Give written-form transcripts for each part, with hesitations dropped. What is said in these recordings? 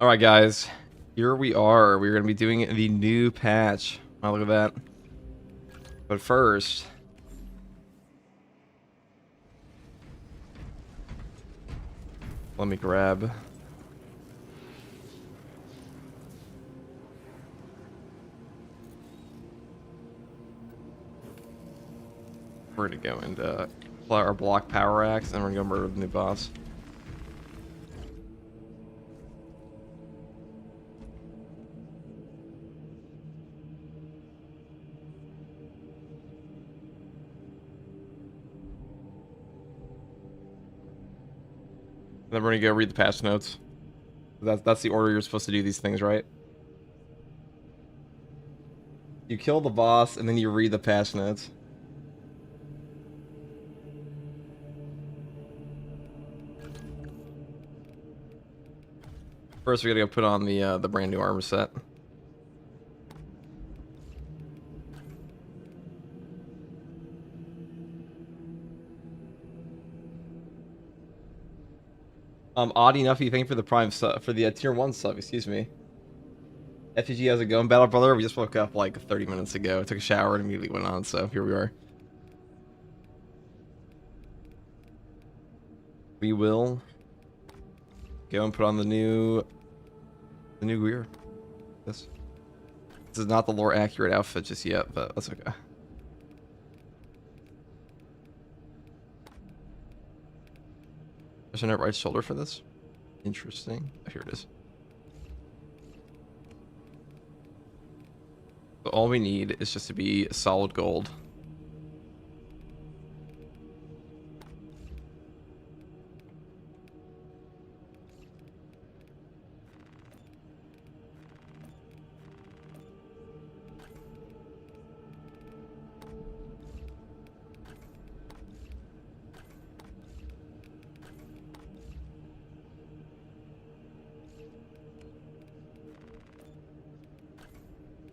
Alright guys, here we are. We're going to be doing the new patch. Oh, look at that. But first, let me grab... We're going to go and apply our block power axe, and we're going to go murder the new boss. And then we're going to go read the patch notes. That's the order you're supposed to do these things, right? You kill the boss, and then you read the patch notes. First, we gotta go put on the brand new armor set. Audie Nuffy, thank you for the prime sub, for the tier 1 sub, excuse me. FGG, how's it going, Battle Brother? We just woke up like 30 minutes ago. I took a shower and immediately went on, so here we are. We will go and put on the new gear. This is not the lore accurate outfit just yet, but that's okay. There's a right shoulder for this. Interesting. Oh, here it is. So all we need is just to be solid gold.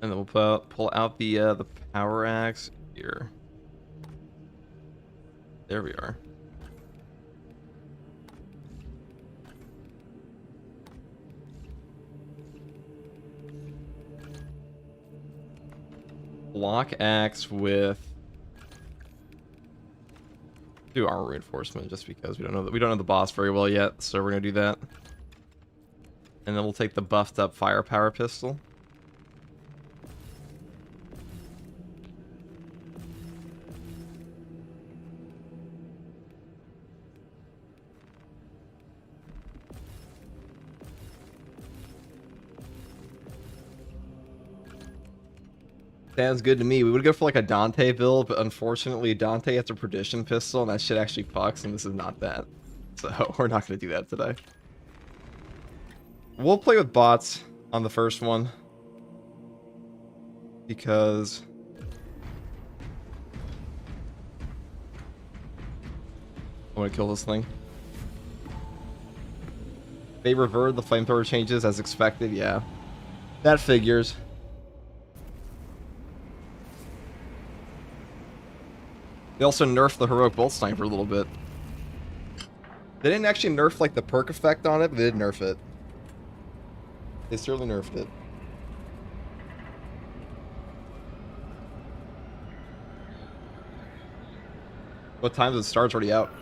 And then we'll pull out the power axe here. There we are. Block axe with do armor reinforcement just because we don't know the boss very well yet, so we're gonna do that. And then we'll take the buffed up firepower pistol. Sounds good to me. We would go for like a Dante build, but unfortunately Dante has a perdition pistol and that shit actually fucks, and this is not that. So we're not going to do that today. We'll play with bots on the first one. Because... I want to kill this thing. They revert the flamethrower changes as expected, yeah. That figures. They also nerfed the heroic bolt sniper a little bit. They didn't actually nerf like the perk effect on it, but they did nerf it. They certainly nerfed it. What time does it start? It's already out.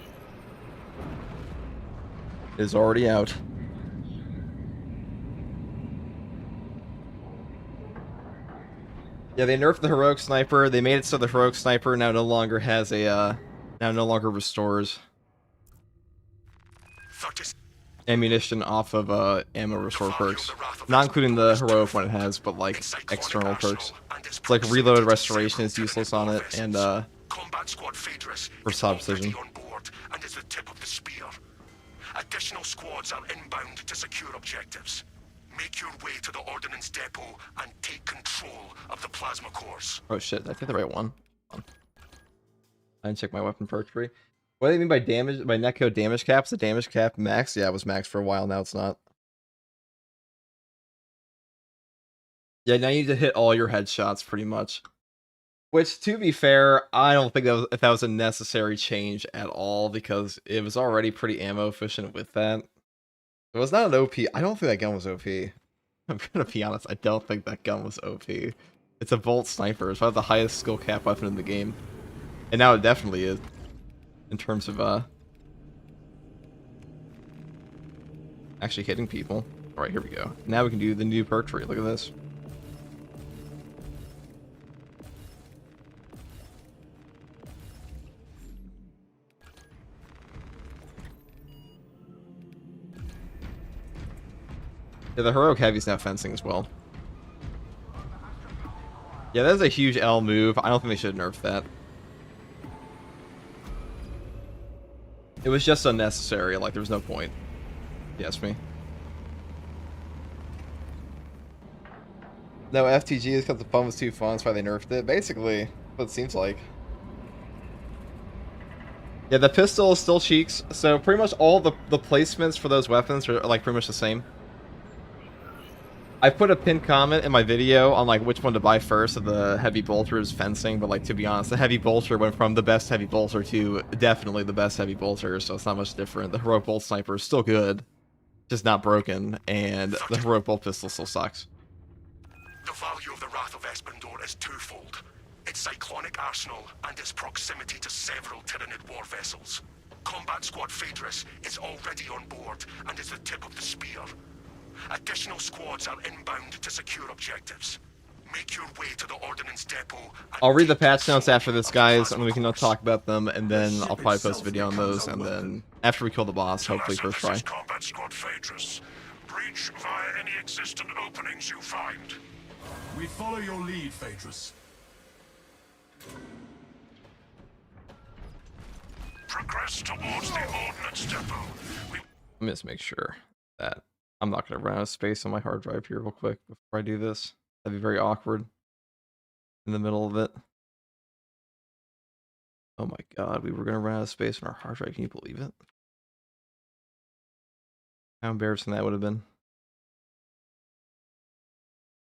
It's already out. Yeah, they nerfed the heroic sniper. They made it so the heroic sniper now no longer has a now no longer restores ammunition off of ammo restore perks. Not including the heroic one it has, but like external perks. It's like reload restoration is useless on it, and versatile precision. Additional squads are inbound to secure objectives. Make your way to the ordnance depot and take control of the plasma cores. Oh shit, I think the right one. I didn't check my weapon perk tree. What do they mean by damage, by netcode damage caps? The damage cap max? Yeah, it was max for a while, now it's not. Yeah, now you need to hit all your headshots pretty much. Which, to be fair, I don't think that was a necessary change at all, because it was already pretty ammo efficient with that. It was not an OP. I don't think that gun was OP. I'm gonna be honest. I don't think that gun was OP. It's a bolt sniper. It's probably the highest skill cap weapon in the game, and now it definitely is in terms of actually hitting people. All right, here we go. Now we can do the new perk tree. Look at this. Yeah, the heroic heavy's now fencing as well. Yeah, that's a huge L move. I don't think they should nerf that. It was just unnecessary. Like, there was no point. Yes, me. No, FTG is because the pump was too fun. That's why they nerfed it. Basically, what it seems like. Yeah, the pistol is still cheeks. So pretty much all the placements for those weapons are like pretty much the same. I put a pinned comment in my video on like which one to buy first of the heavy bolters fencing, but like to be honest, the heavy bolter went from the best heavy bolter to definitely the best heavy bolter, so it's not much different. The heroic bolt sniper is still good, just not broken, and the heroic bolt pistol still sucks. The value of the Wrath of Espandor is twofold. Its cyclonic arsenal and its proximity to several Tyranid war vessels. Combat Squad Phaedrus is already on board and is the tip of the spear. Additional squads are inbound to secure objectives. Make your way to the ordnance depot. I'll read the patch notes after this, guys, and we can talk about them, and then I'll probably post a video on those, and then after we kill the boss, hopefully first try. Combat Squad Phaedrus. Breach via any existent openings you find. We follow your lead, Phaedrus. Progress towards the ordnance depot. Let me just make sure that I'm not going to run out of space on my hard drive here real quick before I do this. That'd be very awkward in the middle of it. Oh my god, we were going to run out of space on our hard drive. Can you believe it? How embarrassing that would have been.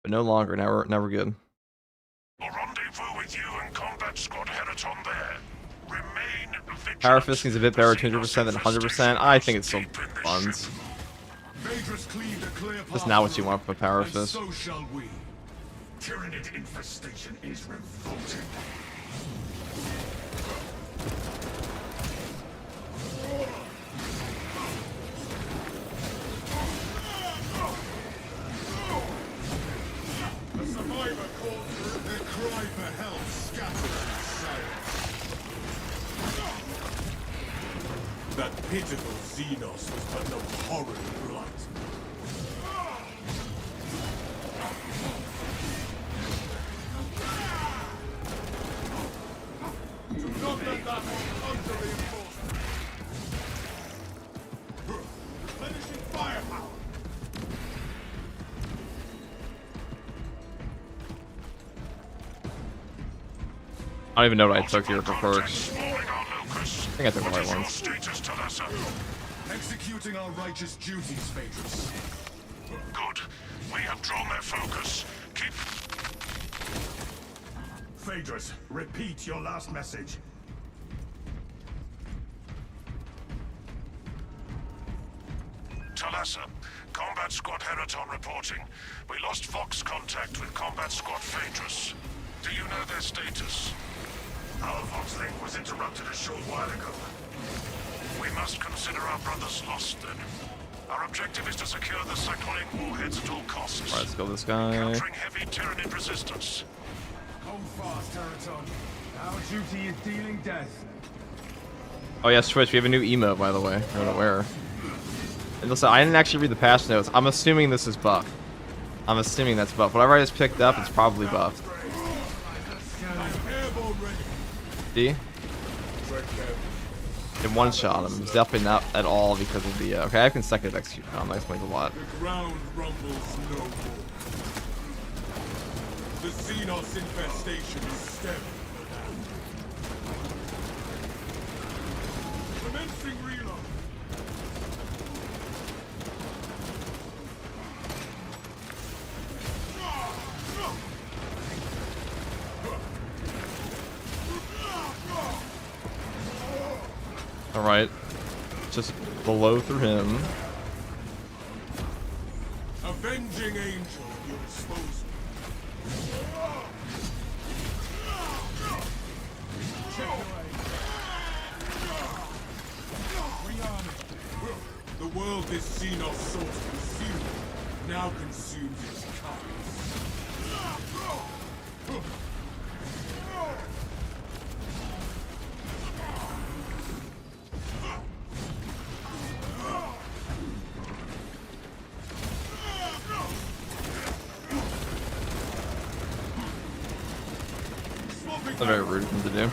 But no longer. Now we're good. A rendezvous with you and Combat Squad Heraton there. Remain vigilant. Power fisting is a bit better 200% than 100%. I think it's still buns. That's not what you want from a power fist. So shall we. Tyranid infestation is revolting. The survivor called through their cry for help scattered in silence. That pitiful Xenos was but no horrid blight. Do not let that one under reinforcement. Replenishing firepower. I don't even know what I took here for perks. I think I took the right ones. Executing our righteous duties, Phaedrus. Good. We have drawn their focus. Keep... Phaedrus, repeat your last message. Talassa, Combat Squad Heraton reporting. We lost Vox contact with Combat Squad Phaedrus. Do you know their status? Our Vox link was interrupted a short while ago. We must consider our brothers lost then. Our objective is to secure the cyclonic warheads at all costs. Alright, let's go this guy. Countering heavy Tyranid resistance. Hold fast, Heraton. Our duty is dealing death. Oh yes, Twitch, we have a new emote, by the way. You're unaware. And listen, I didn't actually read the patch notes. I'm assuming this is buffed. I'm assuming that's buffed. Whatever I just picked up, it's probably buffed. See? In one shot him. It's definitely not at all because of the okay, I have consecutive execute now. That explains a lot. The ground rumbles no more. The Xenos infestation is stemmed from the land. Commencing reload. Alright. Just blow through him. Avenging angel at your disposal. Check away. Rearming. The world this Xenos sought to consume now consumes its carcass. That's a very rude thing to do.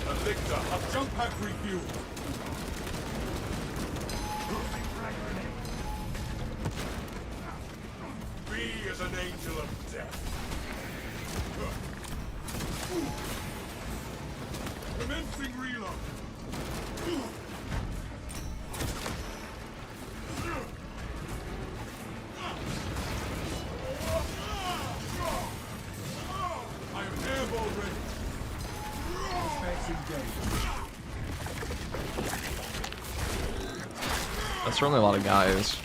Elixir, a jump pack refuel. Be as an angel of death. Commencing reload. I am airborne ready. Specs engaged. That's certainly a lot of guys.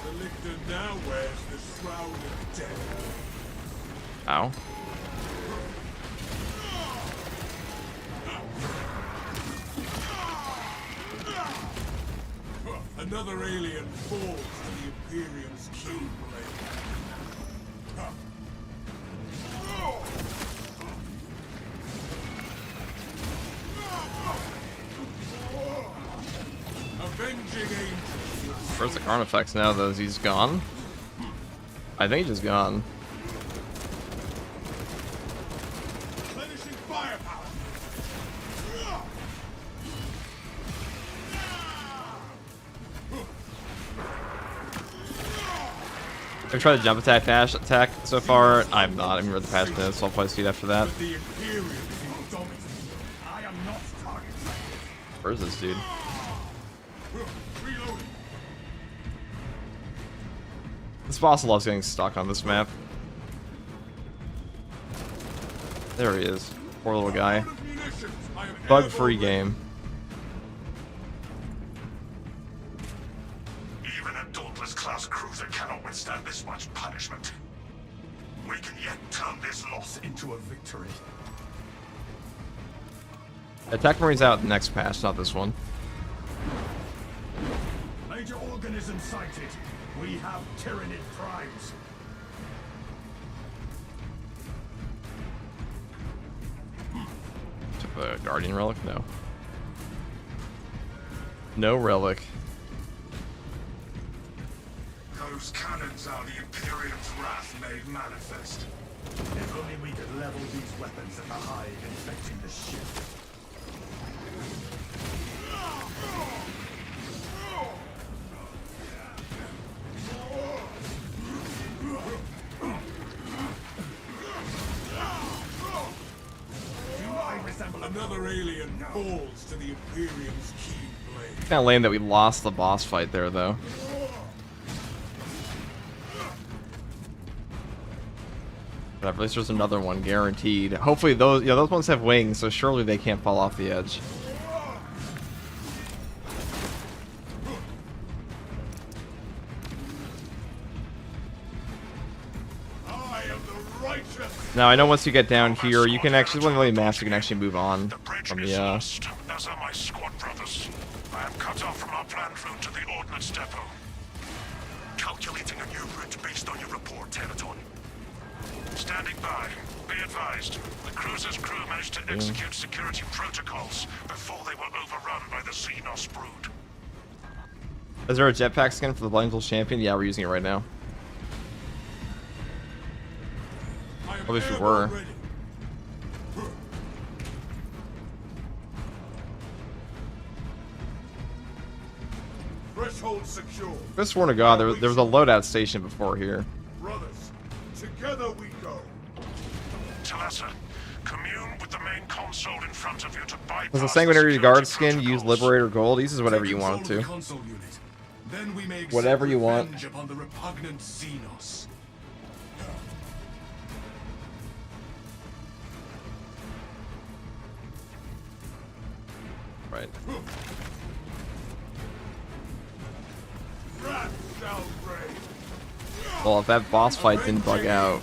The lictor now wears the shroud of death. Ow. Another alien falls to the Imperium's keen blade. Avenging angel. Where's the Carnifex now, though? Is he's gone? I think he's just gone. Replenishing firepower. I've tried the jump attack dash attack so far. I'm not. I'm the past minutes, so I'll probably see it after that. But the Imperium is indomitable. I am not target. Where's this dude? Reloading. This boss loves getting stuck on this map. There he is. Poor little guy. Out of munitions. I am Bug-free airborne game. Even a Dauntless-class cruiser cannot withstand this much punishment. We can yet turn this loss into a victory. Attack Marine's out next patch, not this one. Major organism sighted. We have Tyranid primes. The Guardian Relic? No. No relic. Those cannons are the Imperium's wrath made manifest. If only we could level these weapons at the hive infecting the ship. Another alien falls to the Imperium's keen blade. Kind of lame that we lost the boss fight there, though. But at least there's another one guaranteed. Hopefully those, you know, those ones have wings, so surely they can't fall off the edge. I am the righteous. Now I know once you get down here, you can actually, when really maps, you can actually move on The bridge from is the lost, as are my squad brothers. I am cut off from our planned route to the Ordnance Depot. Calculating a new route based on your report, Teraton. Standing by. Be advised, the cruiser's crew managed to execute security protocols before they were overrun by the Xenos brood. Is there a jetpack skin for the Blindfold Champion? Yeah, we're using it right now. I am At least we airborne were. ready. Threshold secure. I just sworn to God, there was a loadout station before here. Brothers, together we go. Talassa, commune with the main console in front of you to bypass Was the Sanguinary security Guard skin use protocols. Liberator Gold? Uses whatever Take you want it control of to. the console unit. Then we may accept Whatever you want. revenge upon the repugnant Xenos. Right. Well, if that boss fight didn't bug out,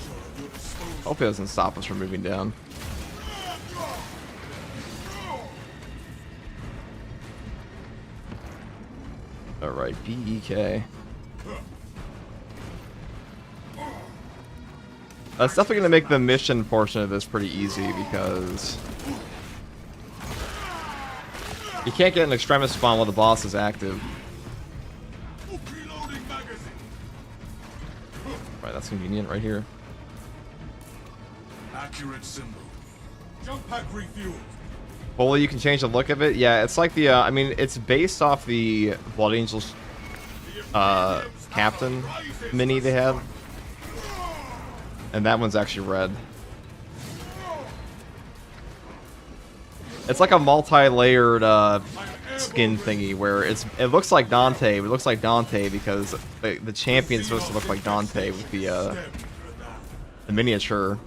hope it doesn't stop us from moving down. Alright, BEK. That's definitely going to make the mission portion of this pretty easy because you can't get an extremist spawn while the boss is active. Right, that's convenient right here. Accurate symbol. Jump pack refueled. Well, you can change the look of it. Yeah, it's like the, I mean, it's based off the Blood Angels Captain mini they have. And that one's actually red. It's like a multi-layered skin thingy where it looks like Dante. It looks like Dante because the champion's supposed to look like Dante with the miniature.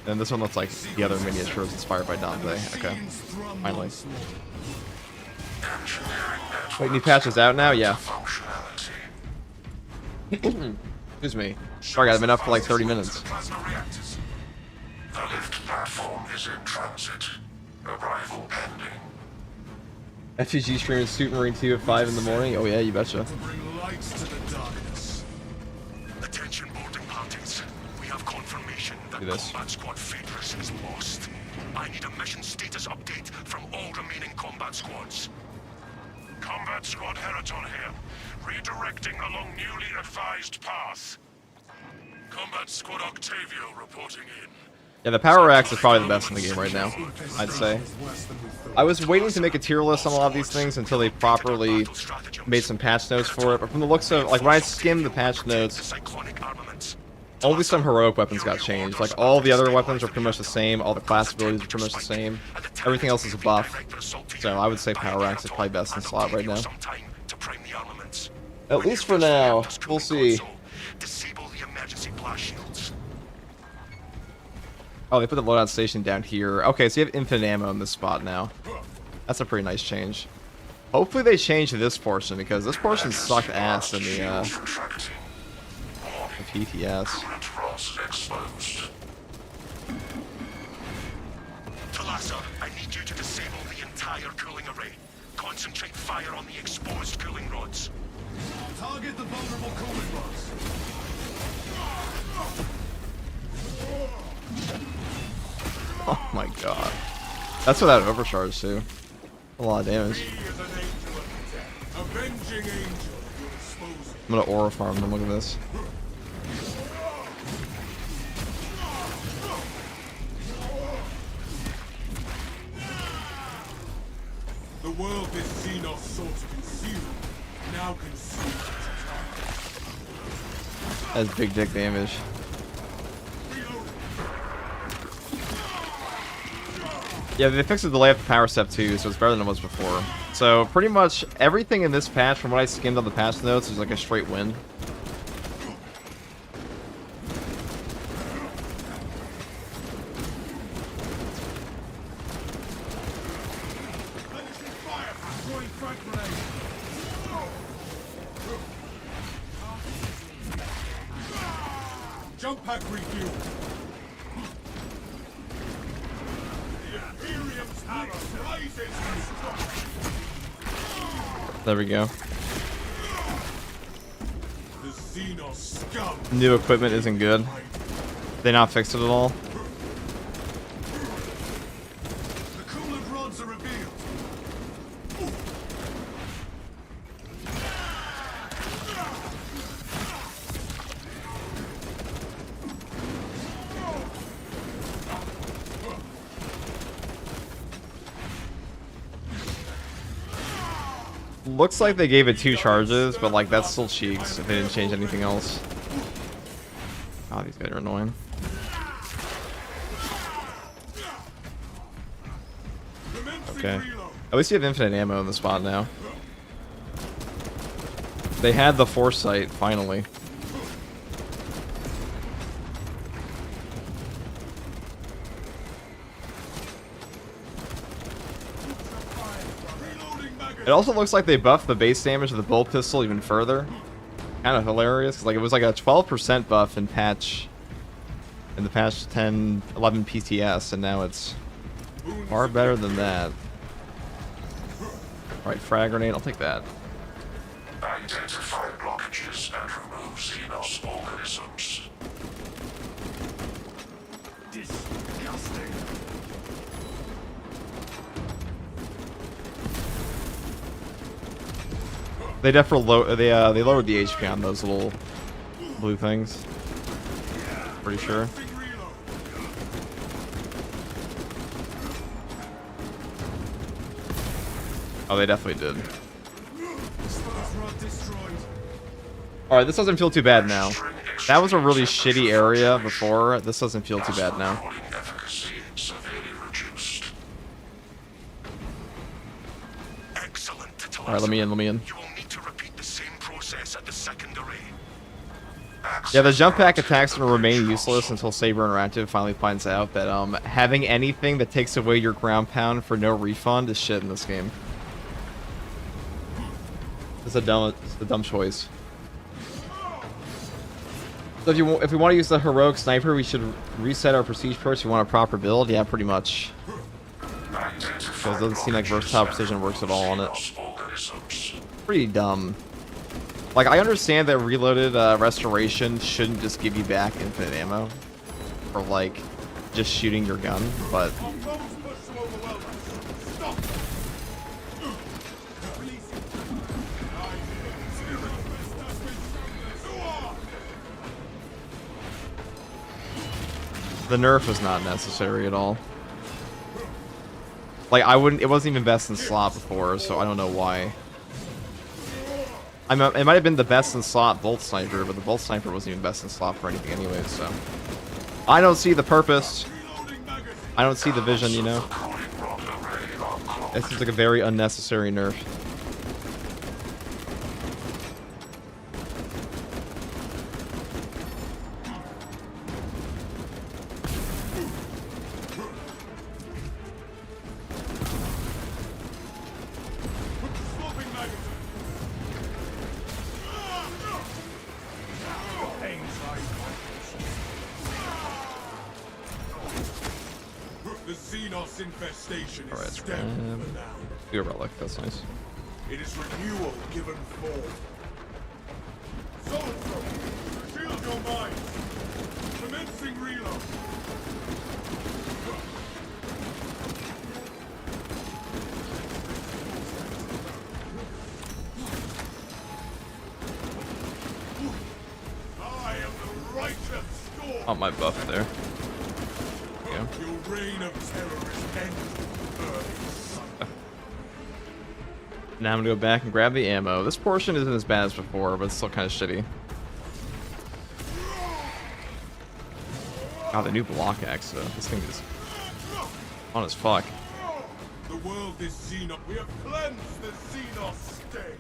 And this one looks like the other miniature was inspired by Dante. Okay, finally. Wait, new patch is out now? Yeah. Excuse me. Sorry, I've been up for like 30 minutes. The lift platform is in transit. Arrival pending. FGG streaming Super Marine 2 at 5 in the morning? Oh yeah, you betcha. Bring lights to the darkness. Attention boarding parties. We have confirmation that Do this. Combat Squad Phaedrus is lost. I need a mission status update from all remaining combat squads. Combat Squad Heraton here. Redirecting along newly advised path. Combat Squad Octavio reporting in. Yeah, the Power Axe is probably the best in the game right now, I'd say. I was waiting to make a tier list on a lot of these things until they properly made some patch notes for it, but from the looks of, like, when I skimmed the patch notes, only some heroic weapons got changed. Like, all the other weapons are pretty much the same, all the class abilities are pretty much the same. Everything else is a buff. So I would say Power Axe is probably best in slot right now. At least for now. We'll see. Disable the emergency blast shields. Oh, they put the loadout station down here. Okay, so you have infinite ammo in this spot now. That's a pretty nice change. Hopefully they change this portion, because this portion sucked ass in the PTS. Talassa, I need you to disable the entire cooling array. Concentrate fire on the exposed cooling rods. Target the vulnerable cooling rods. Oh my god. That's without overcharge too. A lot of damage. Avenging angel. You'll expose I'm gonna aura farm them, look at this. the world this Xenos sought to consume. Now consumed. That's big dick damage. Yeah, they fixed the delay of the power step too, so it's better than it was before. So pretty much everything in this patch, from what I skimmed on the patch notes, is like a straight win. Jump pack refuel. The Imperium's hammer rises and There we go. the Xenos scum. New equipment isn't good. They not fixed it at all. The coolant rods are revealed. Looks like they gave it 2 charges, but like that's still cheeks if they didn't change anything else. Oh, these guys are annoying. Okay. At least you have infinite ammo in the spot now. They had the foresight, finally. Reloading magazine. It also looks like they buffed the base damage of the bolt pistol even further. Kind of hilarious. Like, it was like a 12% buff in the patch 10, 11 PTS, and now it's far better than that. Alright, frag grenade, I'll take that. Identify blockages and remove Xenos organisms. Disgusting. They definitely they lowered the HP on those little blue things. Pretty sure. Oh, they definitely did. Alright, this doesn't feel too bad now. That was a really shitty area before. This doesn't feel too bad now. Alright, let me in. Yeah, the jump pack attacks will remain useless until Saber Interactive finally finds out that having anything that takes away your ground pound for no refund is shit in this game. It's a dumb choice. So if we want to use the heroic sniper, we should reset our prestige perks. If we want a proper build, yeah, pretty much. Because it doesn't seem like versatile precision works at all on it. Pretty dumb. Like, I understand that reloaded restoration shouldn't just give you back infinite ammo for, like, just shooting your gun, but... The nerf was not necessary at all. Like, it wasn't even best in slot before, so I don't know why. It might have been the best in slot bolt sniper, but the bolt sniper wasn't even best in slot for anything anyway, so. I don't see the purpose. I don't see the vision, you know? It seems like a very unnecessary nerf. Infestation All right, is dead for now. Do a relic, that's nice. It is renewal given form. Soul Throw, shield your minds. Commencing reload. I am the righteous storm. Oh, my buff there. Yeah. Your reign of terror is ended. Now I'm gonna go back and grab the ammo. This portion isn't as bad as before, but it's still kind of shitty. God, the new block axe, though. This thing is on as fuck. The world is Xenos. We have cleansed the Xenos state.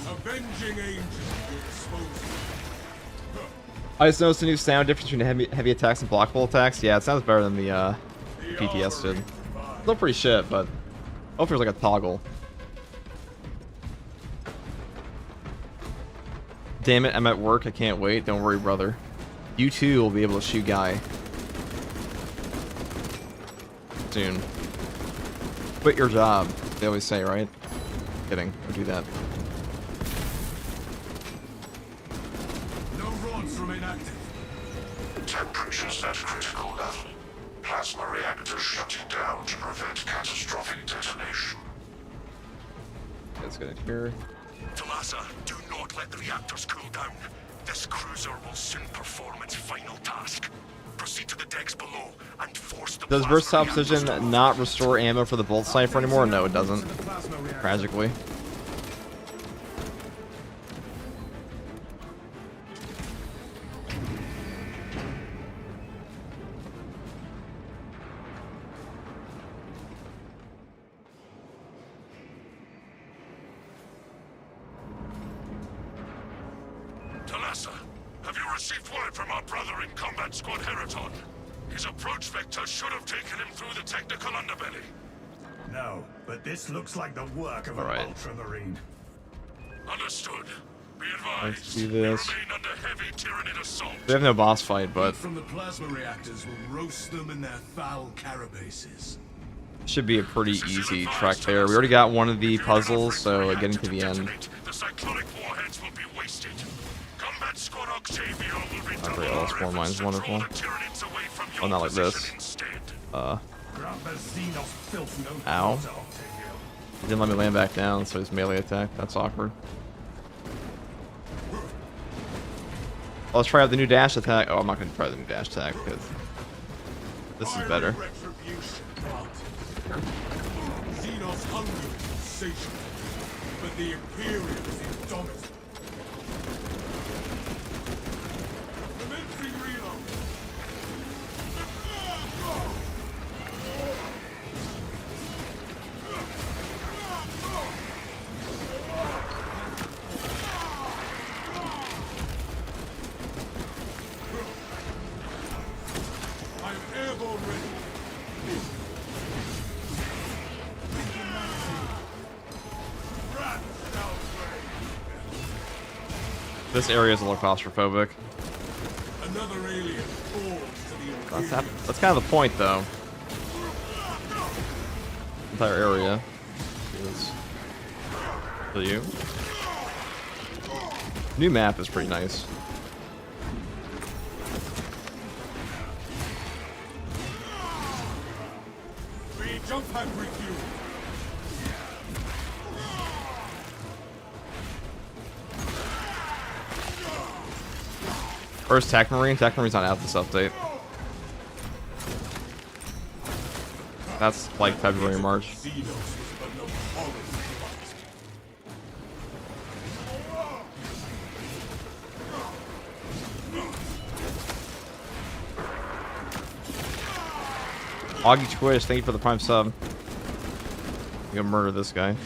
Avenging angel will expose you. I just noticed a new sound difference between heavy attacks and blockable attacks. Yeah, it sounds better than the PTS did. Still pretty shit, but hopefully there's like a toggle. Damn it, I'm at work. I can't wait. Don't worry, brother. You too will be able to shoot Guy soon. Quit your job, they always say, right? Kidding. Don't do that. No rods remain active. Temperatures at critical level. Plasma reactor shutting down to prevent catastrophic detonation. Let's get it here. Talassa, do not let the reactors cool down. This cruiser will soon perform its final task. Proceed to the decks below and force the Does versatile precision not restore ammo for the bolt sniper anymore? No, it doesn't. Tragically. Talassa, have you received word from our brother in Combat Squad Heraton? His approach vector should have taken him through the technical underbelly. No, but this looks like the work of an Alright. ultramarine. Understood. Be Let's advised. do We this. remain under heavy Tyranid assault. We have no boss fight, but From the plasma reactors will roast them in their foul carapaces. should be a pretty easy trek there. We already got one of the puzzles, so getting to the end. The cyclonic warheads will be wasted. Combat Squad Octavia will be Alright, all four mines, wonderful. Oh, not like this. Ow. He didn't let me land back down, so he's melee attack. That's awkward. Oh, let's try out the new dash attack. Oh, I'm not going to try the new dash attack because this is better. Xenos hunger is insatiable, but the Imperium is indomitable. Commencing reload. I'm airborne ready. This area is a little claustrophobic. Another alien falls to the That's kind of the point, though. Entire area is for you. New map is pretty nice. We jump pack refuel. First Tech Marine. Tech Marine's not out this update. That's like February, March. Xenos was but no horror device. Augie Twitch, thank you for the prime sub. I'm gonna murder this guy.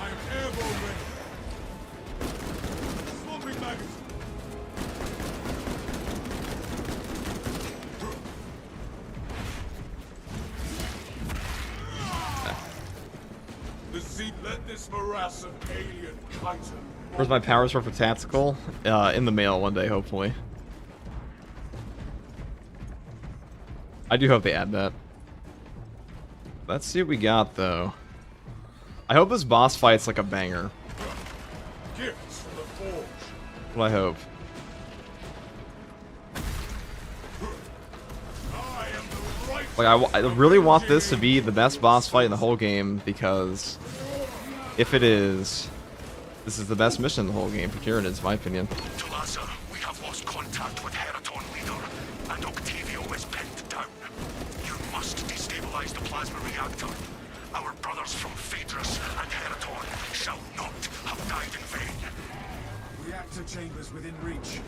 I am airborne ready. Swapping magazine. The seat let this morass of alien chitin. Where's my power sword for tactical? In the mail one day, hopefully. I do hope they add that. Let's see what we got, though. I hope this boss fight's like a banger. Gifts from the forge. What I hope. I am the right. Like, I really want this to be the best boss fight in the whole game, because if it is, this is the best mission in the whole game for Tyranids, in my opinion. Tulaza, we have lost contact with Heraton leader, and Octavio is pinned down. You must destabilize the plasma reactor. Our brothers from Phaedrus and Heraton shall not have died in vain. Reactor chambers within reach.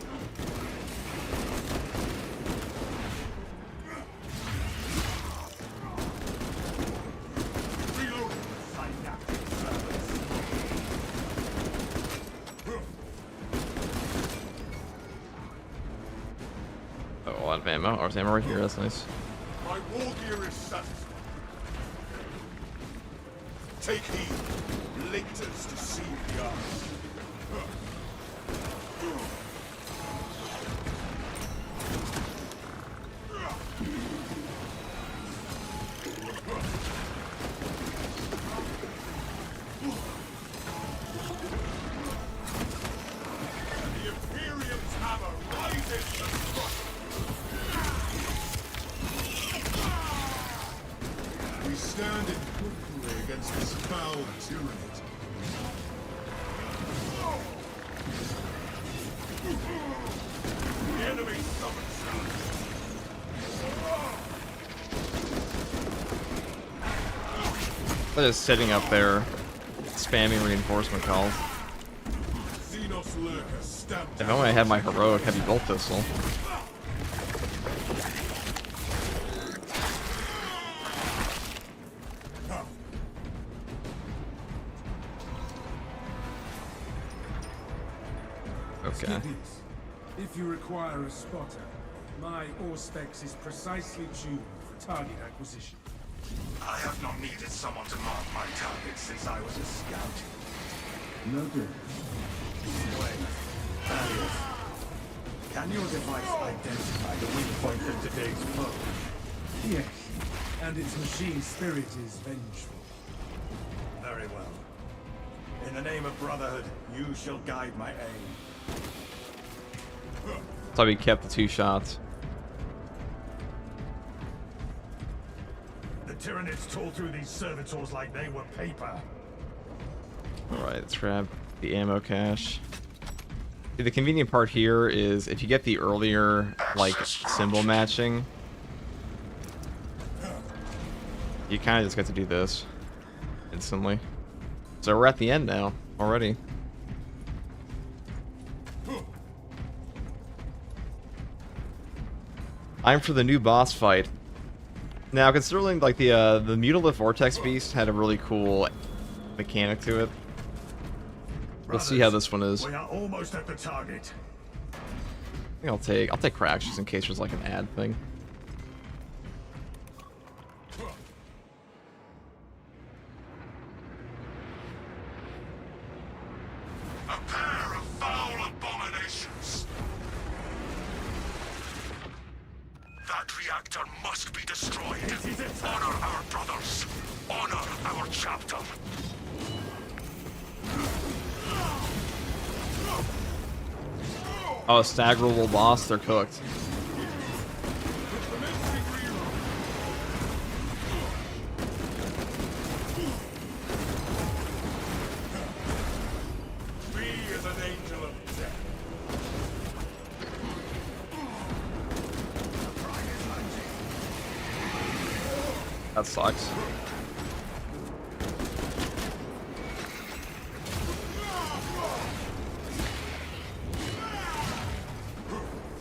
Reloading. Oh, a lot of ammo. Oh, there's ammo right here. That's nice. My war gear is satisfied. Take heed. Lictors deceive the eyes. The Imperium's hammer rises to strike. We stand in victory against this foul tyrannid. The enemy summons us. They're just sitting up there, spamming reinforcement calls. Xenos lurker stabbed If only I had my heroic heavy bolt pistol. Okay. Skiddies, if you require a spotter, my Auspex is precisely tuned for target acquisition. I have not needed someone to mark my targets since I was a scout. Noted. Wait, Thaddeus, can your device identify the weak point of today's foe? Yes, and its machine spirit is vengeful. Very well. In the name of Brotherhood, you shall guide my aim. So we kept the 2 shots. The Tyranids tore through these servitors like they were paper. Alright, let's grab the ammo cache. See, the convenient part here is if you get the earlier, like, symbol matching, you kind of just get to do this instantly. So we're at the end now, already. Time for the new boss fight. Now, considering, like, the Mutilith Vortex Beast had a really cool mechanic to it. Let's see how this one is. We are almost at the target. I think I'll take cracks just in case there's like an ad thing. A pair of foul abominations. That reactor must be destroyed. Honor our brothers. Honor our chapter. Oh, staggerable boss, they're cooked. Me is an angel of death. That sucks.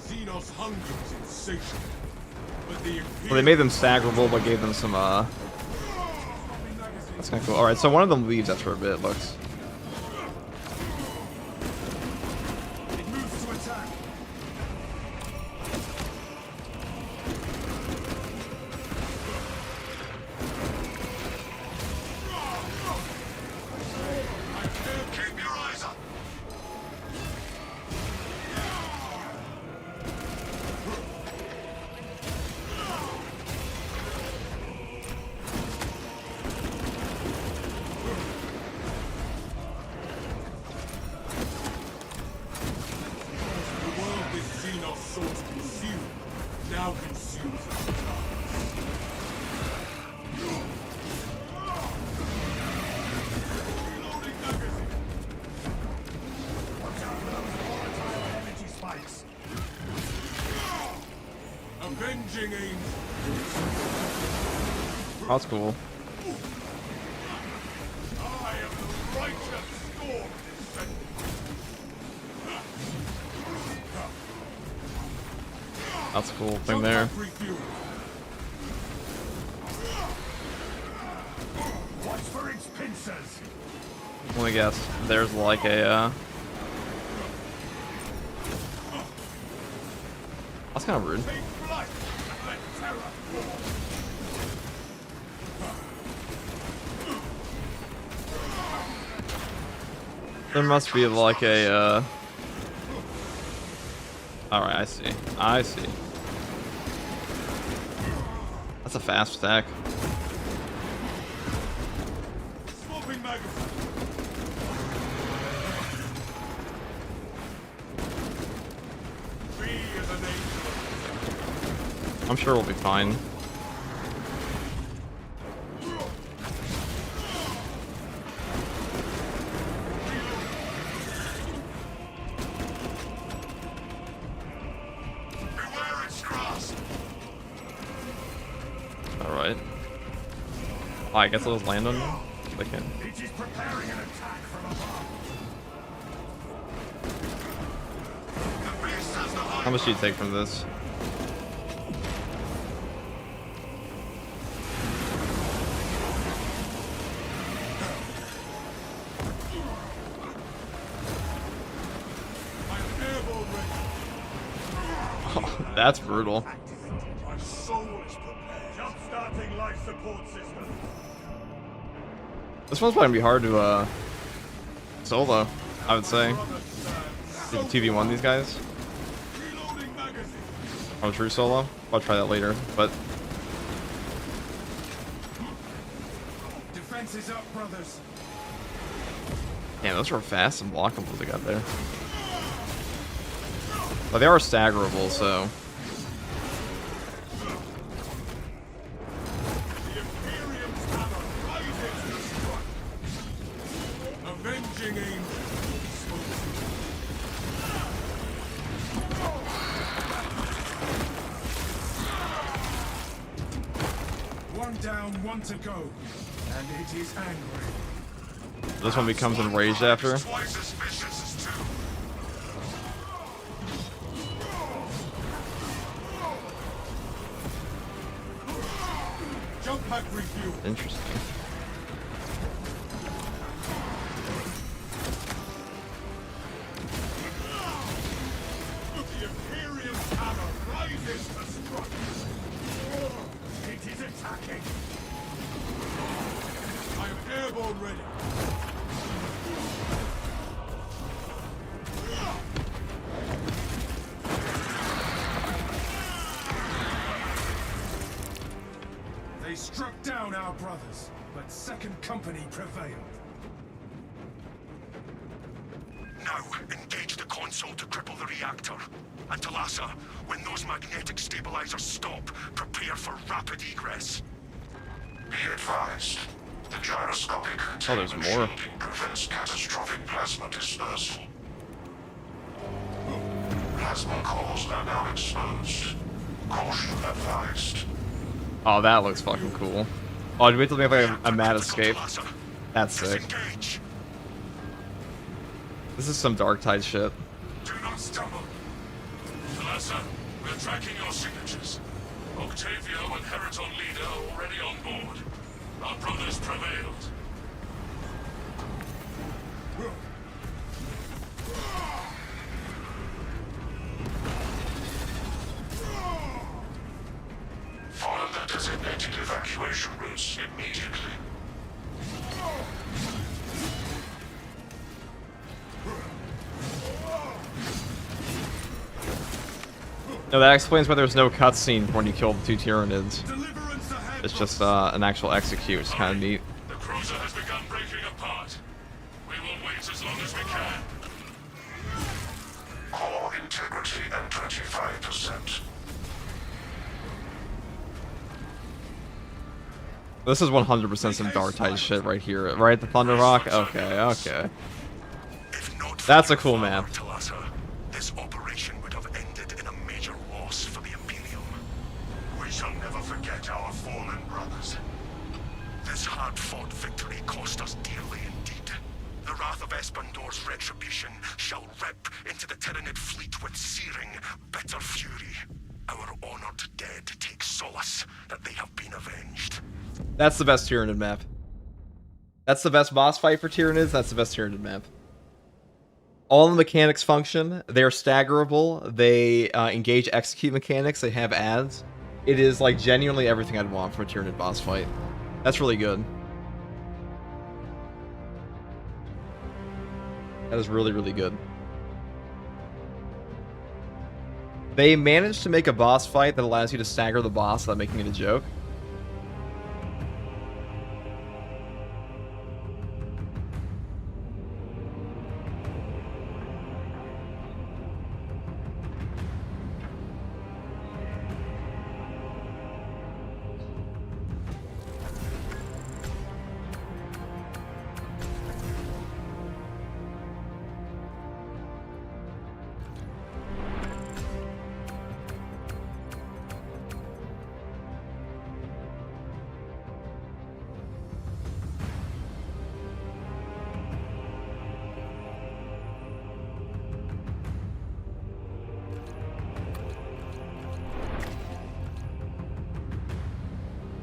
Xenos hunger is insatiable, but the Well, they made them staggerable, but gave them some, That's kind of cool. Alright, so one of them leaves after a bit, it looks. It moves to attack. Keep your eyes up. The world this Xenos sought to consume now consumes its Reloading magazine. Watch out for those volatile energy spikes. Avenging angel. That's cool. I am the righteous storm descendant. That's a cool thing there. Watch for its pincers. Let me guess. There's like a, That's kind of rude. Take flight and let terror roar. There must be like a, Alright, I see. I see. That's a fast attack. Swapping magazine. Me is an angel. I'm sure we'll be fine. Beware its grasp. Alright. Oh, I guess it'll land on me? They can. It is preparing an attack from above. The beast has the high How much do you take from this? My That's brutal. My soul is prepared. Jump-starting life support system. This one's probably gonna be hard to solo, I would say. Did 2v1 these guys? Reloading magazine. Or true solo? I'll try that later, but Defense is up, brothers. yeah, those were fast and blockable they got there. But they are staggerable, so The Imperium's hammer rises to strike. Avenging angel. One down, one to go. And it is angry. this one becomes enraged after. Twice as vicious as two. Jump pack refuel. Interesting. The Imperium's hammer rises to strike. It is attacking. I am airborne ready. They struck down our brothers, but Second Company prevailed. Now, engage the console to cripple the reactor. And Talassa, when those magnetic stabilizers stop, prepare for rapid egress. Be advised. The gyroscopic Oh, there's more. prevents catastrophic plasma dispersal. Plasma cores are now exposed. Caution advised. Oh, that looks fucking cool. Oh, do we have to make like a mad escape? That's sick. Disengage. This is some Dark Tide shit. Do not stumble. Talassa, we're tracking your signatures. Octavio and Heraton Leader are already on board. Our brothers prevailed. Follow the designated evacuation routes immediately. No, that explains why there's no cutscene when you kill the two Tyranids. Deliverance ahead. It's just an actual execute, which is kind of neat. The cruiser has begun breaking apart. We will wait as long as we can. Core integrity at 25%. This is 100% some Dark Tide shit right here. Right at the Thunder Rock? Okay, okay. If not for That's a your cool father, map. Talassa, this operation would have ended in a major loss for the Imperium. We shall never forget our fallen brothers. This hard-fought victory cost us dearly indeed. The wrath of Espandor's retribution shall rip into the Tyranid fleet with searing, bitter fury. Our honored dead take solace that they have been avenged. That's the best Tyranid map. That's the best boss fight for Tyranids. That's the best Tyranid map. All the mechanics function. They are staggerable. They engage execute mechanics. They have ads. It is like genuinely everything I'd want from a Tyranid boss fight. That's really good. That is really, really good. They managed to make a boss fight that allows you to stagger the boss without making it a joke.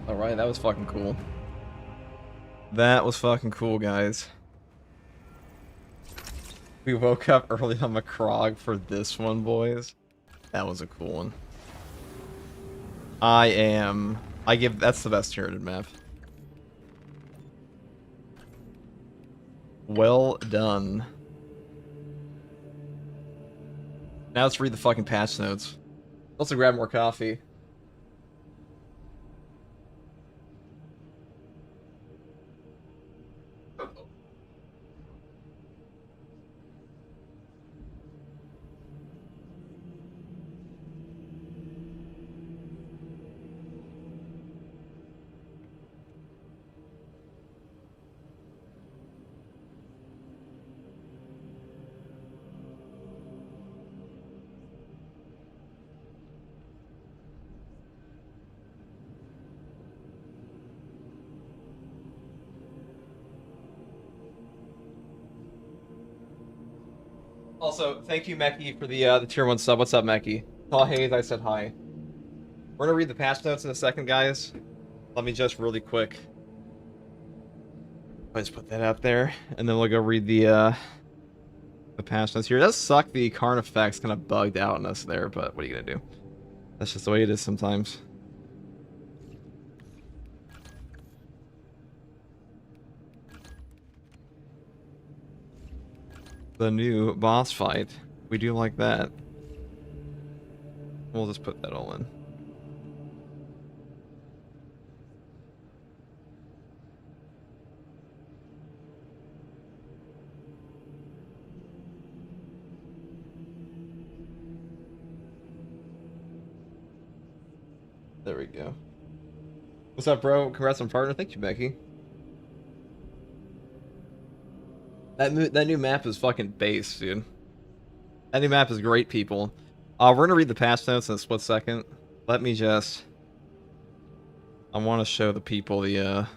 Alright, that was fucking cool. That was fucking cool, guys. We woke up early on McCrog for this one, boys. That was a cool one. That's the best Tyranid map. Well done. Now let's read the fucking patch notes. Also grab more coffee. Also, thank you, Meki, for the tier 1 sub. What's up, Meki? Tell Hayes I said hi. We're gonna read the patch notes in a second, guys. Let me just really quick. I'll just put that up there, and then we'll go read the patch notes here. It does suck the Karn effects kind of bugged out on us there, but what are you gonna do? That's just the way it is sometimes. The new boss fight. We do like that. We'll just put that all in. There we go. What's up, bro? Congrats on partner. Thank you, Becky. That new map is fucking base, dude. That new map is great, people. We're gonna read the patch notes in a split second. Let me just... I want to show the people the,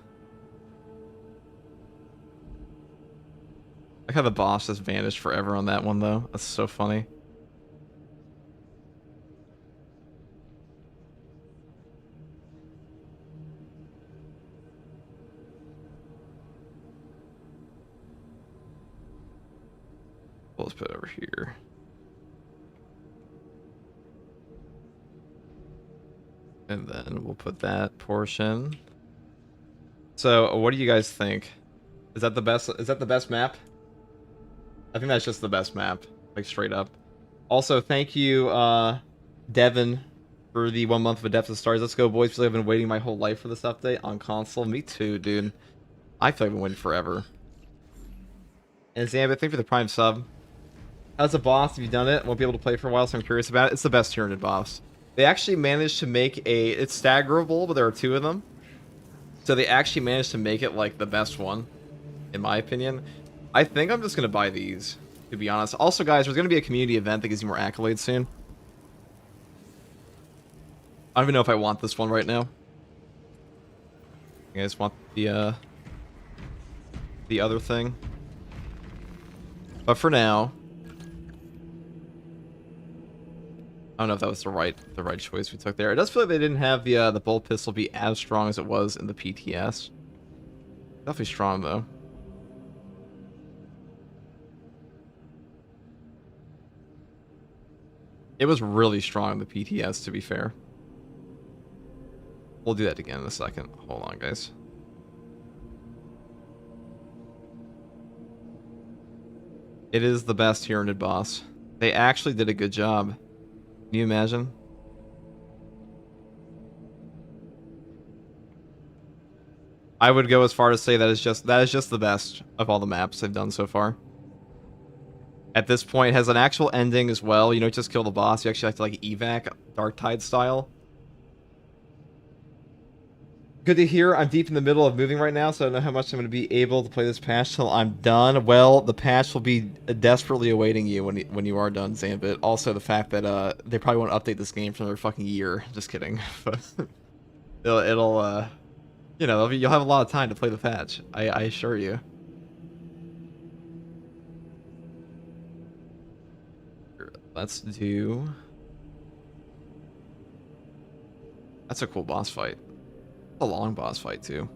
like how the boss just vanished forever on that one, though. That's so funny. Let's put it over here. And then we'll put that portion. So, what do you guys think? Is that the best? Is that the best map? I think that's just the best map, like straight up. Also, thank you, Devin, for the 1 month of Depth of Stars. Let's go, boys. I've been waiting my whole life for this update on console. Me too, dude. I feel like I've been waiting forever. And Zambit, thank you for the Prime sub. As a boss, if you've done it, won't be able to play for a while, so I'm curious about it. It's the best Tyranid boss. They actually managed to make a... It's staggerable, but there are 2 of them. So they actually managed to make it, like, the best one, in my opinion. I think I'm just going to buy these, to be honest. Also, guys, there's going to be a community event that gives you more accolades soon. I don't even know if I want this one right now. You guys want the other thing? But for now... I don't know if that was the right choice we took there. It does feel like they didn't have the bolt pistol be as strong as it was in the PTS. Definitely strong though. It was really strong in the PTS, to be fair. We'll do that again in a second. Hold on, guys. It is the best Tyranid boss. They actually did a good job. Can you imagine? I would go as far as say that is just the best of all the maps they've done so far. At this point, it has an actual ending as well. You don't just kill the boss, you actually have to like evac Dark Tide style. Good to hear. I'm deep in the middle of moving right now, so I don't know how much I'm going to be able to play this patch till I'm done. Well, the patch will be desperately awaiting you when you are done, Zambit. Also, the fact that they probably won't update this game for another fucking year. Just kidding. But it'll you know, you'll have a lot of time to play the patch. I assure you. Let's do... That's a cool boss fight. A long boss fight too.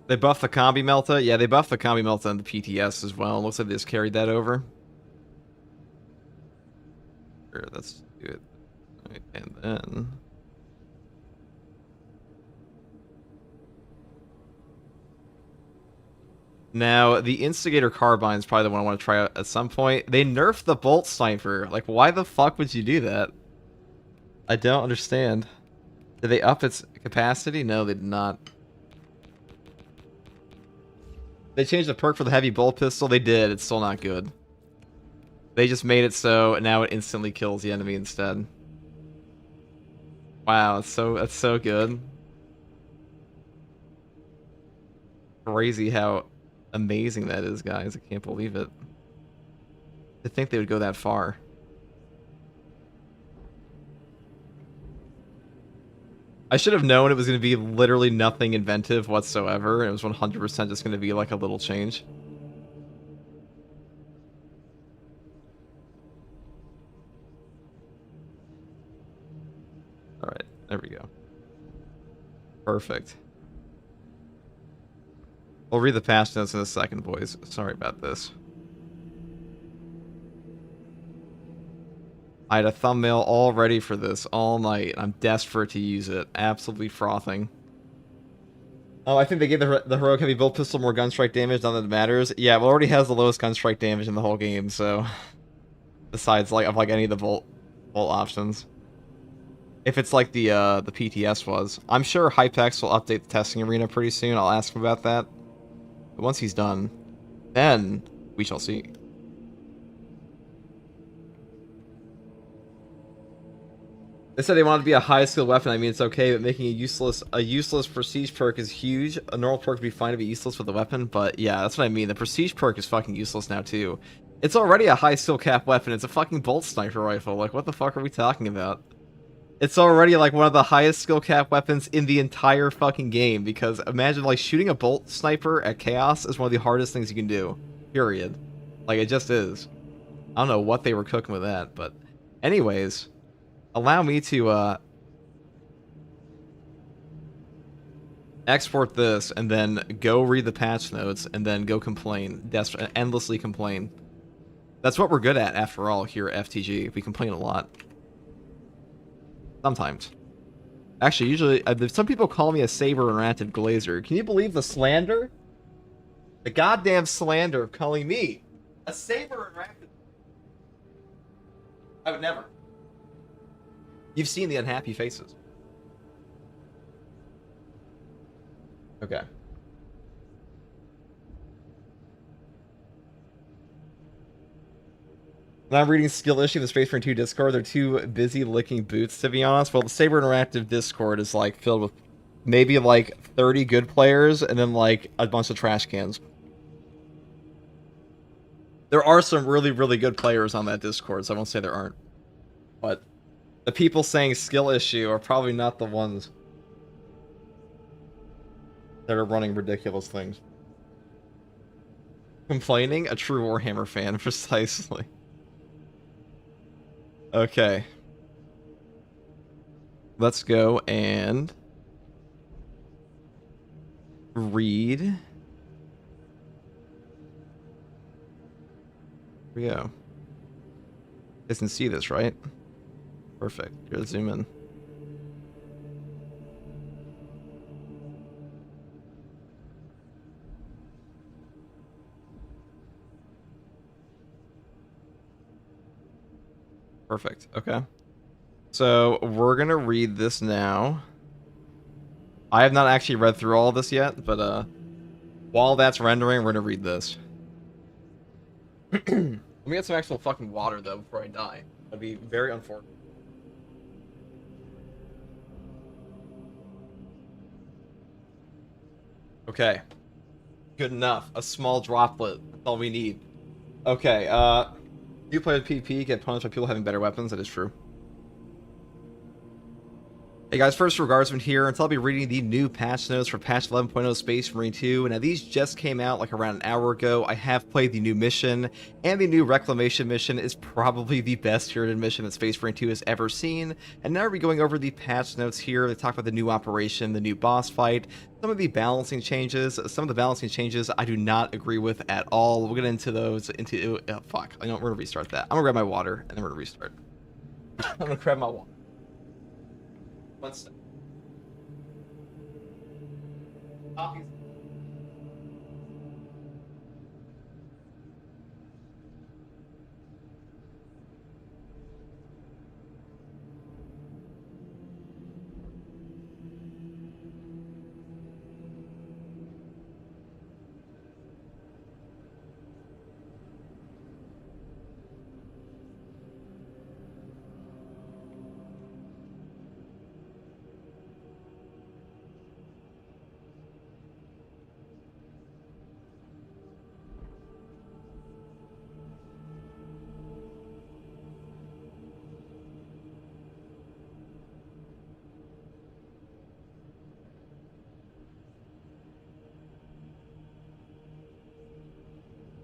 They buffed the combi melta. Yeah, they buffed the combi melta and the PTS as well. Looks like they just carried that over. Here, let's do it. Right, and then... Now, the Instigator Carbine is probably the one I want to try out at some point. They nerfed the Bolt Sniper. Like, why the fuck would you do that? I don't understand. Did they up its capacity? No, they did not. They changed the perk for the heavy bolt pistol. They did. It's still not good. They just made it so now it instantly kills the enemy instead. Wow, that's so good. Crazy how amazing that is, guys. I can't believe it. I think they would go that far. I should have known it was going to be literally nothing inventive whatsoever. It was 100% just going to be like a little change. Alright, there we go. Perfect. We'll read the patch notes in a second, boys. Sorry about this. I had a thumbnail all ready for this all night. I'm desperate to use it. Absolutely frothing. Oh, I think they gave the heroic heavy bolt pistol more gun strike damage, not that it matters. Yeah, it already has the lowest gun strike damage in the whole game, so... Besides, like, of, like, any of the bolt options. If it's like the PTS was. I'm sure Hypex will update the testing arena pretty soon. I'll ask him about that. But once he's done, then we shall see. They said they wanted to be a high skill weapon. I mean, it's okay, but making a useless prestige perk is huge. A normal perk would be fine to be useless with a weapon, but yeah, that's what I mean. The prestige perk is fucking useless now too. It's already a high skill cap weapon. It's a fucking bolt sniper rifle. Like, what the fuck are we talking about? It's already like one of the highest skill cap weapons in the entire fucking game, because imagine like shooting a bolt sniper at chaos is one of the hardest things you can do. Period. Like, it just is. I don't know what they were cooking with that, but anyways, allow me to export this and then go read the patch notes and then go complain, endlessly complain. That's what we're good at, after all, here at FTG. We complain a lot. Sometimes. Actually, usually, some people call me a saber-ranted glazer. Can you believe the slander? The goddamn slander of calling me a saber-ranted... I would never. You've seen the unhappy faces. Okay. When I'm reading skill issue of the Space Marine 2 Discord, they're too busy licking boots, to be honest. Well, the Saber Interactive Discord is, like, filled with maybe, like, 30 good players and then, like, a bunch of trash cans. There are some really, really good players on that Discord, so I won't say there aren't. But the people saying skill issue are probably not the ones that are running ridiculous things. Complaining? A true Warhammer fan, precisely. Okay. Let's go and read. Here we go. You guys can see this, right? Perfect. Here, let's zoom in. Perfect. Okay. So we're going to read this now. I have not actually read through all of this yet, but while that's rendering, we're going to read this. Let me get some actual fucking water, though, before I die. That'd be very unfortunate. Okay. Good enough. A small droplet. That's all we need. Okay, you play with PvP, get punished by people having better weapons. That is true. Hey guys, first Regardsman here, and I'll be reading the new patch notes for patch 11.0 Space Marine 2. Now these just came out like around an hour ago. I have played the new mission, and the new reclamation mission is probably the best Tyranid mission that Space Marine 2 has ever seen. And now we're going over the patch notes here. They talk about the new operation, the new boss fight, some of the balancing changes. Some of the balancing changes I do not agree with at all. We'll get into those. Fuck. I know, we're gonna restart that. I'm gonna grab my water, and then we're gonna restart. I'm gonna grab my water. One step. Coffee.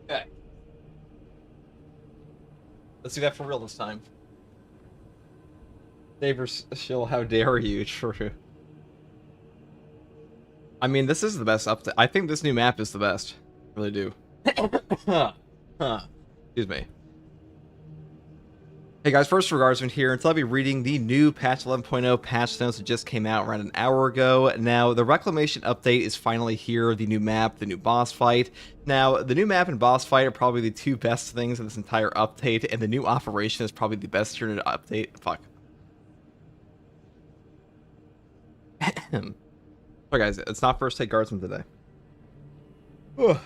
Okay. Let's do that for real this time. Savers shill, how dare you? True. I mean, this is the best update. I think this new map is the best. I really do. Excuse me. Hey guys, first Regardsman here, and I'll be reading the new patch 11.0 patch notes that just came out around an hour ago. Now, the reclamation update is finally here, the new map, the new boss fight. Now, the new map and boss fight are probably the two best things in this entire update, and the new operation is probably the best Tyranid update. Fuck. Sorry guys, it's not first take Guardsman today. Ugh.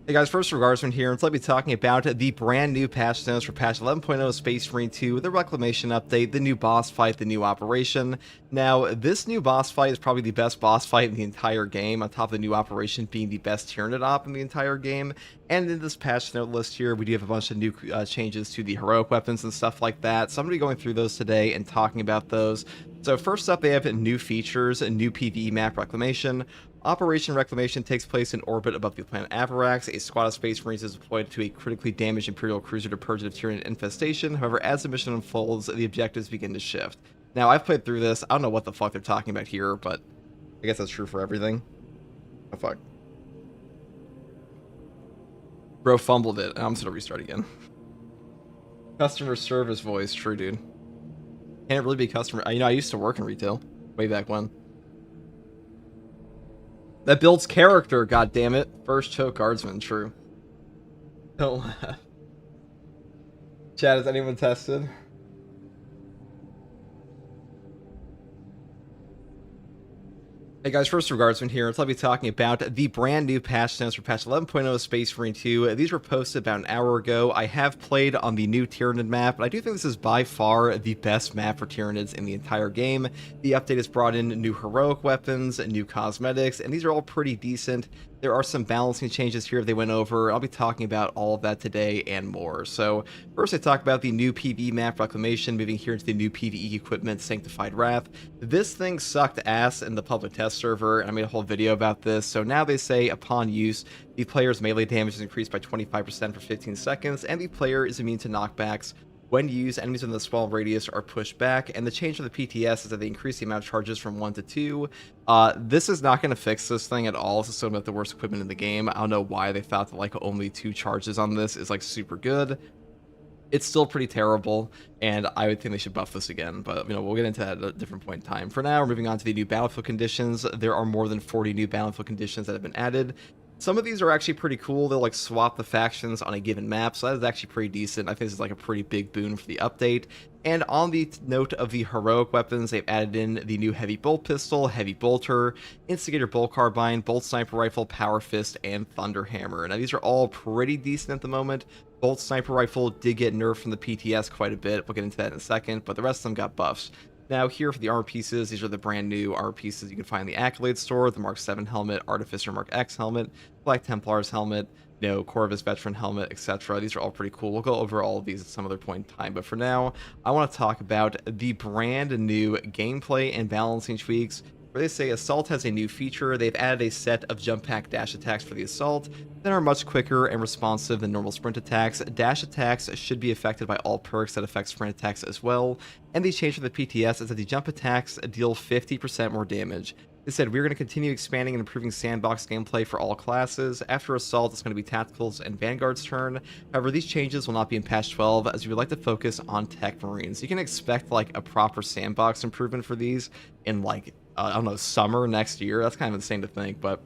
Hey guys, first Regardsman here, and I'll be talking about the brand new patch notes for patch 11.0 Space Marine 2, the reclamation update, the new boss fight, the new operation. Now, this new boss fight is probably the best boss fight in the entire game, on top of the new operation being the best Tyranid op in the entire game. And in this patch note list here, we do have a bunch of new changes to the heroic weapons and stuff like that. So I'm going to be going through those today and talking about those. So first up, they have new features, a new PvE map reclamation. Operation Reclamation takes place in orbit above the planet Avarax. A squad of Space Marines is deployed to a critically damaged Imperial cruiser to purge it of Tyranid infestation. However, as the mission unfolds, the objectives begin to shift. Now, I've played through this. I don't know what the fuck they're talking about here, but I guess that's true for everything. Oh, fuck. Bro fumbled it. I'm just gonna restart again. Customer service voice. True, dude. Can't really be customer. You know, I used to work in retail way back when. That builds character, goddammit. First choke guardsman, true. Don't laugh. Chat, has anyone tested? Hey guys, first Regardsman here, and I'll be talking about the brand new patch notes for patch 11.0 Space Marine 2. These were posted about an hour ago. I have played on the new Tyranid map, but I do think this is by far the best map for Tyranids in the entire game. The update has brought in new heroic weapons, new cosmetics, and these are all pretty decent. There are some balancing changes here they went over. I'll be talking about all of that today and more. So first I talk about the new PvE map reclamation, moving here into the new PvE equipment, Sanctified Wrath. This thing sucked ass in the public test server, and I made a whole video about this. So now they say upon use, the player's melee damage is increased by 25% for 15 seconds, and the player is immune to knockbacks. When used, enemies in the small radius are pushed back, and the change for the PTS is that they increase the amount of charges from 1 to 2. This is not going to fix this thing at all. This is still about the worst equipment in the game. I don't know why they thought that like only 2 charges on this is like super good. It's still pretty terrible, and I would think they should buff this again, but you know, we'll get into that at a different point in time. For now, we're moving on to the new battlefield conditions. There are more than 40 new battlefield conditions that have been added. Some of these are actually pretty cool. They'll like swap the factions on a given map, so that is actually pretty decent. I think this is like a pretty big boon for the update. And on the note of the heroic weapons, they've added in the new heavy bolt pistol, heavy bolter, instigator bolt carbine, bolt sniper rifle, power fist, and thunder hammer. Now these are all pretty decent at the moment. Bolt sniper rifle did get nerfed from the PTS quite a bit. We'll get into that in a second, but the rest of them got buffs. Now here for the armor pieces, these are the brand new armor pieces you can find in the Accolade store, the Mark 7 helmet, Artificer Mark X helmet, Black Templar's helmet, you know, Corvus veteran helmet, etc. These are all pretty cool. We'll go over all of these at some other point in time, but for now, I want to talk about the brand new gameplay and balancing tweaks, where they say Assault has a new feature. They've added a set of jump pack dash attacks for the Assault that are much quicker and responsive than normal sprint attacks. Dash attacks should be affected by all perks that affect sprint attacks as well, and the change for the PTS is that the jump attacks deal 50% more damage. They said we're going to continue expanding and improving sandbox gameplay for all classes. After Assault, it's going to be Tactical's and Vanguard's turn. However, these changes will not be in patch 12, as we would like to focus on Tech Marines. You can expect like a proper sandbox improvement for these in like, I don't know, summer next year. That's kind of insane to think, but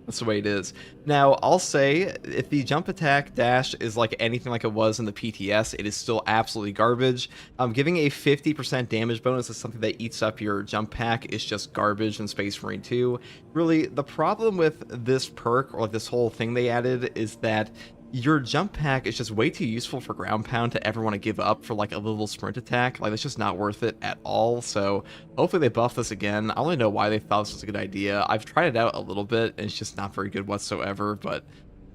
that's the way it is. Now, I'll say, if the jump attack dash is like anything like it was in the PTS, it is still absolutely garbage. Giving a 50% damage bonus is something that eats up your jump pack is just garbage in Space Marine 2. Really, the problem with this perk, or like this whole thing they added, is that your jump pack is just way too useful for ground pound to ever want to give up for like a little sprint attack. Like, it's just not worth it at all. So hopefully they buff this again. I don't really know why they thought this was a good idea. I've tried it out a little bit and it's just not very good whatsoever, but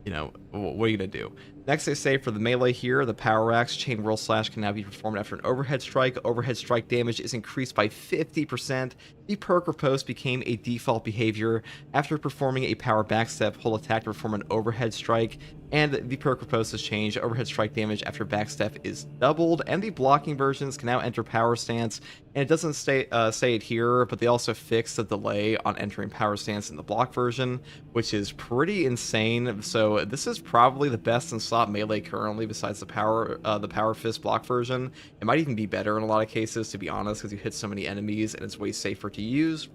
you know, what are you gonna do? Next, they say for the melee here, the Power Axe Chain Whirl Slash can now be performed after an overhead strike. Overhead strike damage is increased by 50%. The perk riposte became a default behavior after performing a power backstep. Whole attack to perform an overhead strike, and the perk riposte has changed. Overhead strike damage after backstep is doubled, and the blocking versions can now enter power stance. And it doesn't say it here, but they also fixed the delay on entering power stance in the block version, which is pretty insane. So this is probably the best in slot melee currently, besides the power fist block version. It might even be better in a lot of cases, to be honest, because you hit so many enemies and it's way safer to use.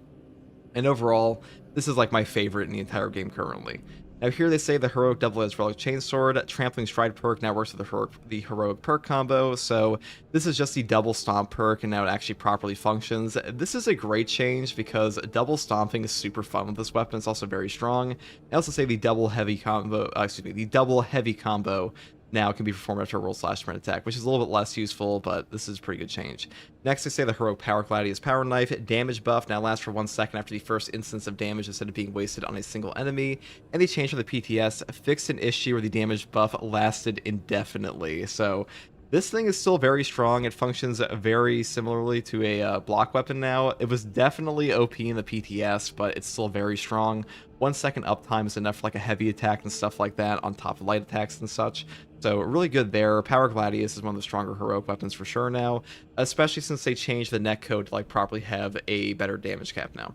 And overall, this is like my favorite in the entire game currently. Now here they say the heroic double-edged relic chainsword trampling stride perk now works with the heroic perk combo. So this is just the double stomp perk, and now it actually properly functions. This is a great change because double stomping is super fun with this weapon. It's also very strong. I also say the double heavy combo now can be performed after a roll slash sprint attack, which is a little bit less useful, but this is a pretty good change. Next, they say the heroic power gladius power knife damage buff now lasts for 1 second after the first instance of damage instead of being wasted on a single enemy, and the change for the PTS fixed an issue where the damage buff lasted indefinitely. So this thing is still very strong. It functions very similarly to a block weapon now. It was definitely OP in the PTS, but it's still very strong. 1 second uptime is enough for like a heavy attack and stuff like that, on top of light attacks and such. So really good there. Power Gladius is one of the stronger heroic weapons for sure now, especially since they changed the netcode to like properly have a better damage cap now.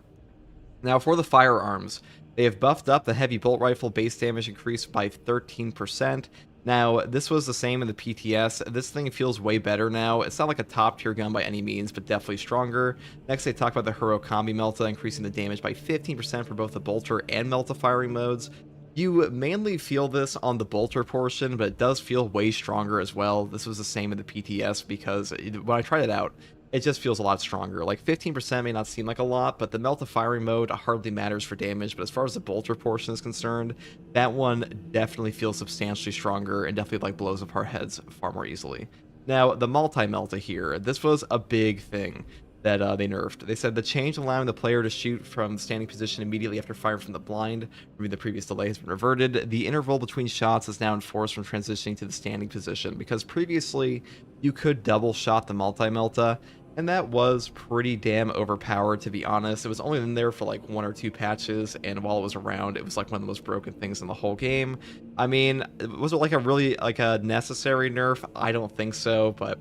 Now for the firearms, they have buffed up the heavy bolt rifle base damage increased by 13%. Now, this was the same in the PTS. This thing feels way better now. It's not like a top tier gun by any means, but definitely stronger. Next, they talk about the Hero Combi Melta, increasing the damage by 15% for both the bolter and Melta firing modes. You mainly feel this on the bolter portion, but it does feel way stronger as well. This was the same in the PTS because when I tried it out, it just feels a lot stronger. Like 15% may not seem like a lot, but the Melta firing mode hardly matters for damage. But as far as the bolter portion is concerned, that one definitely feels substantially stronger and definitely like blows apart heads far more easily. Now, the multi-melta here, this was a big thing that they nerfed. They said the change allowing the player to shoot from standing position immediately after firing from the blind, removing the previous delay, has been reverted. The interval between shots is now enforced from transitioning to the standing position, because previously you could double shot the multi-melta, and that was pretty damn overpowered, to be honest. It was only in there for like 1 or 2 patches, and while it was around, it was like one of the most broken things in the whole game. I mean, was it like a really like a necessary nerf? I don't think so, but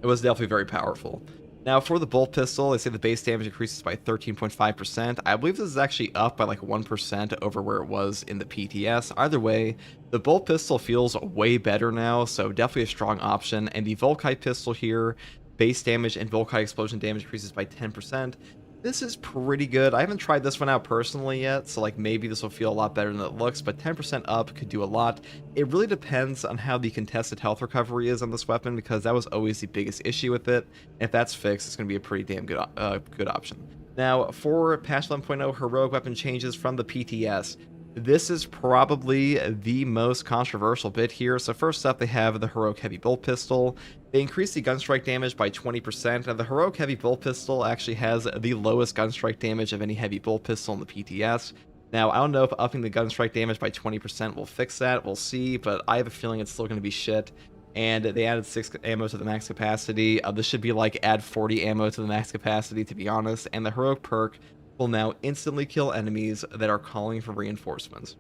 it was definitely very powerful. Now, for the bolt pistol, they say the base damage increases by 13.5%. I believe this is actually up by like 1% over where it was in the PTS. Either way, the bolt pistol feels way better now, so definitely a strong option. And the Volkite pistol here, base damage and Volkite explosion damage increases by 10%. This is pretty good. I haven't tried this one out personally yet, so like maybe this will feel a lot better than it looks, but 10% up could do a lot. It really depends on how the contested health recovery is on this weapon, because that was always the biggest issue with it. If that's fixed, it's going to be a pretty damn good option. Now, for patch 11.0 heroic weapon changes from the PTS, this is probably the most controversial bit here. So first up, they have the heroic heavy bolt pistol. They increase the gun strike damage by 20%, and the heroic heavy bolt pistol actually has the lowest gun strike damage of any heavy bolt pistol in the PTS. Now, I don't know if upping the gun strike damage by 20% will fix that. We'll see, but I have a feeling it's still going to be shit. And they added 6 ammo to the max capacity. This should be like add 40 ammo to the max capacity, to be honest. And the heroic perk will now instantly kill enemies that are calling for reinforcements.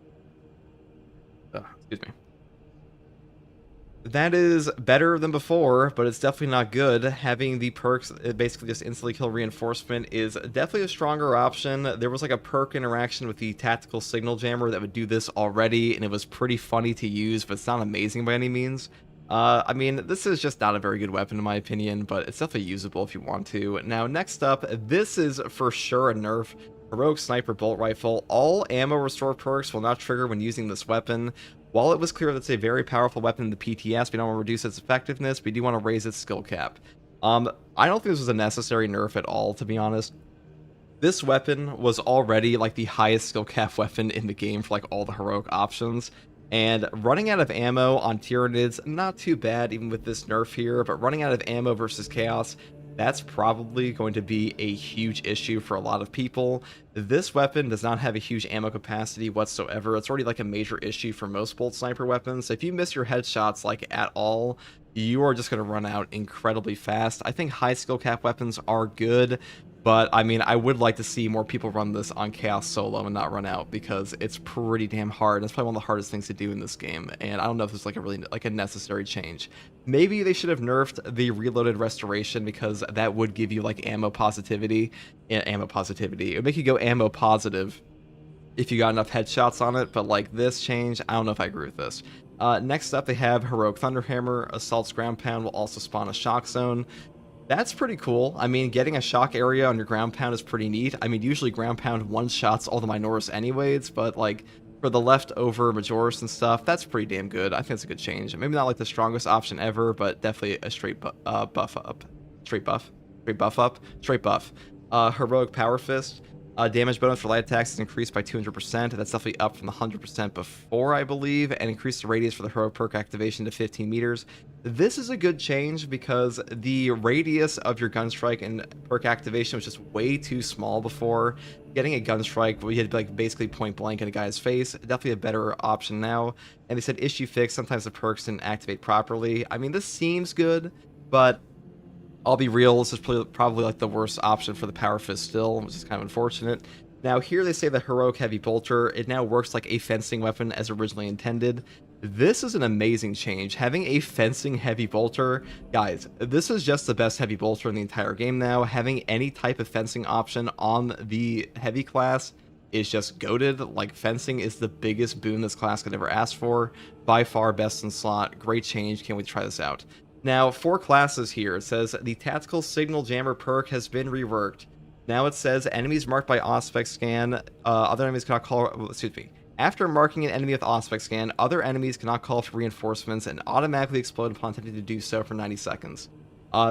Excuse me. That is better than before, but it's definitely not good. Having the perks basically just instantly kill reinforcement is definitely a stronger option. There was like a perk interaction with the tactical signal jammer that would do this already, and it was pretty funny to use, but it's not amazing by any means. I mean, this is just not a very good weapon in my opinion, but it's definitely usable if you want to. Now, next up, this is for sure a nerf. Heroic Sniper Bolt Rifle. All ammo restore perks will not trigger when using this weapon. While it was clear that it's a very powerful weapon in the PTS, we don't want to reduce its effectiveness, we do want to raise its skill cap. I don't think this was a necessary nerf at all, to be honest. This weapon was already like the highest skill cap weapon in the game for like all the heroic options. And running out of ammo on Tyranids, not too bad even with this nerf here, but running out of ammo versus Chaos, that's probably going to be a huge issue for a lot of people. This weapon does not have a huge ammo capacity whatsoever. It's already like a major issue for most bolt sniper weapons. So if you miss your headshots like at all, you are just going to run out incredibly fast. I think high skill cap weapons are good, but I mean, I would like to see more people run this on Chaos solo and not run out, because it's pretty damn hard. It's probably one of the hardest things to do in this game, and I don't know if it's like a really like a necessary change. Maybe they should have nerfed the reloaded restoration, because that would give you like ammo positivity. Ammo positivity. It would make you go ammo positive if you got enough headshots on it, but like this change, I don't know if I agree with this. Next up, they have Heroic Thunderhammer. Assault's ground pound will also spawn a shock zone. That's pretty cool. I mean, getting a shock area on your ground pound is pretty neat. I mean, usually ground pound one-shots all the Minoris anyways, but like for the leftover Majoris and stuff, that's pretty damn good. I think it's a good change. Maybe not like the strongest option ever, but definitely a straight buff up. Straight buff up. Straight buff. Heroic Power Fist. Damage bonus for light attacks is increased by 200%. That's definitely up from the 100% before, I believe, and increased the radius for the heroic perk activation to 15 meters. This is a good change because the radius of your gun strike and perk activation was just way too small before. Getting a gun strike where you had like basically point blank in a guy's face, definitely a better option now. And they said issue fix, sometimes the perks didn't activate properly. I mean, this seems good, but I'll be real, this is probably like the worst option for the Power Fist still, which is kind of unfortunate. Now here they say the Heroic Heavy Bolter, it now works like a fencing weapon as originally intended. This is an amazing change. Having a fencing heavy bolter, guys, this is just the best heavy bolter in the entire game now. Having any type of fencing option on the heavy class is just goated. Like, fencing is the biggest boon this class could ever ask for. By far best in slot. Great change. Can't wait to try this out. Now, 4 classes here. It says the Tactical Signal Jammer perk has been reworked. Now it says enemies marked by Auspex scan, other enemies cannot call, excuse me. After marking an enemy with Auspex scan, other enemies cannot call for reinforcements and automatically explode upon attempting to do so for 90 seconds.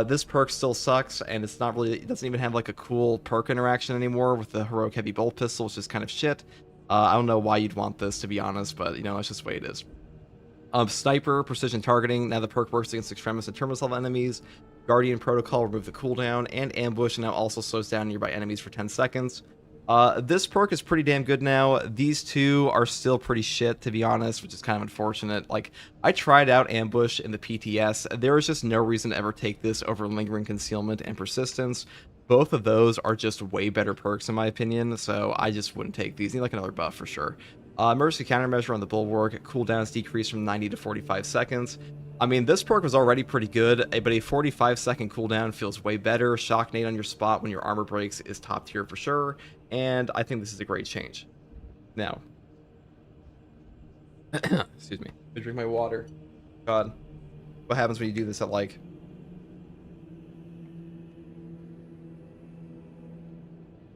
This perk still sucks, and it's not really, it doesn't even have like a cool perk interaction anymore with the Heroic Heavy Bolt Pistol, which is kind of shit. I don't know why you'd want this, to be honest, but you know, it's just the way it is. Sniper, Precision Targeting, now the perk works against Extremis and Terminus level enemies. Guardian Protocol, remove the cooldown, and Ambush now also slows down nearby enemies for 10 seconds. This perk is pretty damn good now. These two are still pretty shit, to be honest, which is kind of unfortunate. Like, I tried out Ambush in the PTS. There was just no reason to ever take this over Lingering Concealment and Persistence. Both of those are just way better perks in my opinion, so I just wouldn't take these. Need like another buff for sure. Emergency Countermeasure on the Bulwark, cooldown is decreased from 90 to 45 seconds. I mean, this perk was already pretty good, but a 45-second cooldown feels way better. Shock Nade on your spot when your armor breaks is top tier for sure, and I think this is a great change. Now, excuse me, I drink my water. God, what happens when you do this at like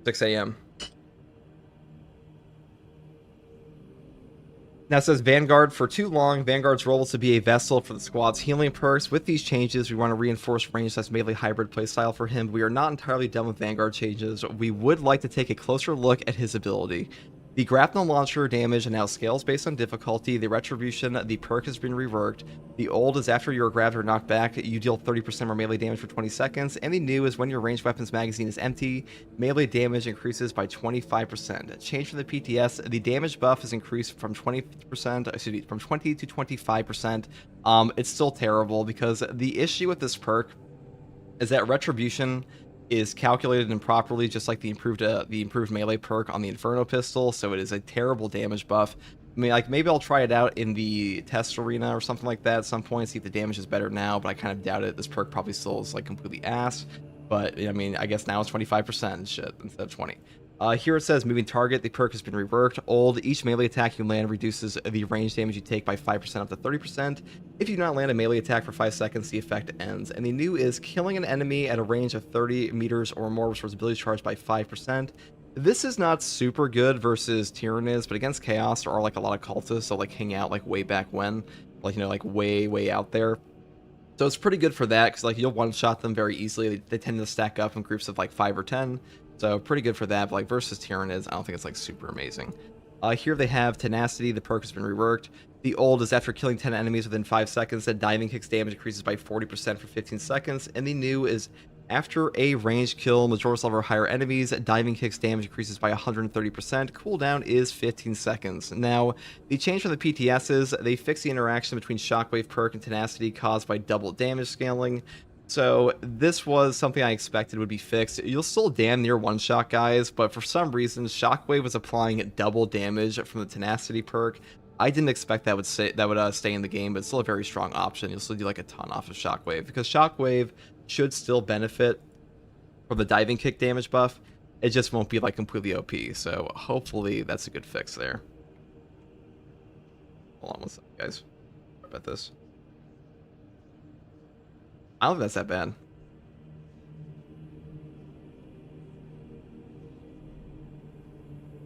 6 a.m.? Now it says Vanguard. For too long, Vanguard's role was to be a vessel for the squad's healing perks. With these changes, we want to reinforce range that's melee hybrid playstyle for him. We are not entirely done with Vanguard changes. We would like to take a closer look at his ability. The grapnel launcher damage now scales based on difficulty. The retribution, the perk has been reworked. The old is after you're grabbed or knocked back, you deal 30% more melee damage for 20 seconds. And the new is when your ranged weapons magazine is empty, melee damage increases by 25%. Change from the PTS, the damage buff is increased from 20 to 25%. It's still terrible because the issue with this perk is that retribution is calculated improperly, just like the improved melee perk on the Inferno pistol. So it is a terrible damage buff. I mean, like, maybe I'll try it out in the test arena or something like that at some point, see if the damage is better now, but I kind of doubt it. This perk probably still is like completely ass. But I mean, I guess now it's 25% and shit instead of 20. Here it says moving target. The perk has been reworked. Old, each melee attack you land reduces the range damage you take by 5% up to 30%. If you do not land a melee attack for 5 seconds, the effect ends. And the new is killing an enemy at a range of 30 meters or more restores ability charge by 5%. This is not super good versus Tyranids, but against Chaos there are like a lot of cultists that like hang out like way back when, like, you know, like way out there. So it's pretty good for that because like you'll one-shot them very easily. They tend to stack up in groups of like 5 or 10. So pretty good for that, but like versus Tyranids, I don't think it's like super amazing. Here they have Tenacity. The perk has been reworked. The old is after killing 10 enemies within 5 seconds, that diving kicks damage increases by 40% for 15 seconds. And the new is after a ranged kill Majora's level or higher enemies, diving kicks damage increases by 130%. Cooldown is 15 seconds. Now, the change from the PTS is they fix the interaction between Shockwave perk and Tenacity caused by double damage scaling. So this was something I expected would be fixed. You'll still damn near one-shot guys, but for some reason, Shockwave was applying double damage from the Tenacity perk. I didn't expect that would stay in the game, but it's still a very strong option. You'll still do like a ton off of Shockwave, because Shockwave should still benefit from the diving kick damage buff. It just won't be like completely OP, so hopefully that's a good fix there. Hold on one second, guys. Sorry about this. I don't think that's that bad.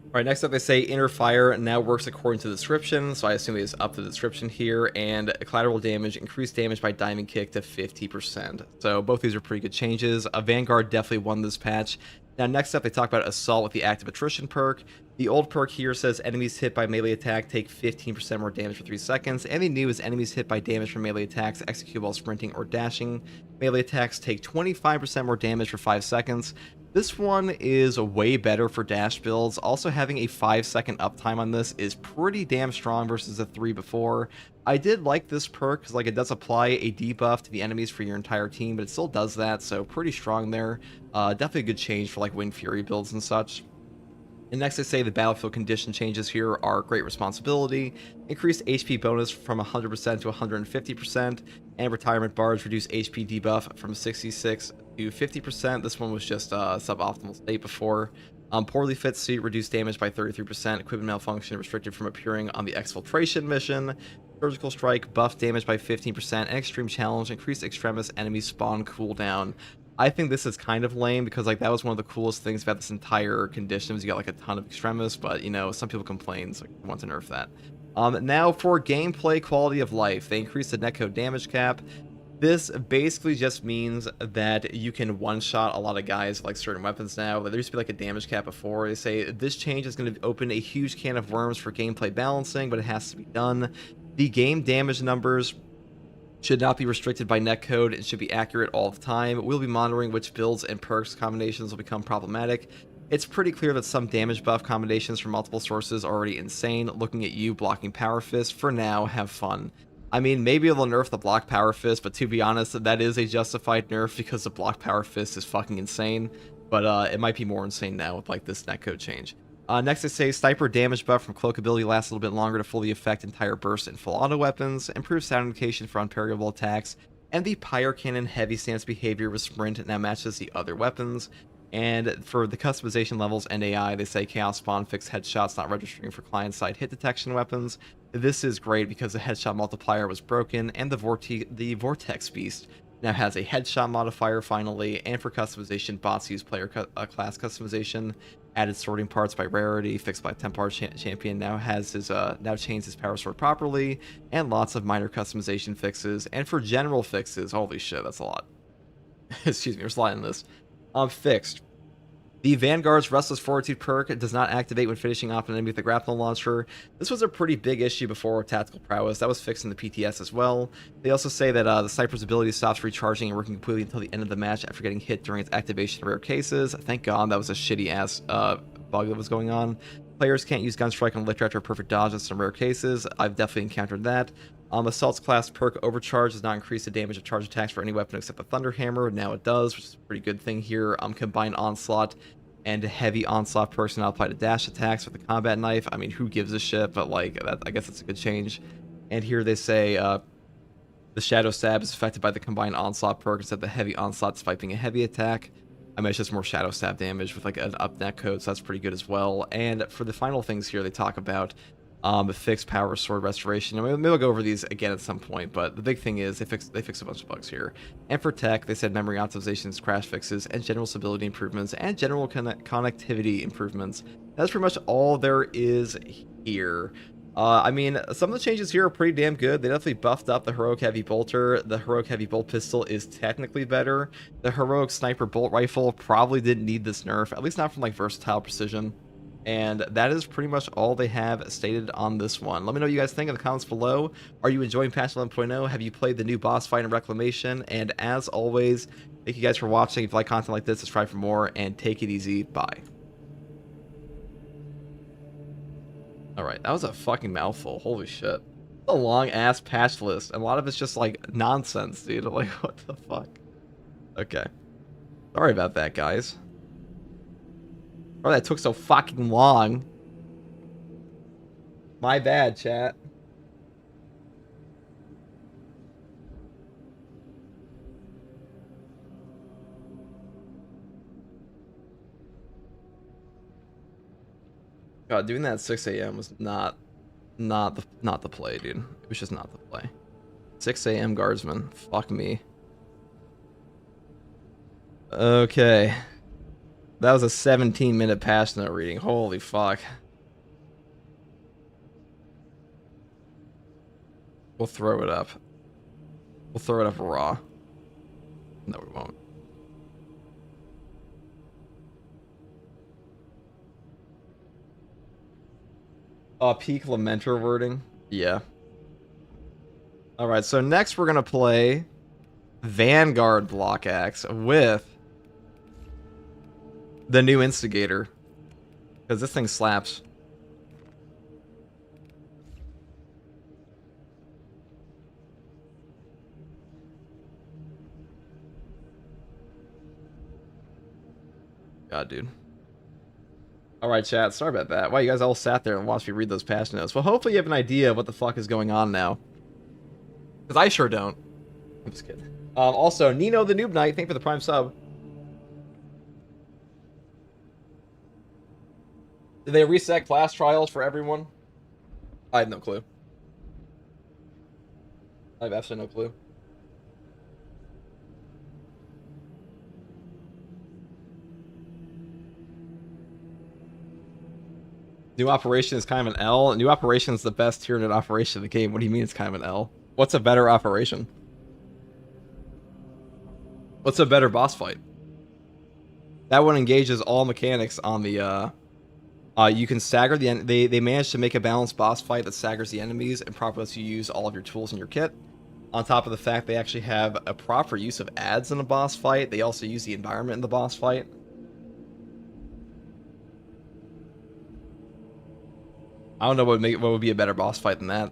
Alright, next up they say Inner Fire now works according to the description, so I assume they just up the description here, and collateral damage, increased damage by diving kick to 50%. So both these are pretty good changes. Vanguard definitely won this patch. Now next up they talk about Assault with the Active Attrition perk. The old perk here says enemies hit by melee attack take 15% more damage for 3 seconds, and the new is enemies hit by damage from melee attacks execute while sprinting or dashing. Melee attacks take 25% more damage for 5 seconds. This one is way better for dash builds. Also having a 5-second uptime on this is pretty damn strong versus the 3 before. I did like this perk because like it does apply a debuff to the enemies for your entire team, but it still does that, so pretty strong there. Definitely a good change for like Wind Fury builds and such. And next I say the battlefield condition changes here are great responsibility, increased HP bonus from 100% to 150%, and retirement bars reduce HP debuff from 66 to 50%. This one was just suboptimal state before. Poorly fit suit reduced damage by 33%, equipment malfunction restricted from appearing on the exfiltration mission, surgical strike buff damage by 15%, and extreme challenge increased extremis enemy spawn cooldown. I think this is kind of lame because like that was one of the coolest things about this entire condition was you got like a ton of extremis, but you know, some people complain, so I want to nerf that. Now for gameplay quality of life, they increased the netcode damage cap. This basically just means that you can one-shot a lot of guys with, like certain weapons now. There used to be like a damage cap before. They say this change is going to open a huge can of worms for gameplay balancing, but it has to be done. The game damage numbers should not be restricted by netcode and should be accurate all the time. We'll be monitoring which builds and perks combinations will become problematic. It's pretty clear that some damage buff combinations from multiple sources are already insane. Looking at you blocking Power Fist. For now, have fun. I mean, maybe they'll nerf the block Power Fist, but to be honest, that is a justified nerf because the block Power Fist is fucking insane. But it might be more insane now with like this netcode change. Next I say Sniper damage buff from cloak ability lasts a little bit longer to fully affect entire burst and full auto weapons, improves sound indication for unparryable attacks, and the Pyre Cannon heavy stance behavior with sprint now matches the other weapons. And for the customization levels and AI, they say Chaos Spawn fixed headshots not registering for client-side hit detection weapons. This is great because the headshot multiplier was broken, and the Vortex Beast now has a headshot modifier finally, and for customization, bots use player class customization. Added sorting parts by rarity, fixed by Templar champion now has his now changed his power sword properly, and lots of minor customization fixes. And for general fixes, holy shit, that's a lot. Excuse me, we're sliding this. Fixed. The Vanguard's Restless Fortitude perk does not activate when finishing off an enemy with a grapnel launcher. This was a pretty big issue before with Tactical Prowess. That was fixed in the PTS as well. They also say that the sniper's ability stops recharging and working completely until the end of the match after getting hit during its activation in rare cases. Thank God that was a shitty-ass bug that was going on. Players can't use Gunstrike on Lichter after perfect dodge in some rare cases. I've definitely encountered that. Assault's class perk Overcharge does not increase the damage of charge attacks for any weapon except the Thunder Hammer. Now it does, which is a pretty good thing here. Combined Onslaught and Heavy Onslaught perks now apply to dash attacks with the Combat Knife. I mean, who gives a shit? But like, I guess it's a good change. And here they say the Shadow Stab is affected by the Combined Onslaught perk instead of the Heavy Onslaught swiping a heavy attack. I mean, it's just more Shadow Stab damage with like an up net code, so that's pretty good as well. And for the final things here, they talk about fixed power sword restoration. I mean, maybe we'll go over these again at some point, but the big thing is they fix a bunch of bugs here. And for tech, they said memory optimizations, crash fixes, and general stability improvements, and general connectivity improvements. That's pretty much all there is here. I mean, some of the changes here are pretty damn good. They definitely buffed up the Heroic Heavy Bolter. The Heroic Heavy Bolt Pistol is technically better. The Heroic Sniper Bolt Rifle probably didn't need this nerf, at least not from like versatile precision. And that is pretty much all they have stated on this one. Let me know what you guys think in the comments below. Are you enjoying patch 11.0? Have you played the new boss fight in Reclamation? And as always, thank you guys for watching. If you like content like this, subscribe for more, and take it easy. Bye. Alright, that was a fucking mouthful. Holy shit. A long-ass patch list. And a lot of it's just, like, nonsense, dude. Like, what the fuck? Okay. Sorry about that, guys. Sorry that took so fucking long. My bad, chat. God, doing that at 6 a.m. was not the play, dude. It was just not the play. 6 a.m. guardsman. Fuck me. Okay. That was a 17-minute patch note reading. Holy fuck. We'll throw it up. We'll throw it up raw. No, we won't. Peak Lamenter wording. Yeah. Alright, so next we're going to play Vanguard Block Axe with the new Instigator. Because this thing slaps. God, dude. Alright, chat. Sorry about that. Wow, you guys all sat there and watched me read those patch notes. Well, hopefully you have an idea of what the fuck is going on now. Because I sure don't. I'm just kidding. Also, Nino the Noob Knight, thank you for the Prime sub. Did they reset class trials for everyone? I have no clue. I have absolutely no clue. New operation is kind of an L. New operation is the best Tyranid operation in the game. What do you mean it's kind of an L? What's a better operation? What's a better boss fight? That one engages all mechanics on the you can stagger the they managed to make a balanced boss fight that staggers the enemies and properly lets you use all of your tools in your kit. On top of the fact they actually have a proper use of ads in a boss fight, they also use the environment in the boss fight. I don't know what would be a better boss fight than that.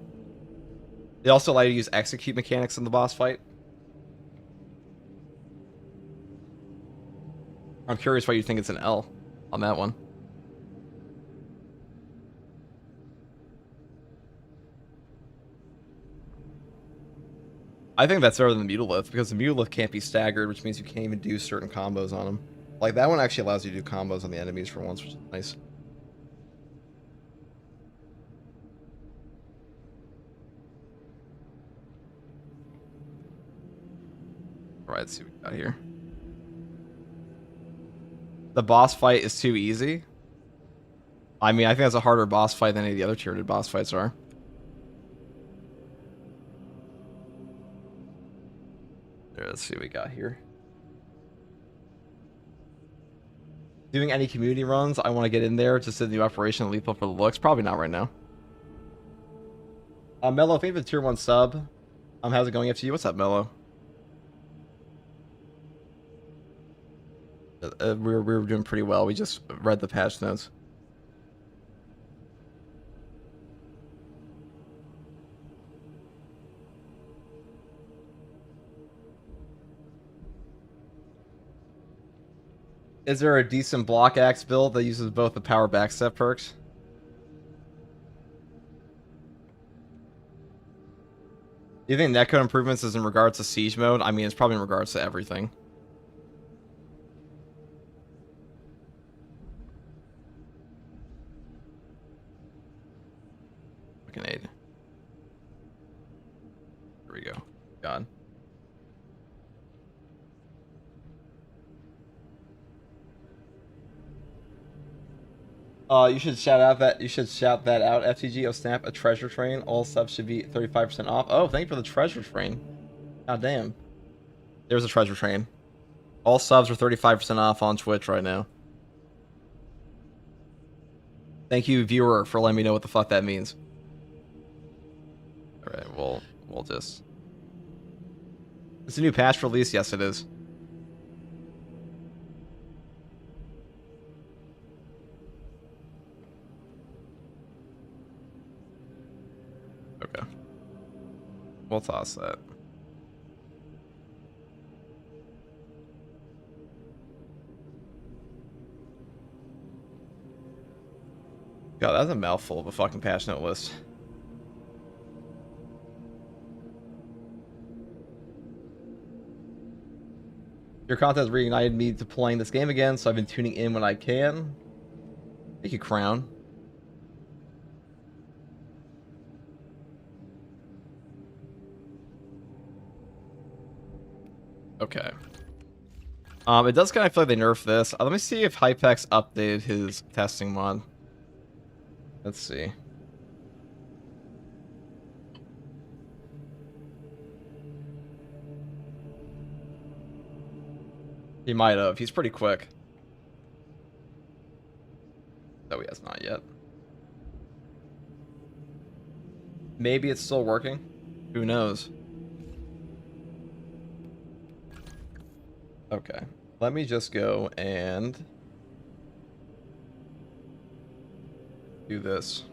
They also allow you to use execute mechanics in the boss fight. I'm curious why you think it's an L on that one. I think that's better than the Mutalith, because the Mutalith can't be staggered, which means you can't even do certain combos on them. Like, that one actually allows you to do combos on the enemies for once, which is nice. Alright, let's see what we got here. The boss fight is too easy. I mean, I think that's a harder boss fight than any of the other Tyranid boss fights are. There, let's see what we got here. Doing any community runs, I want to get in there just to the new Operation Lethal for the looks. Probably not right now. Mello, thank you for the tier 1 sub. How's it going after you? What's up, Mello? We were doing pretty well. We just read the patch notes. Is there a decent block axe build that uses both the power backstep perks? Do you think netcode improvements is in regards to siege mode? I mean, it's probably in regards to everything. Fucking 8. Here we go. God. You should shout out that out, FTG. Oh snap, a treasure train. All subs should be 35% off. Oh, thank you for the treasure train. God damn. There's a treasure train. All subs are 35% off on Twitch right now. Thank you, viewer, for letting me know what the fuck that means. Alright, we'll just... It's a new patch release? Yes, it is. Okay. We'll toss that. God, that's a mouthful of a fucking patch note list. Your content has reignited me to playing this game again, so I've been tuning in when I can. Thank you, Crown. Okay. It does kind of feel like they nerfed this. Let me see if Hypex updated his testing mod. Let's see. He might have. He's pretty quick. Though he has not yet. Maybe it's still working. Who knows? Okay. Let me just go and do this.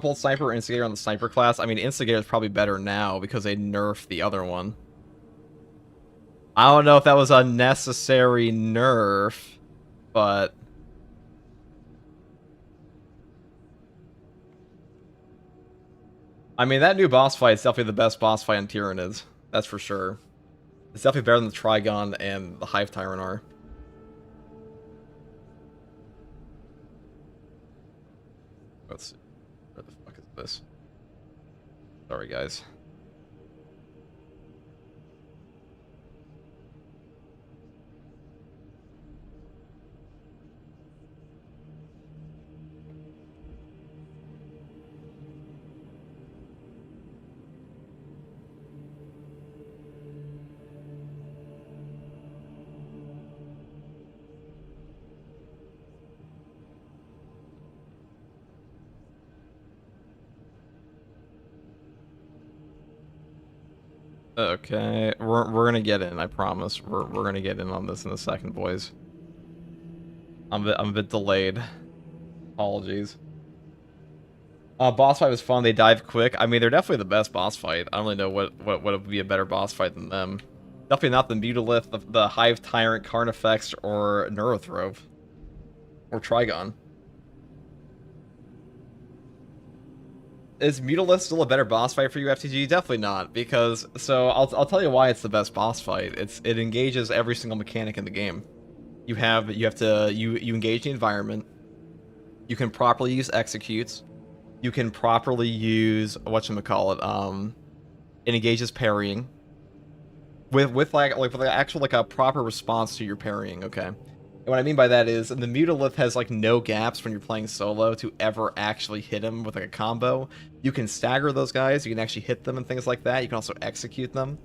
Bolt Sniper or Instigator on the Sniper class? I mean, Instigator is probably better now because they nerfed the other one. I don't know if that was a necessary nerf, but... I mean, that new boss fight is definitely the best boss fight in Tyranids. That's for sure. It's definitely better than the Trigon and the Hive Tyrant are. Let's see. Where the fuck is this? Sorry, guys. Okay, we're gonna get in. I promise. We're gonna get in on this in a second, boys. I'm a bit delayed. Apologies. Boss fight was fun. They dive quick. I mean, they're definitely the best boss fight. I don't really know what would be a better boss fight than them. Definitely not the Mutalith, the Hive Tyrant, Carnifex, or Neurothrove, or Trigon. Is Mutalith still a better boss fight for you, FTG? Definitely not, because I'll tell you why it's the best boss fight. It engages every single mechanic in the game. You engage the environment. You can properly use executes. You can properly use whatchamacallit, It engages parrying with actual like a proper response to your parrying. Okay, and what I mean by that is the Mutalith has like no gaps when you're playing solo to ever actually hit him with like a combo. You can stagger those guys. You can actually hit them and things like that. You can also execute them.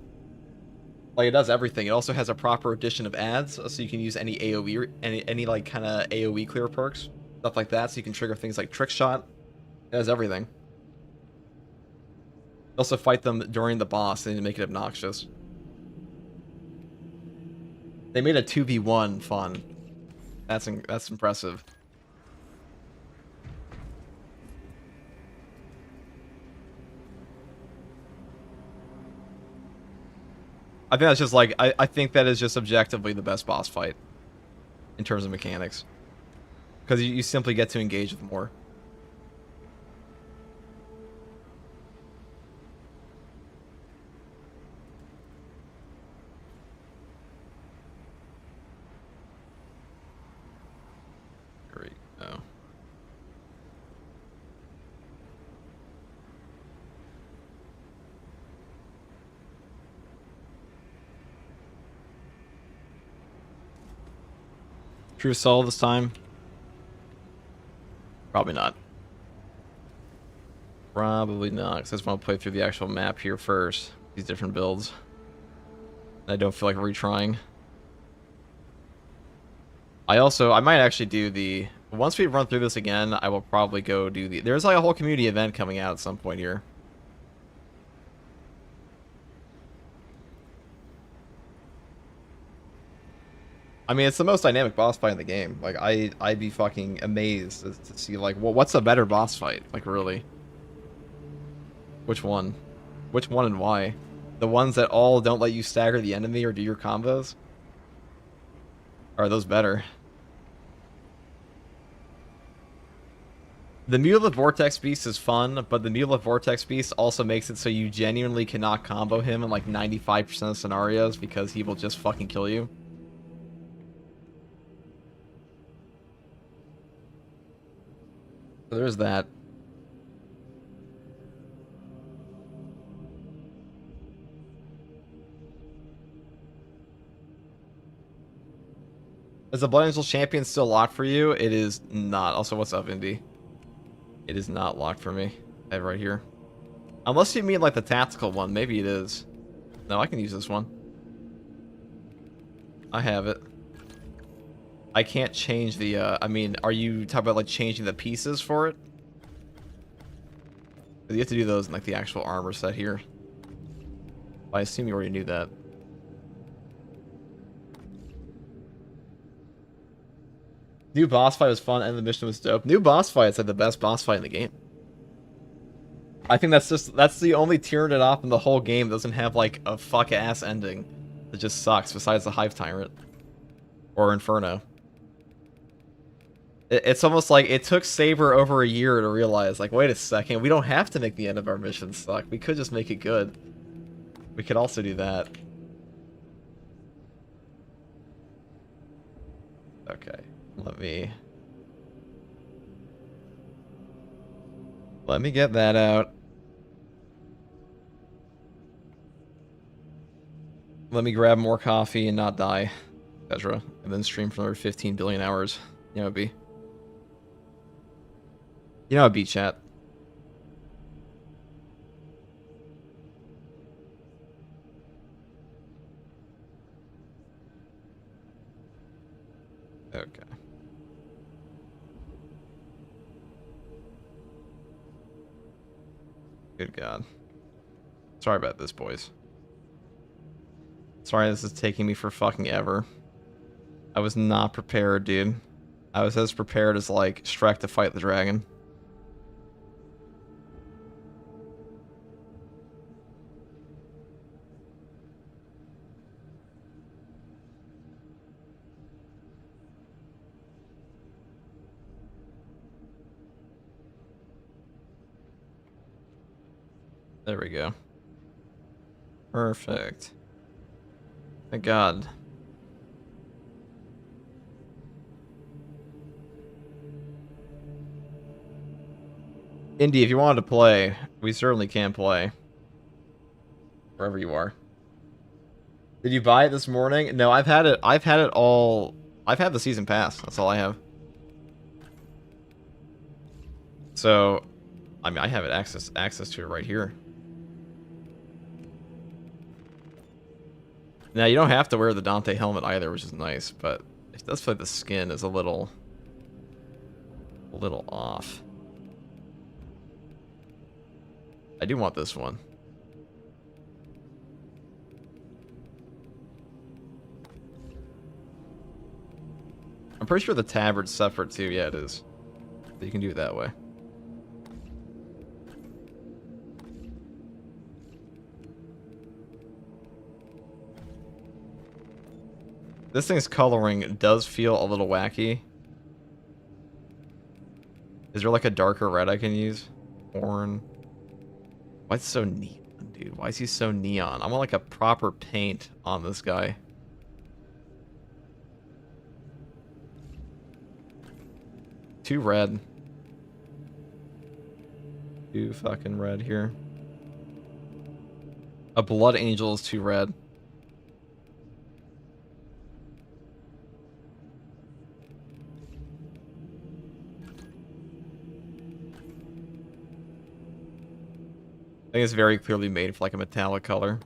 Like, it does everything. It also has a proper addition of adds, so you can use any AoE, any like kind of AoE clear perks, stuff like that. So you can trigger things like trick shot. It has everything. Also fight them during the boss and make it obnoxious. They made a 2v1 fun. That's impressive. I think that's just like I think that is just objectively the best boss fight in terms of mechanics, because you simply get to engage with more. Great. No. True soul this time? Probably not. Probably not, because I just want to play through the actual map here first. These different builds. I don't feel like retrying. I might actually do the... Once we run through this again, I will probably go do the... There's like a whole community event coming out at some point here. I mean, it's the most dynamic boss fight in the game. Like, I'd be fucking amazed to see, like, well, what's a better boss fight? Like, really? Which one? Which one and why? The ones that all don't let you stagger the enemy or do your combos? Or are those better? The Mutalith Vortex Beast is fun, but the Mutalith Vortex Beast also makes it so you genuinely cannot combo him in, like, 95% of scenarios because he will just fucking kill you. So there's that. Is the Blood Angel champion still locked for you? It is not. Also, what's up, Indy? It is not locked for me. I have it right here. Unless you mean like the tactical one. Maybe it is. No, I can use this one. I have it. I can't change the, I mean, are you talking about, like, changing the pieces for it? You have to do those in, like, the actual armor set here. I assume you already knew that. New boss fight was fun and the mission was dope. New boss fight's like the best boss fight in the game. I think that's the only Tyranid op in the whole game that doesn't have, like, a fuck-ass ending that just sucks besides the Hive Tyrant. Or Inferno. It's almost like it took Saber over a year to realize, like, wait a second, we don't have to make the end of our mission suck. We could just make it good. We could also do that. Okay, let me get that out. Let me grab more coffee and not die, etc. And then stream for another 15 billion hours. You know it'd be. You know it'd be, chat. Okay. Good God. Sorry about this, boys. Sorry this is taking me for fucking ever. I was not prepared, dude. I was as prepared as, like, Shrek to fight the dragon. There we go. Perfect. Thank God. Indy, if you wanted to play, we certainly can play. Wherever you are. Did you buy it this morning? No, I've had it. I've had it all. I've had the season pass. That's all I have. So, I mean, I have it access to it right here. Now you don't have to wear the Dante helmet either, which is nice, but it does feel like the skin is a little off. I do want this one. I'm pretty sure the tabard's separate too. Yeah, it is. So you can do it that way. This thing's coloring does feel a little wacky. Is there like a darker red I can use? Horn. Why is it so neon, dude? Why is he so neon? I want like a proper paint on this guy. Too red. Too fucking red here. A blood angel is too red. I think it's very clearly made for like a metallic color.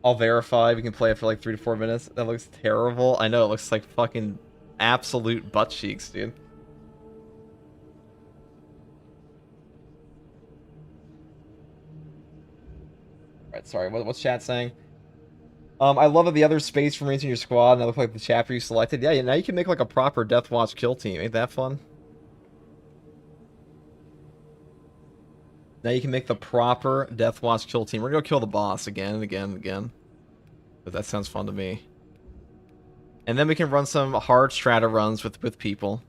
I'll verify. We can play it for like 3 to 4 minutes. That looks terrible. I know, it looks like fucking absolute butt cheeks, dude. Alright, sorry. What's chat saying? I love that the other Space Marines in your squad and they look like the chapter you selected. Yeah, now you can make like a proper Death Watch kill team. Ain't that fun? Now you can make the proper Death Watch kill team. We're gonna go kill the boss again and again and again. But that sounds fun to me. And then we can run some hard strata runs with people.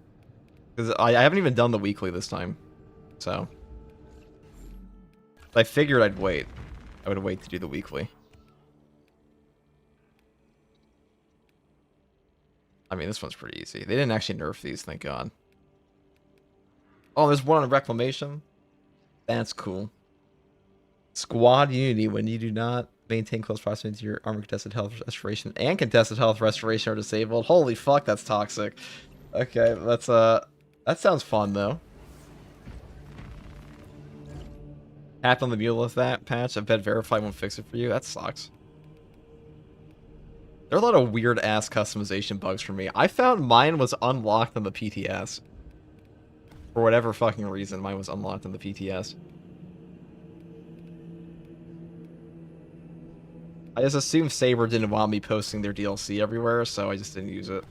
Because I haven't even done the weekly this time. So. I figured I'd wait. I would wait to do the weekly. I mean, this one's pretty easy. They didn't actually nerf these, thank God. Oh, there's one on reclamation. That's cool. Squad unity. When you do not maintain close proximity to your armor, contested health restoration and contested health restoration are disabled. Holy fuck, that's toxic. Okay, that's that sounds fun though. Tap on the mule with that patch. I bet verify won't fix it for you. That sucks. There are a lot of weird ass customization bugs for me. I found mine was unlocked on the PTS. For whatever fucking reason, mine was unlocked on the PTS. I just assumed Saber didn't want me posting their DLC everywhere, so I just didn't use it.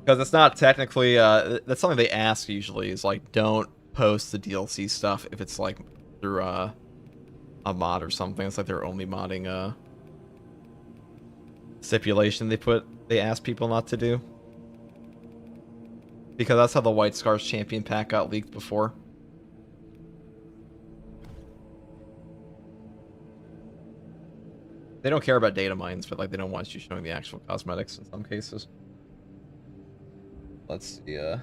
Because it's not technically, that's something they ask usually, is like, don't post the DLC stuff if it's like through a mod or something. It's like their only modding stipulation they ask people not to do. Because that's how the White Scars Champion pack got leaked before. They don't care about data mines, but like they don't want you showing the actual cosmetics in some cases. Let's see, yeah,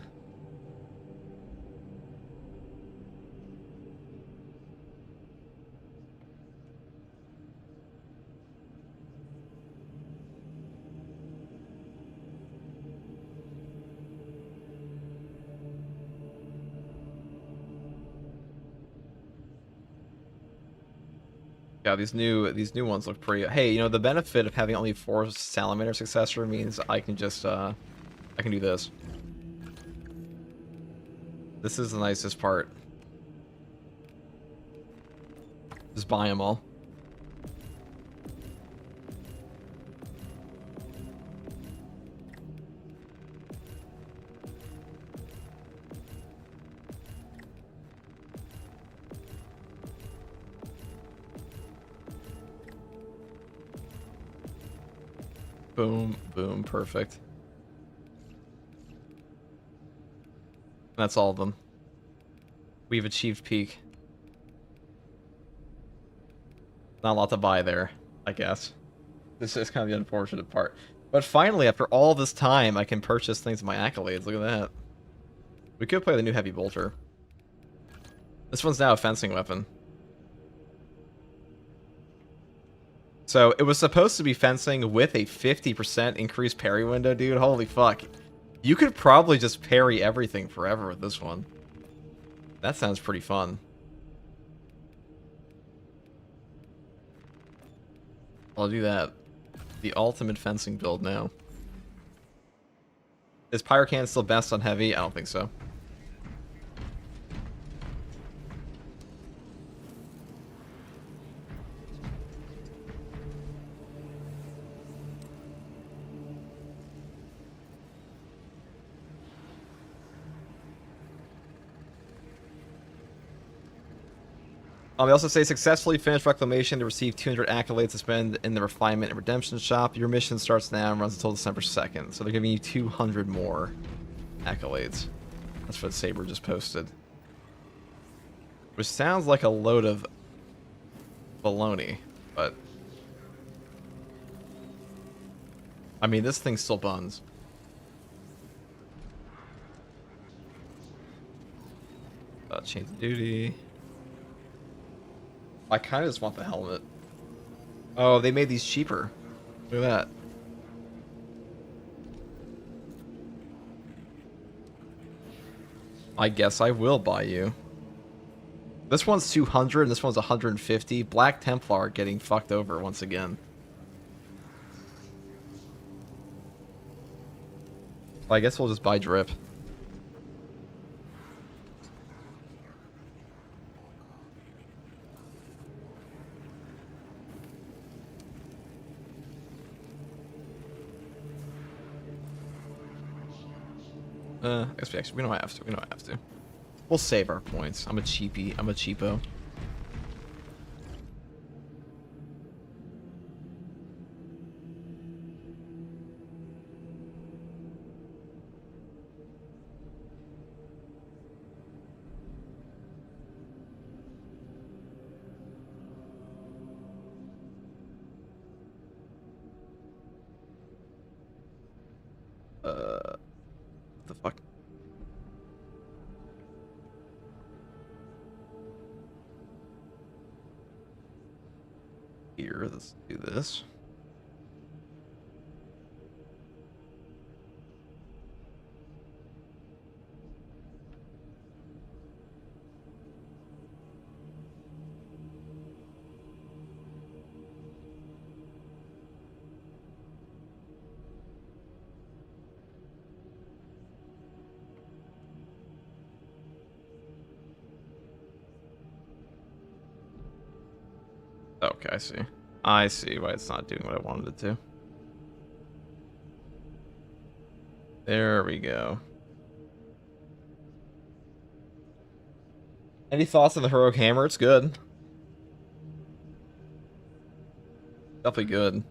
these new ones look pretty. Hey, you know, the benefit of having only 4 Salamander successor means I can just I can do this. This is the nicest part. Just buy them all. Boom, boom, perfect. That's all of them. We've achieved peak. Not a lot to buy there. I guess. This is kind of the unfortunate part. But finally, after all this time, I can purchase things in my accolades. Look at that. We could play the new heavy bolter. This one's now a fencing weapon. So it was supposed to be fencing with a 50% increased parry window, dude. Holy fuck. You could probably just parry everything forever with this one. That sounds pretty fun. I'll do that. The ultimate fencing build now. Is Pyrocan still best on heavy? I don't think so. They also say successfully finished reclamation to receive 200 accolades to spend in the refinement and redemption shop. Your mission starts now and runs until December 2nd. So they're giving you 200 more accolades. That's what Saber just posted. Which sounds like a load of baloney, but I mean, this thing still buns. Change of duty. I kind of just want the helmet. Oh, they made these cheaper. Look at that. I guess I will buy you. This one's 200 and this one's 150. Black Templar getting fucked over once again. I guess we'll just buy drip. I guess we don't have to. We don't have to. We'll save our points. I'm a cheapie. I'm a cheapo. What the fuck? Here, let's do this. Okay, I see. I see why it's not doing what I wanted it to. There we go. Any thoughts on the heroic hammer? It's good. Definitely good.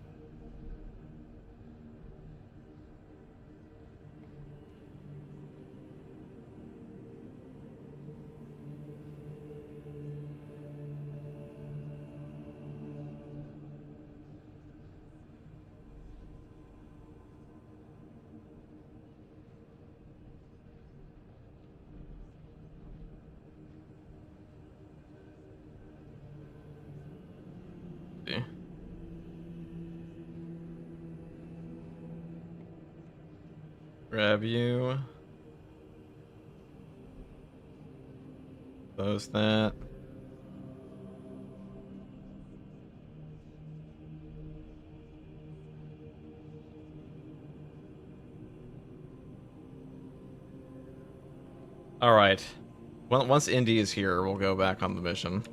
See. Grab you. Close that. All right. Once Indy is here, we'll go back on the mission.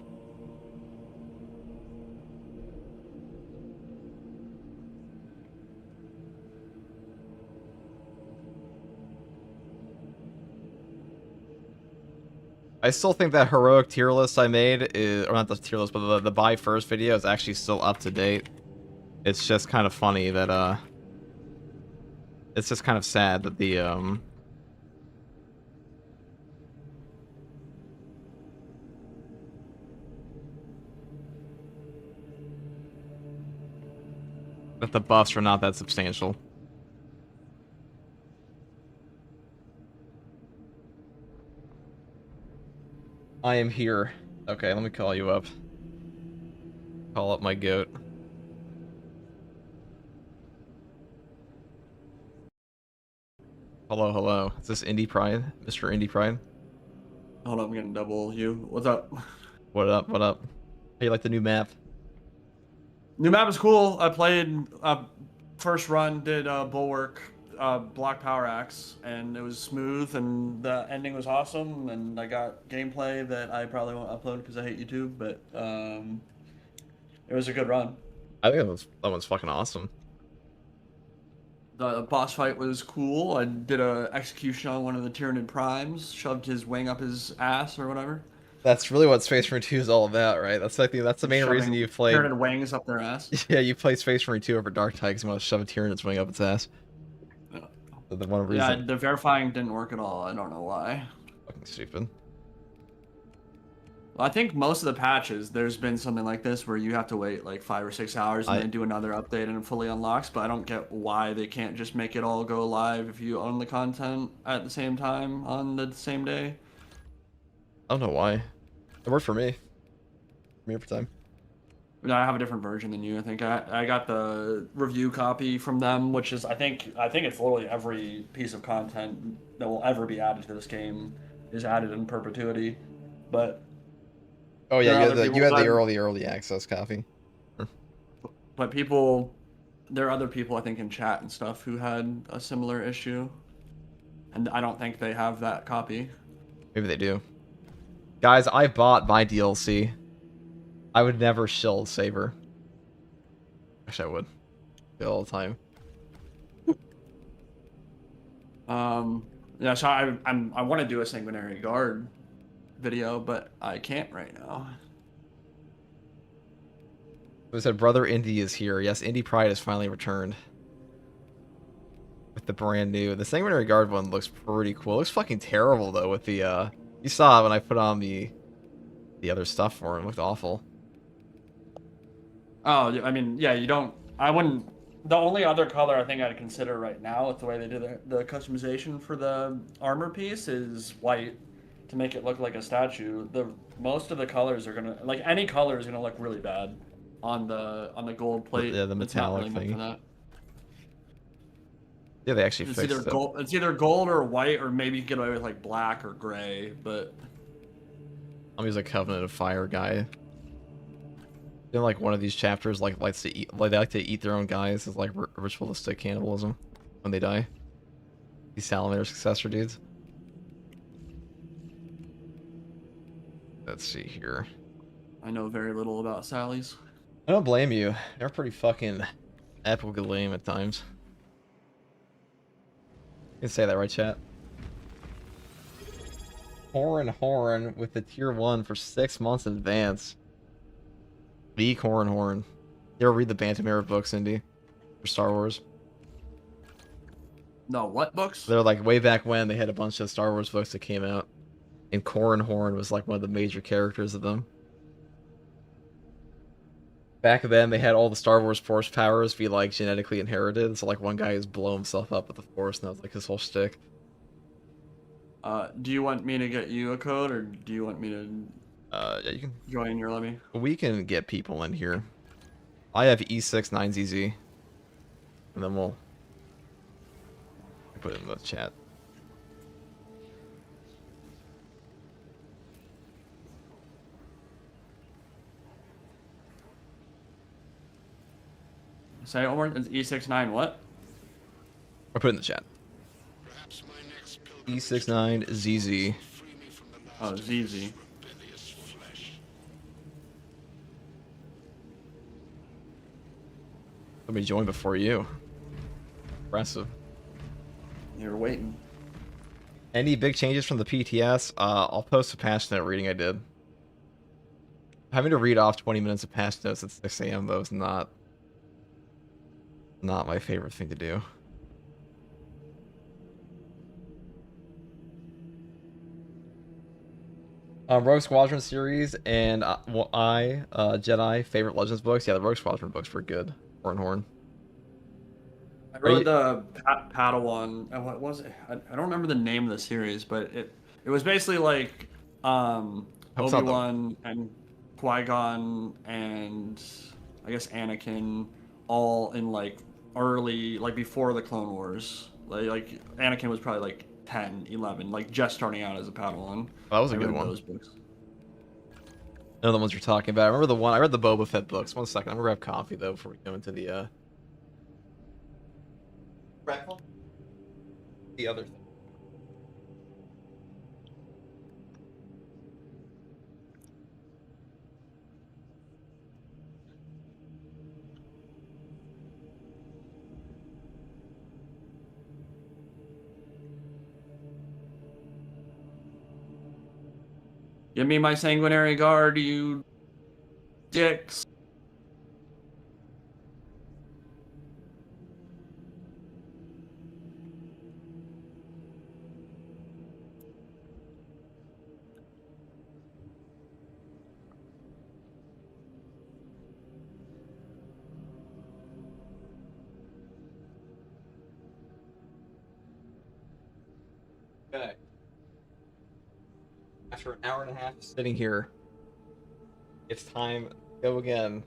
I still think that heroic tier list I made is, or not the tier list, but the buy first video is actually still up to date. It's just kind of funny that it's just kind of sad that the That the buffs are not that substantial. I am here. Okay, let me call you up. Call up my goat. Hello, hello. Is this Indie Pride? Mr. Indie Pride? Hold on, I'm gonna double you. What's up? What up, what up? How you like the new map? New map is cool. I played first run, did Bulwark, Block Power Axe, and it was smooth, and the ending was awesome, and I got gameplay that I probably won't upload because I hate YouTube, but it was a good run. I think that one's fucking awesome. The boss fight was cool. I did a execution on one of the Tyranid Primes, shoved his wing up his ass or whatever. That's really what Space Marine 2 is all about, right? That's like that's the main reason you played. Tyranid wings up their ass. Yeah, you play Space Marine 2 over Dark Tide because you want to shove a Tyranid's wing up its ass. Yeah. The one reason. Yeah, the verifying didn't work at all. I don't know why. Fucking stupid. Well, I think most of the patches, there's been something like this where you have to wait like 5 or 6 hours and then do another update and it fully unlocks, but I don't get why they can't just make it all go live if you own the content at the same time on the same day. I don't know why. It worked for me. Me every time. No, I have a different version than you. I think I got the review copy from them, which is I think it's literally every piece of content that will ever be added to this game is added in perpetuity. But oh yeah, you had the early access copy. But there are other people I think in chat and stuff who had a similar issue, and I don't think they have that copy. Maybe they do. Guys, I bought my DLC. I would never shill Saber. Actually, I would. Do it all the time. Yeah, so I want to do a Sanguinary Guard video, but I can't right now. It said Brother Indy is here. Yes, Indie Pride has finally returned. With the brand new. The Sanguinary Guard one looks pretty cool. It looks fucking terrible though with the you saw it when I put on the other stuff for it. It looked awful. Oh, I mean, yeah, I wouldn't. The only other color I think I'd consider right now with the way they do the customization for the armor piece is white to make it look like a statue. Most of the colors are gonna, like any color is gonna look really bad on the gold plate. Yeah, the metallic it's not really thing. meant for that. Yeah, they actually It's fixed either it. it's either gold or white, or maybe you get away with like black or gray. But I'm using a Covenant of Fire guy. You know, like one of these chapters, like likes to eat, like they like to eat their own guys. It's like ritualistic cannibalism when they die. These Salamander successor dudes. Let's see here. I know very little about Sally's. I don't blame you. They're pretty fucking epically lame at times. You can say that, right, chat? Horn with the tier 1 for 6 months in advance. The Horn. You ever read the Bantam era books, Indy? For Star Wars? No, what books? They're like way back when they had a bunch of Star Wars books that came out. And Horn was like one of the major characters of them. Back then, they had all the Star Wars Force powers be like genetically inherited. So like one guy is blow himself up with the Force, and that was like his whole shtick. Do you want me to get you a code, or do you want me to Yeah, you can. join your lobby? We can get people in here. I have E69ZZ, and then we'll put it in the chat. Say it one more. It's E69 what? I'll put it in the chat. E69ZZ. Oh, ZZ. Somebody joined before you. Impressive. You're waiting. Any big changes from the PTS? I'll post a patch note reading I did. Having to read off 20 minutes of patch notes at 6 a.m. though is not my favorite thing to do. Rogue Squadron series and Jedi favorite Legends books. Yeah, the Rogue Squadron books were good. Horn. I Are you- rode the Padawan. What was it? I don't remember the name of the series, but it was basically like Hope it's not the- Obi-Wan and Qui-Gon and I guess Anakin all in like early, like before the Clone Wars. Like Anakin was probably like 10, 11, like just starting out as a Padawan. That was a I good read one. those books. I know the ones you're talking about. I remember the one. I read the Boba Fett books. 1 second. I'm gonna grab coffee though before we go into the the other thing. Give me my sanguinary guard, you dicks. Okay. After an hour and a half of sitting here, it's time to go again.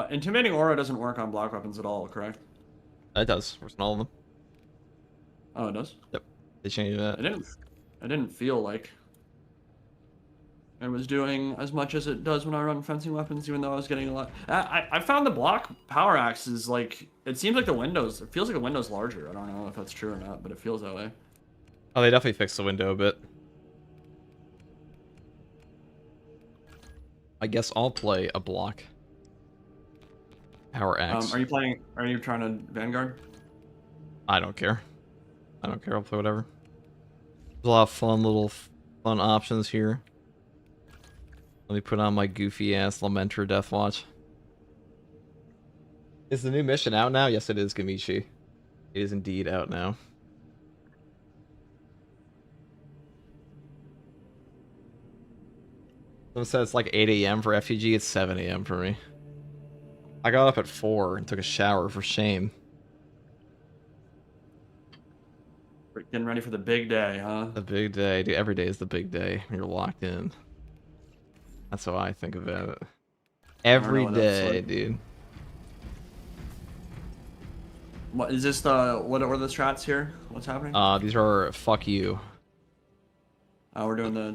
Intimidating aura doesn't work on block weapons at all, correct? It does. Works on all of them. Oh, it does. Yep. They changed that. I didn't feel like it was doing as much as it does when I run fencing weapons, even though I was getting a lot. I found the block power axe is like, it seems like the windows, it feels like the window's larger. I don't know if that's true or not, but it feels that way. Oh, they definitely fixed the window a bit. I guess I'll play a block power axe. Are you trying to Vanguard? I don't care. I don't care. I'll play whatever. There's a lot of fun options here. Let me put on my goofy ass Lamenter Deathwatch. Is the new mission out now? Yes, it is, Gamichi. It is indeed out now. Someone said it's like 8 a.m. for FTG. It's 7 a.m. for me. I got up at 4 and took a shower for shame. We're getting ready for the big day, huh? The big day. Dude, every day is the big day. You're locked in. That's how I think about it. Every day, like. Dude. What is this? What are the strats here? What's happening? These are fuck you. We're doing the.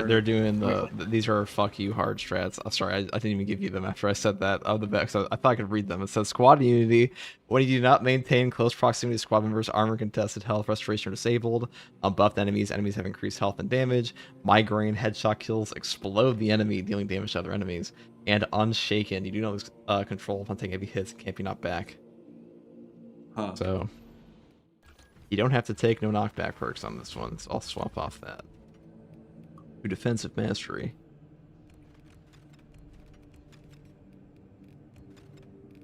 They're doing the. These are fuck you hard strats. I'm sorry, I didn't even give you them after I said that out of the back. So I thought I could read them. It says squad unity. When you do not maintain close proximity to squad members, armor contested, health restoration are disabled. Buffed enemies have increased health and damage. Migraine headshot kills explode the enemy, dealing damage to other enemies. And unshaken. You do not lose control upon taking heavy hits. Can't be knocked back. Huh. So you don't have to take no knockback perks on this one. So I'll swap off that. To defensive mastery.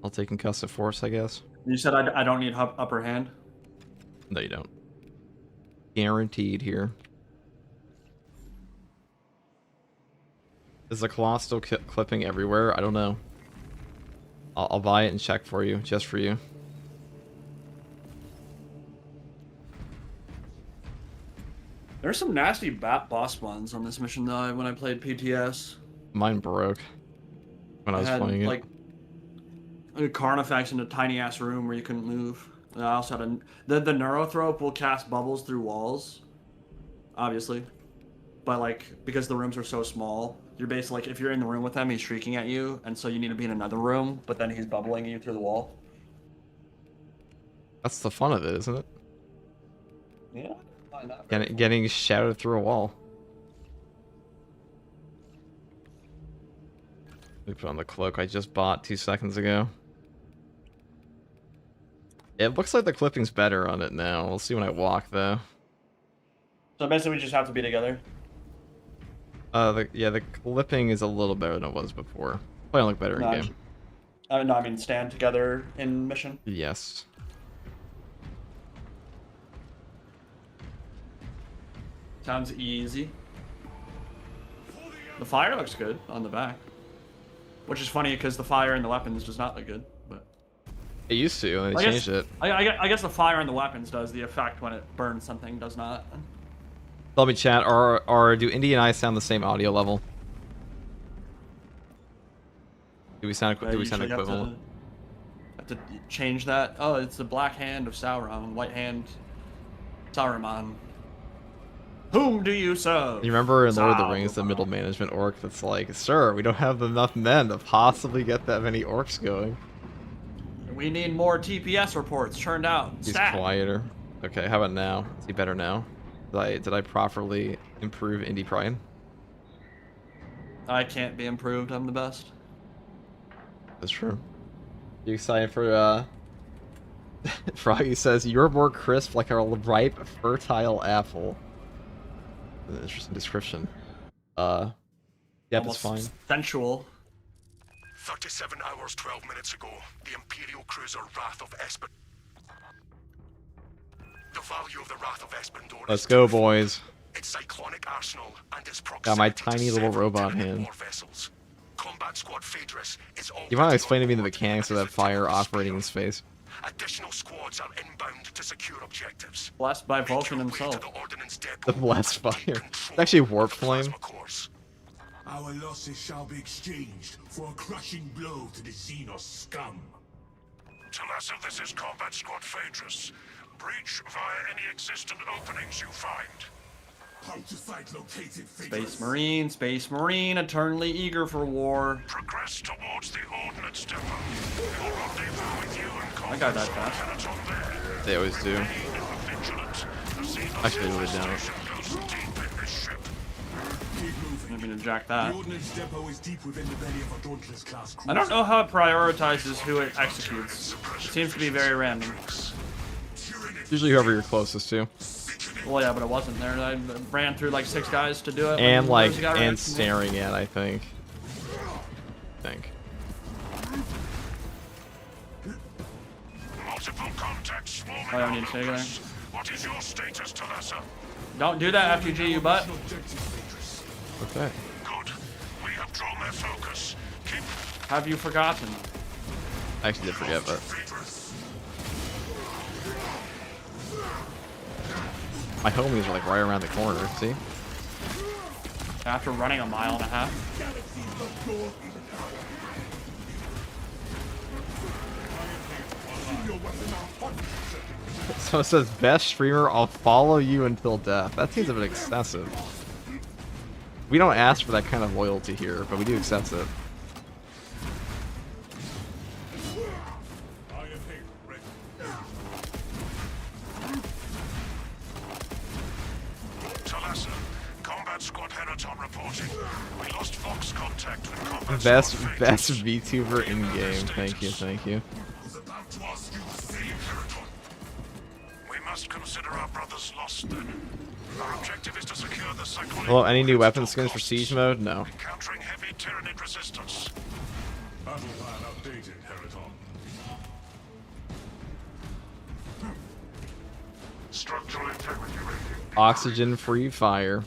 I'll take concussive force, I guess. You said I don't need upper hand? No, you don't. Guaranteed here. Is the claw still clipping everywhere? I don't know. I'll buy it and check for you, just for you. There's some nasty boss ones on this mission though. When I played PTS, mine broke when I was playing it. Like a Carnifex in a tiny ass room where you couldn't move. And I also had the Neurothrope will cast bubbles through walls, obviously, but like because the rooms are so small, you're basically like if you're in the room with him, he's shrieking at you, and so you need to be in another room. But then he's bubbling you through the wall. That's the fun of it, isn't it? Yeah. Getting shouted through a wall. Let me put on the cloak I just bought 2 seconds ago. It looks like the clipping's better on it now. We'll see when I walk, though. So basically, we just have to be together. The clipping is a little better than it was before. Probably look better in game. No, I mean stand together in mission. Yes. Sounds easy. The fire looks good on the back. Which is funny because the fire and the weapons does not look good, but... It used to, and they changed it. I guess the fire on the weapons does the effect when it burns something, does not. Let me chat. Or do Indy and I sound the same audio level? Do we sound equivalent? Have to change that. Oh, it's the black hand of Sauron, white hand Saruman. Whom do you serve? You remember in Lord of the Rings, the middle management orc that's like, "Sir, we don't have enough men to possibly get that many orcs going. We need more TPS reports churned out." He's Stat. quieter. Okay, how about now? Is he better now? Did I properly improve Indie Pride? I can't be improved. I'm the best. That's true. You excited for Froggy says, "You're more crisp like a ripe, fertile apple." An interesting description. Yeah, that's fine. Sensual. 37 hours, 12 minutes ago, the Imperial cruiser Wrath of Espen. The value of the Wrath of Espendor. Let's go, boys. Its cyclonic arsenal and its Got my proximity to tiny little several robot Tyranid hand. war vessels. Combat Squad Phaedrus is You want to already explain to me on the board mechanics of and that is fire attempting to operating in spear. space? Additional squads are inbound to secure objectives. Blessed by Make Vulcan your way himself. to the ordnance The depot blast and take fire. control It's actually of warp the flame. plasma cores. Our losses shall be exchanged for a crushing blow to the Xenos scum. Talassa, this is Combat Squad Phaedrus. Breach via any existent openings you find. How to site located Space Marine, eternally eager for war. Progress towards the ordnance depot. We'll rendezvous with you and I got that fast. Peloton there. They always do. Remain vigilant. The Xenos Actually, they really don't. infestation goes deep in this ship. Keep I moving. mean to jack The that. ordnance depot is deep within the belly of a Dauntless class cruiser. I don't know how it prioritizes who it executes. It seems to be very random. Usually whoever you're closest to. Well, yeah, but it wasn't there. I ran through like 6 guys to do it. And when like, Rosie got and wrecked. staring at, I think. Multiple contacts swarming Oh, yeah, I all need to stay over there. us. What is your status, Talassa? Don't do that, FUG, you butt. Objective, Phaedrus. Okay. Good. We have drawn their focus. Keep Have you forgotten? I actually did forget, but Phaedrus. my homies are like right around the corner. See? After running a mile and a half. So it says, "Best streamer, I'll follow you until death." That seems a bit excessive. We don't ask for that kind of loyalty here, but we do accept it. Talassa, Combat Squad Heraton reporting. We lost Fox contact with Combat Best Squad best Phaedrus. VTuber in game. Thank you, thank you. Was about to ask you to save Heraton. We must consider our brothers lost then. Our objective is to secure the cyclonic. Hello, any new core weapon at all skins for costs. siege mode? No. Encountering heavy Tyranid resistance. Battle plan updated, Heraton. Structural integrity rating. Oxygen free fire.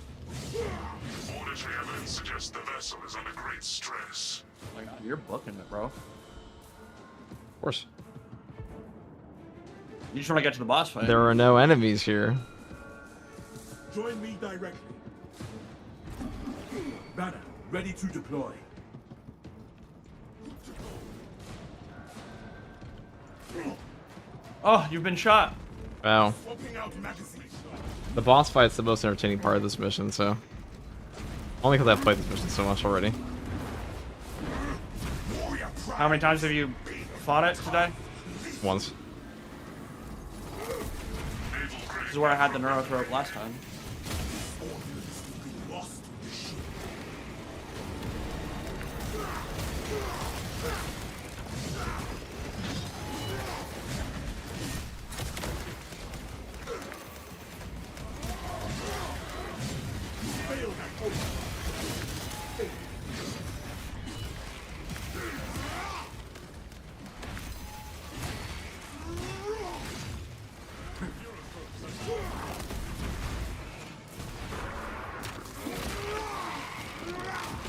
Auditory evidence suggests the vessel is under great stress. Oh my god, you're booking it, bro. Of course. You just want to get to the boss fight. There are no enemies here. Join me directly. Banner, ready to deploy. Oh, you've been shot. Wow. Swapping out magazines. The boss fight's the most entertaining part of this mission, so. Only because I've played this mission so much already. Warrior pride. How many times have you fought it today? Once. This is where I had the neurothrope last time. Lost the ship.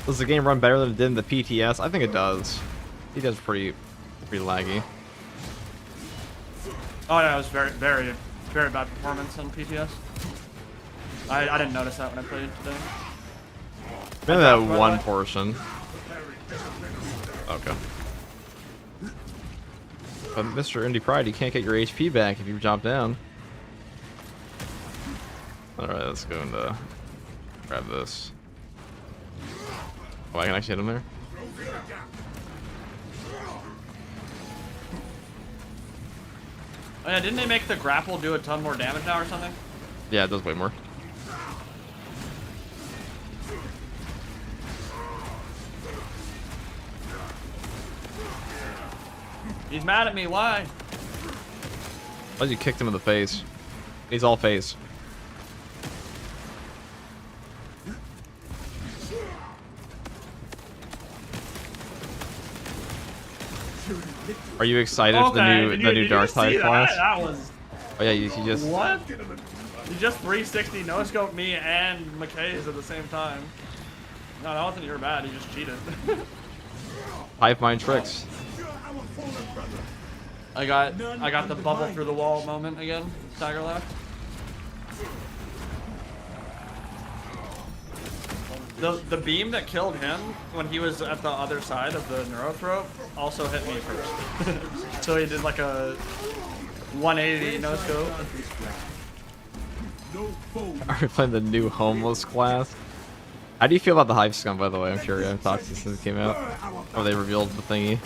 Does the game run better than it did in the PTS? I think it does. He does pretty laggy. Oh yeah, it was very, very, very bad performance on PTS. I didn't notice that when I played today. Maybe that one portion. Okay. But Mr. Indie Pride, you can't get your HP back if you drop down. Alright, let's go and grab this. Oh, I can actually hit him there? Oh yeah, didn't they make the grapple do a ton more damage now or something? Yeah, it does way more. He's mad at me, why? Why you kicked him in the face? He's all face. Are you excited for the new Dark Tide class? That was... Oh yeah, you just... What? You just 360 no-scope me and McKay's at the same time. No, that wasn't your bad, you just cheated. Hive mind tricks. I got the bubble through the wall moment again. Tiger left. The beam that killed him when he was at the other side of the neurothrope also hit me first. So he did like a 180 no scope. Are we playing the new homeless class? How do you feel about the Hive Scum, by the way? I'm curious. I haven't talked to you since it came out. Or they revealed the thingy.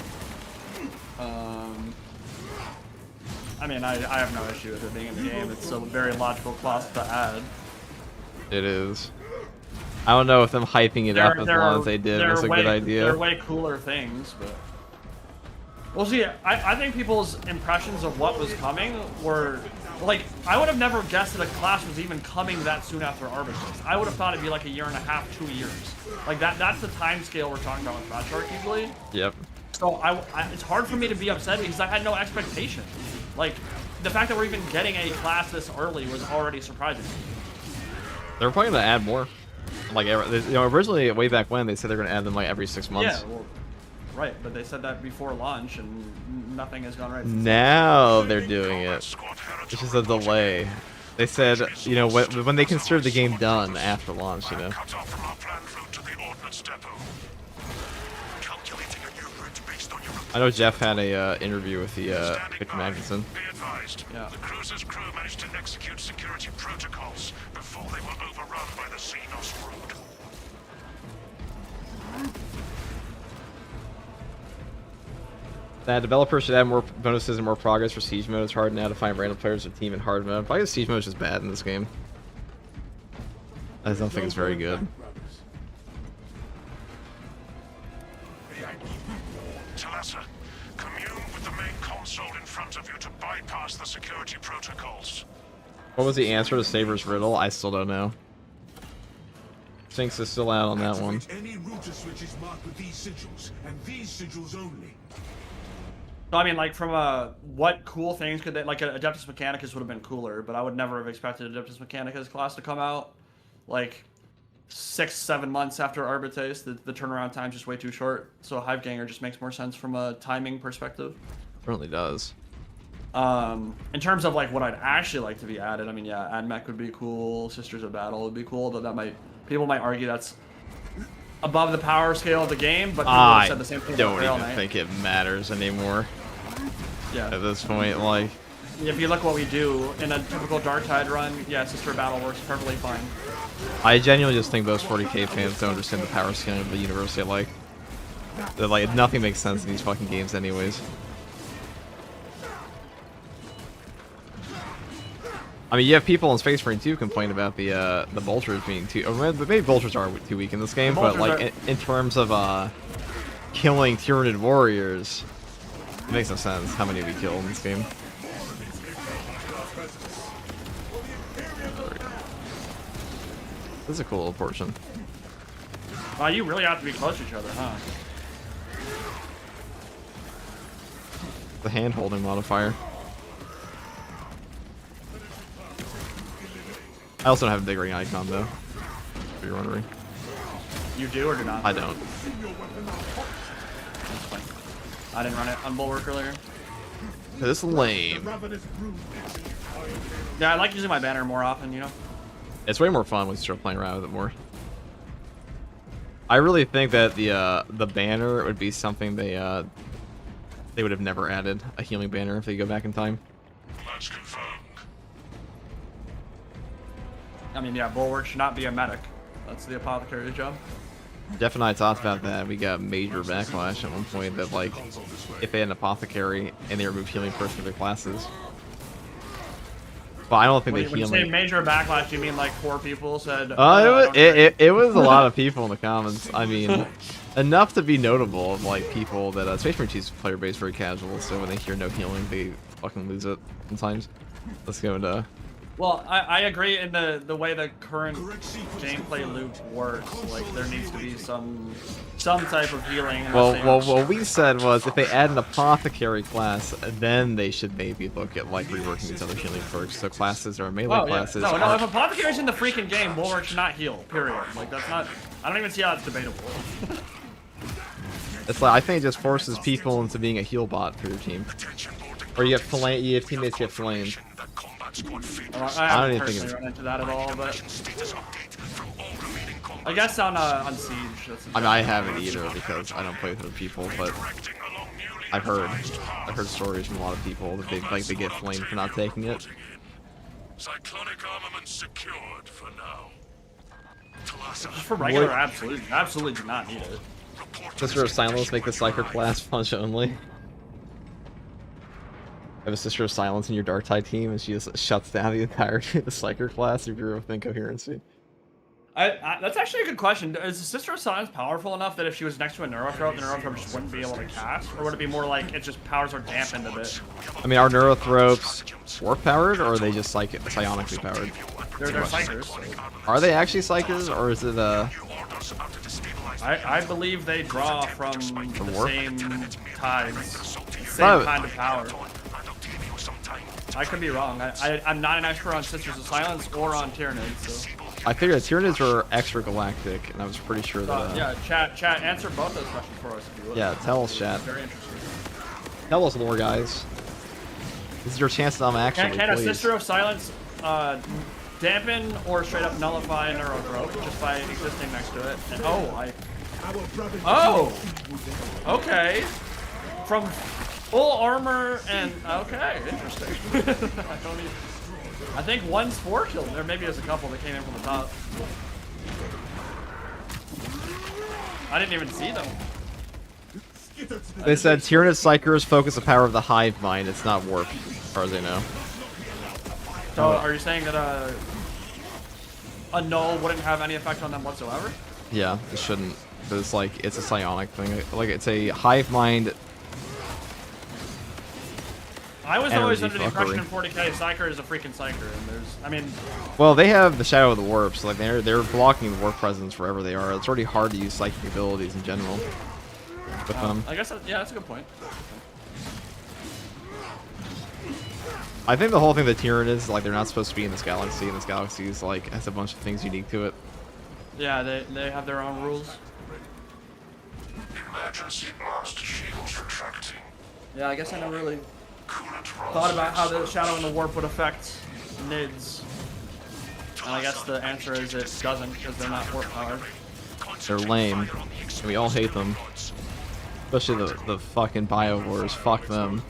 I mean, I have no issue with it being in the game. It's a very logical class to add. It is. I don't know if them hyping it up as long as they did was a good idea. They're way cooler things, but... Well, see, I think people's impressions of what was coming were... Like, I would have never guessed that a class was even coming that soon after Armistice. I would have thought it'd be like a year and a half, 2 years. Like, that's the time scale we're talking about with Fat Shark usually. Yep. So it's hard for me to be upset because I had no expectation. Like, the fact that we're even getting a class this early was already surprising. They were probably gonna add more. Like, you know, originally way back when they said they're gonna add them like every 6 months. Yeah, well, right, but they said that before launch and nothing has gone right. Now they're doing it. It's just a delay. They said, you know, when they consider the game done after launch, you know. I know Jeff had a interview with the Victor Magnuson. Yeah. The cruiser's crew managed to execute security protocols before they were overrun by the Xenos brood. That developers should add more bonuses and more progress for siege mode. It's hard now to find random players with team in hard mode. Probably the siege mode is just bad in this game. I don't think it's very good. Talassa, commune with the main console in front of you to bypass the security protocols. What was the answer to Saber's riddle? I still don't know. Sphinx is still out on that one. Any router switches marked with these sigils, and these sigils only. So I mean, like, from what cool things could they, like, Adeptus Mechanicus would have been cooler, but I would never have expected Adeptus Mechanicus class to come out, like, 6-7 months after Arbitrace. The turnaround time's just way too short, so Hiveganger just makes more sense from a timing perspective. It certainly does. In terms of, like, what I'd actually like to be added, I mean, yeah, AdMech would be cool, Sisters of Battle would be cool, though people might argue that's above the power scale of the game, but people have said the same thing about I don't even think it matters anymore. Yeah. At this point, like... If you look what we do in a typical Dark Tide run, yeah, Sister of Battle works perfectly fine. I genuinely just think most 40k fans don't understand the power scaling of the universe they like. They're like, nothing makes sense in these fucking games anyways. I mean, you have people in Space Marine 2 complain about the Vultures being too... Or maybe Vultures are too weak in this game, but like, in terms of killing Tyranid warriors, it makes no sense how many we kill in this game. This is a cool little portion. Wow, you really have to be close to each other, huh? The hand-holding modifier. I also don't have a big ring icon, though, if you're wondering. You do or do not? I don't. I didn't run it on Bulwark earlier. This is lame. Yeah, I like using my banner more often, you know? It's way more fun when you start playing around with it more. I really think that the banner would be something they would have never added, a healing banner, if they go back in time. That's confirmed. I mean, yeah, Bulwark should not be a medic. That's the apothecary's job. Jeff and I talked about that. We got major backlash at one point that, like, if they had an apothecary and they removed healing perks from their classes. But I don't think When they you heal. say major backlash, you mean like 4 people said? It was a lot of people in the comments. I mean, enough to be notable of like people that Space Marine Chief's player base very casual, so when they hear no healing, they fucking lose it sometimes. Let's go into. Well, I agree in the way the current gameplay loop works. Like there needs to be some type of healing. Well, what we said was if they add an apothecary class, then they should maybe look at like reworking these other healing perks. So classes or melee classes. No, if apothecary's in the freaking game, Bulwark should not heal. Period. Like that's not. I don't even see how it's debatable. It's like I think it just forces people into being a heal bot for your team. Or you have teammates get flamed. I don't even think run into that at all, but I guess on Siege. I mean, I haven't either because I don't play with other people, but I've heard stories from a lot of people that they get flamed for not taking it. Cyclonic armament secured for now. Just for regular, absolutely do not need it. Sister of Silence make the Psyker class punch only. Have a Sister of Silence in your Dark Tide team, and she just shuts down the entirety of the Psyker class if you're with incoherency. That's actually a good question. Is the Sister of Silence powerful enough that if she was next to a Neurothrope, the Neurothrope just wouldn't be able to cast? Or would it be more like it just powers are dampened a bit? I mean, are Neurothropes warp powered, or are they just psionically powered? They're Psychers. Are they actually Psychers, or is it I believe they draw from the warp? same tides, same kind of power. I could be wrong. I'm not an expert on Sisters of Silence or on Tyranids, so. I figured Tyranids were extra galactic, and I was pretty sure that. Yeah, chat, answer both those questions for us if you would. Yeah, tell us, chat. Very interesting. Tell us more, guys. This is your chance to actually. Can a Sister of Silence dampen or straight up nullify a Neurothrope just by existing next to it? And, okay. From full armor and okay, interesting. I think one's 4 killed. There maybe there's a couple that came in from the top. I didn't even see them. They said Tyranid Psychers focus the power of the hive mind. It's not warp, as far as they know. So are you saying that a null wouldn't have any effect on them whatsoever? Yeah, it shouldn't. But it's like it's a psionic thing. Like it's a hive mind. I was always under the fuckery. impression in 40k Psyker is a freaking Psyker, and I mean. Well, they have the Shadow of the Warp, so like they're blocking the warp presence wherever they are. It's already hard to use psychic abilities in general with them. I guess yeah, that's a good point. I think the whole thing that Tyranid is like they're not supposed to be in this galaxy, and this galaxy is like has a bunch of things unique to it. Yeah, they have their own rules. Emergency blast shields retracting. Yeah, I guess I never really thought about how the Shadow and the Warp would affect NIDs. And I guess the answer is it doesn't, because they're not warp powered. They're lame, and we all hate them. Especially the fucking Biowars. Fuck them.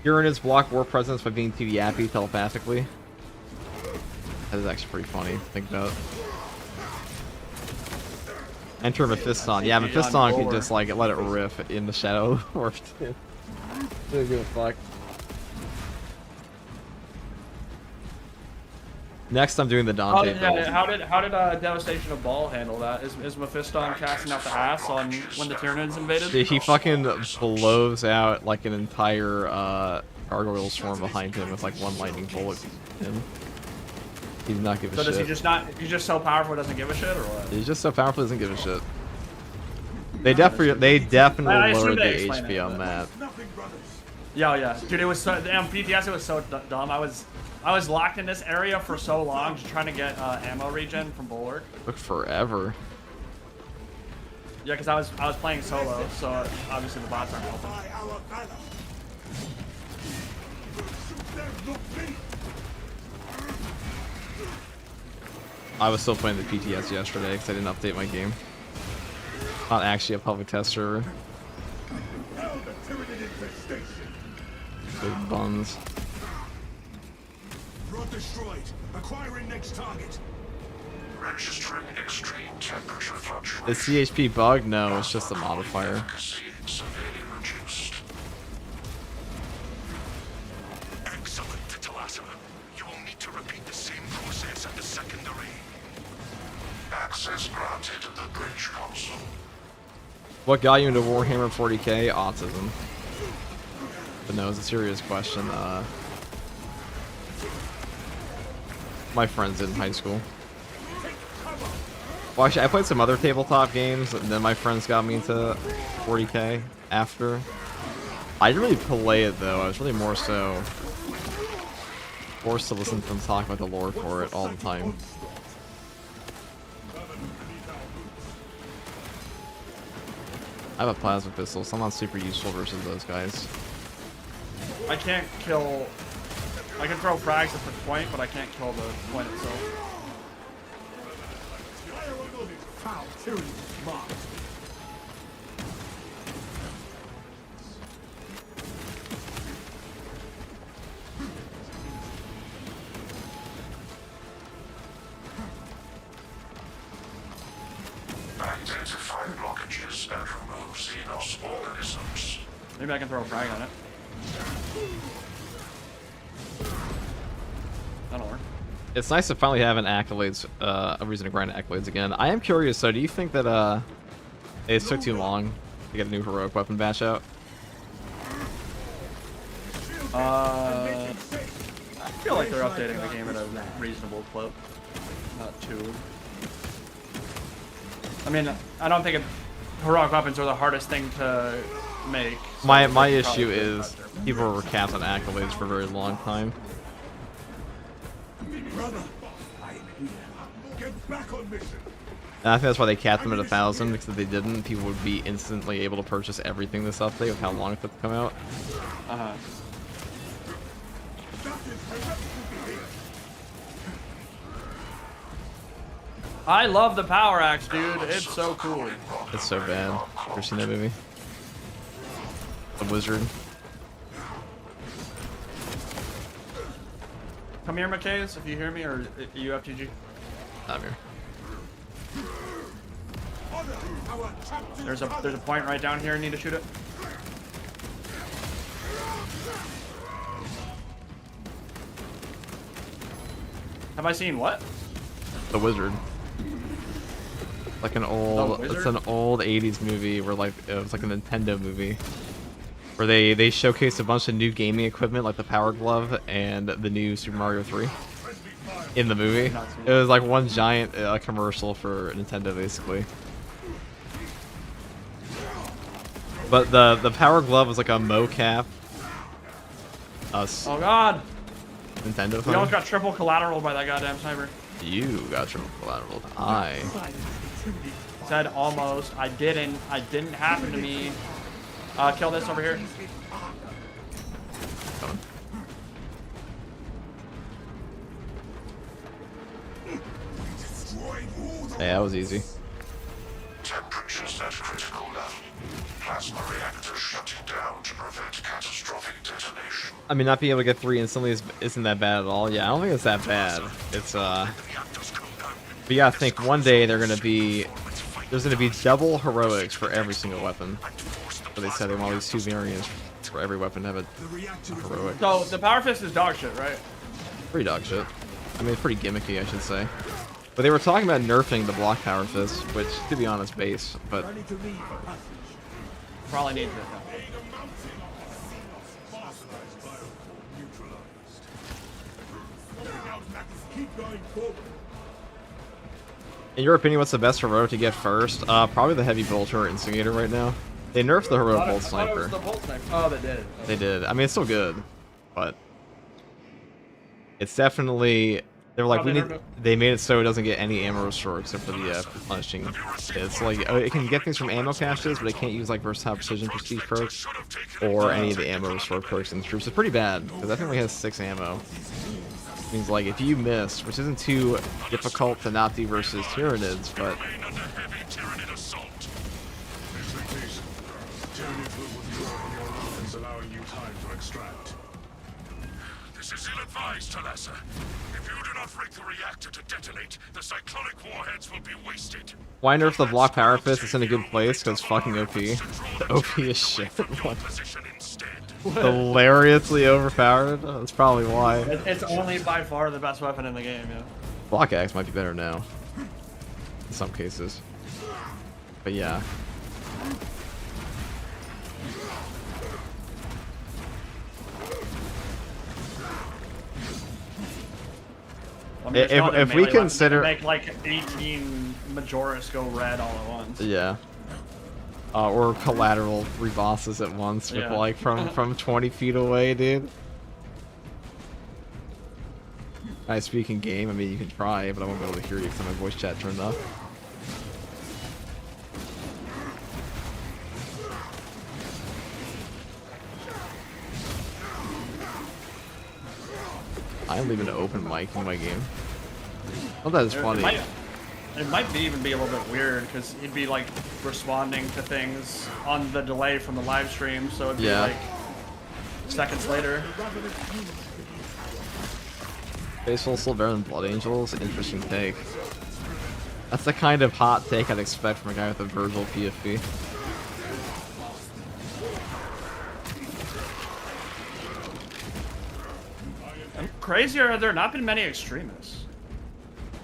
Tyranids block warp presence by being too yappy telepathically. That is actually pretty funny to think about. Enter Mephiston. Yeah, Mephiston can just like let it riff in the Shadow of the Warp. Don't give a fuck. Next, I'm doing the Dante build. How did Devastation of Ball handle that? Is Mephiston casting out the ass on when the Tyranids invaded? He fucking blows out like an entire gargoyle swarm behind him with like one lightning bolt. He did not give a shit. So does he just not? He's just so powerful, he doesn't give a shit, or what? He's just so powerful, he doesn't give a shit. They definitely lowered the HP on that. Yeah, dude, it was so damn BTS. It was so dumb. I was locked in this area for so long, just trying to get ammo regen from Bulwark. Took forever. Yeah, because I was playing solo, so obviously the bots aren't helping. I was still playing the PTS yesterday because I didn't update my game. Not actually a public test server. Big buns. Rod destroyed. Acquiring next target. Registering extreme temperature fluctuations. The CHP bug? No, it's just the modifier. Severely reduced. Excellent, Talassa. You will need to repeat the same process at the secondary. Access granted at the bridge console. What got you into Warhammer 40k? Autism. But no, it's a serious question. My friends did in high school. Well, actually, I played some other tabletop games, and then my friends got me into 40k after. I didn't really play it, though. I was really more so forced to listen to them talk about the lore for it all the time. I have a plasma pistol, so I'm not super useful versus those guys. I can't kill. I can throw frags at the point, but I can't kill the point itself. Foul tyranny marked. Identify blockages and remove Xenos organisms. Maybe I can throw a frag on it. That'll work. It's nice to finally have an accolades, a reason to grind accolades again. I am curious, so do you think that it took too long to get a new heroic weapon batch out? I feel like they're updating the game at a reasonable clip. Not too. I mean, I don't think heroic weapons are the hardest thing to make. So My issue is people were capped on accolades for a very long time. Brother, I am here. Get back on mission. And I think that's why they capped them at 1,000, because if they didn't, people would be instantly able to purchase everything this update with how long it took to come out. Uh-huh. I love the power axe, dude. It's so cool. It's so bad. Ever seen that movie? The Wizard. Come here, McKays, if you hear me, or UFTG. I'm here. There's a point right down here. I need to shoot it. Have I seen what? The Wizard. Like an old, it's an old 80s movie where like it was like a Nintendo movie where they showcased a bunch of new gaming equipment like the Power Glove and the new Super Mario 3 in the movie. It was like one giant commercial for Nintendo basically. But the Power Glove was like a mocap. Oh god! Nintendo phone. We almost got triple collateral by that goddamn sniper. You got triple collateral. I said almost. I didn't. It didn't happen to me. Kill this over here. Coming. Yeah, that was easy. Temperatures at critical level. Plasma reactor shutting down to prevent catastrophic detonation. I mean, not being able to get 3 instantly isn't that bad at all. Yeah, I don't think it's that bad. It's but you gotta think one day there's gonna be double heroics for every single weapon. So they said they want these 2 variants for every weapon to have a heroic. So the power fist is dog shit, right? Pretty dog shit. I mean, it's pretty gimmicky, I should say. But they were talking about nerfing the block power fist, which, to be honest, base. But probably needs it. in your opinion, what's the best heroic to get first? Probably the heavy bolter or instigator right now. They nerfed the heroic bolt sniper. Oh, they did. They did. I mean, it's still good, but it's definitely They were like, Probably nerfed it. they made it so it doesn't get any ammo restore except for the replenishing. It's like it can get things from ammo caches, but it can't use like versatile precision prestige perks or any of the ammo restore perks in the troops. It's pretty bad because I think it only has 6 ammo. It means like if you miss, which isn't too difficult to not do versus Tyranids, but Remain under heavy Tyranid assault. Tyranids will withdraw from your lines, allowing you time to extract. This is ill-advised, Talassa. If you do not rig the reactor to detonate, the cyclonic warheads will be wasted. why nerf the block power fist? It's in a good place because fucking OP. The OP is shit. Position instead. Hilariously overpowered. That's probably why. It's only by far the best weapon in the game, yeah. Block axe might be better now. In some cases. But yeah. I mean, it's not If a we melee weapon, consider- you can make like 18 Majoris go red all at once. Yeah. Or collateral 3 bosses at once with Yeah. like from 20 feet away, dude. I speak in game. I mean, you can try, but I won't be able to hear you because my voice chat turned off. I'm leaving an open mic in my game. Oh, that is funny. It might even be a little bit weird because he'd be like responding to things on the delay from the live stream, so it'd be Yeah. like seconds later. Baseball still better than Blood Angels? Interesting take. That's the kind of hot take I'd expect from a guy with a Virgil PFP. Crazy are there not been many extremists?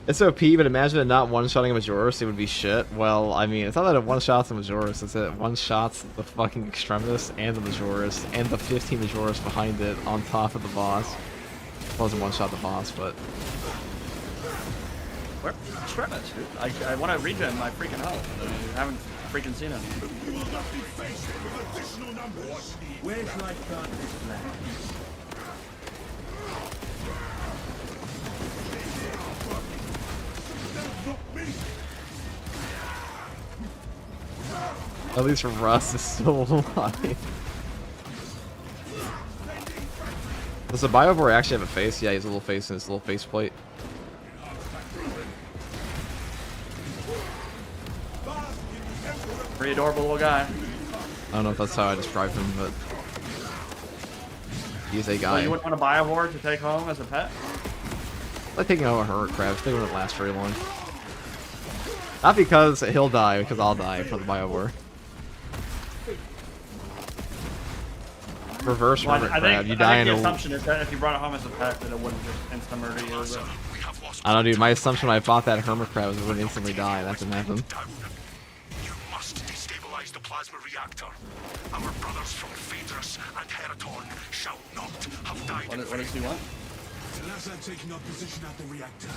It's OP, but imagine it not one-shotting a Majoris, it would be shit. Well, I mean, it's not that it one-shots the Majoris, it's that it one-shots the fucking Extremis and the Majoris, and the 15 Majoris behind it on top of the boss. It wasn't one-shot the boss, but... Where? Extremists, dude. I want to regen my freaking health. I haven't freaking seen it. Where shall I start this plan? At least Russ is still alive. Does the Biovore actually have a face? Yeah, he has a little face and his little faceplate. Pretty adorable little guy. I don't know if that's how I describe him, but... He's a So guy. you wouldn't want to buy a ward to take home as a pet? Like taking out a hermit crab, they wouldn't last very long. Not because he'll die, because I'll die from the Biowar. Reverse Well, hermit I crab, think, you die in the a... assumption is that if you brought it home as a pet, that it wouldn't just insta murder you. But... We have lost I don't know, dude, my assumption when I bought that hermit crab was it would instantly die, and that didn't happen. down. You must destabilize the plasma reactor. Our brothers from Phaedrus and Heraton shall not have died in What does he vain. want? Talassa taking up position at the reactor.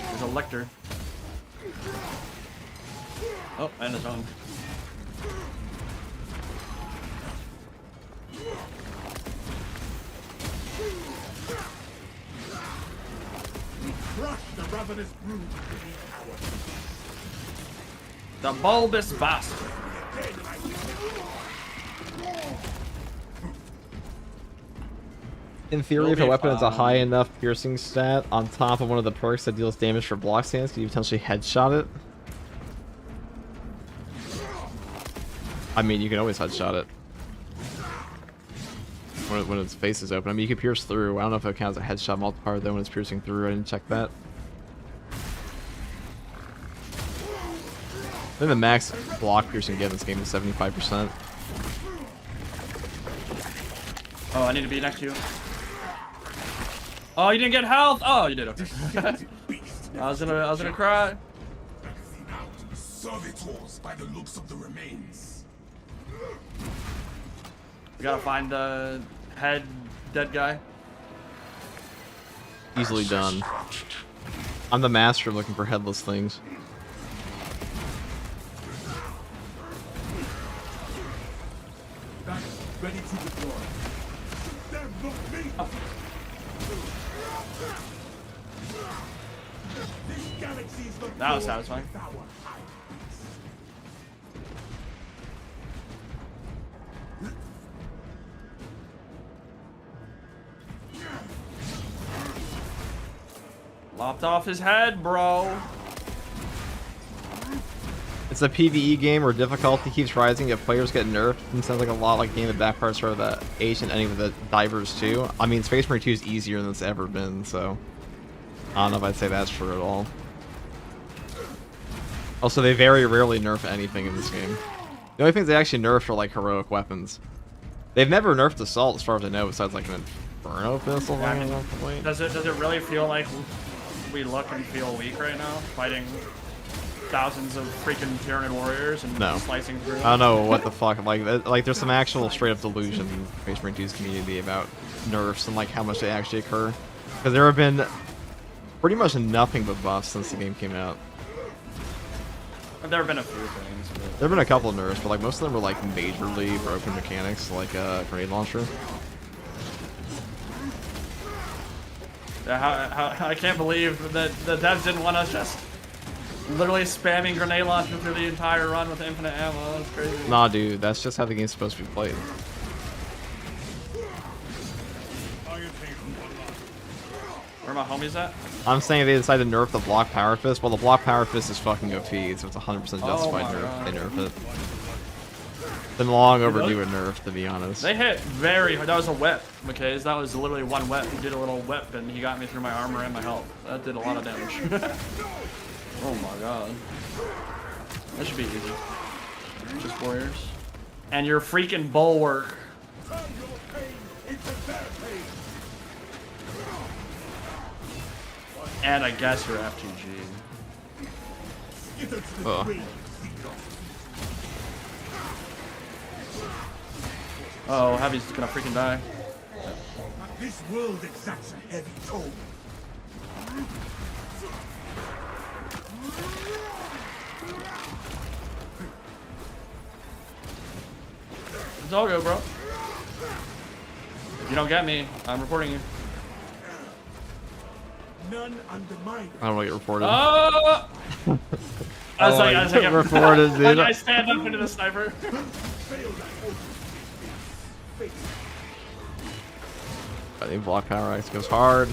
There's a lector. Oh, and his own. Crush the ravenous brood. The bulbous bastard. In theory, Will if a be weapon has a fine. high enough piercing stat on top of one of the perks that deals damage for block stance, can you potentially headshot it? I mean, you can always headshot it. When its face is open. I mean, you can pierce through. I don't know if it counts as a headshot multiplier though when it's piercing through. I didn't check that. I think the max block piercing get in this game is 75%. Oh, I need to be next to you. Oh, you didn't get health. Oh, you did. Okay. I was gonna cry. Servitors by the looks of the remains. We gotta find the head dead guy. Easily done. I'm the master of looking for headless things. Back, ready to deploy. them, not me. This galaxy's the That was door satisfying. with our eyes. Lopped off his head, bro. It's a PvE game where difficulty keeps rising if players get nerfed. It sounds like a lot like game of back parts for the Asian ending with the divers too. I mean, Space Marine 2 is easier than it's ever been, so I don't know if I'd say that's true at all. Also, they very rarely nerf anything in this game. The only things they actually nerfed are like heroic weapons. They've never nerfed assault as far as I know, besides like an Inferno pistol. Does it really feel like we look and feel weak right now, fighting thousands of freaking Tyranid warriors and No. slicing through? I don't know what the fuck. Like there's some actual straight up delusion in Space Marine 2's community about nerfs and like how much they actually occur. Because there have been pretty much nothing but buffs since the game came out. There have been a few things. But... There have been a couple of nerfs, but like most of them were like majorly broken mechanics, like grenade launcher. Yeah, I can't believe that the devs didn't want us just literally spamming grenade launcher through the entire run with infinite ammo. That's crazy. Nah, dude, that's just how the game's supposed to be played. Where are my homies at? I'm saying they decided to nerf the block power fist. Well, the block power fist is fucking OP, so it's 100% justified nerf. God. They nerfed it. Been long overdue a nerf, to be honest. They hit very hard. That was a whip, McKays. That was literally one whip. He did a little whip, and he got me through my armor and my health. That did a lot of damage. Oh my god. That should be easy. Just warriors. And your freaking bulwark. And I guess your FTG. Oh, Heavy's gonna freaking die. This world exacts a heavy toll. It's all good, bro. If you don't get me, I'm reporting you. None undermine. I don't want to get reported. Oh! I was like, reported, dude. I stand up into the sniper. I think block power axe goes hard.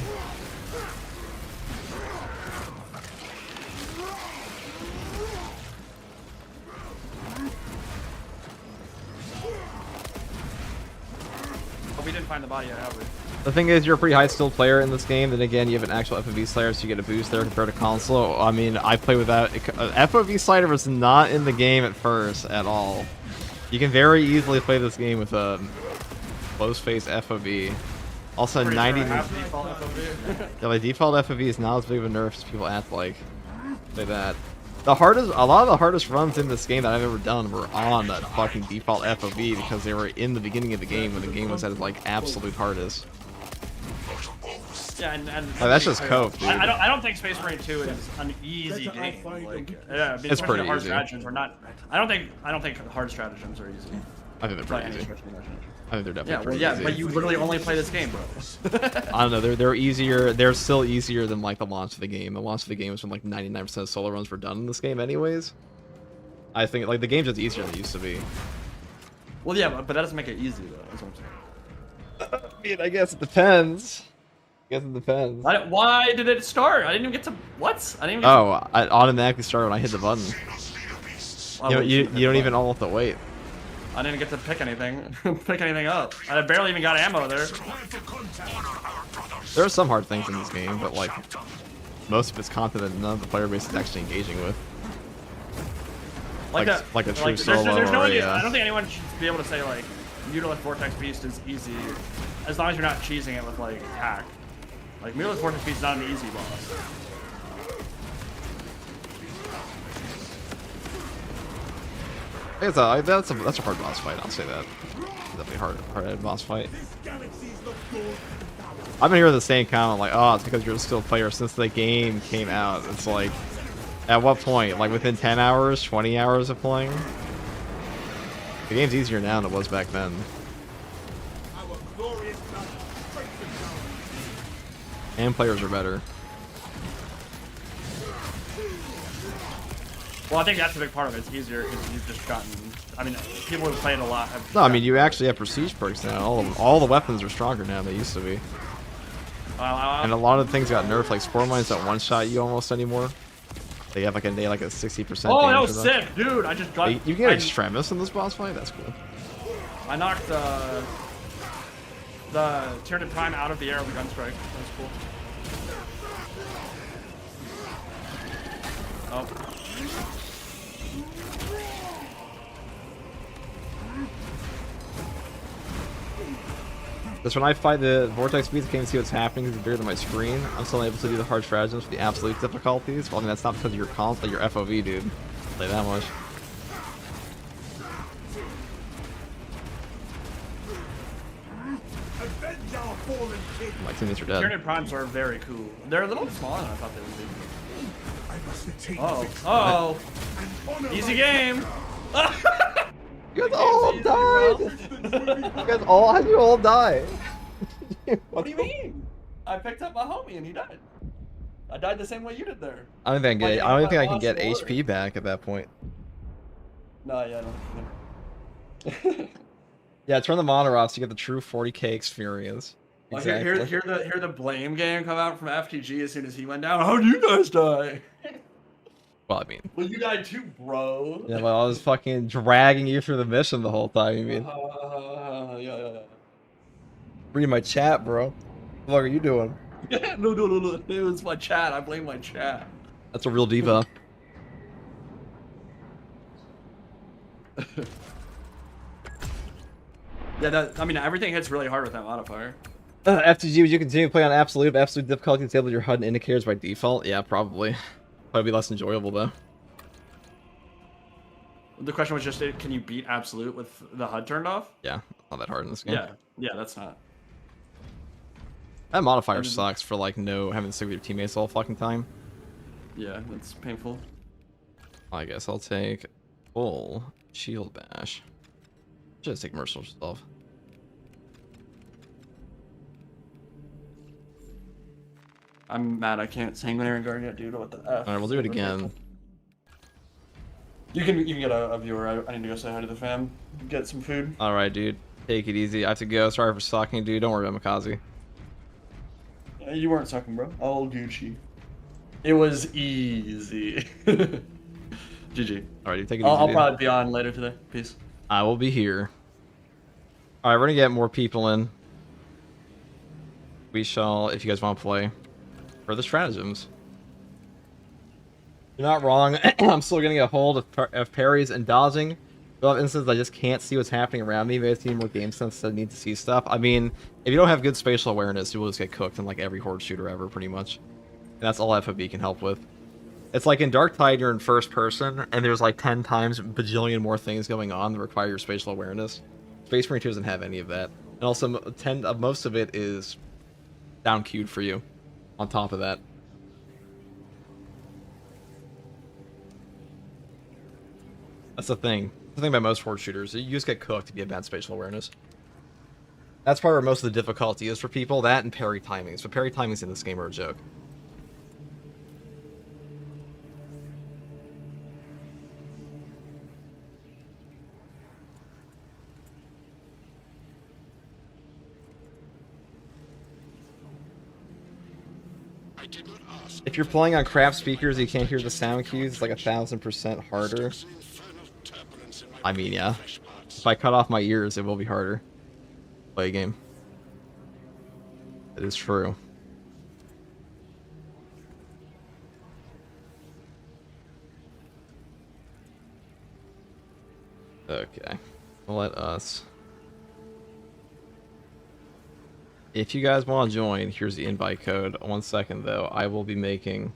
Oh, we didn't find the body yet, have we? The thing is, you're a pretty high skilled player in this game. Then again, you have an actual FOV slider, so you get a boost there compared to console. I mean, I play without FOV slider was not in the game at first at all. You can very easily play this game with a close face FOV. Also, Pretty 90. sure I have default FOV. Yeah, like default FOV is not as big of a nerf as people act like. Say that. A lot of the hardest runs in this game that I've ever done were on that fucking default FOV because they were in the beginning of the game when the game was at its like absolute hardest. Yeah, and that's just cope, dude. I don't think Space Marine 2 is an easy game. Like, yeah, I mean, It's pretty hard easy. stratagems are not. I don't think hard stratagems are easy. I think they're By pretty any easy. stretch of the imagination. I think they're definitely Yeah, well, pretty yeah, easy. but you literally only play this game, bro. I don't know. They're easier. They're still easier than like the launch of the game. The launch of the game was when like 99% of solo runs were done in this game, anyways. I think like the game's just easier than it used to be. Well, yeah, but that doesn't make it easy though. That's what I'm saying. I mean, I guess it depends. I guess it depends. Why did it start? I didn't even get to what? I didn't even. Oh, I automatically started when I hit the button. You don't even almost have to wait. I didn't get to pick anything, up. I barely even got ammo there. There are some hard things in this game, but like most of it's content that none of the player base is actually engaging with. Like a true solo there's no or idea. a, I don't think anyone should be able to say like Mutilith Vortex Beast is easy, as long as you're not cheesing it with like hack. Like Mutilith Vortex Beast is not an easy boss. that's a hard boss fight. I'll say that. Definitely hard boss fight. I've been hearing the same comment like, oh, it's because you're still a player since the game came out. It's like, at what point? Like within 10 hours, 20 hours of playing? The game's easier now than it was back then. And players are better. Well, I think that's a big part of it. It's easier because you've just gotten. I mean, people who play it a lot have. No, I mean, you actually have prestige perks now. All the weapons are stronger now than they used to be. And a lot of things got nerfed, like spore mines don't one-shot you almost anymore. They have like a 60%. Oh, that was sick, dude! I just got. You can get extremis in this boss fight. That's cool. I knocked the Tyranid Prime out of the air with a gun strike. That was cool. Oh. Because when I fight the vortex beats, I can't even see what's happening because it's bigger than my screen. I'm still able to do the hard stratagems with the absolute difficulties. Well, I mean, that's not because of your console, your FOV, dude. I'll say that much. My teammates are dead. Tyranid Primes are very cool. They're a little smaller than I thought they would be. I must attain Oh, easy game. You guys all died! You guys all, how did you all die? What do you mean? I picked up my homie and he died. I died the same way you did there. I don't think I can get HP back at that point. No, yeah, no. Yeah, turn the monitor off so you get the true 40k experience. Well, Exactly. hear the blame game come out from FTG as soon as he went down. How'd you guys die? Well, I mean. Well, you died too, bro. Yeah, well, I was fucking dragging you through the mission the whole time, you mean. Yeah. Reading my chat, bro. What are you doing? No. It was my chat. I blame my chat. That's a real diva. Yeah, I mean, everything hits really hard with that modifier. FTG, would you continue to play on absolute? If absolute difficulty disabled your HUD and indicators by default? Yeah, probably. Probably be less enjoyable, though. The question was just, can you beat absolute with the HUD turned off? Yeah, not that hard in this game. Yeah, that's not. That modifier sucks for, like, having to stick with your teammates all fucking time. Yeah, that's painful. I guess I'll take full shield bash. Just take merciful stuff. I'm mad I can't Sanguinary Guard yet, dude. What the F? Alright, we'll do it again. You can get a viewer. I need to go say hi to the fam. Get some food. Alright, dude. Take it easy. I have to go. Sorry for stalking, dude. Don't worry about Makazi. Yeah, you weren't sucking, bro. All Gucci. It was easy. GG. Alright, dude. Take it easy. I'll probably be on later today. Peace. I will be here. Alright, we're gonna get more people in. We shall, if you guys want to play, for the stratagems. You're not wrong. I'm still getting a hold of parries and dodging. There are instances I just can't see what's happening around me. Maybe I need more game sense that I need to see stuff. I mean, if you don't have good spatial awareness, you will just get cooked in like every horde shooter ever, pretty much. And that's all FOV can help with. It's like in Dark Tide, you're in first person, and there's like 10 times bajillion more things going on that require your spatial awareness. Space Marine 2 doesn't have any of that. And also, most of it is down queued for you on top of that. That's the thing. The thing about most horde shooters, you just get cooked if you have bad spatial awareness. That's probably where most of the difficulty is for people. That and parry timings. But parry timings in this game are a joke. If you're playing on crap speakers, you can't hear the sound cues. It's like 1000% harder. I mean, yeah. If I cut off my ears, it will be harder. Play a game. It is true. Okay. Let us... If you guys want to join, here's the invite code. 1 second, though. I will be making...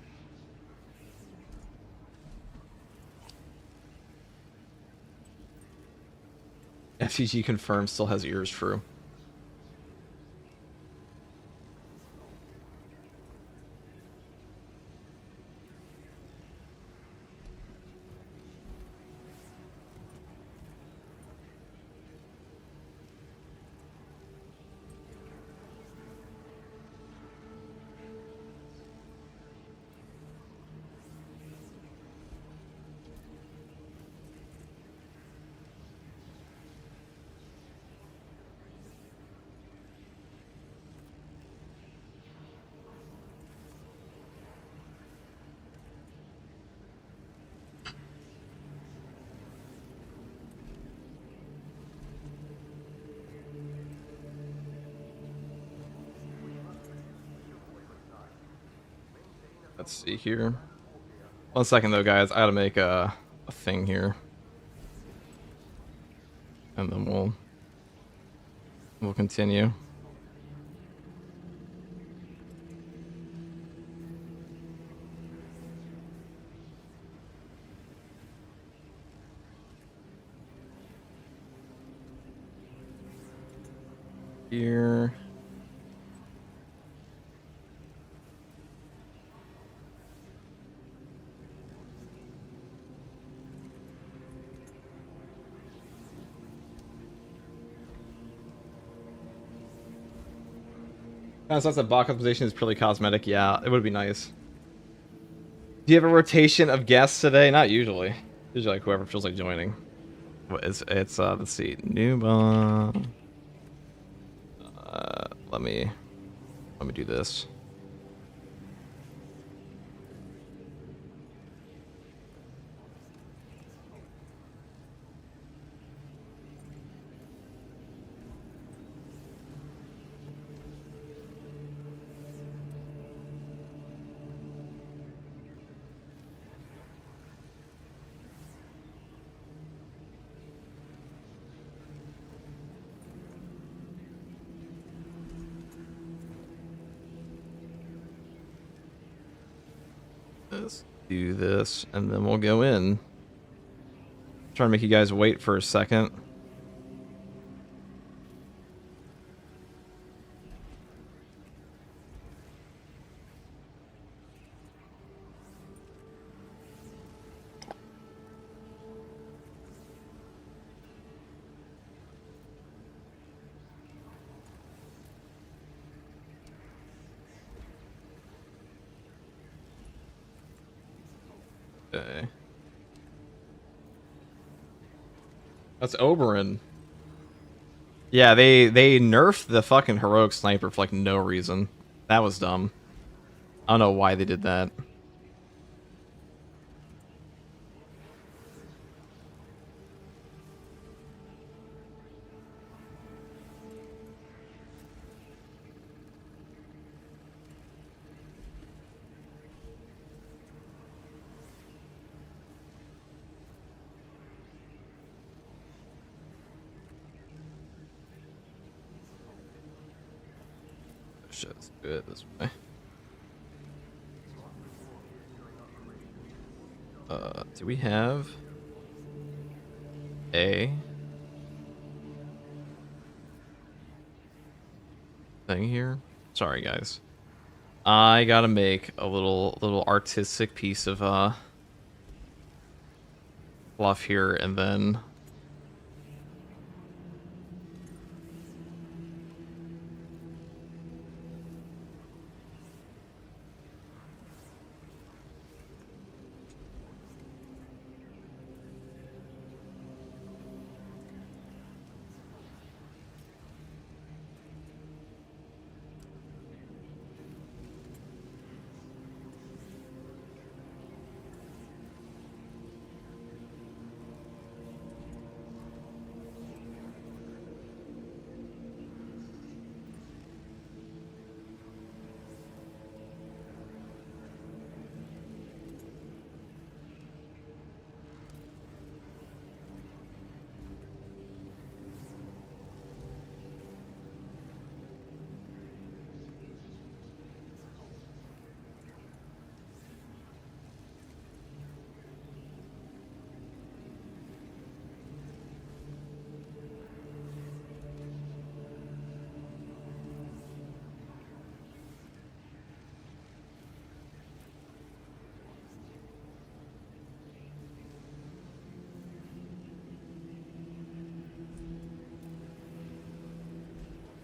FTG confirmed still has ears, true. Let's see here. 1 second though, guys. I gotta make a thing here, and then we'll continue. Here. Sounds like box optimization is purely cosmetic. Yeah, it would be nice. Do you have a rotation of guests today? Not usually. Usually like whoever feels like joining. What is it's let's see. Nuba. Let me do this. Let's do this, and then we'll go in. Trying to make you guys wait for a second. Okay. That's Oberon. Yeah, they nerfed the fucking heroic sniper for like no reason. That was dumb. I don't know why they did that. Shit, let's do it this way. Do we have a thing here? Sorry, guys. I gotta make a little artistic piece of fluff here, and then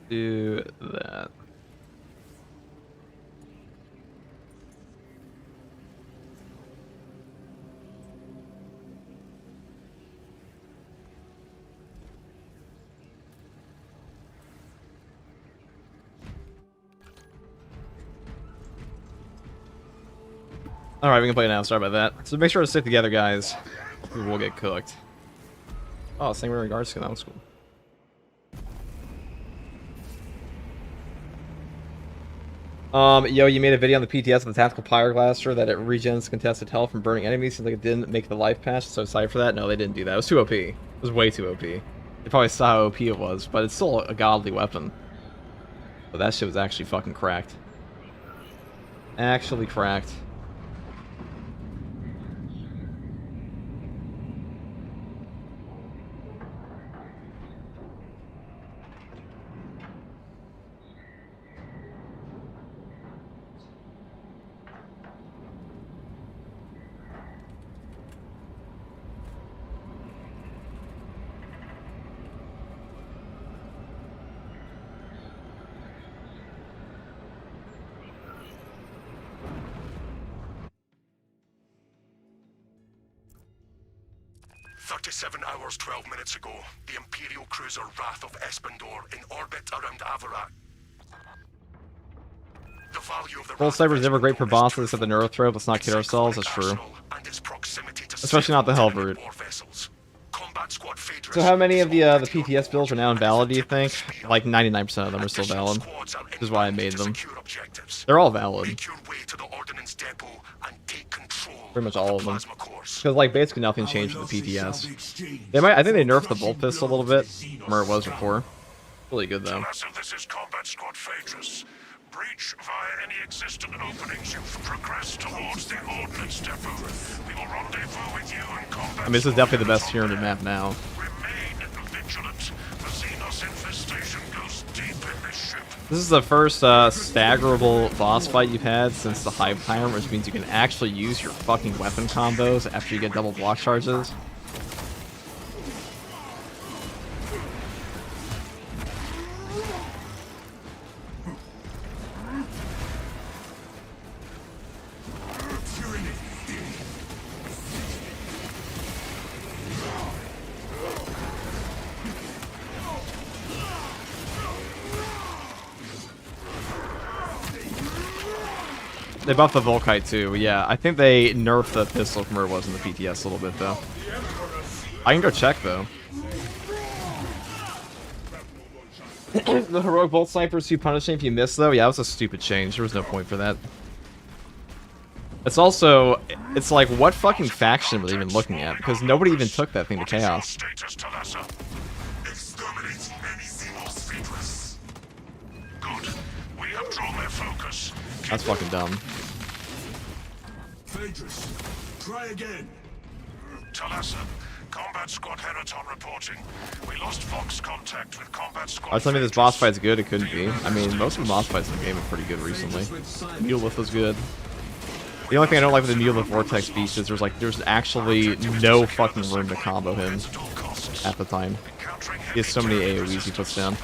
do that. Alright, we can play now. Sorry about that. So make sure to stick together, guys. We will get cooked. Oh, same in regards to that was cool. Yo, you made a video on the PTS of the Tactical Pyroglaster that it regens contested health from burning enemies. Seems like it didn't make the life patch, so excited for that. No, they didn't do that. It was too OP. It was way too OP. They probably saw how OP it was, but it's still a godly weapon. But that shit was actually fucking cracked. Actually cracked. "37 hours, 12 minutes ago, the Imperial cruiser Wrath of Espandor in orbit around Avarat. The value of the Gold Cyber's never great for bosses except the Neurothrope. Let's not kid ourselves, that's true. Especially not the Hellbrood. So how many of the PTS builds are now invalid, do you think? Like 99% of them are still valid. Which is why I made them. They're all valid. Pretty much all of them. Because like basically nothing changed with the PTS. They might, I think they nerfed the bolt pistol a little bit from where it was before. Really good though. This is Combat Squad Phaedrus. Breach via any existent openings you've progressed towards the Ordnance Depot. We will rendezvous with you in combat. I mean, this is definitely the best Tyranid map now. Remain vigilant. The Xenos infestation goes deep in this ship. This is the first staggerable boss fight you've had since the Hive Tyrant, which means you can actually use your fucking weapon combos after you get double block charges. They buffed the Volkite too, yeah. I think they nerfed the pistol from where it was in the PTS a little bit though. I can go check though. The heroic bolt snipers too punishing if you miss though? Yeah, that was a stupid change. There was no point for that. It's also, it's like, what fucking faction were they even looking at? Because nobody even took that thing to Chaos. That's fucking dumb. Phaedrus, try again. Talassa, Combat Squad Heraton reporting. We lost Fox contact with Combat Squad. I was telling me this boss fight's good, it couldn't be. I mean, most of the boss fights in the game are pretty good recently. Mulith was good. The only thing I don't like with the Mulith Vortex Beast is there's actually no fucking room to combo him at the time. He has so many AoEs he puts down.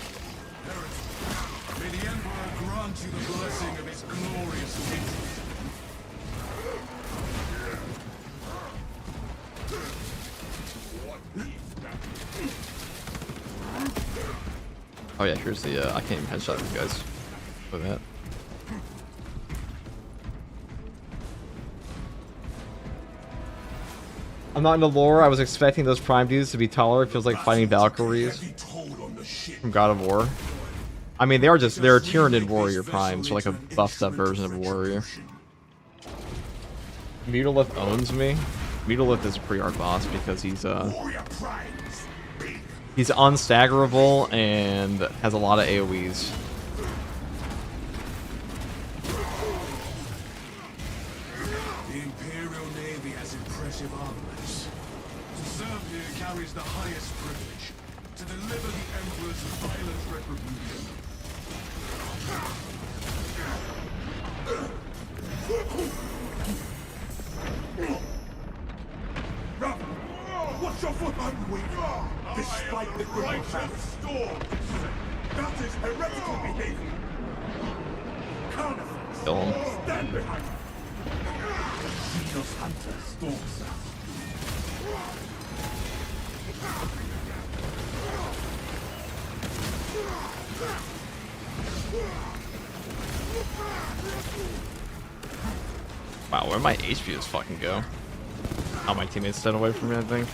Oh yeah, here's the, I can't even headshot these guys with that. I'm not into lore, I was expecting those Prime dudes to be taller, it feels like fighting Valkyries from God of War. I mean, they're a Tyranid warrior Primes, so like a buffed up version of a warrior. Mutalith owns me. Mutalith is a pretty hard boss because he's unstaggerable and has a lot of AoEs. The Imperial Navy has impressive armaments. To serve here carries the highest privilege. To deliver the Emperor's violent retribution. Watch your foot, I'm weak. Despite the good storm. That is heretical behavior. Counterfeit. Kill him. Stand behind me. Xenos Hunter stalks us. Wow, where'd my HP just fucking go? Oh, my teammates stayed away from me, I think.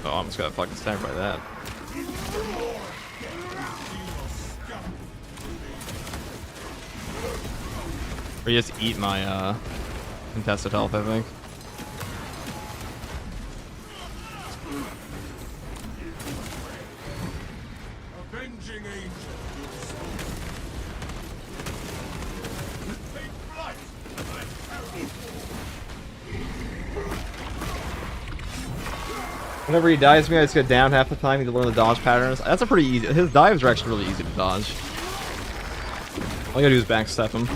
Oh, I'm just gonna fucking stand by that. Or you just eat my contested health, I think. Avenging angel. Take flight. Whenever he dives me, I just go down half the time. You can learn the dodge patterns. That's a pretty easy. His dives are actually really easy to dodge. All you gotta do is backstep him.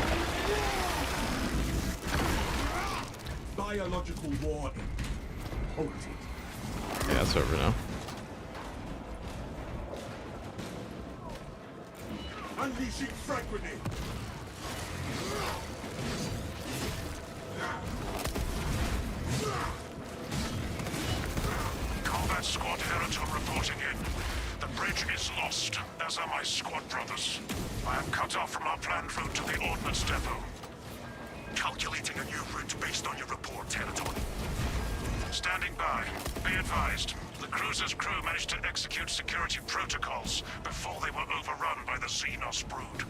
Biological war. Hold it. Yeah, it's over now. Unleashing frag grenade. Combat squad Heraton reporting in. The bridge is lost, as are my squad brothers. I am cut off from our planned route to the ordnance depot. Calculating a new route based on your report, Heraton. Standing by. Be advised. The cruiser's crew managed to execute security protocols before they were overrun by the Xenos brood.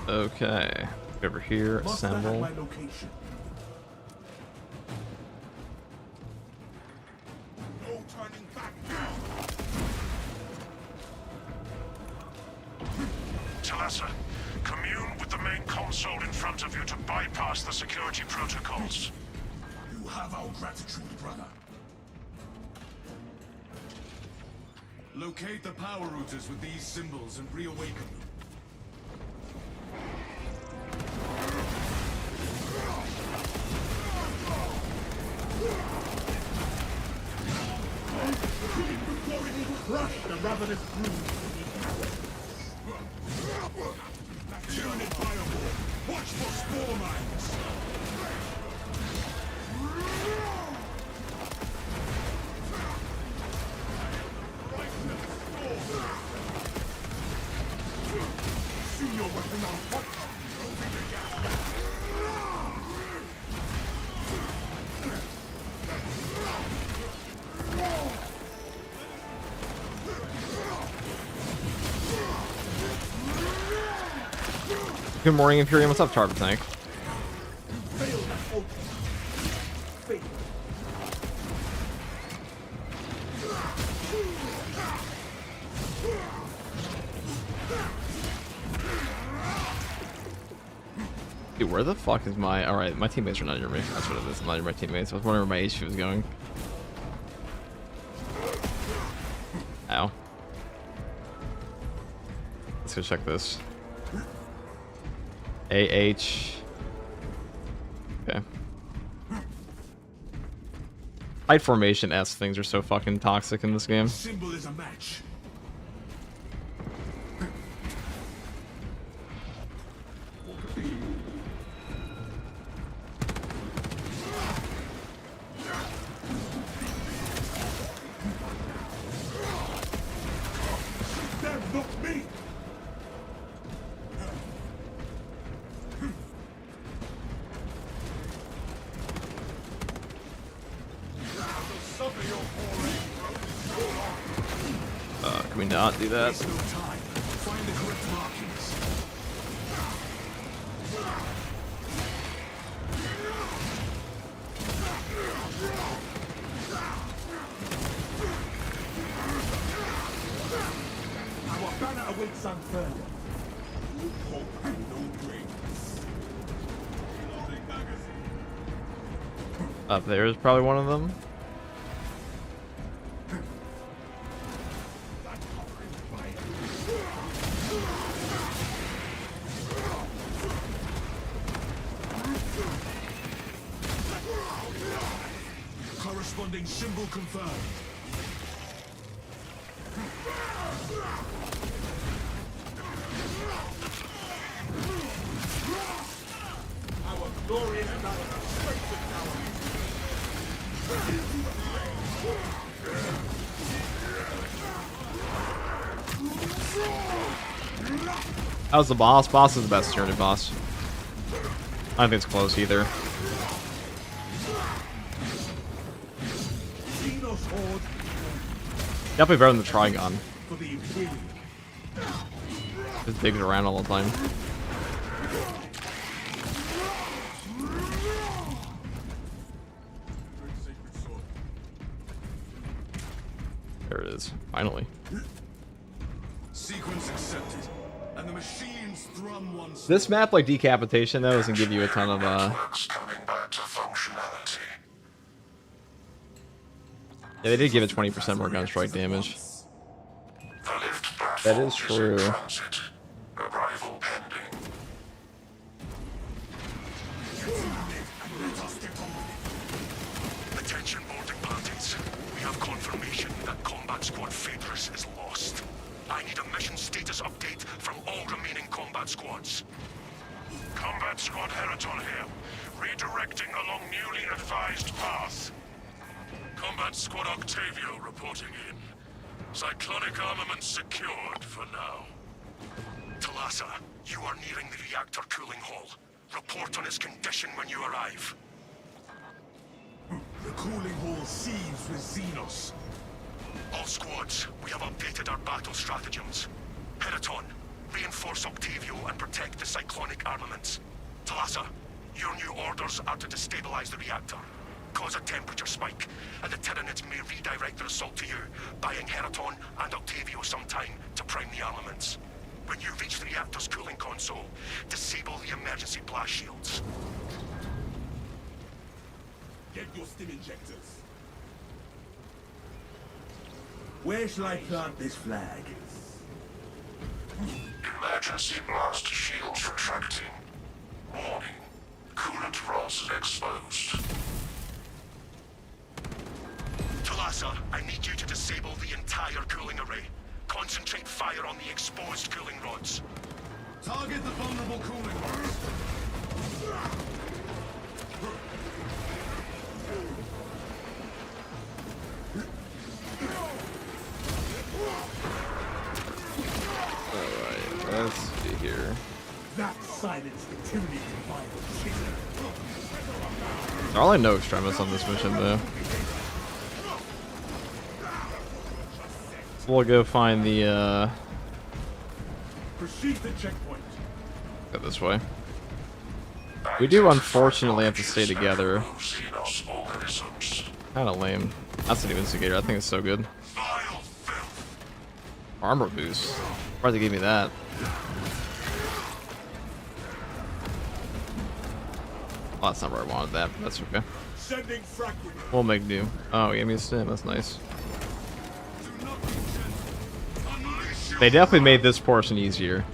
Okay. Over here, Must have assemble. my location. No turning back now. Talassa, commune with the main console in front of you to bypass the security protocols. You have our gratitude, brother. Locate the power routers with these symbols and reawaken them. Crush the ravenous brood. Unit fireball. Watch for spore mines. See your weapon on what? Good morning, Imperium. What's up, Target Tank? Dude, where the fuck is my... Alright, my teammates are not near me. That's what it is. I'm not near my teammates. I was wondering where my HQ was going. Ow. Let's go check this. AH. Okay. Tight formation S things are so fucking toxic in this game. Symbol is a match. Them, not me. Can we not do that? Waste no time. Find the correct markings. Our banner awaits unfurled. No hope and no grace. Reloading magazine. Up there is probably one of them. Corresponding symbol confirmed. Our glorious battle strengthens our That was the boss. Boss is the best journey boss. I don't think it's close either. Xenos Horde Definitely better than the Trigon. for the Imperium. Just digs around all the time. There it is. Finally. Sequence accepted. And the machines thrum once. This map, like Decapitation, though, doesn't give you a ton of Networks coming back to functionality. Yeah, they did give it 20% more gun strike damage. The lift platform That is in true. transit. Arrival pending. Attention boarding parties. We have confirmation that Combat Squad Phaedrus is lost. I need a mission status update from all remaining combat squads. Combat Squad Heraton here. Redirecting along newly advised path. Combat Squad Octavio reporting in. Cyclonic armament secured for now. Talassa, you are nearing the reactor cooling hall. Report on its condition when you arrive. The cooling hall seethes with Xenos. All squads, we have updated our battle stratagems. Heraton, reinforce Octavio and protect the cyclonic armaments. Talassa, your new orders are to destabilize the reactor, cause a temperature spike, and the Tyranids may redirect their assault to you, buying Heraton and Octavio some time to prime the armaments. When you reach the reactor's cooling console, disable the emergency blast shields. Get your stim injectors. Where shall I plant this flag? Emergency blast shields retracting. Warning. Coolant rods exposed. Talassa, I need you to disable the entire cooling array. Concentrate fire on the exposed cooling rods. Target the vulnerable cooling rods. Alright, let's see here. That silenced the tyranny of violence. There are like no extremists on this mission, though. We'll go find the, Proceed to checkpoint. go this way. We do unfortunately have to stay together. Xenos organisms. Kinda lame. That's an instigator. I think it's so good. Vile filth. Armor boost. Surprised they gave me that. Oh, that's not where I wanted that, but that's okay. Sending frag grenade. We'll make do. Oh, he gave me a stim. That's nice. Do not be gentle. Unleash your They definitely made this portion easier.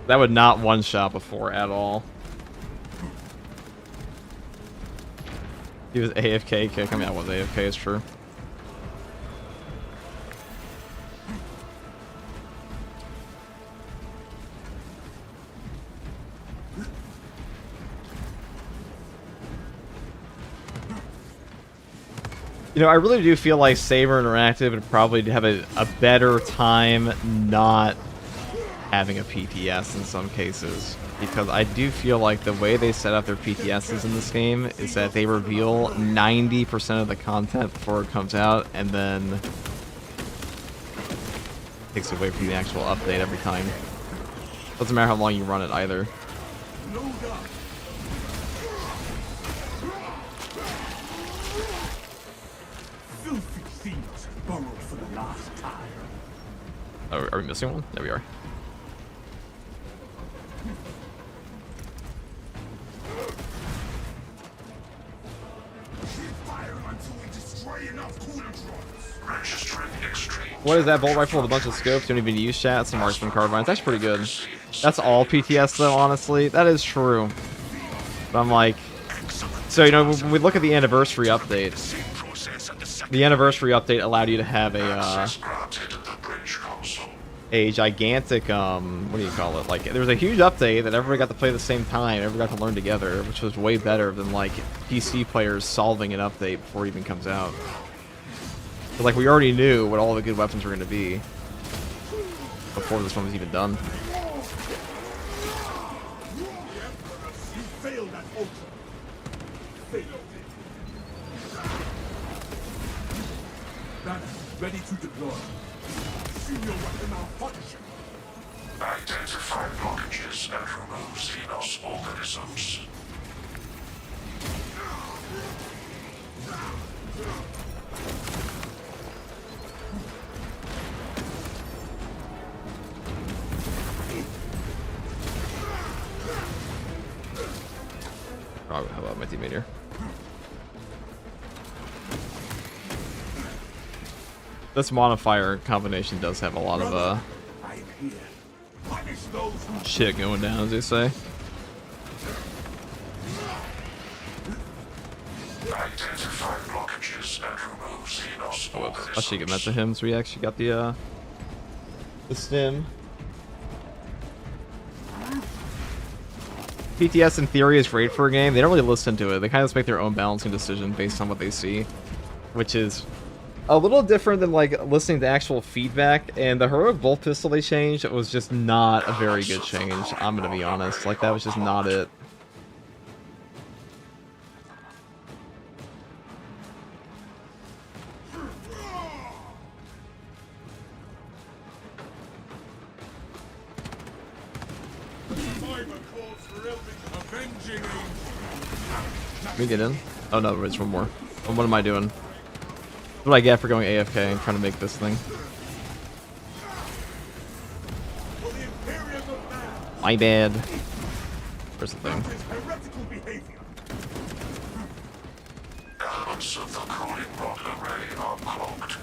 That would not one-shot before at all. He was AFK kick. I mean, I was AFK, it's true. You know, I really do feel like Saber Interactive would probably have a better time not having a PTS in some cases. Because I do feel like the way they set up their PTSs in this game is that they reveal 90% of the content before it comes out, and then takes away from the actual update every time. Doesn't matter how long you run it either. load up. Filthy Xenos burrowed for the last time. Oh, are we missing one? There we are. Keep firing until we destroy enough coolant rods. Registering extreme. What is that bolt rifle with a bunch of scopes? Don't even use chat. Some marksman carbines. That's pretty good. That's all PTS though, honestly. That is true. But I'm like, so you know, when we look at the anniversary update, Same process at the second the anniversary update allowed you to have access granted at the bridge console. a gigantic what do you call it? Like there was a huge update that everybody got to play at the same time, everybody got to learn together, which was way better than like PC players solving an update before it even comes out. But, like we already knew what all the good weapons were going to be before this one was even done. You failed at Ultra. Failed. Banner, ready to deploy. Senior weapon malfunction. blockages and remove Xenos organisms. Oh, how about my teammate here? This modifier combination does have a lot of I am here. Punish those who shit going down, as they say. Identify blockages and remove Xenos Oh, whoops. I organisms. should get that to him, so we actually got the stim. PTS in theory is great for a game. They don't really listen to it. They kind of just make their own balancing decision based on what they see, which is a little different than like listening to actual feedback. And the heroic bolt pistol they changed was just not a very good change. I'm gonna be honest. Like that was just not it. avenging Let me get in. Oh no, it's one more. What am I doing? What do I get for going AFK and trying to make this thing? for the Imperium of Man. My bad. Where's the thing? His heretical behavior. Elements of the cooling rod array are cloaked.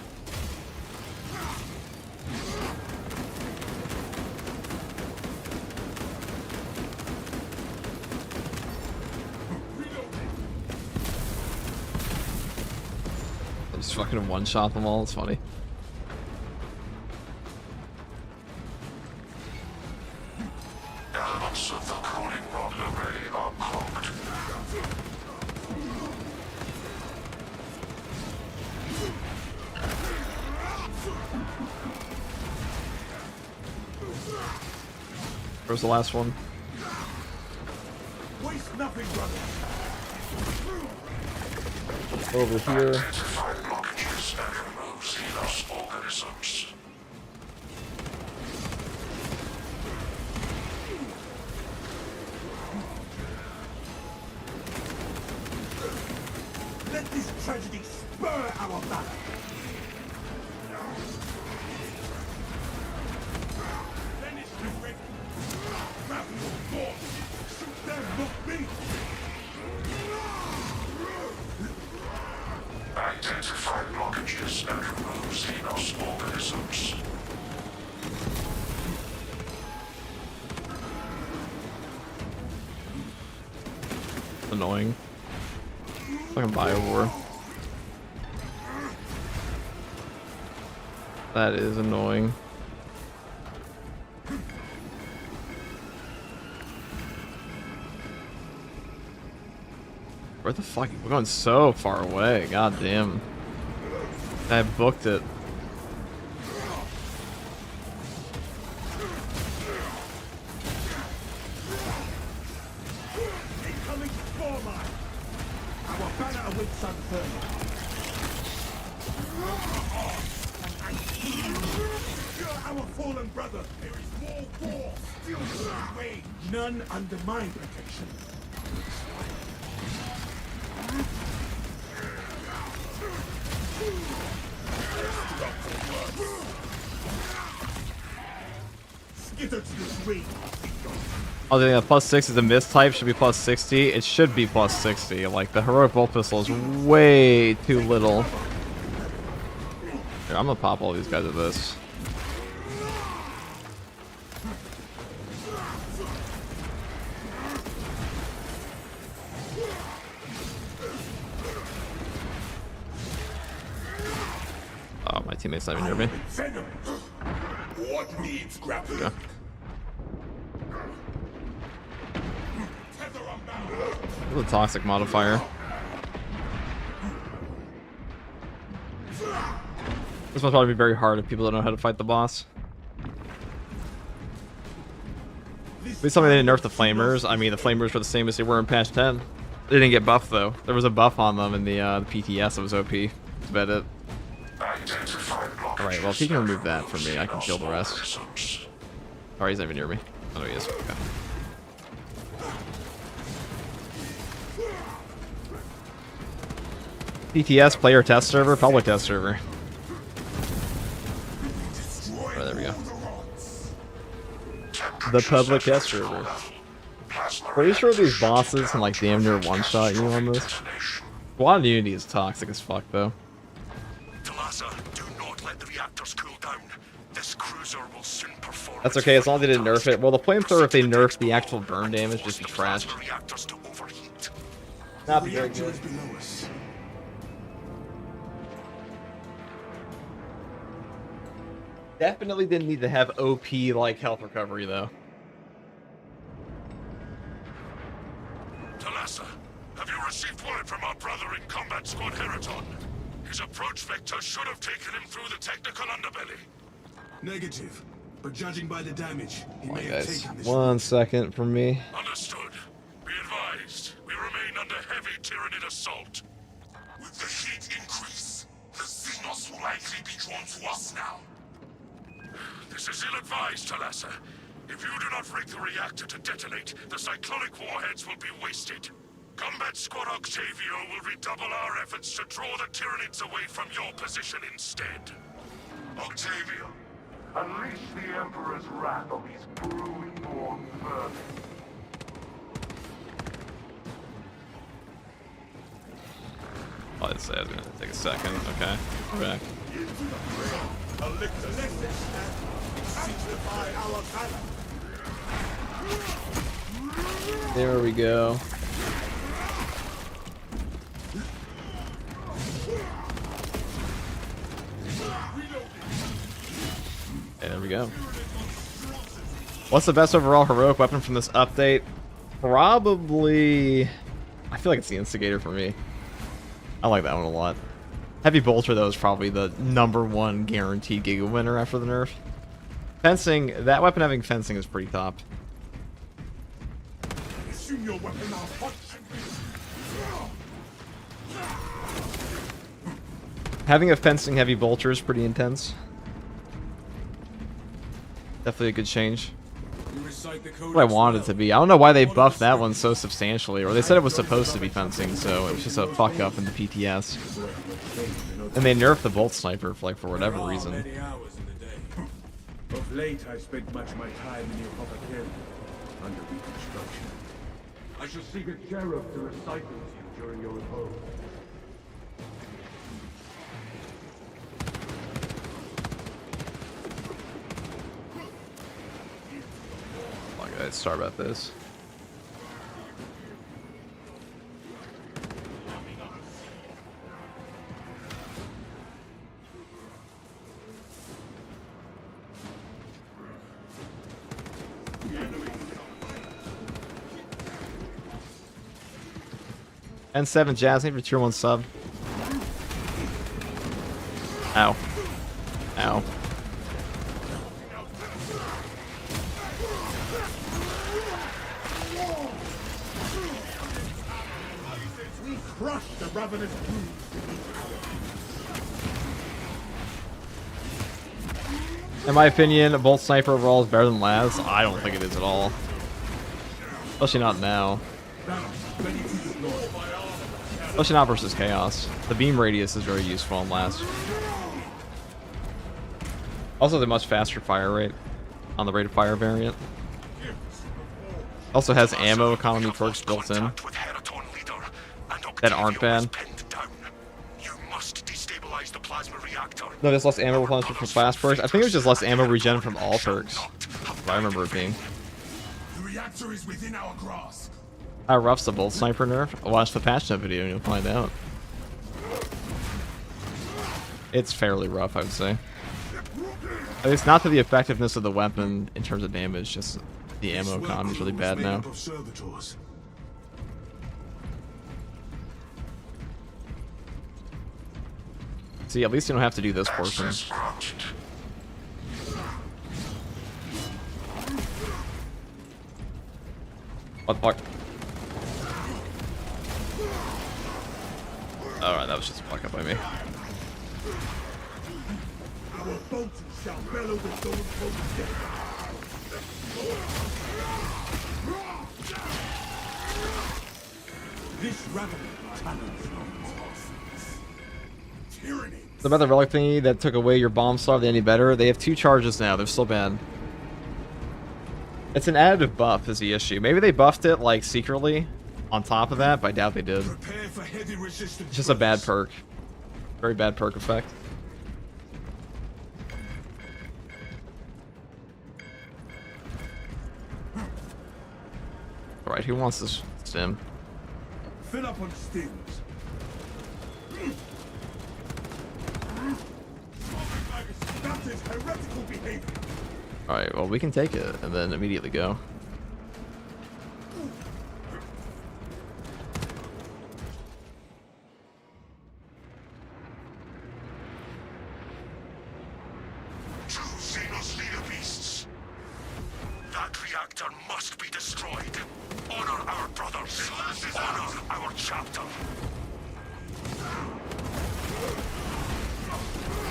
I just fucking one-shot them all. It's funny. Elements of the cooling rod array are cloaked. Where's the last one? Waste nothing, brother. Over here. Identify blockages and remove Xenos organisms. Let this tragedy spur our valor. Finish the ring. Grab your board. Shoot them, not me. Identify blockages and remove Xenos organisms. Annoying. Fucking Biowar. That is annoying. Where the fuck? We're going so far away. God damn. I booked it. Incoming spore mine. Our banner awaits unfurled. You're our fallen brother. There is more war still to wage. None under my protection. Skitter to the ring. Oh, the +6 is a miss type. Should be +60. It should be +60. Like the heroic bolt pistol is way too little. Here, I'm gonna pop all these guys with this. Oh, my teammate's not even near me. Venom. What needs grappling? Yeah. Tether unbound. This is a toxic modifier. This must probably be very hard if people don't know how to fight the boss. Please tell me they didn't nerf the flamers. I mean, the flamers were the same as they were in patch 10. They didn't get buffed though. There was a buff on them in the PTS that was OP. That's about it. Alright, well if he can remove that for me, I can kill the rest. Alright, he's not even near me. Oh no, he is. Okay. PTS player test server, public test server. Oh, there we go. The public test server. Pretty sure these bosses can like damn near one-shot you on this. Squad Unity is toxic as fuck though. Talassa, do not let the reactors cool down. This cruiser will soon perform. That's okay, as long as they didn't nerf it. Well, the flamethrower, if they nerf the actual burn damage, just be trash. Reactors to overheat. Not The very reactor good. is below us. Definitely didn't need to have OP like health recovery though. Talassa, have you received word from our brother in Combat Squad Heraton? His approach vector should have taken him through the technical underbelly. Negative. But judging by the damage, he Come may on, have guys. taken this. 1 second from me. Understood. Be advised, we remain under heavy Tyranid assault. With the heat increase, the Xenos will likely be drawn to us now. This is ill-advised, Talassa. If you do not rig the reactor to detonate, the cyclonic warheads will be wasted. Combat Squad Octavio will redouble our efforts to draw the Tyranids away from your position instead. Octavio, unleash the Emperor's wrath on these brood-born vermin. Oh, I'd say I was gonna take a second. Okay, we're back. There we go. Okay, there we go. What's the best overall heroic weapon from this update? Probably... I feel like it's the Instigator for me. I like that one a lot. Heavy Bolter, though, is probably the #1 guaranteed Giga winner after the nerf. Fencing, that weapon having fencing is pretty top. Assume your weapon now. Having a fencing Heavy Bolter is pretty intense. Definitely a good change. You recite the code What I wanted it to be. I don't know why they buffed that one so substantially, or they said it was supposed to be fencing, so it was just a fuck up in the PTS. And they nerfed the Bolt Sniper for, like, for whatever reason. Many hours in the day. Of late, I spent much of my time in your public area, under reconstruction. I shall seek a cherub to recite them to you during your repose. Oh, guys, sorry about this. N7 Jazz, thank you for tier 1 sub. Ow. Ow. We crush the ravenous brood. In my opinion, Bolt Sniper overall is better than Laz. I don't think it is at all. Especially not now. Especially not versus Chaos. The beam radius is very useful on Laz. Also, the much faster fire rate on the rate of fire variant. Also has ammo economy perks built in that aren't bad. No, there's less ammo replenishment from fast perks. I think it was just less ammo regen from all perks. I remember it being. The reactor is within our grasp. How rough's the Bolt Sniper nerf? Watch the patch note video and you'll find out. It's fairly rough, I would say. It's not to the effectiveness of the weapon in terms of damage, just the ammo economy is really bad now. See, at least you don't have to do this portion. What the fuck? Alright, that was just a fuck up by me. Our boats shall bellow with those boats dead. This raven talons tyranny. So about the relic thingy that took away your bomb star, are they any better? They have 2 charges now. They're still bad. It's an additive buff is the issue. Maybe they buffed it like secretly on top of that, but I doubt they did. Prepare for heavy resistance. It's just a bad perk. Very bad perk effect. Alright, who wants this stim? Fill up on stims. That is heretical behavior. Alright, well we can take it and then immediately go. True Xenos leader beasts. That reactor must be destroyed. Honor our brothers. Honor our chapter.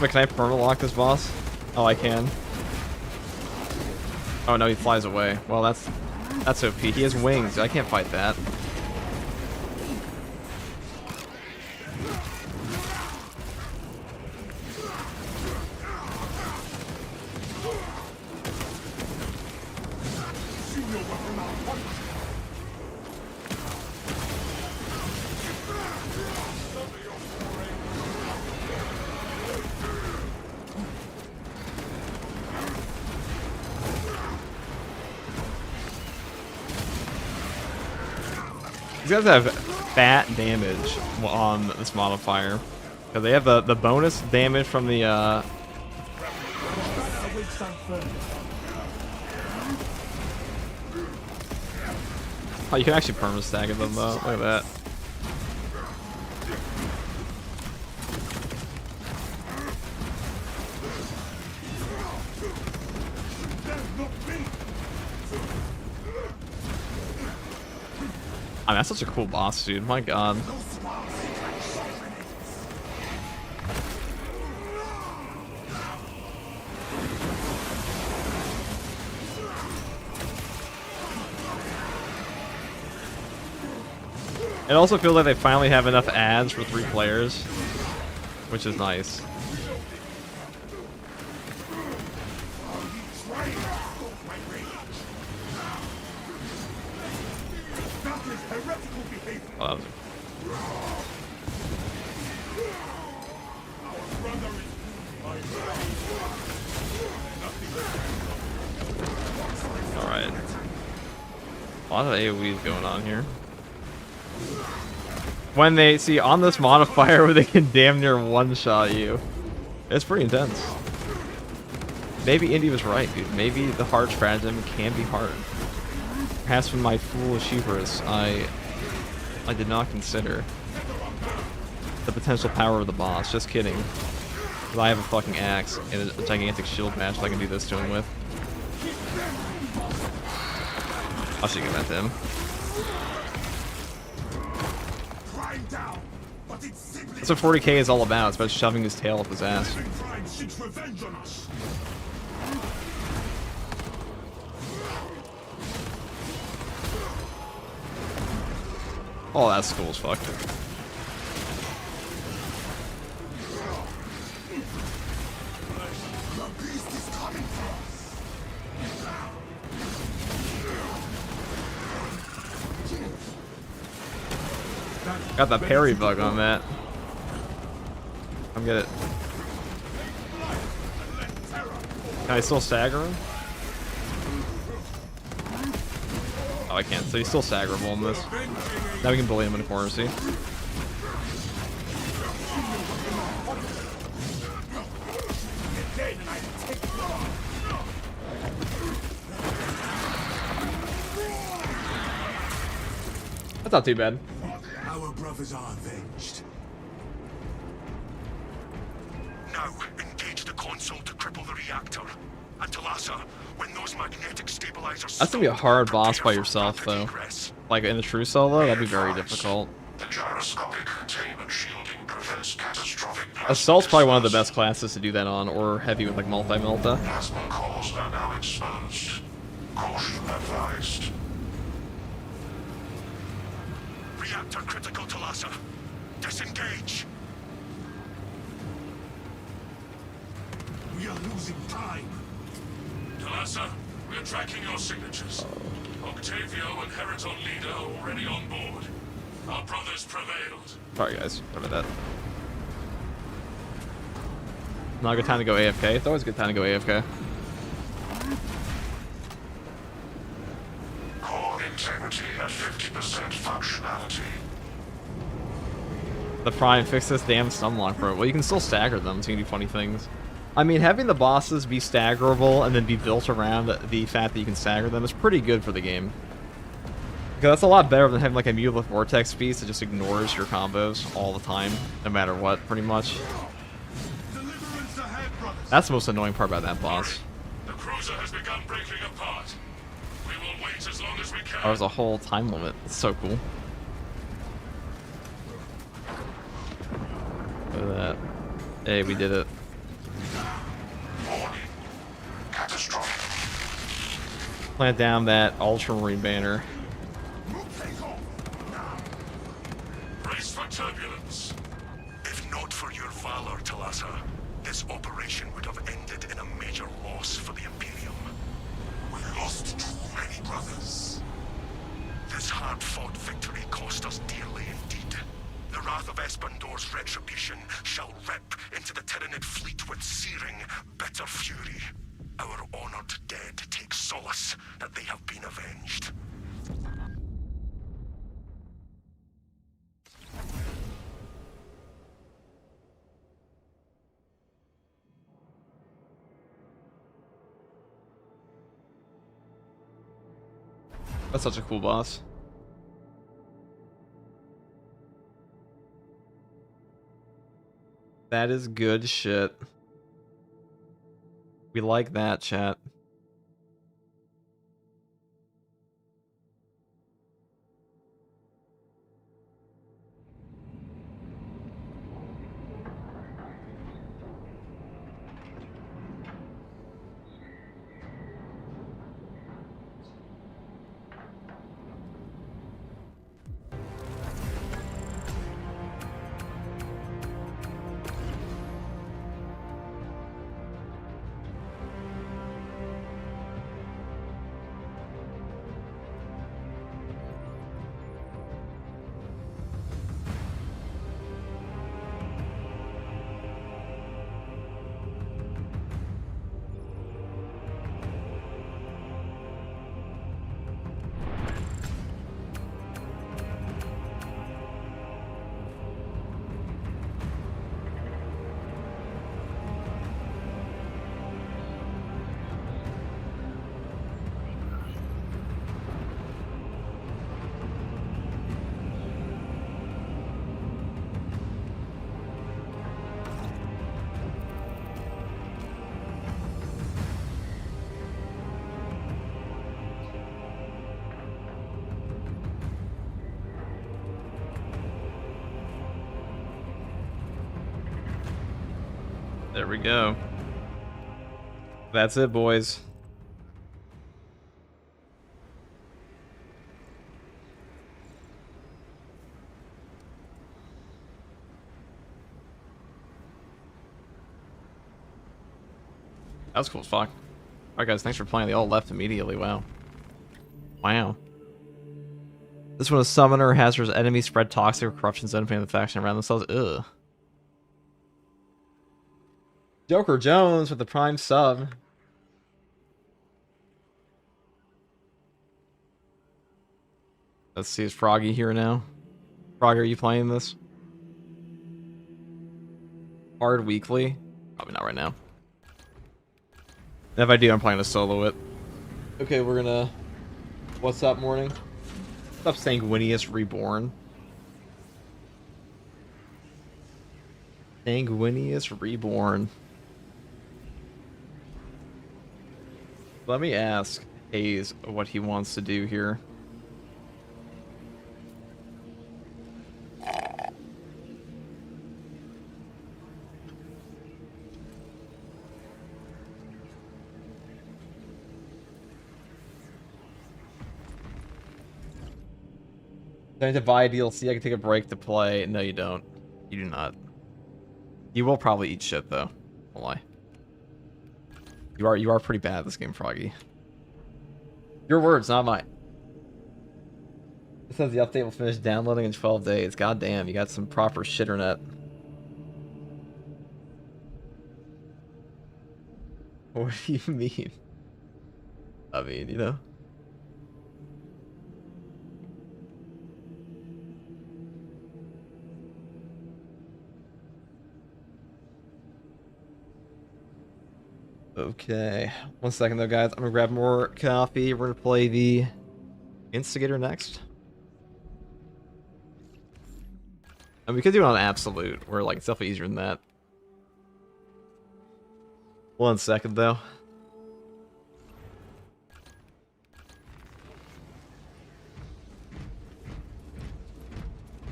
Wait, can I perma-lock this boss? Oh, I can. Oh no, he flies away. Well, that's OP. He has wings. I can't fight that. These guys have fat damage on this modifier. Because they have the bonus damage from the Oh, you can actually perma-stack them though. Look at that. I mean, that's such a cool boss, dude. My god. It also feels like they finally have enough ads for 3 players, which is nice. Alright. A lot of AoEs going on here. When they see on this modifier where they can damn near one-shot you. It's pretty intense. Maybe Indy was right, dude. Maybe the hard stratagem can be hard. Perhaps from my foolish hubris, I did not consider the potential power of the boss. Just kidding. 'Cause I have a fucking axe and a gigantic shield match that I can do this to him with. I'll should give that to him. That's what 40k is all about. It's about shoving his tail up his ass. Oh, that's cool as fuck. Got the parry bug on that. Come get it. Can I still stagger him? Oh, I can't. So he's still staggerable in this. Now we can bully him in a corner, see? That's not too bad. Our brothers are avenged. Now, engage the console to cripple the reactor. And Talassa, when those magnetic stabilizers That's gonna be a hard boss by yourself, though. Egress. Like in a true solo, that'd be very difficult. The gyroscopic containment shielding prevents catastrophic Assault's probably one of the best classes to do that on, or heavy with like multi-melta. plasma cores are now exposed. Caution advised. Reactor critical, Talassa. Disengage. We are losing time. Talassa, we are tracking your signatures. Octavio and Heriton Leader are already on board. Our brothers prevailed. Sorry guys, sorry about that. Not a good time to go AFK. It's always a good time to go AFK. Core integrity at 50% functionality. The Prime fix this damn stunlock, bro. Well, you can still stagger them, so you can do funny things. I mean, having the bosses be staggerable and then be built around the fact that you can stagger them is pretty good for the game. Because that's a lot better than having like a Mutalith Vortex piece that just ignores your combos all the time, no matter what, pretty much. Deliverance ahead, brothers. That's the most annoying part about that boss. The cruiser has begun breaking apart. We will wait as long as we can. There's a whole time limit. It's so cool. Look at that. Hey, we did it. Warning. Catastrophic. Plant down that Ultramarine banner. Brace for turbulence. If not for your valor, Talassa, this operation would have ended in a major loss for the Imperium. We lost too many brothers. This hard-fought victory cost us dearly indeed. The wrath of Espandor's retribution shall rip into the Tyranid fleet with searing, bitter fury. Our honored dead take solace that they have been avenged. That's such a cool boss. That is good shit. We like that, chat. There we go. That's it, boys. That was cool as fuck. Alright guys, thanks for playing. They all left immediately. Wow. Wow. This one is Summoner. Hazardous enemies spread toxic or corruption zone in the faction around themselves. Ugh. Joker Jones with the Prime sub. Let's see, is Froggy here now? Froggy, are you playing this? Hard weekly? Probably not right now. And if I do, I'm playing a solo it. Okay, we're gonna... What's up, morning? What's up, Sanguinius Reborn? Sanguinius Reborn. Let me ask Hayes what he wants to do here. Do I need to buy DLC? I can take a break to play. No, you don't. You do not. You will probably eat shit, though. Won't lie. You are pretty bad at this game, Froggy. Your words, not mine. It says the update will finish downloading in 12 days. God damn, you got some proper shitternet. What do you mean? I mean, you know. Okay. 1 second though, guys. I'm gonna grab more coffee. We're gonna play the Instigator next. And we could do it on Absolute, where like it's definitely easier than that. 1 second though.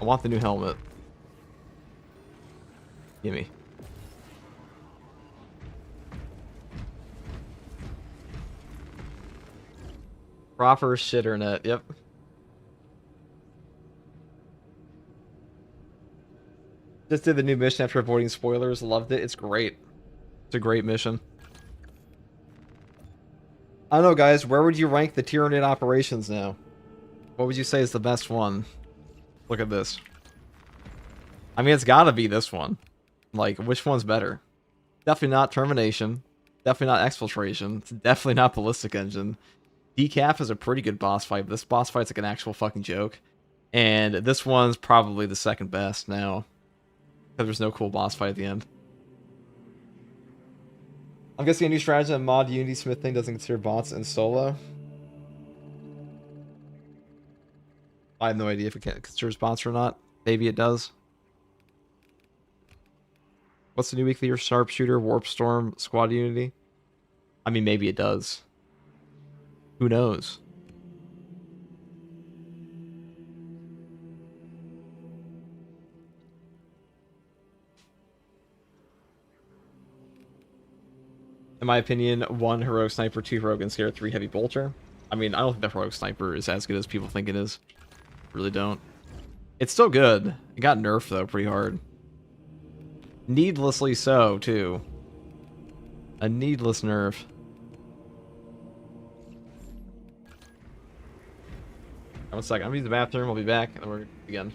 I want the new helmet. Gimme. Proper shitternet, yep. Just did the new mission after avoiding spoilers. Loved it. It's great. It's a great mission. I don't know, guys. Where would you rank the Tyranid operations now? What would you say is the best one? Look at this. I mean, it's gotta be this one. Like, which one's better? Definitely not Termination. Definitely not Exfiltration. It's definitely not Ballistic Engine. Decaf is a pretty good boss fight. This boss fight's like an actual fucking joke. And this one's probably the second best now. Because there's no cool boss fight at the end. I'm guessing a new strategy on mod Unity Smithing doesn't consider bots in solo. I have no idea if it considers bots or not. Maybe it does. What's the new weekly or sharpshooter, warp storm, squad Unity? I mean, maybe it does. Who knows? In my opinion, 1 heroic sniper, 2 heroic and scare, 3 heavy bolter. I mean, I don't think the heroic sniper is as good as people think it is. Really don't. It's still good. It got nerfed though pretty hard. Needlessly so, too. A needless nerf. One second, I'm gonna use the bathroom, we'll be back, and then we're again.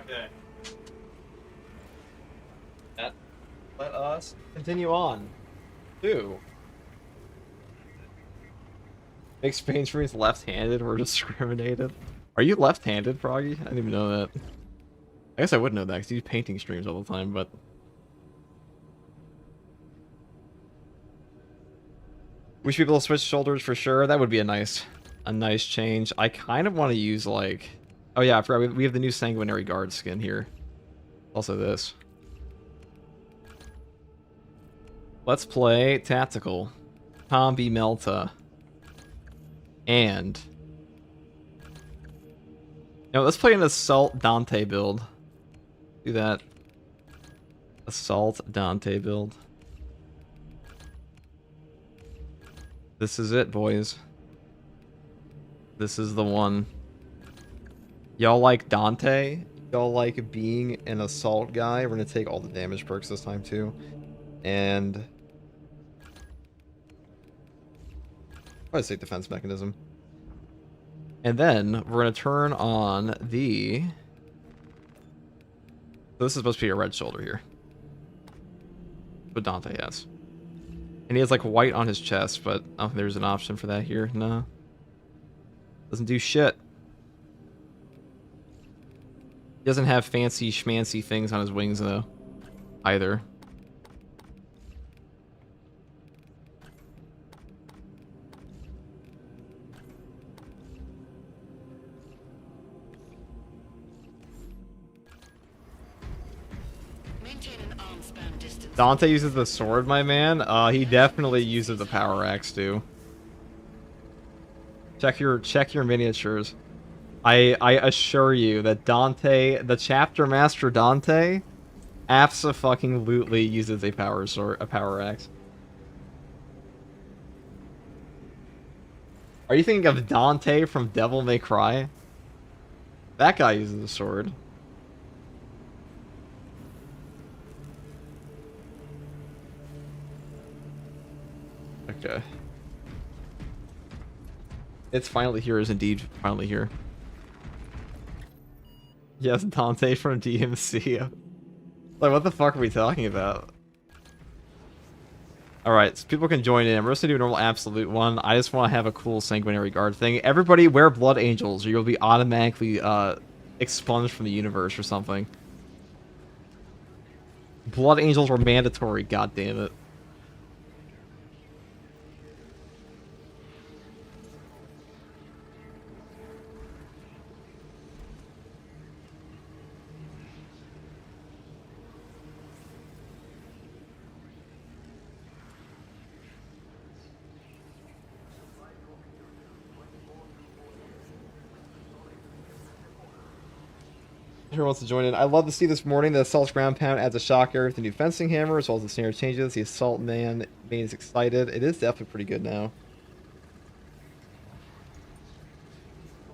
Okay. Let us continue on. 2. Makes paint streams left-handed or discriminated. Are you left-handed, Froggy? I didn't even know that. I guess I would know that because you do painting streams all the time, but... We should be able to switch shoulders for sure. That would be a nice change. I kind of want to use, like... Oh yeah, I forgot. We have the new Sanguinary Guard skin here. Also this. Let's play Tactical. Combi Melta. And... No, let's play an Assault Dante build. Do that. Assault Dante build. This is it, boys. This is the one. Y'all like Dante? Y'all like being an assault guy? We're gonna take all the damage perks this time too. And... I'd say defense mechanism. And then we're gonna turn on the... So this is supposed to be a red shoulder here. But Dante has. And he has like white on his chest, but oh, there's an option for that here. No. Doesn't do shit. He doesn't have fancy schmancy things on his wings though. Either. Dante uses the sword, my man. He definitely uses the power axe too. Check your miniatures. I assure you that Dante, the chapter master Dante, abso-fucking-lutely uses a power sword, a power axe. Are you thinking of Dante from Devil May Cry? That guy uses a sword. Okay. It's finally here is indeed finally here. Yes, Dante from DMC. Like, what the fuck are we talking about? Alright, so people can join in. We're just gonna do a normal absolute one. I just want to have a cool Sanguinary Guard thing. Everybody wear Blood Angels or you'll be automatically expunged from the universe or something. Blood Angels were mandatory, god damn it. Who wants to join in? I love to see this morning the Assault's ground pound adds a shock area with the new fencing hammer, as well as the snare changes. The Assault man is excited. It is definitely pretty good now.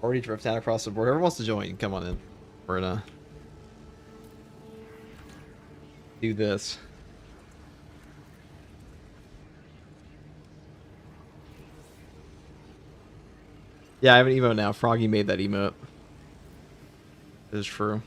Already drift out across the board. Whoever wants to join, come on in. We're gonna do this. Yeah, I have an emote now. Froggy made that emote. It is true.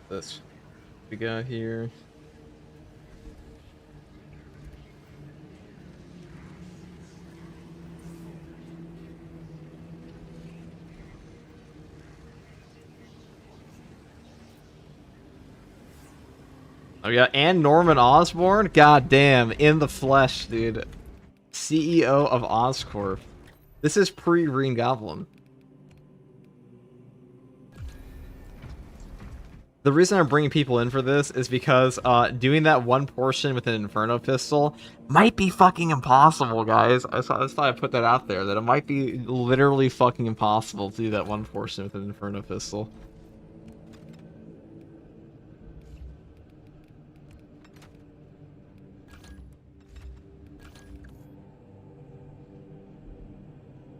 This we got here. Oh yeah, and Norman Osborn? God damn, in the flesh, dude. CEO of Oscorp. This is pre-Green Goblin. The reason I'm bringing people in for this is because doing that one portion with an Inferno pistol might be fucking impossible, guys. I thought I put that out there, that it might be literally fucking impossible to do that one portion with an Inferno pistol.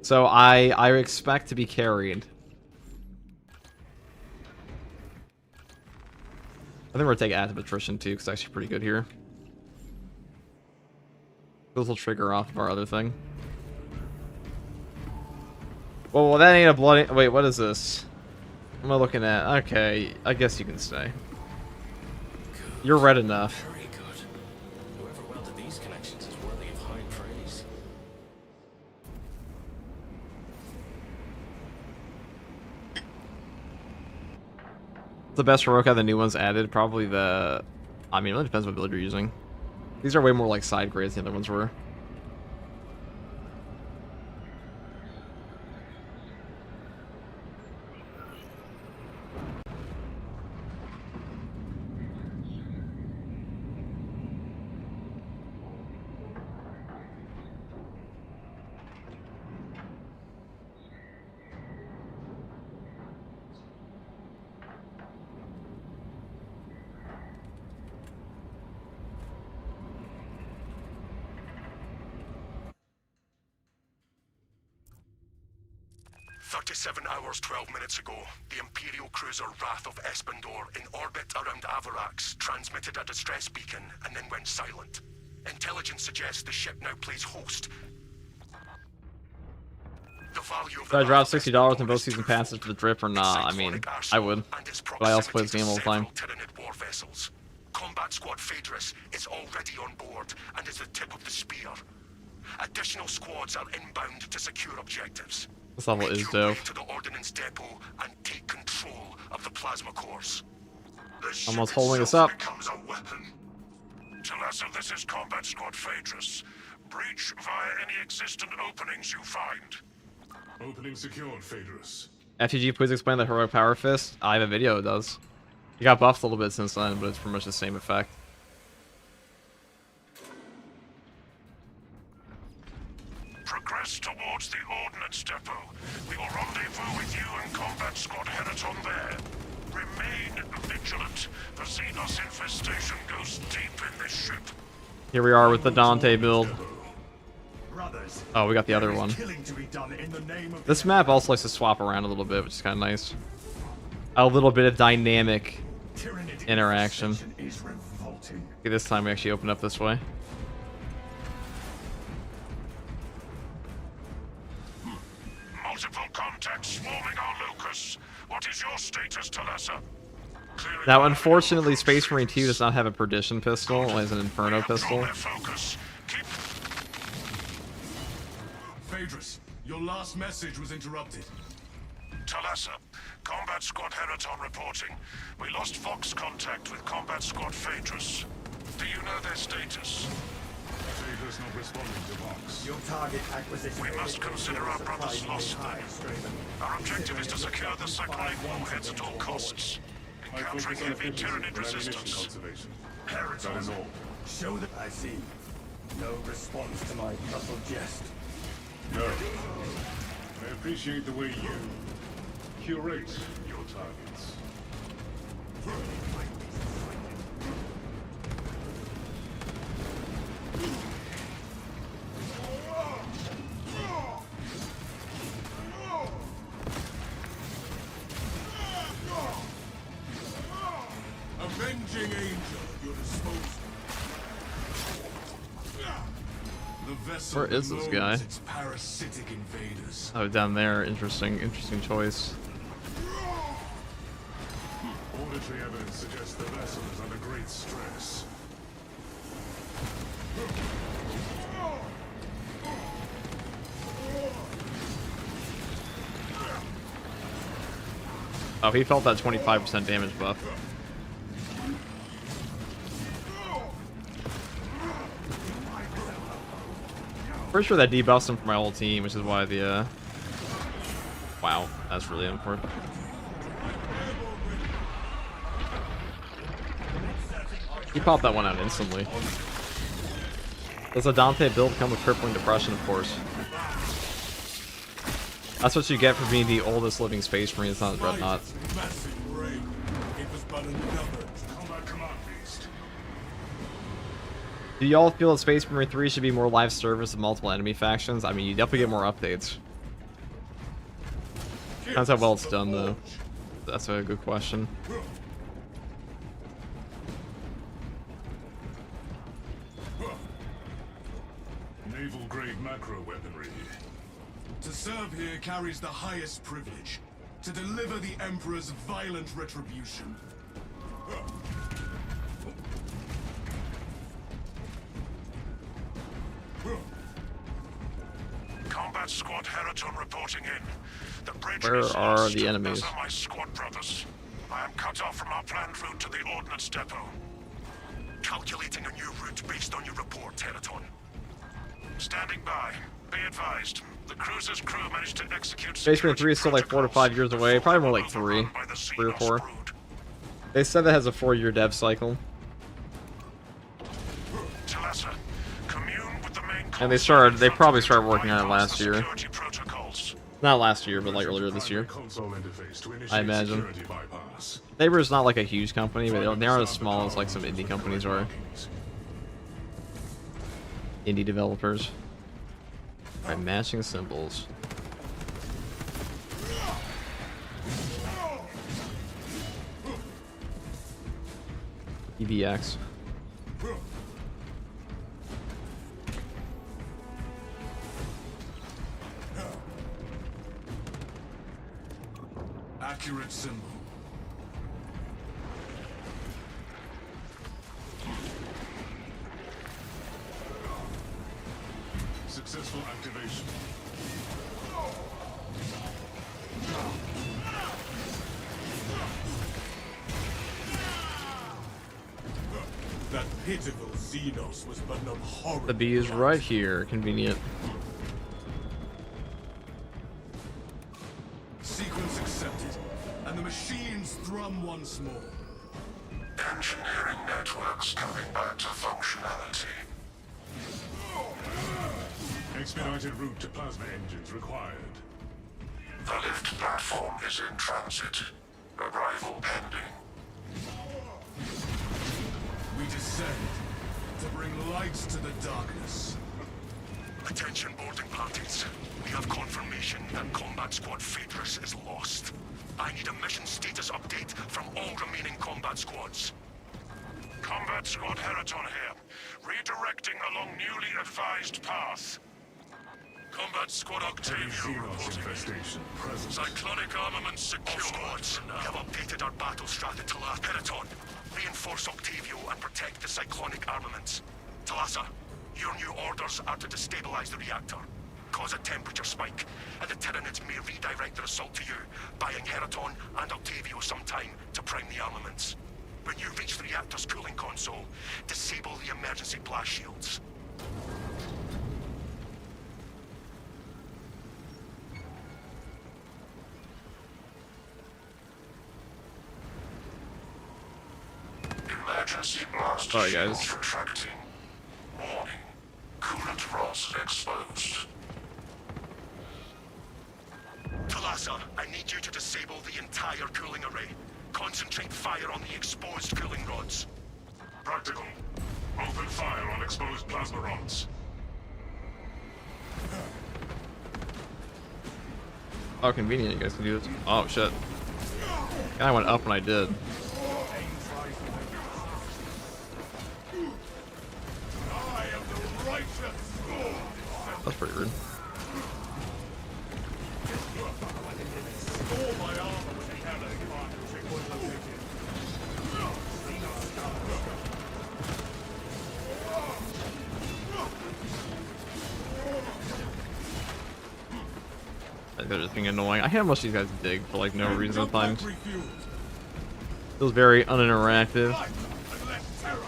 So I expect to be carried. I think we're gonna take active attrition too, because it's actually pretty good here. This will trigger off of our other thing. Well, that ain't a bloody. Wait, what is this? What am I looking at? Okay, I guess you can stay. You're red enough. Very good. Whoever welded these connections is worthy of high praise. The best heroic out of the new ones added, probably the. I mean, it really depends what build you're using. These are way more like side grades than the other ones were. Hours, 12 minutes ago, the Imperial cruiser Wrath of Espandor, in orbit around Avarax, transmitted a distress beacon and then went silent. Intelligence suggests the ship now plays host. The value of Should I drop $60 in both season passes for the drip or not? I mean, I would. But I also play this game all the time. War vessels. Combat Squad Phaedrus is already on board and is the tip of the spear. Additional squads are inbound to secure objectives. This level is dope. To the ordnance depot and take control of the plasma cores. Almost holding us up. Becomes a weapon. Talassa, this is Combat Squad Phaedrus. Breach via any existent openings you find. Opening secured, Phaedrus. FTG, please explain the heroic power fist. I have a video that does. It got buffed a little bit since then, but it's pretty much the same effect. Progress towards the ordnance depot. We will rendezvous with you and Combat Squad Heraton there. Remain vigilant. The Xenos infestation goes deep in this ship. Here we are with the Dante build. Brothers, Oh, we got the other one. killing to be done in the name of This map also likes to swap around a little bit, which is kind of nice. A little bit of dynamic Tyranid interaction. infestation is revolting. Okay, this time we actually open up this way. Multiple contacts swarming our locus. What is your status, Talassa? Now, unfortunately, Space Marine 2 does not have a Perdition pistol, only has an Inferno pistol. Focus. Keep Phaedrus, your last message was interrupted. Talassa, Combat Squad Heraton reporting. We lost Vox contact with Combat Squad Phaedrus. Do you know their status? Phaedrus not responding to Vox. Your target acquisition. We must consider our brothers lost then. Our objective is to secure the cyclonic warheads at all costs. Encountering heavy Tyranid resistance. Conservation. That is all. Show that I see. No response to my subtle jest. No. I appreciate the way you curate your targets. Avenging angel at your disposal. The vessel Where is this guy? bemoans its parasitic invaders. Oh, down there. Interesting choice. Auditory evidence suggests the vessel is under great stress. Oh, he felt that 25% damage buff. Pretty sure that debuffs him for my whole team, which is why the, Wow, that's really important. He popped that one out instantly. Does a Dante build come with crippling depression? Of course. That's what you get for being the oldest living Space Marine. It's not a Dreadnought. Massive brain. It was but another combat command beast. Do y'all feel that Space Marine 3 should be more live service with multiple enemy factions? I mean, you definitely get more updates. Depends how well it's done, though. That's a good question. Naval-grade macro weaponry. To serve here carries the highest privilege. To deliver the Emperor's violent retribution. Combat Squad Heraton reporting in. The bridge Where is are lost. the enemies? Those are my squad brothers. I am cut off from our planned route to the Ordnance Depot. Calculating a new route based on your report, Heraton. Standing by. Be advised. The cruiser's crew managed to execute Space Marine 3 is still like 4 to 5 years away. Probably more like 3. 3 or 4. They said that has a 4-year dev cycle. Talassa, commune with the main And they probably started working on it last year. security protocols. Not last year, but like earlier this year. Console interface to initiate I imagine. security bypass. Saber's not like a huge company, but they aren't as small as like some indie companies are. Indie developers. By matching symbols. EVX. Accurate symbol. Successful activation. That pitiful Xenos was but an abhorrent. The bee is right here. Convenient. Sequence accepted, and the machines thrum once more. Engineering networks coming back to functionality. Expedited route to plasma engines required. The lift platform is in transit. Arrival pending. We descend to bring lights to the darkness. Attention boarding parties. We have confirmation that Combat Squad Phaedrus is lost. I need a mission status update from all remaining combat squads. Combat Squad Heraton here. Redirecting along newly advised path. Combat Squad Octavio Xenos reporting. infestation present. Cyclonic armaments secure. Squads, we have updated our battle strat at Talassa. Heraton, reinforce Octavio and protect the cyclonic armaments. Talassa, your new orders are to destabilize the reactor, cause a temperature spike, and the Tyranids may redirect their assault to you, buying Heraton and Octavio some time to prime the armaments. When you reach the reactor's cooling console, disable the emergency blast shields. Emergency blast Sorry, shields guys. retracting. Warning. Coolant rods exposed. Talassa, I need you to disable the entire cooling array. Concentrate fire on the exposed cooling rods. Practical. Open fire on exposed plasma rods. Oh, convenient. You guys can do this. Oh shit. I went up when I did. I am the righteous sword. That's pretty rude. Store my armor with the hammer if I can check point located. They're just being annoying. I hate how much these guys dig for like no reason at times. Refueled. Feels very uninteractive. Light and less terror.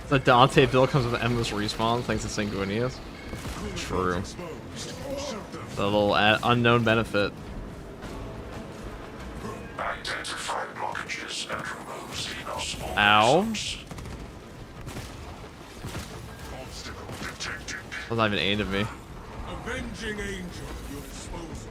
The Dante build comes with endless respawn thanks to Sanguinius. True. The little unknown benefit. Identify blockages and remove Xenos Ow. organisms. Obstacle detected. That's not even aimed at me. Avenging angel at your disposal.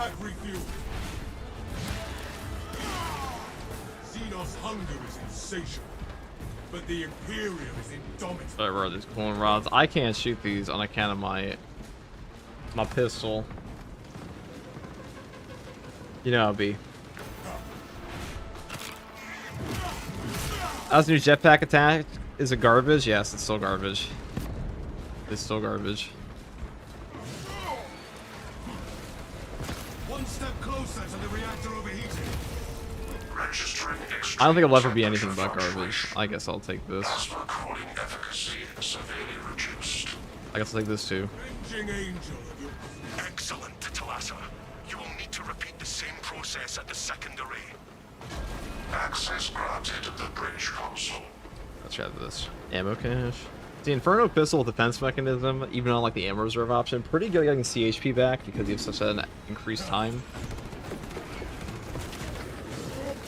pack refuel. Xenos' hunger is insatiable, but the Imperium is indomitable. Whatever are these cooling rods? I can't shoot these on account of my pistol. You know how it be. How's the new jetpack attack? Is it garbage? Yes, it's still garbage. It's still garbage. One step closer to the reactor overheating. Registering I don't think it'll ever be anything but garbage. I guess I'll take this. plasma cooling efficacy severely reduced. I guess I'll take this too. Avenging angel of your... Excellent, Talassa. You will need to repeat the same process at the second array. Access granted at the bridge console. Let's try this. Ammo cache. The Inferno pistol with defense mechanism, even on like the ammo reserve option, pretty good at getting CHP back because you have such an increased time.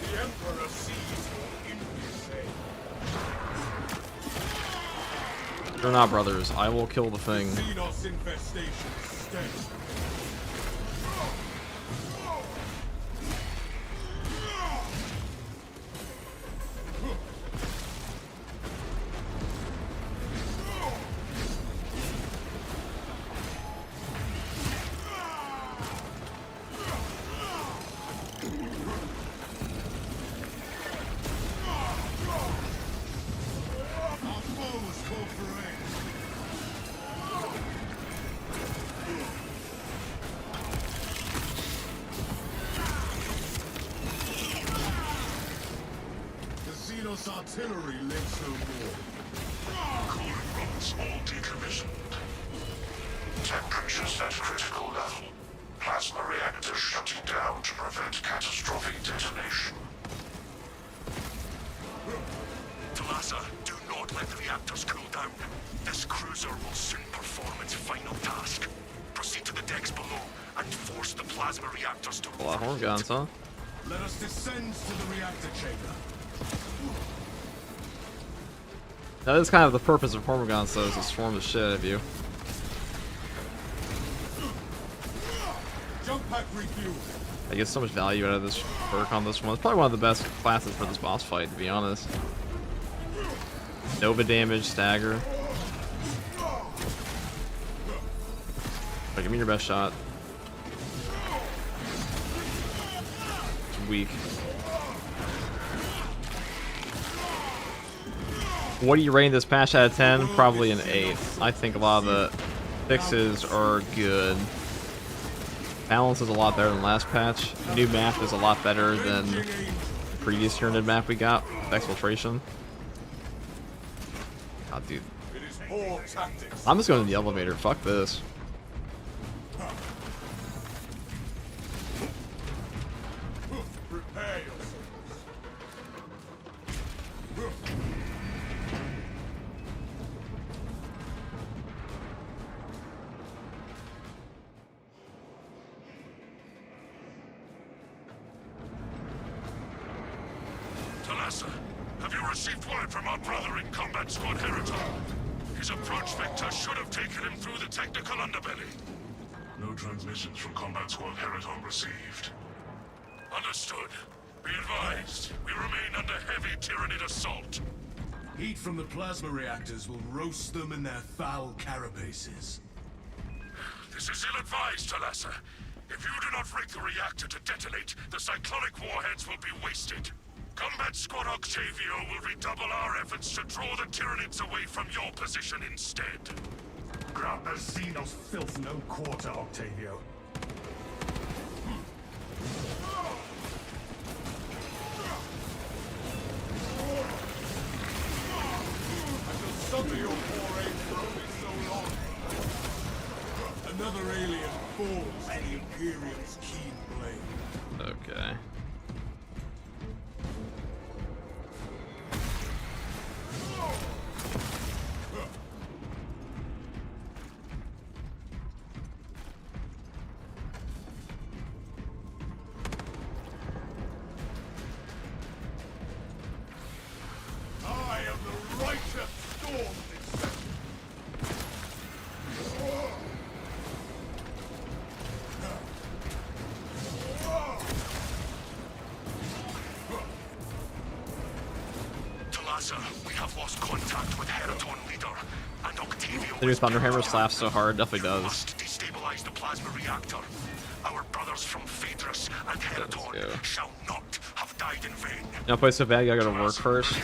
The Emperor sees your infancy. They're not brothers. I will kill the thing. Xenos infestation steady. Our foes call for aid. The Xenos artillery lives no more. Cooling rods all decommissioned. Temperatures at critical level. Plasma reactor shutting down to prevent catastrophic detonation. Talassa, do not let the reactors cool down. This cruiser will soon perform its final task. Proceed to the decks below and force the plasma reactors to... A lot of horn guns, huh? Let us descend to the reactor chamber. That is kind of the purpose of horn guns, though, is to swarm the shit out of you. Jump pack refuel. I get so much value out of this perk on this one. It's probably one of the best classes for this boss fight, to be honest. Nova damage, stagger. But give me your best shot. It's weak. What do you rate this patch out of 10? Probably an 8. I think a lot of the fixes are good. Balance is a lot better than last patch. New map is a lot better than the previous Tyranid map we got with Exfiltration. God, dude. It is poor tactics. I'm just going to the elevator. Fuck this. Prepare yourselves. Talassa, have you received word from our brother in Combat Squad Heriton? His approach vector should have taken him through the technical underbelly. No transmissions from Combat Squad Heriton received. Understood. Be advised, we remain under heavy Tyranid assault. Heat from the plasma reactors will roast them in their foul carapaces. This is ill-advised, Talassa. If you do not rig the reactor to detonate, the cyclonic warheads will be wasted. Combat Squad Octavio will redouble our efforts to draw the Tyranids away from your position instead. Grant the Xenos filth no quarter, Octavio. I shall suffer your poor aid for only so long. Another alien falls to the Imperium's keen blade. Okay. I am the righteous storm descent. I Plaza, we have lost contact with Heraton leader, and Octavio. The new Thunderhammer slaps so hard, definitely does. Must destabilize the plasma reactor. Our brothers from Phaedrus and Heraton shall not have died in vain. Now, play so bad, I gotta work first.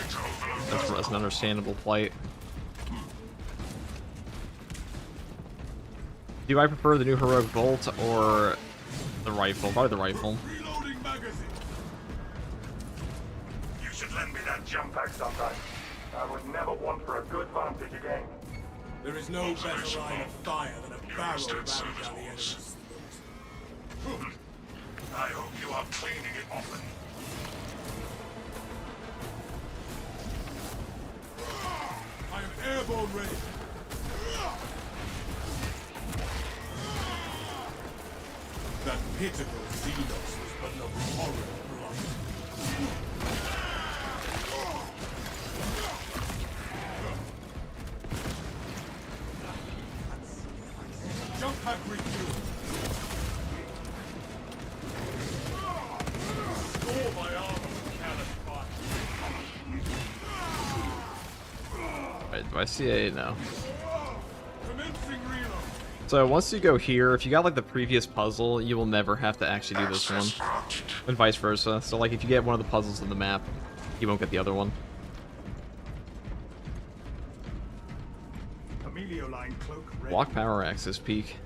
That's an understandable plight. Do I prefer the new heroic bolt or the rifle? Probably the rifle. Reloading magazine. You should lend me that jump pack sometime. I would never want for a good vantage again. There is no better line of fire than a barrel ramming down the enemy's throat. I hope you are cleaning it often. I am airborne ready. That pitiful Xenos was but an horrid blunt. Jump pack refuel. Score my armor with cannon fire. Right, do I see a no? Commencing reload. So once you go here, if you got like the previous puzzle, you will never have to actually do this one. And vice versa. So like if you get one of the puzzles in the map, you won't get the other one. Emilio line cloak ready. Block power axis peak.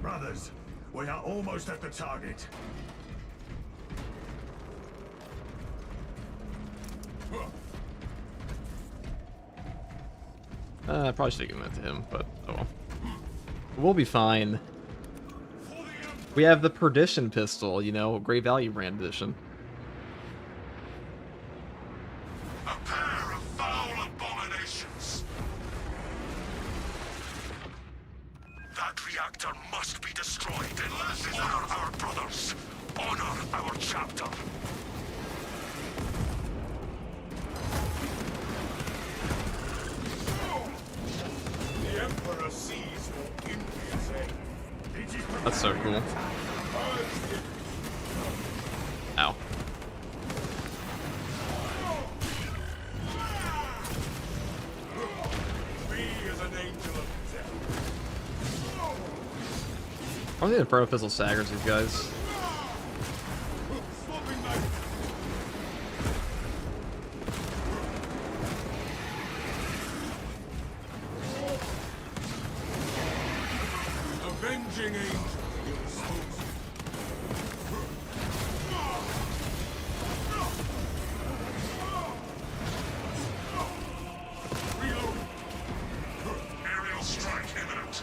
Brothers, we are almost at the target. I probably should have given that to him, but oh well. We'll be fine. We have the Perdition pistol, you know, Great Value brand edition. A pair of foul abominations. That reactor must be destroyed. Honor our brothers. Honor our chapter. The Emperor sees your envious end. That's so cool. Ow. Me as an angel of death. I don't think the Inferno Pistol staggers these guys. Swapping back. Avenging angel. You're supposed to. Reloading. Aerial strike imminent.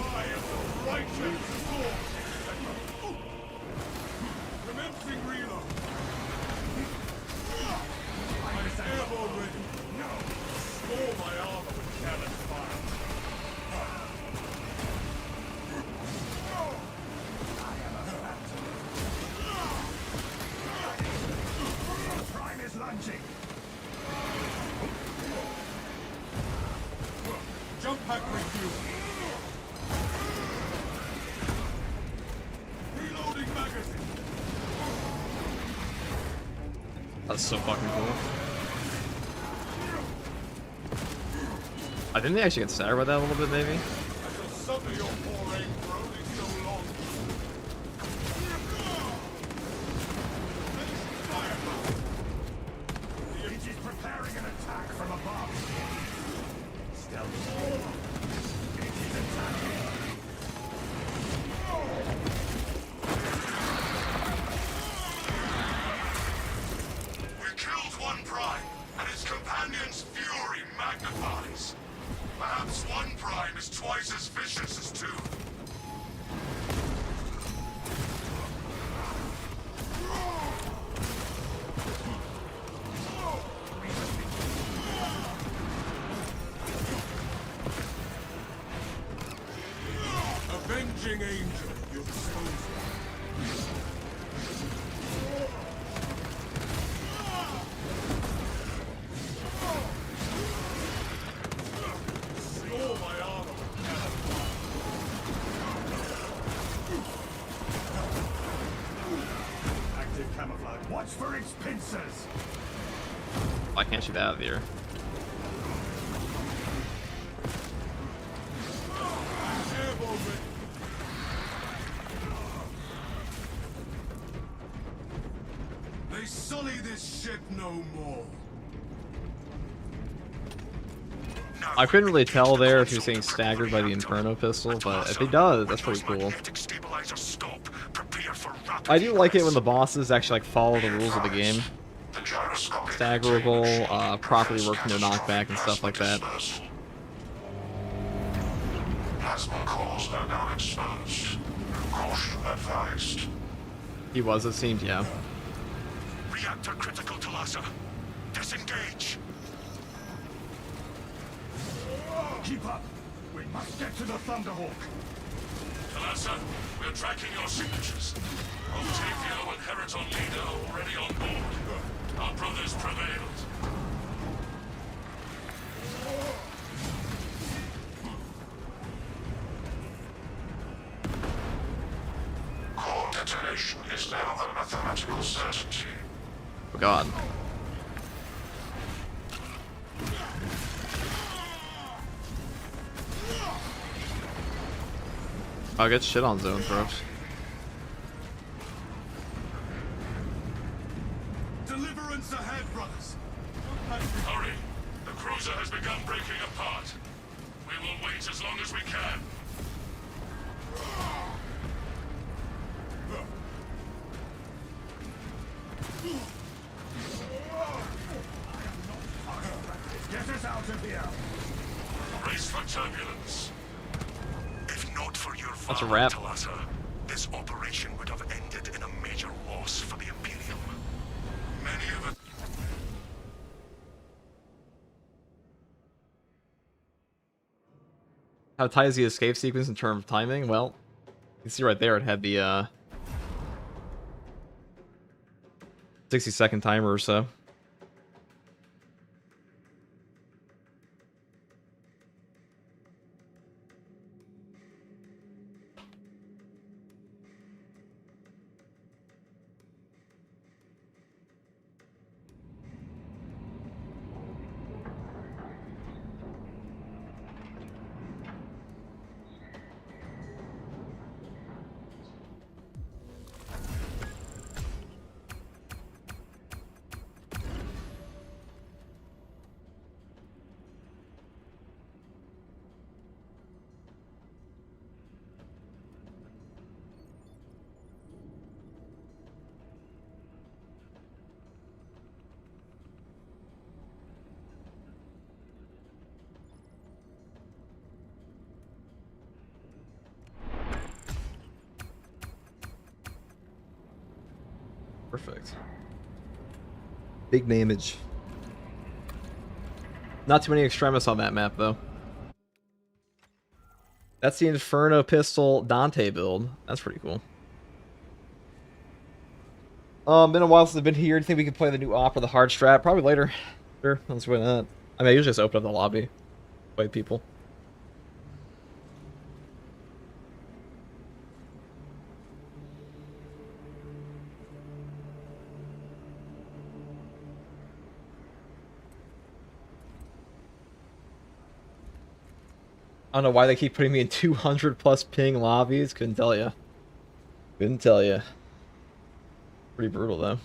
I am the righteous sword. Commencing reload. I am airborne ready. Score my armor with cannon fire. Prime is launching. Jump pack refuel. Reloading magazine. That's so fucking cool. I think they actually get staggered by that a little bit, maybe. I shall suffer your poor aim for only so long. It is preparing an attack from above. Stealth. It is attacking. We killed one Prime, and his companion's fury magnifies. Perhaps one Prime is twice as vicious as two. answers. I can't shoot that out of here. They sully this ship no more. I couldn't really tell there if he was getting staggered by the Inferno pistol, but if he does, that's pretty cool. I do like it when the bosses actually like follow the rules of the game. Staggerable, properly work no knockback and stuff like that. Plasma cores are now exposed. Caution advised. He was, it seemed, yeah. Reactor critical to Lhasa. Disengage. Keep up. We must get to the Thunderhawk. Talassa, we're tracking your signatures. Octavio and Heraton Leader are already on board. Our brothers prevailed. Core detonation is now a mathematical certainty. Oh god. I'll get shit on zone first. Deliverance ahead, brothers. Hurry! The cruiser has begun breaking apart. We will wait as long as we can. Get us out of here. Brace for turbulence. If not for your That's a valor, wrap. Talassa, this operation would have ended in a major loss for the Imperium. Many of us... How tight is the escape sequence in terms of timing? Well, you can see right there it had the 60-second timer or so. Perfect. Big nameage. Not too many extremis on that map, though. That's the Inferno pistol Dante build. That's pretty cool. Been a while since I've been here. Do you think we can play the new op or the hard strat? Probably later. Sure, let's do that. I mean, I usually just open up the lobby. Play people. I don't know why they keep putting me in 200 plus ping lobbies. Couldn't tell you. Couldn't tell you. Pretty brutal though.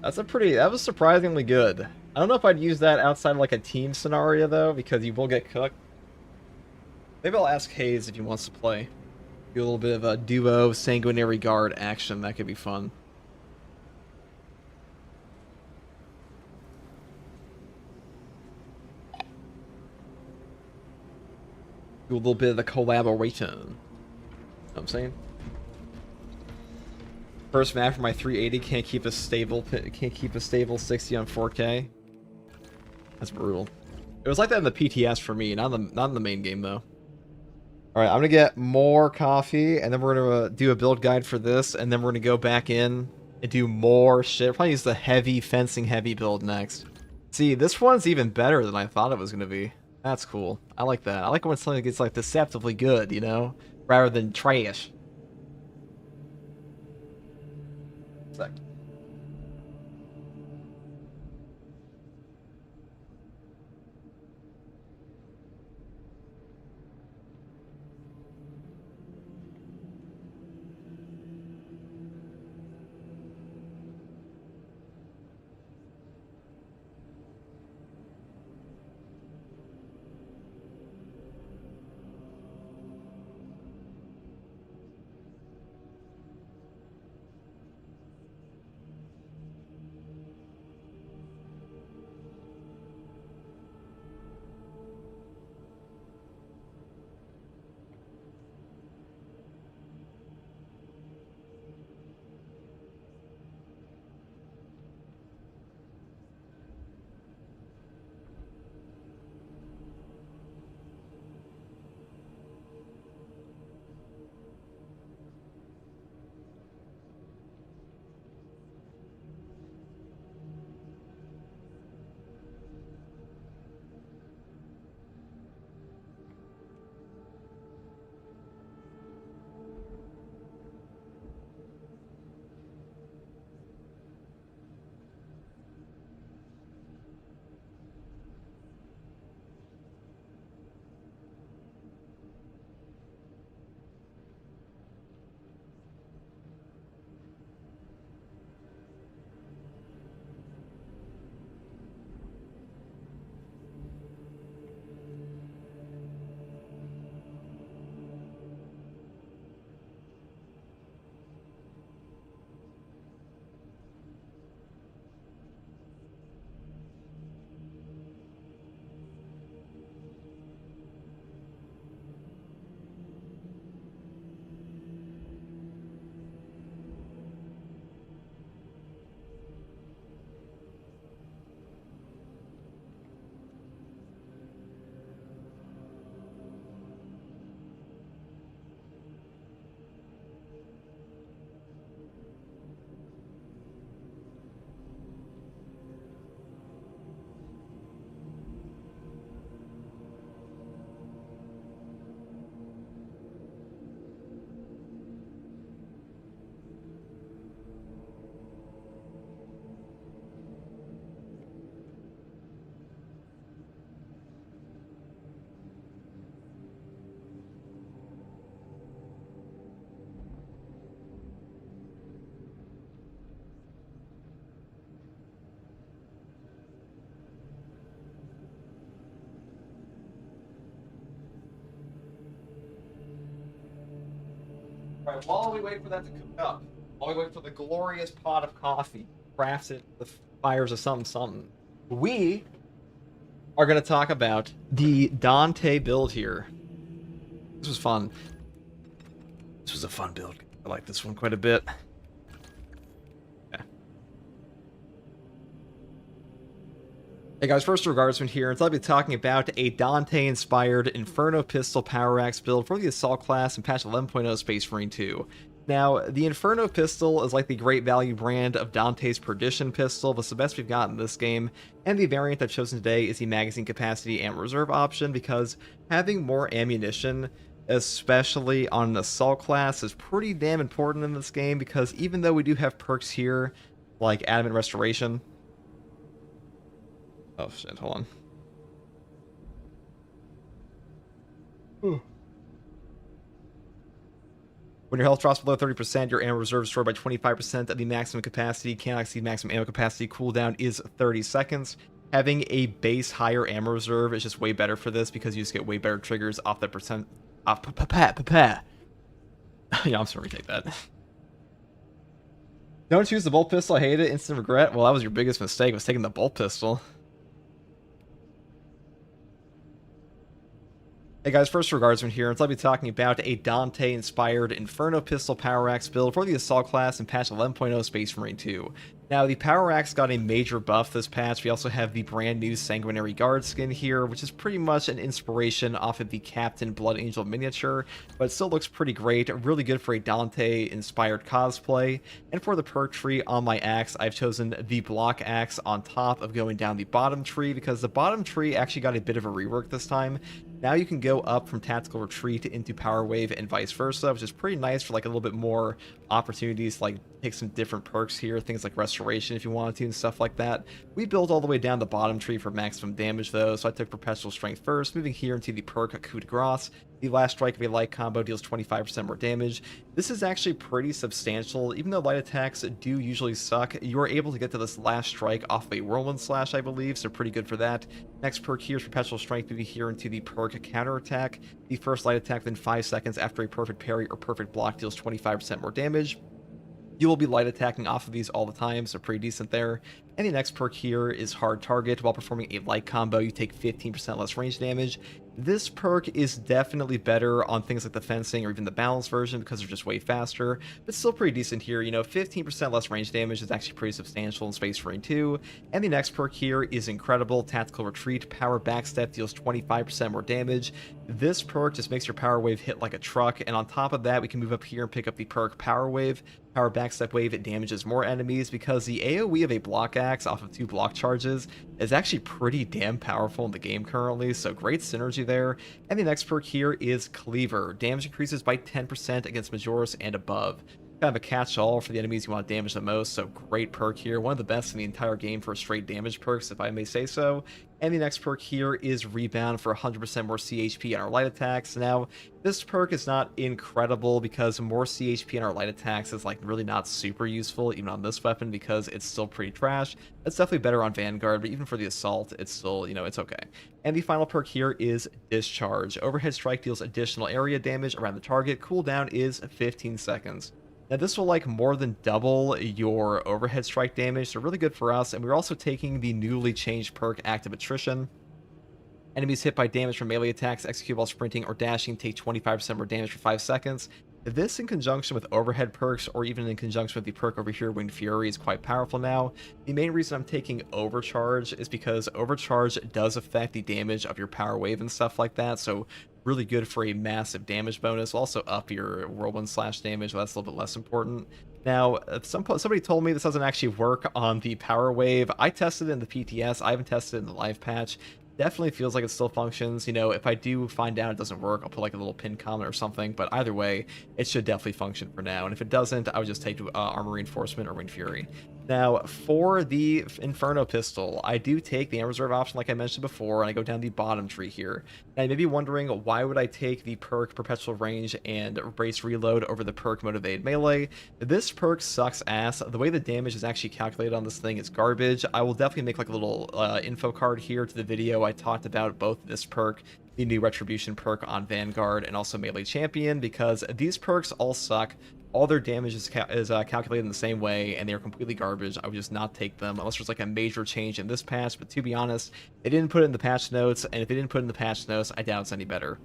That was surprisingly good. I don't know if I'd use that outside of like a team scenario though, because you will get cooked. Maybe I'll ask Hayes if he wants to play. Do a little bit of a duo sanguinary guard action. That could be fun. Do a little bit of the collaboration. You know what I'm saying? First map for my 380 can't keep a stable 60 on 4K. That's brutal. It was like that in the PTS for me, not in the main game though. All right, I'm gonna get more coffee, and then we're gonna do a build guide for this, and then we're gonna go back in and do more shit. Probably use the heavy fencing heavy build next. See, this one's even better than I thought it was gonna be. That's cool. I like that. I like when something gets like deceptively good, you know, rather than trash. Sec. All right, while we wait for that to cook up, while we wait for the glorious pot of coffee, crafted the fires of something something, we are going to talk about the Dante build here. This was fun. This was a fun build. I like this one quite a bit. Hey guys, first regardsman here, and so I'll be talking about a Dante-inspired Inferno Pistol Power Axe build for the Assault class in patch 11.0 Space Marine 2. Now, the Inferno Pistol is like the great value brand of Dante's Perdition Pistol, but it's the best we've got in this game, and the variant I've chosen today is the magazine capacity and reserve option, because having more ammunition, especially on an Assault class, is pretty damn important in this game, because even though we do have perks here, like Adamant Restoration... Oh shit, hold on. When your health drops below 30%, your ammo reserve is destroyed by 25% of the maximum capacity. Cannot exceed maximum ammo capacity. Cooldown is 30 seconds. Having a base higher ammo reserve is just way better for this because you just get way better triggers off that percent. Yeah, I'm just gonna retake that. Don't choose the bolt pistol. I hate it. Instant regret. Well, that was your biggest mistake, was taking the bolt pistol. Hey guys, first regardsman here, and so I'll be talking about a Dante-inspired Inferno Pistol Power Axe build for the Assault class in patch 11.0 Space Marine 2. Now, the Power Axe got a major buff this patch. We also have the brand new Sanguinary Guard skin here, which is pretty much an inspiration off of the Captain Blood Angel miniature, but it still looks pretty great, really good for a Dante-inspired cosplay. And for the perk tree on my axe, I've chosen the Block Axe on top of going down the bottom tree, because the bottom tree actually got a bit of a rework this time. Now you can go up from tactical retreat into power wave and vice versa, which is pretty nice for like a little bit more opportunities to like take some different perks here, things like restoration if you wanted to and stuff like that. We built all the way down the bottom tree for maximum damage though, so I took perpetual strength first, moving here into the perk coup de grace. The last strike of a light combo deals 25% more damage. This is actually pretty substantial. Even though light attacks do usually suck, you are able to get to this last strike off of a whirlwind slash, I believe, so pretty good for that. Next perk here is perpetual strength, moving here into the perk counter attack. The first light attack within 5 seconds after a perfect parry or perfect block deals 25% more damage. You will be light attacking off of these all the time, so pretty decent there. And the next perk here is hard target. While performing a light combo, you take 15% less range damage. This perk is definitely better on things like the fencing or even the balance version because they're just way faster, but still pretty decent here. You know, 15% less range damage is actually pretty substantial in Space Marine 2. And the next perk here is incredible. Tactical Retreat. Power Backstep deals 25% more damage. This perk just makes your power wave hit like a truck, and on top of that, we can move up here and pick up the perk Power Wave. Power Backstep Wave, it damages more enemies because the AoE of a block axe off of 2 block charges is actually pretty damn powerful in the game currently, so great synergy there. And the next perk here is Cleaver. Damage increases by 10% against Majoris and above. Kind of a catch-all for the enemies you want to damage the most, so great perk here. One of the best in the entire game for straight damage perks, if I may say so. And the next perk here is Rebound for 100% more CHP on our light attacks. Now, this perk is not incredible because more CHP on our light attacks is like really not super useful even on this weapon because it's still pretty trash. It's definitely better on Vanguard, but even for the Assault, it's still, you know, it's okay. And the final perk here is Discharge. Overhead Strike deals additional area damage around the target. Cooldown is 15 seconds. Now this will like more than double your overhead strike damage, so really good for us. And we're also taking the newly changed perk Active Attrition. Enemies hit by damage from melee attacks, execute while sprinting or dashing, take 25% more damage for 5 seconds. This in conjunction with overhead perks, or even in conjunction with the perk over here, Winged Fury, is quite powerful now. The main reason I'm taking Overcharge is because Overcharge does affect the damage of your power wave and stuff like that, so really good for a massive damage bonus. Will also up your whirlwind slash damage, but that's a little bit less important. Now, somebody told me this doesn't actually work on the power wave. I tested it in the PTS. I haven't tested it in the live patch. Definitely feels like it still functions. You know, if I do find out it doesn't work, I'll put like a little pin comment or something, but either way, it should definitely function for now. And if it doesn't, I would just take Armor Reinforcement or Winged Fury. Now, for the Inferno Pistol, I do take the reserve option like I mentioned before, and I go down the bottom tree here. Now, you may be wondering, why would I take the perk Perpetual Range and Brace Reload over the perk Motivated Melee? This perk sucks ass. The way the damage is actually calculated on this thing is garbage. I will definitely make like a little info card here to the video. I talked about both this perk, the new Retribution perk on Vanguard, and also Melee Champion, because these perks all suck. All their damage is calculated in the same way, and they are completely garbage. I would just not take them unless there's like a major change in this patch, but to be honest, they didn't put it in the patch notes, and if they didn't put it in the patch notes, I doubt it's any better.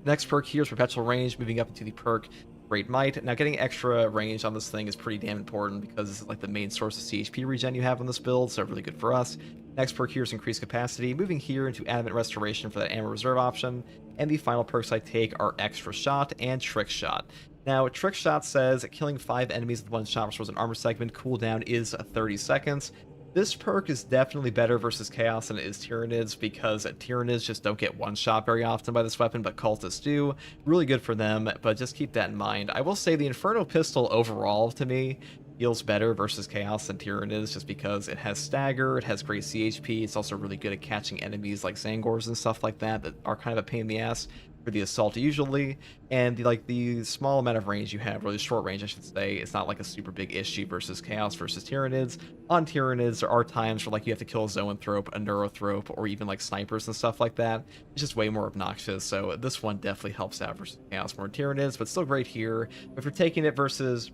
Next perk here is Perpetual Range, moving up into the perk Great Might. Now, getting extra range on this thing is pretty damn important because this is like the main source of CHP regen you have on this build, so really good for us. Next perk here is Increased Capacity, moving here into Adamant Restoration for that Ammo Reserve option. And the final perks I take are Extra Shot and Trick Shot. Now, Trick Shot says killing 5 enemies with 1 shot restores an armor segment. Cooldown is 30 seconds. This perk is definitely better versus Chaos than it is Tyranids, because Tyranids just don't get 1 shot very often by this weapon, but Cultists do. Really good for them, but just keep that in mind. I will say the Inferno Pistol overall, to me, feels better versus Chaos than Tyranids, just because it has Stagger, it has great CHP, it's also really good at catching enemies like Zangors and stuff like that that are kind of a pain in the ass for the Assault usually, and the small amount of range you have, really short range I should say, it's not like a super big issue versus Chaos versus Tyranids. On Tyranids, there are times where like you have to kill a Zoanthrope, a Neurothrope, or even like snipers and stuff like that. It's just way more obnoxious, so this one definitely helps out versus Chaos more Tyranids, but still great here. If you're taking it versus,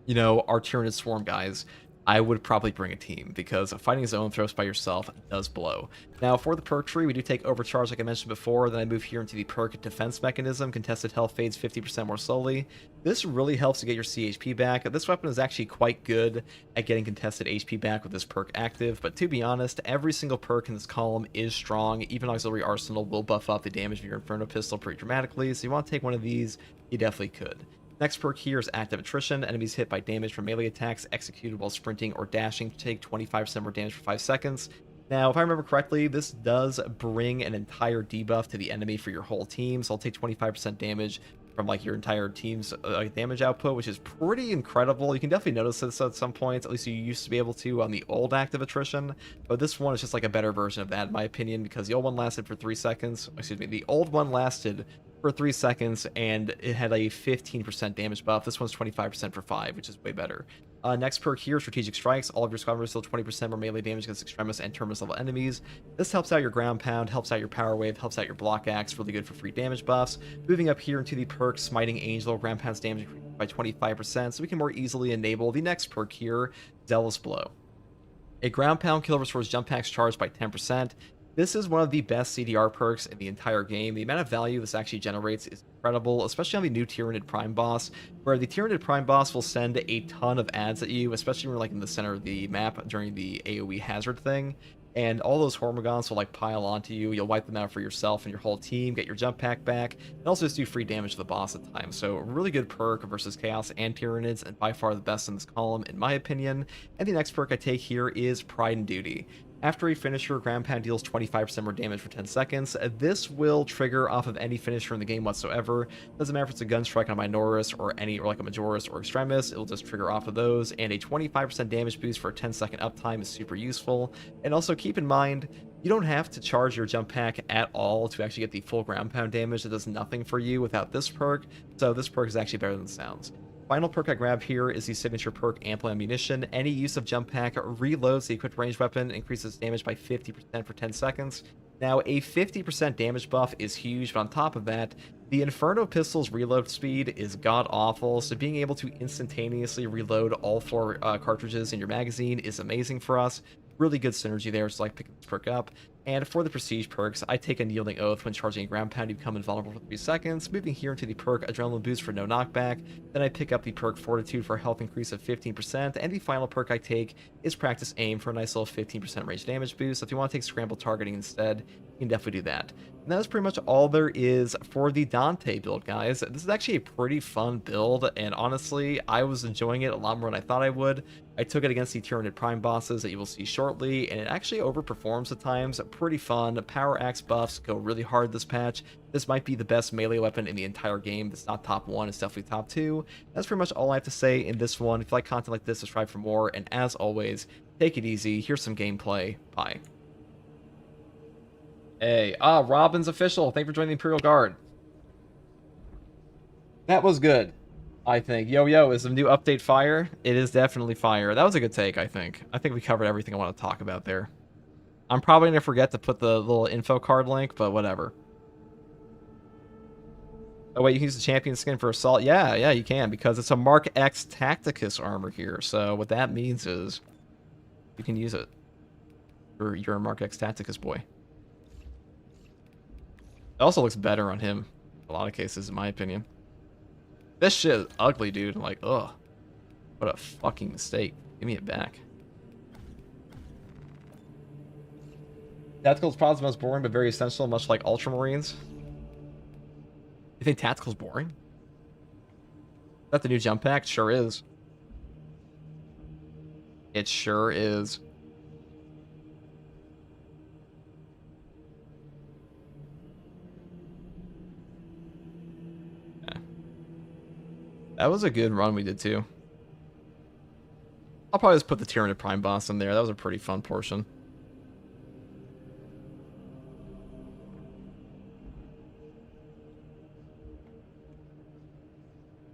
you know, our Tyranid Swarm guys, I would probably bring a team, because fighting Zoanthropes by yourself does blow. Now, for the perk tree, we do take Overcharge, like I mentioned before. Then I move here into the perk Defense Mechanism. Contested health fades 50% more slowly. This really helps to get your CHP back. This weapon is actually quite good at getting contested HP back with this perk active, but to be honest, every single perk in this column is strong. Even Auxiliary Arsenal will buff up the damage of your Inferno Pistol pretty dramatically, so you want to take one of these, you definitely could. Next perk here is Active Attrition. Enemies hit by damage from melee attacks executed while sprinting or dashing take 25% more damage for 5 seconds. Now, if I remember correctly, this does bring an entire debuff to the enemy for your whole team, so I'll take 25% damage from like your entire team's damage output, which is pretty incredible. You can definitely notice this at some points. At least you used to be able to on the old active attrition, but this one is just like a better version of that in my opinion, because the old one lasted for 3 seconds. Excuse me, the old one lasted for 3 seconds and it had a 15% damage buff. This one's 25% for 5, which is way better. Next perk here, Strategic Strikes. All of your squad members deal 20% more melee damage against extremis and terminus level enemies. This helps out your ground pound, helps out your power wave, helps out your block axe. Really good for free damage buffs. Moving up here into the perk, Smiting Angel. Ground pound's damage increased by 25%, so we can more easily enable the next perk here, Zealous Blow. A ground pound kill restores jump packs charged by 10%. This is one of the best CDR perks in the entire game. The amount of value this actually generates is incredible, especially on the new Tyranid Prime boss, where the Tyranid Prime boss will send a ton of ads at you, especially when you're like in the center of the map during the AoE hazard thing. And all those Hormigons will like pile onto you. You'll wipe them out for yourself and your whole team, get your jump pack back, and also just do free damage to the boss at times. So really good perk versus Chaos and Tyranids, and by far the best in this column in my opinion. And the next perk I take here is Pride and Duty. After a finisher, ground pound deals 25% more damage for 10 seconds. This will trigger off of any finisher in the game whatsoever. Doesn't matter if it's a gun strike on a Minoris or like a Majoris or Extremis, it'll just trigger off of those. And a 25% damage boost for a 10-second uptime is super useful. And also keep in mind, you don't have to charge your jump pack at all to actually get the full ground pound damage. It does nothing for you without this perk, so this perk is actually better than it sounds. Final perk I grab here is the signature perk Ample Ammunition. Any use of jump pack reloads the equipped ranged weapon, increases damage by 50% for 10 seconds. Now, a 50% damage buff is huge, but on top of that, the Inferno pistol's reload speed is god-awful, so being able to instantaneously reload all 4 cartridges in your magazine is amazing for us. Really good synergy there, so I like picking this perk up. And for the prestige perks, I take Unyielding Oath. When charging a ground pound, you become invulnerable for 3 seconds. Moving here into the perk Adrenaline Boost for no knockback. Then I pick up the perk Fortitude for a health increase of 15%. And the final perk I take is Practice Aim for a nice little 15% range damage boost. So if you want to take Scramble Targeting instead, you can definitely do that. And that is pretty much all there is for the Dante build, guys. This is actually a pretty fun build, and honestly, I was enjoying it a lot more than I thought I would. I took it against the Tyranid Prime bosses that you will see shortly, and it actually overperforms at times. Pretty fun. Power Axe buffs go really hard this patch. This might be the best melee weapon in the entire game. It's not top 1, it's definitely top 2. That's pretty much all I have to say in this one. If you like content like this, subscribe for more, and as always, take it easy. Here's some gameplay. Bye. Hey, Robin's official. Thank you for joining the Imperial Guard. That was good, I think. Yo, is the new update fire? It is definitely fire. That was a good take, I think. I think we covered everything I want to talk about there. I'm probably going to forget to put the little info card link, but whatever. Oh, wait, you can use the champion skin for Assault? Yeah, you can, because it's a Mark X Tacticus armor here. So what that means is you can use it. You're a Mark X Tacticus boy. It also looks better on him in a lot of cases, in my opinion. This shit is ugly, dude. I'm like, ugh. What a fucking mistake. Give me it back. Tactical's probably the most boring, but very essential, much like Ultramarines. You think Tactical's boring? Is that the new jump pack? Sure is. It sure is. That was a good run we did too. I'll probably just put the Tyranid Prime boss in there. That was a pretty fun portion.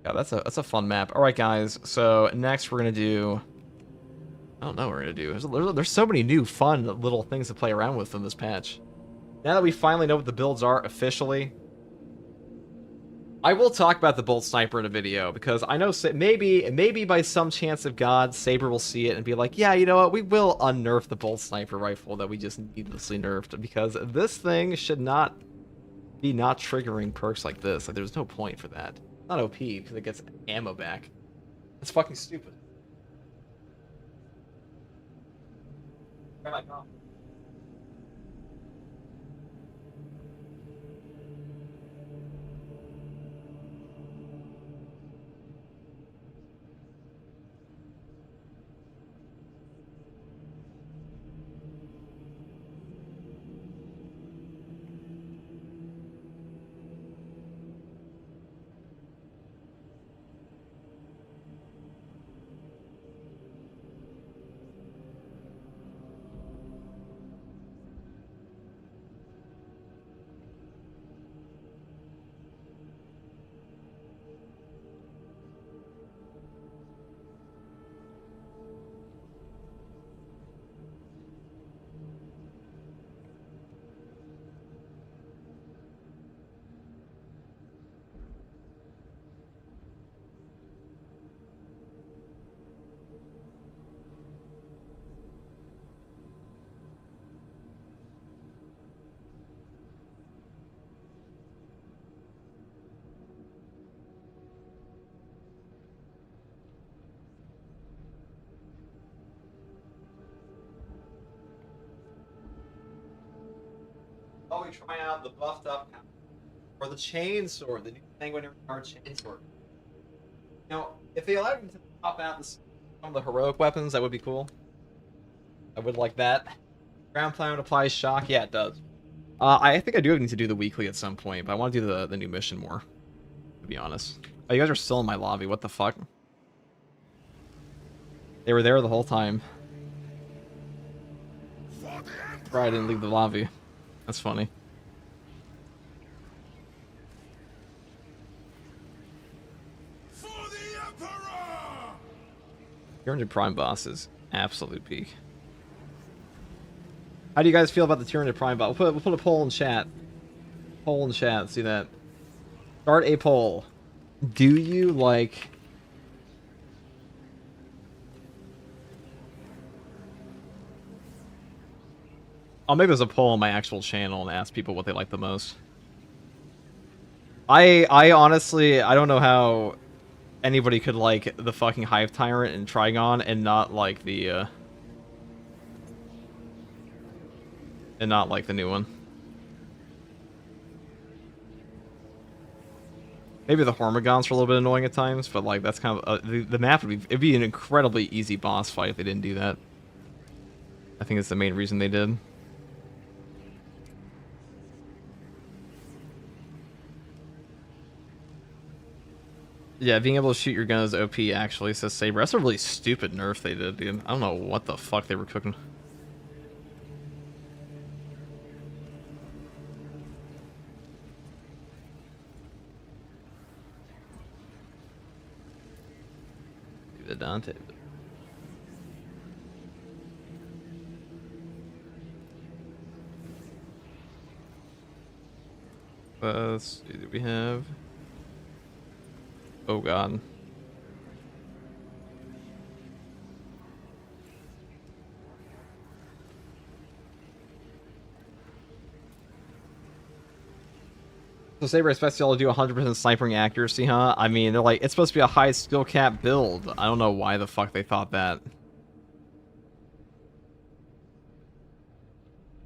Yeah, that's a fun map. All right, guys. So next we're gonna do. I don't know what we're gonna do. There's so many new fun little things to play around with in this patch. Now that we finally know what the builds are officially. I will talk about the Bolt Sniper in a video, because I know maybe by some chance of God, Saber will see it and be like, yeah, you know what, we will unnerf the Bolt Sniper rifle that we just needlessly nerfed, because this thing should not be not triggering perks like this. Like, there's no point for that. Not OP, because it gets ammo back. That's fucking stupid. Oh, we try out the buffed up or the chainsword, the new Sanguinary Guard chainsword. You know, if they allowed me to pop out some of the heroic weapons, that would be cool. I would like that. Ground Pound applies shock. Yeah, it does. I think I do need to do the weekly at some point, but I want to do the new mission more, to be honest. Oh, you guys are still in my lobby. What the fuck? They were there the whole time. Right, I didn't leave the lobby. That's funny. For the Emperor! 200 Prime bosses. Absolute peak. How do you guys feel about the Tyranid Prime boss? We'll put a poll in chat. Poll in chat. See that? Start a poll. Do you like... I'll make this a poll on my actual channel and ask people what they like the most. I honestly, I don't know how anybody could like the fucking Hive Tyrant and Trigon and not like the, new one. Maybe the Hormigons are a little bit annoying at times, but like that's kind of the map would be, it'd be an incredibly easy boss fight if they didn't do that. I think it's the main reason they did. Yeah, being able to shoot your gun is OP actually, says Saber. That's a really stupid nerf they did, dude. I don't know what the fuck they were cooking. The Dante. Let's see, do we have... Oh god. So Saber expects y'all to do 100% sniping accuracy, huh? I mean, they're like, it's supposed to be a high skill cap build. I don't know why the fuck they thought that.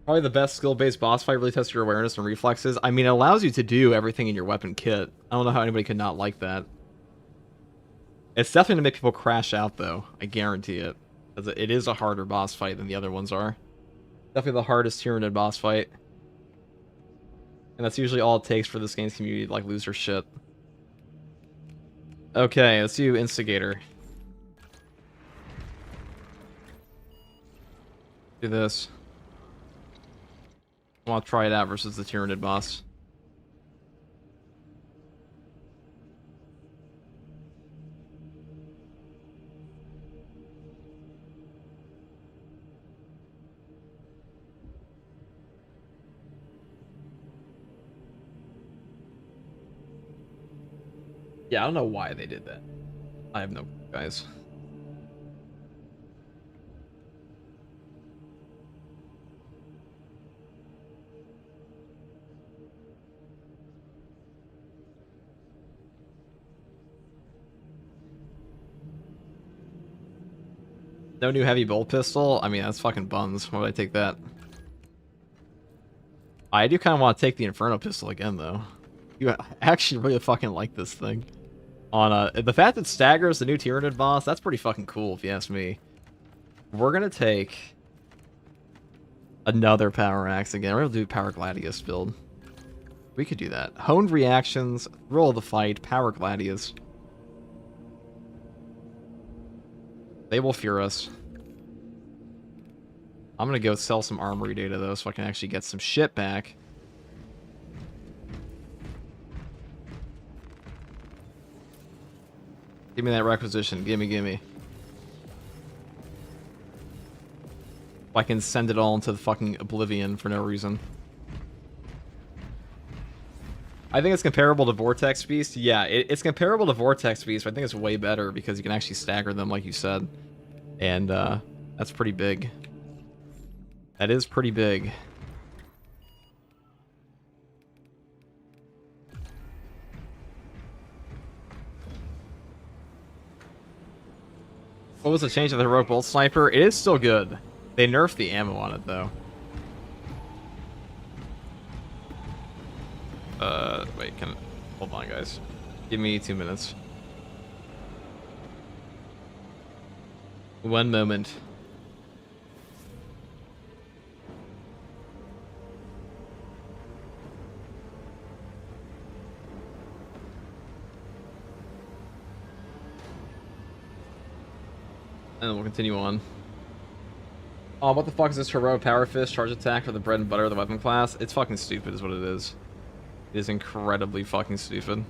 Probably the best skill-based boss fight really tests your awareness and reflexes. I mean, it allows you to do everything in your weapon kit. I don't know how anybody could not like that. It's definitely going to make people crash out, though. I guarantee it. Because it is a harder boss fight than the other ones are. Definitely the hardest Tyranid boss fight. And that's usually all it takes for this game's community to, like, lose their shit. Okay, let's do Instigator. Do this. I want to try it out versus the Tyranid boss. Yeah, I don't know why they did that. I have no clue, guys. No new heavy bolt pistol? I mean, that's fucking buns. Why would I take that? I do kind of want to take the Inferno pistol again, though. You actually really fucking like this thing. On the fact that staggers the new Tyranid boss, that's pretty fucking cool, if you ask me. We're gonna take another Power Axe again. We're gonna do Power Gladius build. We could do that. Honed reactions, thrill of the fight, Power Gladius. They will fear us. I'm gonna go sell some armory data though, so I can actually get some shit back. Give me that requisition. Gimme, gimme. I can send it all into the fucking oblivion for no reason. I think it's comparable to Vortex Beast. Yeah, it's comparable to Vortex Beast, but I think it's way better because you can actually stagger them, like you said. And, that's pretty big. That is pretty big. What was the change of the Heroic Bolt Sniper? It is still good. They nerfed the ammo on it, though. Wait, hold on, guys. Give me 2 minutes. One moment. And then we'll continue on. Oh, what the fuck is this heroic power fist charge attack for the bread and butter of the weapon class? It's fucking stupid is what it is. It is incredibly fucking stupid.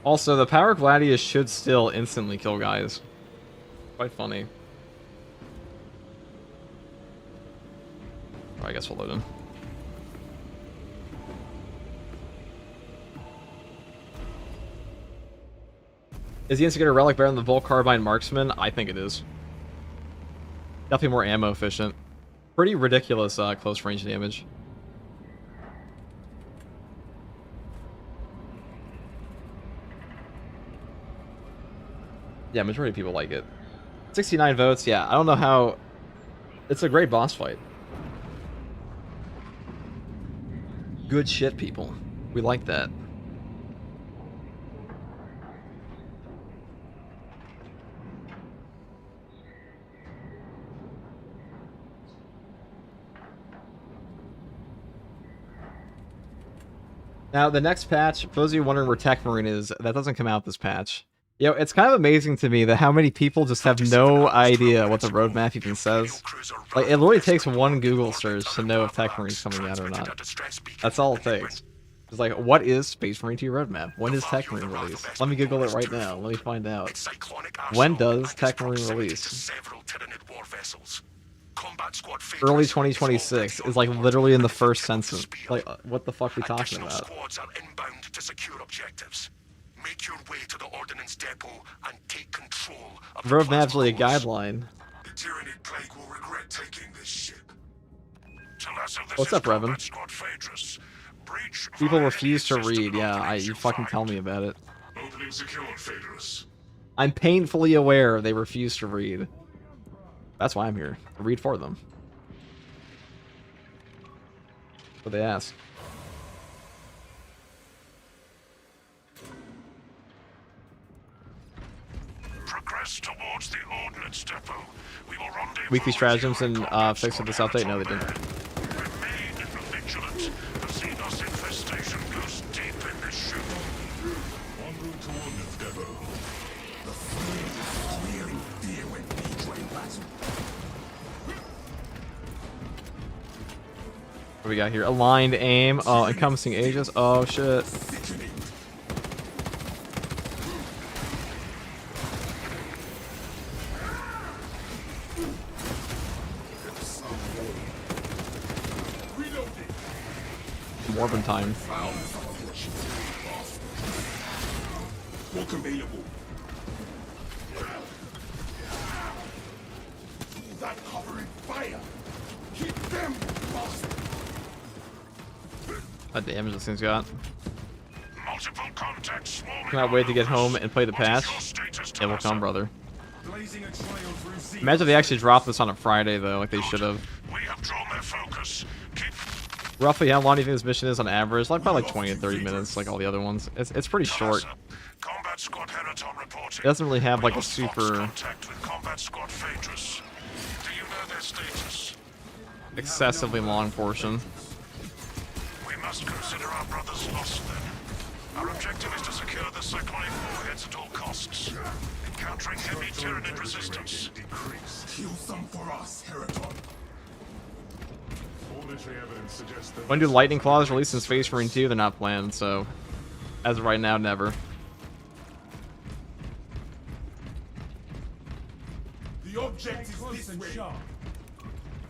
Also, the power Gladius should still instantly kill guys. Quite funny. Oh, I guess we'll load in. Is the Instigator Relic better than the Volt Carbine Marksman? I think it is. Definitely more ammo efficient. Pretty ridiculous close range damage. Yeah, majority of people like it. 69 votes, yeah. I don't know how... It's a great boss fight. Good shit, people. We like that. Now, the next patch, for those of you wondering where Tech Marine is, that doesn't come out this patch. Yo, it's kind of amazing to me that how many people just have no idea what the roadmap even says. Like, it literally takes one Google search to know if Tech Marine's coming out or not. That's all it takes. It's like, what is Space Marine 2 roadmap? When is Tech Marine release? Let me Google it right now. Let me find out. When does Tech Marine release? Early 2026 is like literally in the first sentence. Like, what the fuck are we talking about? Make your way to the ordnance depot and take control of Roadmap's really a guideline. The Tyranid plague will regret taking this ship. What's up, Revan? People refuse to read. Yeah, you fucking tell me about it. Opening secured, Phaedrus. I'm painfully aware they refuse to read. That's why I'm here. To read for them. What they ask. Progress towards the ordnance depot. We will rendezvous. Weekly stratagems and fix with this update? No, they didn't. Remain vigilant. The Xenos infestation goes deep in this ship. En route to ordnance depot. The fleet is clearing fear when B-train passes. What do we got here? Aligned aim. Oh, encompassing ages. Oh, shit. Warbin time. Walk available. That covering fire. Keep them lost. What damage this thing's got. Multiple contacts. Cannot wait to get home and play the patch. It will come, brother. Imagine if they actually dropped this on a Friday, though, like they should have. We have drawn their focus. Roughly how long do you think this mission is on average? Like probably like 20 to 30 minutes, like all the other ones. It's pretty short. Combat squad Heraton reporting. It doesn't really have like a super Contact with combat squad Phaedrus. Do you know their status? excessively long portion. We must consider our brothers lost then. Our objective is to secure the cyclonic warheads at all costs. Encountering heavy Tyranid resistance. Kill some for us, Heraton. When do Lightning Claws release in Space Marine 2? They're not planned, so as of right now, never. The object is this way. Sharp.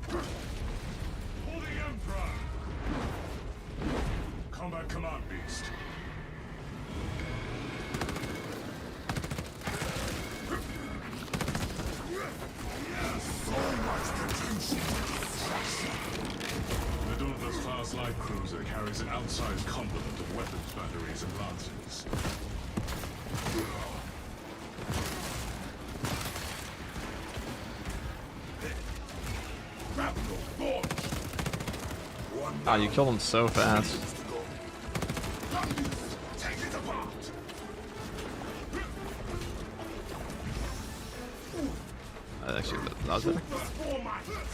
For the Emperor. Combat command beast. The Dauntless class light cruiser carries an outsized complement of weapons batteries and lancers. Oh, you killed him so fast. Actually, that was it.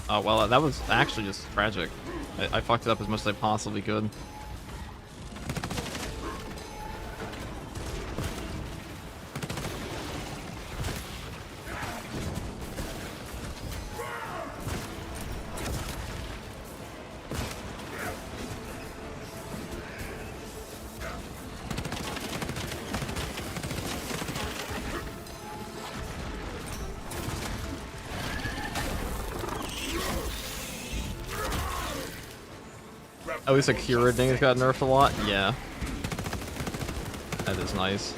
Oh, well, that was actually just tragic. I fucked it up as much as I possibly could. At least Akira thing has got nerfed a lot. Yeah. That is nice.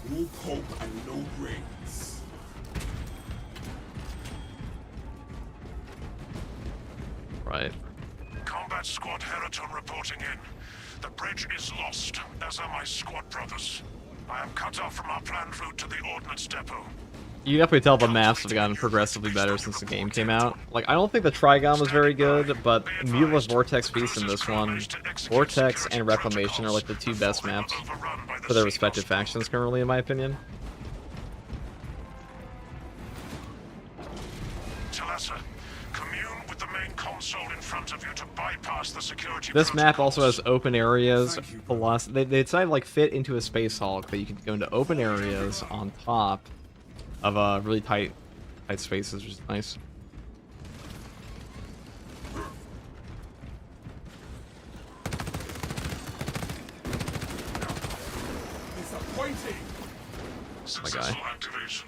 No poke and no brains. Right. Combat Squad Heraton reporting in. The bridge is lost, as are my squad brothers. I am cut off from our planned route to the Ordnance Depot. You definitely tell the maps have gotten progressively better since the game came out. Like, I don't think the Trigon was very good, but Mutila's Vortex Beast in this one, Vortex and Reclamation are like the two best maps for their respective factions currently, in my opinion. Talassa, commune with the main console in front of you to bypass the security. This map also has open areas. They decided to like fit into a Space Hulk that you can go into open areas on top of really tight spaces, which is nice. Disappointing. My guy. Successful activation.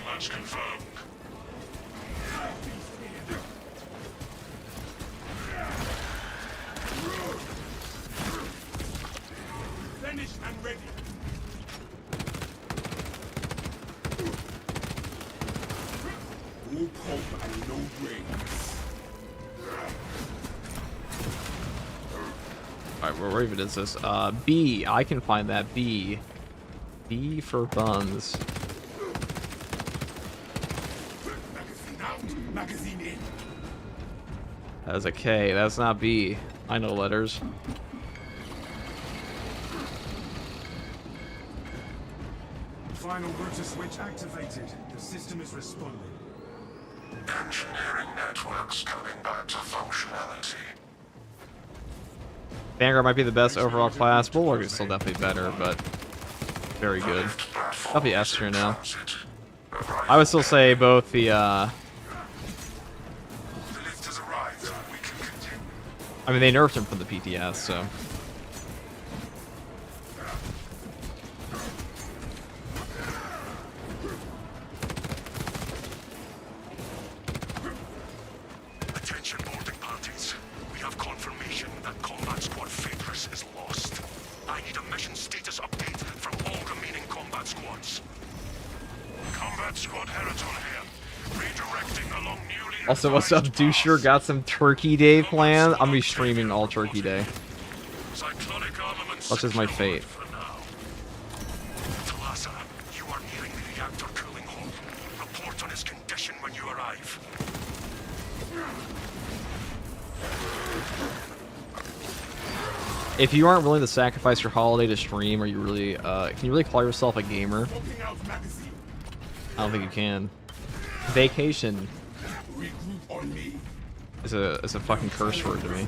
Match confirmed. Finished and ready. No poke and no brains. Alright, where even is this? B. I can find that. B. B for buns. Magazine out. Magazine in. That is a K. That's not B. I know letters. Final rotor switch activated. The system is responding. Engineering networks coming back to functionality. Vanguard might be the best overall class. Bulwark is still definitely better, but very good. I'll be S tier now. I would still say both the, The lift has arrived. We can continue. I mean, they nerfed him from the PTS, so. Attention boarding parties. We have confirmation that Combat Squad Phaedrus is lost. I need a mission status update from all remaining combat squads. Combat Squad Heraton here. Redirecting along newly... Also, what's up, Doucher? Got some Turkey Day planned? I'm gonna be streaming all Turkey Day. Cyclonic armaments Such is my fate. for now. Talassa, you are nearing the reactor cooling hole. Report on its condition when you arrive. If you aren't willing to sacrifice your holiday to stream, are you really, can you really call yourself a gamer? Poking out magazine. I don't think you can. Vacation Regroup on me. is a fucking curse word to me.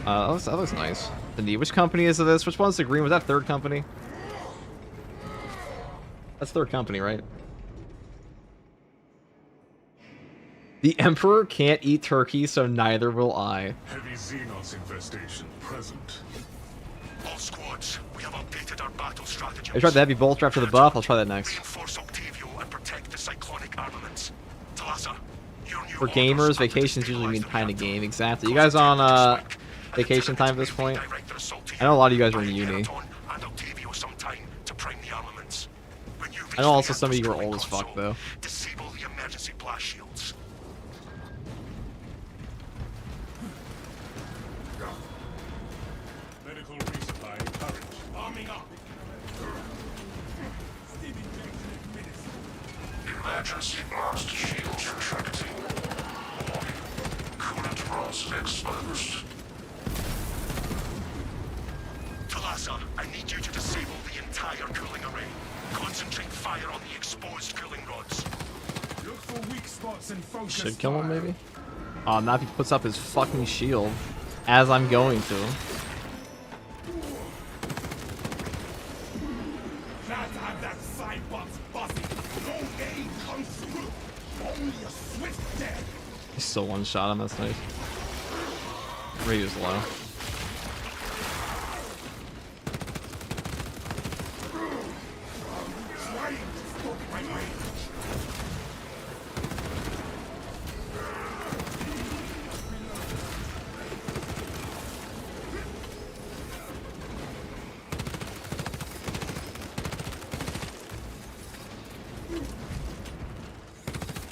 That looks nice. Indeed. Which company is this? Which one's the green? Was that third company? That's third company, right? The Emperor can't eat turkey, so neither will I. Heavy Xenos infestation present. All squads, we have updated our battle strategy. I tried the heavy bolter after the buff. I'll try that next. Reinforce Octavio and protect the cyclonic armaments. Talassa, For gamers, vacations usually mean time to game. Exactly. You guys on vacation time at this point? I know a lot of you guys are in uni. I know also some of you are old as fuck though. Disable the emergency blast shields. Medical resupply encouraged. Arming up. Emergency blast shields retracting. Coolant rods exposed. Talasa, I need you to disable the entire cooling array. Concentrate fire on the exposed cooling rods. Look for weak spots and focus. Should kill him maybe? Oh, now if he puts up his fucking shield, as I'm going to. Glad to have that side box bossy. No aid comes through. Only a swift death. He still one shot him. That's nice. Rate is low.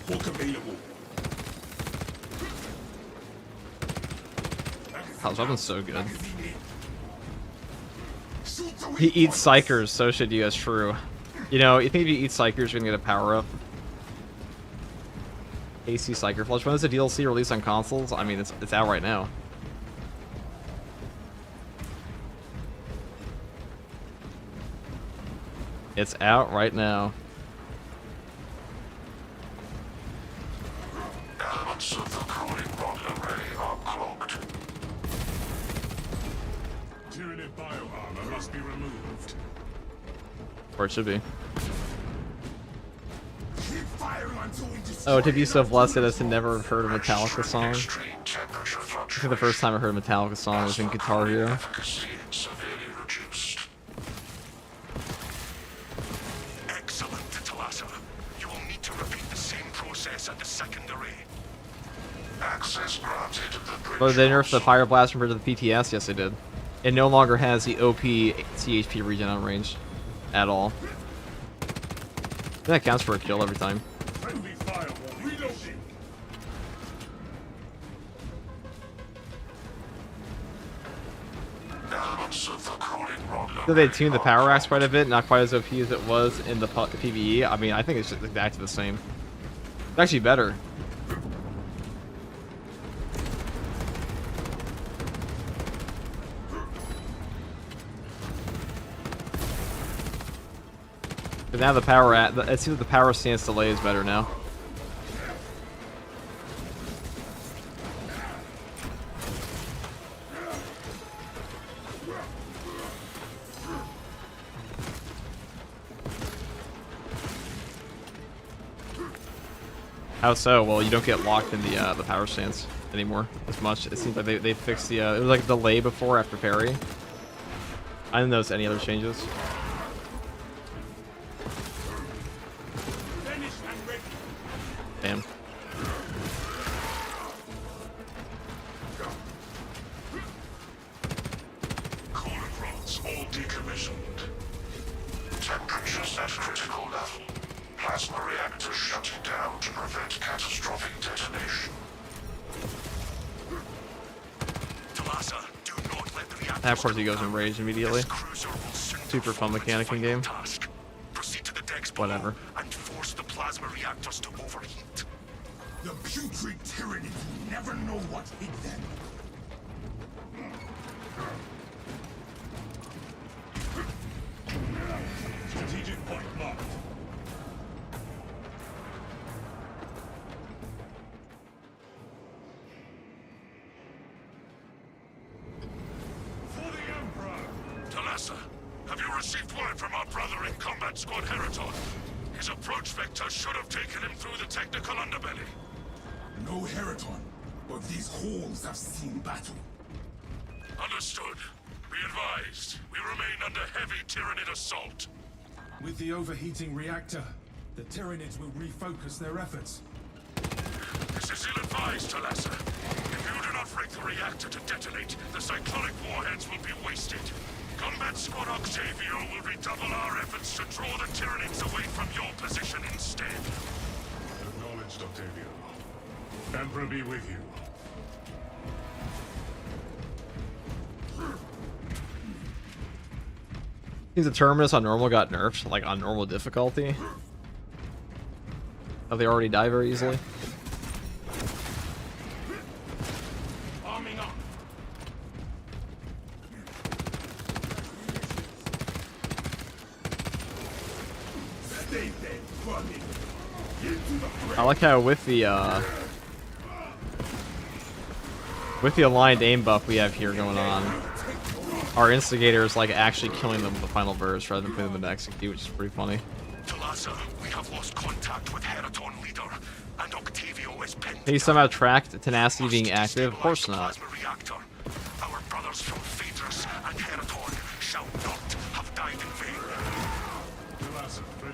Hook available. How's weapon's so good. He eats psychers, so should you. That's true. You know, you think if you eat psychers, you're gonna get a power up. AC Psyker Flush. When is the DLC released on consoles? I mean, it's out right now. It's out right now. Elements of the cooling rod array are clogged. Tyranid bioarmor must be removed. Or it should be. Keep firing until we Oh, to be so blessed as to never have heard a Metallica song. Extreme temperature I think the fluctuation. first time I heard a Metallica song was in Guitar Hero. Efficacy severely reduced. Excellent, Talasa. You will need to repeat the same process at the second array. Access granted to the bridge. But they nerfed the Fire Blast compared to the PTS? Yes, they did. It no longer has the OP CHP regen on range. At all. I think that counts for a kill every time. Friendly firewall reloading. Elements of the cooling rod So they tuned the power axe quite a bit, not quite as OP as it was in the PvE. I mean, I think it's just exactly the same. It's actually better. But now the power it seems the power stance delay is better now. How so? Well, you don't get locked in the power stance anymore as much. It seems like they fixed the it was like a delay before after parry. I didn't notice any other changes. Damn. coolant rods all decommissioned. Temperatures at critical level. Plasma reactors shutting down to prevent catastrophic detonation. Talasa, do not let the reactors. And of course he goes in rage immediately. This cruiser will soon Super fun perform its mechanic in final game. task. Proceed to the decks below Whatever. and force the plasma reactors to overheat. The putrid tyrannies never know what hit them. Strategic point marked. For the Emperor! Talasa, have you received word from our brother in Combat Squad Heraton? His approach vector should have taken him through the technical underbelly. No Heraton, but these holes have seen battle. Understood. Be advised, we remain under heavy Tyranid assault. With the overheating reactor, the Tyranids will refocus their efforts. This is ill-advised, Talassa. If you do not rig the reactor to detonate, the cyclonic warheads will be wasted. Combat Squad Octavio will redouble our efforts to draw the Tyranids away from your position instead. Acknowledged, Octavio. Emperor be with you. Seems the Terminus on normal got nerfed, like on normal difficulty. Oh, they already die very easily. Arming up. Stay dead, fucking. I like how with the aligned aim buff we have here going on, our instigator is like actually killing them with the final burst rather than putting them to execute, which is pretty funny. Talassa, we have lost contact with Heraton leader, and Octavio is pinned. Can you somehow track tenacity being active? Of course not. Reactor. Our brothers from Phaedrus and Heraton shall not have died in vain.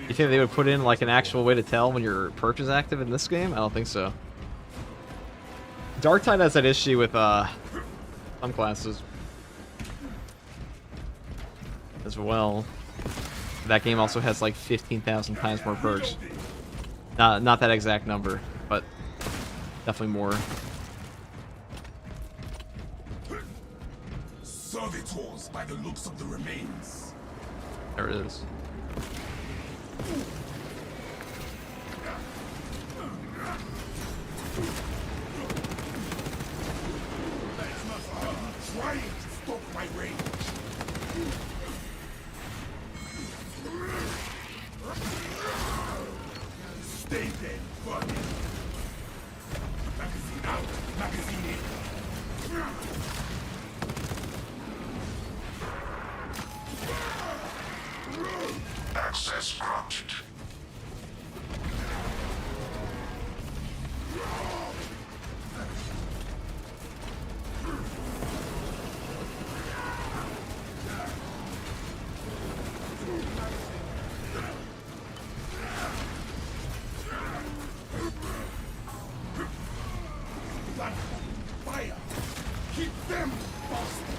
You think they would put in like an actual way to tell when your perk is active in this game? I don't think so. Dark Tide has that issue with some classes as well. That game also has like 15,000 times more perks. Not that exact number, but definitely more. Servitors by the looks of the remains. There it is. Trying to stop my range. Stay dead, fucking. Magazine out. Magazine in. Access granted. Fire! Keep them bastard!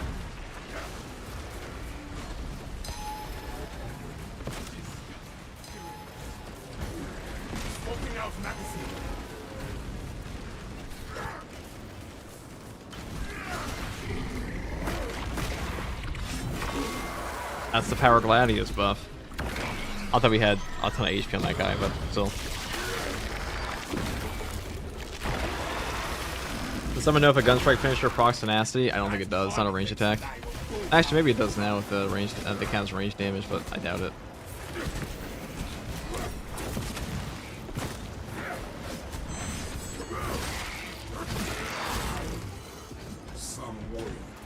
Smoking out magazine. That's the Power Gladius buff. I thought we had a ton of HP on that guy, but still. Does someone know if a gunstrike finisher procs tenacity? I don't think it does. It's not a range attack. Actually, maybe it does now with the range. The counts range damage, but I doubt it.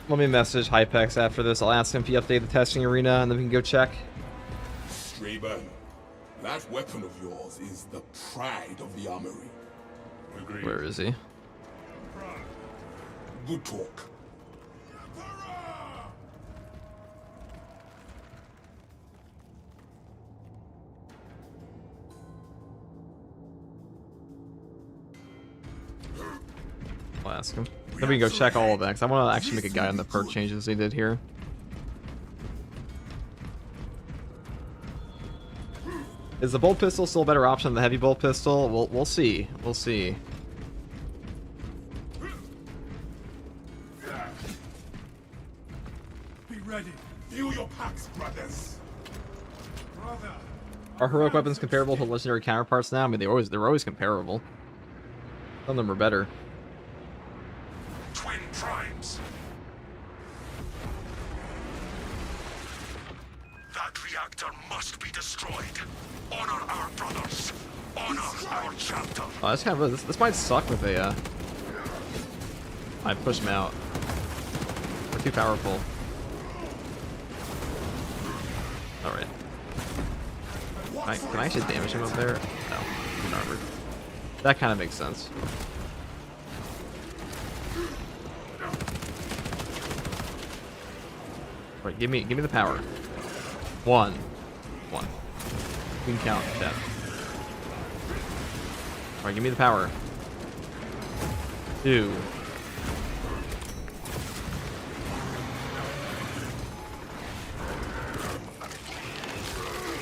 Let me message Hypex after this. I'll ask him if he updated the testing arena, and then we can go check. Strayburn, that weapon of yours is the pride of the armory. Agreed. Where is he? Good talk. I'll ask him. Then we can go check all of that, because I want to actually make a guide on the perk changes they did here. Is the bolt pistol still a better option than the heavy bolt pistol? We'll see. We'll see. Be ready. Fill your packs, brothers. Brother. Are heroic weapons comparable to legendary counterparts now? I mean, they're always comparable. Some of them are better. Twin primes. That reactor must be destroyed. Honor our brothers. Honor our chapter. Oh, that's kind of this might suck with a. I push them out. We're too powerful. All right. Can I actually damage him up there? No, he's armored. That kind of makes sense. Right, give me the power. One. You can count that. Alright, give me the power. 2.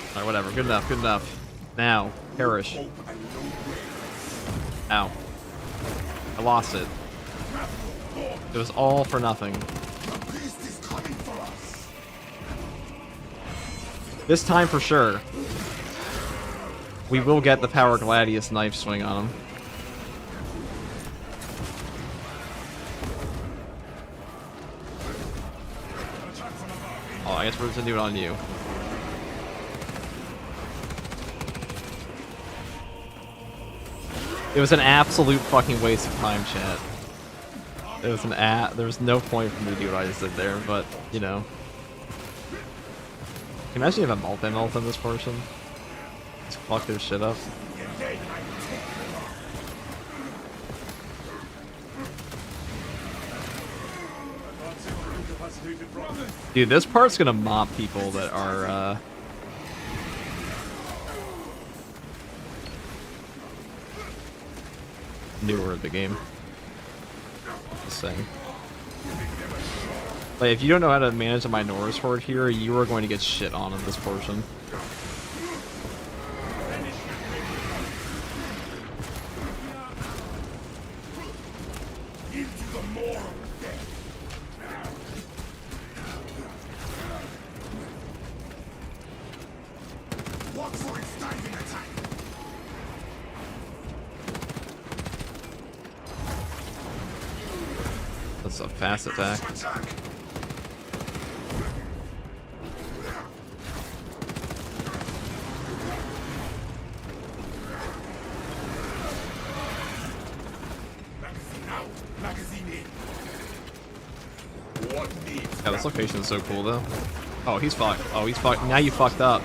Alright, whatever. Good enough, good enough. Now, perish. Ow. I lost it. It was all for nothing. This time for sure. We will get the Power Gladius knife swing on him. Oh, I guess we're just gonna do it on you. It was an absolute fucking waste of time, chat. It was there was no point for me to do what I just did there, but, you know. Can you imagine if I multi-melt on this portion? Just fuck their shit up. Dude, this part's gonna mop people that are, newer at the game. Just saying. Like, if you don't know how to manage a Minotaur's Horde here, you are going to get shit on in this portion. That's a fast attack. Yeah, this location is so cool though. Oh, he's fucked. Oh, he's fucked. Now you fucked up.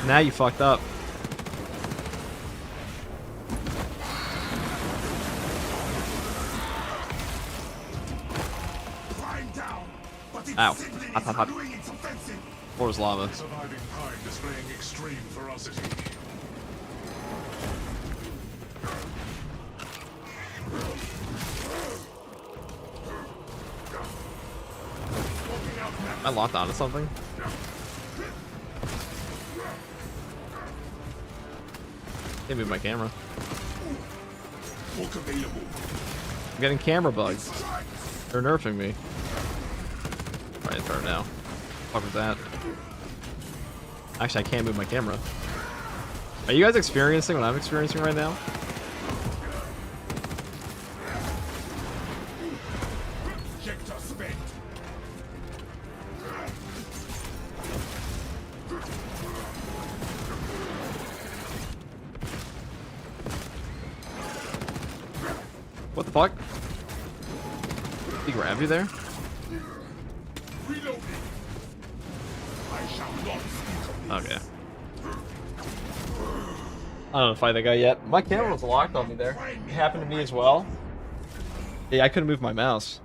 Now you fucked up. Ow. Hop, hop, hop. Floor's lava. Surviving Pine displaying extreme ferocity. Am I locked onto something? Can't move my camera. I'm getting camera bugs. They're nerfing me. Alright, start now. What was that? Actually, I can't move my camera. Are you guys experiencing what I'm experiencing right now? What the fuck? He grabbed you there? Okay. I don't know if I fight that guy yet. My camera was locked on me there. It happened to me as well. Yeah, I couldn't move my mouse.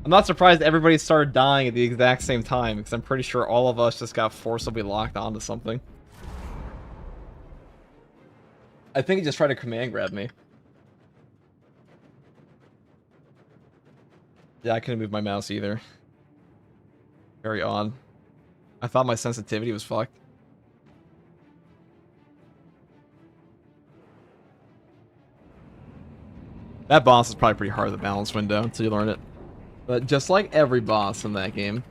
I'm not surprised everybody started dying at the exact same time, because I'm pretty sure all of us just got forcibly locked onto something. I think he just tried to command grab me. Yeah, I couldn't move my mouse either. Very odd. I thought my sensitivity was fucked. That boss is probably pretty hard at the balance window until you learn it. But just like every boss in that game.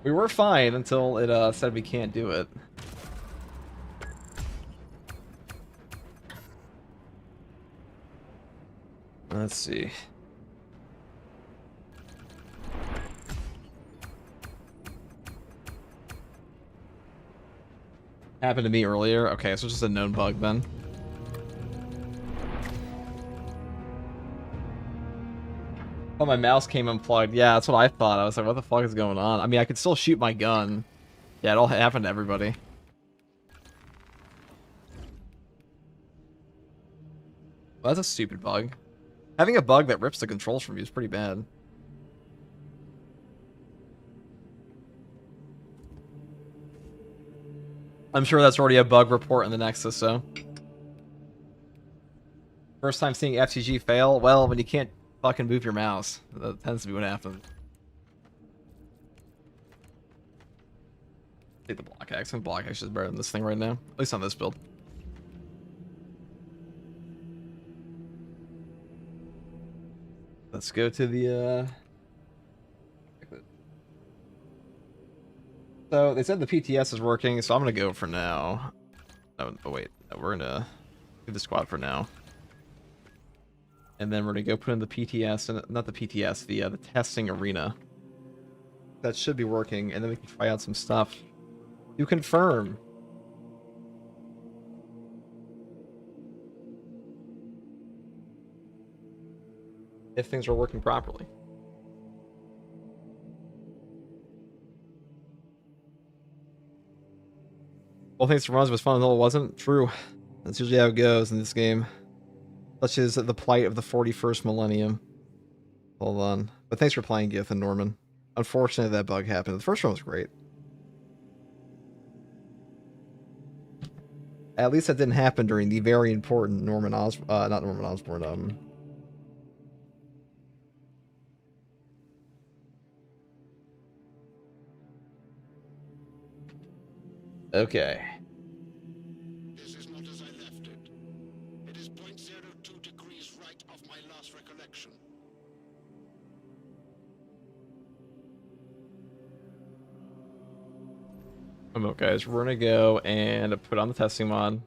We were fine until it said we can't do it. Let's see. Happened to me earlier. Okay, so it's just a known bug then. Oh, my mouse came unplugged. Yeah, that's what I thought. I was like, what the fuck is going on? I mean, I could still shoot my gun. Yeah, it all happened to everybody. Well, that's a stupid bug. Having a bug that rips the controls from you is pretty bad. I'm sure that's already a bug report in the Nexus, so. First time seeing FTG fail? Well, when you can't fucking move your mouse. That tends to be what happens. Take the block axe. I think block axe is better than this thing right now. At least on this build. Let's go to the, So, they said the PTS is working, so I'm gonna go for now. Oh wait. No, we're gonna do the squad for now. And then we're gonna go put in the PTS, and not the PTS, the testing arena. That should be working, and then we can try out some stuff to confirm. If things are working properly. Well, thanks for runs was fun until it wasn't. True. That's usually how it goes in this game. Such is the plight of the 41st millennium. Hold on. But thanks for playing, Gith and Norman. Unfortunately, that bug happened. The first one was great. At least that didn't happen during the very important Norman Osborn, not Norman Osborn, Okay. This is not as I left it. It is 0.02 degrees right of my last recollection. Guys, we're gonna go and put on the testing mod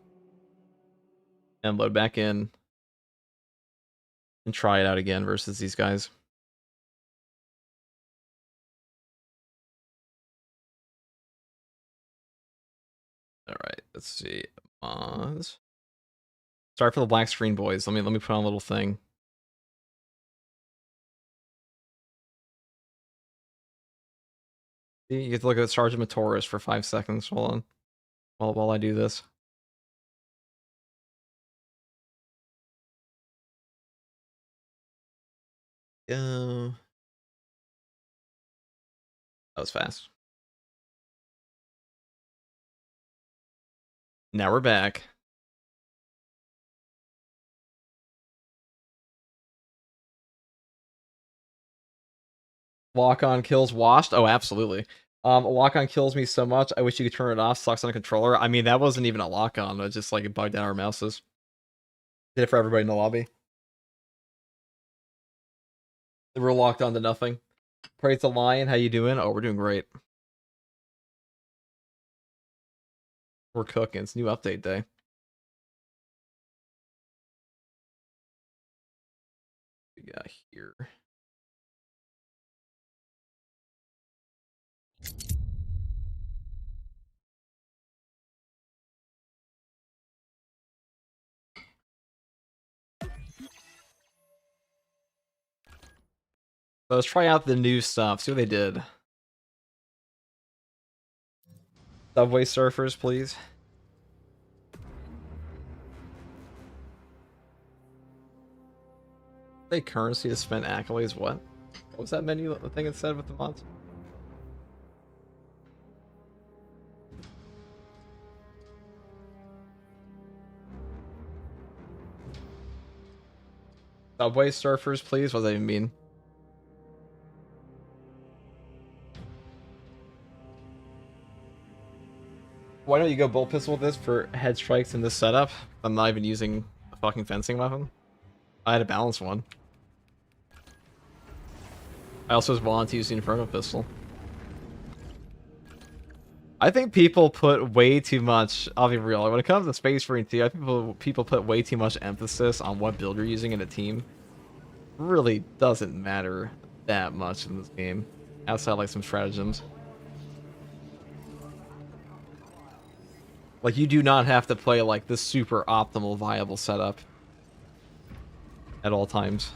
and load back in and try it out again versus these guys. All right, let's see. Mods. Sorry for the black screen, boys. Let me put on a little thing. You get to look at Sergeant Matoris for 5 seconds. Hold on. While I do this. Go. That was fast. Now we're back. Lock-on kills washed? Oh, absolutely. Lock-on kills me so much, I wish you could turn it off. Sucks on a controller. I mean, that wasn't even a lock-on. It just, like, it bugged out our mouses. Did it for everybody in the lobby. We're locked on to nothing. Praise the Lion, how you doing? Oh, we're doing great. We're cooking. It's new update day. What we got here. So let's try out the new stuff. See what they did. Subway Surfers, please. They currency to spend accolades. What was that menu? The thing it said with the mods. Subway Surfers, please. What does that even mean? Why don't you go bolt pistol with this for head strikes in this setup? I'm not even using a fucking fencing weapon. I had a balanced one. I also was wanting to use the Inferno pistol. I think people put way too much, I'll be real, when it comes to Space Marine 2, I think people put way too much emphasis on what build you're using in a team. It really doesn't matter that much in this game, outside like some stratagems. Like, you do not have to play like the super optimal viable setup at all times.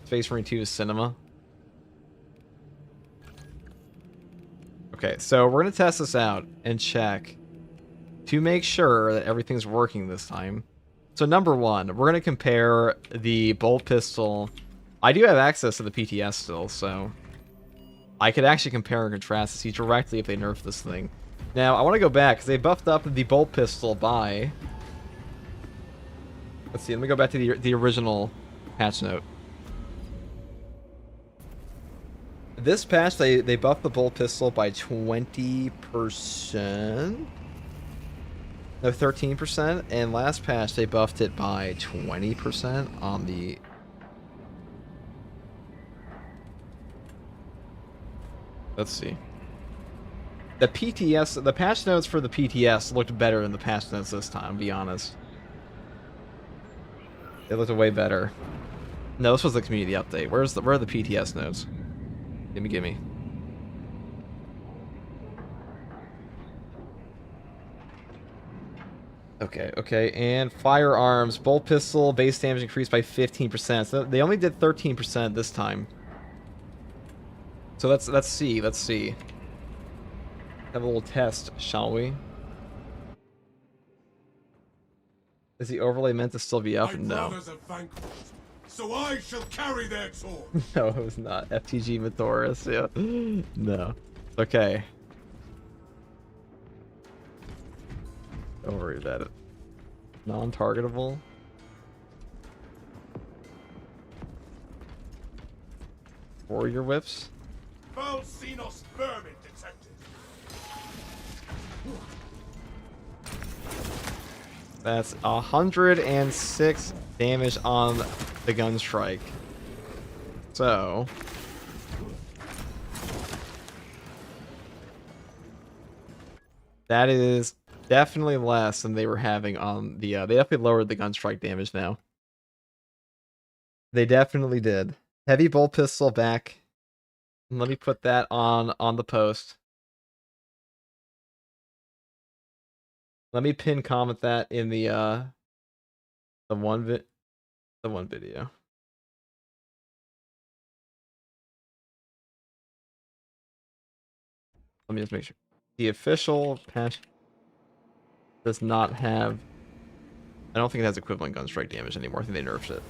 Space Marine 2 is cinema. Okay, so we're going to test this out and check to make sure that everything's working this time. So number one, we're going to compare the bolt pistol. I do have access to the PTS still, so I could actually compare and contrast to see directly if they nerf this thing. Now, I want to go back, because they buffed up the bolt pistol by... Let's see, let me go back to the original patch note. This patch, they buffed the bolt pistol by 20%? No, 13%. And last patch, they buffed it by 20% on the... Let's see. The PTS, the patch notes for the PTS looked better than the patch notes this time, to be honest. They looked way better. No, this was the community update. Where are the PTS notes? Gimme. Okay, and firearms. Bolt pistol, base damage increased by 15%. So they only did 13% this time. So let's see. Have a little test, shall we? Is the overlay meant to still be up? My No. brothers are vanquished, so I shall carry their torch. No, it was not. FTG Matoris, yeah. No. Okay. Don't worry about it. Non-targetable. Warrior whips. Foul Xenos vermin detected. That's 106 damage on the gun strike. So... that is definitely less than they were having on the... they definitely lowered the gun strike damage now. They definitely did. Heavy bolt pistol back. Let me put that on the post. Let me pin comment that in the one video. Let me just make sure. The official patch does not have... I don't think it has equivalent gun strike damage anymore. I think they nerfed it.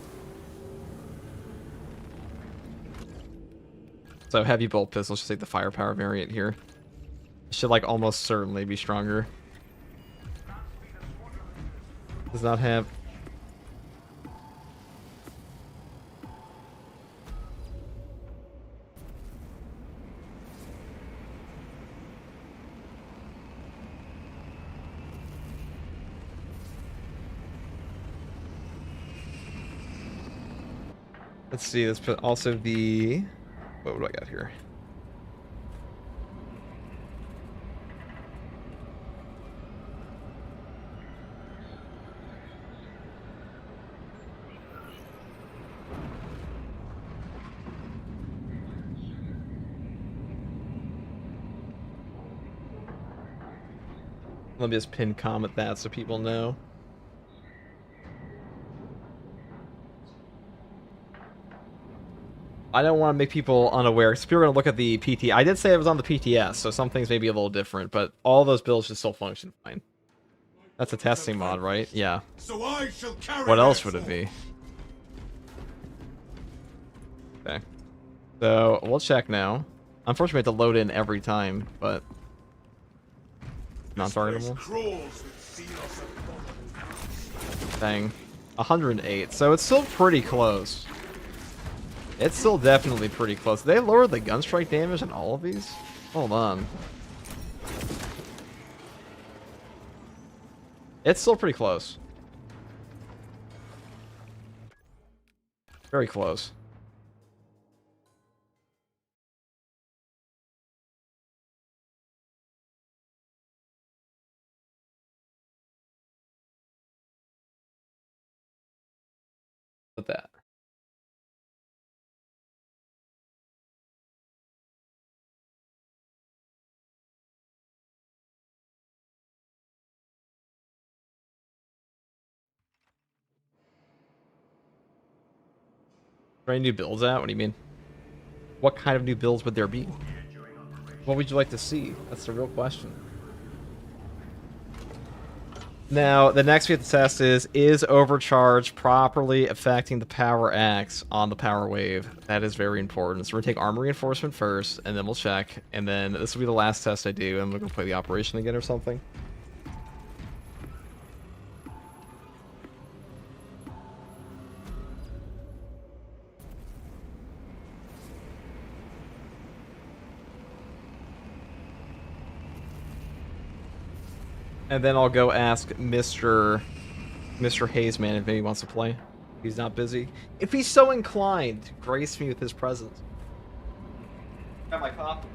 So heavy bolt pistols, just take the firepower variant here. It should like almost certainly be stronger. Does not have... Let's see, let's put also the... What do I got here? Let me just pin comment that so people know. I don't want to make people unaware, because people are going to look at the PT. I did say it was on the PTS, so some things may be a little different, but all those builds should still function fine. That's a testing mod, right? Yeah. So I shall carry What else their would it be? torch. Okay. So, we'll check now. Unfortunately, we have to load in every time, but... non-targetable? Crawls with Xenos abominations. Dang. 108. So it's still pretty close. It's still definitely pretty close. They lowered the gun strike damage on all of these? Hold on. It's still pretty close. Very close. With that. Trying new builds out? What do you mean? What kind of new builds would there be? What would you like to see? That's the real question. Now, the next we have to test is overcharge properly affecting the power axe on the power wave? That is very important. So we're going to take armor reinforcement first, and then we'll check. And then this will be the last test I do, and we're going to play the operation again or something. And then I'll go ask Mr. Hazeman if maybe he wants to play. If he's not busy. If he's so inclined to grace me with his presence. Got my coffee.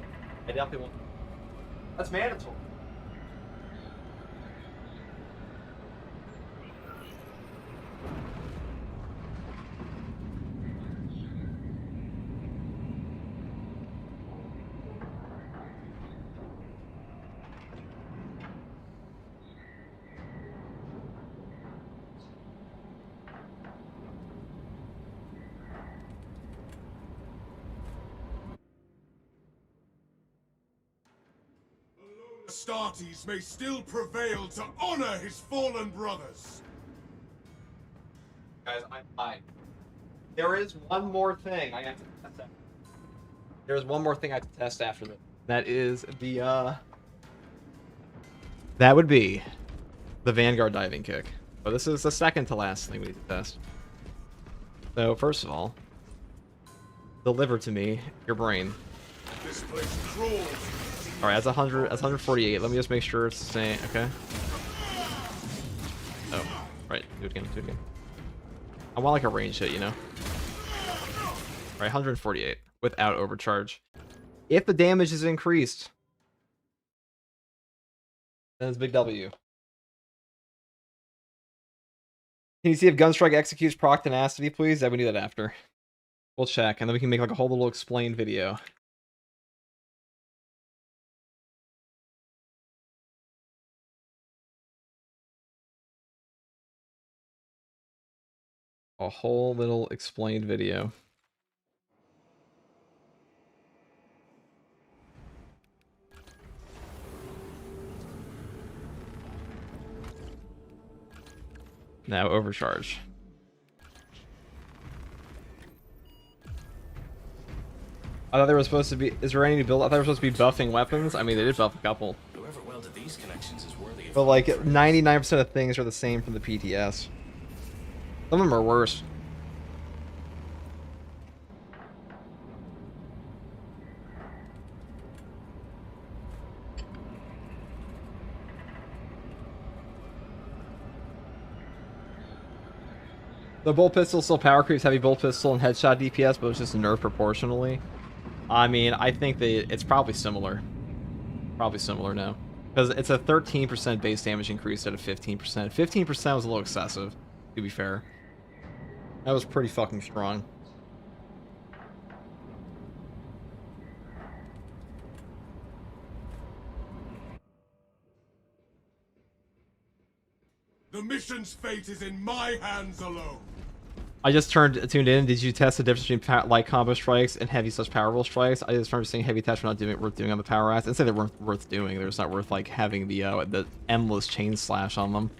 I definitely won't. That's mandatory. Astartes may still prevail to honor his fallen brothers. Guys, I'm fine. There is one more thing I have to test after. There's one more thing I have to test after this. That is the, that would be the Vanguard diving kick. But this is the second to last thing we need to test. So, first of all, deliver to me your brain. This place crawls. Alright, that's 100, that's 148. Let me just make sure it's the same, okay? Oh, right, do it again, do it again. I want like a range hit, you know? Alright, 148 without overcharge. If the damage is increased, then it's big W. Can you see if Gunstrike executes proc tenacity, please? Yeah, we do that after. We'll check, and then we can make like a whole little explained video. A whole little explained video. Now overcharge. I thought they were supposed to be. Is there any new build? I thought they were supposed to be buffing weapons. I mean, they did buff a couple. Whoever welded these connections is worthy of But like 99% of things are the same from the PTS. Some of them are worse. The bolt pistol still power creeps heavy bolt pistol and headshot DPS, but it's just nerfed proportionally. I mean, I think it's probably similar. Probably similar now. Because it's a 13% base damage increase out of 15%. 15% was a little excessive, to be fair. That was pretty fucking strong. The mission's fate is in my hands alone. I just tuned in. Did you test the difference between light combo strikes and heavy / powerful strikes? I just remember saying heavy attacks were not worth doing on the power axe. I didn't say they weren't worth doing. They're just not worth like having the endless chain slash on them.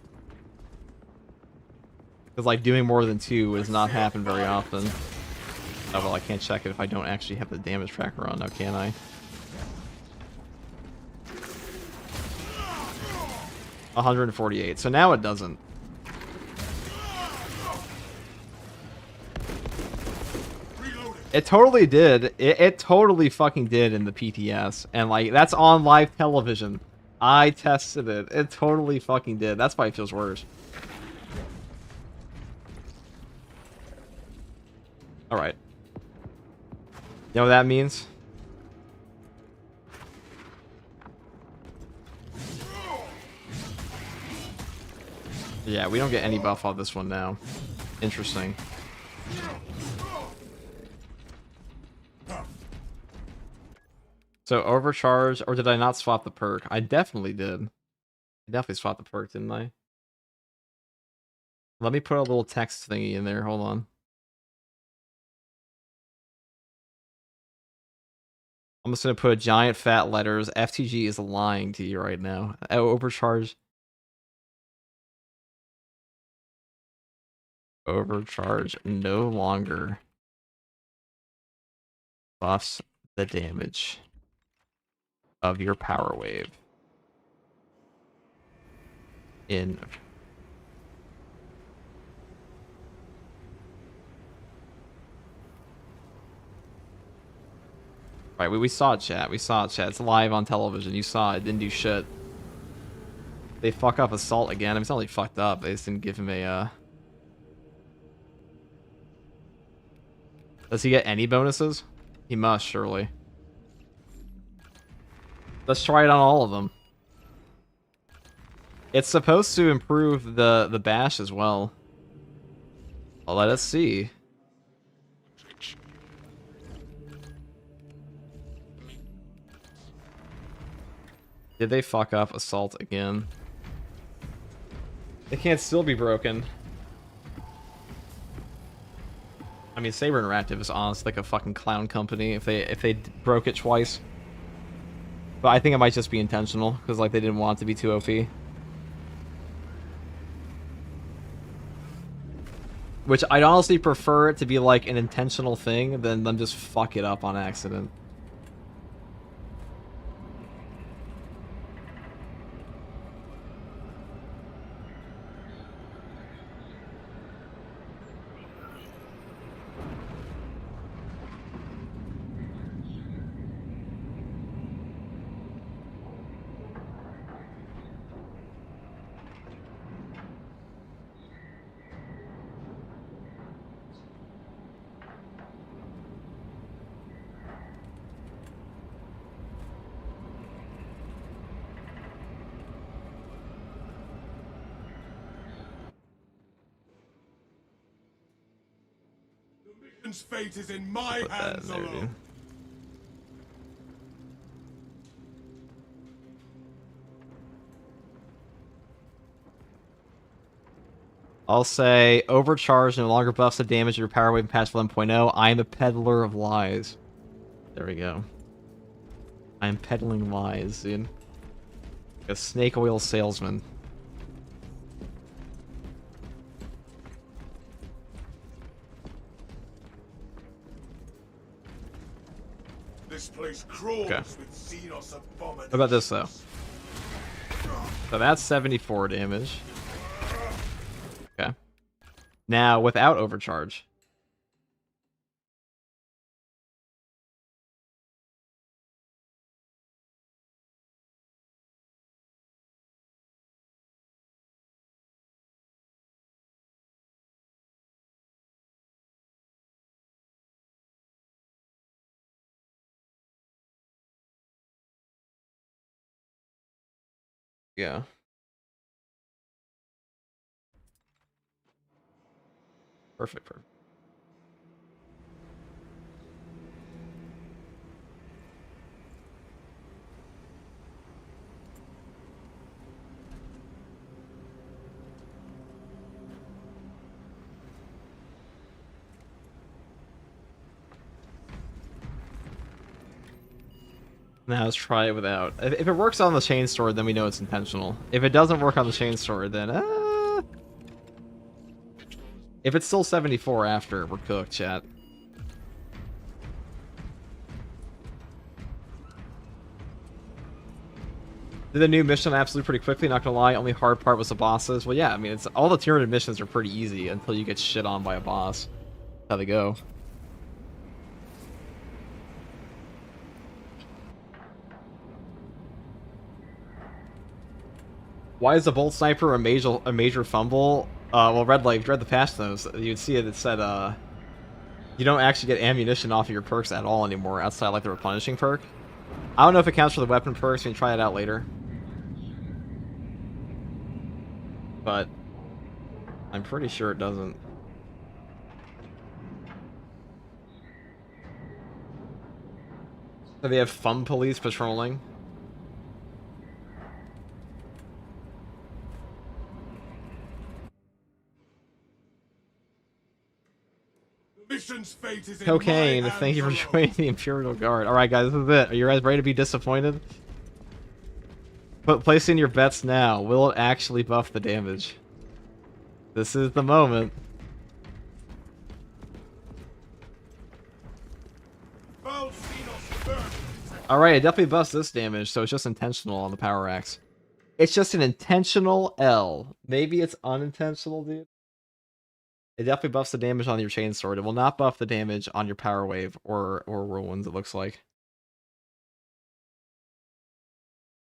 Because like doing more than 2 does not happen very often. Oh well, I can't check it if I don't actually have the damage tracker on now, can I? $148. So now it doesn't. It totally did. It totally fucking did in the PTS. And, like, that's on live television. I tested it. It totally fucking did. That's why it feels worse. Alright. You know what that means? Yeah, we don't get any buff on this one now. Interesting. So overcharge, or did I not swap the perk? I definitely did. I definitely swapped the perk, didn't I? Let me put a little text thingy in there. Hold on. I'm just gonna put giant fat letters. FTG is lying to you right now. Overcharge Overcharge no longer buffs the damage of your power wave in right. We saw it, chat. We saw it, chat. It's live on television. You saw it. Didn't do shit. They fuck up assault again. I mean, it's not really fucked up. They just didn't give him a Does he get any bonuses? He must, surely. Let's try it on all of them. It's supposed to improve the bash as well. Well, let us see. Did they fuck up assault again? It can't still be broken. I mean, Saber Interactive is honestly like a fucking clown company if they broke it twice. But I think it might just be intentional because like they didn't want it to be too OP. Which I'd honestly prefer it to be like an intentional thing than them just fuck it up on accident. Fate is in my hands alone. I'll say overcharge no longer buffs the damage of your power wave in patch 11.0. I am a peddler of lies. There we go. I am peddling lies, dude. Like a snake oil salesman. This place crawls Okay. with Xenos abominations. What about this though? So that's 74 damage. Okay. Now without overcharge. Yeah. Perfect. Now let's try it without. If it works on the chain sword, then we know it's intentional. If it doesn't work on the chain sword, then if it's still 74 after, we're cooked, chat. Did the new mission absolutely pretty quickly, not gonna lie. Only hard part was the bosses. Well, yeah, I mean, it's all the Tyranid missions are pretty easy until you get shit on by a boss. That's how they go. Why is the Bolt Sniper a major fumble? Well, read the patch notes. You'd see it said, you don't actually get ammunition off of your perks at all anymore outside like the replenishing perk. I don't know if it counts for the weapon perks. We can try it out later. But I'm pretty sure it doesn't. So they have fun police patrolling. Mission's fate is in Cocaine, my thank you for hands joining the Imperial Guard. Alright guys, this is it. Are you guys ready to be disappointed? Placing your bets now. Will it actually buff the damage? This is the moment. Alright, it definitely buffs this damage, so it's just intentional on the power axe. It's just an intentional L. Maybe it's unintentional, dude. It definitely buffs the damage on your chainsword. It will not buff the damage on your power wave or whirlwinds, it looks like.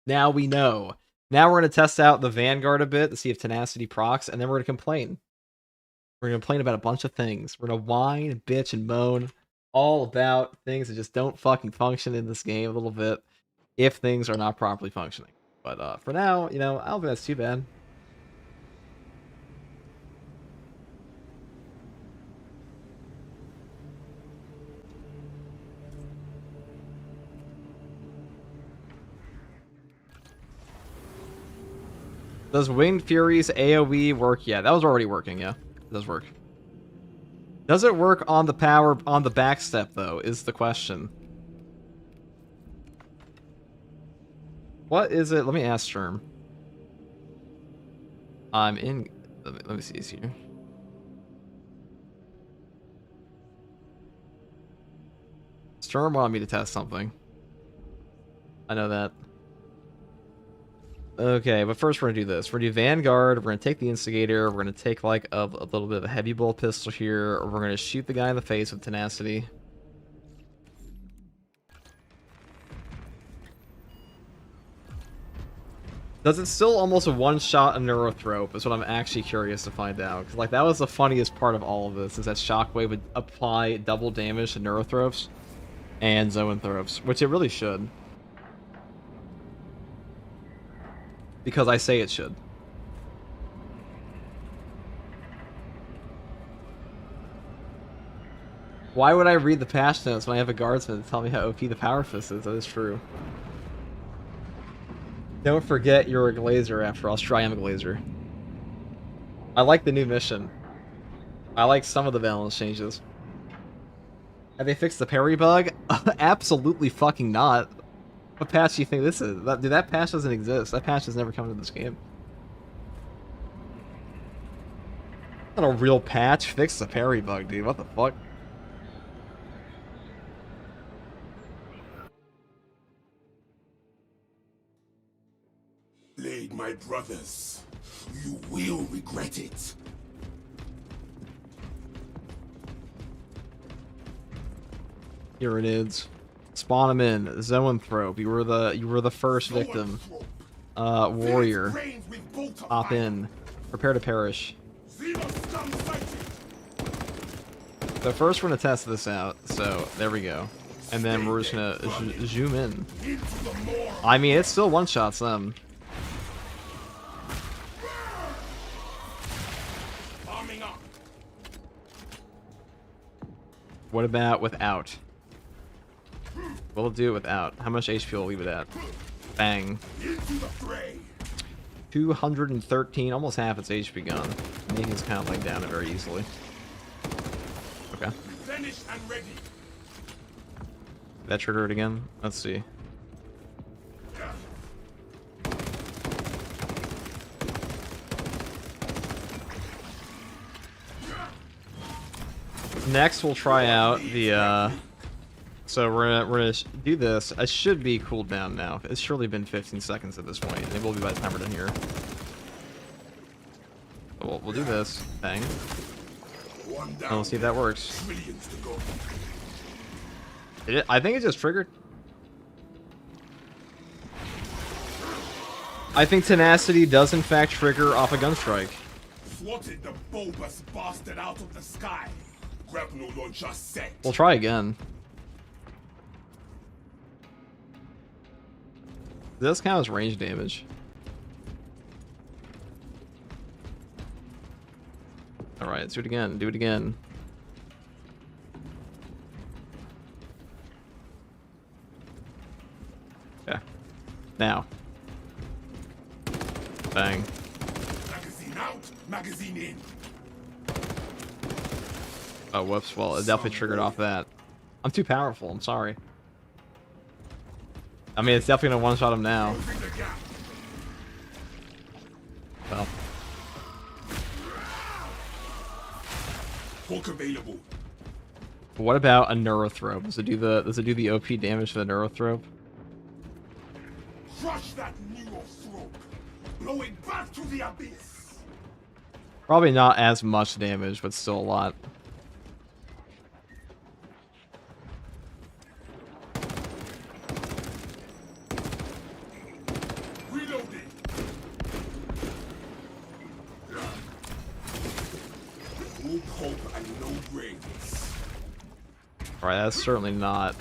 Now we know. Now we're going to test out the Vanguard a bit to see if tenacity procs, and then we're going to complain. We're going to complain about a bunch of things. We're going to whine and bitch and moan all about things that just don't fucking function in this game a little bit if things are not properly functioning. But for now, you know, I don't think that's too bad. Does Winged Fury's AoE work? Yeah, that was already working, yeah. It does work. Does it work on the power, on the backstep, though, is the question. What is it? Let me ask Sherm. I'm in... Let me see this here. Sherm wanted me to test something. I know that. Okay, but first we're gonna do this. We're gonna do Vanguard, we're gonna take the Instigator, we're gonna take like a little bit of a heavy bolt pistol here, or we're gonna shoot the guy in the face with tenacity. Does it still almost one-shot a Neurothrope is what I'm actually curious to find out. Cause like that was the funniest part of all of this, is that Shockwave would apply double damage to Neurothropes and Zoanthropes, which it really should. Because I say it should. Why would I read the patch notes when I have a guardsman to tell me how OP the Power Fist is? That is true. Don't forget you're a Glazer after all. Try I'm a Glazer. I like the new mission. I like some of the balance changes. Have they fixed the parry bug? Absolutely fucking not. What patch do you think this is? Dude, that patch doesn't exist. That patch has never come into this game. Not a real patch. Fix the parry bug, dude. What the fuck? Blade, my brothers, you will regret it. Here it is. Spawn him in. Zoanthrope. You were the first victim. Warrior. Hop in. Prepare to perish. So first we're gonna test this out. So there we go. And then we're just gonna zoom in. I mean, it still one-shots them. What about without? We'll do it without. How much HP will we leave it at? Bang. 213, almost half its HP gone. Making us kind of like down it very easily. Okay. That triggered again? Let's see. Next, we'll try out the, so we're gonna do this. It should be cooled down now. It's surely been 15 seconds at this point. It will be by the time we're done here. But we'll do this. Bang. And we'll see if that works. I think it just triggered. I think Tenacity does in fact trigger off a Gunstrike. Swatted the bulbous bastard out of the sky. Grapnel launcher set. We'll try again. This count as range damage. Alright, let's do it again. Do it again. Yeah. Now. Bang. Magazine out, magazine in. Oh, whoops. Well, it definitely triggered off that. I'm too powerful. I'm sorry. I mean, it's definitely gonna one-shot him now. Well. Hook available. What about a neurothrope? Does it do the OP damage for the neurothrope? Crush that neurothrope. Blow it back to the abyss. Probably not as much damage, but still a lot. Reloading. No hope and no brains. Alright, that's certainly not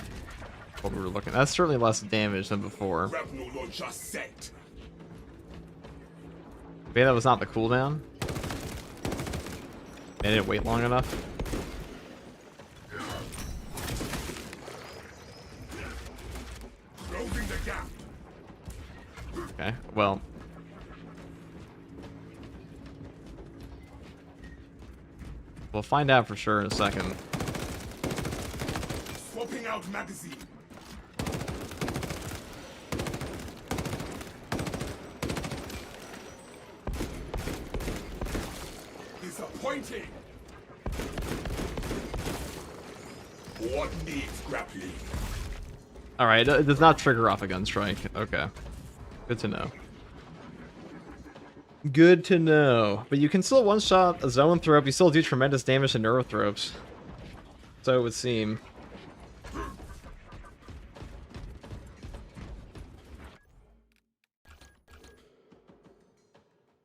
what we were looking. That's certainly less damage than before. Rebel launcher set. Maybe that was not the cooldown. They didn't wait long enough. Closing the gap. Okay, well. We'll find out for sure in a second. Swapping out magazine. Disappointing. What needs grappling? Alright, it does not trigger off a gun strike. Okay. Good to know. Good to know. But you can still one-shot a zone thrope. You still do tremendous damage to neurothropes. So it would seem.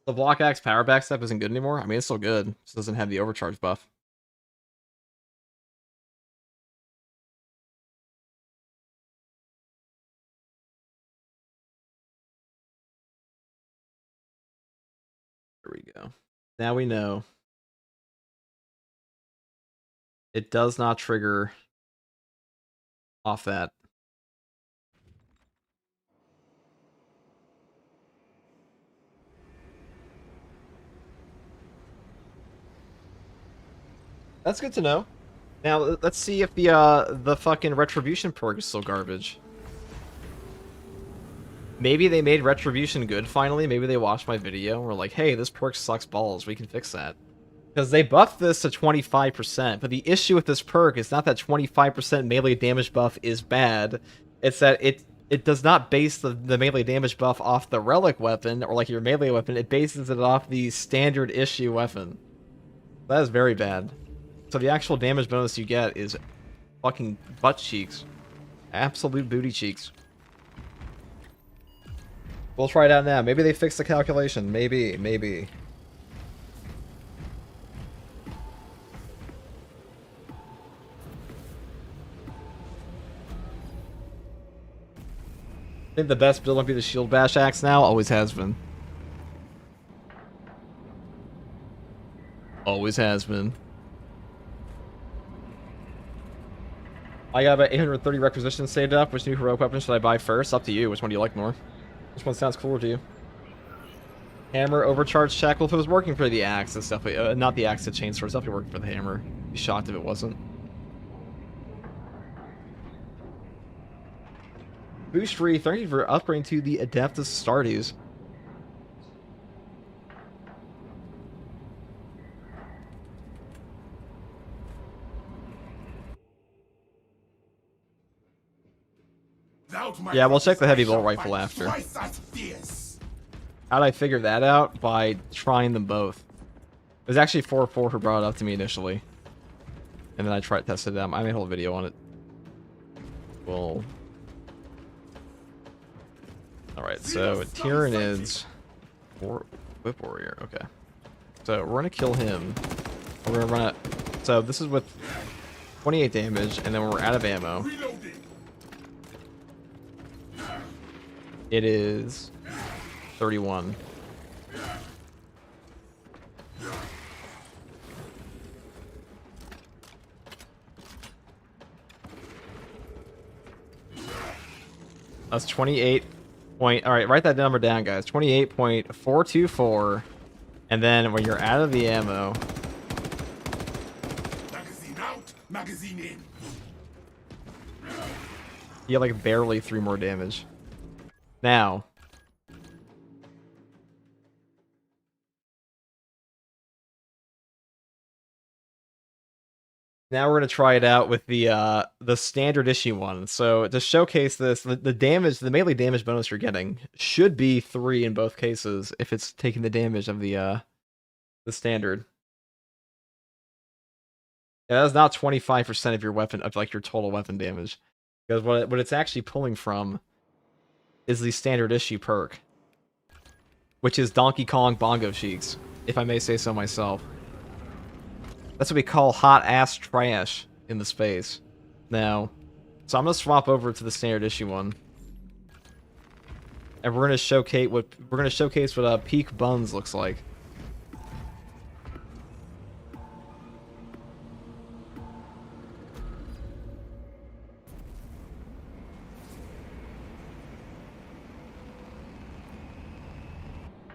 The block axe power backstep isn't good anymore. I mean, it's still good. It just doesn't have the overcharge buff. There we go. Now we know. It does not trigger off that. That's good to know. Now let's see if the fucking retribution perk is still garbage. Maybe they made retribution good finally. Maybe they watched my video and were like, "Hey, this perk sucks balls. We can fix that." Because they buffed this to 25%, but the issue with this perk is not that 25% melee damage buff is bad. It's that it does not base the melee damage buff off the relic weapon or like your melee weapon. It bases it off the standard issue weapon. That is very bad. So the actual damage bonus you get is fucking butt cheeks. Absolute booty cheeks. We'll try it out now. Maybe they fixed the calculation. Maybe, maybe. I think the best build would be the shield bash axe now. Always has been. Always has been. I got about 830 requisitions saved up. Which new heroic weapon should I buy first? Up to you. Which one do you like more? Which one sounds cooler to you? Hammer overcharge check. Well, if it was working for the axe, it's definitely not the axe, the chainsaw. It's definitely working for the hammer. I'd be shocked if it wasn't. Boost free. Thank you for upgrading to the Adeptus Astartes. Yeah, we'll check the heavy bolt rifle after. How'd I figure that out? By trying them both. It was actually 4-4 who brought it up to me initially. And then I tested them. I made a whole video on it. Well. Alright, so Tyranids. Whip Warrior, okay. So we're gonna kill him. We're gonna run it. So this is with 28 damage, and then when we're out of ammo. It is 31. That's 28 point. All right, write that number down, guys. 28.424. And then when you're out of the ammo. Magazine out, magazine in. You get like barely 3 more damage. Now, Now we're gonna try it out with the standard issue one. So to showcase this, the damage, the melee damage bonus you're getting should be 3 in both cases if it's taking the damage of the standard. Yeah, that's not 25% of your weapon, of like your total weapon damage, because what it's actually pulling from is the standard issue perk, which is Donkey Kong Bongo Cheeks, if I may say so myself. That's what we call hot ass trash in the space. Now, so I'm gonna swap over to the standard issue one, and we're gonna showcase what peak buns looks like.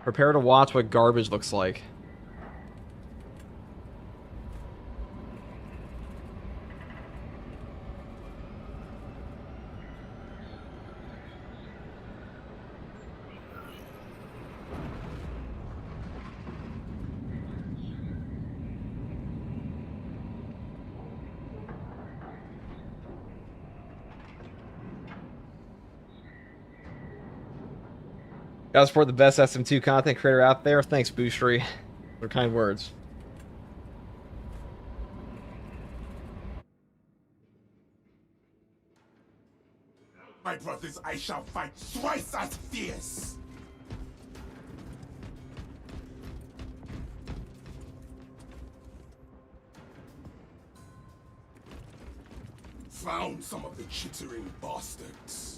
Prepare to watch what garbage looks like. Gotta support the best SM2 content creator out there. Thanks, Boostery, for kind words. My brothers, I shall fight twice as fierce. Found some of the chittering bastards.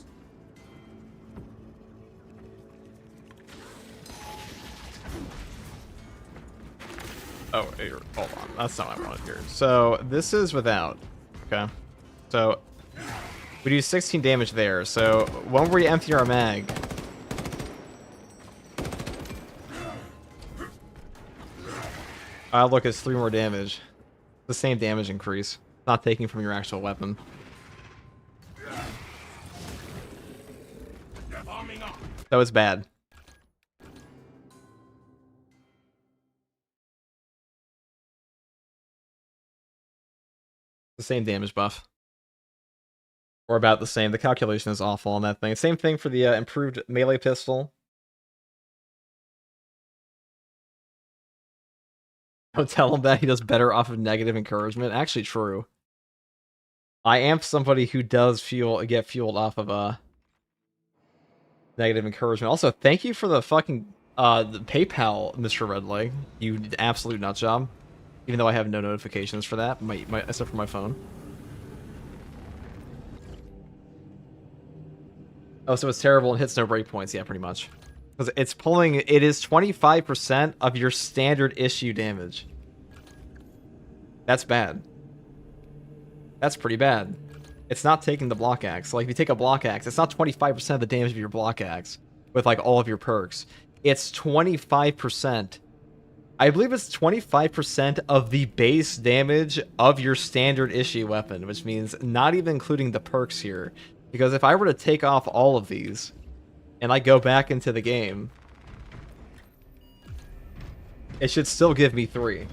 Oh, here, hold on. That's not what I wanted here. So, this is without. Okay. So, we do 16 damage there. So, when we empty our mag... look, it's 3 more damage. The same damage increase. Not taking from your actual weapon. So, it's bad. The same damage buff. Or about the same. The calculation is awful on that thing. Same thing for the improved melee pistol. Don't tell him that he does better off of negative encouragement. Actually true. I am somebody who does get fueled off of negative encouragement. Also, thank you for the fucking the PayPal, Mr. Redleg. You did absolute nut job. Even though I have no notifications for that, except for my phone. Oh, so it's terrible and hits no breakpoints. Yeah, pretty much. Because it's pulling... It is 25% of your standard issue damage. That's bad. That's pretty bad. It's not taking the block axe. Like, if you take a block axe, it's not 25% of the damage of your block axe with, like, all of your perks. It's 25%. I believe it's 25% of the base damage of your standard issue weapon, which means not even including the perks here. Because if I were to take off all of these, and I go back into the game, it should still give me 3.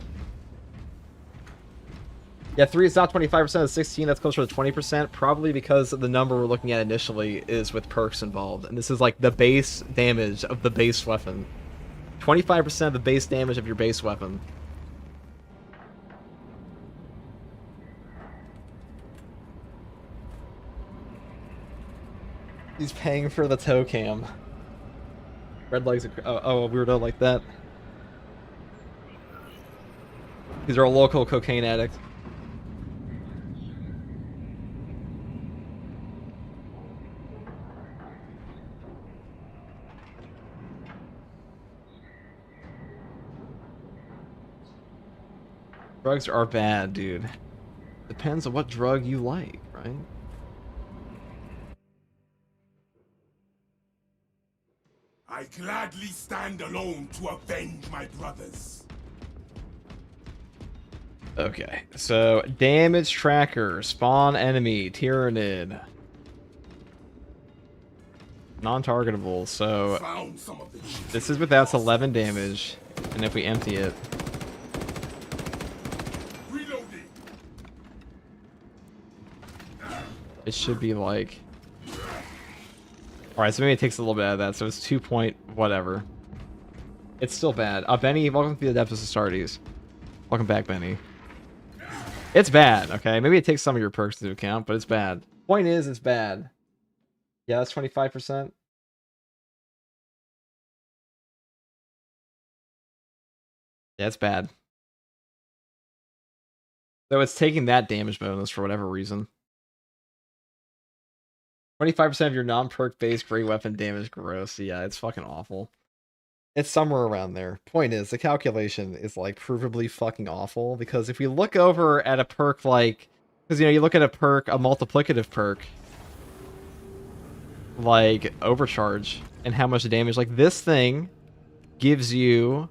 Yeah, 3 is not 25% of 16, that's closer to 20%, probably because the number we're looking at initially is with perks involved. And this is like the base damage of the base weapon. 25% of the base damage of your base weapon. He's paying for the toe cam. Red legs. Oh, a weirdo like that. He's our local cocaine addict. Drugs are bad, dude. Depends on what drug you like, right? I gladly stand alone to avenge my brothers. Okay, so damage tracker, spawn enemy, Tyrannid. Non-targetable, so this is without 11 damage, and if we empty it... It should be like... Alright, so maybe it takes a little bit out of that, so it's 2 point whatever. It's still bad. Benny, welcome to the depths of Astartes. Welcome back, Benny. It's bad, okay? Maybe it takes some of your perks into account, but it's bad. Point is, it's bad. Yeah, that's 25%. Yeah, it's bad. So it's taking that damage bonus for whatever reason. 25% of your non-perk based great weapon damage gross. Yeah, it's fucking awful. It's somewhere around there. Point is, the calculation is like provably fucking awful, because if we look over at a perk like... Because, you know, you look at a perk, a multiplicative perk, like Overcharge, and how much damage... Like, this thing gives you...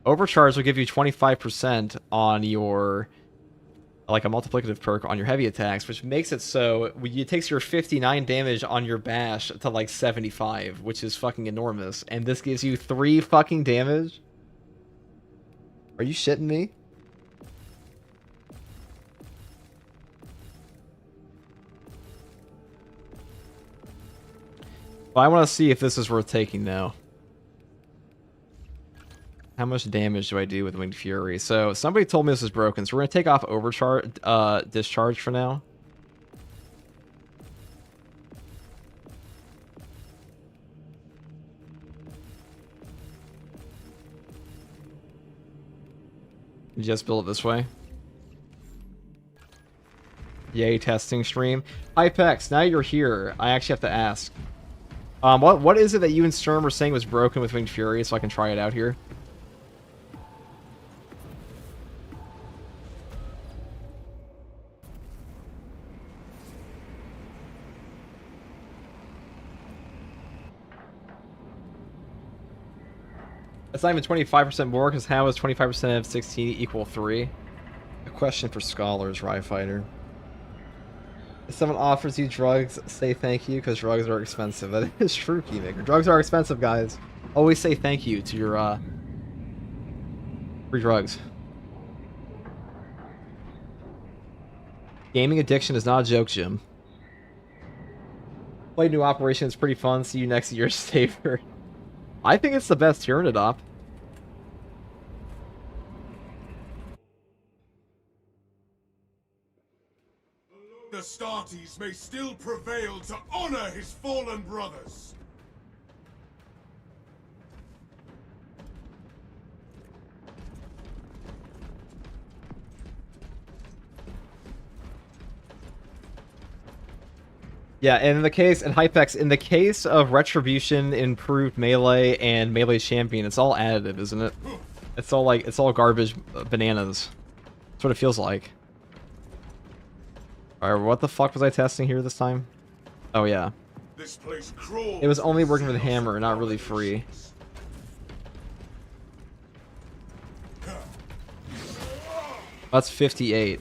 Overcharge will give you 25% on your... Like a multiplicative perk on your heavy attacks, which makes it so it takes your 59 damage on your bash to like 75, which is fucking enormous. And this gives you 3 fucking damage? Are you shitting me? Well, I want to see if this is worth taking now. How much damage do I do with Winged Fury? So, somebody told me this is broken, so we're going to take off Overcharge, Discharge for now. You just build it this way. Yay, testing stream. Hypex, now you're here. I actually have to ask. What is it that you and Sturm were saying was broken with Winged Fury, so I can try it out here? It's not even 25% more, because how is 25% of 16 equal 3? A question for scholars, Rye Fighter. If someone offers you drugs, say thank you, because drugs are expensive. That is true, Keymaker. Drugs are expensive, guys. Always say thank you to your, free drugs. Gaming addiction is not a joke, Jim. Played new Operation, it's pretty fun. See you next year, Staver. I think it's the best Tyrannid. The Astartes may still prevail to honor his fallen brothers. Yeah, and in Hypex, in the case of Retribution, Improved Melee, and Melee Champion, it's all additive, isn't it? It's all garbage bananas. That's what it feels like. Alright, what the fuck was I testing here this time? Oh yeah. This place crawls. It was only working with a hammer, not really free. That's 58.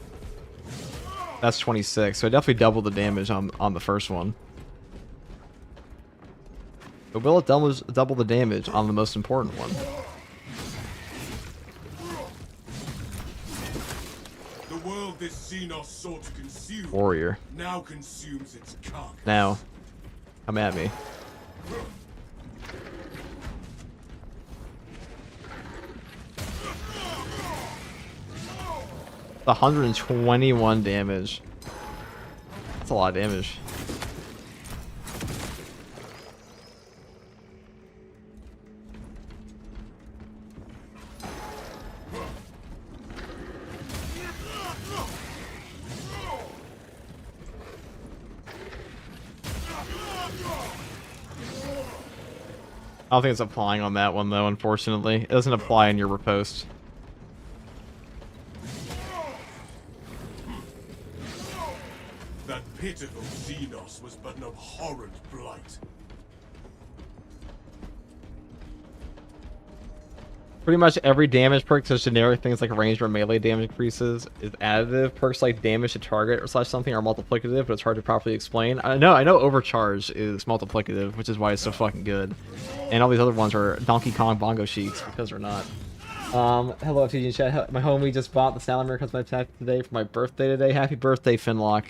That's 26, so I definitely doubled the damage on the first one. But will it double the damage on the most important one? The world this Xenos sought to consume Warrior. now consumes its carcass. Now, come at me. 121 damage. That's a lot of damage. I don't think it's applying on that one though, unfortunately. It doesn't apply in your riposte. That pitiful Xenos was but an abhorrent blight. Pretty much every damage perk, such generic things like ranged or melee damage increases, is additive. Perks like damage to target or slash something are multiplicative, but it's hard to properly explain. I know Overcharge is multiplicative, which is why it's so fucking good. And all these other ones are Donkey Kong Bongo Cheeks, because they're not. Hello FTG in chat. My homie just bought the Salamir Cosmetic Pack today for my birthday today. Happy birthday, Finlock.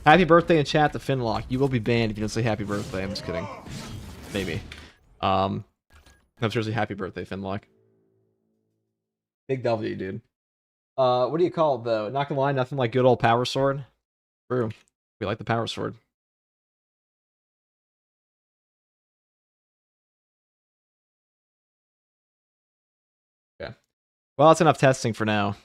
Happy birthday in chat to Finlock. You will be banned if you don't say happy birthday. I'm just kidding. Maybe. No, seriously, happy birthday, Finlock. Big W, dude. What do you call it, though? Not gonna lie, nothing like good old Power Sword. True. We like the Power Sword. Okay. Well, that's enough testing for now.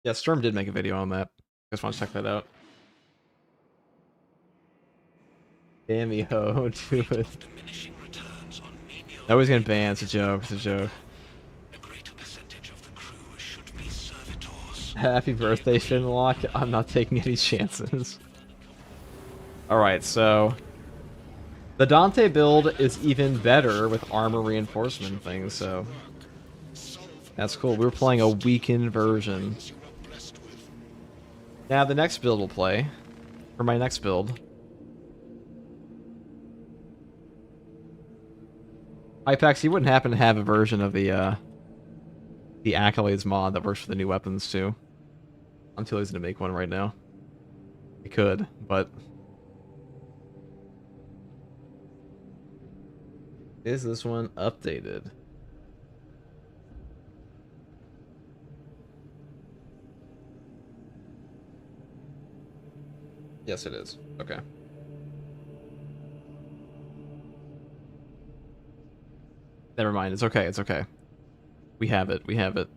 Yeah, Storm did make a video on that. Just want to check that out. Damn me ho, do it. Nobody's gonna ban. It's a joke. It's a joke. Happy birthday, Finlock. I'm not taking any chances. Alright, so the Dante build is even better with armor reinforcement things, so that's cool. We were playing a weakened version. Now the next build we'll play, for my next build, Hypax, you wouldn't happen to have a version of the Accolades mod that works for the new weapons too? I'm too lazy to make one right now. I could, but is this one updated? Yes, it is. Okay. Never mind. It's okay. It's okay. We have it. We have it.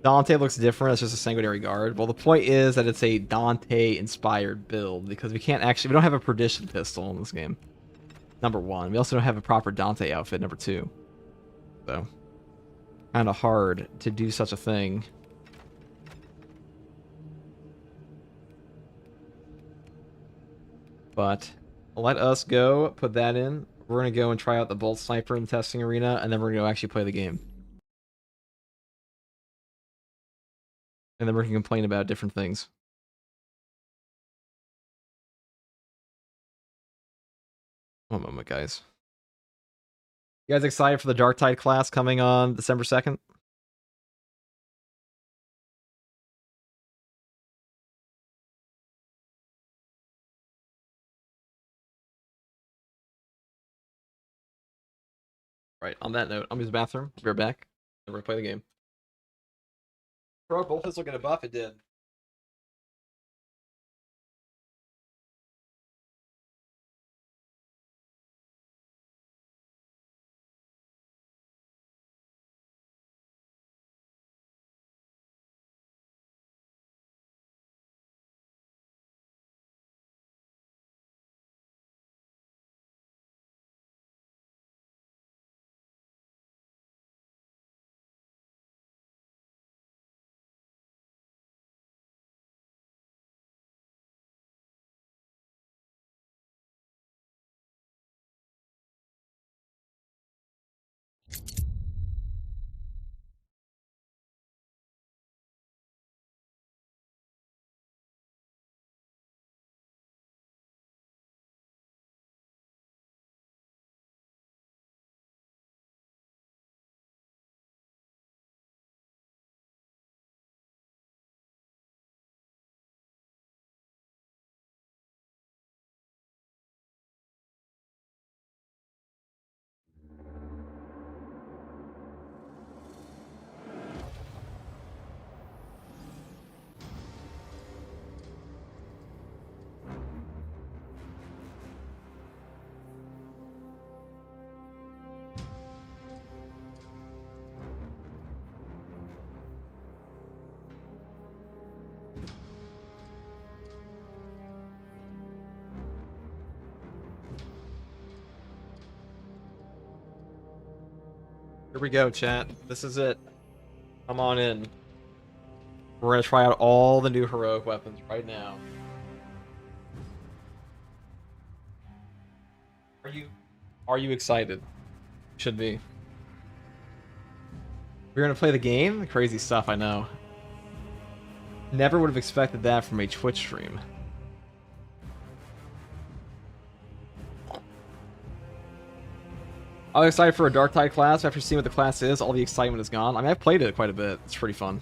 Dante looks different. It's just a sanguinary guard. Well, the point is that it's a Dante-inspired build because we don't have a perdition pistol in this game. Number one. We also don't have a proper Dante outfit. Number two. So, kind of hard to do such a thing. But let us go put that in. We're going to go and try out the Bolt Sniper in the testing arena, and then we're going to actually play the game. And then we can complain about different things. One moment, guys. You guys excited for the Dark Tide class coming on December 2nd? Right, on that note, I'm use the bathroom. Be right back. And we're going to play the game. Bro, both of us will get a buff. It did. Here we go, chat. This is it. Come on in. We're going to try out all the new heroic weapons right now. Are you excited? Should be. We're going to play the game? Crazy stuff, I know. Never would have expected that from a Twitch stream. I'm excited for a Dark Tide class. After seeing what the class is, all the excitement is gone. I mean, I've played it quite a bit. It's pretty fun.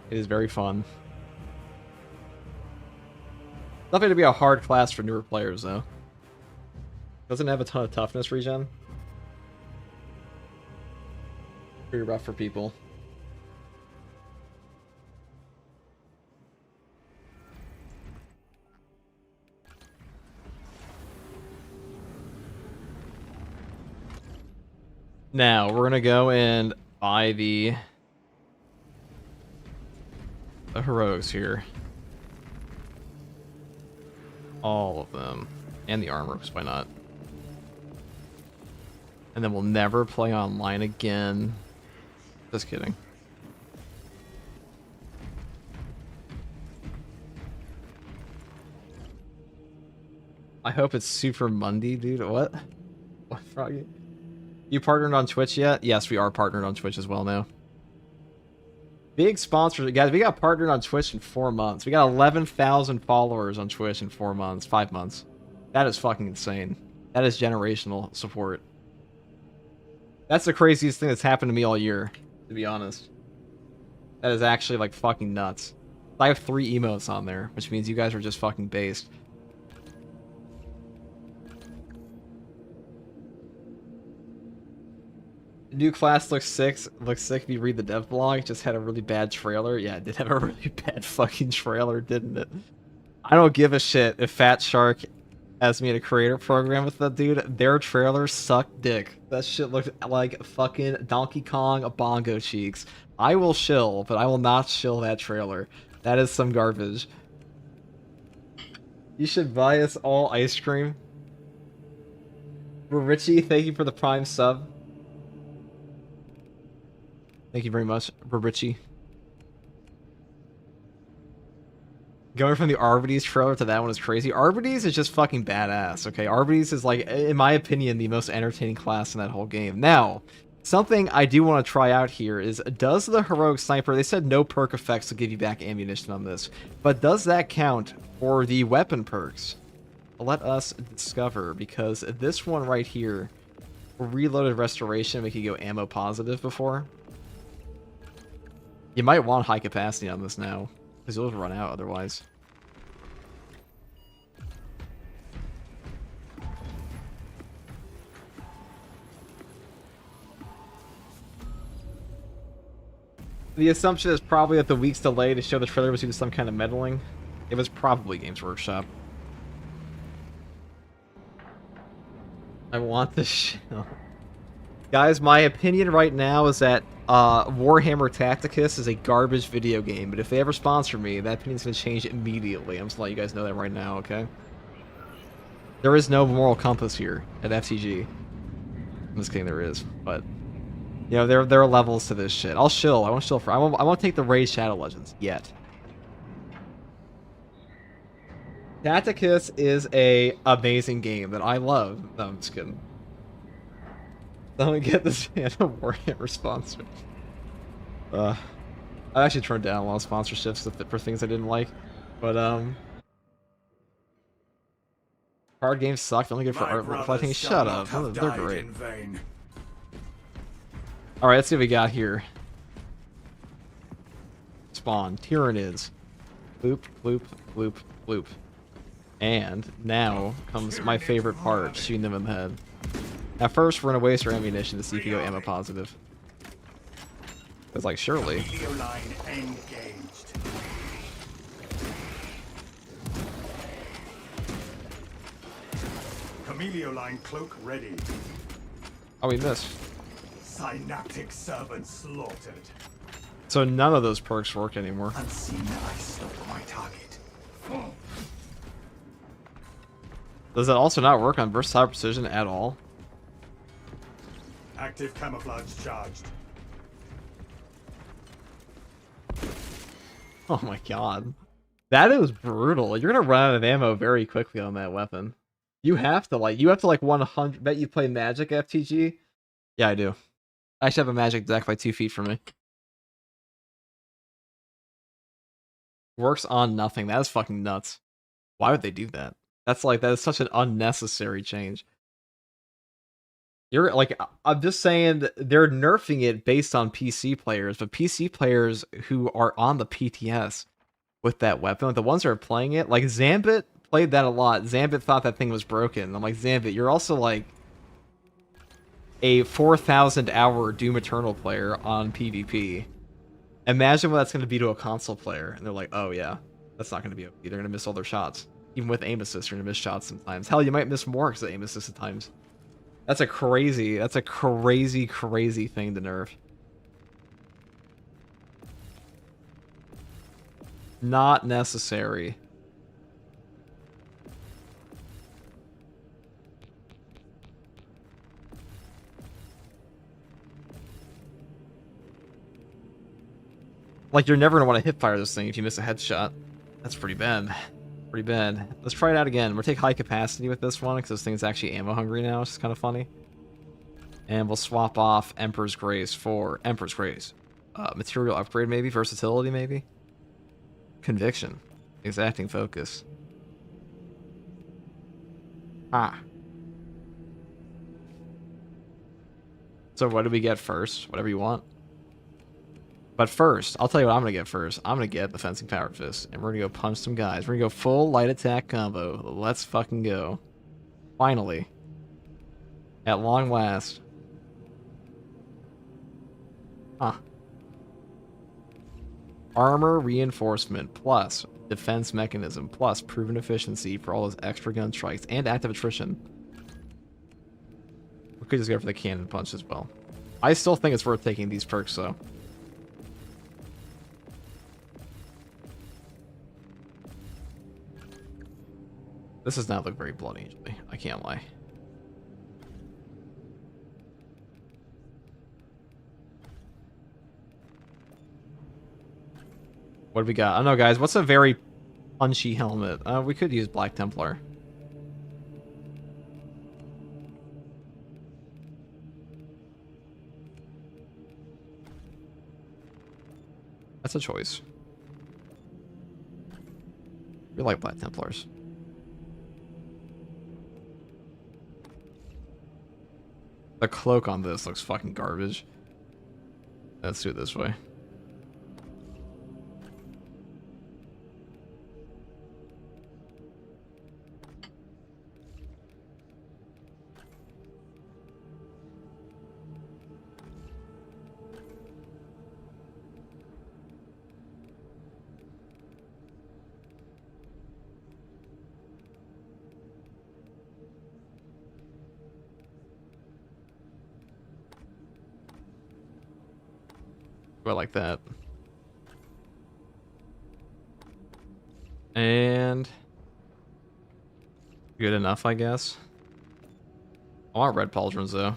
It is very fun. Nothing to be a hard class for newer players, though. Doesn't have a ton of toughness regen. Pretty rough for people. Now, we're gonna go and buy the heroics here. All of them. And the armor, because why not? And then we'll never play online again. Just kidding. I hope it's Super Monday, dude. What? What, Froggy? You partnered on Twitch yet? Yes, we are partnered on Twitch as well now. Big sponsors, guys. We got partnered on Twitch in 4 months. We got 11,000 followers on Twitch in 4 months, 5 months. That is fucking insane. That is generational support. That's the craziest thing that's happened to me all year, to be honest. That is actually like fucking nuts. I have 3 emotes on there, which means you guys are just fucking based. New class looks sick. If you read the dev blog, it just had a really bad trailer. Yeah, it did have a really bad fucking trailer, didn't it? I don't give a shit if Fat Shark has me in a creator program with that dude. Their trailer sucked dick. That shit looked like fucking Donkey Kong bongo cheeks. I will shill, but I will not shill that trailer. That is some garbage. You should buy us all ice cream. Richie, thank you for the Prime sub. Thank you very much, Richie. Going from the Arbides trailer to that one is crazy. Arbides is just fucking badass, okay? Arbides is, like, in my opinion, the most entertaining class in that whole game. Now, something I do want to try out here is, does the Heroic Sniper, they said no perk effects to give you back ammunition on this, but does that count for the weapon perks? Let us discover, because this one right here, Reloaded Restoration, make you go ammo positive before. You might want high capacity on this now, because you'll run out otherwise. The assumption is probably that the week's delay to show the trailer was due to some kind of meddling. It was probably Games Workshop. I want this shit. Guys, my opinion right now is that Warhammer Tacticus is a garbage video game, but if they ever sponsor me, that opinion's going to change immediately. I'm just letting you guys know that right now, okay? There is no moral compass here at FTG. I'm just kidding, there is, but you know, there are levels to this shit. I'll chill. I won't chill for. I won't take the Raid Shadow Legends yet. Tacticus is a amazing game that I love. No, I'm just kidding. Don't get this Warhammer sponsor. I actually turned down a lot of sponsorships for things I didn't like, but card games suck. They're only good for art collecting. Shut up. They're great. All right, let's see what we got here. Spawn. Tyranids. Bloop, bloop, bloop, bloop. And now comes my favorite part: shooting them in the head. Now first, we're gonna waste our ammunition to see if you go ammo positive. Because, like, surely. Camelio line cloak ready. Oh, we missed. Synaptic servant slaughtered. So none of those perks work anymore. Unseen I stalk my target. Does that also not work on versatile precision at all? Active camouflage charged. Oh my god. That is brutal. You're gonna run out of ammo very quickly on that weapon. You have to like 100. Bet you play Magic FTG? Yeah, I do. I actually have a Magic deck like 2 feet from me. Works on nothing. That is fucking nuts. Why would they do that? That is such an unnecessary change. You're like, I'm just saying they're nerfing it based on PC players, but PC players who are on the PTS with that weapon, like the ones that are playing it, like Zambit played that a lot. Zambit thought that thing was broken. I'm like, Zambit, you're also like a 4,000 hour Doom Eternal player on PvP. Imagine what that's going to be to a console player. And they're like, oh yeah, that's not going to be okay. They're going to miss all their shots. Even with aim assist, you're going to miss shots sometimes. Hell, you might miss more because of aim assist at times. That's a crazy thing to nerf. Not necessary. Like, you're never going to want to hip fire this thing if you miss a headshot. That's pretty bad. Pretty bad. Let's try it out again. We'll take high capacity with this one, because this thing's actually ammo hungry now, which is kind of funny. And we'll swap off Emperor's Grace for Emperor's Grace. Material upgrade, maybe? Versatility, maybe? Conviction. Exacting focus. Ah. So what do we get first? Whatever you want. But first, I'll tell you what I'm going to get first. I'm going to get the Fencing Power Fist. And we're going to go punch some guys. We're going to go full light attack combo. Let's fucking go. Finally. At long last. Huh. Armor reinforcement plus defense mechanism plus proven efficiency for all those extra gun strikes and active attrition. We could just go for the cannon punch as well. I still think it's worth taking these perks though. This does not look very Blood Angel-y, I can't lie. What do we got? I don't know, guys. What's a very punchy helmet? We could use Black Templar. That's a choice. We like Black Templars. The cloak on this looks fucking garbage. Let's do it this way. I like that. And good enough, I guess. I want red pauldrons though.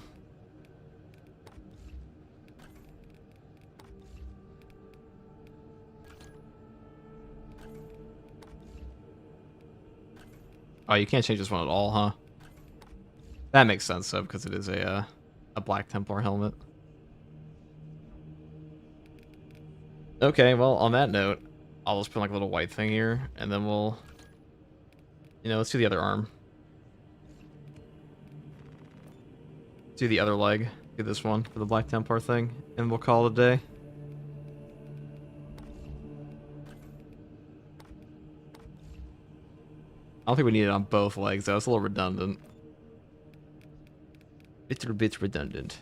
Oh, you can't change this one at all, huh? That makes sense though, because it is a Black Templar helmet. Okay, well, on that note, I'll just put like a little white thing here, and then we'll, let's do the other arm. Do the other leg. Do this one for the Black Templar thing, and we'll call it a day. I don't think we need it on both legs, though. It's a little redundant. It's a bit redundant.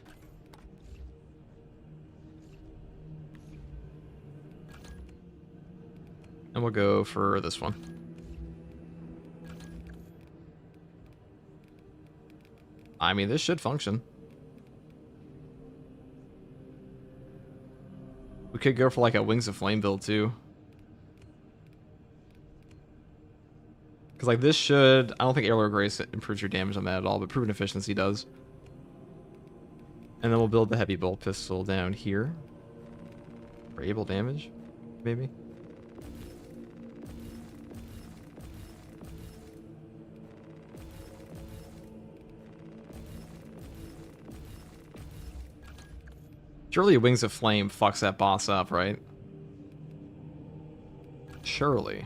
And we'll go for this one. I mean, this should function. We could go for like a Wings of Flame build too. Because like this should... I don't think Heirloom Grace improves your damage on that at all, but Proven Efficiency does. And then we'll build the Heavy Bolt Pistol down here. For able damage, maybe. Surely Wings of Flame fucks that boss up, right? Surely.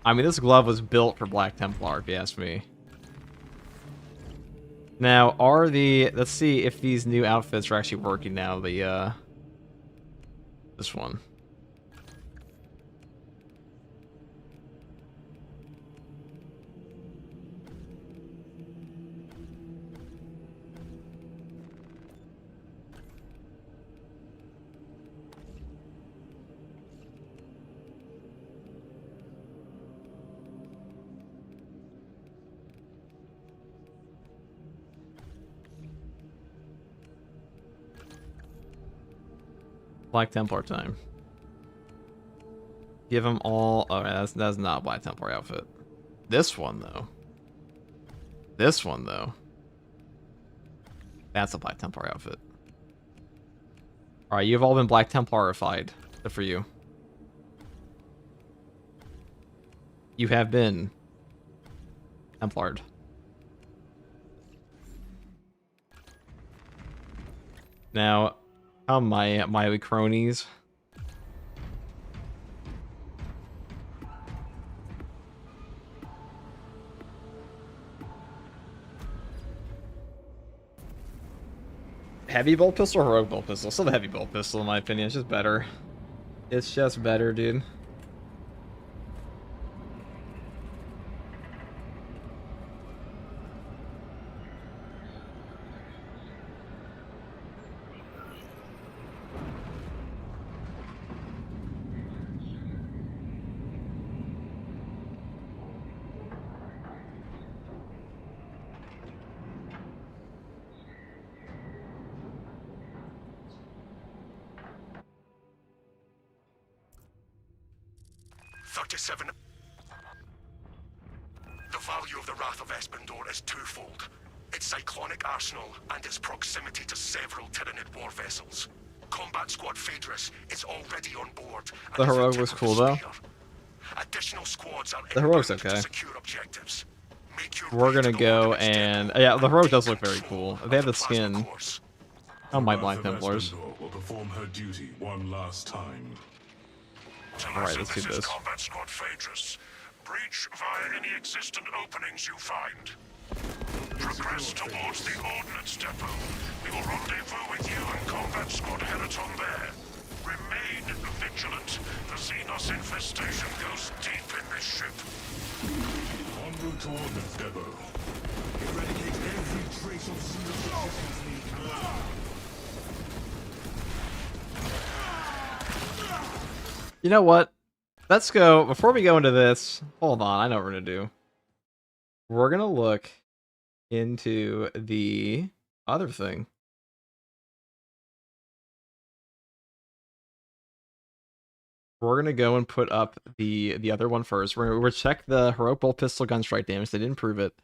I mean, this glove was built for Black Templar, if you ask me. Now, let's see if these new outfits are actually working now, this one. Black Templar time. Give them all. Oh, that's not a Black Templar outfit. This one though. This one though. That's a Black Templar outfit. All right, you've all been Black Templarified. Good for you. You have been Templared. Now, come my cronies. Heavy bolt pistol or heroic bolt pistol? Still the heavy bolt pistol in my opinion. It's just better. It's just better, dude. The value of the Wrath of Espandor is twofold. Its cyclonic arsenal and its proximity to several Tyranid war vessels. Combat Squad Phaedrus is already on board. The heroic was cool though. Additional squads are the heroic's okay. to secure objectives. We're gonna go and yeah, the heroic does look very cool. They have the skin. Oh my Black Templars. Will perform her duty one last time. Alright, let's do this. Combat Squad Phaedrus. Breach via any existent openings you find. Progress towards the Ordnance Depot. We will rendezvous with you and Combat Squad Heliton there. Remain vigilant. The Xenos infestation goes deep in this ship. En route to Ordnance Depot. Eradicate every trace of Xenos resistance lead. You know what? Let's go, before we go into this, hold on, I know what we're gonna do. We're gonna look into the other thing. We're gonna go and put up the other one first. We're check the heroic bolt pistol gun strike damage. They didn't prove it,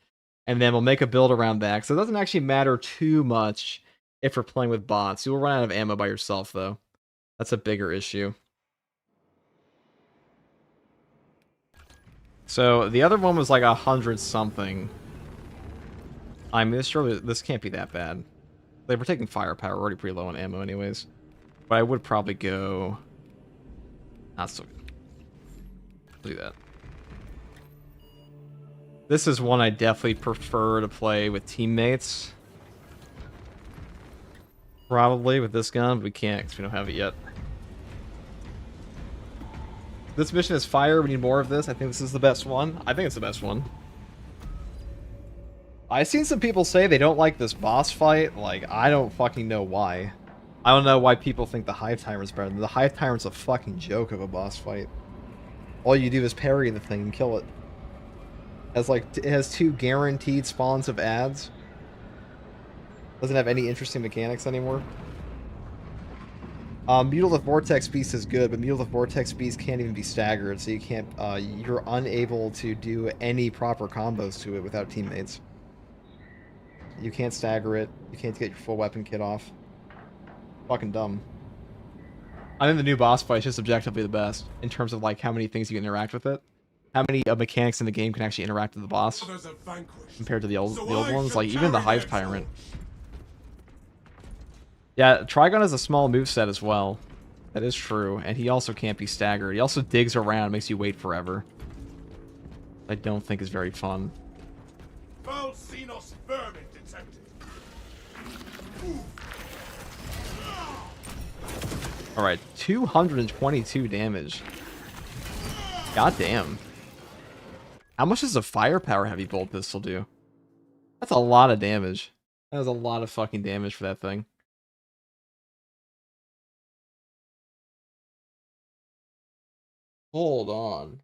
and then we'll make a build around that. So it doesn't actually matter too much if we're playing with bots. You will run out of ammo by yourself, though. That's a bigger issue. So the other one was like 100 something. I mean, this can't be that bad. Like, we're taking firepower. We're already pretty low on ammo, anyways. But I would probably go. Not so good. Do that. This is one I definitely prefer to play with teammates. Probably with this gun, but we can't because we don't have it yet. This mission is fire. We need more of this. I think this is the best one. I think it's the best one. I've seen some people say they don't like this boss fight. Like, I don't fucking know why. I don't know why people think the Hive Tyrant's better. The Hive Tyrant's a fucking joke of a boss fight. All you do is parry the thing and kill it. It has 2 guaranteed spawns of ads. Doesn't have any interesting mechanics anymore. Mutilith Vortex Beast is good, but Mutilith Vortex Beast can't even be staggered, so you can't, you're unable to do any proper combos to it without teammates. You can't stagger it, you can't get your full weapon kit off. Fucking dumb. I think the new boss fight is just objectively the best, in terms of like how many things you can interact with it. How many mechanics in the game can actually interact with the boss, compared to the old ones, like even the Hive Tyrant. Yeah, Trigon has a small moveset as well. That is true, and he also can't be staggered. He also digs around, makes you wait forever. I don't think is very fun. Foul Xenos vermin detected. Alright, 222 damage. God damn. How much does a firepower heavy bolt pistol do? That's a lot of damage. That was a lot of fucking damage for that thing. Hold on.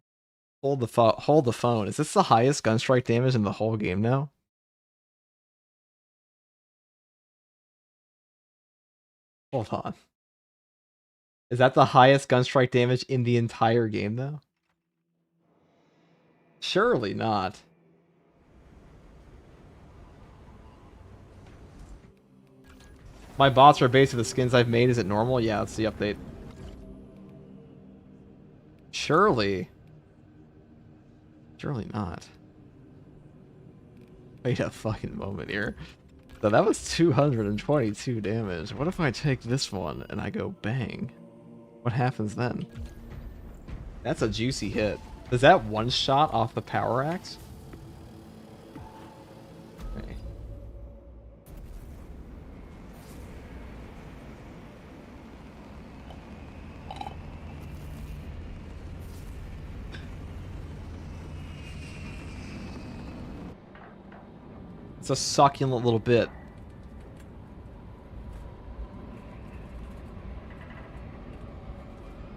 Hold the phone. Is this the highest gunstrike damage in the whole game now? Hold on. Is that the highest gunstrike damage in the entire game though? Surely not. My bots are based on the skins I've made. Is it normal? Yeah, that's the update. Surely. Surely not. Wait a fucking moment here. So that was 222 damage. What if I take this one and I go bang? What happens then? That's a juicy hit. Does that one shot off the power axe? Okay. It's a succulent little bit.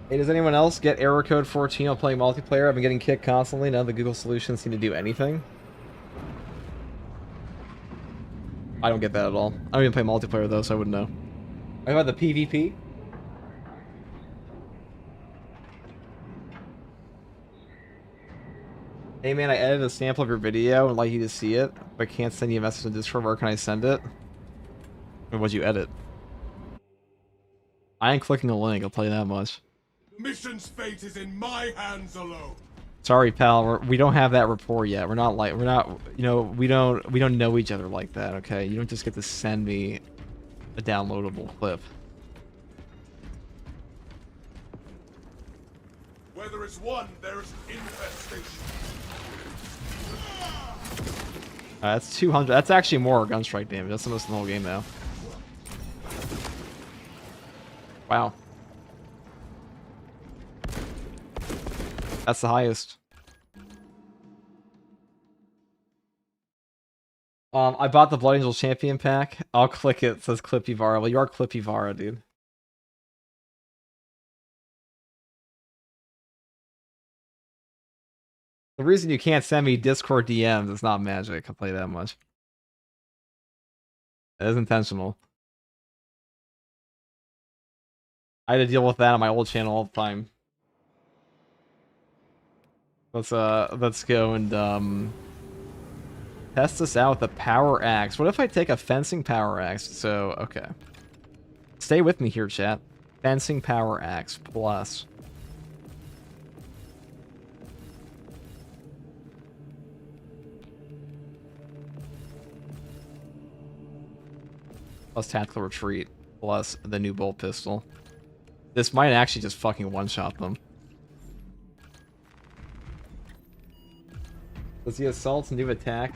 Hey, does anyone else get error code 14 while playing multiplayer? I've been getting kicked constantly. None of the Google solutions seem to do anything. I don't get that at all. I don't even play multiplayer though, so I wouldn't know. What about the PvP? Hey man, I edited a sample of your video and like you to see it, but can't send you a message in Discord. Where can I send it? Or what'd you edit? I ain't clicking a link, I'll tell you that much. Mission's fate is in my hands alone. Sorry, pal. We don't have that rapport yet. We're not, you know, we don't know each other like that. Okay, you don't just get to send me a downloadable clip. Where there is one, there is infestation. That's 200. That's actually more gunstrike damage. That's the most in the whole game now. Wow. That's the highest. I bought the Blood Angel Champion pack. I'll click it. It says Clippy Vara. Well, you are Clippy Vara, dude. The reason you can't send me Discord DMs is not magic. I'll tell you that much. It is intentional. I had to deal with that on my old channel all the time. Let's go and test this out with a power axe. What if I take a fencing power axe? So, okay. Stay with me here, chat. Fencing power axe plus. Plus tactical retreat plus the new bolt pistol. This might actually just fucking one-shot them. Does the assault's new attack?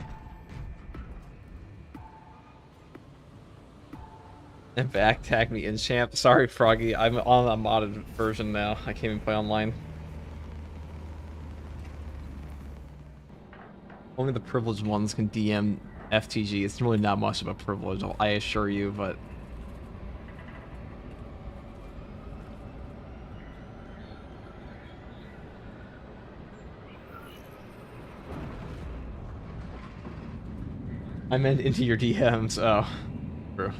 And back tag me in champ. Sorry, Froggy. I'm on a modded version now. I can't even play online. Only the privileged ones can DM FTG. It's really not much of a privilege, I assure you, but... I meant into your DMs. Oh. True.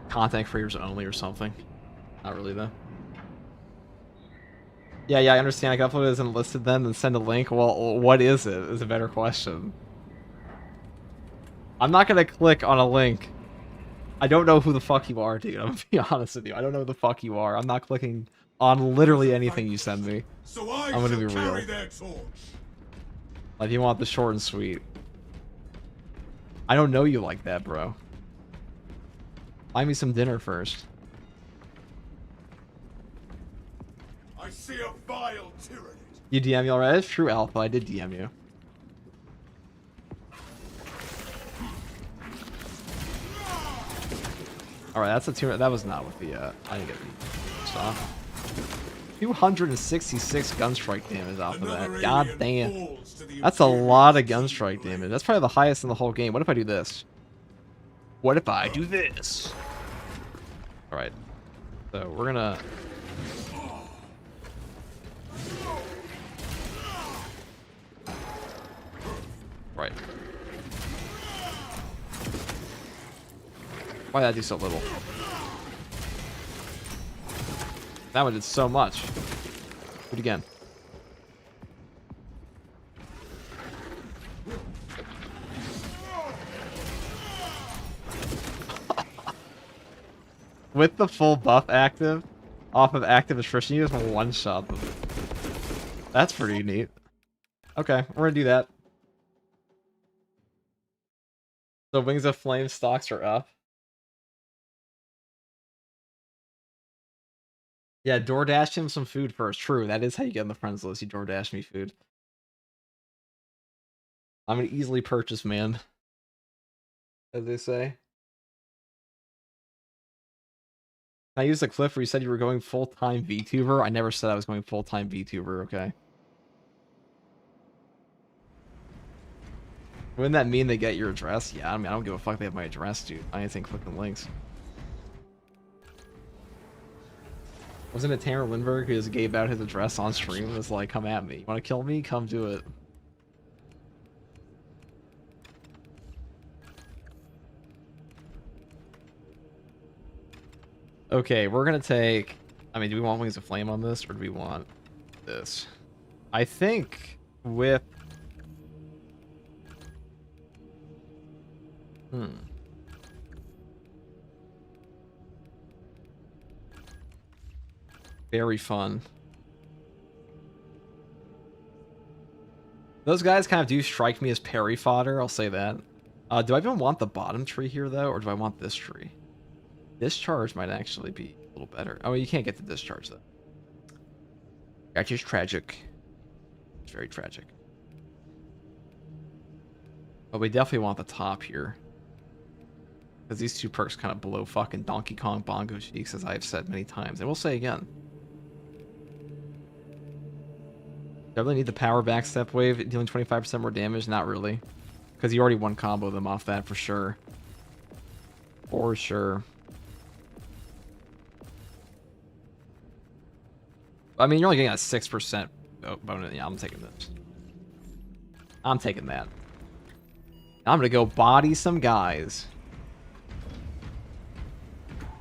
Content creators only or something. Not really, though. Yeah, I understand. I can upload it isn't listed then send a link. Well, what is it? Is a better question. I'm not gonna click on a link. I don't know who the fuck you are, dude. I'm gonna be honest with you. I don't know who the fuck you are. I'm not clicking on literally anything you send me. So I'm gonna be real. Like, you want the short and sweet. I don't know you like that, bro. Buy me some dinner first. I see a vile tyranny. You DM me already? It's true, Alpha. I did DM you. Alright, that's a 200. That was not with the, I didn't get the stuff. 266 gun strike damage off of that. God damn. That's a lot of gun strike damage. That's probably the highest in the whole game. What if I do this? What if I do this? Alright. So, we're gonna... Right. Why did I do so little? That one did so much. Do it again. With the full buff active, off of active attrition, you just one-shot them. That's pretty neat. Okay, we're gonna do that. So Wings of Flame stocks are up. Yeah, DoorDash him some food first. True, that is how you get on the friends list. You DoorDash me food. I'm an easily purchased man, as they say. I used a clip where you said you were going full-time VTuber. I never said I was going full-time VTuber, okay? Wouldn't that mean they get your address? Yeah, I mean, I don't give a fuck they have my address, dude. I ain't clicking links. Wasn't it Tanner Lindbergh who just gave out his address on stream and was like, come at me. You want to kill me? Come do it. Okay, we're going to take... I mean, do we want Wings of Flame on this, or do we want this? I think with... Very fun. Those guys kind of do strike me as parry fodder, I'll say that. Do I even want the bottom tree here, though, or do I want this tree? Discharge might actually be a little better. Oh, you can't get the discharge, though. That's just tragic. It's very tragic. But we definitely want the top here. Because these two perks kind of blow fucking Donkey Kong bongo cheeks, as I've said many times. And we'll say again. Do I really need the power backstep wave dealing 25% more damage? Not really. Because you already one combo them off that for sure. For sure. I mean, you're only getting a 6% bonus. Yeah, I'm taking this. I'm taking that. I'm going to go body some guys.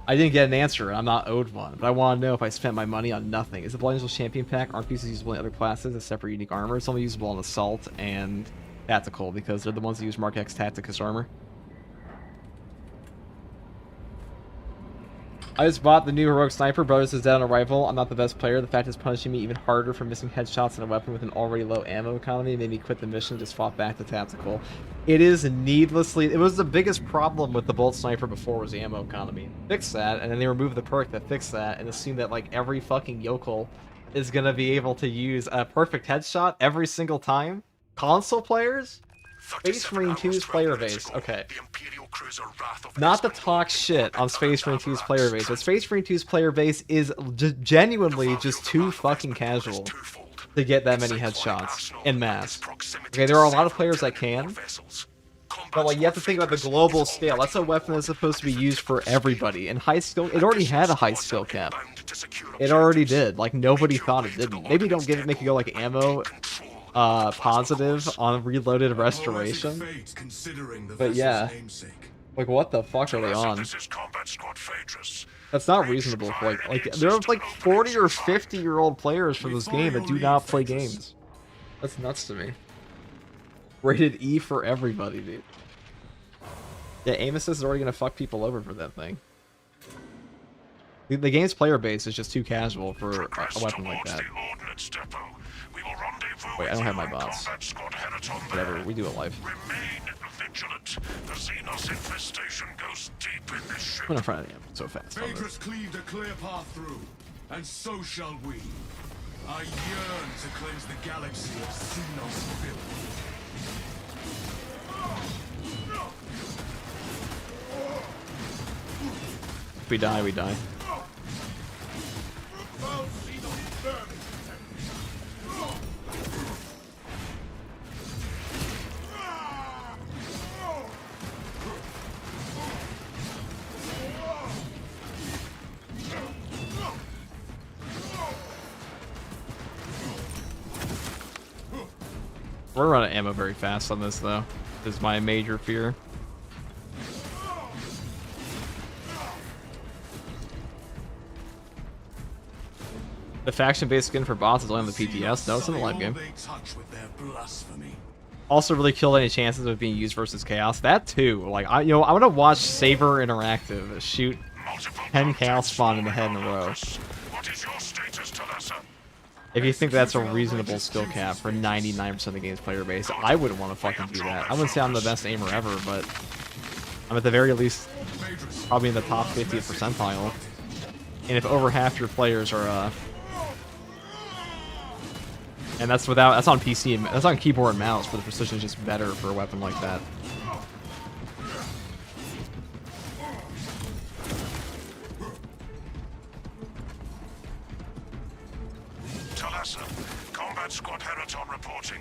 I didn't get an answer, and I'm not owed one, but I want to know if I spent my money on nothing. Is the Blood Angels Champion Pack? Aren't pieces usable in other classes except for unique armor? It's only usable on Assault and Tactical, because they're the ones that use Mark X Tacticus armor. I just bought the new Heroic Sniper. Brothers is dead on arrival. I'm not the best player. The fact is punishing me even harder for missing headshots in a weapon with an already low ammo economy made me quit the mission, just fought back to Tactical. It is needlessly... It was the biggest problem with the Bolt Sniper before was the ammo economy. Fix that, and then they removed the perk that fixed that, and assume that like every fucking yokel is gonna be able to use a perfect headshot every single time. Console players? Space Marine 2's player base. Okay. Not to talk shit on Space Marine 2's player base, but Space Marine 2's player base is genuinely just too fucking casual to get that many headshots in mass. Okay, there are a lot of players that can, but like you have to think about the global scale. That's a weapon that's supposed to be used for everybody. And high skill, it already had a high skill cap. It already did. Like nobody thought it didn't. Maybe don't make it go like ammo positive on reloaded restoration. But yeah. Like what the fuck are they on? That's not reasonable for like there are like 40 or 50-year-old players for this game that do not play games. That's nuts to me. Rated E for everybody, dude. Yeah, aim assist is already gonna fuck people over for that thing. The game's player base is just too casual for a weapon like that. Wait, I don't have my bots. Whatever, we do it live. vigilant. The Xenos infestation goes deep in this ship. I'm gonna find him so fast. on this. Phaedrus cleaved a clear path through, and so shall we. I yearn to cleanse the galaxy of Xenos filth. If we die, we die. We're running ammo very fast on this, though. Is my major fear. The faction-based skin for boss is only on the PTS. No, it's in the live game. They touch with their blasphemy. Also, really killed any chances of being used versus Chaos. That too. Like, I want to watch Saber Interactive shoot 10 Chaos spawn in the head in a row. What is your status, Talassa? If you think that's a reasonable skill cap for 99% of the game's player base, I wouldn't want to fucking do that. I wouldn't say I'm the best aimer ever, but I'm at the very least probably in the top 50th percentile. And if over half your players are, and that's on PC, that's on keyboard and mouse, but the precision is just better for a weapon like that. Combat Squad Heraton reporting.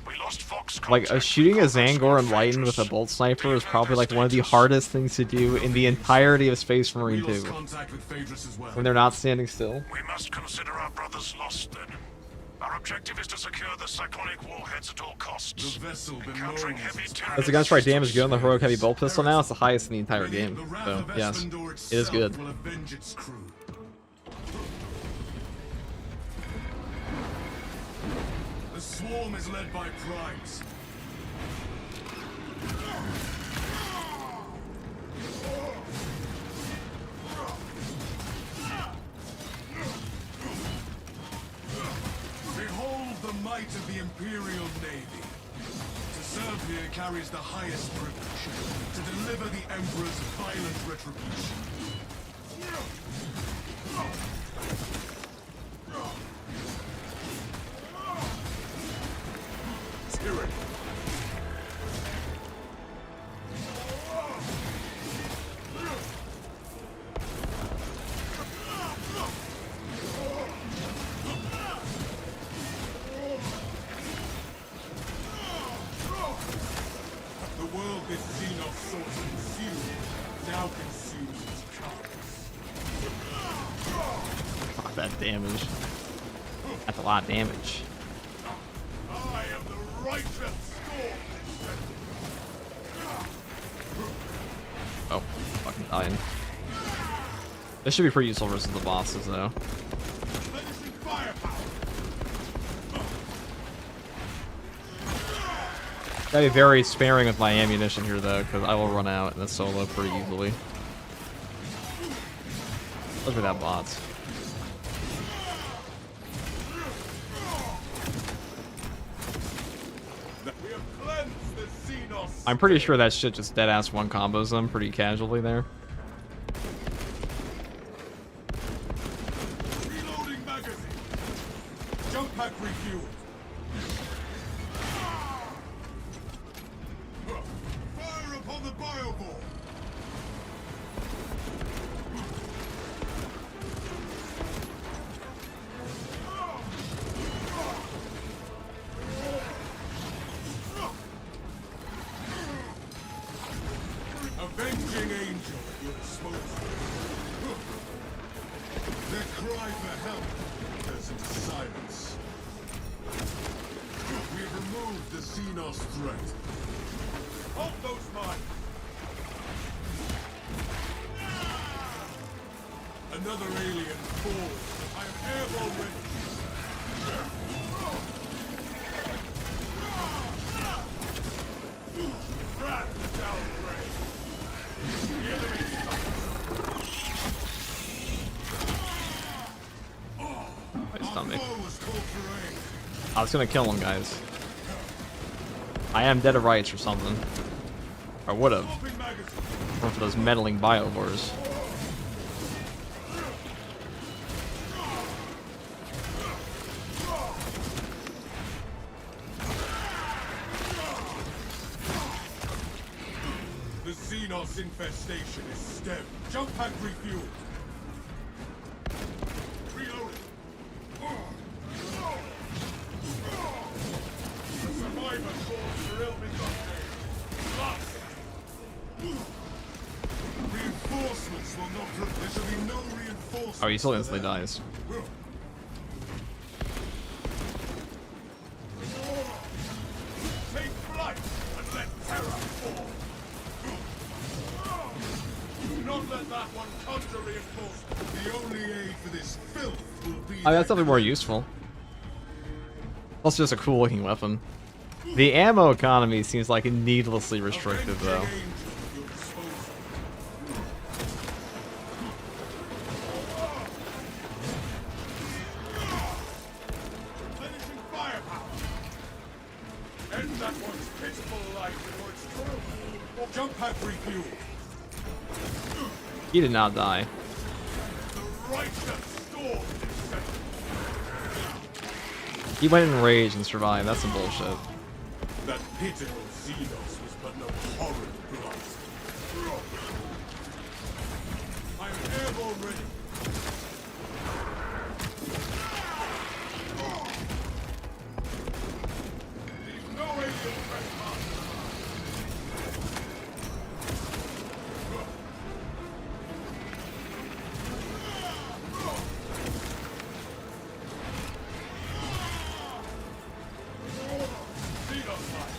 We lost Fox Like, shooting a Zangor Enlightened with a bolt sniper is probably like one of the hardest things to do in the entirety of Space Marine 2. When they're not standing still. We must consider our brothers lost then. Our objective is to secure the cyclonic warheads at all costs. Encountering heavy terror. As a gunstrike damage good on the heroic heavy bolt pistol now, it's the highest in the entire game. So, yes, it is good. The swarm is led by primes. Behold the might of the Imperial Navy. To serve here carries the highest privilege. To deliver the Emperor's violent retribution. Tyranny. The world this Xenos sought to consume now consumes its carcass. Fuck that damage. That's a lot of damage. I am the righteous storm. Oh, fucking dying. This should be pretty useful versus the bosses, though. Menacing firepower. Gotta be very sparing with my ammunition here, though, because I will run out in the solo pretty easily. Look at that bots. We have cleansed the Xenos. I'm pretty sure that shit just dead-ass one combos them pretty casually there. Reloading magazine. Jump pack refueled. Fire upon the bioball. Avenging angel at your disposal. Their cry for help turns into silence. We have removed the Xenos threat. Hold those mines! Another alien falls. I am airborne ready. Rat downgrade. The enemy My stomach. foe was called for aid. I was gonna kill him, guys. I am dead of rights or something. I would have. Swapping magazine. Going for those meddling biolores. The Xenos infestation is stemmed. Jump pack refueled. Reloaded. The survivor calls for Dante. Reinforcements will not. There shall be no reinforcements. Oh, he still instantly dies. Take flight and let terror fall. Do not let that one come to reinforcement. The only aid for this filth will be. Oh, that's something more useful. Plus, just a cool looking weapon. The ammo economy seems like needlessly restrictive, though. Replenishing firepower. End that one's pitiful life before it's true. Jump pack refueled. He did not die. The righteous storm is set. He went in rage and survived. That's some bullshit. That pitiful Xenos was but no horrid blight. I'm airborne ready. Leave no alien trespass. Xenos life.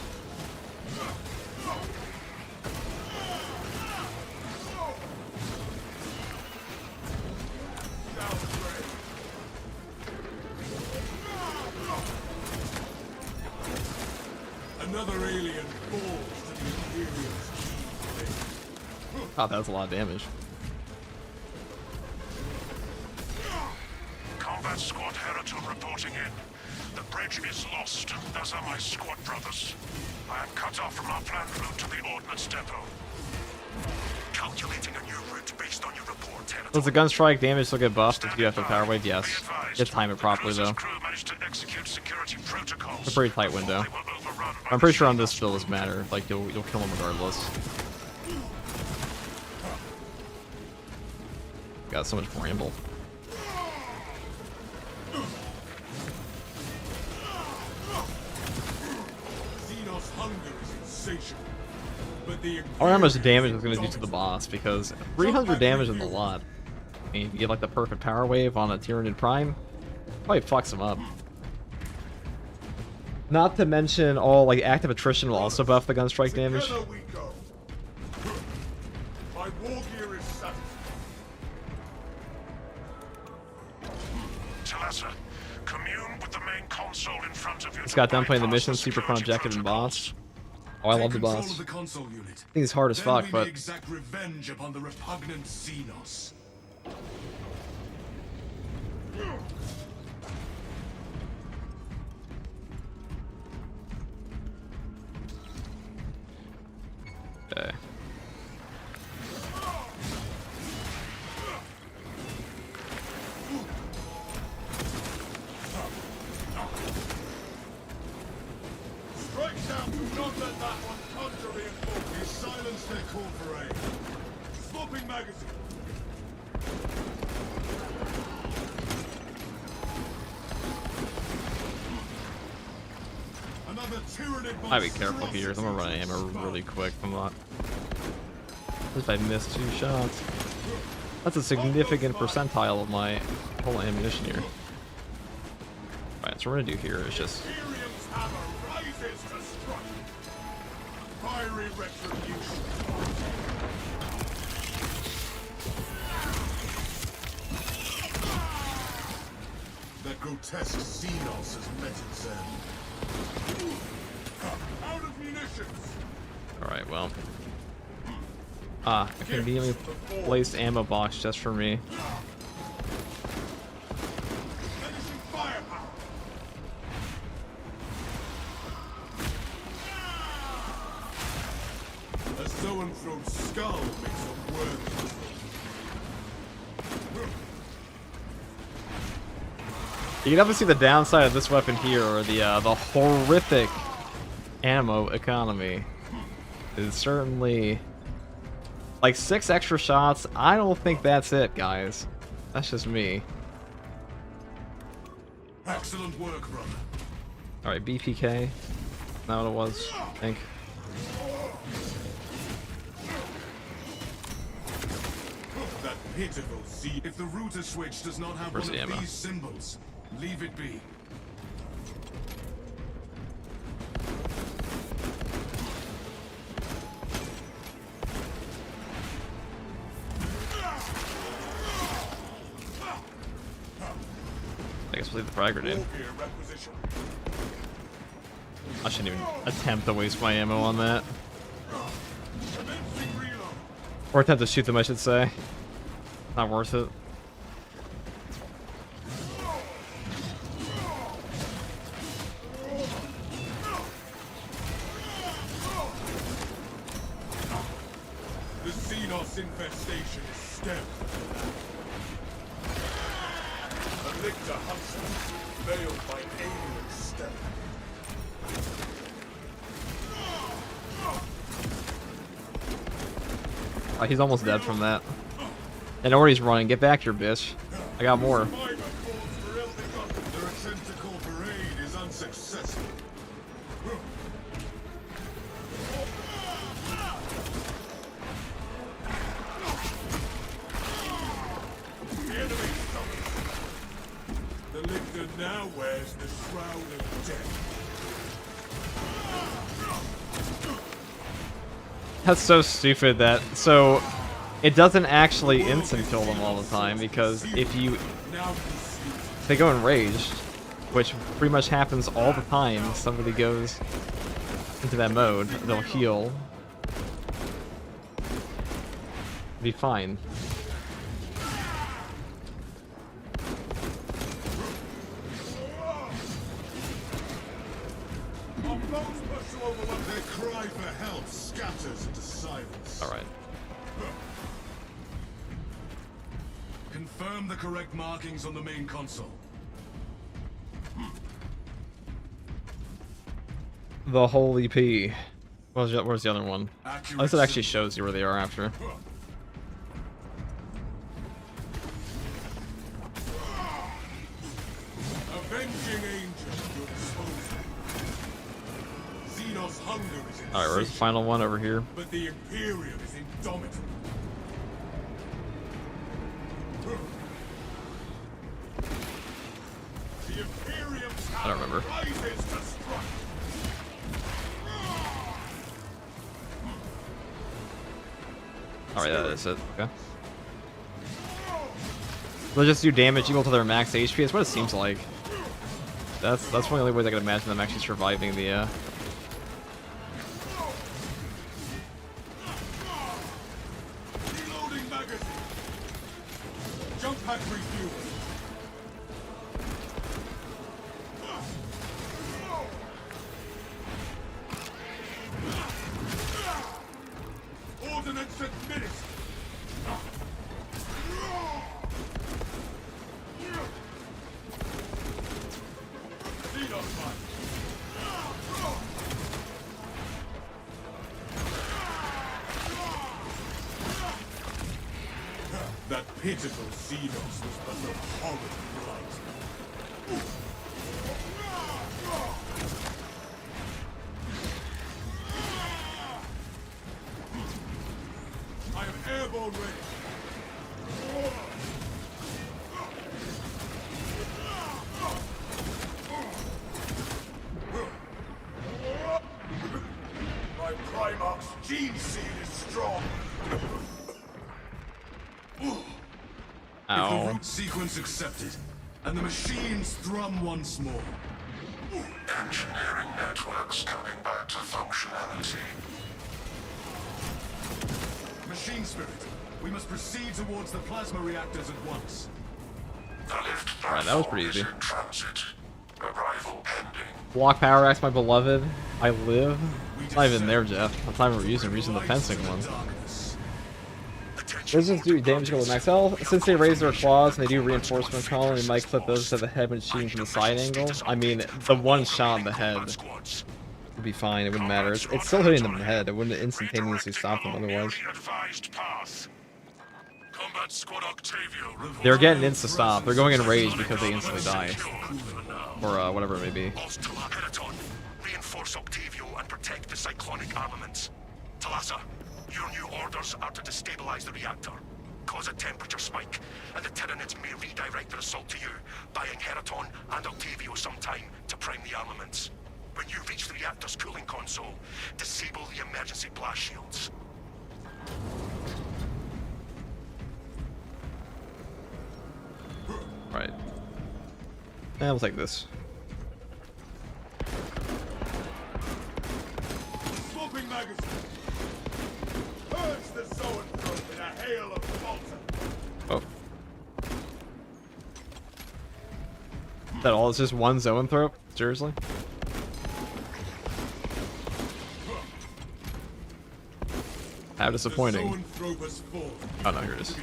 Another alien falls to the Imperium's key. Oh, that was a lot of damage. Combat Squad Heriton reporting in. The bridge is lost, as are my squad brothers. I am cut off from our planned route to the Ordnance Depot. Calculating a new route based on your report, Heriton. Does the gun strike damage still get buffed if you have a power wave? Yes. Just time it properly, though. It's a pretty tight window. I'm pretty sure on this still doesn't matter. Like, you'll kill him regardless. Got so much more ammo. Xenos hunger is insatiable. But the I wonder how much damage it's going to do to the boss, because 300 damage is a lot. I mean, if you get like the perfect power wave on a Tyranid Prime, probably fucks him up. Not to mention all like active attrition will also buff the gun strike damage. Together we go. My war gear is satisfied. Talassa, commune with the main console in front of you. Just got done playing the mission, super fun objective and boss. Oh, I love the boss. Of the console unit. I think it's hard as fuck, Then we but may exact revenge upon the repugnant Xenos. okay. Strike down, do not let that one come to reinforce. You silence their call for aid. Swapping magazine. Another Tyranid I'll be careful here. I'm gonna run out of ammo really quick. I'm not. If I miss 2 shots, that's a significant percentile of my whole ammunition here. Alright, so what we're gonna do here is just Imperium's hammer rises to strike. Fiery retribution. That grotesque Xenos has met its end. Out of munitions. alright, well. A conveniently placed ammo box just for me. Finishing firepower. A so-and-thrown skull makes a worthy. You can definitely see the downside of this weapon here, or the horrific ammo economy. Is certainly like 6 extra shots. I don't think that's it, guys. That's just me. Excellent work, brother. All right, BPK. Is that what it was? I think. That pitiful seed. If the router switch does not have Where's one the of ammo? these symbols, leave it be. I guess we'll leave the frag grenade. All gear requisition. I shouldn't even attempt to waste my ammo on that. Commencing reload. Or attempt to shoot them, I should say. Not worth it. The Xenos infestation is stemmed. A lictor huntsman, veiled by alien stealth. Oh, he's almost dead from that. And already he's running. Get back here, bitch. I got more. Survivor calls for helping up. Their attempt to call for aid is unsuccessful. The enemy suffers. The lictor now wears the shroud of death. That's so stupid that... So, it doesn't actually instant kill them all the time, because if you... Now consumed. They go enraged, which pretty much happens all the time. Somebody goes into that mode, they'll heal. Be fine. Our foes push to overwhelm. Their cry for help scatters into silence. Alright. Confirm the correct markings on the main console. The Holy P. Where's the other one? Accurate Unless it actually shows you where they are after. Avenging angel at your disposal. Xenos hunger is insatiable, Alright, where's the final one? Over here. but the Imperium is indomitable. The Imperium's I don't remember. rises to strike. Alright, that is it. Okay. They'll just do damage equal to their max HP. That's what it seems like. That's one of the only ways I can imagine them actually surviving the Reloading magazine. Jump pack refuel. Ordnance administered. Xenos mine. That pitiful Xenos was but a horrid blight. I am airborne ready. My Primarch's gene seed is strong. If the Ow. root sequence accepted, and the machines thrum once more. Engineering networks coming back to functionality. Machine Spirit, we must proceed towards the plasma reactors at once. The lift Alright, that was platform pretty is easy. in transit. Arrival pending. Block Power Axe, my beloved. I live? It's not even there, Jeff. That's not even we're using the fencing one. Lizards do damage equal to max health. Since they raise their claws and they do reinforcement call, we might clip those to the head when shooting from the side angle. I mean, the one shot in the head would be fine. It wouldn't matter. It's still hitting them in the head. It wouldn't instantaneously stop them otherwise. They're getting insta stop. They're going in rage because they instantly die, or whatever it may be. Reinforce Octavio and protect the cyclonic armaments. Talassa, your new orders are to destabilize the reactor, cause a temperature spike, and the Tyranids may redirect their assault to you, buying Heraton and Octavio some time to prime the armaments. When you reach the reactor's cooling console, disable the emergency blast shields. Right. Yeah, we'll take this. Smoking magazine. Purge the zoanthrope in a hail of bolter. Oh. Is that all? It's just one zoanthrope? Seriously? How disappointing. Oh no, here it is.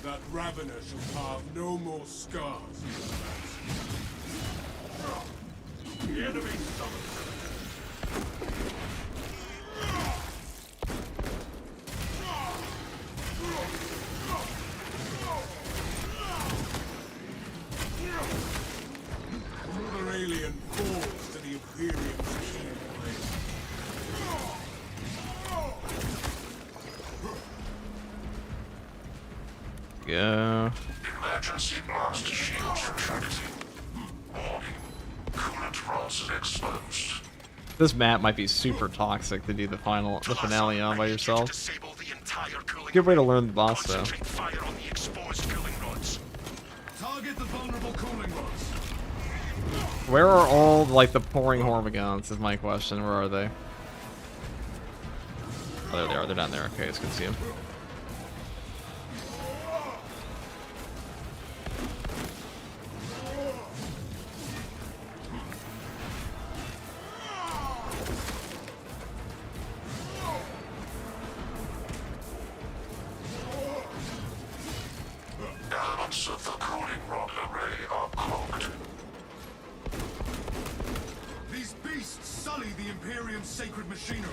That Ravener shall carve no more scars. The enemy summons. Another alien falls to the Imperium's key. Yeah. Emergency blast shields for Trinity. Warning. Coolant rods exposed. This map might be super toxic to do the finale on by yourself. Good way to learn the boss though. Fire on the exposed cooling rods. Target the vulnerable cooling rods. Where are all like the pouring hormigons is my question. Where are they? Oh, there they are. They're down there. Okay, it's good to see them. Elements of the cooling rod array are cloaked. These beasts sully the Imperium's sacred machinery.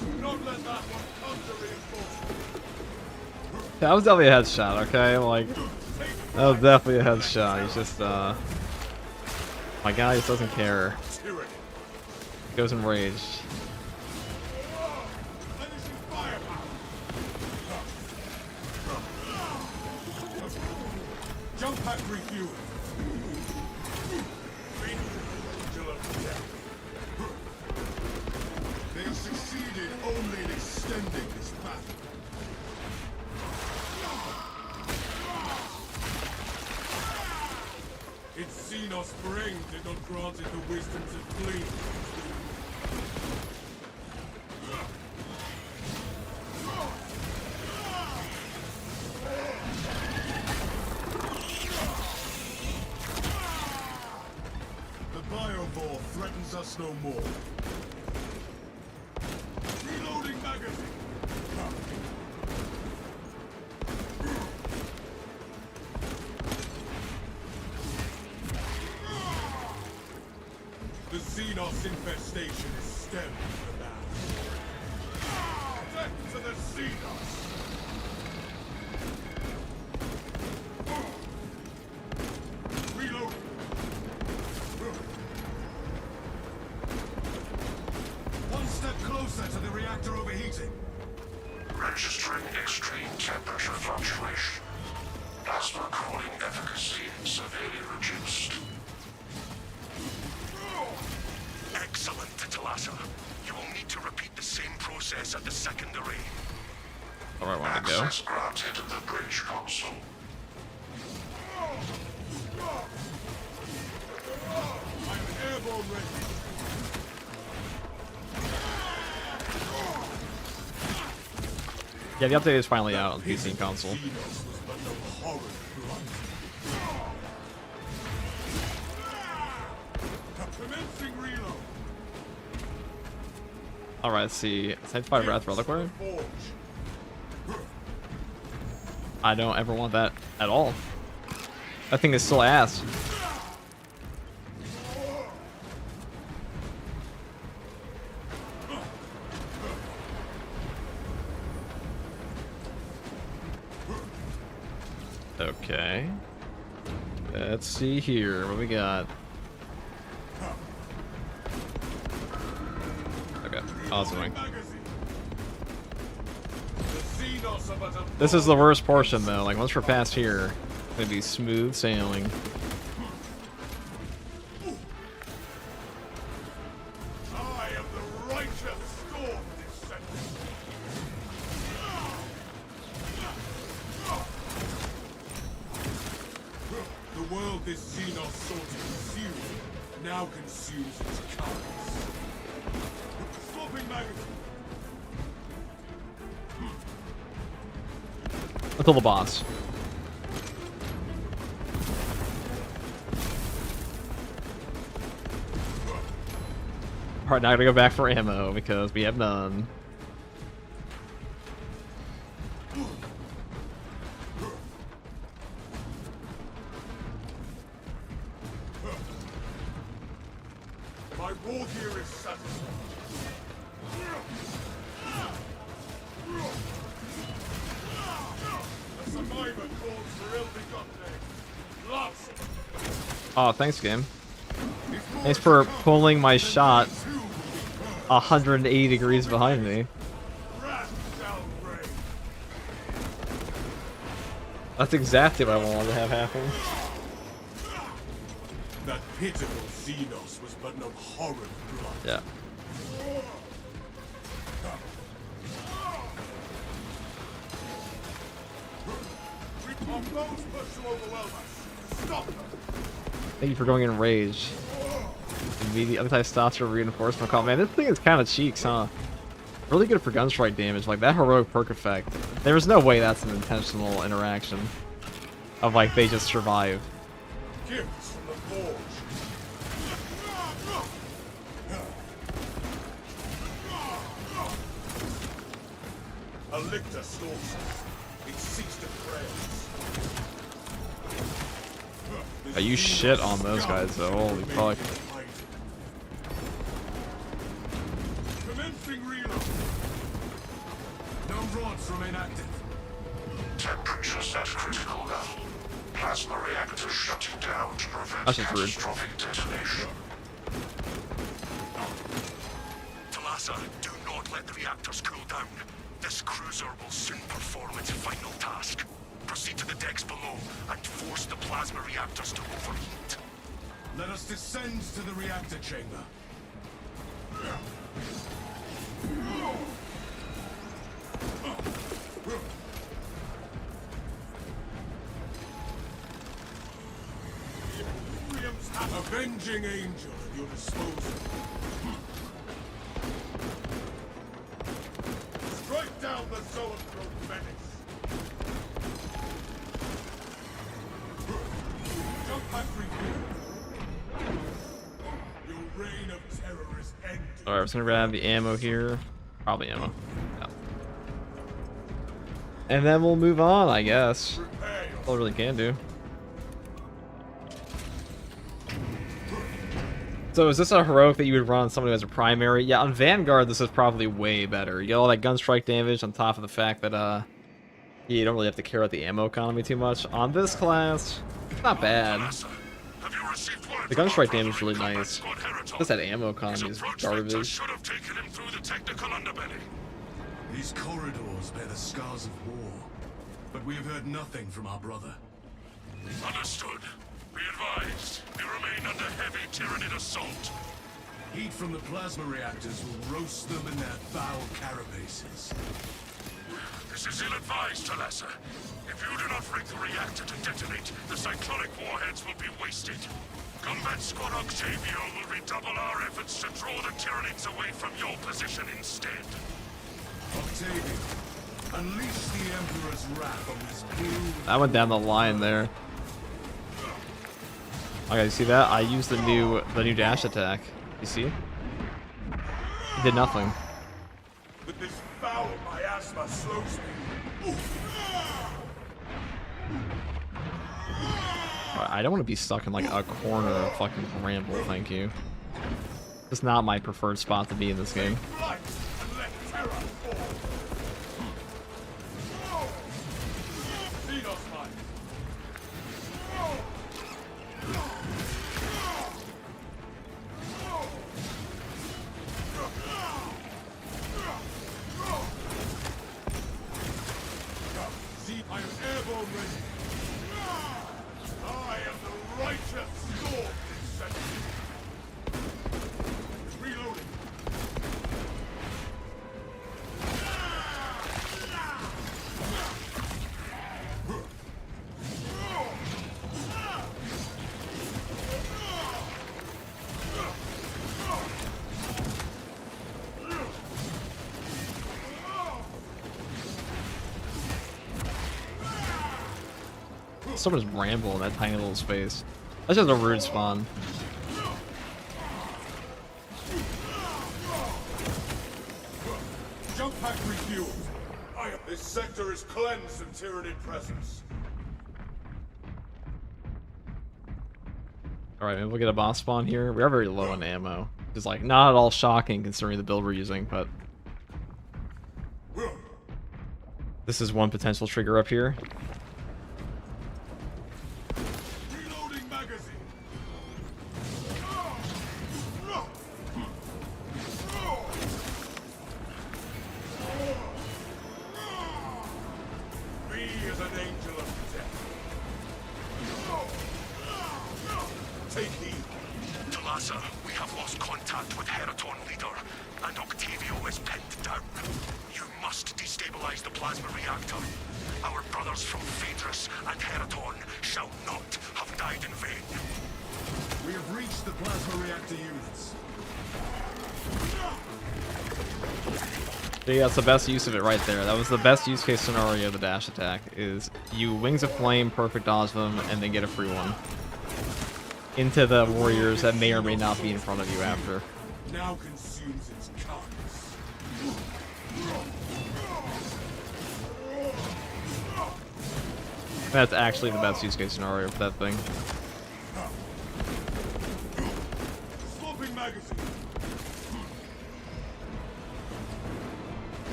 Do not let that one come to reinforcement. That was definitely a headshot, okay? Like, that was definitely a headshot. He's just, my guy just doesn't care. He goes enraged. Jump pack refuel. They have succeeded only in extending this battle. Its Xenos brain did not grant it the wisdom to flee. The Biovore threatens us no more. Reloading magazine. The Xenos infestation is stemmed from the bow. Death to the Xenos! Reload! One step closer to the reactor overheating. Registering extreme temperature fluctuation. Plasma cooling efficacy severely reduced. Excellent, Talassa. You will need to repeat the same process at the second array. Where I want to go. Access granted to the bridge console. I'm airborne ready. Yeah, the update is finally out on PC and console. Xenos was but no horrid blunt. Commencing reload. Alright, let's see. Sanctified Wrath Reliquary? Forge. I don't ever want that at all. That thing is still ass. Okay. Let's see here. What we got? Okay. Awesome. This is the worst portion, though. Like, once we're past here, it's gonna be smooth sailing. I am the righteous storm descendant. The world this Xenos sought to consume now consumes its carcass. Swapping magazine. Until the boss. Alright, now I gotta go back for ammo because we have none. My war gear is satisfied. The survivor calls for ill-begotten. Lots of Oh, thanks, game. Thanks for pulling my shot 180 degrees behind me. wrath shall reign. That's exactly what I wanted to have happen. That pitiful Xenos was but no horrid blood. Yeah. Our foes push to overwhelm us. Stop them. Thank you for going in rage. Immediate anti-stops or reinforcement call. Man, this thing is kind of cheeks, huh? Really good for gunstrike damage. Like, that heroic perk effect. There's no way that's an intentional interaction. Of, like, they just survive. Gifts from the forge. A lictor stalks us. It seeks to prey. You shit on those guys, though. Holy fuck. Commencing reload. No rods remain active. Temperatures at critical level. Plasma reactors shutting down to prevent That's just rude. catastrophic detonation. Talassa, do not let the reactors cool down. This cruiser will soon perform its final task. Proceed to the decks below and force the plasma reactors to overheat. Let us descend to the reactor chamber. Avenging angel at your disposal. Strike down the zoanthrope menace. Jump back your reign of terror is ended. Alright, we're just gonna grab the ammo here. Probably ammo. Yeah. And then we'll move on, I guess. All we really can do. So is this a heroic that you would run on somebody who has a primary? Yeah, on Vanguard this is probably way better. You get all that gunstrike damage on top of the fact that you don't really have to care about the ammo economy too much. On this class, it's not bad. The gunstrike damage is really nice. Just that ammo economy is garbage. Should have taken him through the technical underbelly. These corridors bear the scars of war, but we have heard nothing from our brother. Understood. Be advised, we remain under heavy Tyranid assault. Heat from the plasma reactors will roast them in their foul carapaces. This is ill-advised, Talassa. If you do not rig the reactor to detonate, the cyclonic warheads will be wasted. Combat Squad Octavio will redouble our efforts to draw the Tyranids away from your position instead. Octavio, unleash the Emperor's wrath on this blue... I went down the line there. Okay, you see that? I used the new dash attack. You see? It did nothing. This foul miasma slows me. I don't want to be stuck in like a corner of fucking Bramble, thank you. It's not my preferred spot to be in this game. Light and let terror fall. Xenos light. I am airborne ready. I am the righteous sword descendant. Reloading. So much Bramble in that tiny little space. That's just a rude spawn. Jump pack refueled. This sector is cleansed of Tyranid presence. Alright, maybe we'll get a boss spawn here. We are very low on ammo. It's like not at all shocking considering the build we're using, but this is one potential trigger up here. Reloading magazine. Me is an angel of death. Take heed. Talassa, we have lost contact with Heraton leader, and Octavio is pinned down. You must destabilize the plasma reactor. Our brothers from Phaedrus and Heraton shall not have died in vain. We have reached the plasma reactor units. Yeah, that's the best use of it right there. That was the best use case scenario of the dash attack, is you Wings of Flame, perfect dodge them, and then get a free one. Into the warriors that may or may not be in front of you after. Now consumes its carcass. That's actually the best use case scenario for that thing. Swapping magazine.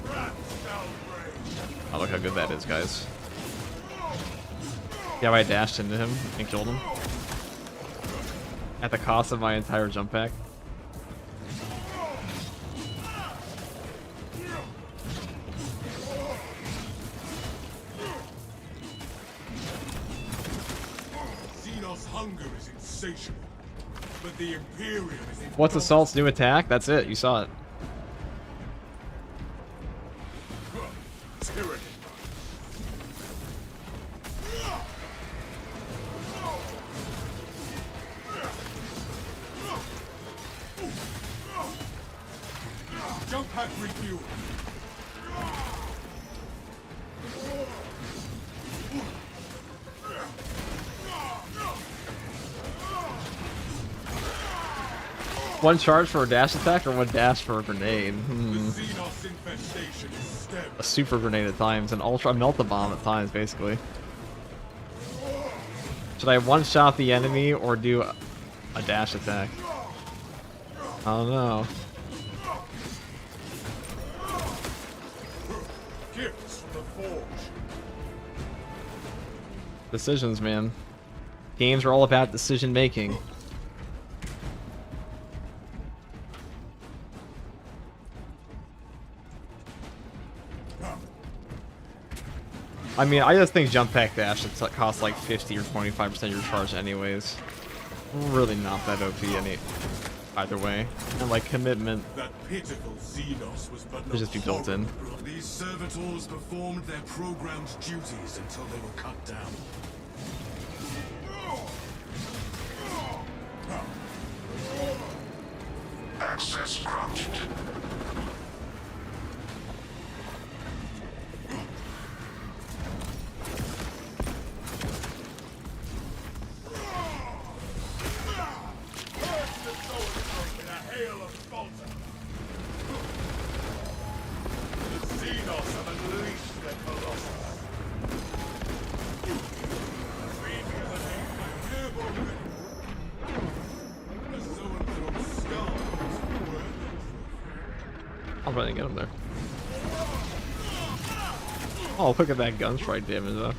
Rats downrange. Oh, look how good that is, guys. Yeah, I dashed into him and killed him. At the cost of my entire jump pack. Xenos hunger is insatiable, but the Imperium is in What's Assault's new attack? That's it, you saw it. tyranny. Jump pack refuel. One charge for a dash attack or one dash for a grenade? The Xenos infestation is stemmed. A super grenade at times, an ultra melt-a-bomb at times, basically. Should I one-shot the enemy or do a dash attack? I don't know. Gifts from the forge. Decisions, man. Games are all about decision making. I mean, I just think jump pack dash costs like 50 or 25% of your charge anyways. Really not that OP either way, and like commitment. That pitiful Xenos was but It'll just be built in. These servitors performed their programmed duties until they were cut down. Access granted. I'll run and get him there. Oh, look at that gun strike damage though.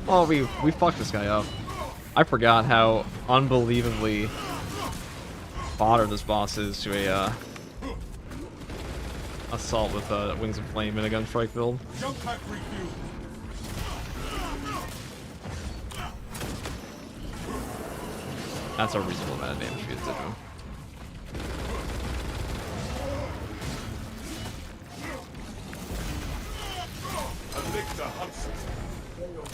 Oh, we fucked this guy up. I forgot how unbelievably fodder this boss is to a assault with Wings of Flame in a gun strike build. Jump pack refuel. That's a reasonable amount of damage for you to do. Victor Hudson.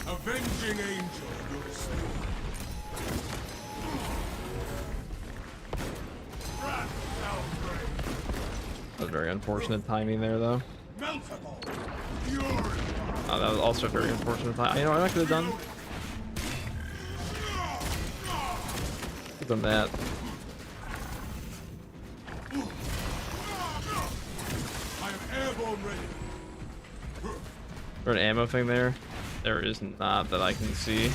Avenging Angel, you're restored. That was very unfortunate timing there, though. Meltable. Fury. Oh, that was also very unfortunate timing. You know what I could have done? Give them that. I am airborne ready. Is there an ammo thing there? There is not that I can see.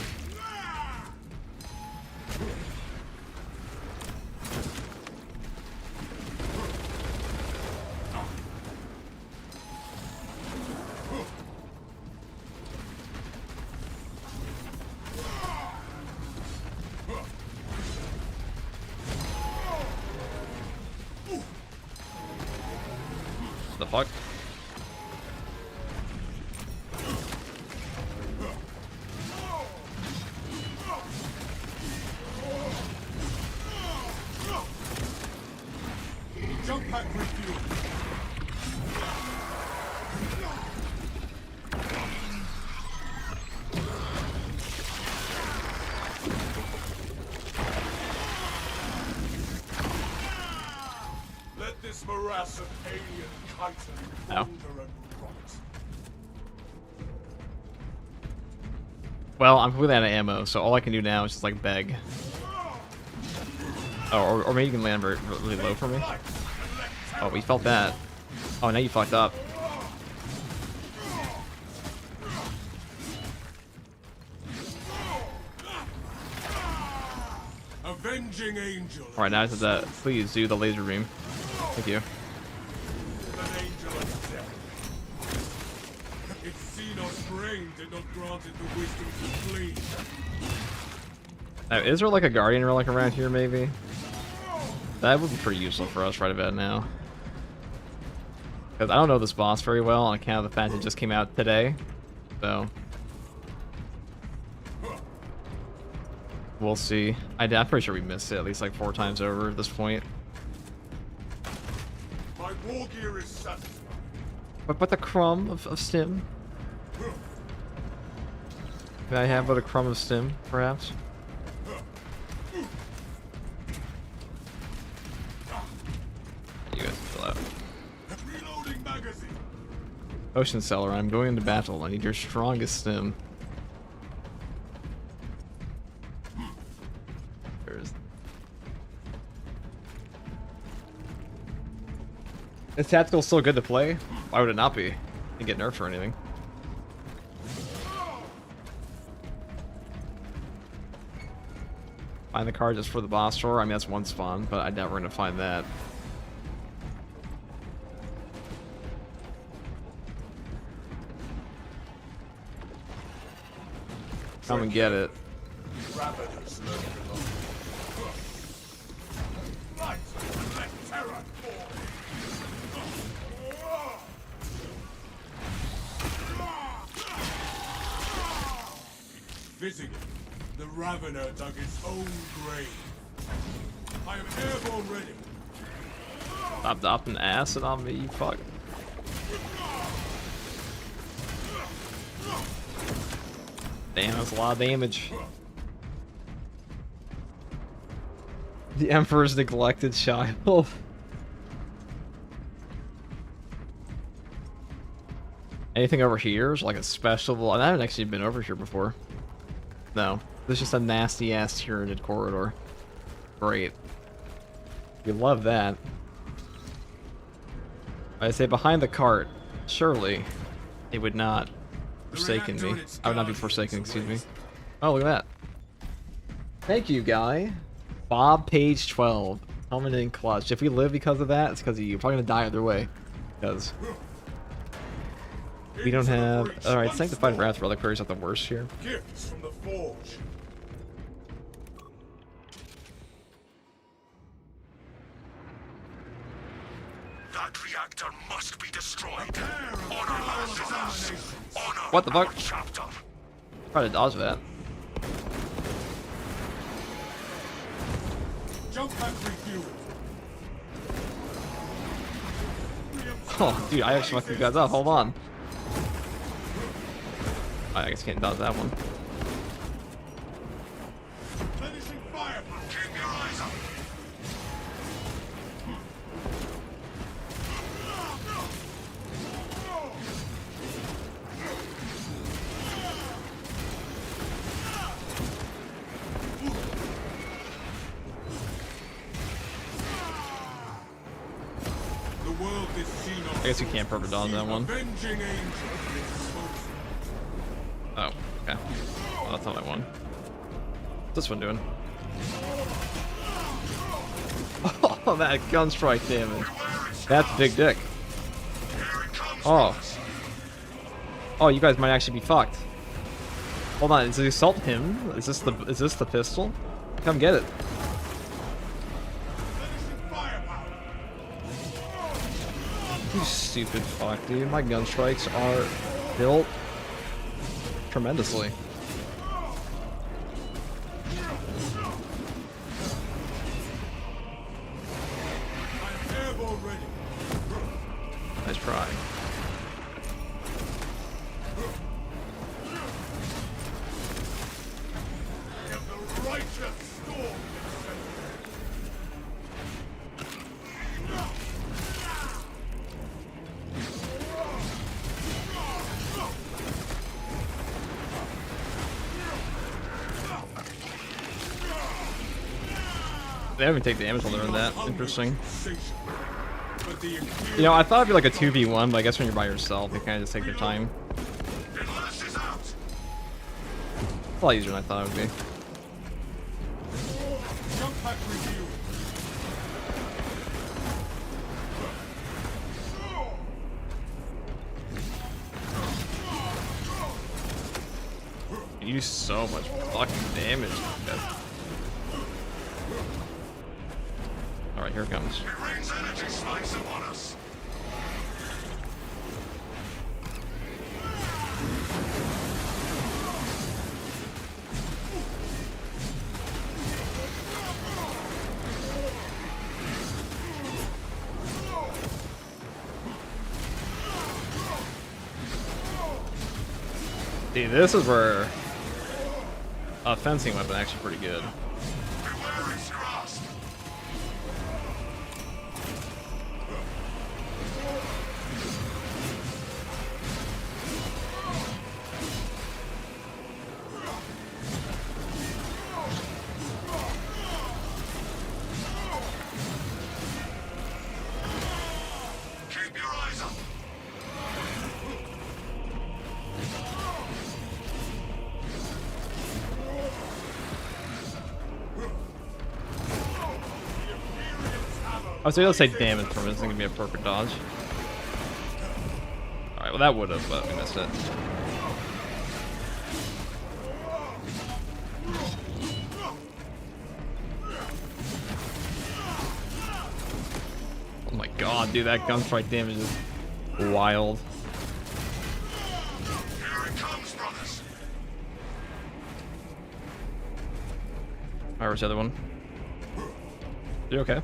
The fuck? Jump pack refuel. Let this morass of alien chitin Ow. wander and rot. Well, I'm completely out of ammo, so all I can do now is just like beg. Oh, or maybe you can land really low for me. Oh, we felt that. Oh, now you fucked up. Avenging Angel. Alright, now I said that. Please do the laser beam. Thank you. An angel of death. Its Xenos brain did not grant it the wisdom to flee. Now, is there like a guardian relic around here, maybe? That would be pretty useful for us right about now. Because I don't know this boss very well on account of the fact it just came out today. So we'll see. I'm pretty sure we missed it at least like 4 times over at this point. My war gear is satisfied. But the crumb of stim? Can I have but a crumb of stim, perhaps? You guys chill out. Reloading magazine. Ocean Cellar, I'm going into battle. I need your strongest stim. There's... Is tactical still good to play? Why would it not be? Didn't get nerfed or anything. Find the card just for the boss store. I mean, that's one spawn, but I doubt we're gonna find that. Come and get it. Ravenous lurking along. Light, let terror fall. Visiting. The Ravener dug his own grave. I am airborne ready. Stop dropping acid on me, you fuck. Damn, that's a lot of damage. The Emperor's neglected child. Anything over here is like a special. I haven't actually been over here before. No, there's just a nasty ass Tyranid corridor. Great. You love that. I say behind the cart. Surely, they would not forsaken me. I would not be forsaken. Excuse me. Oh, look at that. Thank you, guy. Bob Page 12 coming in clutch. If we live because of that, it's because you're probably gonna die either way. Because we don't have. All right, Sanctified Wrath Reliquaries are the worst here. Gifts from the forge. That reactor must be destroyed. Honor lands on us. Honor What the fuck? our chapter. Try to dodge that. Jump pack refueled. Oh, dude, I actually fucked you guys up. Hold on. I guess I can't dodge that one. Finishing firepower. Keep your eyes up. The world is seen on. I guess you can't perfect dodge that one. Avenging angel. Oh, okay. Well, that's not what I want. What's this one doing? Oh, that gun strike damage. That's big dick. Oh. Oh, you guys might actually be fucked. Hold on, is the assault him? Is this the pistol? Come get it. You stupid fuck, dude. My gun strikes are built tremendously. Nice try. They haven't taken damage while they're in that. Interesting. You know, I thought it'd be like a 2v1, but I guess when you're by yourself, they kind of just take their time. It's a lot easier than I thought it would be. You do so much fucking damage. Alright, here it comes. It rains energy spikes upon us. See, this is where a fencing weapon actually pretty good. Beware its grasp. Keep your eyes up. I was able to say damage from it. It's gonna be a perfect dodge. Alright, well that would have, but we missed it. Oh my god, dude, that gunstrike damage is wild. Here it comes, brothers. where's the other one? You okay?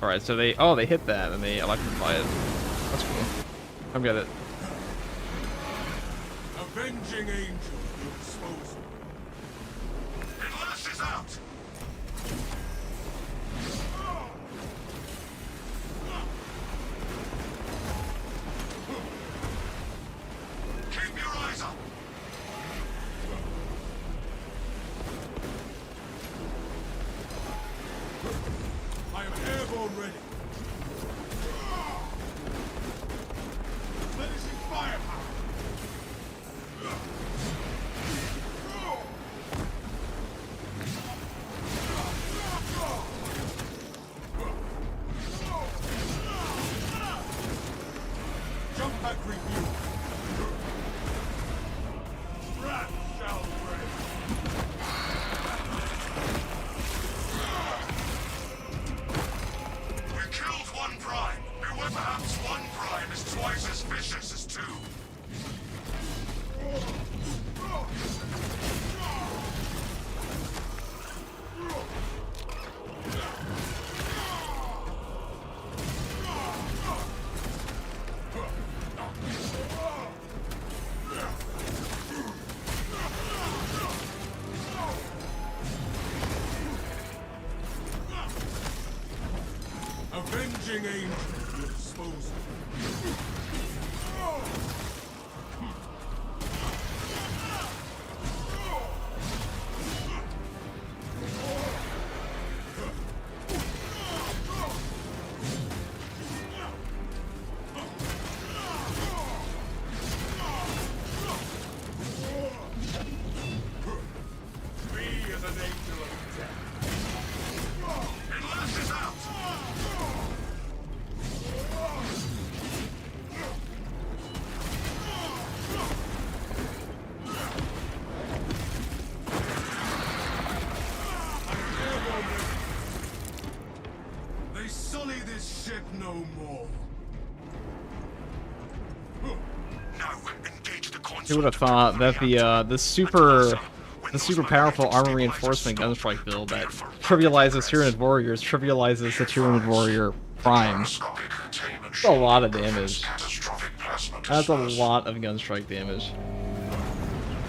Alright, so they hit that and they electrify it. That's cool. Come get it. Avenging angel, your disposal. Inlass is out! Keep your eyes up! I am airborne ready. Finishing firepower. Jump pack review. Wrath shall reign. We killed one prime. Beware, perhaps one prime is twice as vicious as two. Avenging angel, your disposal. Me as an angel of death. Inlass is out! They sully this ship no more. Now, engage the console. Who would have thought that the super powerful armor reinforcement gunstrike build that trivializes Tyranid warriors trivializes the Tyranid warrior prime. That's a lot of damage. That's a lot of gunstrike damage.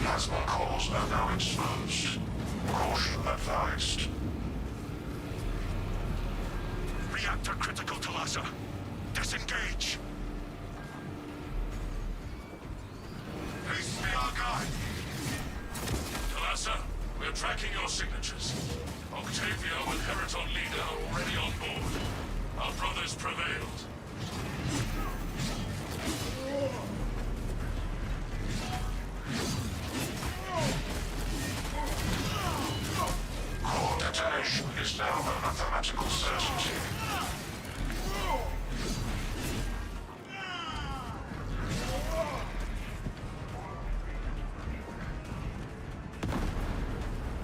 Plasma cores are now exposed. Caution advised. Reactor critical to Lhasa. Disengage. Peace be our guide. Talassa, we're tracking your signatures. Octavio and Heraton Leader are already on board. Our brothers prevailed. Core detonation is now a mathematical certainty.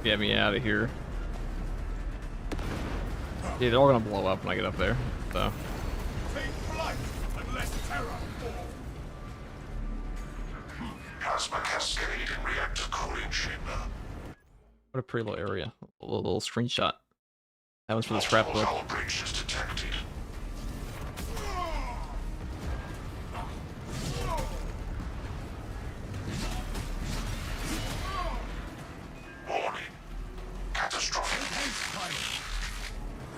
Get me out of here. Yeah, they're all gonna blow up when I get up there. So Take flight and let terror fall. Plasma cascade in reactor cooling chamber. what a pretty little area. A little screenshot. That one's for the scrapbook. Hull breach is detected. Warning. Catastrophic.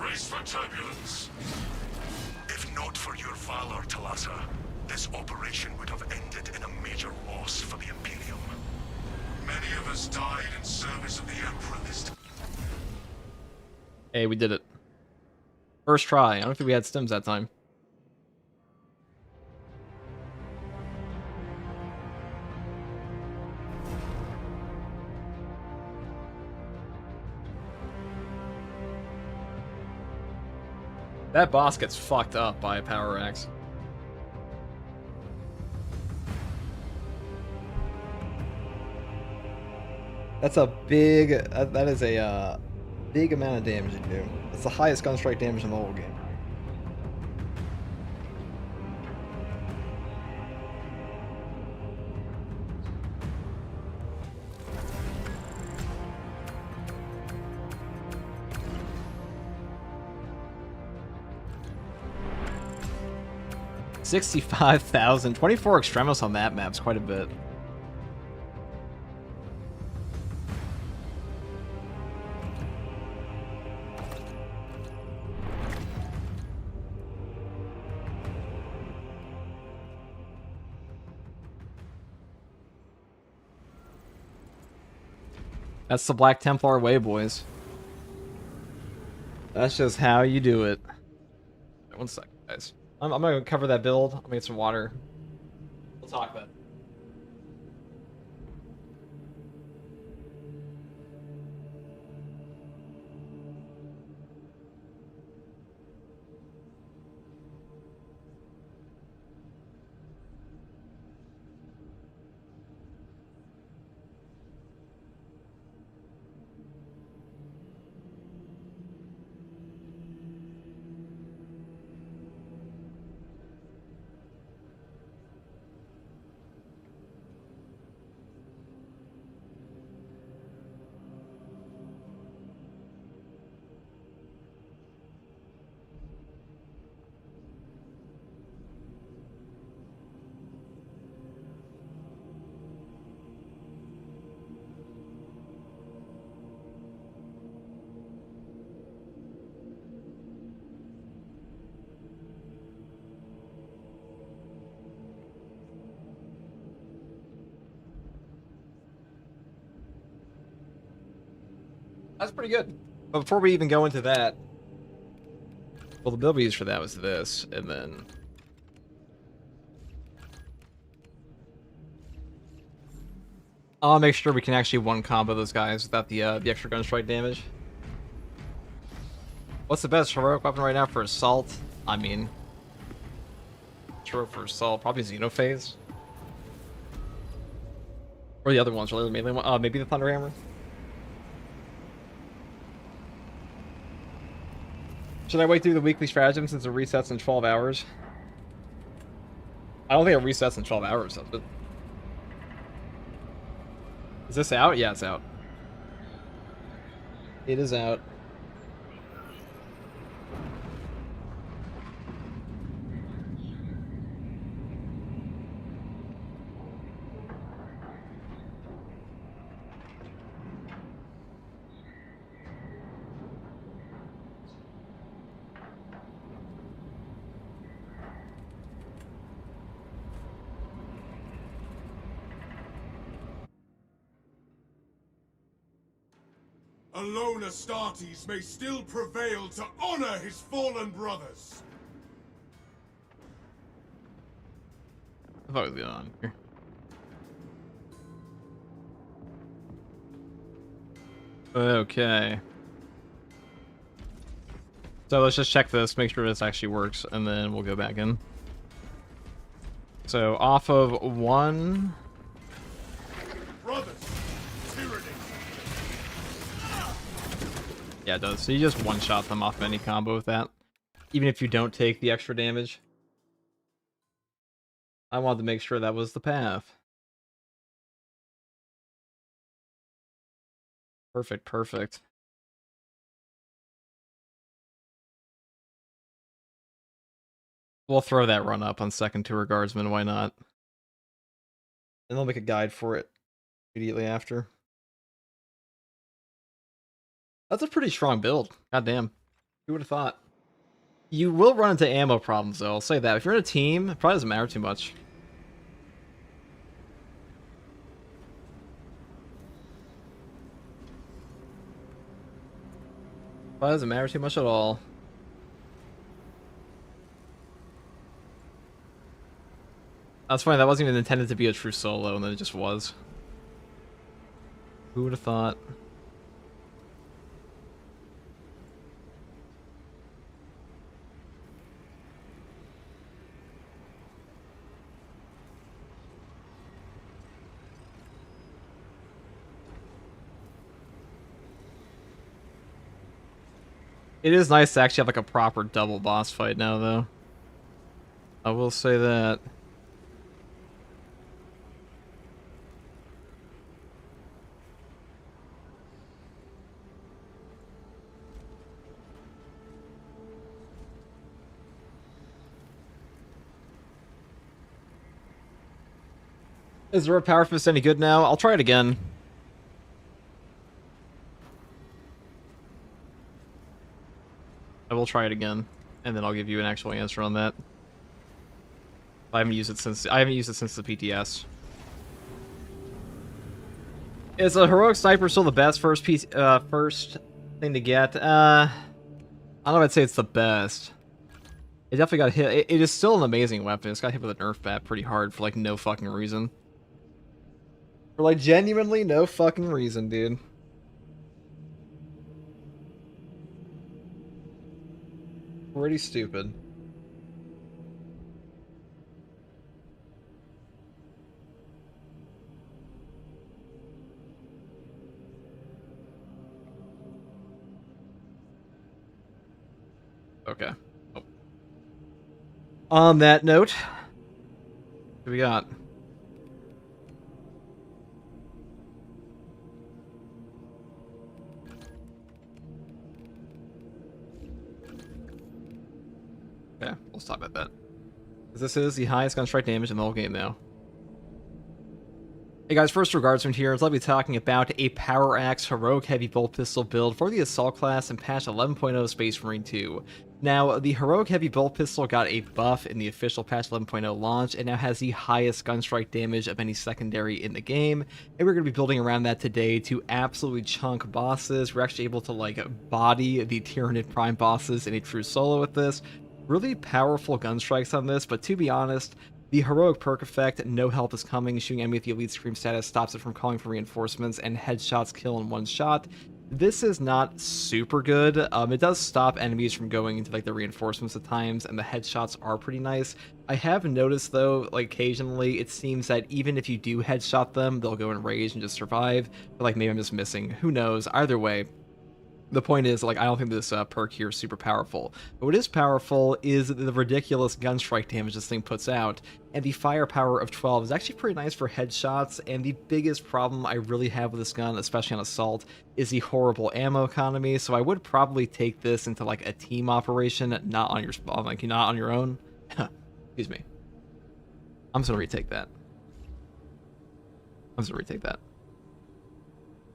Race for turbulence. If not for your valor, Talassa, this operation would have ended in a major loss for the Imperium. Many of us died in service of the Emperor this time. Hey, we did it. First try. I don't think we had stims that time. That boss gets fucked up by a power axe. That's a big. That is a big amount of damage to do. It's the highest gunstrike damage in the whole game. 65,000. 24 Extremos on that map's quite a bit. That's the Black Templar way, boys. That's just how you do it. One second, guys. I'm gonna cover that build. I'm gonna get some water. We'll talk then. That's pretty good. But before we even go into that, well, the build we used for that was this, and then I'll make sure we can actually one combo those guys without the extra gun strike damage. What's the best heroic weapon right now for assault? I mean, heroic for assault, probably Xenophase. Or the other ones, really, the melee one. Maybe the Thunder Hammer. Should I wait through the weekly stratagem since it resets in 12 hours? I don't think it resets in 12 hours, does it? Is this out? Yeah, it's out. It is out. Alone Astartes may still prevail to honor his fallen brothers. I thought it was going on here. Okay. So let's just check this, make sure this actually works, and then we'll go back in. So off of one. Brothers, tyranny. Yeah, it does. So you just one-shot them off any combo with that, even if you don't take the extra damage. I wanted to make sure that was the path. Perfect, perfect. We'll throw that run up on second tour guardsman, why not? And they'll make a guide for it immediately after. That's a pretty strong build. Goddamn. Who would have thought? You will run into ammo problems, though. I'll say that. If you're in a team, it probably doesn't matter too much. Probably doesn't matter too much at all. That's funny. That wasn't even intended to be a true solo, and then it just was. Who would have thought? It is nice to actually have like a proper double boss fight now, though. I will say that. Is the Power Fist any good now? I'll try it again. I will try it again, and then I'll give you an actual answer on that. I haven't used it since the PTS. Is a heroic sniper still the best first thing to get? I don't know if I'd say it's the best. It definitely got hit. It is still an amazing weapon. It's got hit with a nerf bat pretty hard for like no fucking reason. For like genuinely no fucking reason, dude. Pretty stupid. Okay. Oh. On that note, what do we got? Okay, we'll stop at that. This is the highest gunstrike damage in the whole game now. Hey guys, first regards from here, I'll be talking about a Power Axe Heroic Heavy Bolt Pistol build for the Assault class in patch 11.0 Space Marine 2. Now, the Heroic Heavy Bolt Pistol got a buff in the official patch 11.0 launch, and now has the highest gunstrike damage of any secondary in the game, and we're going to be building around that today to absolutely chunk bosses. We're actually able to, like, body the Tyranid Prime bosses in a true solo with this. Really powerful gun strikes on this, but to be honest, the heroic perk effect, no help is coming, shooting enemy with the elite scream status stops it from calling for reinforcements, and headshots kill in one shot. This is not super good. It does stop enemies from going into like the reinforcements at times, and the headshots are pretty nice. I have noticed though, like occasionally, it seems that even if you do headshot them, they'll go in rage and just survive. But like maybe I'm just missing. Who knows? Either way. The point is, like, I don't think this perk here is super powerful. But what is powerful is the ridiculous gunstrike damage this thing puts out, and the firepower of 12 is actually pretty nice for headshots, and the biggest problem I really have with this gun, especially on Assault, is the horrible ammo economy, so I would probably take this into, like, a team operation, not on your not on your own. Excuse me. I'm just gonna retake that.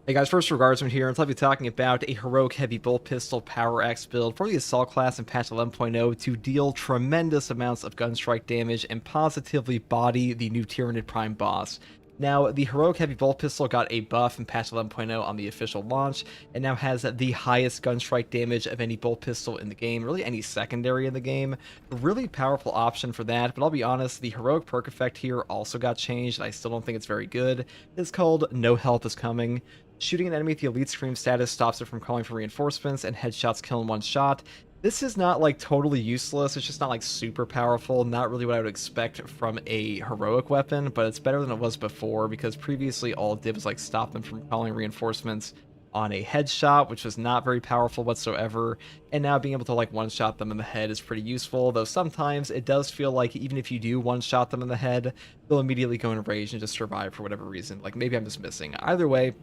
Hey guys, first regards from here, I'll be talking about a Heroic Heavy Bolt Pistol Power Axe build for the Assault class in patch 11.0 to deal tremendous amounts of gunstrike damage and positively body the new Tyranid Prime boss. Now, the Heroic Heavy Bolt Pistol got a buff in patch 11.0 on the official launch, and now has the highest gunstrike damage of any bolt pistol in the game, really any secondary in the game. A really powerful option for that, but I'll be honest, the heroic perk effect here also got changed, and I still don't think it's very good. It's called No Help is Coming. Shooting an enemy with the elite scream status stops it from calling for reinforcements, and headshots kill in one shot. This is not like totally useless, it's just not like super powerful, not really what I would expect from a heroic weapon, but it's better than it was before, because previously all it did was like stop them from calling reinforcements on a headshot, which was not very powerful whatsoever, and now being able to like one-shot them in the head is pretty useful, though sometimes it does feel like even if you do one-shot them in the head, they'll immediately go in rage and just survive for whatever reason. Like maybe I'm just missing. Either way,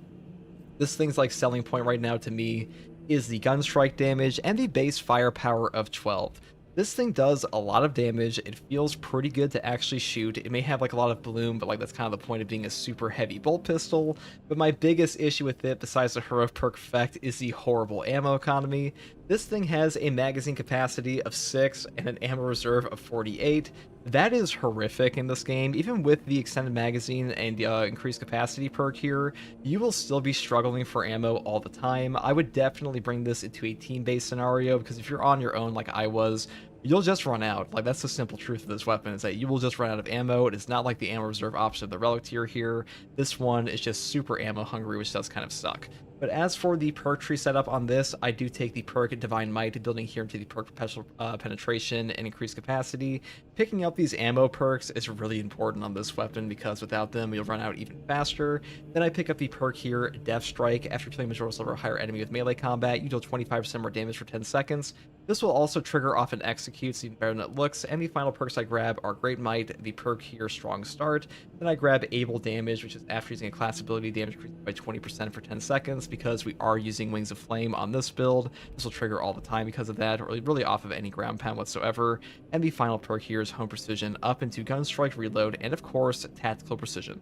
this thing's like selling point right now to me is the gunstrike damage and the base firepower of 12. This thing does a lot of damage, it feels pretty good to actually shoot, it may have like a lot of bloom, but like that's kind of the point of being a super heavy bolt pistol, but my biggest issue with it, besides the heroic perk effect, is the horrible ammo economy. This thing has a magazine capacity of 6 and an ammo reserve of 48. That is horrific in this game. Even with the extended magazine and increased capacity perk here, you will still be struggling for ammo all the time. I would definitely bring this into a team-based scenario, because if you're on your own like I was, you'll just run out. Like, that's the simple truth of this weapon, is that you will just run out of ammo. It is not like the ammo reserve option of the relic tier here. This one is just super ammo hungry, which does kind of suck. But as for the perk tree setup on this, I do take the perk Divine Might, building here into the perk Perpetual Penetration and increased capacity. Picking up these ammo perks is really important on this weapon, because without them, you'll run out even faster. Then I pick up the perk here, Death Strike. After killing Major's level or higher enemy with melee combat, you deal 25% more damage for 10 seconds. This will also trigger off and executes even better than it looks, and the final perks I grab are Great Might, the perk here, Strong Start. Then I grab Able Damage, which is after using a class ability, damage increased by 20% for 10 seconds, because we are using Wings of Flame on this build. This will trigger all the time because of that, or really off of any ground pound whatsoever. And the final perk here is Home Precision, up into Gunstrike, Reload, and of course, Tactical Precision.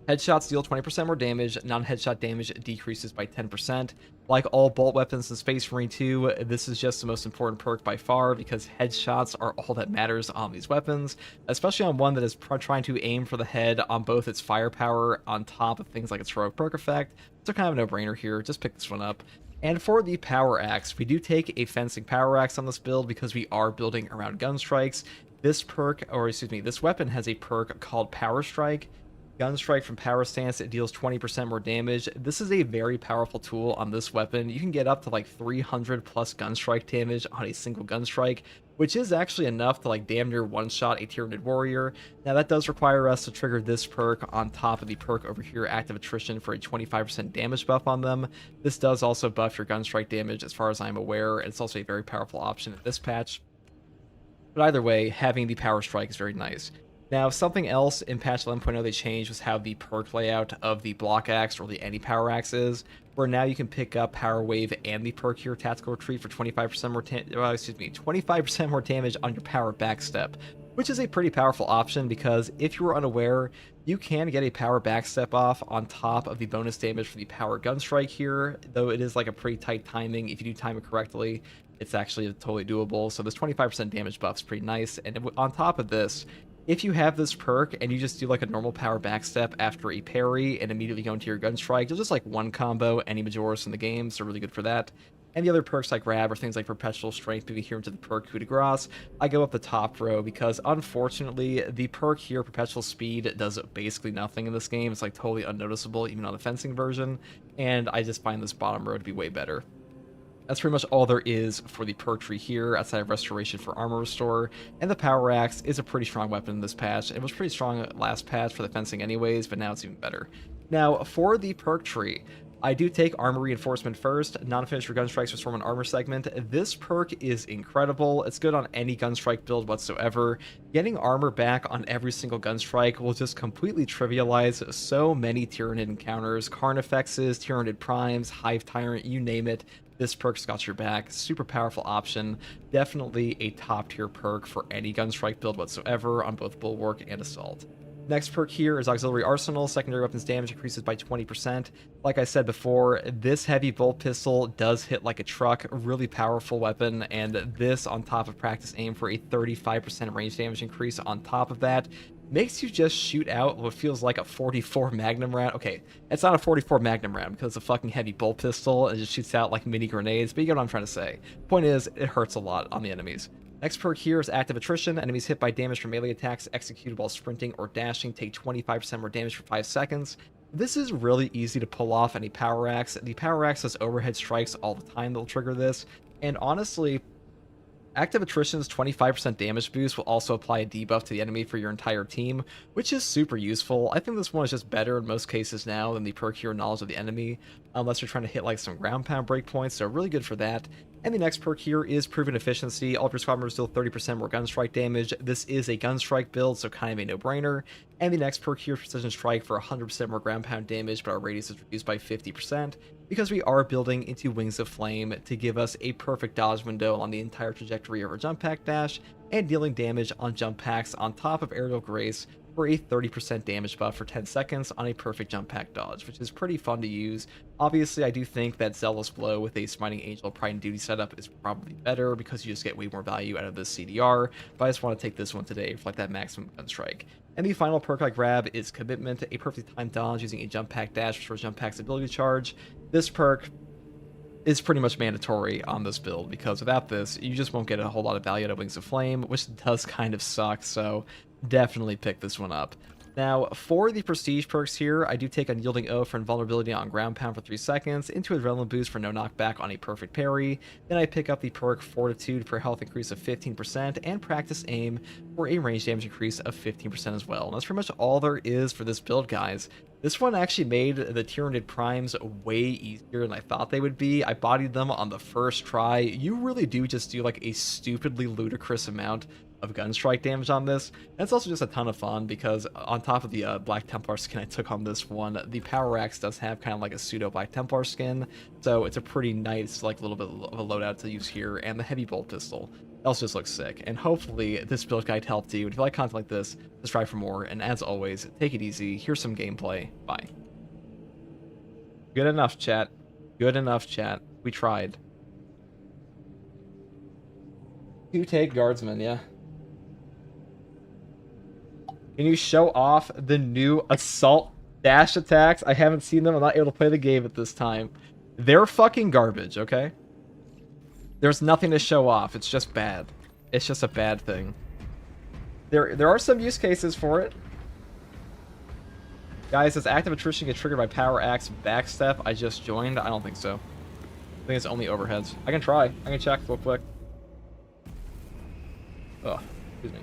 Headshots deal 20% more damage, non-headshot damage decreases by 10%. Like all bolt weapons in Space Marine 2, this is just the most important perk by far because headshots are all that matters on these weapons, especially on one that is trying to aim for the head on both its firepower on top of things like its heroic perk effect. So kind of a no-brainer here, just pick this one up. And for the power axe, we do take a fencing power axe on this build because we are building around gun strikes. This perk, or excuse me, this weapon has a perk called Power Strike. Gun Strike from Power Stance, it deals 20% more damage. This is a very powerful tool on this weapon. You can get up to like 300 plus Gun Strike damage on a single Gun Strike, which is actually enough to like damn near one-shot a Tyranid Warrior. Now that does require us to trigger this perk on top of the perk over here, Active Attrition, for a 25% damage buff on them. This does also buff your Gun Strike damage as far as I'm aware, and it's also a very powerful option in this patch. But either way, having the Power Strike is very nice. Now, something else in patch 11.0 they changed was how the perk layout of the block axe or the anti-power axe is, where now you can pick up Power Wave and the perk here, Tactical Retreat, for 25% more 25% more damage on your power backstep, which is a pretty powerful option because if you were unaware, you can get a power backstep off on top of the bonus damage for the power gun strike here, though it is like a pretty tight timing. If you do time it correctly, it's actually totally doable. So this 25% damage buff is pretty nice, and on top of this, if you have this perk and you just do like a normal power backstep after a parry and immediately go into your gun strike, you'll just like one combo any Majoris in the game, so really good for that. And the other perks I grab are things like Perpetual Strength, moving here into the perk Coup de Grace. I go up the top row because unfortunately the perk here, Perpetual Speed, does basically nothing in this game. It's like totally unnoticeable even on the fencing version, and I just find this bottom row to be way better. That's pretty much all there is for the perk tree here, outside of Restoration for Armor Restore, and the Power Axe is a pretty strong weapon in this patch. It was pretty strong last patch for the fencing anyways, but now it's even better. Now, for the perk tree, I do take Armor Reinforcement first. Non-finished for Gun Strikes restore an armor segment. This perk is incredible. It's good on any Gun Strike build whatsoever. Getting armor back on every single Gun Strike will just completely trivialize so many Tyranid encounters, Carnifexes, Tyranid Primes, Hive Tyrant, you name it. This perk's got your back. Super powerful option. Definitely a top tier perk for any Gun Strike build whatsoever on both Bulwark and Assault. Next perk here is Auxiliary Arsenal. Secondary weapons damage increases by 20%. Like I said before, this heavy bolt pistol does hit like a truck. Really powerful weapon, and this on top of practice aim for a 35% range damage increase on top of that makes you just shoot out what feels like a 44 Magnum round. Okay, it's not a 44 Magnum round because it's a fucking heavy bolt pistol and it just shoots out like mini grenades, but you get what I'm trying to say. Point is, it hurts a lot on the enemies. Next perk here is Active Attrition. Enemies hit by damage from melee attacks executed while sprinting or dashing take 25% more damage for 5 seconds. This is really easy to pull off any Power Axe. The Power Axe has overhead strikes all the time that will trigger this, and honestly, Active Attrition's 25% damage boost will also apply a debuff to the enemy for your entire team, which is super useful. I think this one is just better in most cases now than the perk here, Knowledge of the Enemy, unless you're trying to hit like some ground pound breakpoints, so really good for that. And the next perk here is Proven Efficiency. All of your squad members deal 30% more gun strike damage. This is a gun strike build, so kind of a no-brainer. And the next perk here is Precision Strike for 100% more ground pound damage, but our radius is reduced by 50%, because we are building into Wings of Flame to give us a perfect dodge window on the entire trajectory of our jump pack dash, and dealing damage on jump packs on top of Aerial Grace for a 30% damage buff for 10 seconds on a perfect jump pack dodge, which is pretty fun to use. Obviously, I do think that Zealous Blow with a Smiting Angel Pride and Duty setup is probably better because you just get way more value out of this CDR, but I just want to take this one today for like that maximum gun strike. And the final perk I grab is Commitment, a perfectly timed dodge using a jump pack dash restores jump pack's ability charge. This perk is pretty much mandatory on this build because without this, you just won't get a whole lot of value out of Wings of Flame, which does kind of suck, so definitely pick this one up. Now, for the prestige perks here, I do take Unyielding Oath for invulnerability on ground pound for 3 seconds, into Adrenaline Boost for no knockback on a perfect parry, then I pick up the perk Fortitude for health increase of 15%, and Practice Aim for a range damage increase of 15% as well. And that's pretty much all there is for this build, guys. This one actually made the Tyranid Primes way easier than I thought they would be. I bodied them on the first try. You really do just do like a stupidly ludicrous amount of gun strike damage on this. And it's also just a ton of fun because on top of the Black Templar skin I took on this one, the Power Axe does have kind of like a pseudo Black Templar skin, so it's a pretty nice like little bit of a loadout to use here, and the heavy bolt pistol. else just looks sick. And hopefully this build guide helped you. If you like content like this, subscribe for more. And as always, take it easy. Here's some gameplay. Bye. Good enough, chat. Good enough, chat. We tried. 2 take guardsmen, yeah. Can you show off the new assault dash attacks? I haven't seen them. I'm not able to play the game at this time. They're fucking garbage, okay? There's nothing to show off. It's just bad. It's just a bad thing. There are some use cases for it. Guys, does active attrition get triggered by power axe backstep? I just joined. I don't think so. I think it's only overheads. I can try. I can check real quick. Oh, excuse me.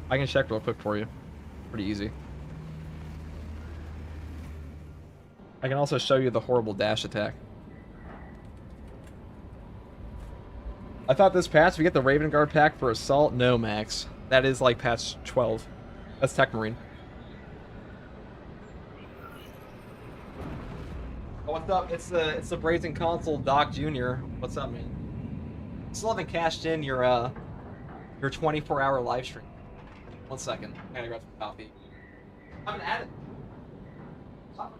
I can check real quick for you. Pretty easy. I can also show you the horrible dash attack. I thought this patch, we get the Raven Guard pack for Assault? No, Max. That is like patch 12. That's Tech Marine. Oh, what's up? It's the Brazen Console Doc Jr. What's up, man? Still haven't cashed in your 24-hour live stream. 1 second. I gotta grab some coffee. I haven't added. Stop.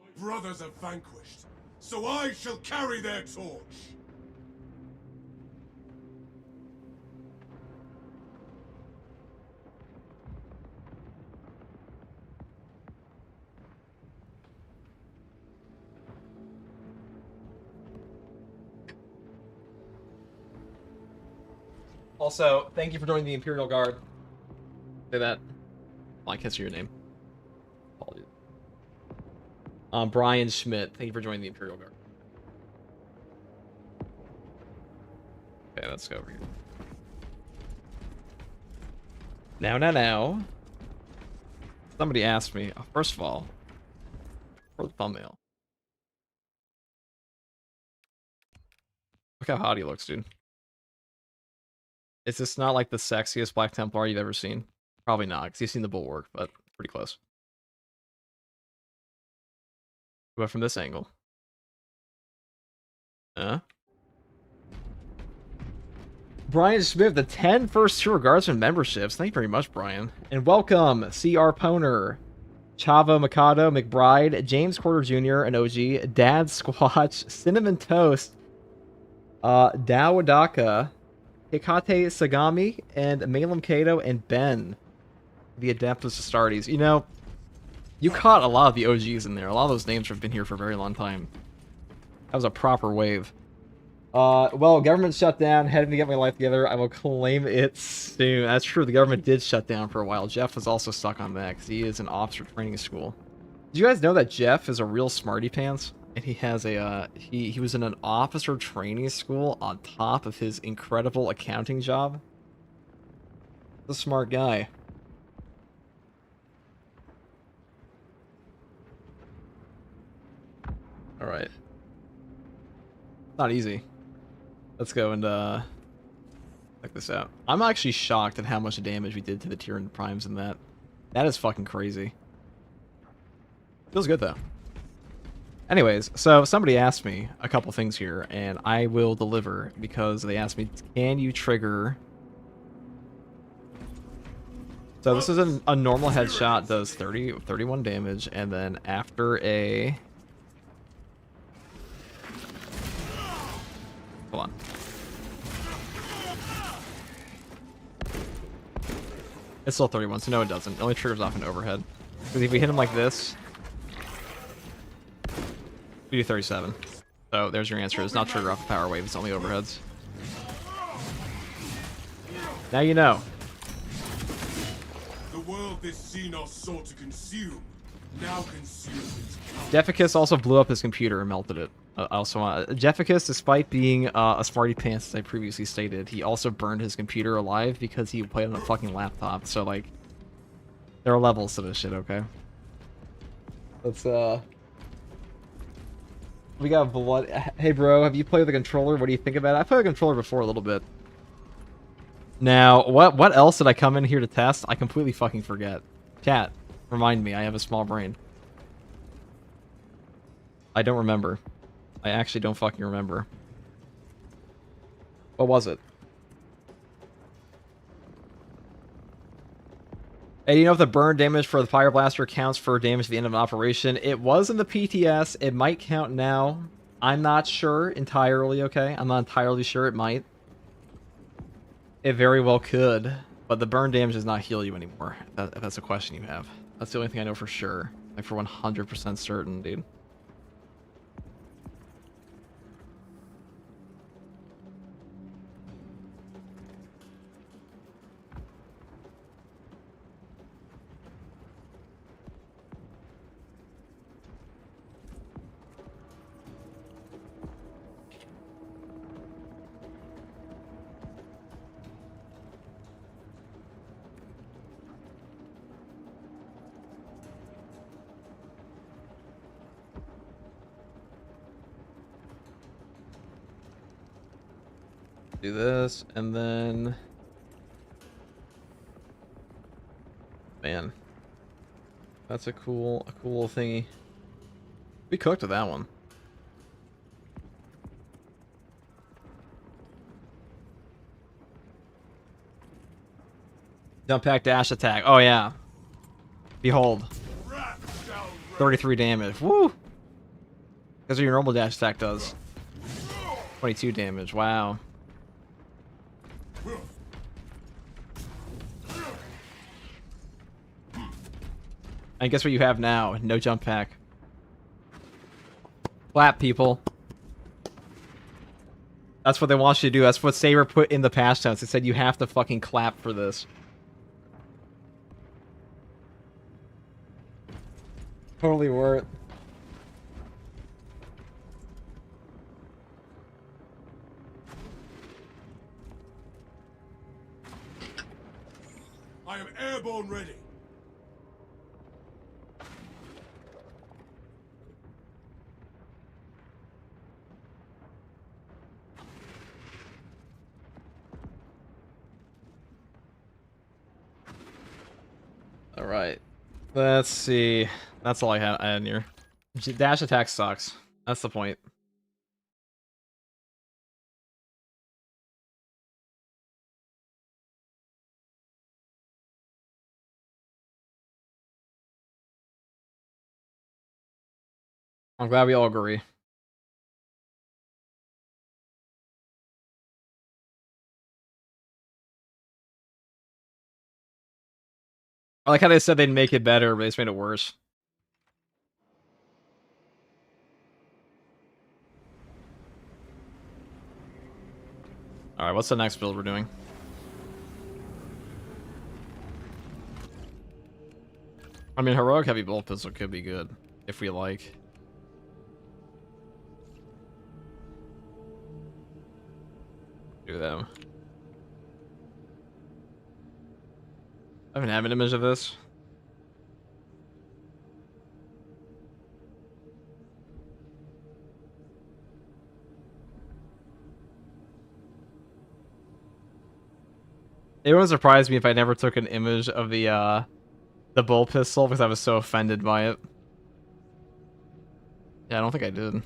My brothers are vanquished, so I shall carry their torch. Also, thank you for joining the Imperial Guard. Say that. Well, I can't see your name. Apologies. Brian Schmidt, thank you for joining the Imperial Guard. Okay, let's go over here. Now. Somebody asked me, first of all, for the thumbnail. Look how hot he looks, dude. Is this not like the sexiest Black Templar you've ever seen? Probably not, because you've seen the Bulwark, but pretty close. But from this angle. Brian Smith, the 10 first 2 Guardsman memberships. Thank you very much, Brian. And welcome, C.R. Poner, Chavo Mikado, McBride, James Porter Jr., an OG, Dad Squatch, Cinnamon Toast, Dawadaka, Hikate Sagami, and Malum Kato, and Ben, the Adeptus Astartes. You know, you caught a lot of the OGs in there. A lot of those names have been here for a very long time. That was a proper wave. Well, government shut down. Heading to get my life together. I will claim it soon. That's true. The government did shut down for a while. Jeff was also stuck on that because he is an officer training school. Did you guys know that Jeff is a real smarty pants? And he has a, he was in an officer training school on top of his incredible accounting job. He's a smart guy. Alright. Not easy. Let's go and, check this out. I'm actually shocked at how much damage we did to the Tyranid Primes in that. That is fucking crazy. Feels good, though. Anyways, so somebody asked me a couple things here, and I will deliver, because they asked me, can you trigger... So this is a normal headshot, does 31 damage, and then after a... Hold on. It's still 31, so no it doesn't. It only triggers off an overhead. Because if we hit him like this... We do 37. So there's your answer. It's not trigger off a power wave, it's only overheads. Now you know. The world this Xenos sought to consume, now consumes. Jefficus also blew up his computer and melted it. Jefficus, despite being a smarty pants, as I previously stated, he also burned his computer alive because he played on a fucking laptop. So, like, there are levels to this shit, okay? Let's, We got blood. Hey, bro, have you played with the controller? What do you think about it? I played with the controller before a little bit. Now, what else did I come in here to test? I completely fucking forget. Chat, remind me. I have a small brain. I don't remember. I actually don't fucking remember. What was it? Hey, do you know if the burn damage for the Fire Blaster counts for damage at the end of an operation? It was in the PTS. It might count now. I'm not sure entirely, okay? I'm not entirely sure. It might. It very well could. But the burn damage does not heal you anymore, if that's a question you have. That's the only thing I know for sure. Like, for 100% certain, dude. Do this, and then... Man. That's a cool little thingy. We cooked with that one. Jump pack dash attack. Oh yeah. Behold. 33 damage. Woo! That's what your normal dash attack does. 22 damage. Wow. And guess what you have now? No jump pack. Clap, people. That's what they want you to do. That's what Saber put in the patch notes. It said you have to fucking clap for this. Totally worth. I am airborne ready. All right. Let's see. That's all I had in here. Dash attack sucks. That's the point. I'm glad we all agree. I like how they said they'd make it better, but they just made it worse. Alright, what's the next build we're doing? I mean, Heroic Heavy Bolt Pistol could be good, if we like. Do them. I don't have an image of this. It wouldn't surprise me if I never took an image of the bull pistol because I was so offended by it. Yeah, I don't think I did.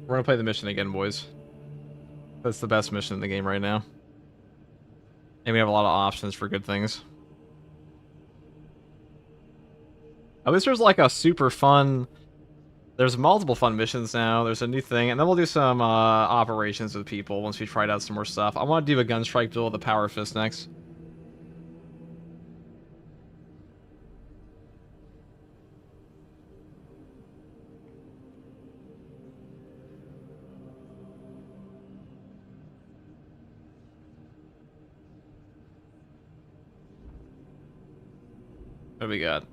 We're gonna play the mission again, boys. That's the best mission in the game right now. And we have a lot of options for good things. At least there's like a super fun... There's multiple fun missions now. There's a new thing. And then we'll do some operations with people once we tried out some more stuff. I want to do a Gunstrike duel with the Power Fist next. What do we got?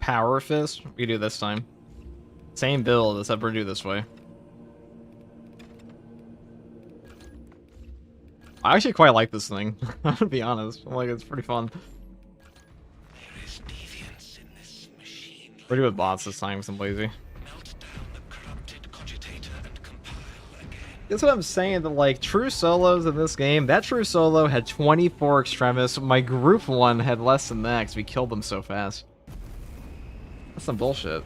Power Fist? We do this time. Same build, except we're do this way. I actually quite like this thing. I'm gonna be honest. Like, it's pretty fun. There is deviance in this machine. We're doing bots this time because I'm lazy. Melt down the corrupted cogitator and compile again. That's what I'm saying, that like true solos in this game, that true solo had 24 extremists. My group one had less than that because we killed them so fast. That's some bullshit.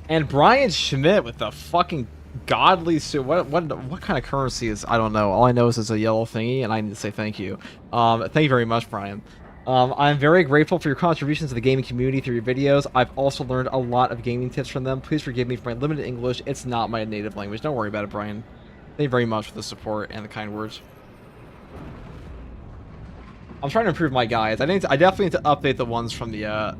And Brian Schmidt with the fucking godly suit. What kind of currency is? I don't know. All I know is it's a yellow thingy, and I need to say thank you. Thank you very much, Brian. I'm very grateful for your contributions to the gaming community through your videos. I've also learned a lot of gaming tips from them. Please forgive me for my limited English. It's not my native language. Don't worry about it, Brian. Thank you very much for the support and the kind words. I'm trying to improve my guides. I definitely need to update the ones from the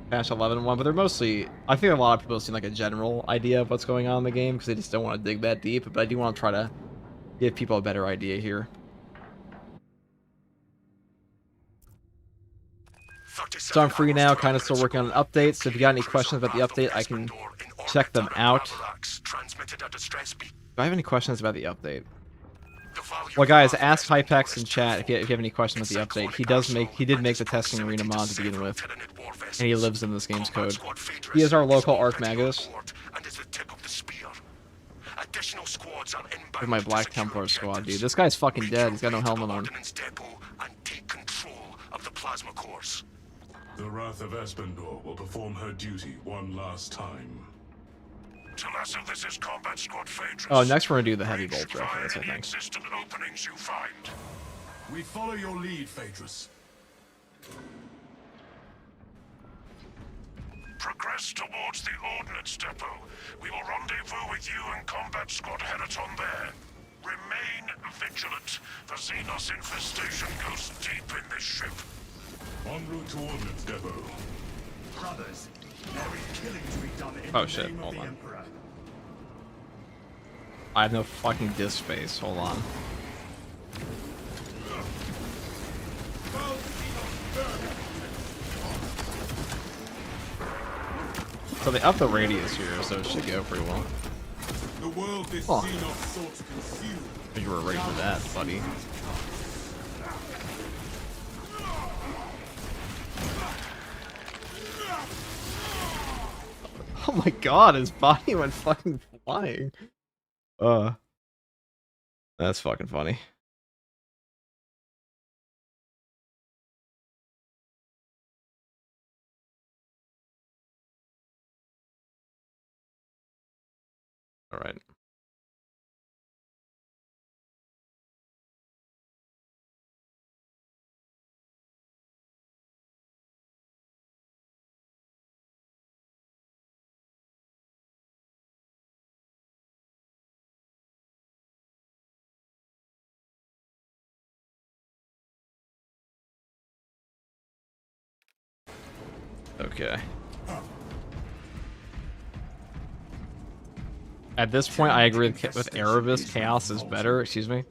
patch 11 one, but they're mostly, I think a lot of people have seen like a general idea of what's going on in the game because they just don't want to dig that deep, but I do want to try to give people a better idea here. So I'm free now, kind of still working on an update, so if you got any questions about the update, I can check them out. Do I have any questions about the update? Well, guys, ask Hypex in chat if you have any questions about the update. He did make the testing arena mod to begin with, and he lives in this game's code. He is our local Arch Magus. With my Black Templar squad, dude. This guy's fucking dead. He's got no helmet on. The Wrath of Espandor will perform her duty one last time. This is Combat Squad Phaedrus. Oh, next we're gonna do the heavy bolt reference, I think. Openings you find. We follow your lead, Phaedrus. Progress towards the Ordnance Depot. We will rendezvous with you and Combat Squad Heraton there. Remain vigilant. The Xenos infestation goes deep in this ship. En route to Ordnance Depot. Brothers, there is killing to be done in Oh the shit, name of hold the on. Emperor. I have no fucking disk space. Hold on. So they upped the radius here, so it should go pretty well. The world this Oh. Xenos sought to consume. I think you were ready for that, buddy. Oh my god, his body went fucking flying. That's fucking funny. All right. Okay. At this point, I agree with Erebus. Chaos is better. Excuse me. Want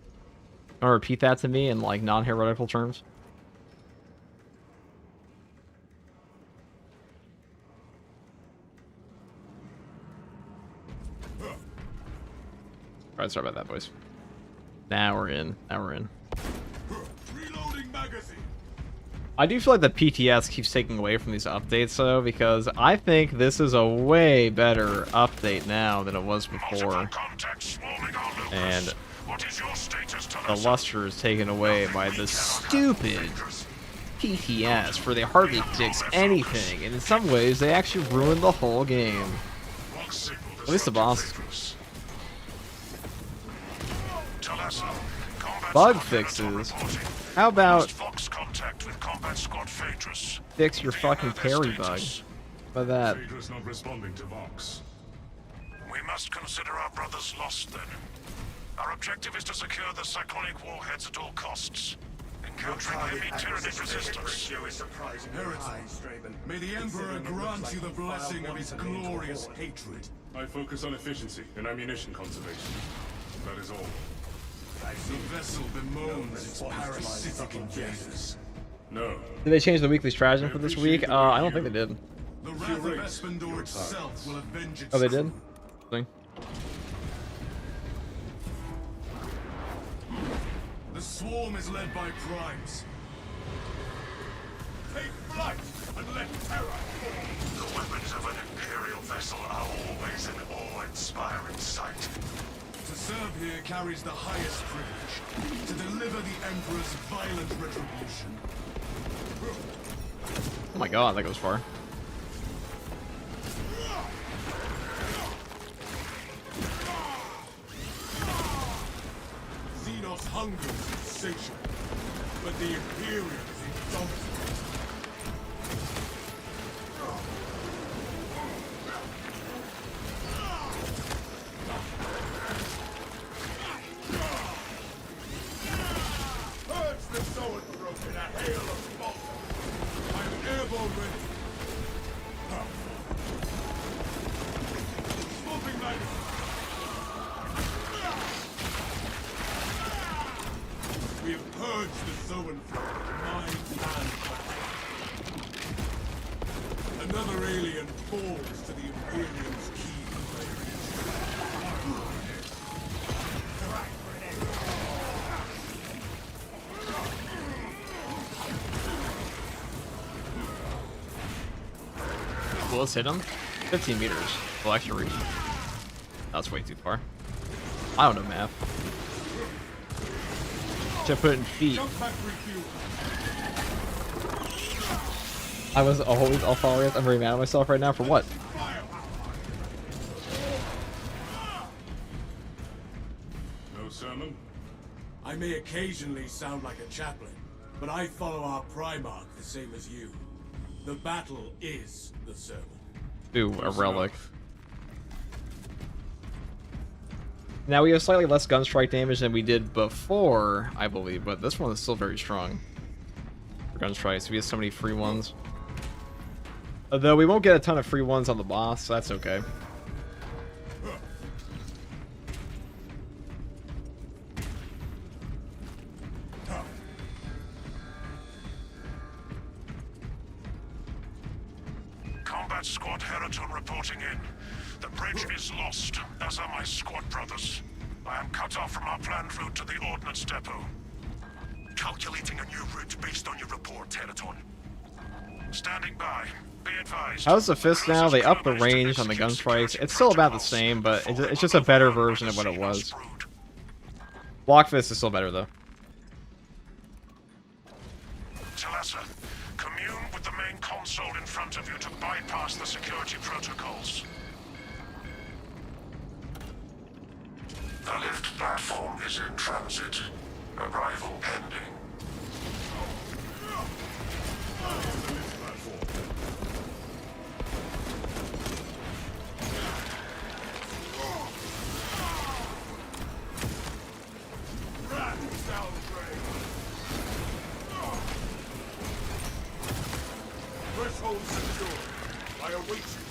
to repeat that to me in like non-heretical terms? Alright, sorry about that, boys. Now we're in. Now we're in. Reloading magazine. I do feel like the PTS keeps taking away from these updates, though, because I think this is a way better update now than it was before. And the luster is taken away by the stupid PTS, where they hardly fix anything, and in some ways, they actually ruined the whole game. At least the boss. Bug fixes. How about fix your fucking parry bug? How about that? Phaedrus not responding to Vox. We must consider our brothers lost then. Our objective is to secure the cyclonic warheads at all costs. Encountering heavy Tyranid resistance. May the Emperor grant you the blessing of his glorious hatred. I focus on efficiency and ammunition conservation. That is all. The vessel bemoans its parasitic invaders. No. Did they change the weekly stratagem for this week? I don't think they did. The wrath of Espandor itself will avenge its Oh, they did? crew. Thing. The swarm is led by primes. Take flight and let terror fall. The weapons of an Imperial vessel are always an awe-inspiring sight. To serve here carries the highest privilege. To deliver the Emperor's violent retribution. Oh my god, that goes far. Xenos hungers insatiable, but the Imperial is indomitable. Purge the Zoanthrope in a hail of bolter. I'm airborne ready. Smoking magazine. We have purged the Zoanthrope of mind and body. Another alien falls to the Imperium's key players. Well, let's hit him. 15 meters. Well, extra reach. That's way too far. I don't know math. Should put it in feet. Jump back refuel. I was always all followers. I'm very mad at myself right now for what? No sermon? I may occasionally sound like a chaplain, but I follow our Primarch the same as you. The battle is the sermon. Ooh, a relic. Now we have slightly less gun strike damage than we did before, I believe, but this one is still very strong for gun strikes. We have so many free ones. Although we won't get a ton of free ones on the boss, so that's okay. Combat Squad Heraton reporting in. The bridge is lost, as are my squad brothers. I am cut off from our planned route to the Ordnance Depot. Calculating a new route based on your report, Heraton. Standing by. Be advised. How's the fist now? They upped the range on the gun strikes. It's still about the same, but it's just a better version of what it was. Block fist is still better, though. Talassa, commune with the main console in front of you to bypass the security protocols. The lift platform is in transit. Arrival pending. Threshold secure. I await you.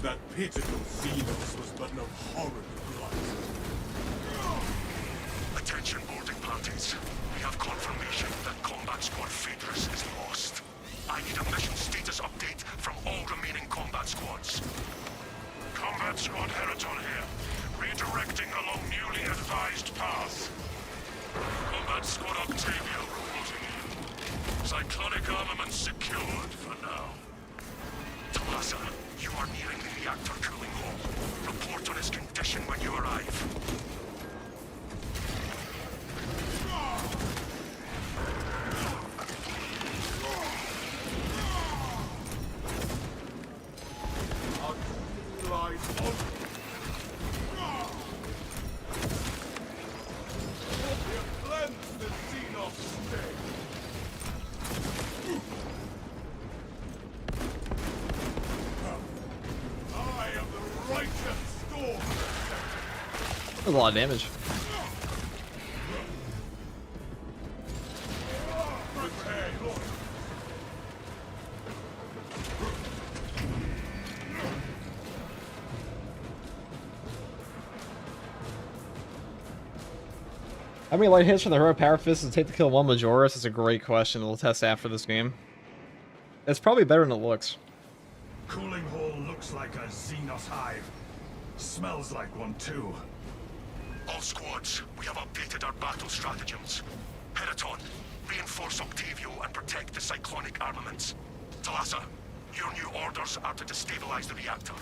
That pitiful Xenos was but an abhorrent blight. Attention boarding parties. We have confirmation that Combat Squad Phaedrus is lost. I need a mission status update from all remaining combat squads. Combat Squad Heraton here. Redirecting along newly advised path. Combat Squad Octavia reporting in. Cyclonic armament secured for now. Talassa, you are nearing the reactor cooling hall. Report on its condition when you arrive. That's a lot of damage. How many light hits from the hero power fist does it take to kill one Majoris? That's a great question. We'll test after this game. It's probably better than it looks. Cooling hole looks like a Xenos hive. Smells like one too. All squads, we have updated our battle stratagems. Heraton, reinforce Octavio and protect the cyclonic armaments. Talassa, your new orders are to destabilize the reactor,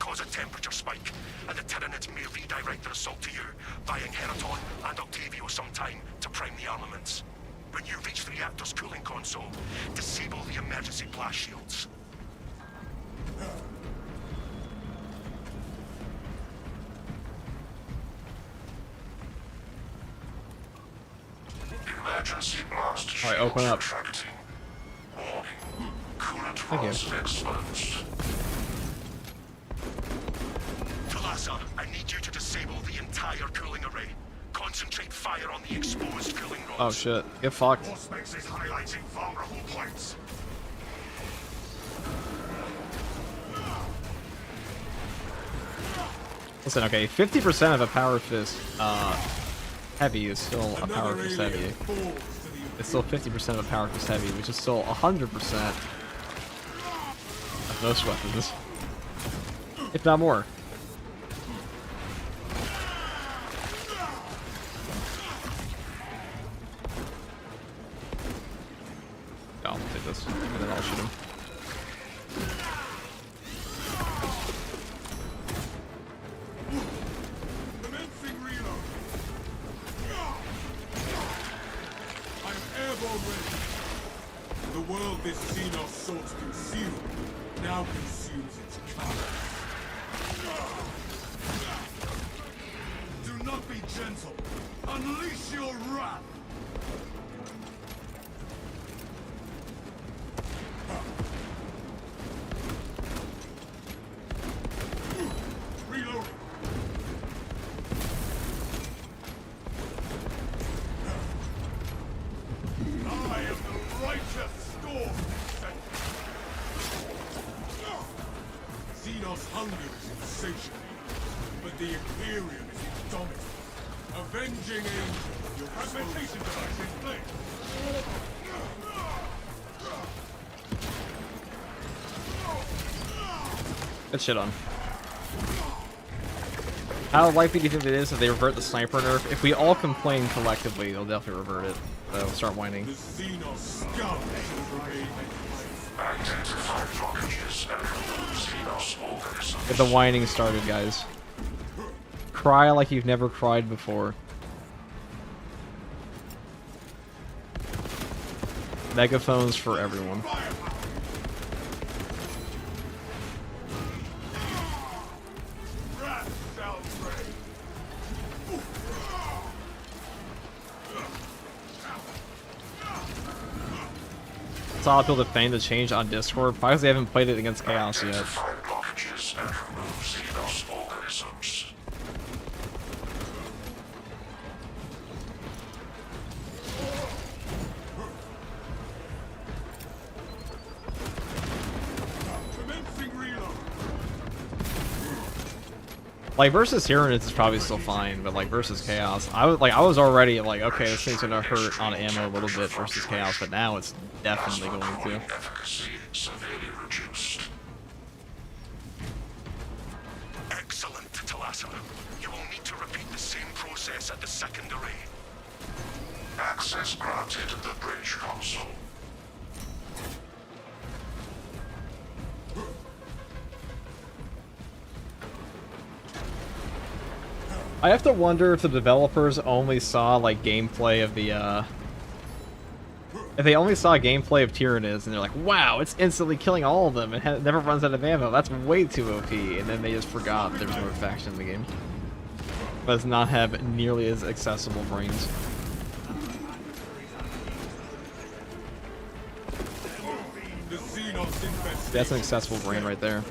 cause a temperature spike, and the Tyranids may redirect their assault to you, buying Heraton and Octavio some time to prime the armaments. When you reach the reactor's cooling console, disable the emergency blast shields. Emergency blast shields. Alright, open up. Retracting. Warning. Coolant Thank you. rods exposed. Talassa, I need you to disable the entire cooling array. Concentrate fire on the exposed cooling rods. Oh shit. Get fucked. Auspex is highlighting vulnerable points. Listen, okay, 50% of a power fist heavy is still a power fist heavy. It's still 50% of a power fist heavy, which is still 100% of most weapons. If not more. Yeah, I'll take this, and then I'll shoot him. Commencing reload. I'm airborne ready. The world this Xenos sought to conceal now consumes its colors. Do not be gentle. Unleash your wrath. Reloading. I am the righteous storm descendant. Xenos hunger is insatiable, but the Imperium is indomitable. Avenging angel, your fragmentation device in place. Good shit on. How likely do you think it is if they revert the sniper nerf? If we all complain collectively, they'll definitely revert it. So start whining. The Xenos scum shall remain. Identify blockages and remove Xenos organisms. Get the whining started, guys. Cry like you've never cried before. Megaphones for everyone. Wrath shall reign. Saw people defending the change on Discord, probably because they haven't played it against Chaos yet. Identify blockages and remove Xenos organisms. Commencing reload. Like versus Tyranids is probably still fine, but like versus Chaos, I was already like, okay, this thing's gonna hurt on ammo a little bit versus Chaos, but now it's definitely going to. Efficacy severely reduced. Excellent, Talassa. You will need to repeat the same process at the second array. Access granted to the bridge console. I have to wonder if the developers only saw like gameplay of the if they only saw gameplay of Tyranids and they're like, wow, it's instantly killing all of them and never runs out of ammo. That's way too OP, and then they just forgot there was no faction in the game. Does not have nearly as accessible brains. The Xenos infestation. That's an accessible brain right there.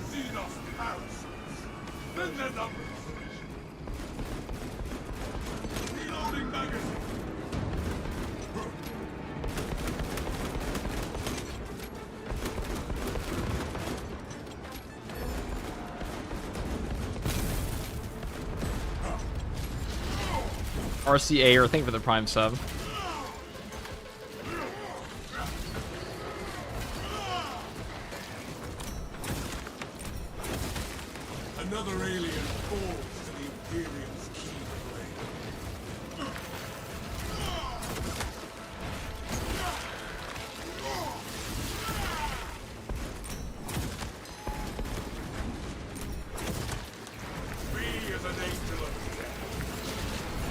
Xenos parasites. Then their numbers. Reloading magazine. RCA, or thank you for the Prime sub. Another alien falls to the Imperium's keen blade. Me as an angel of death.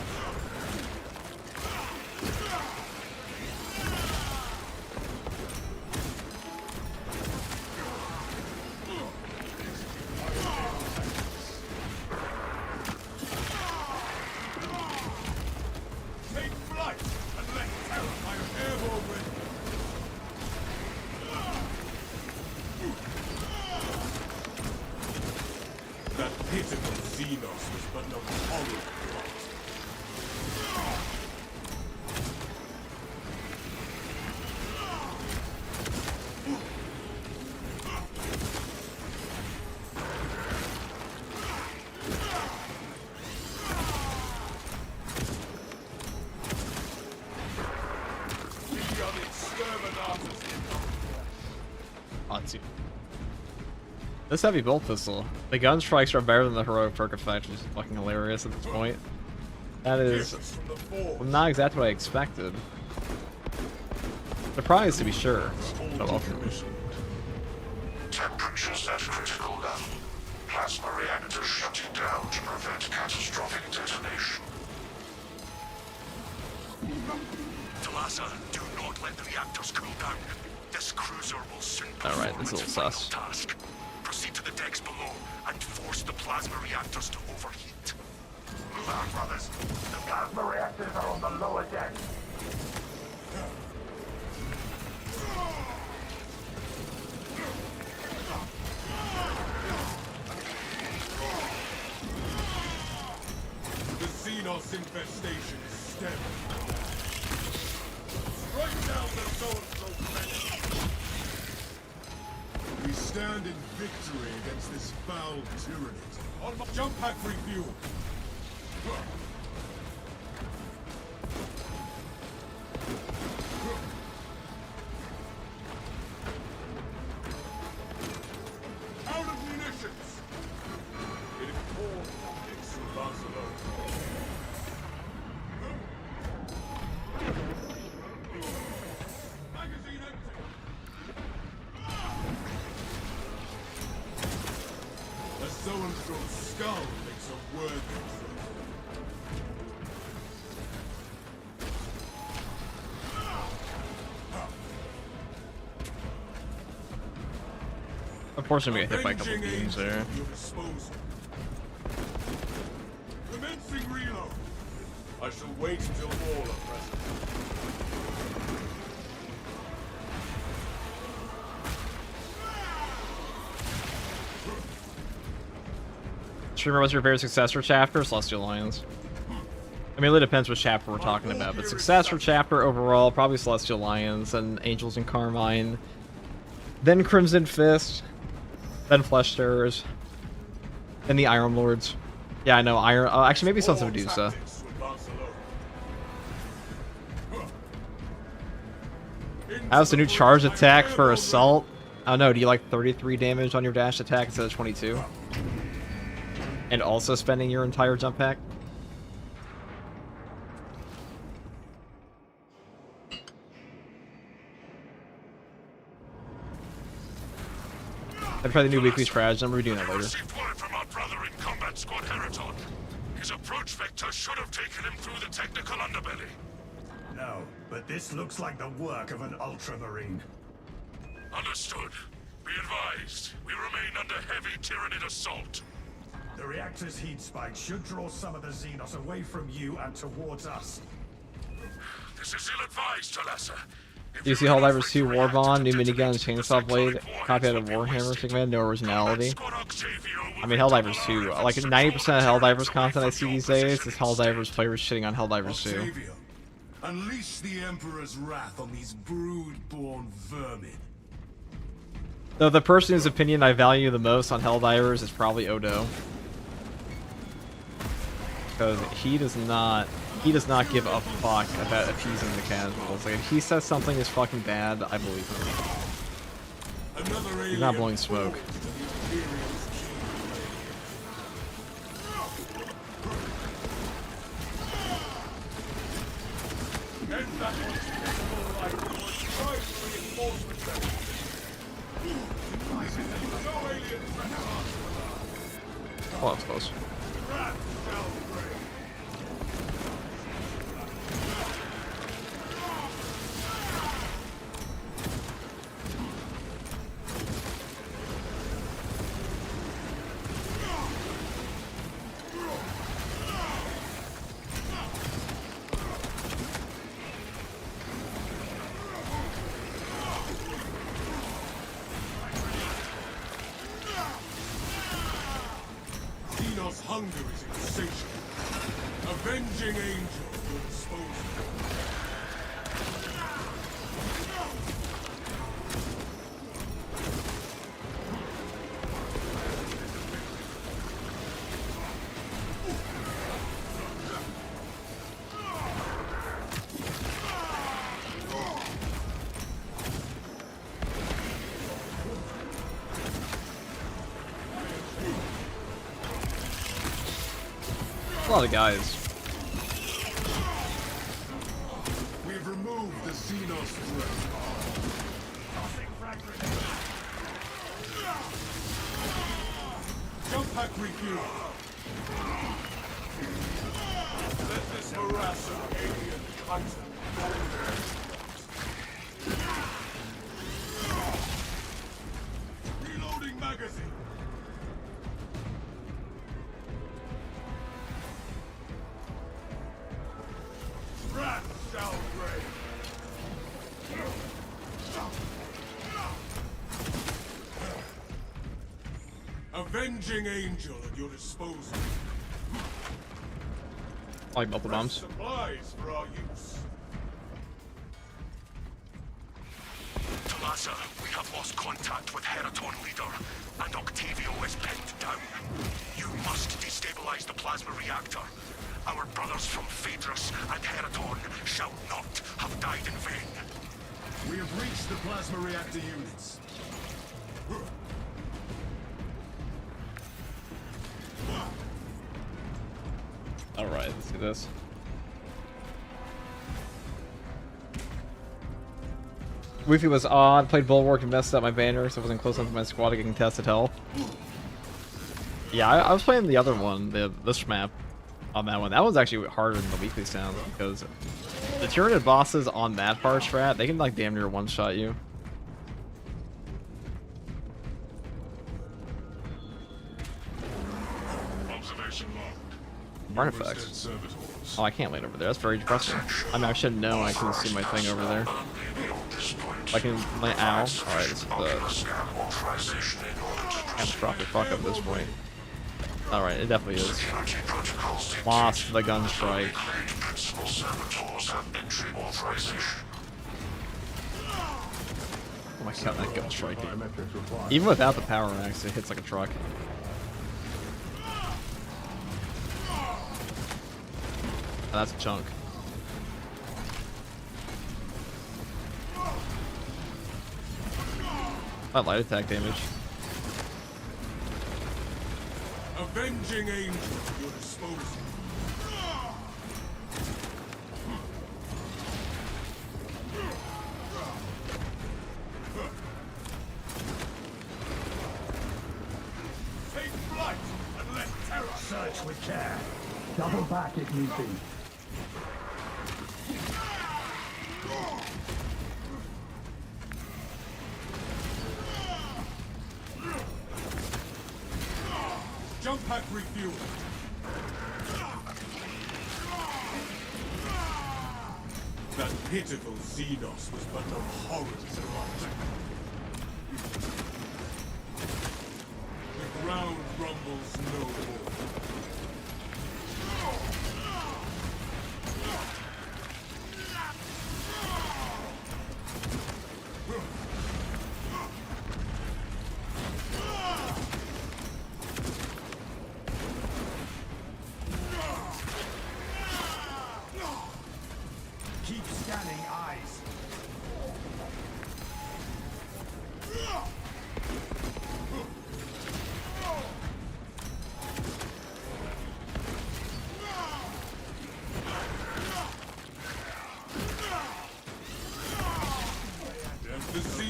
Take flight and let terrifying airborne ring. That pitiful Xenos was but no horror plot. The unexterminators Let's see. This heavy bolt pistol. The gun strikes are better than the heroic perk effect, which is fucking hilarious at this point. That is gifts from the Force. not exactly what I expected. Surprised to be sure. Oh, well. Temperatures at critical level. Plasma reactors shutting down to prevent catastrophic detonation. Talassa, do not let the reactors cool down. This cruiser will soon Alright, perform this is a its little final sus. task. Proceed to the decks below and force the plasma reactors to overheat. Move out, brothers. The plasma reactors are on the lower deck. The Xenos infestation is stemming. Strike down the so-and-so menace. We stand in victory against this foul tyranny. On my jump pack refuel. Out of munitions. It is poor tactics from Barcelona. Magazine empty. A so-and-so skull makes a worthy trophy. Unfortunately, we got hit by a couple of Avenging beams angel there. at your disposal. Commencing reload. I shall wait until all are present. Streamer, what's your favorite successor chapter? Celestial Lions. I mean, it really depends what chapter we're talking about, but successor chapter overall, probably Celestial Lions, and Angels in Carmine, then Crimson Fist, then Flesh Stirrers, then the Iron Lords. Yeah, I know, Iron... actually, maybe Sons of Medusa. Tactics with Barcelona. How's the new charge attack for Assault? I don't know, do you like 33 damage on your dash attack instead of 22? And also spending your entire jump pack? I'd try the new weekly strategy. I'm redoing that later. Received word from our brother in Combat Squad Heraton. His approach vector should have taken him through the technical underbelly. No, but this looks like the work of an Ultramarine. Understood. Be advised, we remain under heavy Tyranid assault. The reactor's heat spike should draw some of the Xenos away from you and towards us. This is ill-advised, Talassa. Do you see Helldivers 2 Warbond, new minigun, chainsaw blade, copy out of Warhammer segment, no originality? I mean, Helldivers 2, like 90% of Helldivers content I see these days is Helldivers players shitting on Helldivers 2. Octavio, unleash the Emperor's wrath on these brood-born vermin. Though the person whose opinion I value the most on Helldivers is probably Odo. Because he does not he does not give a fuck about appeasing the casuals. Like, if he says something is fucking bad, I believe him. Another He's not alien blowing smoke. falls to the Imperium's key. End that despicable life or try to reinforce the threat. No alien threat of us. Oh, that's close. Wrath shall reign. Xenos' hunger is insatiable. Avenging angel will expose him. A lot of guys. We've removed the Xenos threat. Jump pack refuel. Let this harasser alien cunt. Reloading magazine. Wrath shall reign. Avenging angel at your disposal. Like bubble bombs. Supplies for our use. Talassa, we have lost contact with Heraton leader, and Octavio is pinned down. You must destabilize the plasma reactor. Our brothers from Phaedrus and Heraton shall not have died in vain. We have reached the plasma reactor units. Alright, let's do this. WIFI was odd, played Bulwark and messed up my banner, so I wasn't close enough to my squad to get contested hell. Yeah, I was playing the other one, this map, on that one. That one's actually harder than the weekly sounds, because the Tyranid bosses on that part strat, they can like damn near one-shot you. Observation log. Artifacts. Oh, I can't land over there. That's very depressing. I mean, I should know I couldn't see my thing over there. I can land. Ow. Alright, this is the catastrophic fuck up at this point. Alright, it definitely is. Lost the gun strike. Oh my god, that gun strike, dude. Even without the power axe, it hits like a truck. Oh, that's a chunk. That light attack damage. Avenging angel at your disposal. Take flight and let terror Search with care. Double back if need be. jump pack refuel. That pitiful Xenos was but a horror to watch. The ground rumbles no more.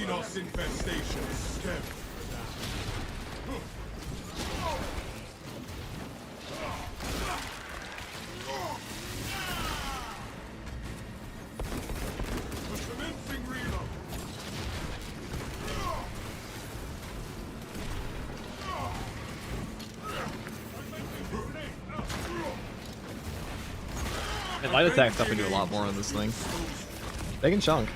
Xenos infestation is stemmed now. Commencing reload. And light attack stuff we do a lot more on this thing. They can chunk.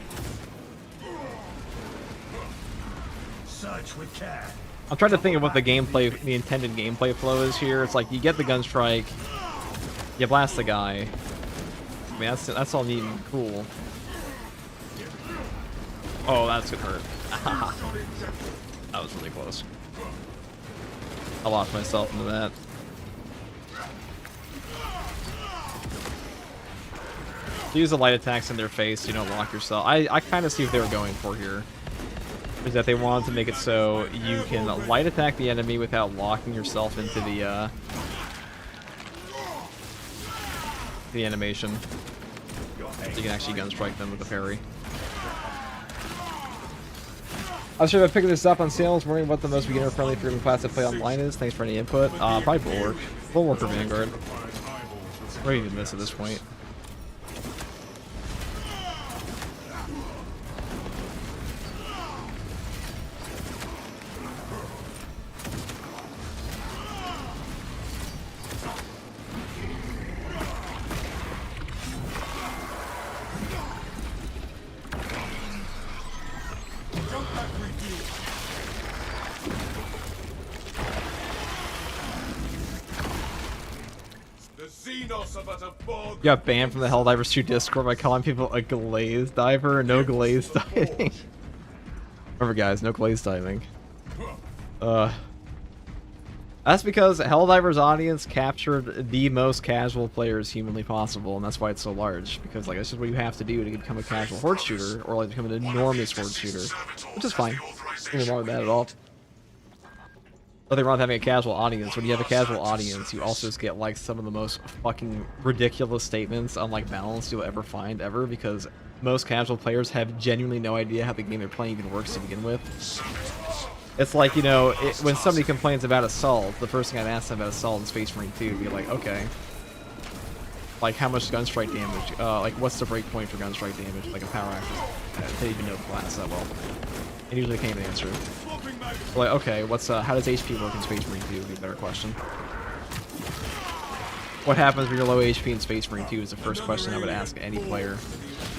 Search with care. I'm trying to think of what the intended gameplay flow is here. It's like you get the gun strike, you blast the guy. I mean, that's all neat and cool. Oh, that's gonna hurt. That was really close. I locked myself into that. Use the light attacks in their face so you don't lock yourself. I kind of see what they were going for here. Is that they wanted to make it so you can light attack the enemy without locking yourself into the animation. So you can actually gun strike them with a parry. I was sure if I picked this up on sale. I was wondering what the most beginner-friendly freedom class to play online is. Thanks for any input. Probably Bulwark. Bulwark or Vanguard. Or even this at this point. Got banned from the Helldivers 2 Discord by calling people a glaze diver. No glaze diving. Remember, guys, no glaze diving. That's because Helldivers audience captured the most casual players humanly possible, and that's why it's so large. Because like this is what you have to do to become a casual horde shooter, or like become an enormous horde shooter, which is fine. Nothing wrong with that at all. Nothing wrong with having a casual audience. When you have a casual audience, you also just get like some of the most fucking ridiculous statements on like balance you'll ever find ever, because most casual players have genuinely no idea how the game they're playing even works to begin with. It's like, you know, when somebody complains about Assault, the first thing I'd ask them about Assault and Space Marine 2 would be like, okay, like how much gun strike damage, like what's the breakpoint for gun strike damage, like a power action, they even know the class that well. And usually they can't even answer. Like, okay, what's how does HP work in Space Marine 2 would be a better question. What happens when you're low HP in Space Marine 2 is the first question I would ask any player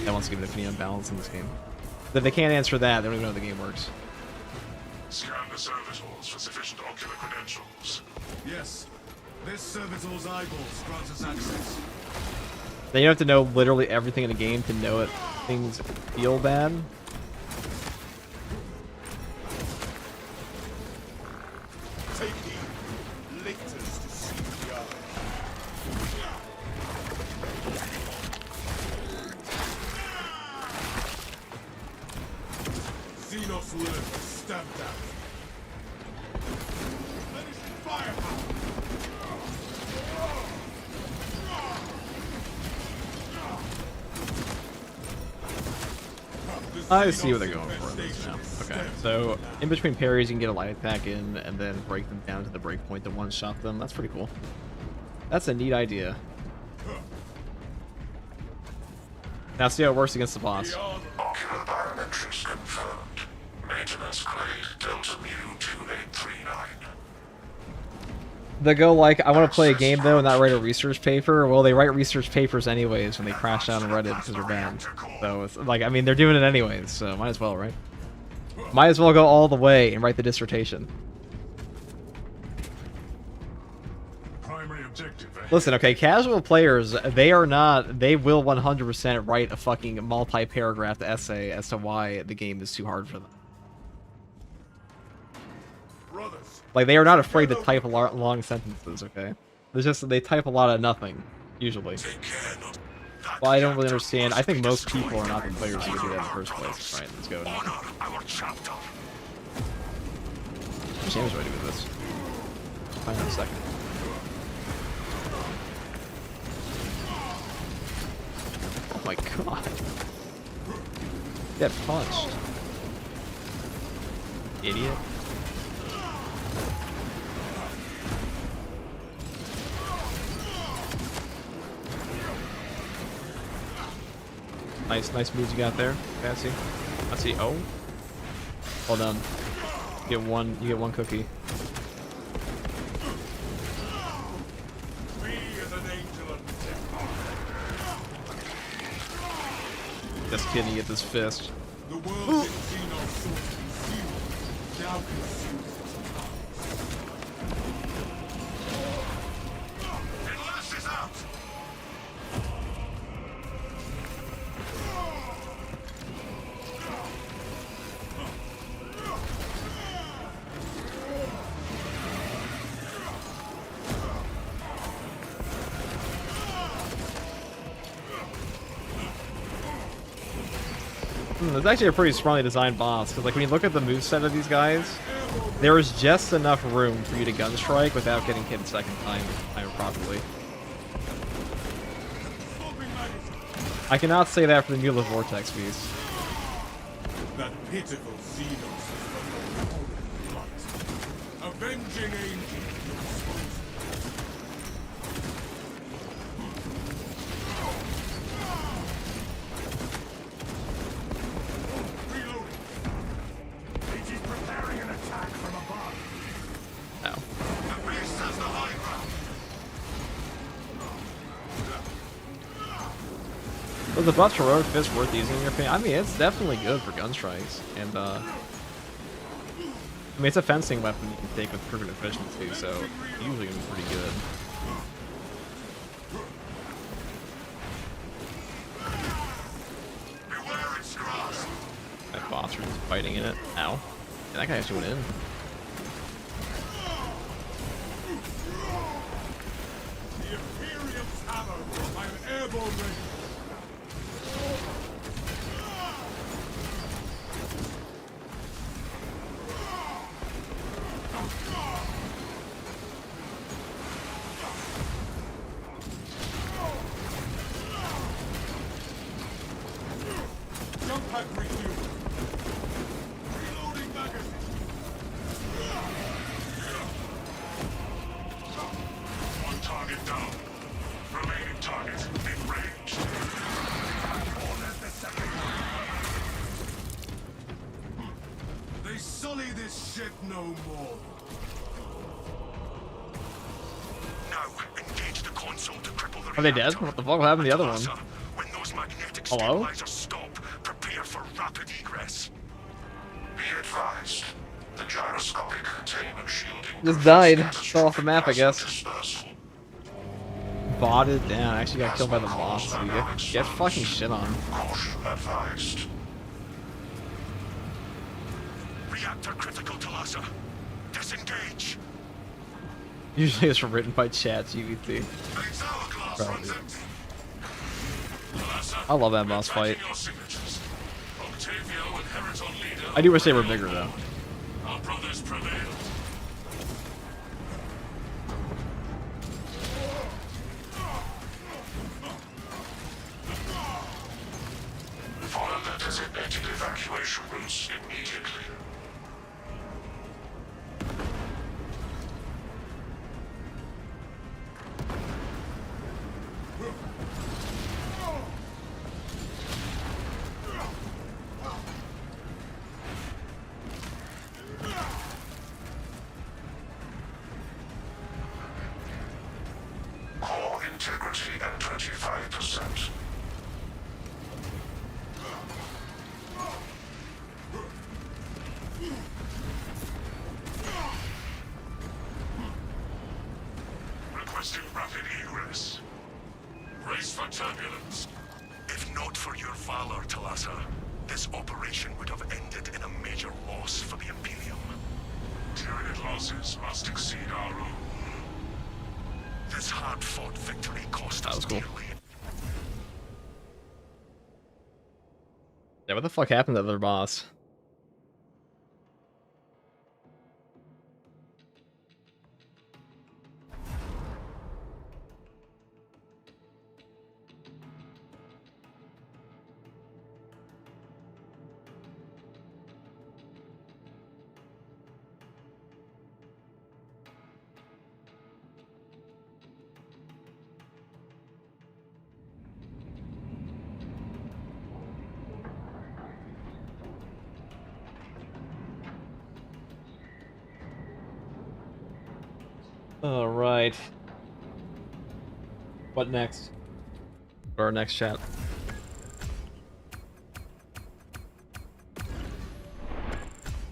that wants to give an opinion on balance in this game. If they can't answer that, they don't even know how the game works. Scan the servitors for sufficient ocular credentials. Yes. This servitor's eyeballs grants us access. Then you have to know literally everything in the game to know it things feel bad. Take heed. Lictors to see the eye. Xenos lurkers stamped out. Finishing firepower. I see what they're going for in this now. Okay, so in between parries you can get a light attack in and then break them down to the breakpoint to one-shot them. That's pretty cool. That's a neat idea. Now see how it works against the boss. Ocular biometrics confirmed. Maintenance grade Delta Mu 2839. They go like, I want to play a game though and not write a research paper. Well, they write research papers anyways when they crash out on Reddit because they're banned. So it's like, I mean, they're doing it anyways, so might as well, right? Might as well go all the way and write the dissertation. Primary objective. Listen, okay, casual players, they will 100% write a fucking multi-paragraph essay as to why the game is too hard for them. Brothers. Like, they are not afraid to type long sentences, okay? There's just, they type a lot of nothing, usually. Well, I don't really understand. I think most people are not the players who would do that in the first place. Alright, let's go. How much damage do I do with this? Find out in a second. Oh my god. Get punched. Idiot. Nice moves you got there, Fancy. I see. Oh, well done. You get one cookie. Just kidding. You get this fist. The world didn't see no source concealed. Now consumes it. It lashes out! It's actually a pretty strongly designed boss, because like when you look at the moveset of these guys, there is just enough room for you to gun strike without getting hit a second time properly. I cannot say that for the Mule of Vortex piece. That pitiful Xenos is from the light. Avenging angel. Was the buff heroic fist worth using in your opinion? I mean, it's definitely good for gun strikes, and I mean, it's a fencing weapon you can take with proven efficiency, so it's usually gonna be pretty good. That boss is fighting in it. Ow. Yeah, that guy actually went in. The Imperium's hammer. I'm airborne ready. Jump pack refuel. Reloading magazine. One target down. Remaining target in range. They sully this ship no more. Now, engage the console to cripple the Are they dead? reactor. What the fuck happened to the other one? When those magnetic Hello? stabilizers stop, prepare for rapid egress. Be advised, the gyroscopic containment shielding Just died. Fell off the map, I guess. Botted down. Actually got killed by the boss. So you get fucking shit on. Caution advised. Reactor critical to Lhasa. Disengage. Usually it's written by chat GBT. Base hourglass Probably. runs empty. Lhasa, I love that boss fight. your signatures. Octavio and Heriton leader. I do wish they were bigger though. Our brothers prevailed. Follow the designated evacuation routes immediately. Core integrity at 25%. Requesting rapid egress. Brace for turbulence. If not for your valor, Talassa, this operation would have ended in a major loss for the Imperium. Tyranid losses must exceed our own. This hard-fought victory cost That us was cool. dearly. Yeah, what the fuck happened to the other boss? All right. What next? For our next chat.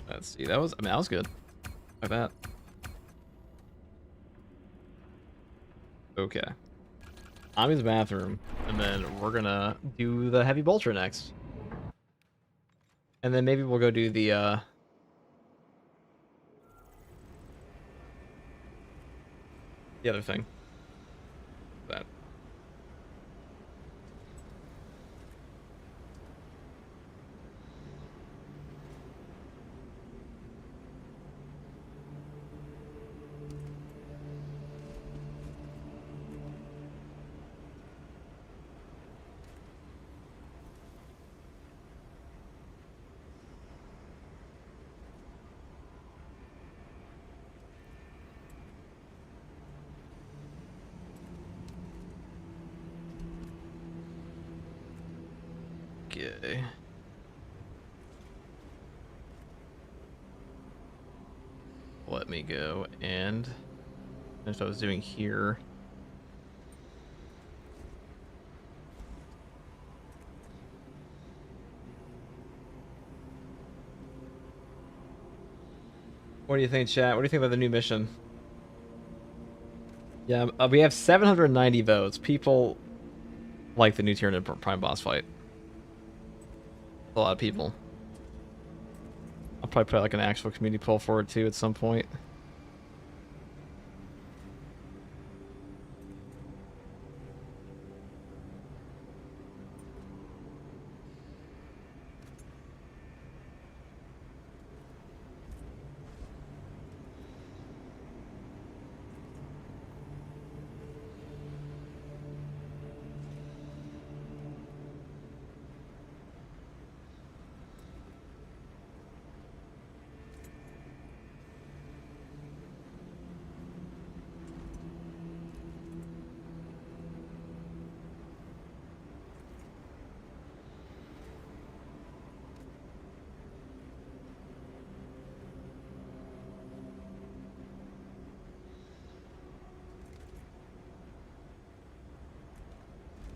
Let's see. That was. I mean, that was good. Like that. Okay. Tommy's bathroom, and then we're gonna do the heavy bolter next, and then maybe we'll go do the other thing. That. Okay. Let me go and finish what I was doing here. What do you think, chat? What do you think about the new mission? Yeah, we have 790 votes. People like the new Tyranid Prime boss fight. A lot of people. I'll probably put like an actual community poll for it too at some point.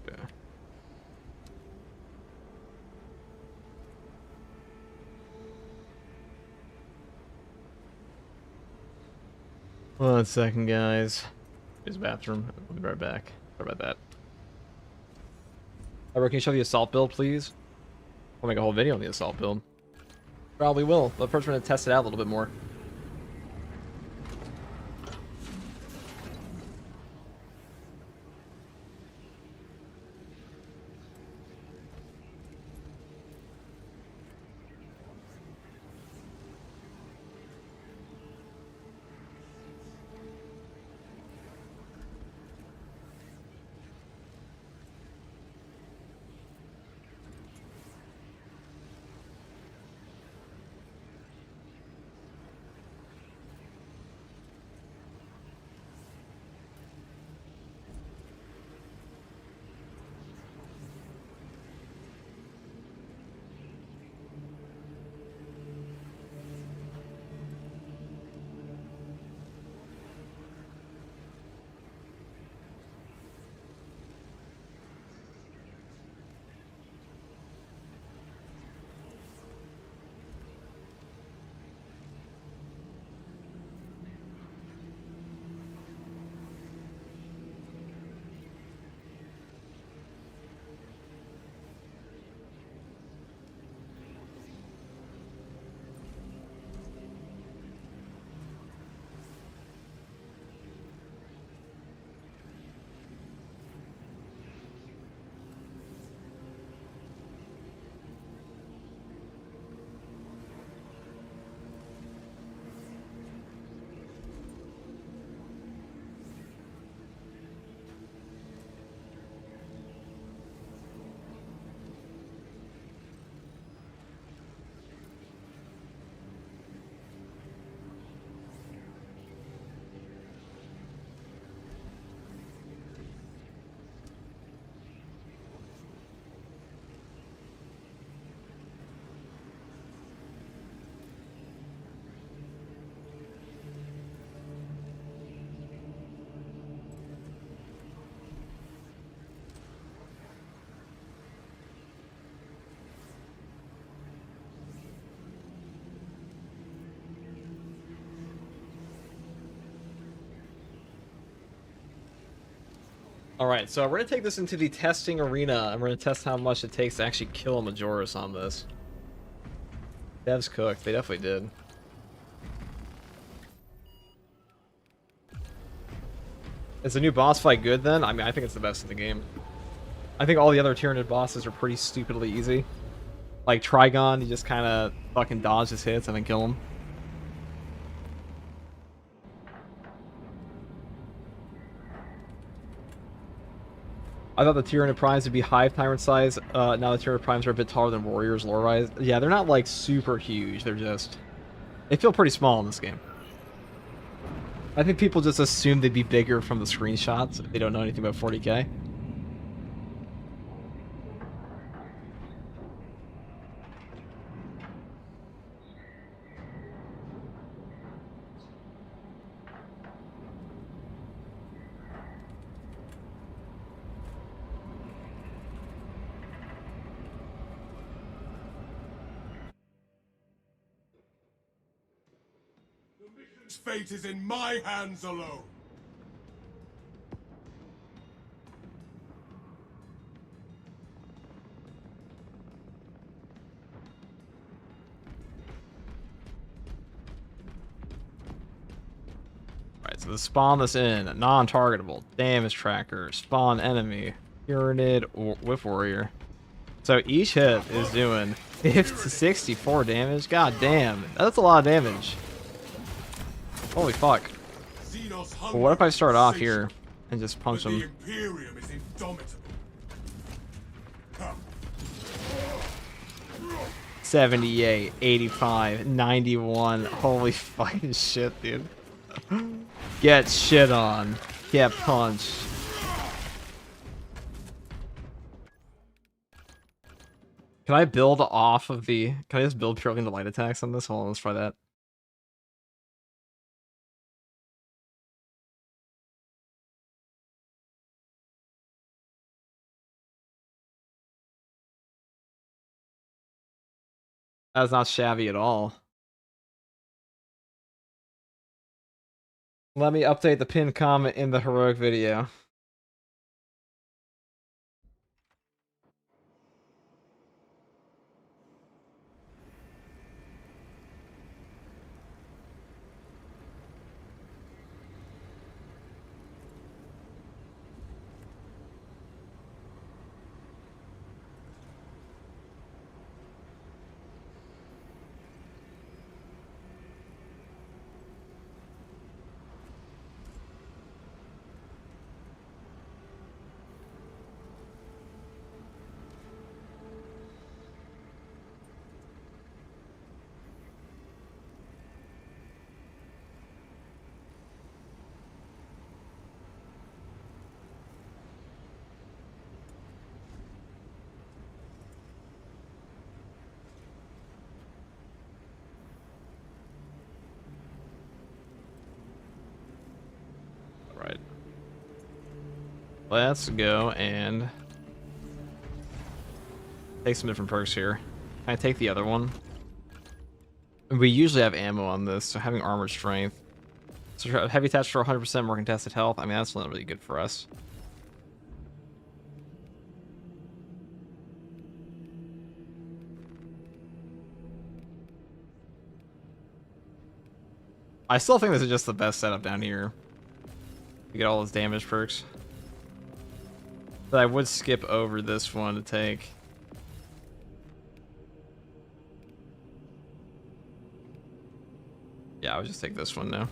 Okay. One second, guys. His bathroom. I'll be right back. Sorry about that. Alright, can you show the assault build, please? I'll make a whole video on the assault build. Probably will, but first we're gonna test it out a little bit more. Alright, so we're gonna take this into the testing arena, and we're gonna test how much it takes to actually kill a Majoris on this. Devs cooked, they definitely did. Is the new boss fight good then? I mean, I think it's the best in the game. I think all the other Tyranid bosses are pretty stupidly easy. Like Trigon, you just kind of fucking dodge his hits and then kill him. I thought the Tyranid Primes would be Hive Tyrant size. Now the Tyranid Primes are a bit taller than Warriors lore-wise. Yeah, they're not like super huge. They're just... They feel pretty small in this game. I think people just assume they'd be bigger from the screenshots if they don't know anything about 40k. His fate is in my hands alone. Right, so the spawn this in, non-targetable, damage tracker, spawn enemy, Tyranid, or Whip Warrior. So each hit is doing 64 damage. God damn, that's a lot of damage. Holy fuck. Well, what if I start off here and just punch him? The Imperium is indomitable. Come. 78, 85, 91. Holy fucking shit, dude. Get shit on. Get punched. Can I build off of the... Can I just build purely into light attacks on this? Hold on, let's try that. That's not shabby at all. Let me update the pinned comment in the heroic video. Right. Let's go and take some different perks here. Can I take the other one? We usually have ammo on this, so having armored strength. So heavy attached for 100% more contested health. I mean, that's not really good for us. I still think this is just the best setup down here. You get all those damage perks. But I would skip over this one to take. Yeah, I would just take this one now.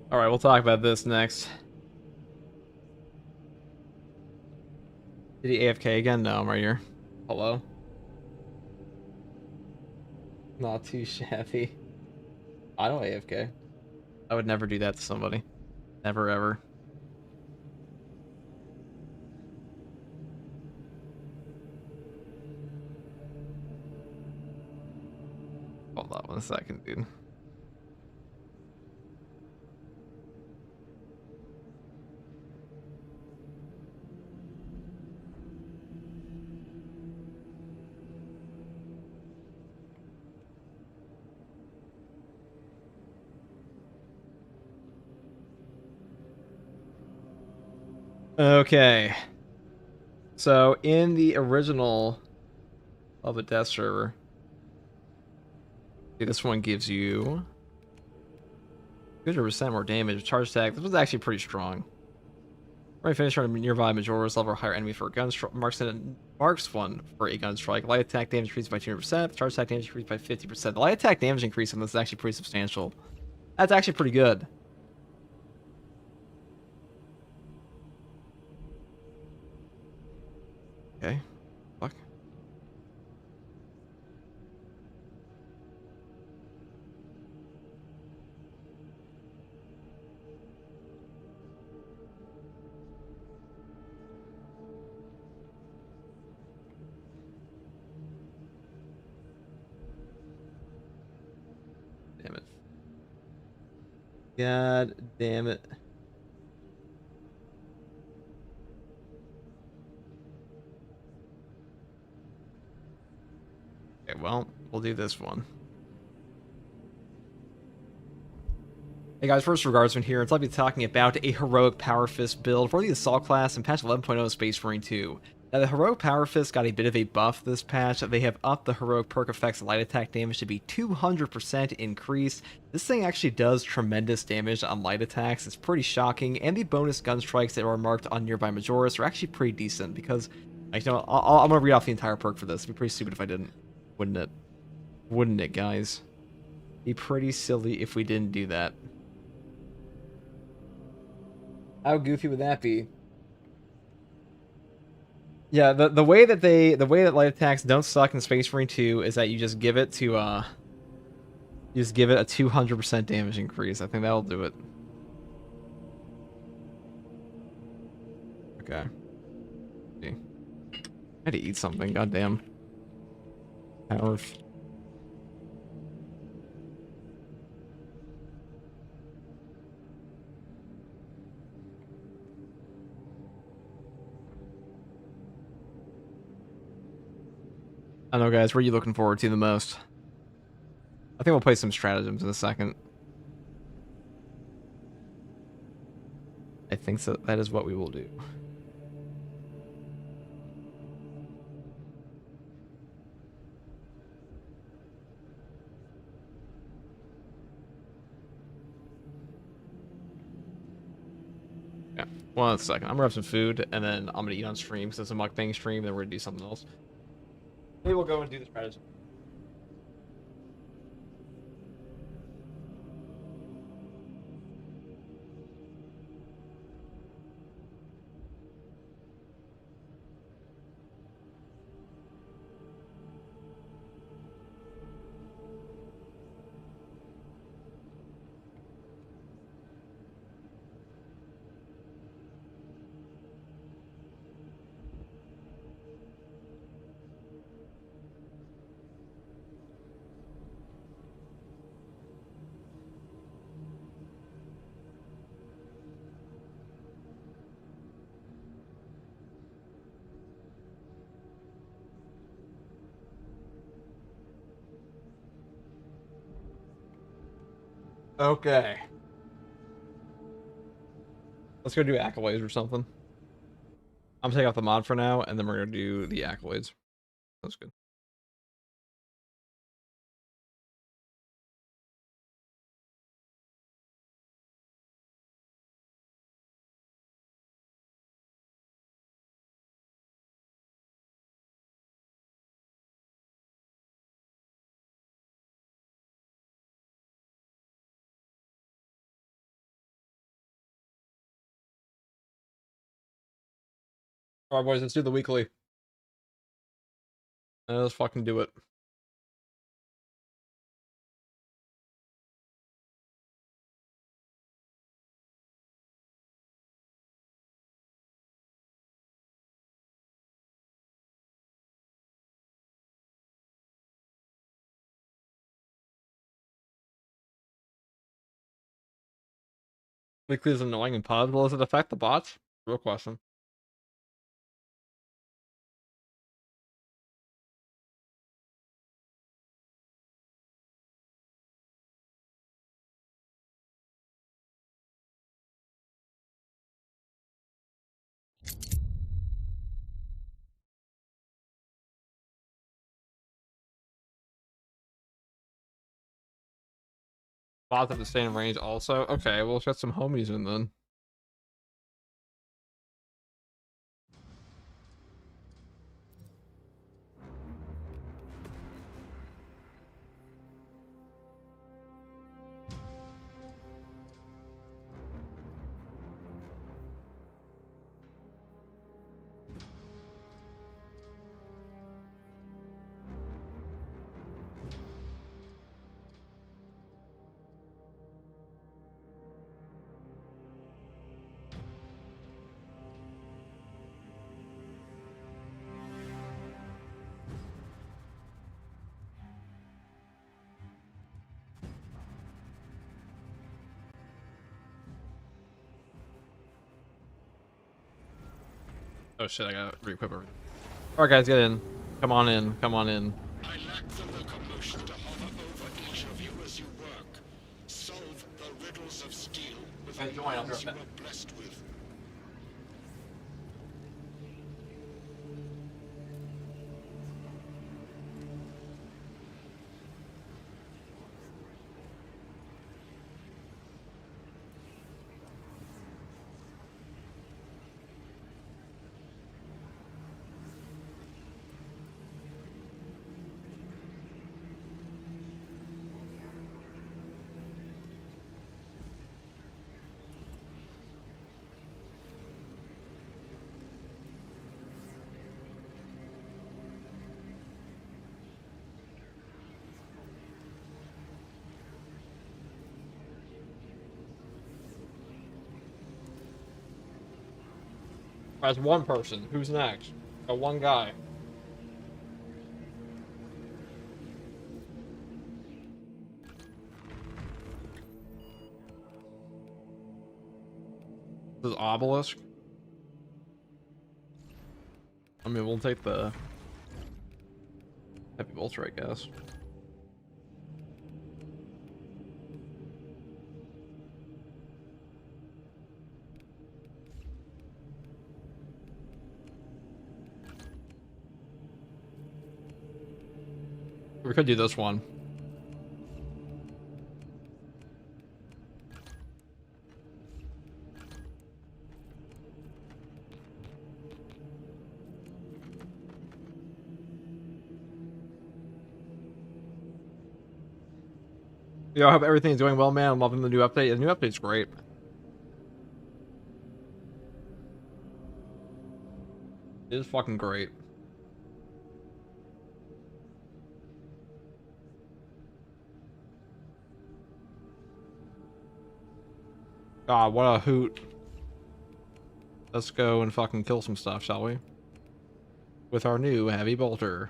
Alright, we'll talk about this next. Did he AFK again? No, I'm right here. Hello? Not too shabby. I don't AFK. I would never do that to somebody. Never ever. Hold on 1 second, dude. Okay. So in the original of a death server, this one gives you 200% more damage. Charge attack. This was actually pretty strong. Right, finish on a nearby Majora's level or higher enemy for a gun strike. Marks one for a gun strike. Light attack damage increased by 200%. Charge attack damage increased by 50%. The light attack damage increase on this is actually pretty substantial. That's actually pretty good. Okay. Fuck. Damn it. God damn it. Okay, well, we'll do this one. Hey guys, first regardsman here, and I'll be talking about a heroic power fist build for the assault class in patch 11.0 Space Marine 2. Now the heroic power fist got a bit of a buff this patch. They have upped the heroic perk effects light attack damage to be 200% increased. This thing actually does tremendous damage on light attacks. It's pretty shocking, and the bonus gun strikes that are marked on nearby Majoris are actually pretty decent because, like, you know, I'm gonna read off the entire perk for this. It'd be pretty stupid if I didn't, wouldn't it? Wouldn't it, guys? It'd be pretty silly if we didn't do that. How goofy would that be? Yeah, the way that light attacks don't suck in Space Marine 2 is that you just give it to you just give it a 200% damage increase. I think that'll do it. Okay. See. I had to eat something, goddamn. Power. I don't know, guys. What are you looking forward to the most? I think we'll play some stratagems in a second. I think so. That is what we will do. Yeah. 1 second. I'm gonna have some food, and then I'm gonna eat on stream because it's a mukbang stream. Then we're gonna do something else. Maybe we'll go and do the stratagem. Okay. Let's go do accolades or something. I'm taking off the mod for now, and then we're gonna do the accolades. That's good. All right, boys, let's do the weekly. Let's fucking do it. Weekly is annoying and pause. Well, does it affect the bots? Real question. Bots have to stay in range also. Okay, well, let's get some homies in then. Oh shit, I gotta re-equip everything. Alright guys, get in. Come on in, come on in. I lack the locomotion to hover over each of you as you work. Solve the riddles of steel with the minds you are blessed with. That's one person. Who's next? Got one guy. This is obelisk. I mean, we'll take the heavy bolter, I guess. We could do this one. Yo, I hope everything's going well, man. I'm loving the new update. The new update's great. It is fucking great. God, what a hoot. Let's go and fucking kill some stuff, shall we? With our new heavy bolter.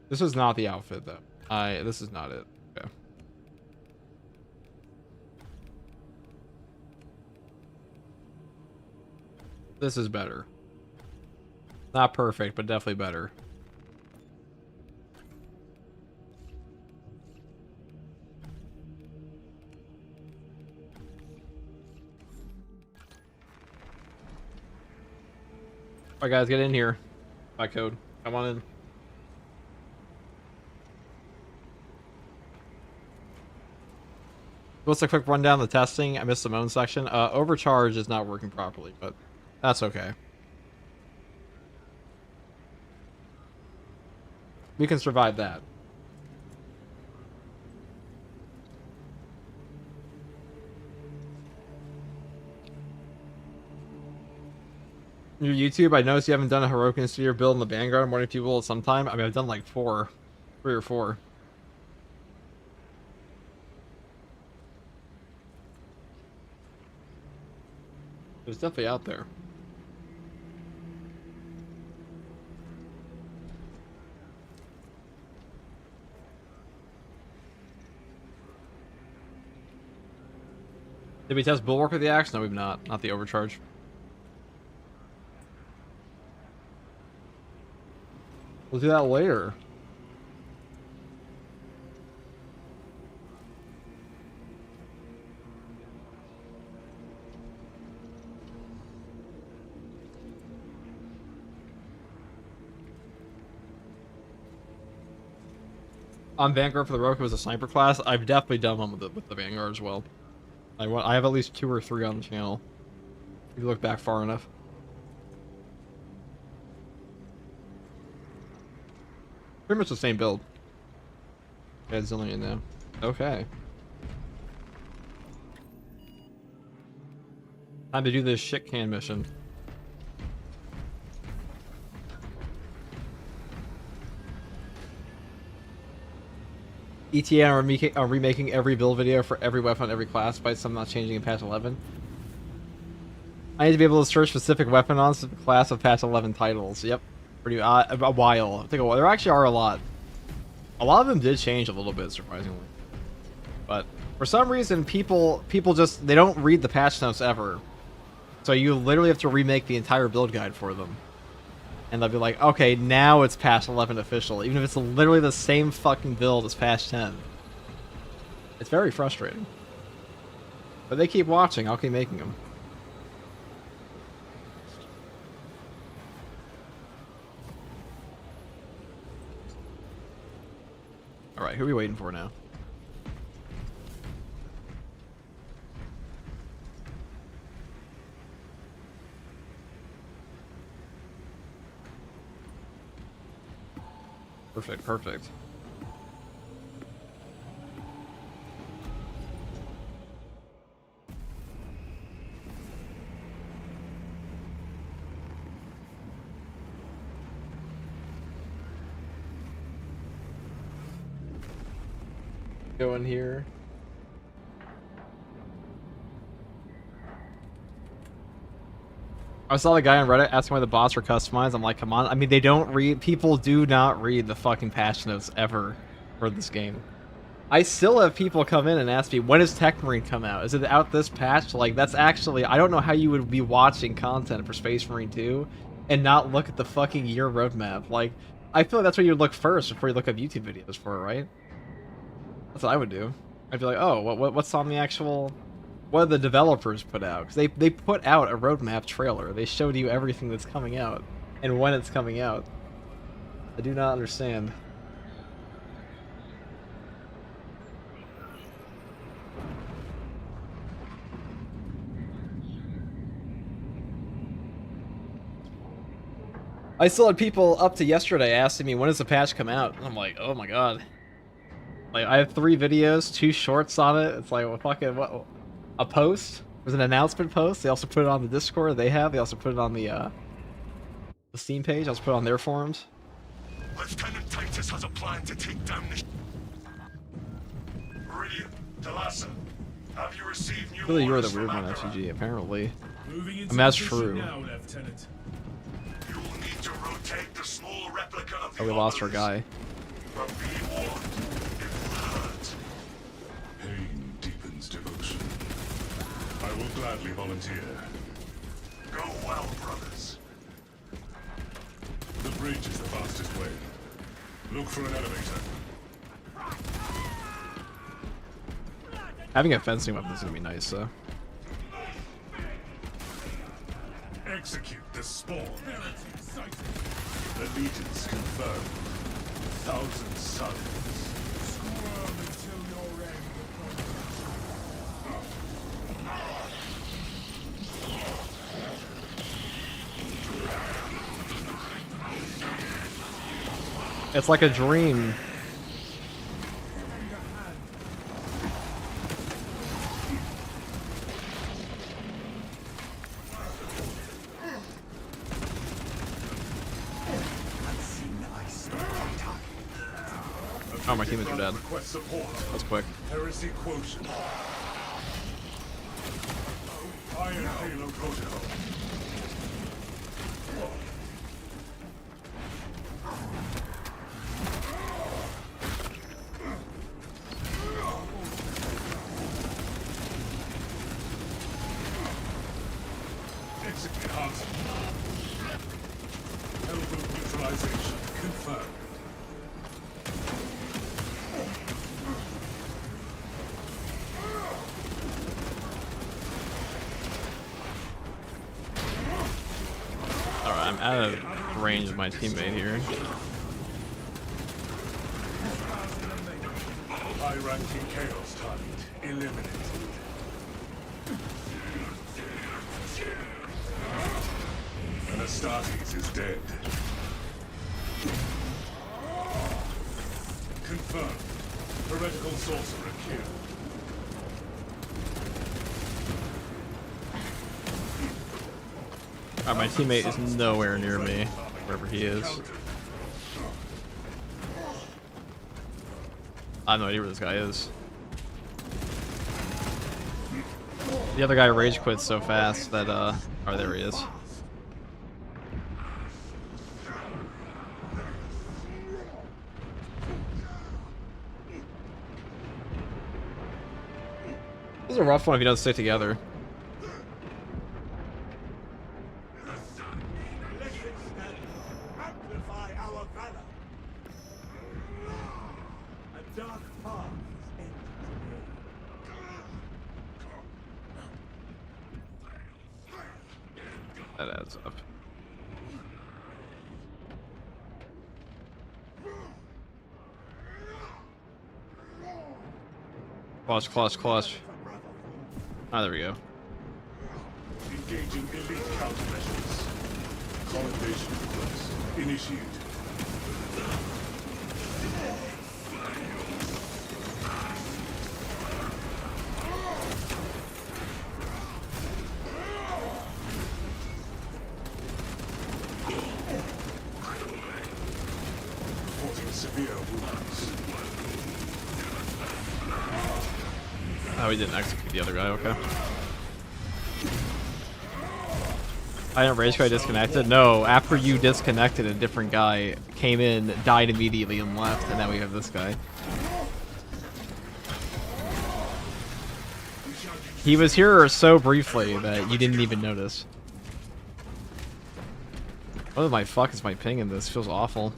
This is not the outfit, though. This is not it. Okay. This is better. Not perfect, but definitely better. Alright guys, get in here. By code. Come on in. What's a quick rundown of the testing? I missed the moan section. Overcharge is not working properly, but that's okay. We can survive that. Your YouTube, I noticed you haven't done a Heroic Sphere build in the Vanguard. I'm wondering if you will at some time. I mean, I've done like 3 or 4. It's definitely out there. Did we test Bulwark with the axe? No, we've not. Not the overcharge. We'll do that later. on Vanguard for the Roku as a sniper class. I've definitely done one with the Vanguard as well. I have at least 2 or 3 on the channel. If you look back far enough. Pretty much the same build. Yeah, Zillion now. Okay. Time to do this shit can mission. ETA are remaking every build video for every weapon on every class, despite some not changing in patch 11. I need to be able to search specific weapon on specific class of patch 11 titles. Yep. Pretty a while. Take a while. There actually are a lot. A lot of them did change a little bit, surprisingly. But for some reason, people just they don't read the patch notes ever. So you literally have to remake the entire build guide for them. And they'll be like, okay, now it's patch 11 official, even if it's literally the same fucking build as patch 10. It's very frustrating. But they keep watching, I'll keep making them. Alright, who are we waiting for now? Perfect, perfect. Go in here. I saw the guy on Reddit asking why the bots are customized. I'm like, come on. I mean, they don't read. People do not read the fucking patch notes ever for this game. I still have people come in and ask me, when does Tech Marine come out? Is it out this patch? Like, that's actually, I don't know how you would be watching content for Space Marine 2 and not look at the fucking year roadmap. Like, I feel like that's what you would look first before you look up YouTube videos for, right? That's what I would do. I'd be like, oh, what's on the actual... What the developers put out? Because they put out a roadmap trailer. They showed you everything that's coming out and when it's coming out. I do not understand. I still had people up to yesterday asking me when does the patch come out, and I'm like, oh my god. Like, I have 3 videos, 2 shorts on it. It's like, well, fucking what? A post? There's an announcement post. They also put it on the Discord. They also put it on the Steam page. I also put it on their forums. Lieutenant Titus has a plan to take down the... Meridian, Delassa, have you received new Really, you're the orders weird from one, Akara? FTG, apparently. Moving into I mean, that's position true. now, Lieutenant. You will need to rotate the small replica of the Oh, we lost our obelisk. guy. But be warned, it will hurt. Pain deepens devotion. I will gladly volunteer. Go well, brothers. The bridge is the fastest way. Look for an elevator. Having a fencing weapon is gonna be nice, though. Execute the spawn. Allegiance confirmed. Thousand suns. Squirm until your end It's like a dream. Oh, my teammates are dead. Request support. That's quick. Heresy quotient. Iron Halo protocol. Execute Hansen. Elbow neutralization confirmed. Alright, I'm out of range of my teammate here. Anti-chaos target eliminated. And Astartes is dead. Confirmed. Heretical sorcerer killed. Alright, my teammate is nowhere near me, wherever he is. I have no idea where this guy is. The other guy rage quit so fast that, oh, there he is. This is a rough one if you don't stick together. Amplify our valor. A dark path is ended. That adds up. Clutch, clutch, clutch. Ah, there we go. Engaging elite countermeasures. Commendation request initiated. Reporting severe wounds. Oh, we didn't execute the other guy, okay. I didn't rage quit, I disconnected? No, after you disconnected, a different guy came in, died immediately, and left, and now we have this guy. He was here so briefly that you didn't even notice. What the fuck is my ping in this? Feels awful.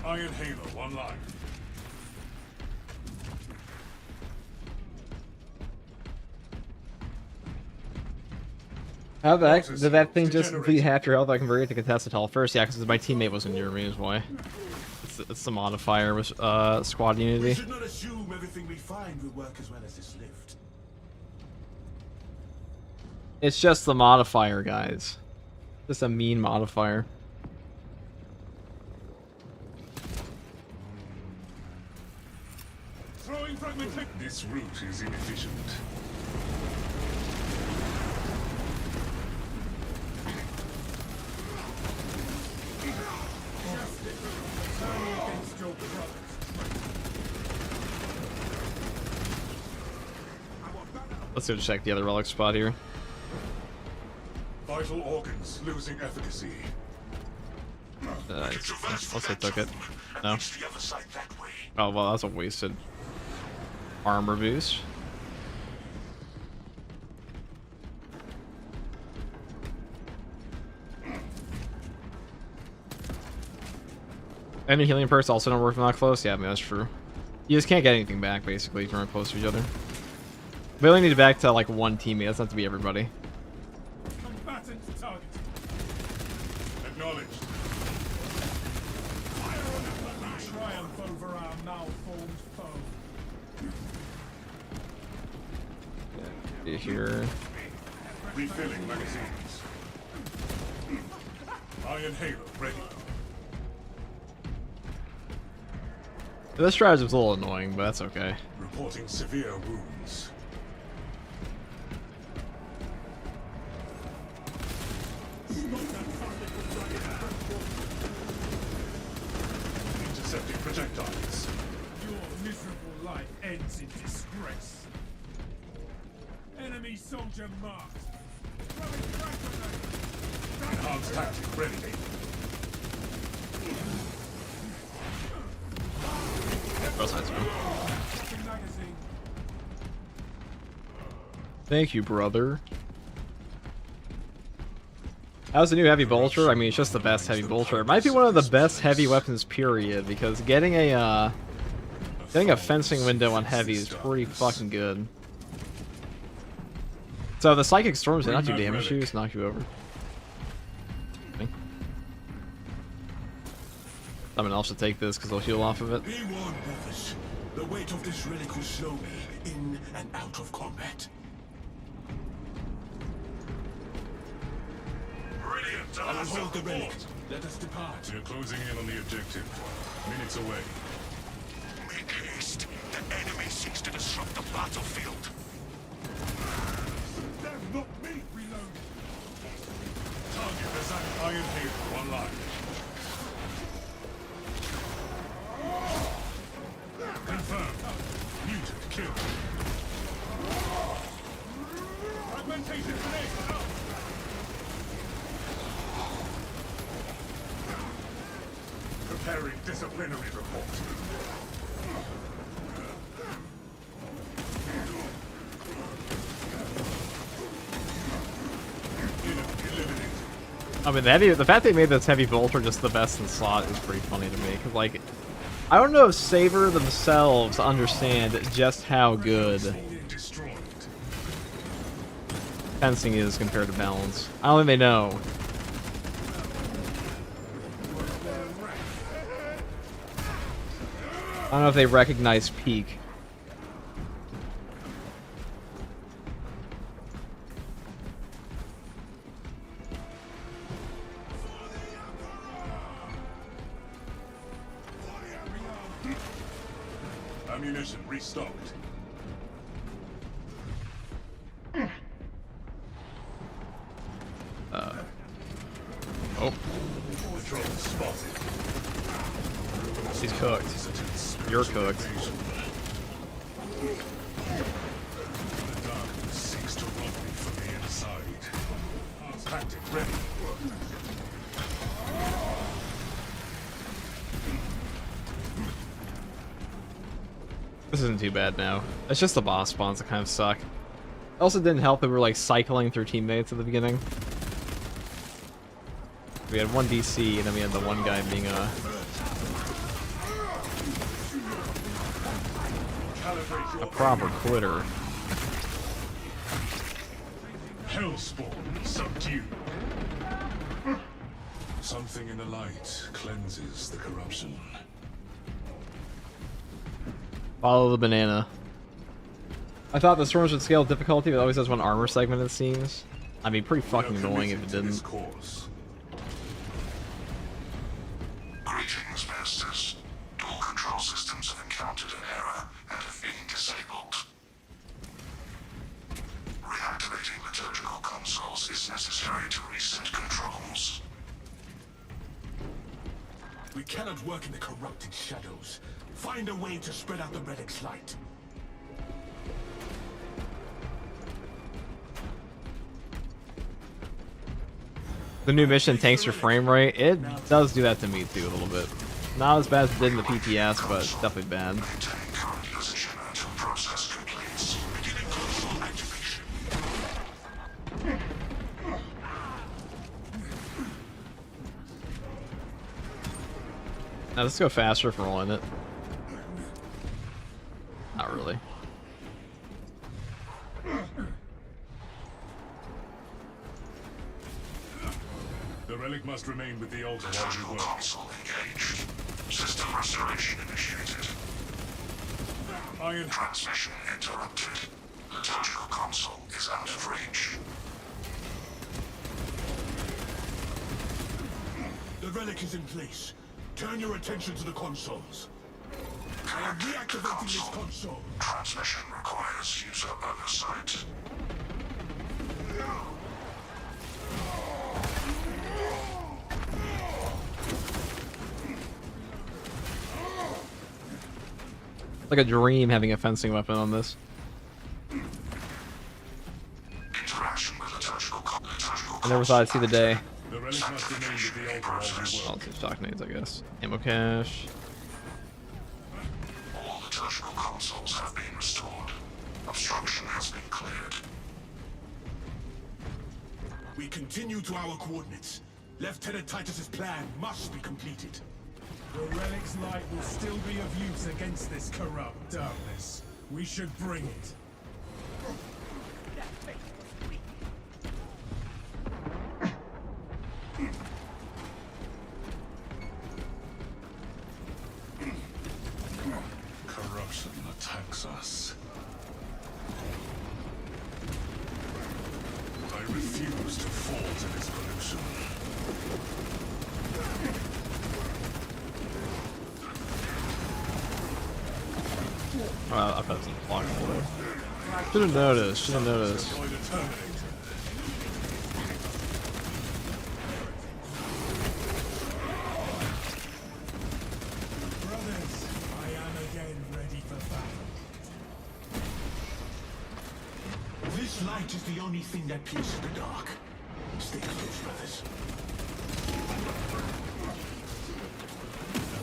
Iron Halo, one life. How did that thing just complete half your health? I converted to contested health first? Yeah, because my teammate wasn't near me, is why. It's the modifier with squad We unity. should not assume everything we find will work as well as this lift. It's just the modifier, guys. Just a mean modifier. Throwing fragmentation. This route is inefficient. Against your brothers. Let's go check the other relic spot here. Vital organs losing efficacy. Unless I took it. No. It's the other side that way. Oh, well, that's a wasted armor boost. Any healing perks also don't work from that close? Yeah, I mean, that's true. You just can't get anything back, basically, if you're close to each other. We only need it back to, like, one teammate. That's not to be everybody. Combatant targeted. Acknowledged. Triumph over our malformed foe. Here. Refilling magazines. Iron Halo ready. This strategy's a little annoying, but that's okay. Reporting severe wounds. Intercepting projectiles. Your miserable life ends in disgrace. Enemy soldier marked. Throwing frag grenade. Enhanced tactic ready. Magazine. Thank you, brother. How's the new heavy bolter? I mean, it's just the best heavy bolter. It might be one of the best heavy weapons, period, because getting a fencing window on heavy is pretty fucking good. So the psychic storms, they not do damage to you, just knock you over. Someone else should take this because they'll heal off of it. Be warned, brothers. The weight of this relic will slow me in and out of combat. Brilliant! I will hold the relic. Let us depart. We're closing in on the objective. Minutes away. Make haste. The enemy seeks to disrupt the battlefield. They've not me reloaded. Target is at Iron Haven. One line. Confirmed. Mutant killed. Fragmentation grenade out. Preparing disciplinary report. I mean, the fact they made this heavy bolter just the best in slot is pretty funny to me. Cause like, I don't know if Saber themselves understand just how good fencing is compared to balance. I don't think they know. I don't know if they recognize peak. Ammunition restocked. Oh, Patrol spotted. he's cooked. You're cooked. The darkness seeks to rob me from the inside. Tactic ready. This isn't too bad now. It's just the boss spawns that kind of suck. It also didn't help that we were like cycling through teammates at the beginning. We had one DC and then we had the one guy being a proper quitter. Hellspawn subdued. Something in the light cleanses the corruption. Follow the banana. I thought the storms would scale difficulty, but it always has one armor segment it seems. I'd be pretty fucking annoying if it didn't. Greetings, Masters. All control systems have encountered an error and have been disabled. Reactivating liturgical consoles is necessary to reset controls. We cannot work in the corrupted shadows. Find a way to spread out the relic's light. The new mission tanks your frame rate. It does do that to me too a little bit. Not as bad as it did in the PTS, but definitely bad. Maintain current position until process completes. Beginning console activation. Now let's go faster for rolling it. Not really. The relic must remain with the altar while Liturgical we work. console engaged. System restoration initiated. Iron Transmission interrupted. Liturgical console is out of reach. The relic is in place. Turn your attention to the consoles. I am reactivating this console. Transmission requires user oversight. Like a dream having a fencing weapon on this. Interaction with liturgical I never thought I'd see the day. The relic must remain with the altar while we I'll work. take stock nades, I guess. Ammo cache. All liturgical consoles have been restored. Obstruction has been cleared. We continue to our coordinates. Lieutenant Titus's plan must be completed. The relic's light will still be of use against this corrupt darkness. We should bring it. refuse to fall to this pollution. I've had some block. Should have noticed. Should have noticed. Deploy the Terminator. Brothers, I am again ready for battle. This light is the only thing that pierces the dark. Stay close, brothers.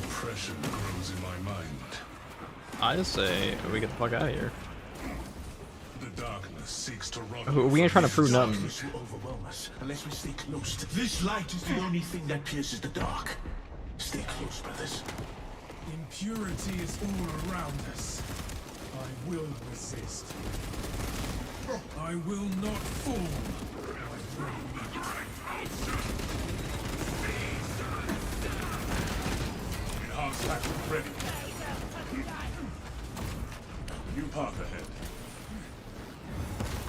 Oppression grows in my mind. I just say we get the fuck out of here. The darkness seeks to run. We ain't trying to prove nothing. Darkness will overwhelm us unless we stay close. This light is the only thing that pierces the dark. Stay close, brothers. Impurity is all around us. I will resist. I will not fall. Enhanced tactic ready. New path ahead.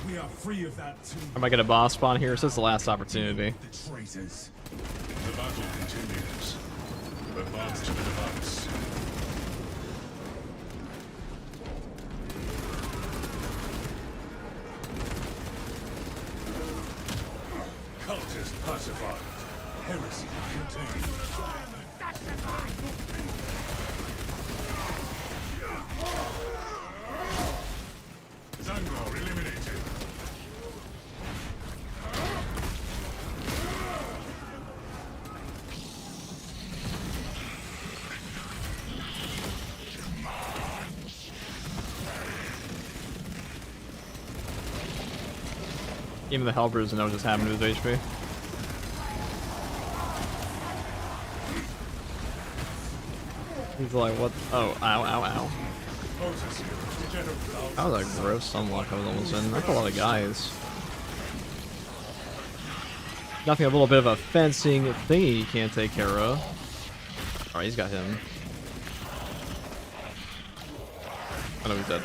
We are free of that too. I might get a boss spawn here, so it's the last opportunity. The traitors. The battle continues. Advance to the device. Cultist pacified. Heresy contained. Zangor eliminated. Even the helpers know what just happened to his HP. He's like, what? Oh, ow, ow, ow. That was a gross sunlock I was almost in. That's a lot of guys. Nothing a little bit of a fencing thingy you can't take care of. Alright, he's got him. I know he's dead.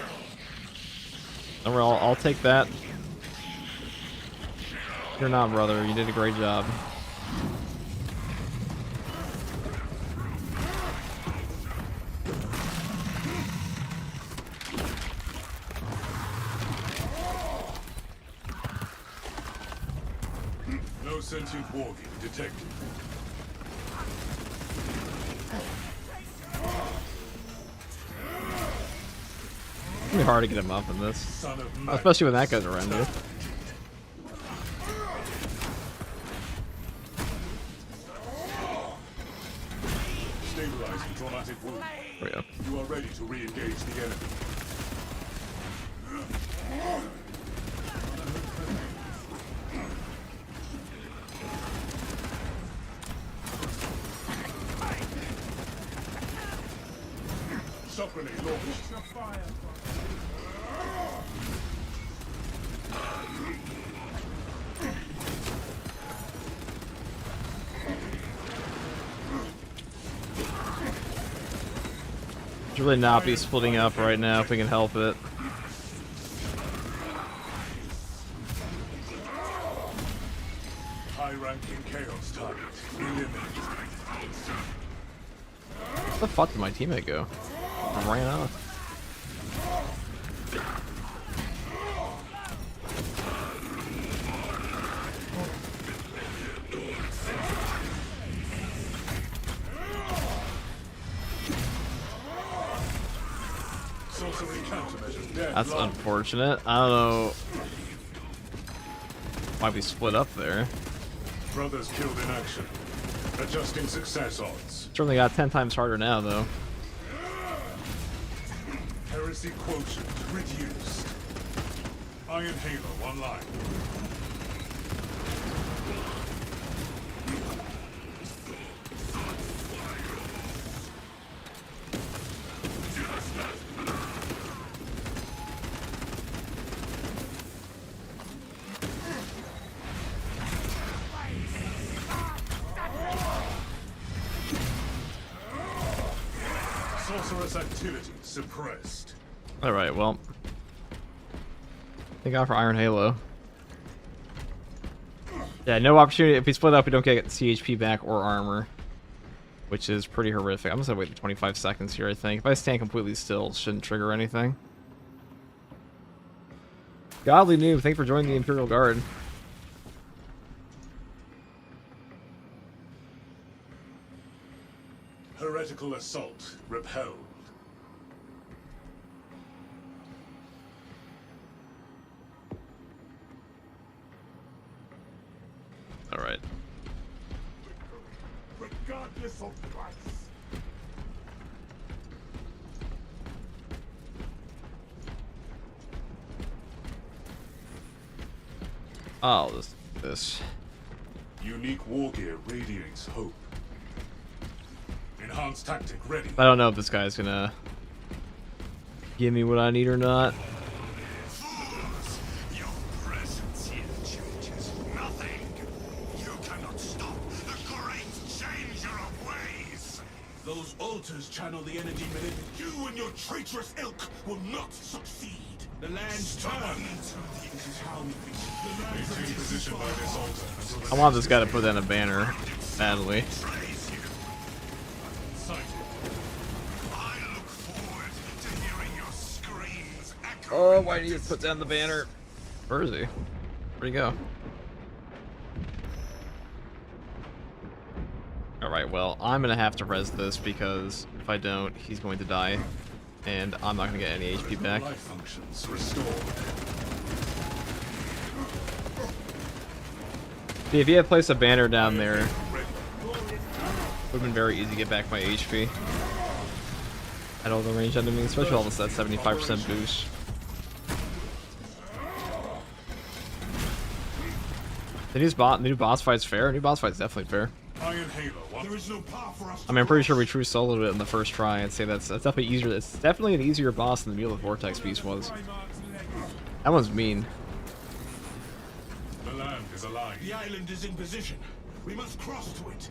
Overall, I'll take that. You're not, brother. You did a great job. No sentient wargame detected. It's gonna be hard to get him up in this. Son of Especially when that goes around you. Stabilizing traumatic wound. There we go. You are ready to re-engage the enemy. Shock grenade launched. Should really not be splitting up right now if we can help it. High-ranking chaos target eliminated. Where the fuck did my teammate go? I ran off. Sorcery countermeasures dead. That's unfortunate. I don't know. Might be split up there. Brothers killed in action. Adjusting success odds. Certainly got 10 times harder now, though. Heresy quotient reduced. Iron Halo online. Sorceress activity suppressed. Alright, well. Thank God for Iron Halo. Yeah, no opportunity. If we split up, we don't get CHP back or armor, which is pretty horrific. I'm just gonna wait 25 seconds here, I think. If I stand completely still, it shouldn't trigger anything. Godly Noob, thanks for joining the Imperial Guard. Heretical assault repelled. All right. Regardless of price. Oh, this. Unique war gear radiates hope. Enhanced tactic ready. I don't know if this guy's gonna give me what I need or not. Fools! Your presence here changes nothing. You cannot stop the great changer of ways. Those altars channel the energy within. You and your traitorous ilk will not succeed. The land's turn. This is how we begin. The land's in position by this altar. I want this guy to put in a banner badly. I look forward to hearing your screams echo. Oh, why did you put down the banner? Where is he? Where'd he go? Alright, well, I'm gonna have to res this because if I don't, he's going to die. And I'm not gonna get any HP back. Life functions restored. See, if he had placed a banner down there, it would have been very easy to get back my HP. At all the range enemies, especially all this that 75% boost. The new boss fight's fair. New boss fight's definitely fair. Iron Halo. There is no power for us. I mean, I'm pretty sure we true soloed it in the first try. I'd say that's definitely easier. It's definitely an easier boss than the Mule of Vortex Beast was. That one's mean. The land is alive. The island is in position. We must cross to it.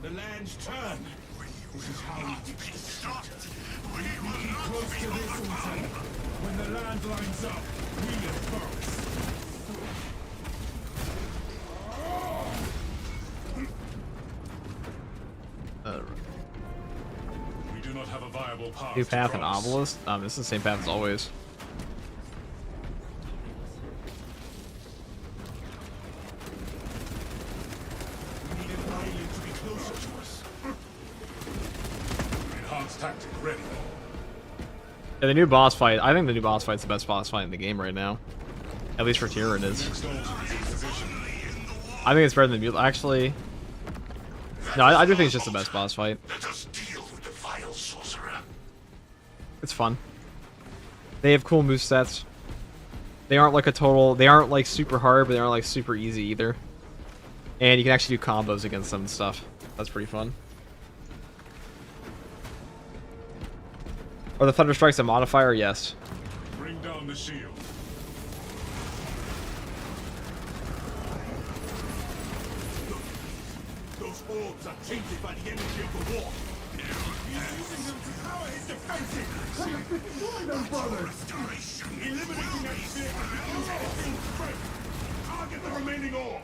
The land's turn. This is how we be stopped. We will not close to this altar. When the land lines up, we advance. We do not have a viable path. New path to and cross. obelisk. This is the same path as always. We need an island to be closer to us. Enhanced tactic ready. Yeah, the new boss fight. I think the new boss fight's the best boss fight in the game right now. At least for tier it is. Next altar is in position. I think it's better than Mule. Actually, no, I do think it's just the best boss fight. Let us deal with the vile sorcerer. It's fun. They have cool movesets. They aren't like a total. They aren't like super hard, but they aren't like super easy either. And you can actually do combos against them and stuff. That's pretty fun. Are the Thunder Strikes a modifier? Yes. Bring down the shield. Those orbs are tainted by the energy of the war. He's using them to power his defenses. Eliminating that sphere will anything strength. Target the remaining orb.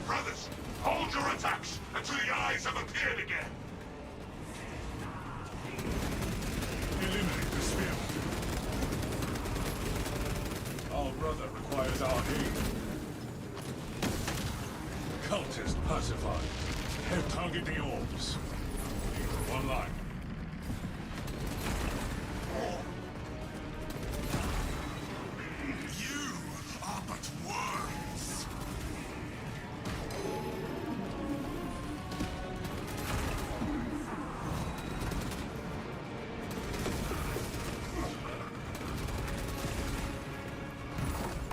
Brothers, hold your attacks until the eyes have appeared again. Eliminate the sphere. Our brother requires our aid. Cultist pacified. Head target the orbs. One line. You are but worms.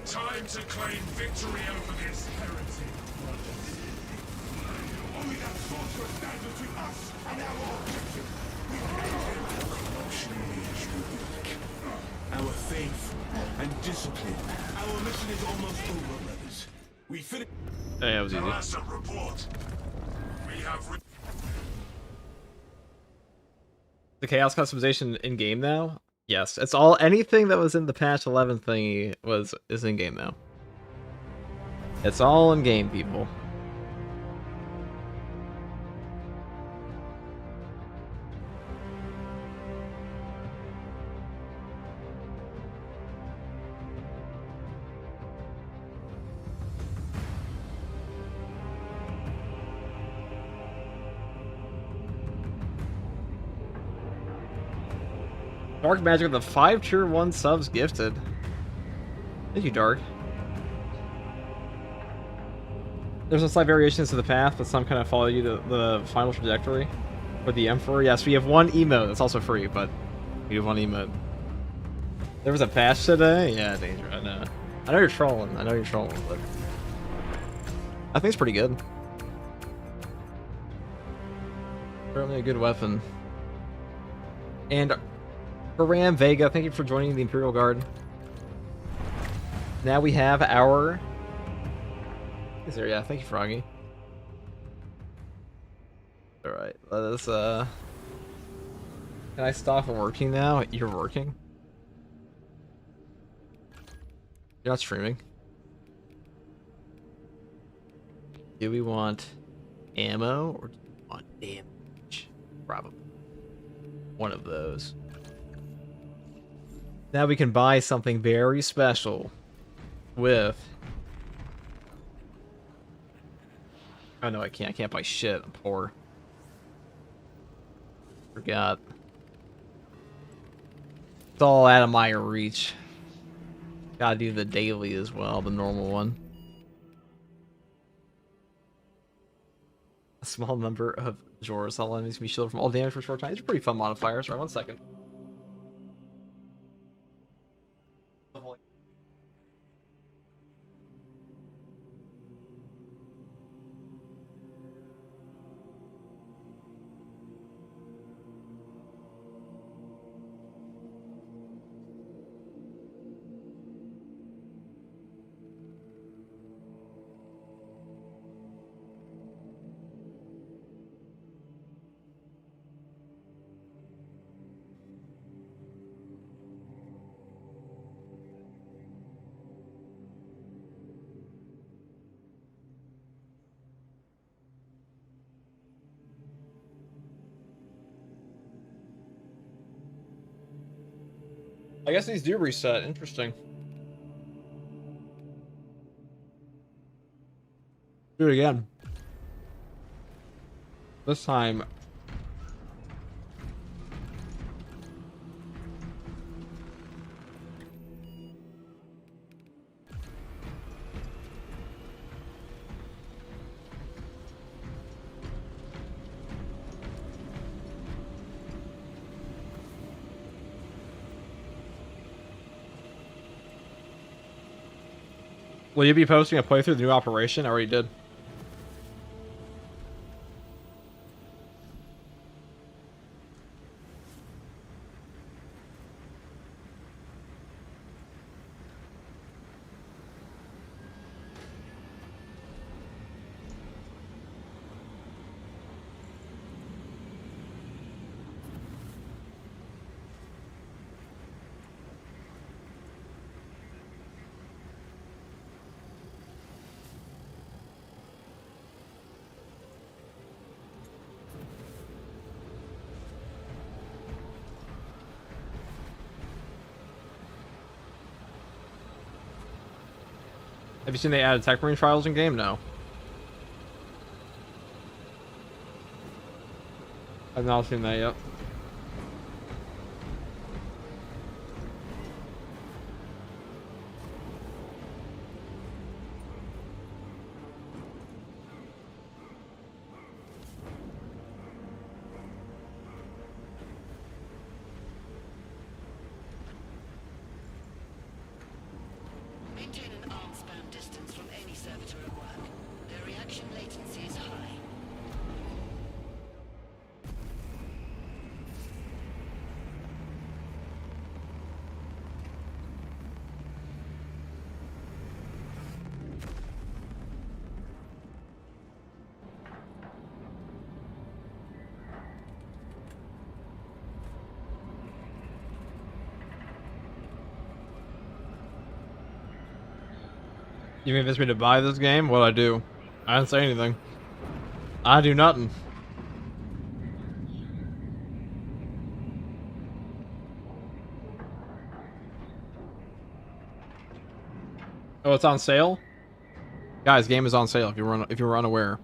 Time to claim victory over this heretic, brothers. Only that sorcerer stands between us and our objective. We emotionally unique. Our faith and discipline. Our mission is almost over, brothers. We finish. Hey, that was easy. Harasser, report. We have The chaos customization in game now? Yes, it's all anything that was in the patch 11 thingy is in game now. It's all in game, people. Dark Magic with the 5 tier 1 subs gifted. Thank you, Dark. There's some slight variations to the path, but some kind of follow you to the final trajectory. For the Emperor, yes, we have one emote that's also free, but we have one emote. There was a patch today? Yeah, Danger, I know. I know you're trolling, but I think it's pretty good. Certainly a good weapon. And Ram Vega, thank you for joining the Imperial Guard. Now we have our... Is there? Yeah, thank you, Froggy. Alright, let us, Can I stop working now? You're working? You're not streaming? Do we want ammo, or do we want damage? Probably. One of those. Now we can buy something very special with... Oh no, I can't. I can't buy shit. I'm poor. Forgot. It's all out of my reach. Gotta do the daily as well, the normal one. A small number of Jors. All enemies can be shielded from all damage for a short time. These are pretty fun modifiers. Right, 1 second. I guess these do reset. Interesting. Do it again. This time. Will you be posting a playthrough of the new operation? I already did. Have you seen they added Tech Marine trials in game? No. I've not seen that yet. Maintain an arm-span distance from any servitor at work. Their reaction latency is high. You convinced me to buy this game? What'd I do? I didn't say anything. I do nothing. Oh, it's on sale? Guys, game is on sale if you were unaware.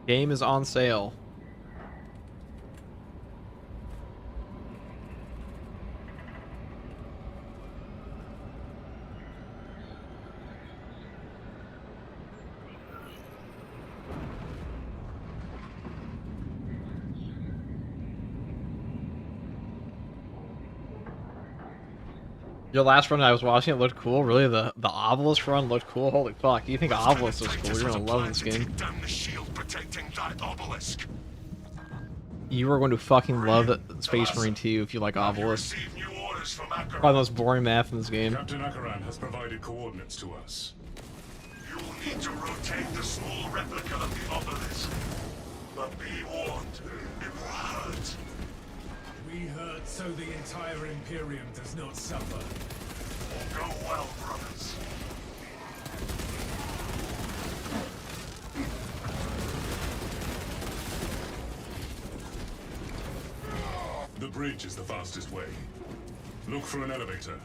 Game is on sale. Your last run I was watching, it looked cool. Really, the Obelisk run looked cool. Holy fuck! You think Obelisk was cool? You're gonna love this game. Down the shield protecting that obelisk. You are going to fucking love Space Marine 2 if you like Obelisk. Receive new orders from Probably the most boring map in this game. Captain Akaran has provided coordinates to us. You will need to rotate the small replica of the obelisk. But be warned, it will hurt. We hurt so the entire Imperium does not suffer. Go well, brothers. The bridge is the fastest way. Look for an elevator.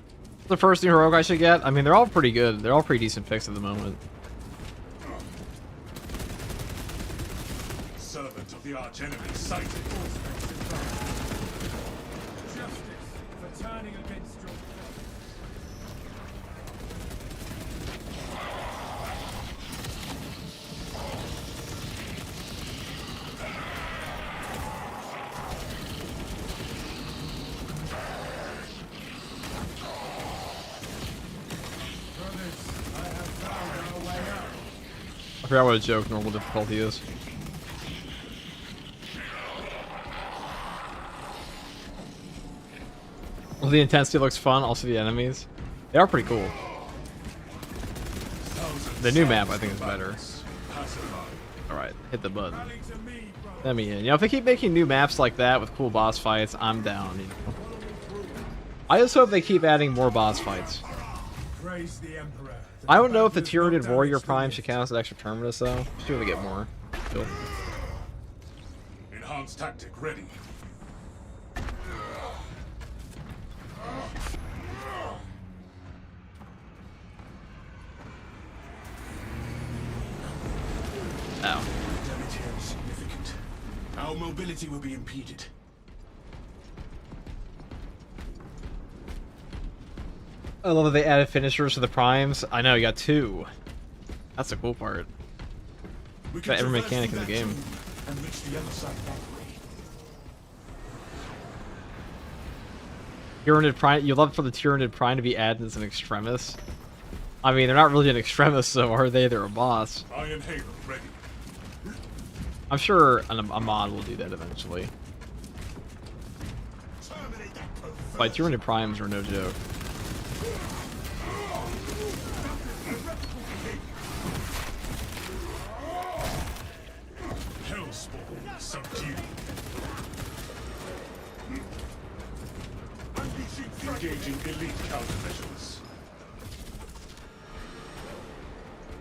The first new heroic I should get. I mean, they're all pretty good. They're all pretty decent picks at the moment. Servant of the archenemy sighted. Justice for turning against your I forgot what a joke normal difficulty is. Well, the intensity looks fun. Also, the enemies. They are pretty cool. The new map, I think, is better. Alright, hit the button. Let me in. You know, if they keep making new maps like that with cool boss fights, I'm down, you know. I just hope they keep adding more boss fights. praise the Emperor. I don't know if the Tyranid Warrior Prime should count as an extra terminus, though. Should really get more. Cool. Enhanced tactic ready. Ow. Damage here is significant. Our mobility will be impeded. I love that they added finishers to the primes. I know, you got 2. That's the cool part. We Got every traverse mechanic in through the that game. tomb and reach the other side that way. Tyranid Prime. You love for the Tyranid Prime to be added as an extremis. I mean, they're not really an extremis, so are they? They're a boss. Iron Halo ready. I'm sure a mod will do that eventually. Like, Tyranid Primes are no joke. Hellspawn subdued. Engaging elite countermeasures.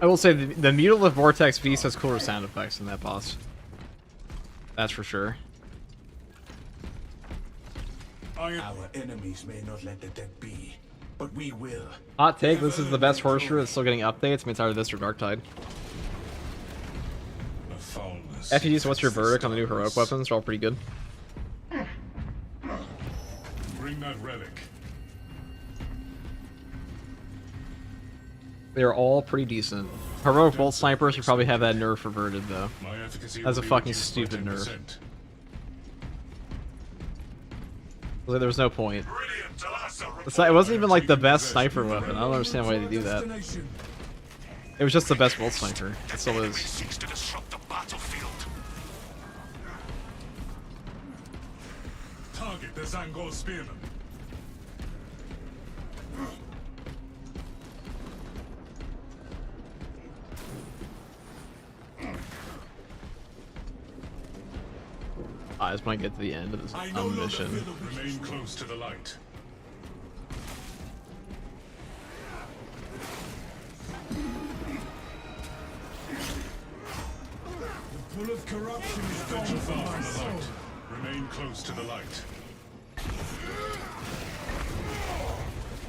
I will say the Mutilith Vortex Beast has cooler sound effects than that boss. That's for sure. Our enemies may not let the dead be, but we will. Hot take, this is the best horseshoe that's still getting updates. I mean, it's either this or Darktide. FUD, so what's your verdict on the new heroic weapons? They're all pretty good. Bring that relic. They're all pretty decent. Heroic Bolt Snipers should probably have that nerf reverted, though. My efficacy That's a will be fucking reduced by stupid nerf. 10%. Like, there was no point. It wasn't even like the best sniper weapon. I don't understand why they do that. It was just the best bolt sniper. It still is. Seeks to disrupt the battlefield. Target the Zangor spearman. I just might get to the end of this mission. Remain close to the light. Full of corruption is gone Venture from far my from the soul. light. Remain close to the light.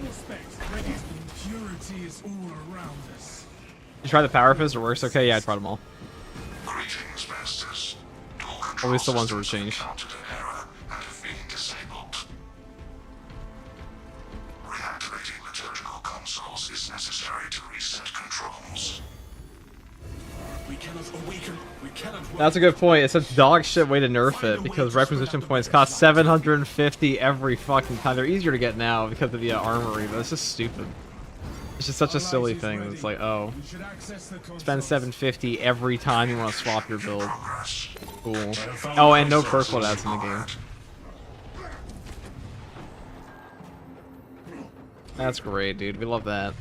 Respect, ready. Impurity is all around us. You try the power fist, it works okay? Yeah, I tried them all. Greetings, masters. At least the ones that were changed. Encountered an error and have been disabled. Reactivating liturgical consoles is necessary to reset controls. We cannot awaken. We cannot. That's a good point. It's such dog shit way to nerf it because requisition points cost 750 every fucking time. They're easier to get now because of the armory, but it's just stupid. It's just such a silly thing. It's like, oh, We should access the console. spend 750 every time you want to swap your build. Cool. Oh, and no perk loadouts in the game. That's great, dude. We love that.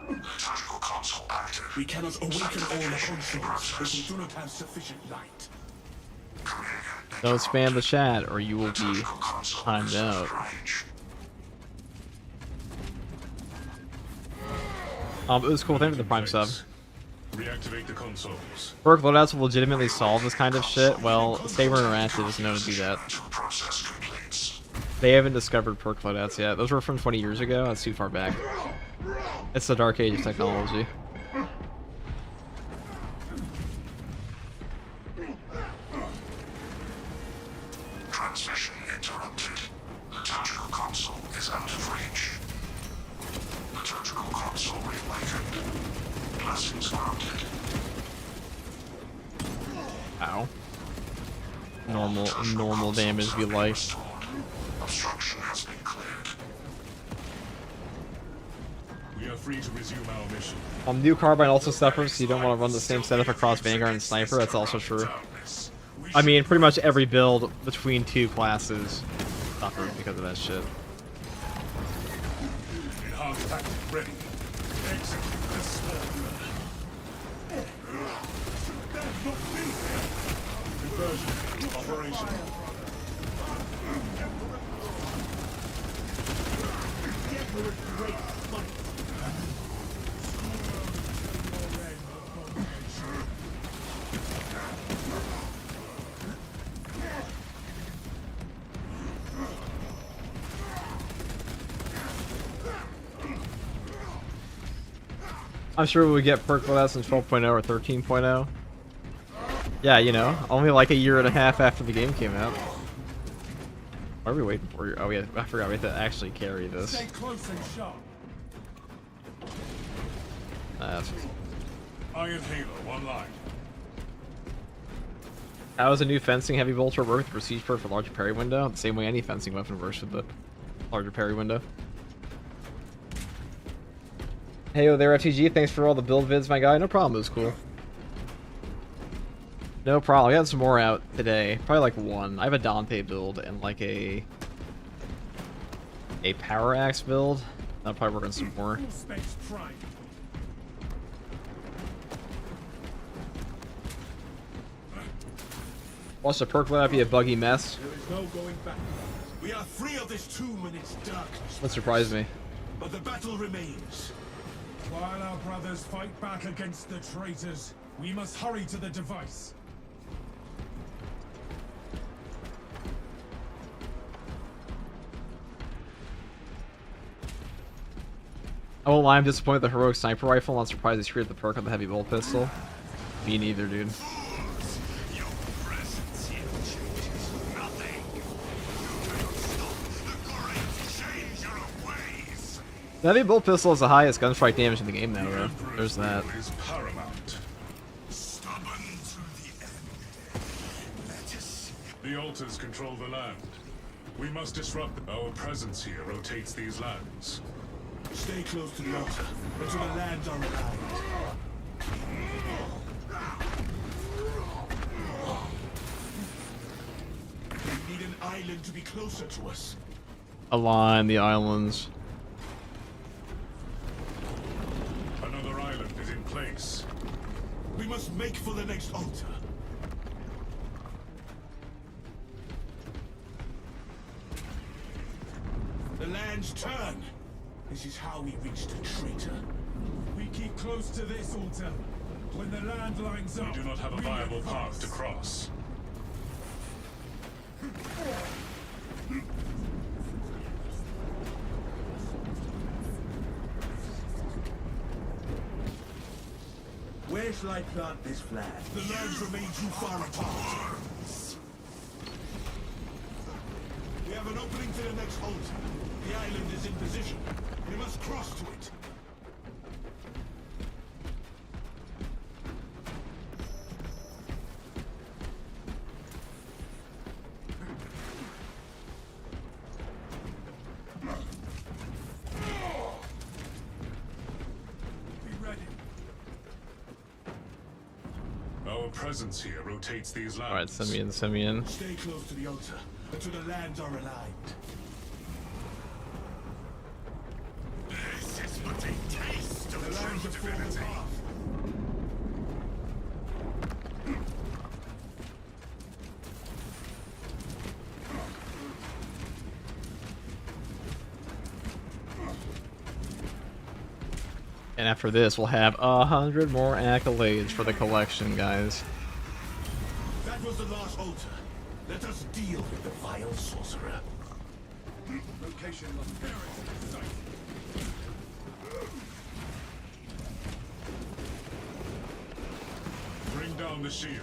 Liturgical console active. We cannot awaken all the consoles if we do not have sufficient light. Don't spam the chat or you will be Liturgical console timed is out. range. It was cool. Thank you for the Prime sub. Reactivate the consoles. Perk loadouts will legitimately solve this kind of shit. Well, Saber Interactive is known to do that. Until process completes. They haven't discovered perk loadouts yet. Those were from 20 years ago. That's too far back. It's the dark age of technology. Transmission interrupted. Liturgical console is out of reach. Liturgical console reawakened. Blessings granted. Ow. Normal damage we like. Restored. Obstruction has been cleared. We are free to resume our mission. New carbine also suffers, so you don't want to run the same setup across Vanguard and Sniper. That's also true. I mean, pretty much every build between two classes suffered because of that shit. Enhanced tactic ready. Execute the slaughter. Conversion. Operation. I'm sure we would get perk loadouts in 12.0 or 13.0. Yeah, you know, only like a year and a half after the game came out. Why are we waiting for you? Oh, yeah, I forgot we have to actually carry this. Stay close and sharp. That's... Iron Halo, one line. How is a new fencing heavy bolter work with prestige perk for larger parry window? The same way any fencing weapon works with the larger parry window. Hey, yo there, FTG. Thanks for all the build vids, my guy. No problem. It was cool. No problem. I got some more out today. Probably like one. I have a Dante build and like a power axe build. I'll probably work on some more. Space prime. Watch the perk loadout be a buggy mess. There is no going back. We are free of this tomb and its darkness. That surprised me. But the battle remains. While our brothers fight back against the traitors, we must hurry to the device. I won't lie, I'm disappointed with the heroic sniper rifle. I'm not surprised they screwed the perk on the heavy bolt pistol. Me neither, dude. Your presence here changes nothing. You cannot stop the great changer of ways. The heavy bolt pistol is the highest gunstrike damage in the game now, though. There's that. Is paramount. Stubborn to the end. Let us. The altars control the land. We must disrupt. Our presence here rotates these lands. Stay close to the altar until the lands are aligned. We need an island to be closer to us. Align the islands. Another island is in place. We must make for the next altar. lands turn. This is how we reach the traitor. We keep close to this altar. When the land lines up, We do not have a we viable advance. path to cross. Where shall I plant this flag? The lands remain too far apart. We have an opening to the next altar. The island is in position. We must cross to it. Be ready. Our presence here rotates these lands. Alright, send me in, send me in. Stay close to the altar until the lands are aligned. This is but a taste of The lands true are full of divinity. path. And after this, we'll have 100 more accolades for the collection, guys. That was the last altar. Let us deal with the vile sorcerer. Location must bear it in sight. Bring down the shield.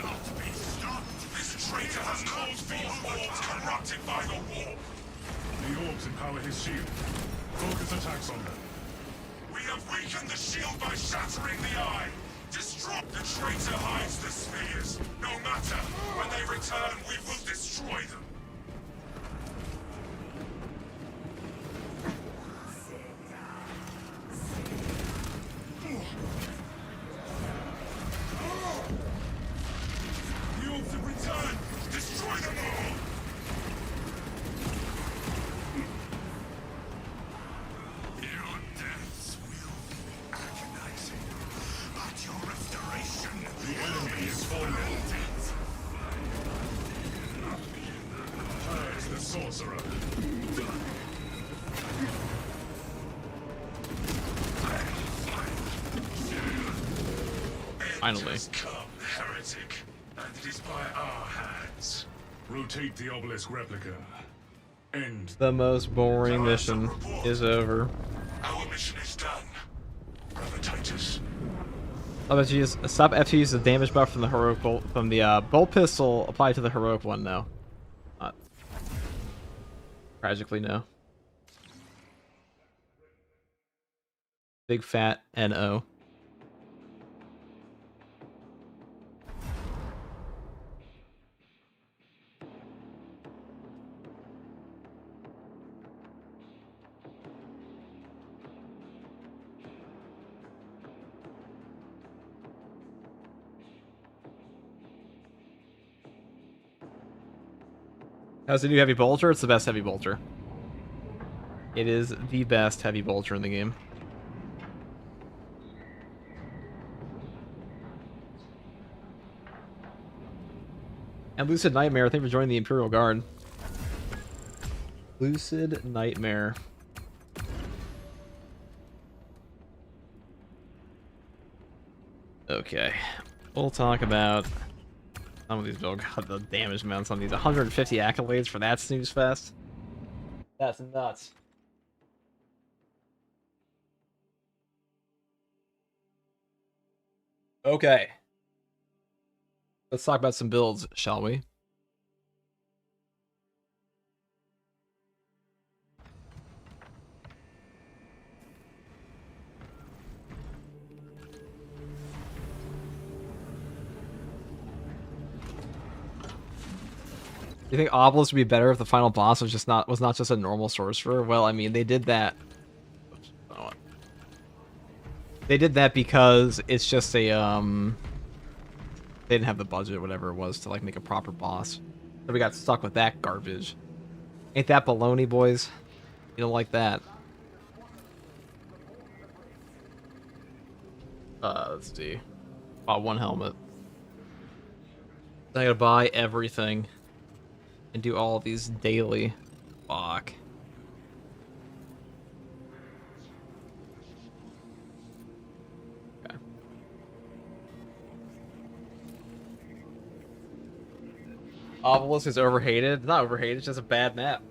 Not be stopped. This traitor has called for your orbs corrupted by the war. The orbs empower his shield. Focus attacks on them. We have weakened the shield by shattering the eye. Destroy. The traitor hides the spheres. No matter. When they return, we will destroy them. The orbs have returned. Destroy them all. Your deaths will be agonizing, but your restoration The enemy is falling. Purge the sorcerer. Finally. Has come, heretic, and it is by our hands. Rotate the obelisk replica. End. The most boring mission is over. Our mission is done, Brother Titus. Oh, but geez, stop after you use the damage buff from the heroic bolt from the bolt pistol applied to the heroic one. No, tragically no. Big fat NO. How's the new heavy bolter? It's the best heavy bolter. It is the best heavy bolter in the game. And Lucid Nightmare, thank you for joining the Imperial Guard. Lucid Nightmare. Okay. We'll talk about some of these build. God, the damage amounts on these. 150 accolades for that snooze fest. That's nuts. Okay. Let's talk about some builds, shall we? You think Obelisk would be better if the final boss was not just a normal sorcerer? Well, I mean, they did that. Oops, I don't know what. They did that because it's just a they didn't have the budget, whatever it was, to like make a proper boss. So we got stuck with that garbage. Ain't that baloney, boys? You don't like that? Let's see. Bought one helmet. I gotta buy everything. and do all of these daily. Fuck. Okay. Obelisk is overhated. It's not overhated, it's just a bad map.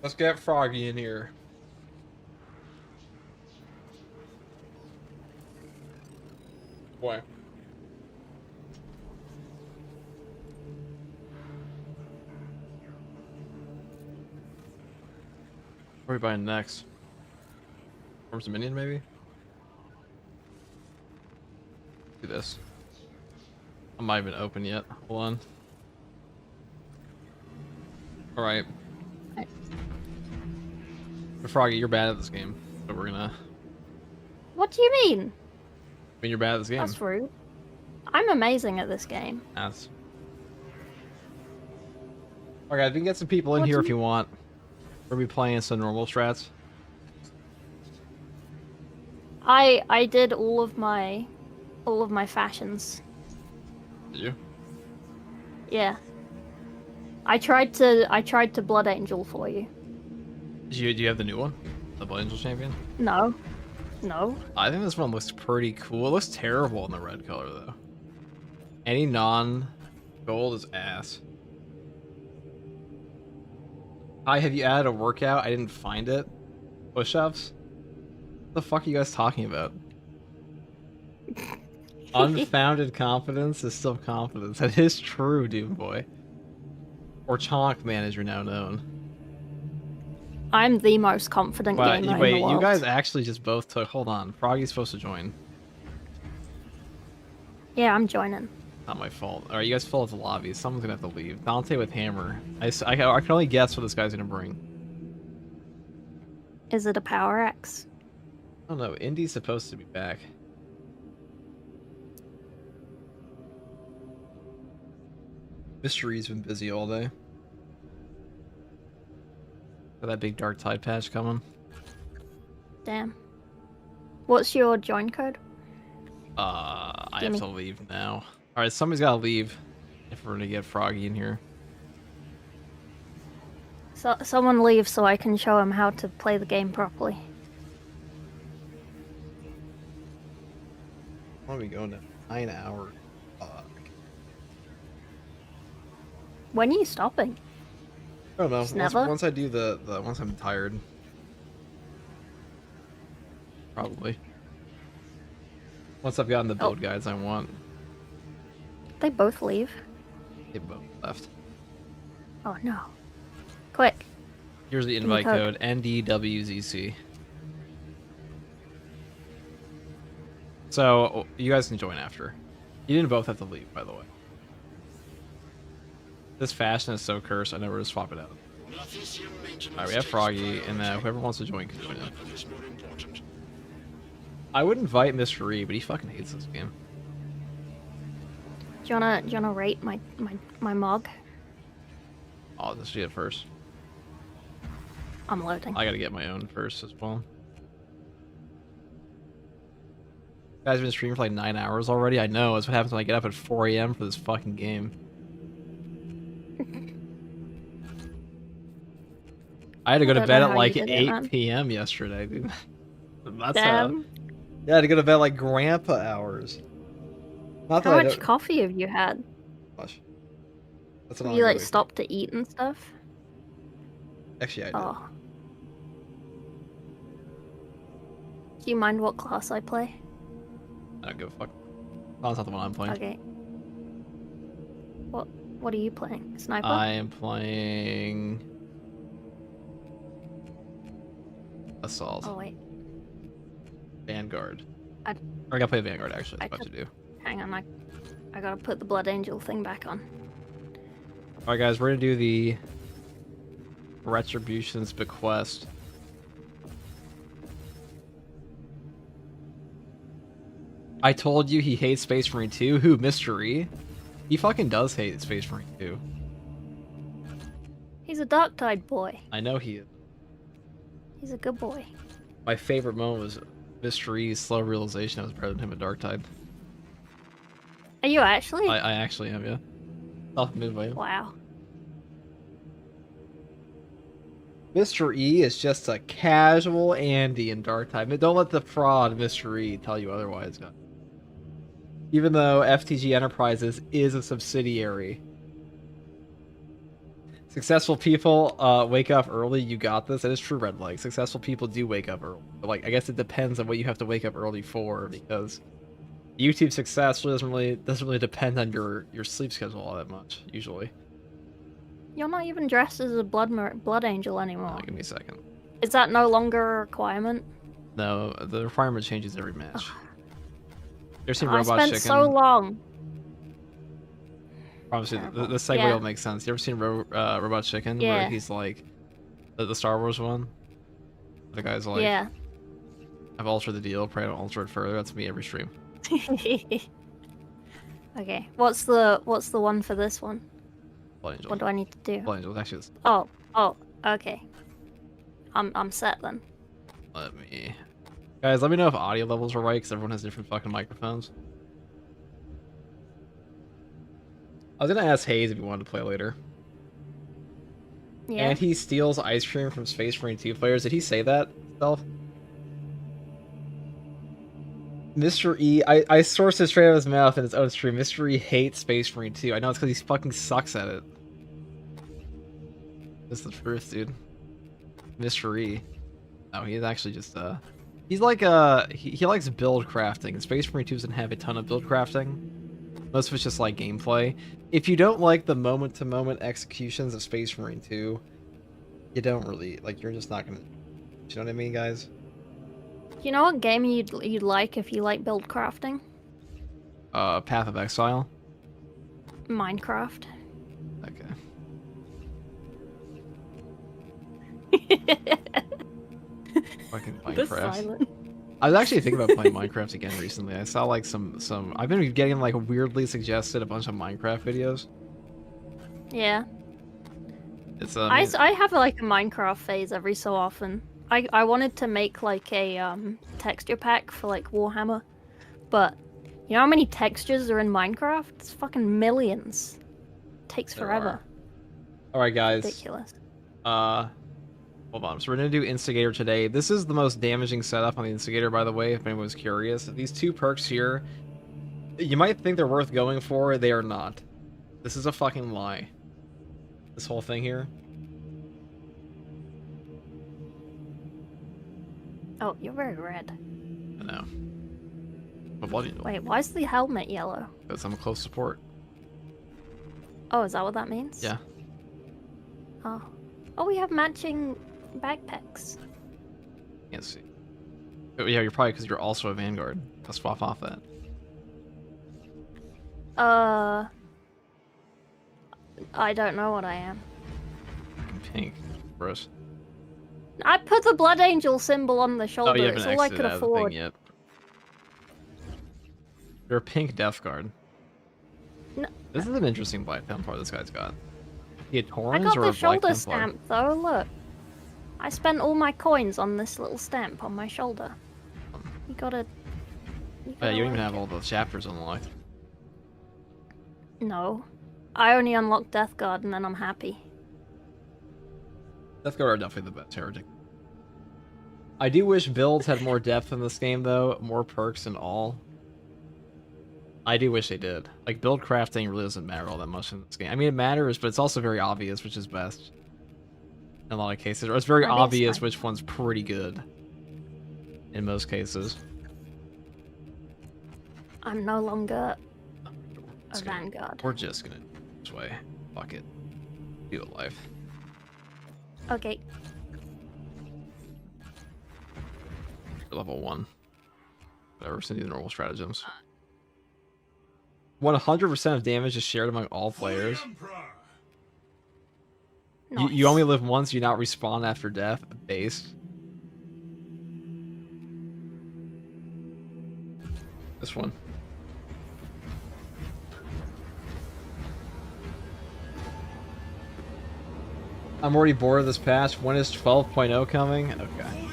Let's get Froggy in here. Boy. What are we buying next? Forms of minion, maybe? Do this. I'm not even open yet. Hold on. Alright. Froggy, you're bad at this game. So we're gonna... What do you mean? I mean, you're bad at this game. That's rude. I'm amazing at this game. Ass. Okay, we can get some people in here if you want. We'll be playing some normal strats. I did all of my fashions. Did you? Yeah. I tried to Blood Angel for you. Do you have the new one? The Blood Angel Champion? No. No. I think this one looks pretty cool. It looks terrible in the red color, though. Any non-gold is ass. Hi, have you added a workout? I didn't find it. Push-ups? What the fuck are you guys talking about? Unfounded confidence is still confidence. That is true, Doom Boy. Or Chonk Man, as you're now known. I'm the most confident gamer in the world. You guys actually just both took... Hold on. Froggy's supposed to join. Yeah, I'm joining. Not my fault. Alright, you guys fill out the lobby. Someone's gonna have to leave. Dante with hammer. I can only guess what this guy's gonna bring. Is it a power axe? I don't know. Indy's supposed to be back. Mystery's been busy all day. Got that big dark tide patch coming. Damn. What's your join code? I have to leave now. Alright, somebody's gotta leave if we're gonna get Froggy in here. So someone leave so I can show him how to play the game properly. Why are we going to 9 hours? Fuck. When are you stopping? I don't know. Just never? Once I do the once I'm tired. Probably. Once I've gotten the build guides I want. They both leave. They both left. Oh no. Quick. Here's the invite code, NDWZC. So, you guys can join after. You didn't both have to leave, by the way. This fashion is so cursed, I never just swap it out. Alright, we have Froggy, and whoever wants to join can join in. I would invite Mr. E, but he fucking hates this game. Do you wanna rate my mog? I'll just see it first. I'm loading. I gotta get my own first as well. You guys have been streaming for like 9 hours already? I know, that's what happens when I get up at 4 AM for this fucking game. I had to go to bed at like 8 PM yesterday, dude. That's Damn. Yeah, I had to go to bed like grandpa hours. Not How much coffee have you had? Gosh. That's Have you like stopped to eat and stuff? Actually, I did. Oh. Do you mind what class I play? I don't give a fuck. Oh, that's not the one I'm playing. Okay. What are you playing? Sniper? I am playing Assault. Oh wait. Vanguard. I gotta play Vanguard actually. That's about to do. Hang on, I gotta put the Blood Angel thing back on. Alright guys, we're gonna do the Retribution's Bequest. I told you he hates Space Marine 2. Who, Mr. E? He fucking does hate Space Marine 2. He's a Dark-Tide boy. I know he is. He's a good boy. My favorite moment was Mr. E's slow realization I was better than him at Dark-Tide. Are you actually? I actually am, yeah. Self-made by him. Wow. Mr. E is just a casual Andy in Dark-Tide. Don't let the fraud Mr. E tell you otherwise, guys. Even though FTG Enterprises is a subsidiary. Successful people wake up early, you got this. That is true, Red Leg. Successful people do wake up early. But, like, I guess it depends on what you have to wake up early for, because YouTube success doesn't really depend on your sleep schedule all that much, usually. You're not even dressed as a blood angel anymore. Give me a second. Is that no longer a requirement? No, the requirement changes every match. You ever seen I Robot spent Chicken? so long. Obviously, the segue will make sense. You ever seen Robot Chicken? Yeah. Where he's like, the Star Wars one? The guy's like, yeah. I've altered the deal, pray I don't alter it further. That's me every stream. Okay, what's the one for this one? Blood Angel. What do I need to do? Blood Angel, actually, it's... Oh, okay. I'm set then. Let me... Guys, let me know if audio levels are right, because everyone has different fucking microphones. I was gonna ask Hayes if he wanted to play later. Yeah. And he steals ice cream from Space Marine 2 players. Did he say that himself? Mr. E, I sourced it straight out of his mouth in his own stream. Mr. E hates Space Marine 2. I know it's because he fucking sucks at it. That's the truth, dude. Mr. E. No, he's actually just, he's like, he likes build crafting. And Space Marine 2 doesn't have a ton of build crafting. Most of it's just like gameplay. If you don't like the moment-to-moment executions of Space Marine 2, you don't really, like, you're just not gonna, you know what I mean, guys? Do you know what game you'd like if you like build crafting? Path of Exile. Minecraft. Okay. Fucking Minecraft. I was actually thinking about playing Minecraft again recently. I saw like some I've been getting like weirdly suggested a bunch of Minecraft videos. Yeah. It's I have like a Minecraft phase every so often. I wanted to make like a texture pack for like Warhammer, but you know how many textures are in Minecraft? It's fucking millions. It takes forever. Alright guys. Ridiculous. Hold on. So we're gonna do Instigator today. This is the most damaging setup on the Instigator, by the way, if anyone was curious. These two perks here, you might think they're worth going for. They are not. This is a fucking lie. This whole thing here. Oh, you're very red. I know. But bloody. Wait, why is the helmet yellow? Because I'm a close support. Oh, is that what that means? Yeah. Oh, we have matching backpacks. Can't see. Oh, yeah, you're probably because you're also a Vanguard. Let's swap off that. I don't know what I am. Pink. Gross. I put the Blood Angel symbol on the shoulder. Oh, you It's haven't all I exited could out of the thing afford. yet. You're a pink Death Guard. No, This is an interesting Black Templar this guy's got. He a I Taurens got or the a Black shoulder Templar? stamp though. Look, I spent all my coins on this little stamp on my shoulder. You gotta. Yeah, you don't even like have it. all the chapters unlocked. No, I only unlocked Death Guard and then I'm happy. Death Guard are definitely the best heretic. I do wish builds had more depth in this game though, more perks and all. I do wish they did. Like, build crafting really doesn't matter all that much in this game. I mean, it matters, but it's also very obvious which is best. In a lot of cases. Or it's very That is obvious fine. which one's pretty good. In most cases. I'm no longer a It's gonna- Vanguard. We're just gonna this way. Fuck it. Feel alive. Okay. Level 1. Whatever, send you the normal stratagems. 100% of damage is shared among all players. You only live once, you not respawn after death. Base. This one. I'm already bored of this patch. When is 12.0 coming? Okay.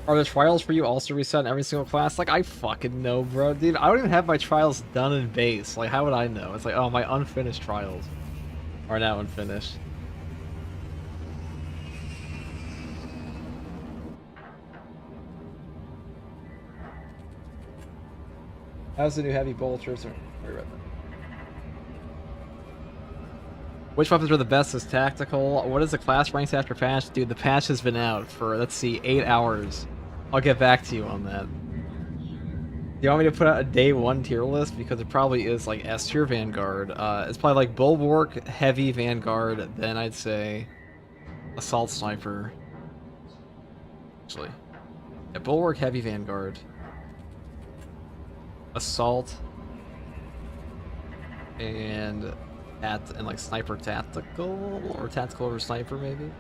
Are the trials for you also reset in every single class? Like, I fucking know, bro. Dude, I don't even have my trials done in base. Like, how would I know? It's like, oh, my unfinished trials are now unfinished. How's the new heavy bolters? Which weapons are the best as tactical? What is the class ranks after patch? Dude, the patch has been out for, let's see, 8 hours. I'll get back to you on that. Do you want me to put out a day 1 tier list? Because it probably is like S tier Vanguard. It's probably like Bulwark, Heavy Vanguard, then I'd say Assault Sniper. Actually. Yeah, Bulwark, Heavy Vanguard. Assault. And like Sniper Tactical, or Tactical over Sniper maybe?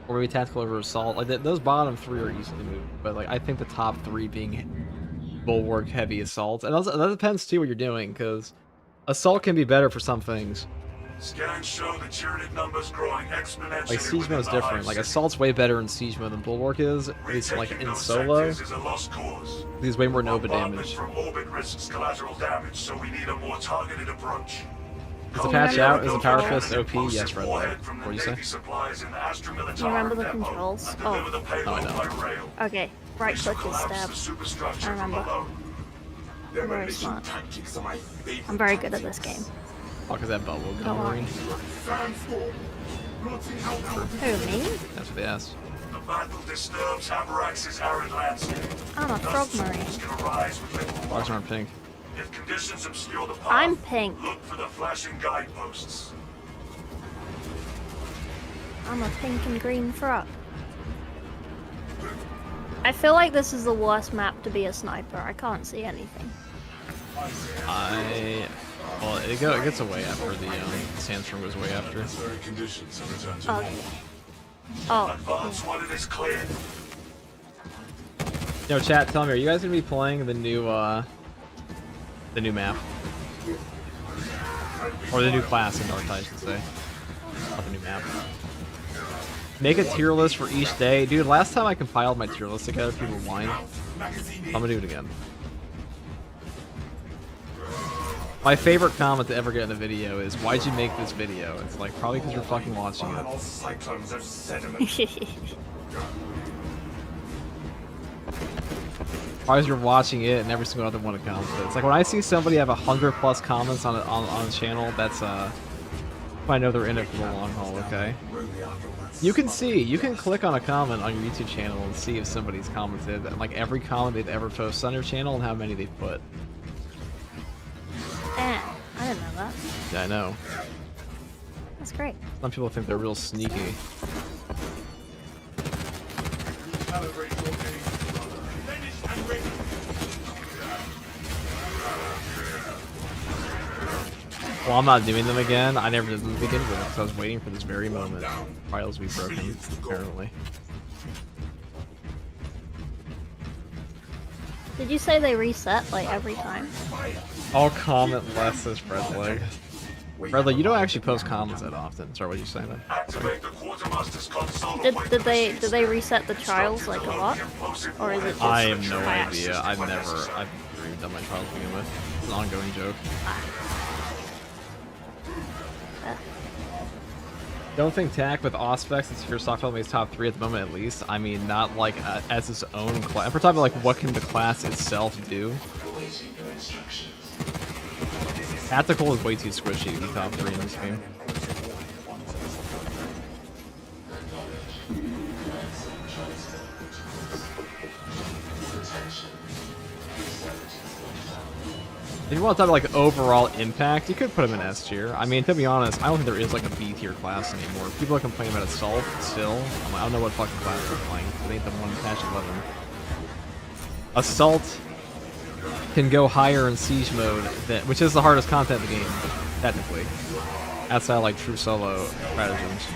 Or maybe Tactical over Assault. Like those bottom 3 are easily moved, but like I think the top 3 being Bulwark, Heavy, Assault. And that depends too what you're doing, because Assault can be better for some things. Scans show the Tyranid numbers growing exponentially. Like Siege Mode is different. Like Assault's way better in Siege Mode than Bulwark is, at least like in solo. Is a lost cause. There's way more Nova Bombardment damage. from orbit risks collateral damage, so we need a more targeted approach. Is the patch out? Is the Power Fist OP? Yes, Red Light. What do you say? Do you remember the controls? Oh. Oh, I know. Okay. Right click is stab. I remember. I'm very smart. I'm very good at this game. Fuck is that bubble Don't gun worry. marine? Who, me? That's what they asked. The battle disturbs Amarax's arid landscape. I'm a frog marine. Can arise with little Frogs warning. aren't pink. If conditions obscure the path, I'm pink. look for the flashing guideposts. I'm a pink and green frog. I feel like this is the worst map to be a sniper. I can't see anything. Well, it gets away after the sandstorm goes away after. Okay. Oh. Advance when it is clear. Yo, chat, tell me, are you guys gonna be playing the new map? Or the new class in Dark Tide, I should say. Not the new map. Make a tier list for each day. Dude, last time I compiled my tier list together, people whined. I'm gonna do it again. My favorite comment to ever get in a video is, why'd you make this video? It's like, probably because you're fucking watching it. Cyclones of sediment. Why is you're watching it and every single other one that comments it? It's like when I see somebody have 100+ comments on a channel, that's I know they're in it for the long haul. Okay. You can click on a comment on your YouTube channel and see if somebody's commented, and like every comment they've ever posted on your channel and how many they've put. Damn, I didn't know that. Yeah, I know. That's great. Some people think they're real sneaky. Calibrate your aim. Finished and ready. Well, I'm not doing them again. I never did them to begin with because I was waiting for this very moment. Files be broken, apparently. Did you say they reset like every time? I'll comment less as Fredleg. Fredleg, you don't actually post comments that often. Sorry, what you saying? Activate the quartermaster's console. Did they reset the trials like a lot, or is it just I have no patched? idea. I've never done my trials to begin with. It's an ongoing joke. Don't think TAC with Auspex and Secure Stockpile makes top 3 at the moment at least. I mean, not like as its own class. If we're talking about like what can the class itself do. Tactical is way too squishy to be top 3 in this game. If you want to talk about like overall impact, you could put him in S tier. I mean, to be honest, I don't think there is like a B tier class anymore. People are complaining about Assault still. I'm like, I don't know what fucking class they're playing. It ain't the one in patch 11. Assault can go higher in Siege mode, which is the hardest content in the game, technically. Outside of like true solo stratagems.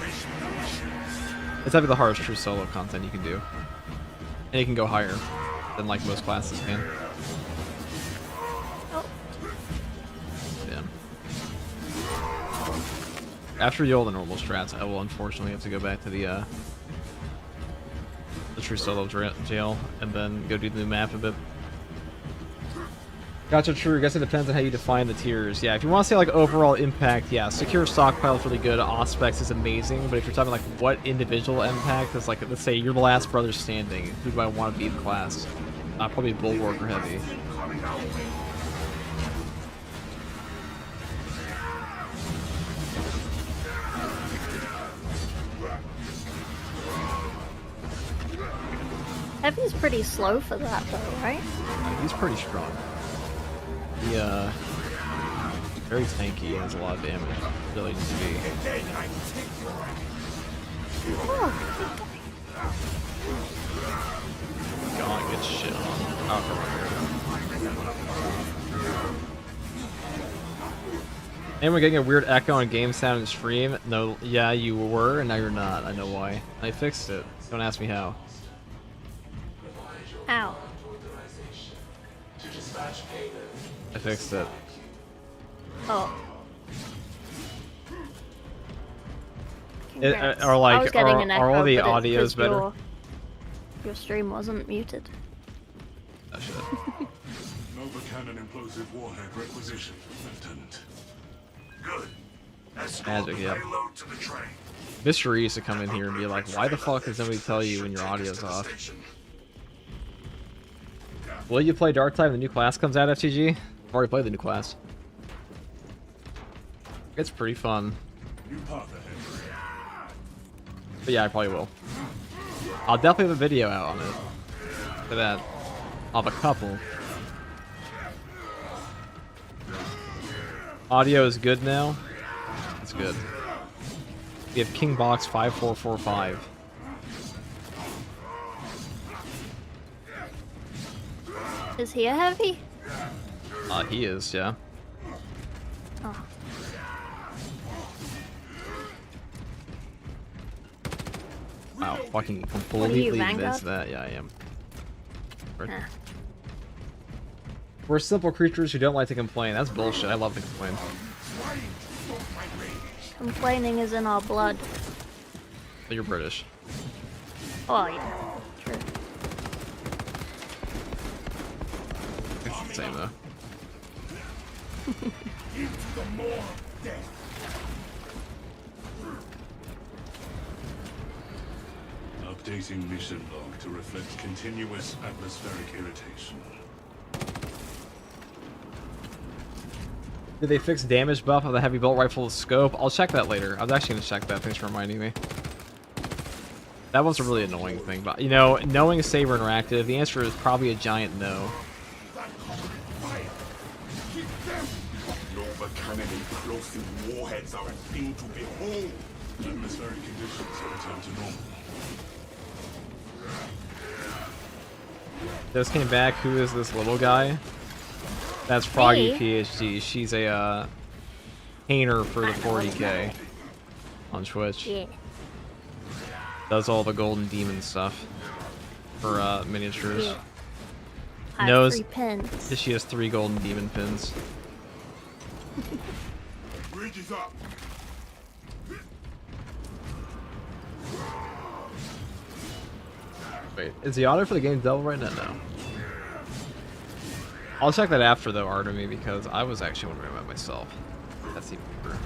It's definitely the hardest true solo content you can do. And it can go higher than like most classes can. After you all the normal strats, I will unfortunately have to go back to the true solo jail and then go do the new map a bit. Gotcha, true. I guess it depends on how you define the tiers. Yeah, if you want to say like overall impact, yeah, Secure Stockpile is really good. Auspex is amazing, but if you're talking like what individual impact is like, let's say you're the last brother standing, who do I want to be in class? Probably Bulwark or Heavy. Heavy's pretty slow for that though, right? He's pretty strong. He, very tanky and has a lot of damage. Really needs to be. Oh. Gaunt gets shit on. Oh, anyone getting a weird echo on game sound and stream? No, yeah, you were, and now you're not. I know why. I fixed it. Don't ask me how. Ow. I fixed it. Oh. Or like, I was getting an echo, are all the but it's audios 'cause better? Your stream wasn't muted. Oh shit. Nova Cannon implosive warhead requisition, Lieutenant. Good. Escort Magic, the yeah. payload to the train. Mystery used to come in here and be like, why the fuck does nobody tell you when your audio's off? Will you play Dark Time when the new class comes out, FTG? I've already played the new class. It's pretty fun. New path ahead. But yeah, I probably will. I'll definitely have a video out on it. For that. I'll have a couple. Audio is good now. It's good. We have Kingbox 5445. Is he a heavy? He is, yeah. Oh. Wow, fucking What are completely you, Vanguard? missed that. Yeah, I am. Nah. We're simple creatures who don't like to complain. That's bullshit. I love to complain. Complaining is in our blood. But you're British. Oh yeah, true. It's the same though. Updating mission log to reflect continuous atmospheric irritation. Did they fix damage buff of the heavy bolt rifle scope? I'll check that later. I was actually gonna check that. Thanks for reminding me. That was a really annoying thing, but you know, knowing Saber Interactive, the answer is probably a giant no. Nova Cannon implosive warheads are a thing to behold. Atmospheric conditions have returned to normal. Just came back. Who is this little guy? That's Froggy Me? PhD. She's a painter for the 40k on Twitch. Yeah. Does all the golden demon stuff for miniatures. Yeah. I have Knows 3 pins. she has 3 golden demon pins. Bridge is up. Wait, is the auto for the game double right now? No. I'll check that after though, Artemy, because I was actually wondering about myself. That's even deeper.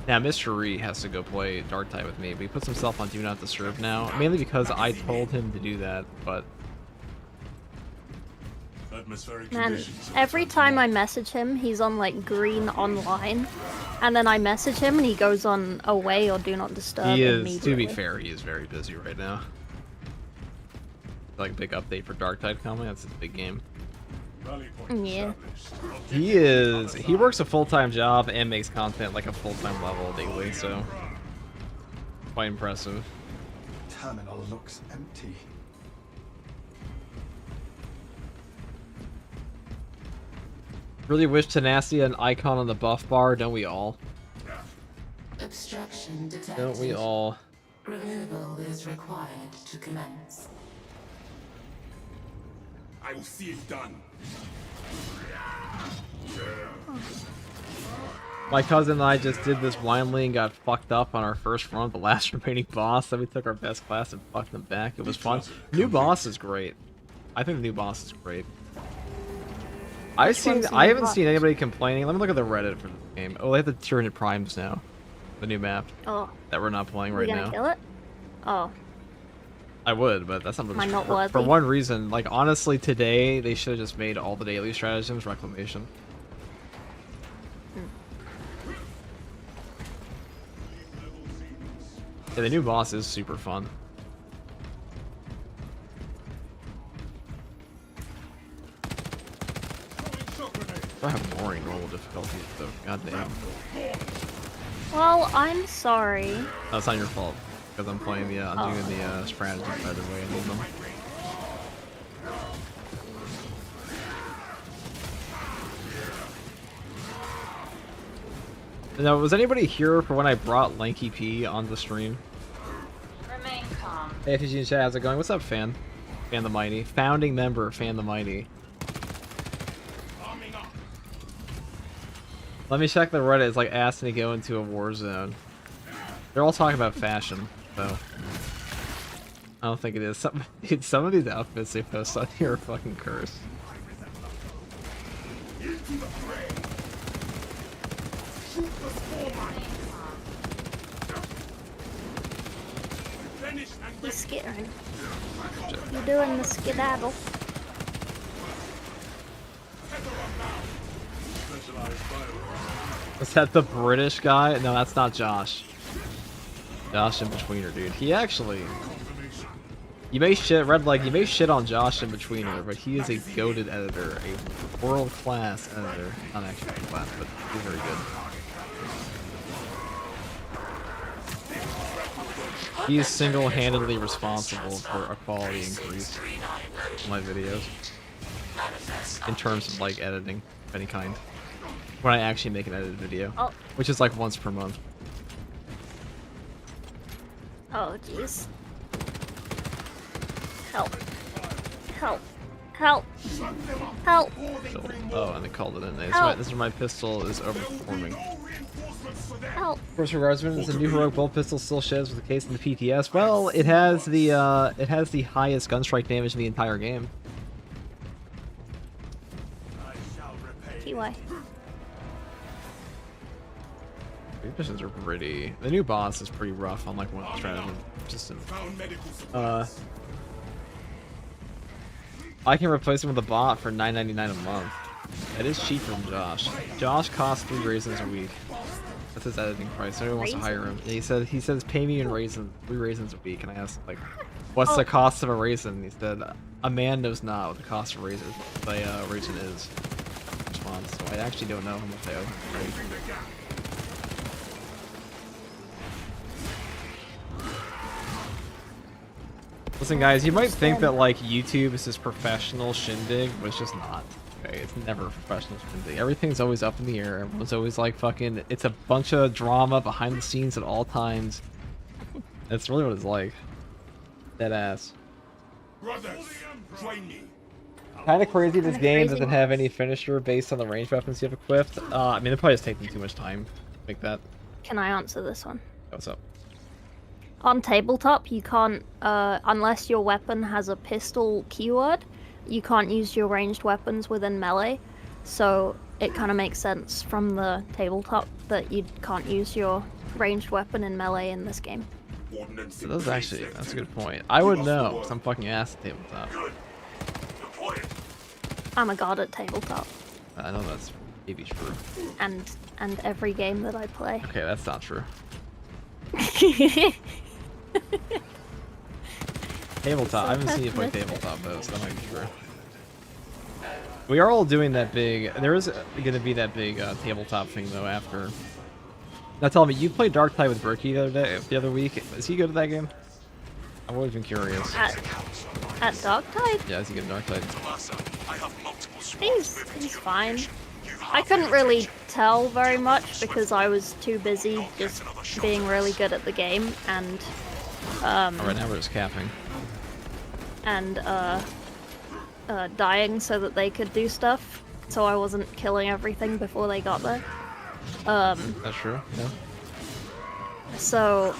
Now, Mr. Ree has to go play Dante with me, but he puts himself on Do Not Disturb now, mainly because I told him to do that, but... Atmospheric Man, conditions. every time I message him, he's on like green online, and then I message him and he goes on away or do not disturb He is, immediately. to be fair, he is very busy right now. Like, big update for Dark Tide coming, that's his big game. Rally point Yeah. established. He works a full-time job and makes content like a full-time level daily, so... Quite impressive. Terminal looks empty. Really wish Tenacity had an icon on the buff bar, don't we all? Obstruction detected. Don't we all? Removal is required to commence. I will see it done. My cousin and I just did this blindly and got fucked up on our first run, the last remaining boss. Then we took our best class and fucked them back. It was fun. New boss is great. I think the new boss is great. I one's the haven't new boss? seen anybody complaining. Let me look at the Reddit for this game. Oh, they have the Tyranid Primes now. The new map Oh, that we're not playing we right gonna now. kill it? Oh, I would, but that's not Am I not for worthy? one reason. Like, honestly, today they should have just made all the daily stratagems reclamation. Yeah, the new boss is super fun. I have boring normal difficulties though. Goddamn. well, I'm sorry. That's not your fault. Because I'm playing the, I'm doing the strategy by the way I need them. Now, was anybody here for when I brought Lanky P on the stream? Remain calm. Hey, FG in chat, how's it going? What's up, Fan? Fan the Mighty. Founding member, Fan the Mighty. Let me check the Reddit. It's like asking to go into a war zone. They're all talking about fashion, so I don't think it is. Dude, some of these outfits they post on here are fucking cursed. He's skittering. You're doing the skedaddle. Is that the British guy? No, that's not Josh. Josh In-Betweener, dude. He actually... You may shit, Red Leg, you may shit on Josh In-Betweener, but he is a goated editor. A world-class editor. Not actually class, but he's very good. He is single-handedly responsible for a quality increase in my videos. In terms of, like, editing of any kind. When I actually make an edited video. Oh. Which is like once per month. Oh, jeez. Help. Help. Help. Help. So, oh, and they called it in. Help. This is why my pistol is overperforming. Help. Of course, regardsman, the new heroic bolt pistol still shares with the case in the PTS. Well, it has the highest gunstrike damage in the entire game. TY. These missions are pretty. The new boss is pretty rough on like one stratagem. Just I can replace him with a bot for $9.99 a month. That is cheaper than Josh. Josh costs 3 raisins a week. That's his editing price. Nobody wants to hire him. And he says pay me in raisins, 3 raisins a week. And I asked like, what's the cost of a raisin? He said, a man knows not what the cost of raisin is. Response. So I actually don't know how much they owe. Listen, guys, you might think that like YouTube is this professional shindig, but it's just not. Okay, it's never a professional shindig. Everything's always up in the air. Everyone's always like fucking. It's a bunch of drama behind the scenes at all times. That's really what it's like. Dead ass. Brothers, join me. Kind of crazy this game doesn't have any finisher based on the ranged weapons you have equipped. I mean, it probably just taking too much time to make that. Can I answer this one? What's up? On tabletop, you can't, unless your weapon has a pistol keyword, you can't use your ranged weapons within melee. So it kind of makes sense from the tabletop that you can't use your ranged weapon in melee in this game. So that's a good point. I would know, because I'm fucking ass at tabletop. I'm a god at tabletop. I know that's maybe true. And every game that I play. Okay, that's not true. Tabletop. I haven't seen you play tabletop though, so that might be true. We are all doing that big. There is going to be that big tabletop thing though after. Now tell me, you played Dark Tide with Berkey the other week. Is he good at that game? I've always been curious. At Dark Tide? Yeah, is he good at Dark Tide? He's fine. I couldn't really tell very much because I was too busy just being really good at the game and Alright, now we're just capping. And dying so that they could do stuff. So I wasn't killing everything before they got there. That's true, yeah. So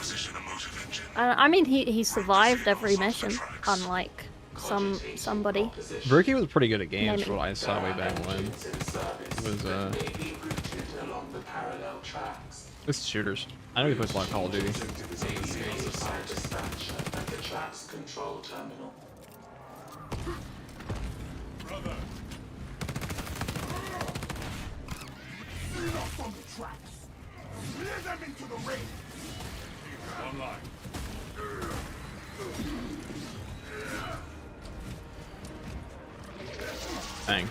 I mean he survived every mission, unlike somebody. Berkey was pretty good at games from what I saw way back when. It was it's shooters. I know he plays a lot of Call of Duty. Brother. Lead off on the tracks. Lead them into the ring. Online. Bang.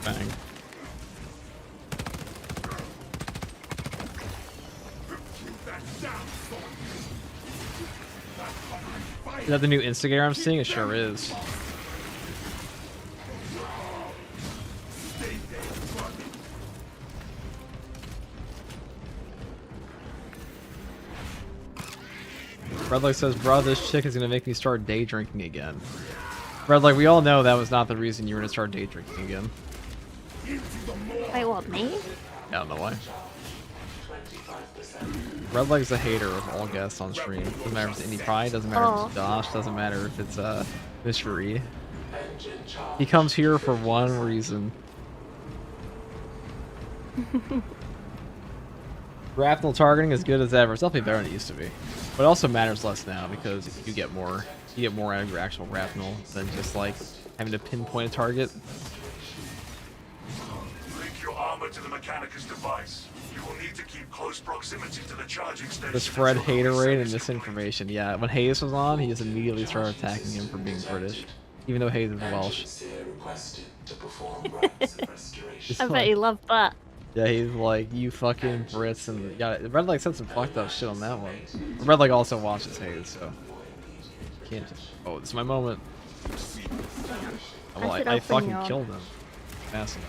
Bang. Is that the new Instagram I'm seeing? It sure is. Redlight says, bro, this chick is gonna make me start day drinking again. Redlight, we all know that was not the reason you were gonna start day drinking again. Wait, what, me? I don't know why. Redlight's a hater of all guests on stream. Doesn't matter if it's Indie Pride, doesn't matter if it's Josh, doesn't matter if it's Mr. Reed. He comes here for one reason. Grapnel targeting as good as ever. It's definitely better than it used to be. But it also matters less now because you get more out of your actual grapnel than just like having to pinpoint a target. Link your armor to the Mechanicus device. You will need to keep close proximity to the charging station. The spread haterade and misinformation. Yeah, when Hayes was on, he just immediately started attacking him for being British, even though Hayes is Welsh. I bet you loved that. Yeah, he's like, you fucking Brits, and yeah, Redleg said some fucked up shit on that one. Redleg also watches Hayes, so can't just. Oh, this is my moment. Oh, well, I fucking killed him. Awesome.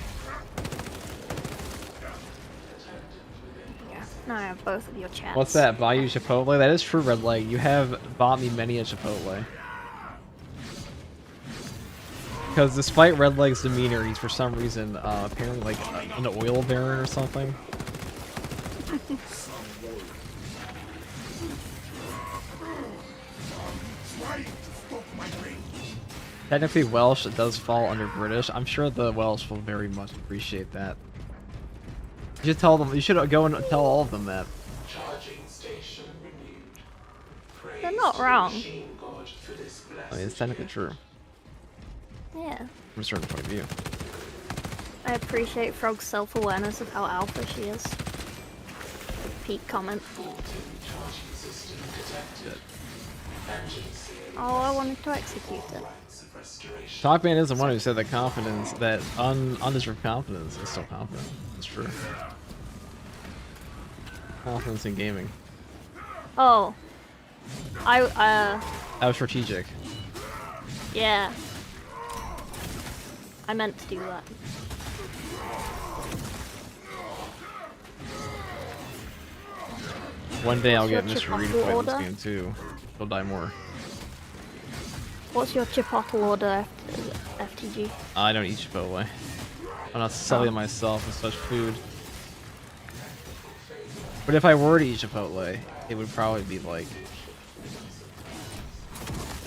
Yeah, now I have both of your chats. What's that? Buy you Chipotle? That is true, Redleg. You have bought me many a Chipotle. Because despite Redleg's demeanor, he's for some reason apparently like an oil baron or something. Technically Welsh does fall under British. I'm sure the Welsh will very much appreciate that. You should tell them. You should go and tell all of them that. They're not wrong. I mean, it's technically true. Yeah. From a certain point of view. I appreciate Frog's self-awareness of how alpha she is. Peak comment. Oh, I wanted to execute it. Talkman is the one who said that confidence, that undeserved confidence is still confident. It's true. confidence in gaming. Oh. That was strategic. Yeah. I meant to do that. One day I'll get What's your Mr. Reed to Chipotle play this order? game too. He'll die more. What's your Chipotle order, FTG? I don't eat Chipotle. I'm not selling myself as such food. But if I were to eat Chipotle, it would probably be like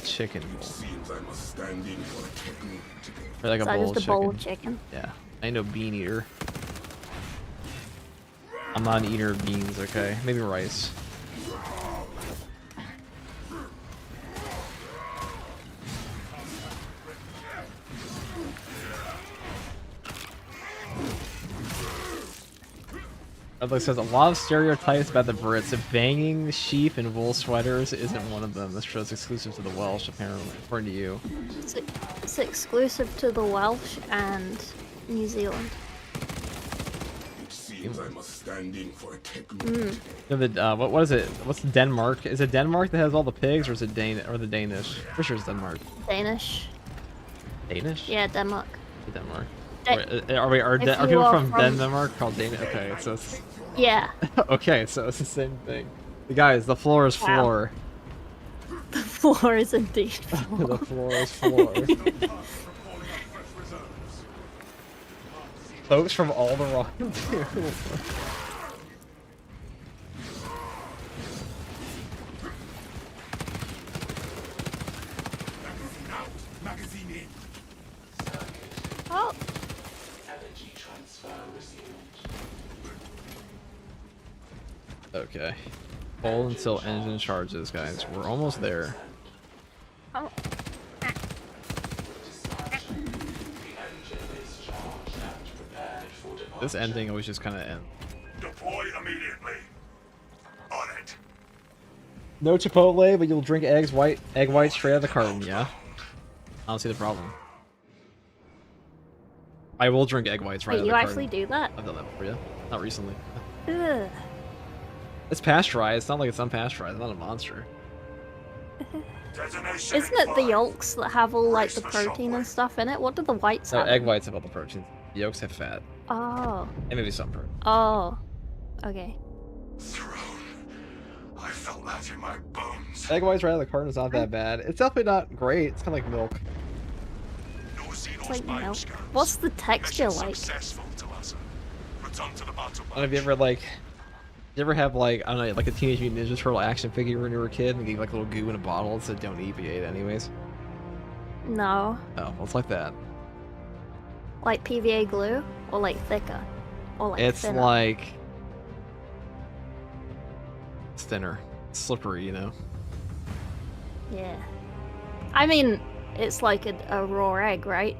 chicken bowl. Seems I must stand in for a technique today. Or like a Is that bowl just of a bowl chicken. of chicken? Yeah. I ain't no bean eater. I'm not an eater of beans, okay? Maybe rice. Like says a lot of stereotypes about the Brits. Banging sheep and wool sweaters isn't one of them. This show's exclusive to the Welsh, apparently, according to you. It's exclusive to the Welsh and New Zealand. It seems I must stand in for a technique. So the what is it? What's Denmark? Is it Denmark that has all the pigs, or is it the Danish? For sure it's Denmark. Danish. Danish? Yeah, Denmark. Denmark. Da- Are If people you are from from- Denmark called Danish? Okay, so it's Yeah. okay, so it's the same thing. Guys, the floor is Wow. floor. The floor is indeed floor. The floor is floor. Folks from all the wrong. Magazine in. Oh, Okay. Hold until engine charges, guys. We're almost there. oh. This ending always just kind of ends. Deploy immediately. On it. No Chipotle, but you'll drink egg whites straight out of the carton, yeah? I don't see the problem. I will drink egg whites right Wait, out of you the actually carton. do that? I've done that before, yeah. Not recently. Ugh. It's pasteurized. It's not like it's unpasteurized. I'm not a monster. Detonation Isn't it the implied. yolks that have all like the protein and stuff in it? What do the whites No, have? egg whites have all the protein. The yolks have fat. Oh. And maybe some protein. Oh. Okay. Throne. I felt that in my bones. Egg whites right out of the carton is not that bad. It's definitely not great. It's kind of like milk. No Xenos It's like milk. bioscans. What's the texture Mission like? Successful, Talassa. Return to the battle. And have you ever like, you ever have like, I don't know, like a Teenage Mutant Ninja Turtle action figure when you were a kid and gave like a little goo in a bottle and said don't eat, but you ate it anyways? No. Oh, well, it's like that. Like PVA glue? Or like thicker? Or like It's thinner? like, it's thinner, it's slippery, you know. Yeah. I mean, it's like a raw egg, right?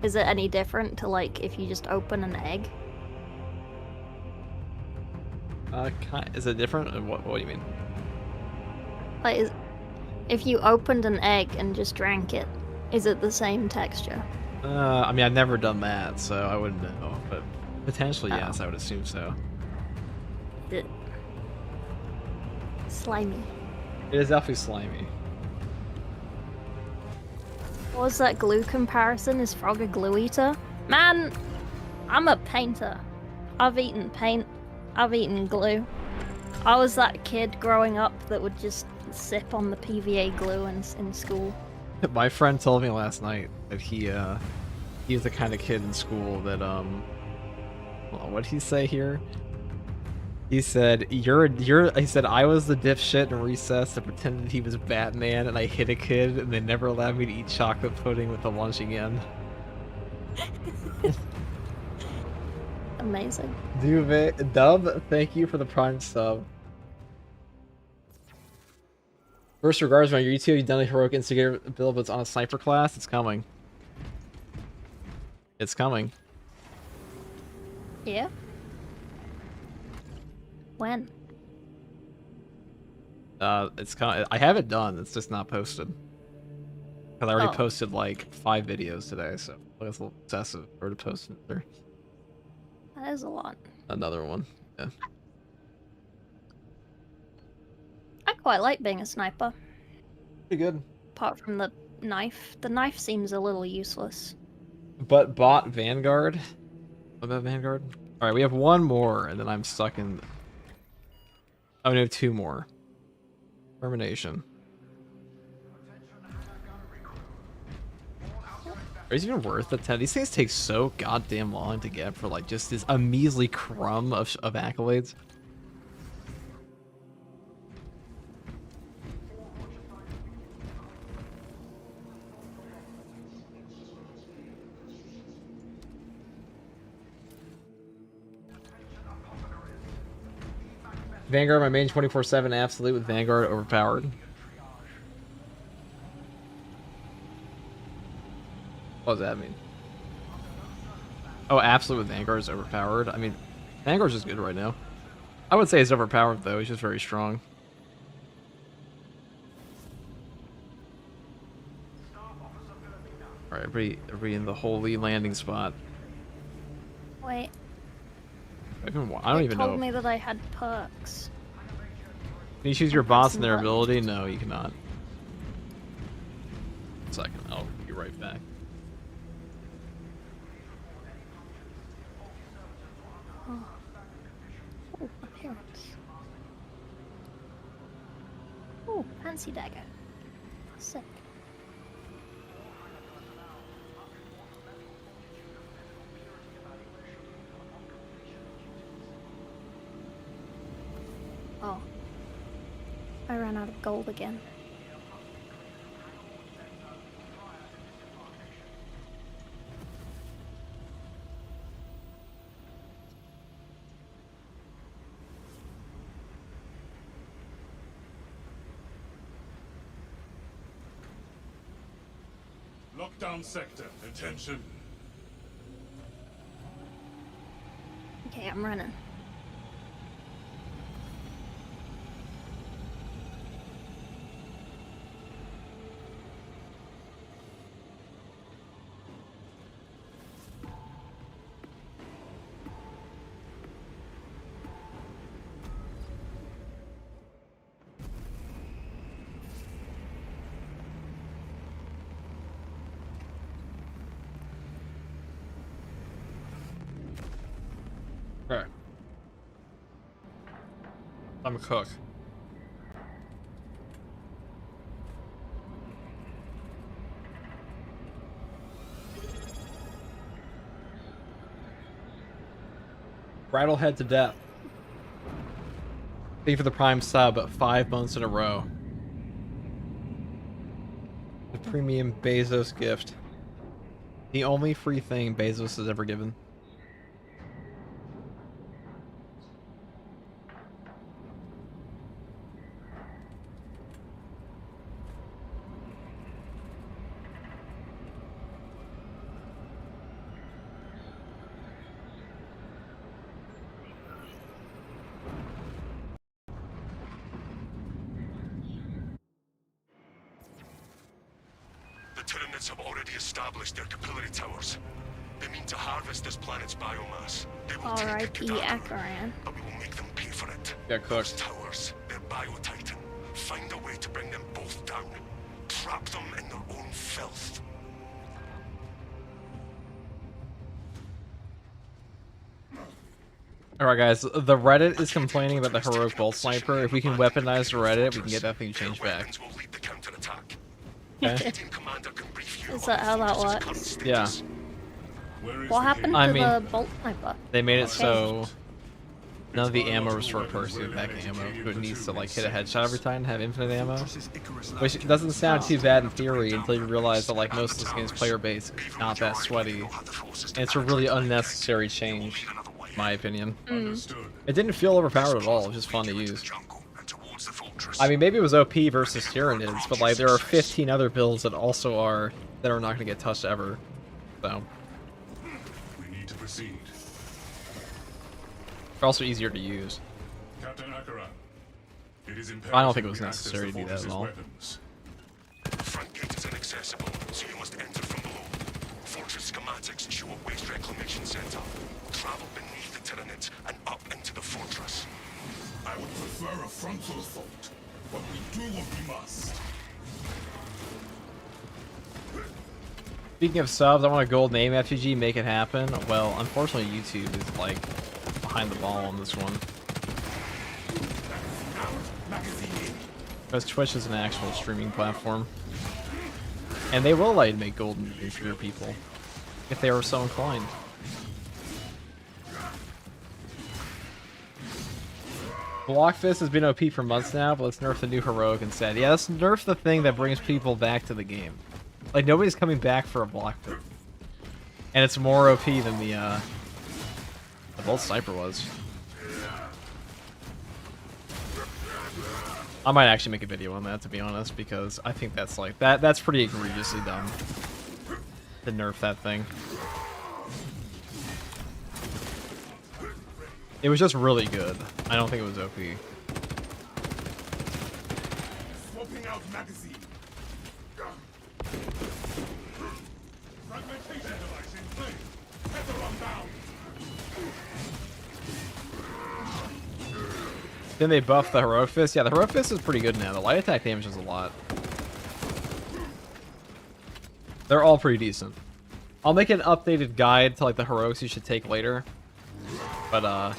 Is it any different to like if you just open an egg? Is it different? What do you mean? Like, if you opened an egg and just drank it, is it the same texture? I mean, I've never done that, so I wouldn't know, but potentially Oh. yes, I would assume so. The slimy. It is definitely slimy. What was that glue comparison? Is Frog a glue eater? Man, I'm a painter. I've eaten paint. I've eaten glue. I was that kid growing up that would just sip on the PVA glue in school. My friend told me last night that he was the kind of kid in school that well, what did he say here? He said he said I was the dipshit in recess that pretended he was Batman and I hit a kid and they never allowed me to eat chocolate pudding with the lunch again. Amazing. Dub, thank you for the Prime sub. First regards, on your YouTube, you've done a heroic instigator build, but it's on a sniper class. It's coming. It's coming. Yeah. When? It's coming. I have it done. It's just not posted. Because I already Oh. posted like 5 videos today, so it's a little excessive for to post another That is a lot. one. Yeah. quite like being a sniper. Pretty good. Apart from the knife. The knife seems a little useless. But bot Vanguard? What about Vanguard? Alright, we have one more, and then I'm stuck in... Oh, no, two more. Termination. Is it even worth the 10? These things take so goddamn long to get for, like, just this a measly crumb of accolades. Vanguard, my main 24/7 absolute with Vanguard overpowered. What does that mean? Oh, absolute with Vanguard is overpowered. I mean, Vanguard's just good right now. I would say it's overpowered though. It's just very strong. All right, everybody in the holy landing spot. Wait. I don't even know. Told me that I had perks. Can you choose your bots and their ability? No, you cannot. 1 second, I'll be right back. Oh, appearance. Oh, fancy dagger. Sick. Oh. I ran out of gold again. Lockdown sector. Attention. Okay, I'm running. Okay. I'm a cook. Rattlehead to death. Thank you for the Prime sub 5 months in a row. The premium Bezos gift. The only free thing Bezos has ever given. The Tyranids have already established their capillary towers. They mean to harvest this planet's biomass. They will take R.I.P. Kadaver, Akaran. but we will make them pay for it. Got Those cooked. towers, they're bio-titan. Find a way to bring them both down. Trap them in their own filth. Alright guys, the Reddit is complaining about the heroic bolt sniper. If we can weaponize the Reddit, we can get that thing changed back. Will lead the counterattack. Okay? Team commander can brief you Is on that the how that fortress's works? current status. Yeah. Where is What the happened I to mean- the bolt sniper? They made it Okay. so none of the ammo was for person back ammo, so it needs to like hit a headshot every time and have infinite ammo. Which doesn't sound too bad in theory until you realize that like most of this game's player base is not that sweaty. And it's a really unnecessary change, in my opinion. Understood. It didn't feel overpowered at all, it was just fun to use. I mean, maybe it was OP versus Tyranids, but like there are 15 other builds that also are that are not going to get touched ever. So We need to proceed. they're also easier to use. Captain Akara, it is imperative I don't think it was we access necessary the to do that at fortress's all. weapons. Front gate is inaccessible, so you must enter from below. Fortress schematics show a waste reclamation center. Travel beneath the Tyranids and up into the fortress. I would prefer a frontal assault. But we do what we must. Speaking of subs, I want a gold name FGG, make it happen. Well, unfortunately YouTube is like behind the ball on this one. Because Twitch is an actual streaming platform. And they will allow you to make gold names for your people. If they were so inclined. Blockfist has been OP for months now, but let's nerf the new heroic instead. Yeah, let's nerf the thing that brings people back to the game. Like, nobody's coming back for a Blockfist. And it's more OP than the Bolt Sniper was. I might actually make a video on that, to be honest, because I think that's like, that's pretty egregiously dumb. To nerf that thing. It was just really good. I don't think it was OP. Swapping out magazine. Fragmentation device in place. Tether unbound. Then they buffed the Heroic Fist. Yeah, the Heroic Fist is pretty good now. The light attack damage is a lot. They're all pretty decent. I'll make an updated guide to like the heroics you should take later. But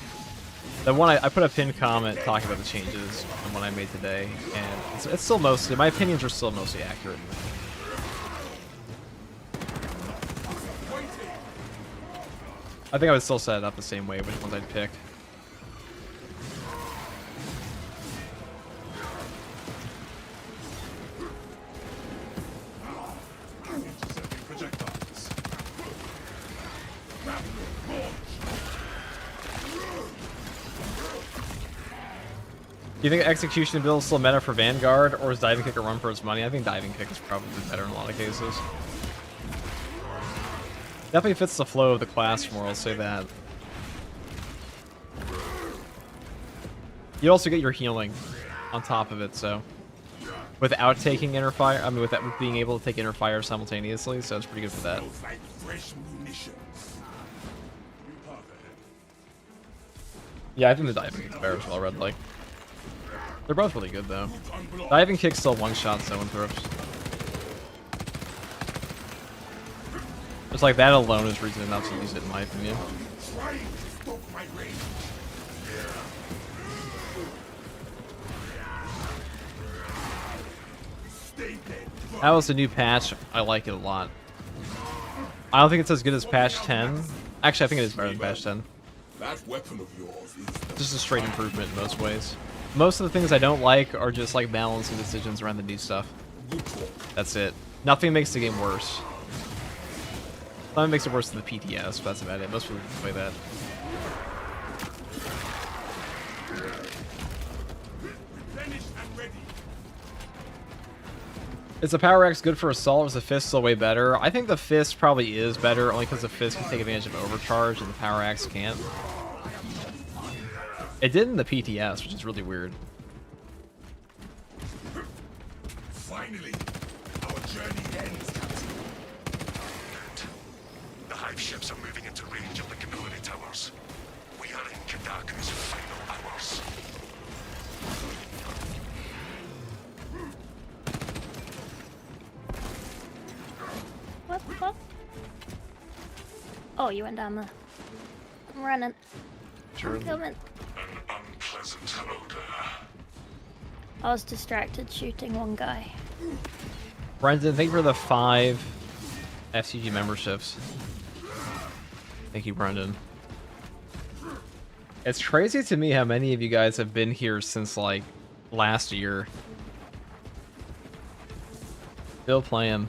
the one I put a pinned comment talking about the changes from one I made today, and it's still mostly, my opinions are still mostly accurate. I think I would still set it up the same way, which ones I'd pick. Do you think Execution build is still meta for Vanguard, or is Diving Kick a run for its money? I think Diving Kick is probably better in a lot of cases. Definitely fits the flow of the class more, I'll say that. You also get your healing on top of it, so... Without taking inner fire, I mean, with being able to take inner fire simultaneously, so it's pretty good for that. Yeah, I think the Diving Kick's better as well, Red Light. They're both really good, though. Diving Kick still one-shots Zone Thrift. Just like that alone is reason enough to use it, in my opinion. That was the new patch. I like it a lot. I don't think it's as good as patch 10. Actually, I think it is better than patch 10. That weapon of yours is Just a straight improvement in most ways. Most of the things I don't like are just like balancing decisions around the new stuff. That's it. Nothing makes the game worse. Nothing makes it worse than the PTS, but that's about it. Most people play that. Is the Power Axe good for Assault, or is the Fist still way better? I think the Fist probably is better, only because the Fist can take advantage of Overcharge and the Power Axe can't. It did in the PTS, which is really weird. finally our journey ends, Captain. The Hive ships are moving into range of the Canary Towers. We are in Kadaku's final hours. What? Oh, you went down there. I'm running. Sure. I'm coming. An unpleasant odor. I was distracted shooting one guy. Brendan, thank you for the 5 FCG memberships. Thank you, Brendan. It's crazy to me how many of you guys have been here since, like, last year. Still playing.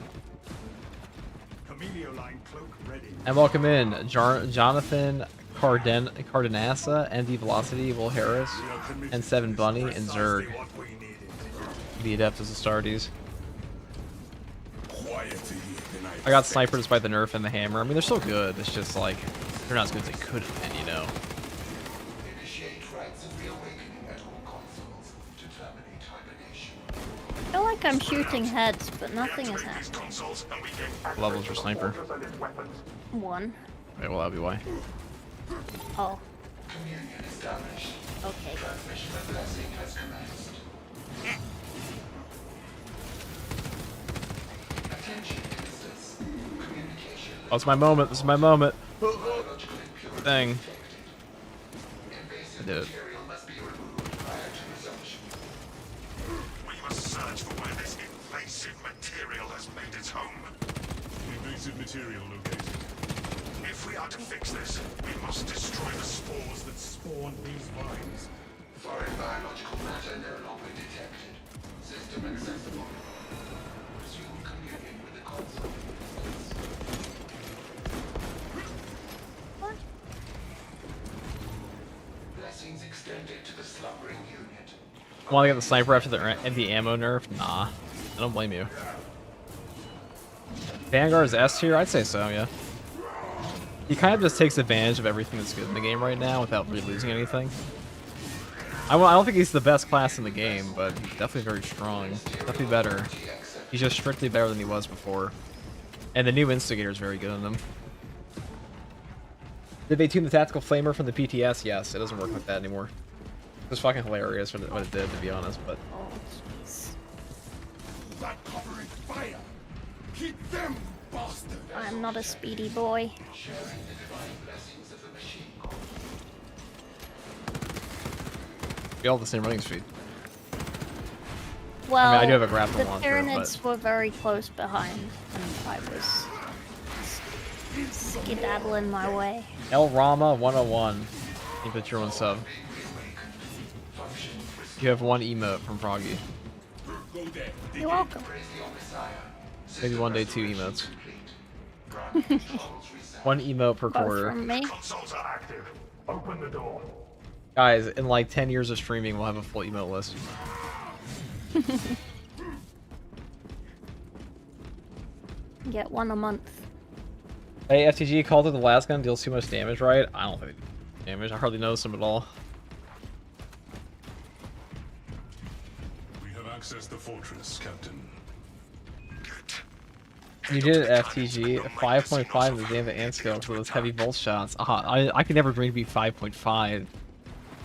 And welcome in, Jonathan Cardenassa, MD Velocity, Will Harris, and 7 Bunny, and Zerg. The Adeptus Astartes. I got Sniper despite the nerf and the hammer. I mean, they're still good. It's just like, they're not as good as they could have been, you know? I feel like I'm shooting heads, but nothing is happening. What levels for Sniper? 1. Wait, well, that'll be why. Oh. Okay. Oh, it's my moment. This is my moment. Thing. I did it. We must search for where this invasive material has made its home. Invasive material located. If we are to fix this, we must destroy the spores that Spawned these vines. foreign biological matter no longer detected. System accessible. Resume communion with the console. What? Blessings extended to the slumbering unit. Want to get the sniper after the ammo nerf? Nah, I don't blame you. Vanguard's S tier? I'd say so, yeah. He kind of just takes advantage of everything that's good in the game right now without really losing anything. I don't think he's the best class in the game, but he's definitely very strong. Definitely better. He's just strictly better than he was before. And the new Instigator is very good on him. Did they tune the tactical flamer from the PTS? Yes, it doesn't work like that anymore. It was fucking hilarious what it did, to be honest, but... Oh, jeez. That cover is fire. Keep them, bastard. I'm not a speedy boy. Sharing the divine blessings of the machine core. We all have the same running speed. Well, I do have a grapple the launcher, Tyranids were very close behind, and I was skedaddling my way. El Rama 101. I think that's your one sub. You have one emote from Froggy. Go there. You're welcome. Maybe one day 2 emotes. One emote per Both quarter. from me. Consoles are active. Open the door. Guys, in like 10 years of streaming, we'll have a full emote list. Get one a month. Hey, FTG, called it the last gun deals too much damage, right? I don't think it deals damage. I hardly notice them at all. We have accessed the fortress, Captain. You did it, FTG. 5.5 in the Zambit and scale for those heavy bolt shots. I could never dream to be 5.5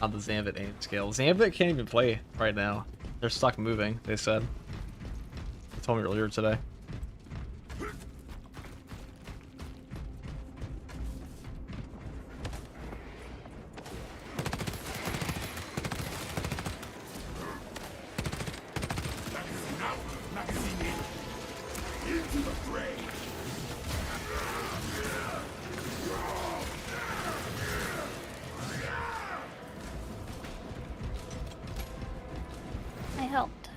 on the Zambit aim scale. Zambit can't even play right now. They're stuck moving, they said. They told me earlier today. I helped.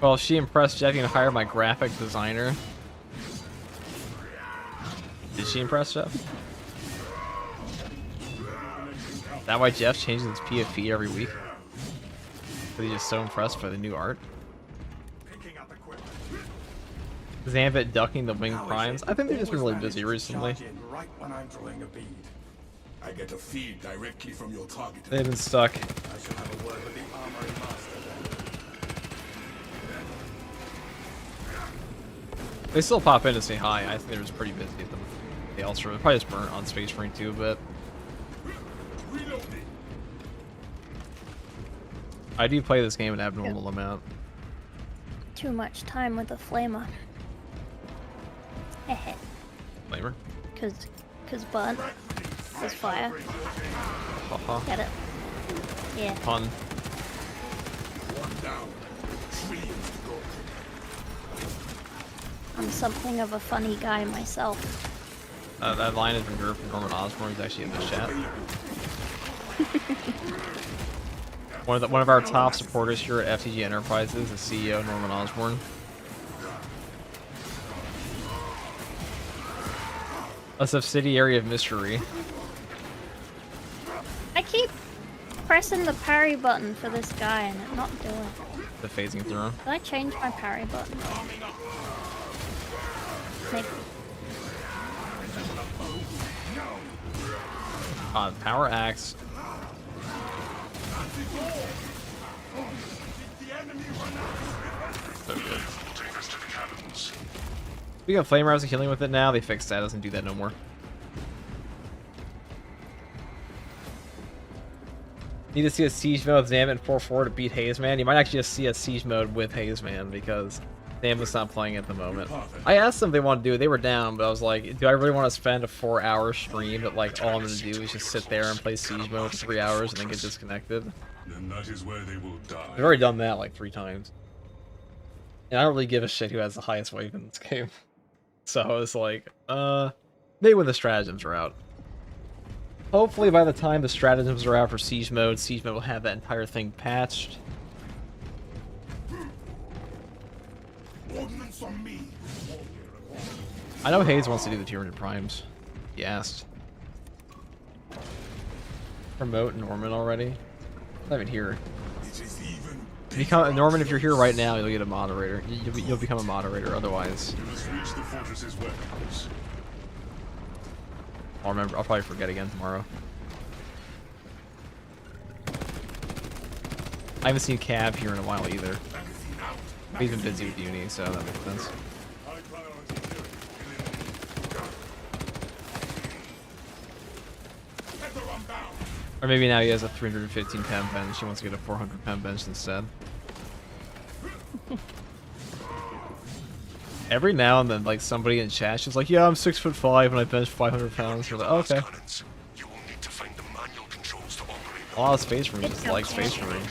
Well, she impressed Jeff and hired my graphic designer. Did she impress Jeff? Is that why Jeff changes his PFP every week? Because he's just so impressed by the new art? Zambit ducking the wing primes. I think they've just been really busy recently. Right when I'm drawing a bead. I get a feed directly from your target. They've been stuck. I shall have a word with the armory master then. They still pop in to say hi. I think they're just pretty busy at them. They also probably just burnt on Space Marine too a bit. I do play this game an abnormal amount. Too much time with the flamer. Heh. Flamer? Cause burnt. Cause fire. Haha. Get it? Yeah. Fun. One down. Trillions to go. I'm something of a funny guy myself. That line has been heard from Norman Osborn. He's actually in the chat. One of our top supporters here at FTG Enterprises, the CEO Norman Osborn. A subsidiary of Mystery. I keep pressing the parry button for this guy and it's not doing it. The phasing through. Did I change my parry button? Maybe. Power axe. So good. Take us to the cabins. We got flame arrows and healing with it now. They fixed that. Doesn't do that no more. Need to see a siege mode with Zambit 4-4 to beat Haze Man. You might actually just see a siege mode with Haze Man because Sam's not playing at the moment. I asked them if they want to do it. They were down, but I was like, do I really want to spend a 4-hour stream that like all I'm gonna do is just sit there and play Siege mode for 3 hours and then get disconnected? Then that is where they will die. I've already done that like 3 times. And I don't really give a shit who has the highest wave in this game. So I was like, maybe when the stratagems are out. Hopefully by the time the stratagems are out for Siege mode will have that entire thing patched. Ordnance on me. I know Hayes wants to do the 200 primes. He asked. Promote Norman already? Not even here. Norman, if you're here right now, you'll get a moderator. You'll become a moderator otherwise. You must reach the fortress's weapons. I'll remember. I'll probably forget again tomorrow. I haven't seen Cav here in a while either. He's been busy with uni, so that makes sense. Or maybe now he has a 315 pen bench. He wants to get a 400 pen bench instead. Every now and then, like somebody in chat is like, "Yeah, I'm 6'5" and I bench 500 pounds." You're like, "Oh, okay." A lot of space marines just like space marines.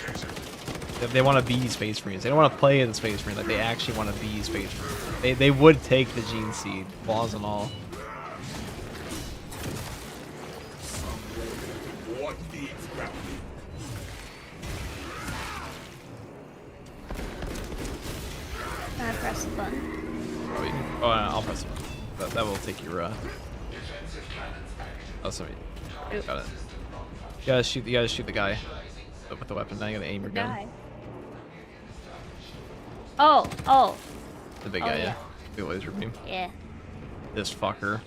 They want to be space marines. They don't want to play in the space marine. Like they actually want to be space marines. They would take the gene seed, flaws and all. What needs grappling? I press the button. Oh, I'll press it. That will take your. Oh, sorry. Oop. Got it. You gotta shoot the guy with the weapon. Now you gotta aim your gun. Oh. The big guy, yeah. Big laser beam. Yeah. This fucker.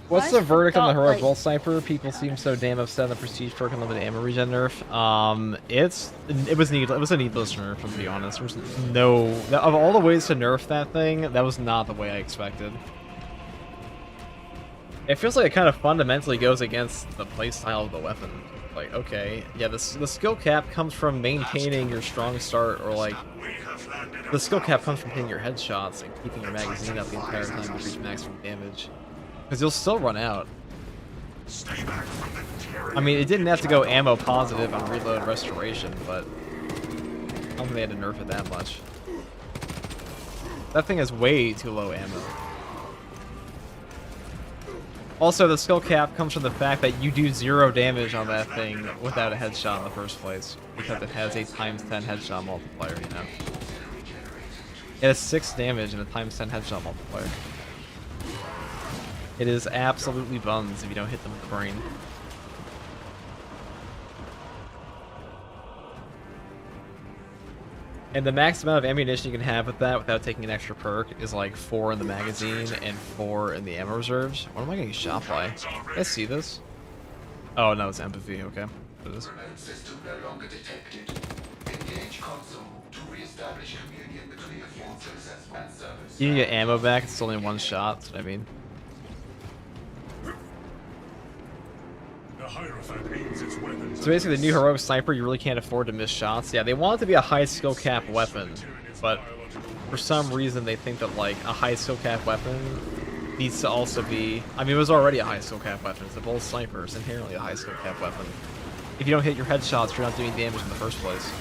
What's the verdict on the heroic bolt sniper? People seem so damn upset on the prestige perk and limited ammo regen nerf. It was a needless nerf, to be honest. There was no of all the ways to nerf that thing, that was not the way I expected. It feels like it kind of fundamentally goes against the playstyle of the weapon. Like, okay, yeah, the skill cap comes from maintaining your strong start, or like the skill cap comes from hitting your headshots and keeping your magazine up the entire time to reach maximum damage. Because you'll still run out. I mean, it didn't have to go ammo positive on reload restoration, but I don't think they had to nerf it that much. That thing is way too low ammo. Also, the skill cap comes from the fact that you do 0 damage on that thing without a headshot in the first place, because it has a ×10 headshot multiplier, you know? It has 6 damage and a ×10 headshot multiplier. It is absolutely buns if you don't hit them with the brain. And the max amount of ammunition you can have with that without taking an extra perk is like 4 in the magazine and 4 in the ammo reserves. What am I getting shot by? Can I see this? Oh no, it's empathy. Okay, what is this? You can get ammo back. It's only 1 shot. That's what I mean. So basically, the new heroic sniper, you really can't afford to miss shots. Yeah, they want it to be a high skill cap weapon, but for some reason they think that like a high skill cap weapon needs to also be. I mean, it was already a high skill cap weapon. It's a bolt sniper. It's inherently a high skill cap weapon. If you don't hit your headshots, you're not doing damage in the first place.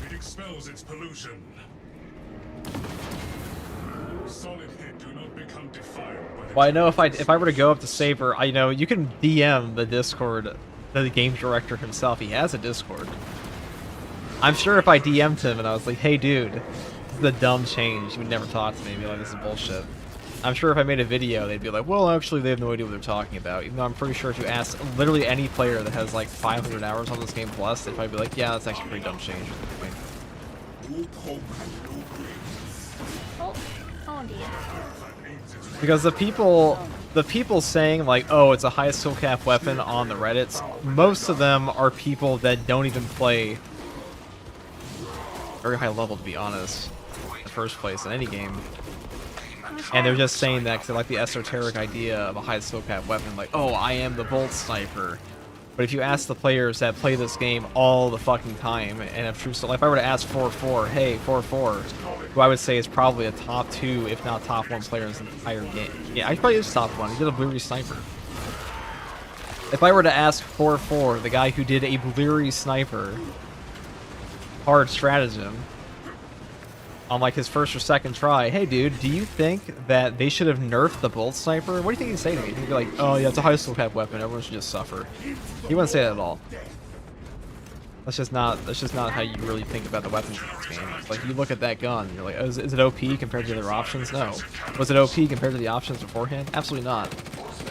It expels its pollution. Solid hit, do not become defiled by the Well, I know if I were to go up to Saber, I know you can DM the Discord, the game director himself. He has a Discord. I'm sure if I DM'd him and I was like, "Hey, dude, this is a dumb change," he would never talk to me. He'd be like, "This is bullshit." I'm sure if I made a video, they'd be like, "Well, actually, they have no idea what they're talking about." Even though I'm pretty sure if you ask literally any player that has like 500 hours on this game plus, they'd probably be like, "Yeah, that's actually a pretty dumb change." Oh dear. Because the people saying like, "Oh, it's a high skill cap weapon" on the Reddits, most of them are people that don't even play very high level, to be honest, in the first place in any game. And they're just saying that because they like the esoteric idea of a high skill cap weapon, like, oh, I am the bolt sniper. But if you ask the players that play this game all the fucking time, and if true, so like if I were to ask 4-4, hey, 4-4, who I would say is probably a top 2, if not top 1 player in the entire game. Yeah, I probably is top 1. He did a Blue Sniper. If I were to ask 4-4, the guy who did a Blue Sniper hard stratagem on like his first or second try, hey dude, do you think that they should have nerfed the bolt sniper? What do you think he'd say to me? He'd be like, oh yeah, it's a high skill cap weapon, everyone should just suffer. He wouldn't say that at all. That's just not how you really think about the weapons in this game. It's like you look at that gun, you're like, oh, is it OP compared to the other options? No. Was it OP compared to the options beforehand? Absolutely not.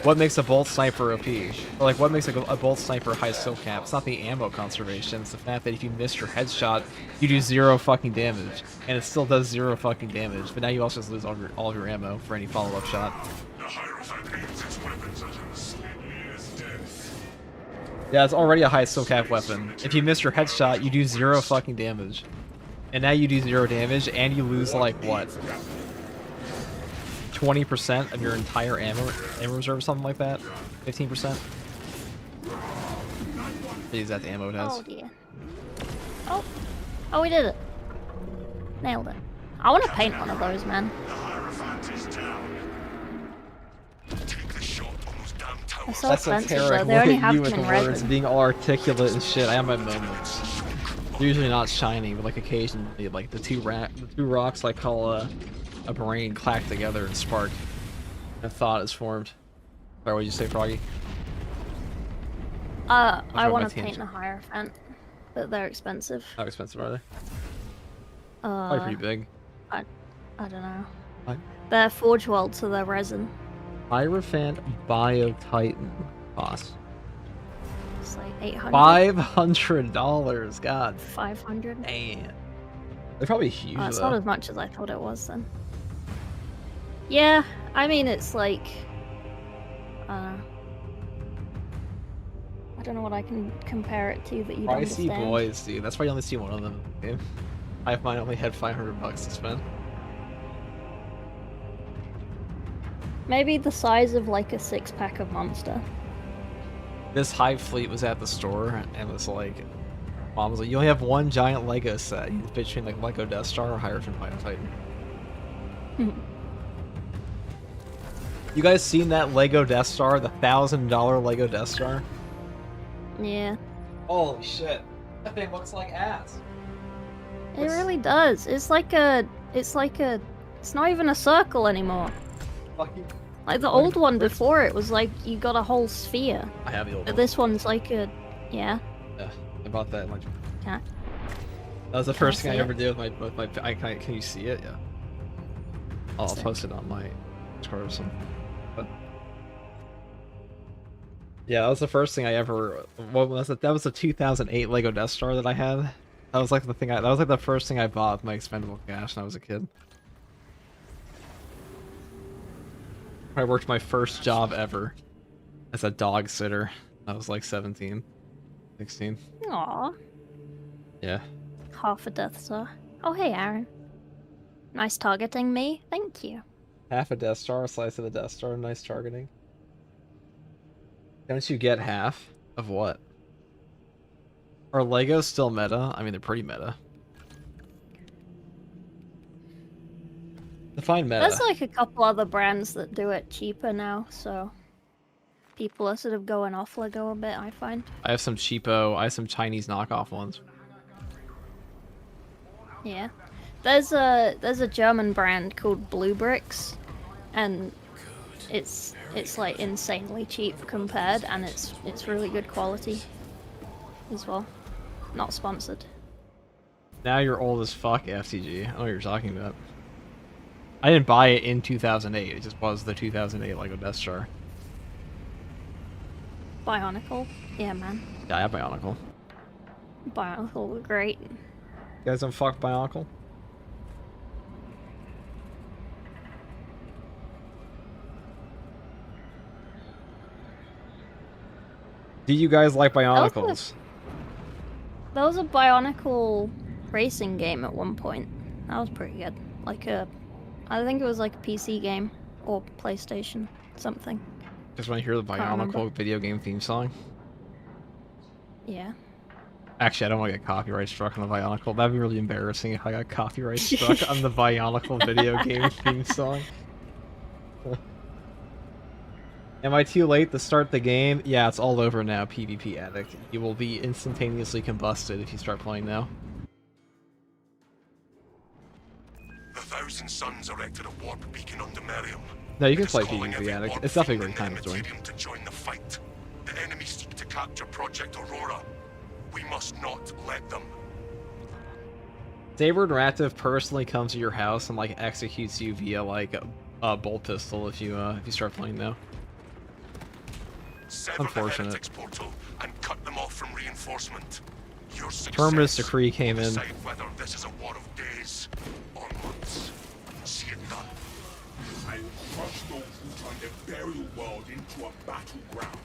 What makes a bolt sniper OP? Or like what makes a bolt sniper high skill cap? It's not the ammo conservation, it's the fact that if you miss your headshot, you do 0 fucking damage. And it still does 0 fucking damage, but now you also just lose all of your ammo for any follow-up shot. Yeah, it's already a high skill cap weapon. If you miss your headshot, you do 0 fucking damage. And now you do 0 damage, and you lose like, what? 20% of your entire ammo reserve or something like that? 15%? Use that ammo test. Oh dear. Oh, we did it. Nailed it. I want to paint one of those, man. They're so expensive though. They only have them in resin. Being all articulate and shit. I have my moments. Usually not shiny, but like occasionally, like the two rocks I call a brain clack together and spark. A thought is formed. Sorry, what did you say, Froggy? I want to paint the Hierophant, but they're expensive. How expensive are they? Probably pretty big. I don't know. What? They're Forge World, so they're resin. Hierophant Bio Titan cost. It's like $800. $500. God. 500. Damn. They're probably huge. It's not as much as I thought it was then. Yeah, I mean it's like I don't know what I can compare it to that you don't understand. Pricey boys, dude. That's why you only see one of them in the game. Mine only had $500 to spend. Maybe the size of like a 6-pack of Monster. This Hive fleet was at the store and was like, Mom was like, you only have one giant Lego set. You between like Lego Death Star or Hierophant Bio Titan. You guys seen that Lego Death Star? The $1,000 Lego Death Star? Yeah. Holy shit. That thing looks like ass. It really does. It's not even a circle anymore. Like the old one before it was like you got a whole sphere. I have the old one. But this one's like a, yeah. Yeah, I bought that in like... Yeah. That was the first thing I ever did with my can you see it? Yeah. I'll post it on my Discord or something. But yeah, that was the first thing I ever. What was it? That was the 2008 Lego Death Star that I had. That was like the thing. That was like the first thing I bought with my expendable cash when I was a kid. I worked my first job ever as a dog sitter. I was like 17, 16. Aww. Yeah. Half a Death Star. Oh hey, Aaron. Nice targeting me. Thank you. Half a Death Star, a slice of the Death Star, nice targeting. Don't you get half of what? Are Legos still meta? I mean, they're pretty meta. Define meta. There's like a couple other brands that do it cheaper now, so people are sort of going off Lego a bit, I find. I have some Chinese knockoff ones. Yeah. There's a German brand called Blue Bricks, and it's like insanely cheap compared, and it's really good quality as well. Not sponsored. Now you're old as fuck, FTG. I know what you're talking about. I didn't buy it in 2008. It just was the 2008 Lego Death Star. Bionicle? Yeah, man. Yeah, I have Bionicle. Bionicle were great. You guys don't fuck Bionicle? Do you guys like Bionicles? There was a Bionicle racing game at one point. That was pretty good. Like a I think it was like a PC game or PlayStation, something. Just want to hear the Can't remember. Bionicle video game theme song. Yeah. Actually, I don't want to get copyright struck on the Bionicle. That'd be really embarrassing if I got copyright struck on the Bionicle video game theme song. Am I too late to start the game? Yeah, it's all over now, PvP Addict. You will be instantaneously combusted if you start playing now. The Thousand Suns erected a warp beacon on Demerium. No, you can It is play calling PvP every Addict. warp It's definitely a fiend great in time to join. Materium to join the fight. The enemy seek to capture Project Aurora. We must not let them. Saber Interactive personally comes to your house and like executes you via like a bolt pistol if you start playing now. Sever Unfortunate. the heretics portal and cut them off from reinforcement. Your Terminus success decree came will in. decide whether this is a war of days or months. See it done. I will crush those who turn the burial world into a battleground.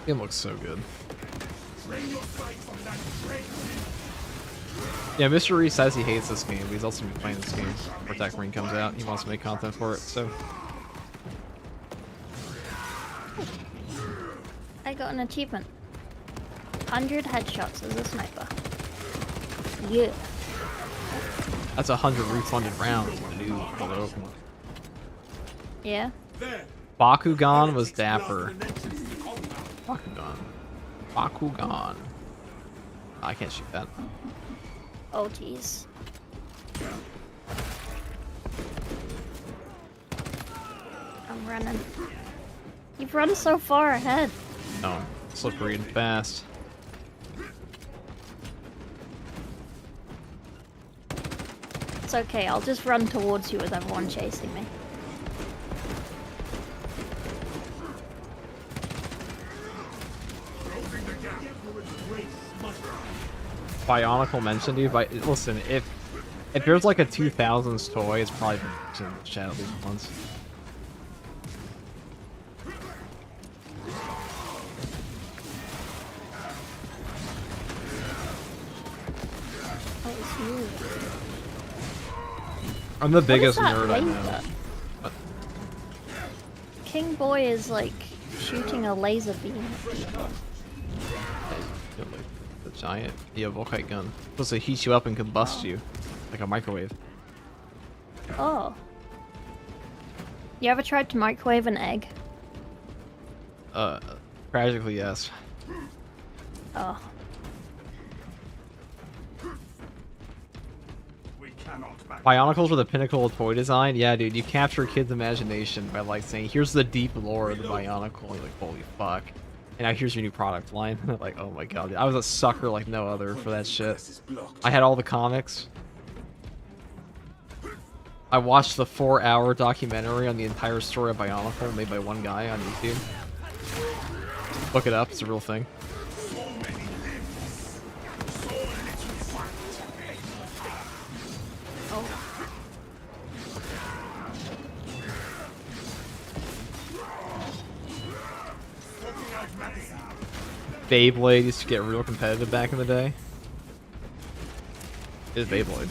It looks so good. Train your sights on that train. Yeah, Mr. Reese says he hates this game, but he's also been playing this game before Tech Marine comes out. He wants to make content for it, so... I got an achievement. 100 headshots as a sniper. Yeah. That's 100 refunded rounds, dude. Hello. Yeah. Bakugan was dapper. Bakugan. Bakugan. I can't shoot that. Oh jeez. I'm running. You've run so far ahead. No, slippery and fast. It's okay, I'll just run towards you with everyone chasing me. Bionicle mentioned you, but listen, if there's like a 2000s toy, it's probably been in the chat at least once. Oh, it's you. I'm the What biggest is that nerd I know. laser? King Boy is like shooting a laser beam at people. The giant volkite gun. Supposed to heat you up and combust you. Like a microwave. Oh. You ever tried to microwave an egg? Tragically, yes. Oh. Bionicles were the pinnacle of toy design. Yeah, dude, you capture a kid's imagination by like saying, here's the deep lore of the Bionicle. You're like, holy fuck. And now here's your new product line. Like, oh my god. I was a sucker like no other for that shit. I had all the comics. I watched the 4-hour documentary on the entire story of Bionicle made by one guy on YouTube. Look it up, it's a real thing. Beyblade used to get real competitive back in the day. It is Beyblade.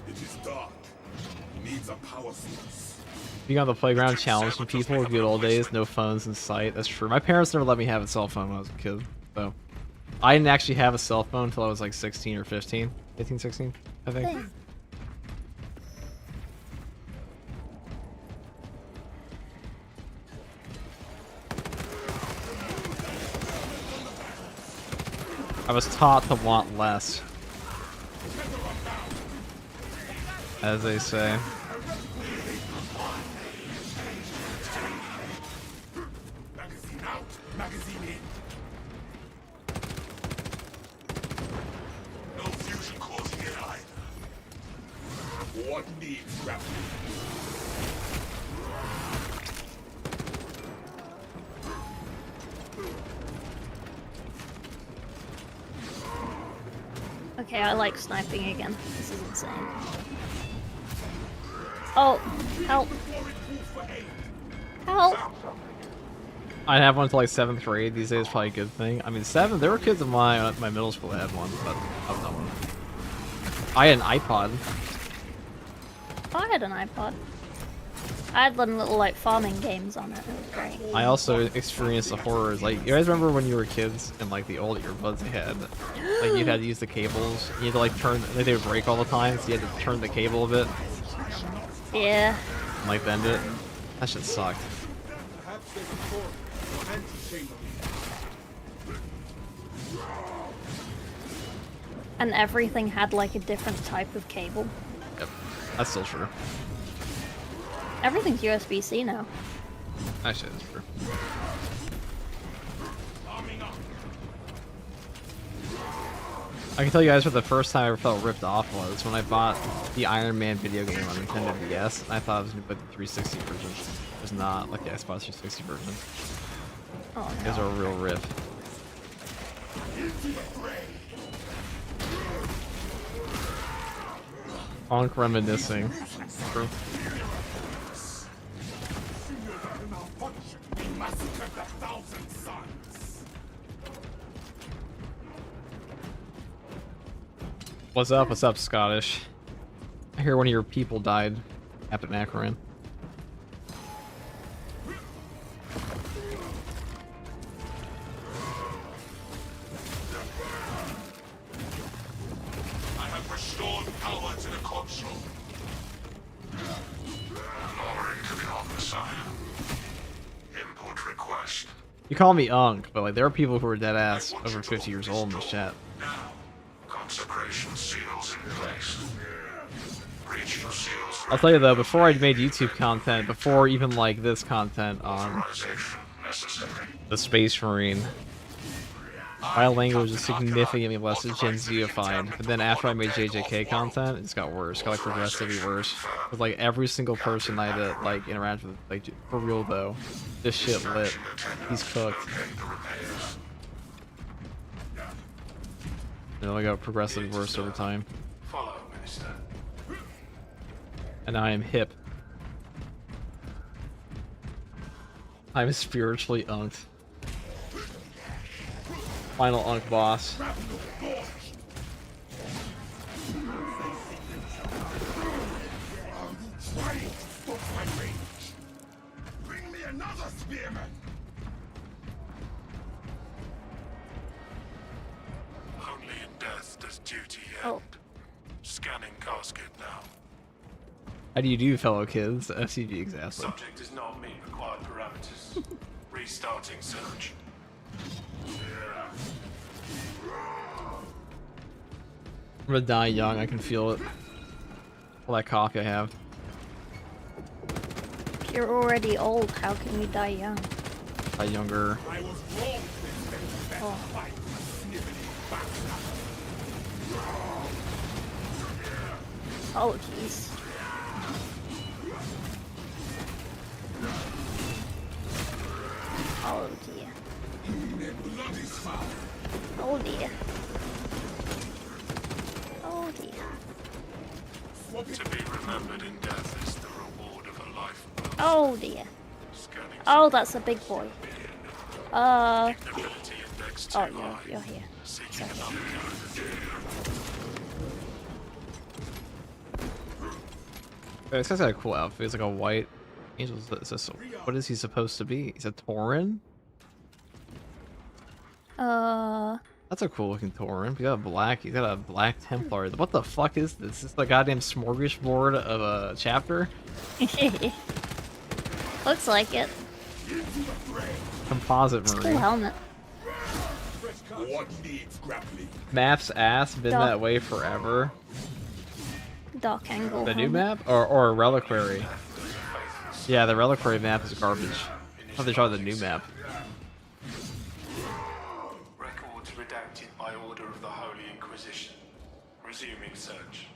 It is dark. Needs a power source. Being on the playground challenging people with good old days, no phones in sight. That's true. My parents never let me have a cell phone when I was a kid, so I didn't actually have a cell phone until I was like 16 or 15. 15, 16, I think. Thanks. I was taught to want less, as they say. Magazine out. Magazine in. No fusion cores here either. What needs grappling? Okay, I like sniping again. This is insane. Oh, help. Help! I have one until like 7th grade. These days, probably a good thing. I mean, 7. There were kids in my middle school that had one, but I was not one. I had an iPod. I had an iPod. I had them little like farming games on it. It was great. I also experienced the horrors. Like, you guys remember when you were kids and like the old earbuds they had? Like, you had to use the cables. You had to like turn. They would break all the time, so you had to turn the cable a bit. Yeah. And, like bend it. That shit sucked. Perhaps there's a port or antechamber. And everything had like a different type of cable. Yep, that's still true. Everything's USB-C now. Actually, that's true. I can tell you guys what the first time I ever felt ripped off was when I bought the Iron Man video game on Nintendo DS, and I thought it was gonna put the 360 version. It was not like the Xbox 360 version. Oh It was no. a real rip. Honk reminiscing. True. What's up? What's up, Scottish? I hear one of your people died. Captain Akron. I have restored power to the console. Lowering to the opposite. Input request. You call me Unk, but like there are people who are dead ass over 50 years old in this chat. Now, consecration seals in place. Regional seals. I'll tell you though, before I made YouTube content, before even like this content on Authorization necessary. the Space Marine, my language is significantly less Gen Z-ified. But then after I made JJK content, it's got worse. Got like progressively worse. With like every single person I had to like interact with, like for real though, this shit lit. He's cooked. You know, I got progressively worse over time. Follow, Minister. And I am hip. I'm spiritually unked. Final unk boss. Bring me another spearman. Only in death does duty end. Oh. Scanning casket now. How do you do, fellow kids? FCG exactly. Subject does not meet required parameters. Restarting search. I'm gonna die young, I can feel it. All that coffee I have. If you're already old, how can you die young? Die younger. I was wrong to expect the best Oh. fight from a sniveling bastard. Oh jeez. Oh dear. Oh dear. Oh dear. To be remembered in death is the reward of a life. Oh dear. Scanning Oh, that's a big boy. ability index too Oh, high. you're here. Seeking another This guy's got a cool outfit. It's like a white angel. What is he supposed to be? He's a Tauren? That's a cool looking Tauren. He's got a black. He's got a black Templar. What the fuck is this? Is this the goddamn smorgasbord of a chapter? Looks like it. Composite It's a cool marine. helmet. What needs grappling? Map's ass been Dark- that way forever. Dark angle. The new helmet. map or a reliquary? Yeah, the reliquary map is garbage. I thought they tried the new map. Records redacted by order of the Holy Inquisition. Resuming search.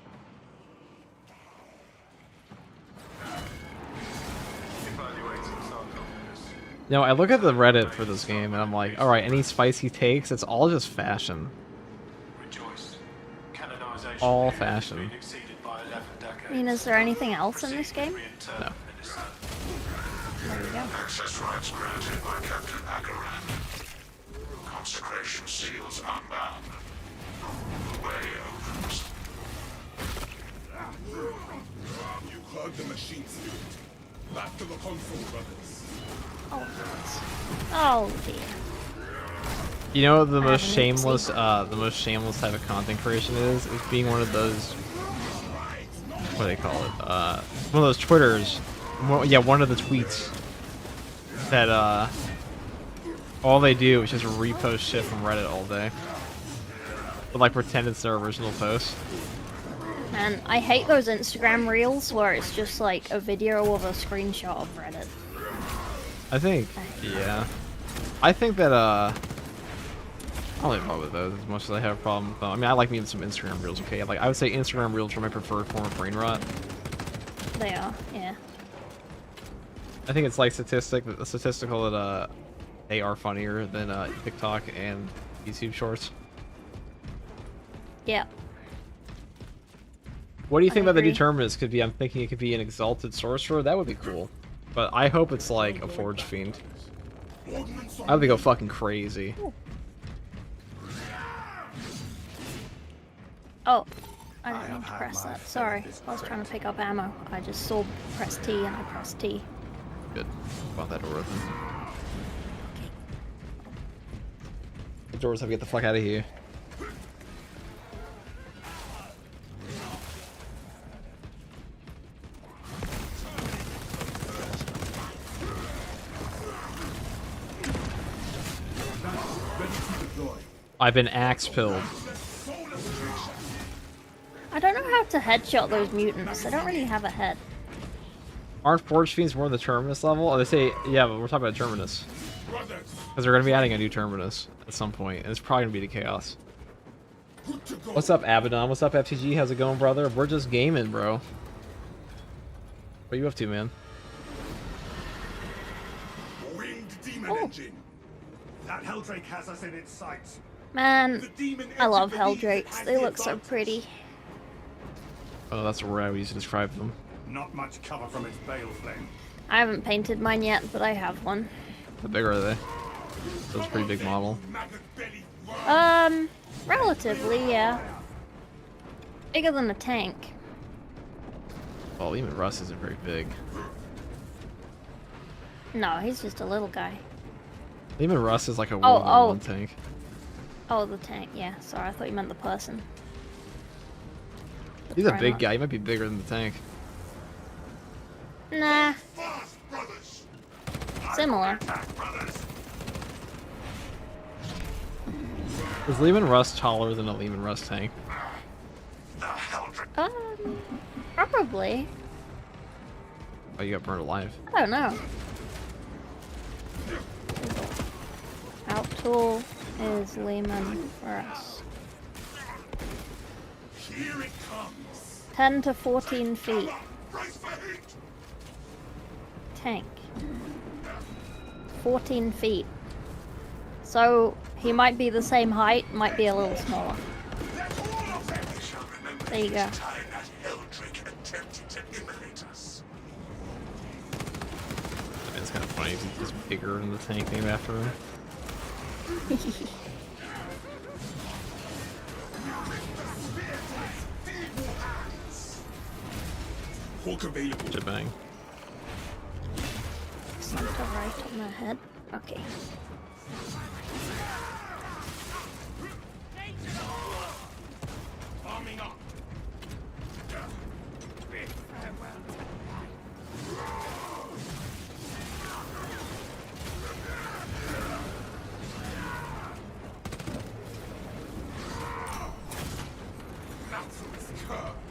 Evaluating sarcophagus. No, I look at the Reddit for this game and I'm like, alright, any spicy takes, it's all just fashion. Rejoice. Canonization All has fashion. been exceeded by 11 decades. I mean, is there anything else in this game? Reinterpret No. Minister. There you go. Access rights granted by Captain Akaran. Consecration seals unbound. The way opens. You heard the machine spirit. Back to the console, brothers. Oh, oh dear. You know what the most haven't shameless, type of content creation is being one of those, what do they call it? One of those Twitters. One of the tweets that all they do is just repost shit from Reddit all day, but like pretend it's their original post. Man, I hate those Instagram reels where it's just like a video of a screenshot of Reddit. I think that I don't have a problem with those as much as I have a problem with them. I mean, I like me some Instagram reels. Okay, like I would say Instagram reels are my preferred form of brain rot. They are, yeah. I think it's like statistical that they are funnier than TikTok and YouTube Shorts. Yeah. What do you think about the agree. new terminus? Could be, I'm thinking it could be an exalted sorcerer. That would be cool. But I hope it's like a forge fiend. I would go fucking crazy. Oh, I didn't mean to press that. Sorry, I was trying to pick up ammo. I just saw press T and I pressed T. Good. About that door open. The doors have to get the fuck out of here. I've been axe pilled. I don't know how to headshot those mutants. I don't really have a head. Aren't forge fiends more the terminus level? Oh, they say, yeah, but we're talking about terminus. Because they're going to be adding a new terminus at some point, and it's probably going to be the chaos. What's up, Abaddon? What's up, FTG? How's it going, brother? We're just gaming, bro. What are you up to, man? Winged demon engine. That Helldrake has us in its sights. Man, I love Helldrakes. They look so pretty. Oh, that's the word I would use to describe them. Not much cover from its bale flame. I haven't painted mine yet, but I have one. How big are they? That's a pretty big model. Relatively, yeah. Bigger than a tank. Well, even Russ isn't very big. No, he's just a little guy. Even Russ is like a World War One tank. Oh, the tank, yeah. Sorry, I thought you meant the person. He's a big guy. He might be bigger than the tank. Nah. Similar. Is Lehman Russ taller than a Lehman Russ tank? Probably. Oh, you got burned alive. I don't know. How tall is Lehman Russ? Here it comes. 10 to 14 feet. Tank. 14 feet. So he might be the same height, might be a little smaller. There you go. It's kind of funny. He's bigger than the tank named after him. Jabang. Center right on the head. Okay.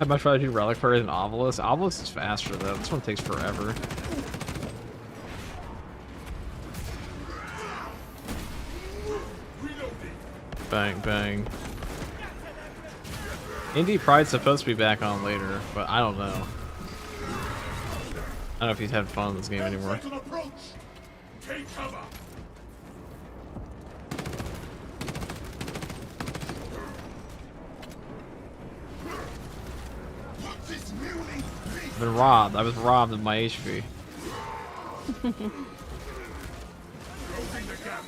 I'd much rather do Relic Fairy than Obelisk. Obelisk is faster though. This one takes forever. Bang, bang. Indie Pride's supposed to be back on later, but I don't know. I don't know if he's had fun in this game anymore. Take cover. I've been robbed. I was robbed of my HP. Closing the gap.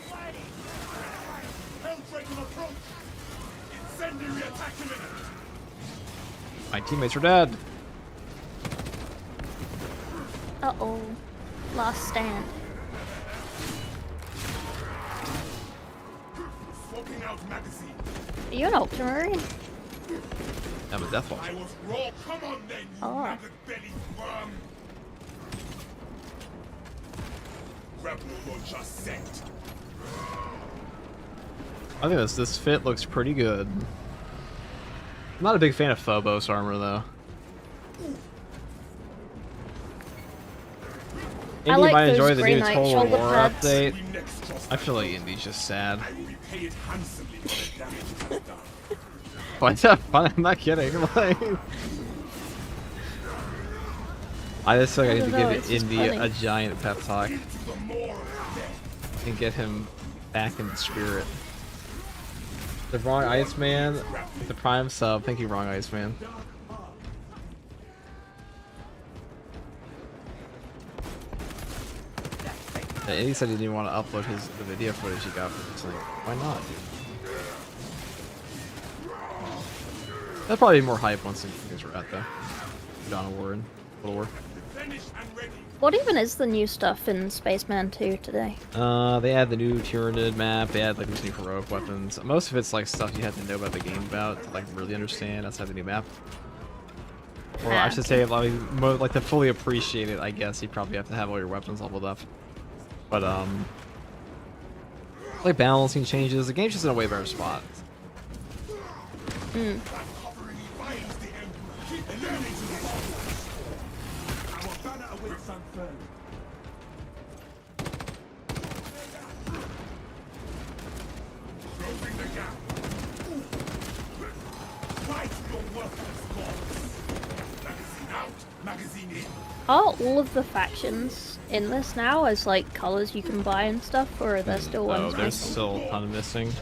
Helldrake on approach. Incendiary attack imminent. My teammates are dead. Uh-oh. Last stand. Swapping out magazine. Are you an ultramarine? I'm a death watch. I was raw. Come on then, you Oh. maggot-bellied worm. Rebel launcher sent. I think this fit looks pretty good. I'm not a big fan of Phobos armor though. I Indy like might those enjoy the Grey new Knight Total shoulder War pads. update. We next trust I feel like Indy's just sad. I will repay it handsomely for the damage it has done. What's up? I'm not kidding. Like, I just feel like I need to don't know, it's give just Indy funny. a giant pep talk To the more of death. and get him back in the spirit. The wrong Iceman, the Prime sub. Thank you, wrong Iceman. Yeah, Indy said he didn't want to upload the video footage he got from this. Like, why not? That'll probably be more hype once things are out though. Dawn of War and Total War. Finished and ready. What even is the new stuff in Spaceman 2 today? They add the new Tyranid map, they add like these new heroic weapons. Most of it's like stuff you have to know about the game about to like really understand outside the new map. Or I should say like to fully appreciate it, I guess you probably have to have all your weapons leveled up. But like balancing changes, the game's just in a way better spot. Covering binds the Emperor. Keep eliminating the monsters. Our banner awaits unfurled. Closing the gap. Fight your worthless gods. Magazine out. Magazine in. Are all of the factions in this now as like colors you can buy and stuff, or are there still No, ones there's missing? still a ton missing.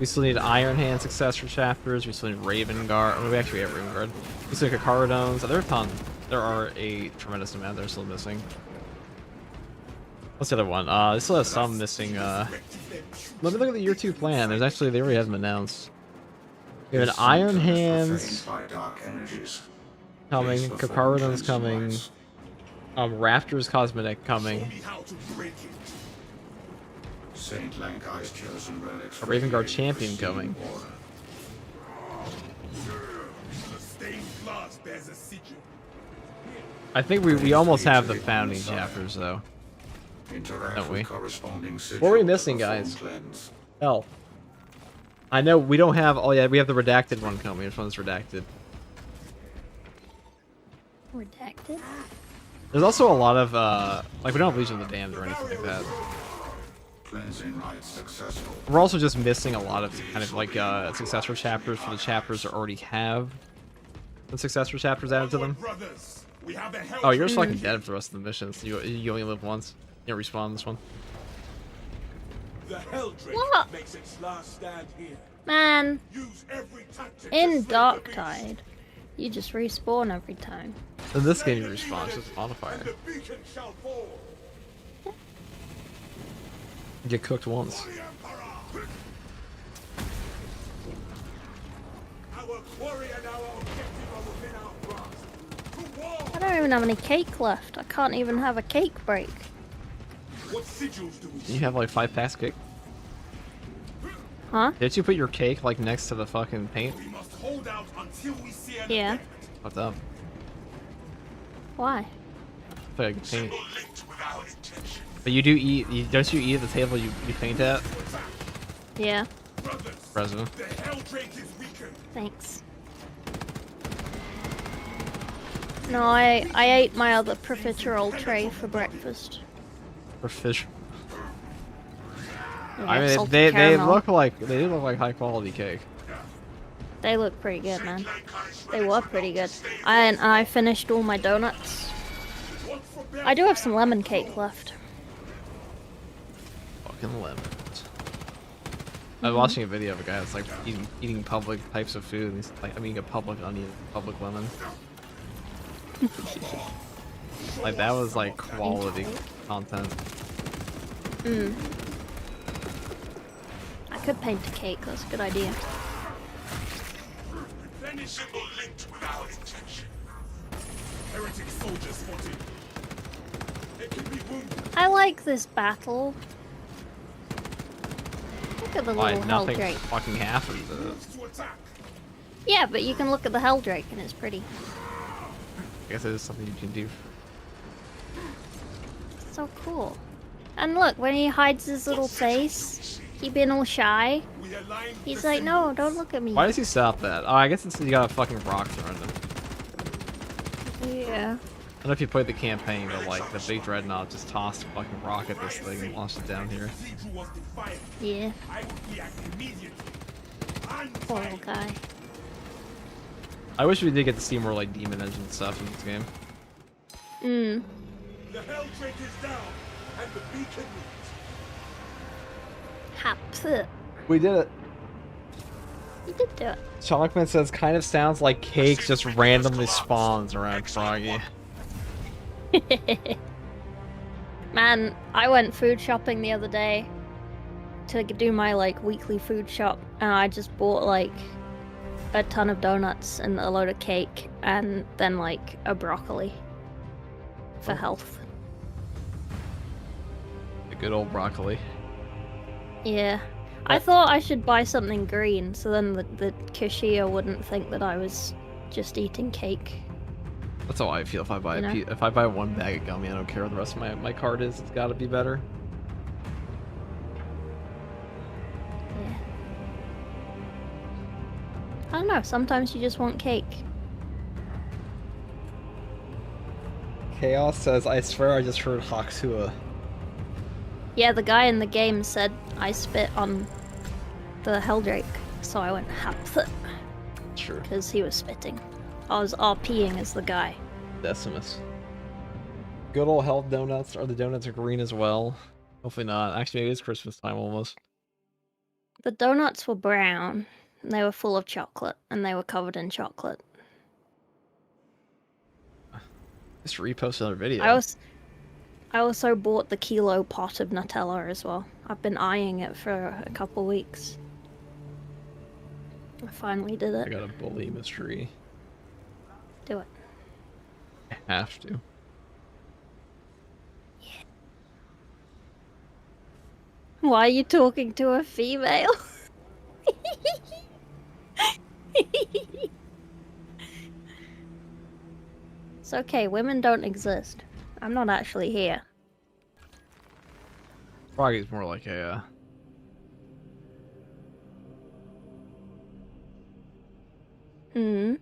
We still need Iron Hand successor chapters, we still need Raven Guard. We actually have Raven Guard. We still need Kakarodones. There are a ton. There are a tremendous amount that are still missing. What's the other one? It still has some missing. Let me look at the year 2 plan. There's actually, they already have them announced. We have an Iron Hands coming, Kakarodone's coming, Raptor's Cosmetic coming, Show me how to break it. Saint Lankai's chosen relics. a Raven Guard Champion coming. The stained glass bears a sigil. I think we almost have the founding chapters though. Interact Don't we? with corresponding What are we sigils missing, of the guys? phone cleanse. Hell. I know we don't have. Oh yeah, we have the redacted one coming. Which one's redacted? Redacted? There's also a lot of like we don't have Legion of the Damned or anything like that. Cleansing rites successful. We're also just missing a lot of kind of like successor chapters for the chapters that already have the successor chapters added to them. Brothers, we have a hell. Oh, you're just fucking dead for the rest of the missions. You only live once. You don't respawn in this one. The Helldrake What? makes its last stand here. Man, Use every tactic to in slay the Darktide, you just respawn every time. In this game, you respawn. It's just beast, modifier. and the beacon shall fall. You get cooked once. The Emperor. Our quarry and our objective are within our grasp. To war. I don't even have any cake left. I can't even have a cake break. What sigils do we You have like 5 packs cake. Huh? Did you put your cake like next to the fucking paint? We must hold out until we see an Yeah. effect. What's up? Why? Like paint. Symbol linked with our intention. But you do eat. Don't you eat at the table you paint at? Yeah, Brothers, President. the Helldrake is weakened. thanks. No, I ate my other profiterole tray for breakfast. For fish. Yeah, I mean, salted they caramel. do look like high quality cake. They look pretty good, man. They were pretty good. And I finished all my donuts. I do have some lemon cake left. Fucking lemons. I was watching a video of a guy that's like eating public types of food. And he's like, I'm eating a public onion, public lemon. Like that was like quality content. could paint a cake. That's a good idea. Any symbol linked with our intention. Heretic soldier spotted. It can be wounded. I like this battle. Look at the Why little nothing Helldrake. fucking happens? To attack. Yeah, but you can look at the Helldrake and it's pretty. I guess it is something you can do. So cool. And look, when he hides his little face, he being all shy, We align he's the like, no, symbols. don't look at me. Why does he stop that? Oh, I guess it's you got a fucking rock thrown at him. Yeah. I don't know if you played the campaign, but like the big dreadnought just tossed a fucking rock at this thing and launched it down here. Cathedral was defiant. Yeah. I would react immediately. Poor little guy. I wish we did get to see more like demon engine stuff in this game. Mm. The Helldrake is down, and the beacon moves. Haps. We did it. You did do it. Chalkman says kind of sounds like cake just randomly spawns around Froggy. Man, I went food shopping the other day to do my like weekly food shop, and I just bought like a ton of donuts and a load of cake, and then like a broccoli for health. The good old broccoli. Yeah. I thought I should buy something green, so then the cashier wouldn't think that I was just eating cake. That's how I feel if I buy You know? if I buy one bag of gummy, I don't care what the rest of my card is. It's got to be better. Yeah. I don't know, sometimes you just want cake. Chaos says, I swear I just heard Haksua. Yeah, the guy in the game said I spit on the Helldrake, so I went hapth Sure. because he was spitting. I was RPing as the guy. Decimus. Good old health donuts. Are the donuts green as well? Hopefully not. Actually, maybe it's Christmas time almost. The donuts were brown, and they were full of chocolate, and they were covered in chocolate. Just repost another video. I also bought the kilo pot of Nutella as well. I've been eyeing it for a couple weeks. I finally did I it. got a bully mystery. Do it. I have to. Why are you talking to a female? It's okay, women don't exist. I'm not actually here. Froggy's more like a. Hmm.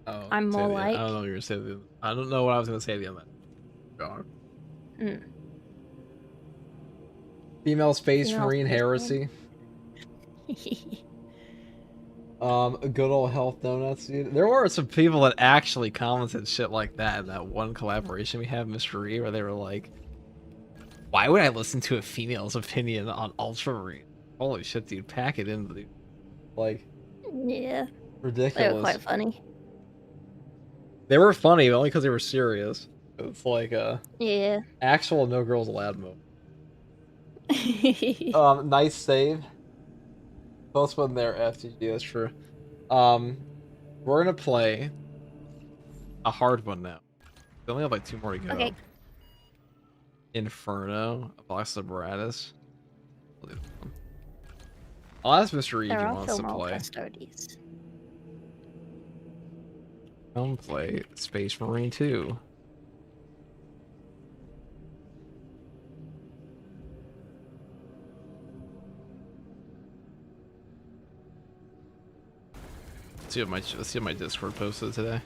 Oh, I'm say more the- like- I don't know what you're gonna say. I don't know what I was gonna say at the end of that. Mm. Female space Female marine space heresy. Good old health donuts, dude. There were some people that actually commented shit like that in that one collaboration we have, Mystery, where they were like, "Why would I listen to a female's opinion on Ultramarine? Holy shit, dude! Pack it in, dude. Like, Yeah, ridiculous." they were quite funny. They were funny, but only because they were serious. It's like Yeah. actual no girls allowed mode. Nice save. Both when they're FTG, that's true. We're gonna play a hard one now. We only have like 2 more to go. Okay. Inferno, a box of Baratus. I'll ask Mr. Reed There who are wants to female play. custodians. Come play Space Marine 2. Let's see what my Discord posted today.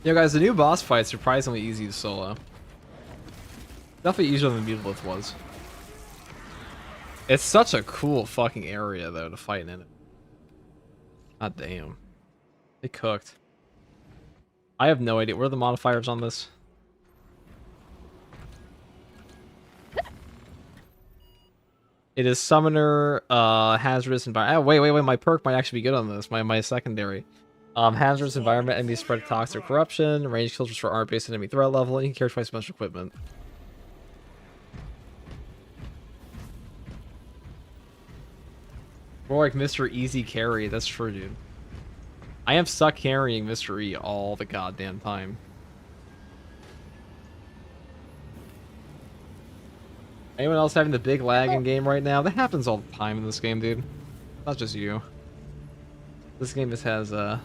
Yo guys, the new boss fight's surprisingly easy to solo. Definitely easier than the Mutalith was. It's such a cool fucking area though to fight in it. God damn. It cooked. I have no idea. What are the modifiers on this? It is summoner, hazardous environment. Oh, wait. My perk might actually be good on this. My secondary. Hazardous environment, enemies spread toxic corruption, range kills for armor-based enemy threat level, and you can carry twice as much equipment. More like Mr. Easy Carry, that's true, dude. I am stuck carrying Mr. E all the goddamn time. Anyone else having the big lag in game right now? That happens all the time in this game, dude. Not just you. This game just has like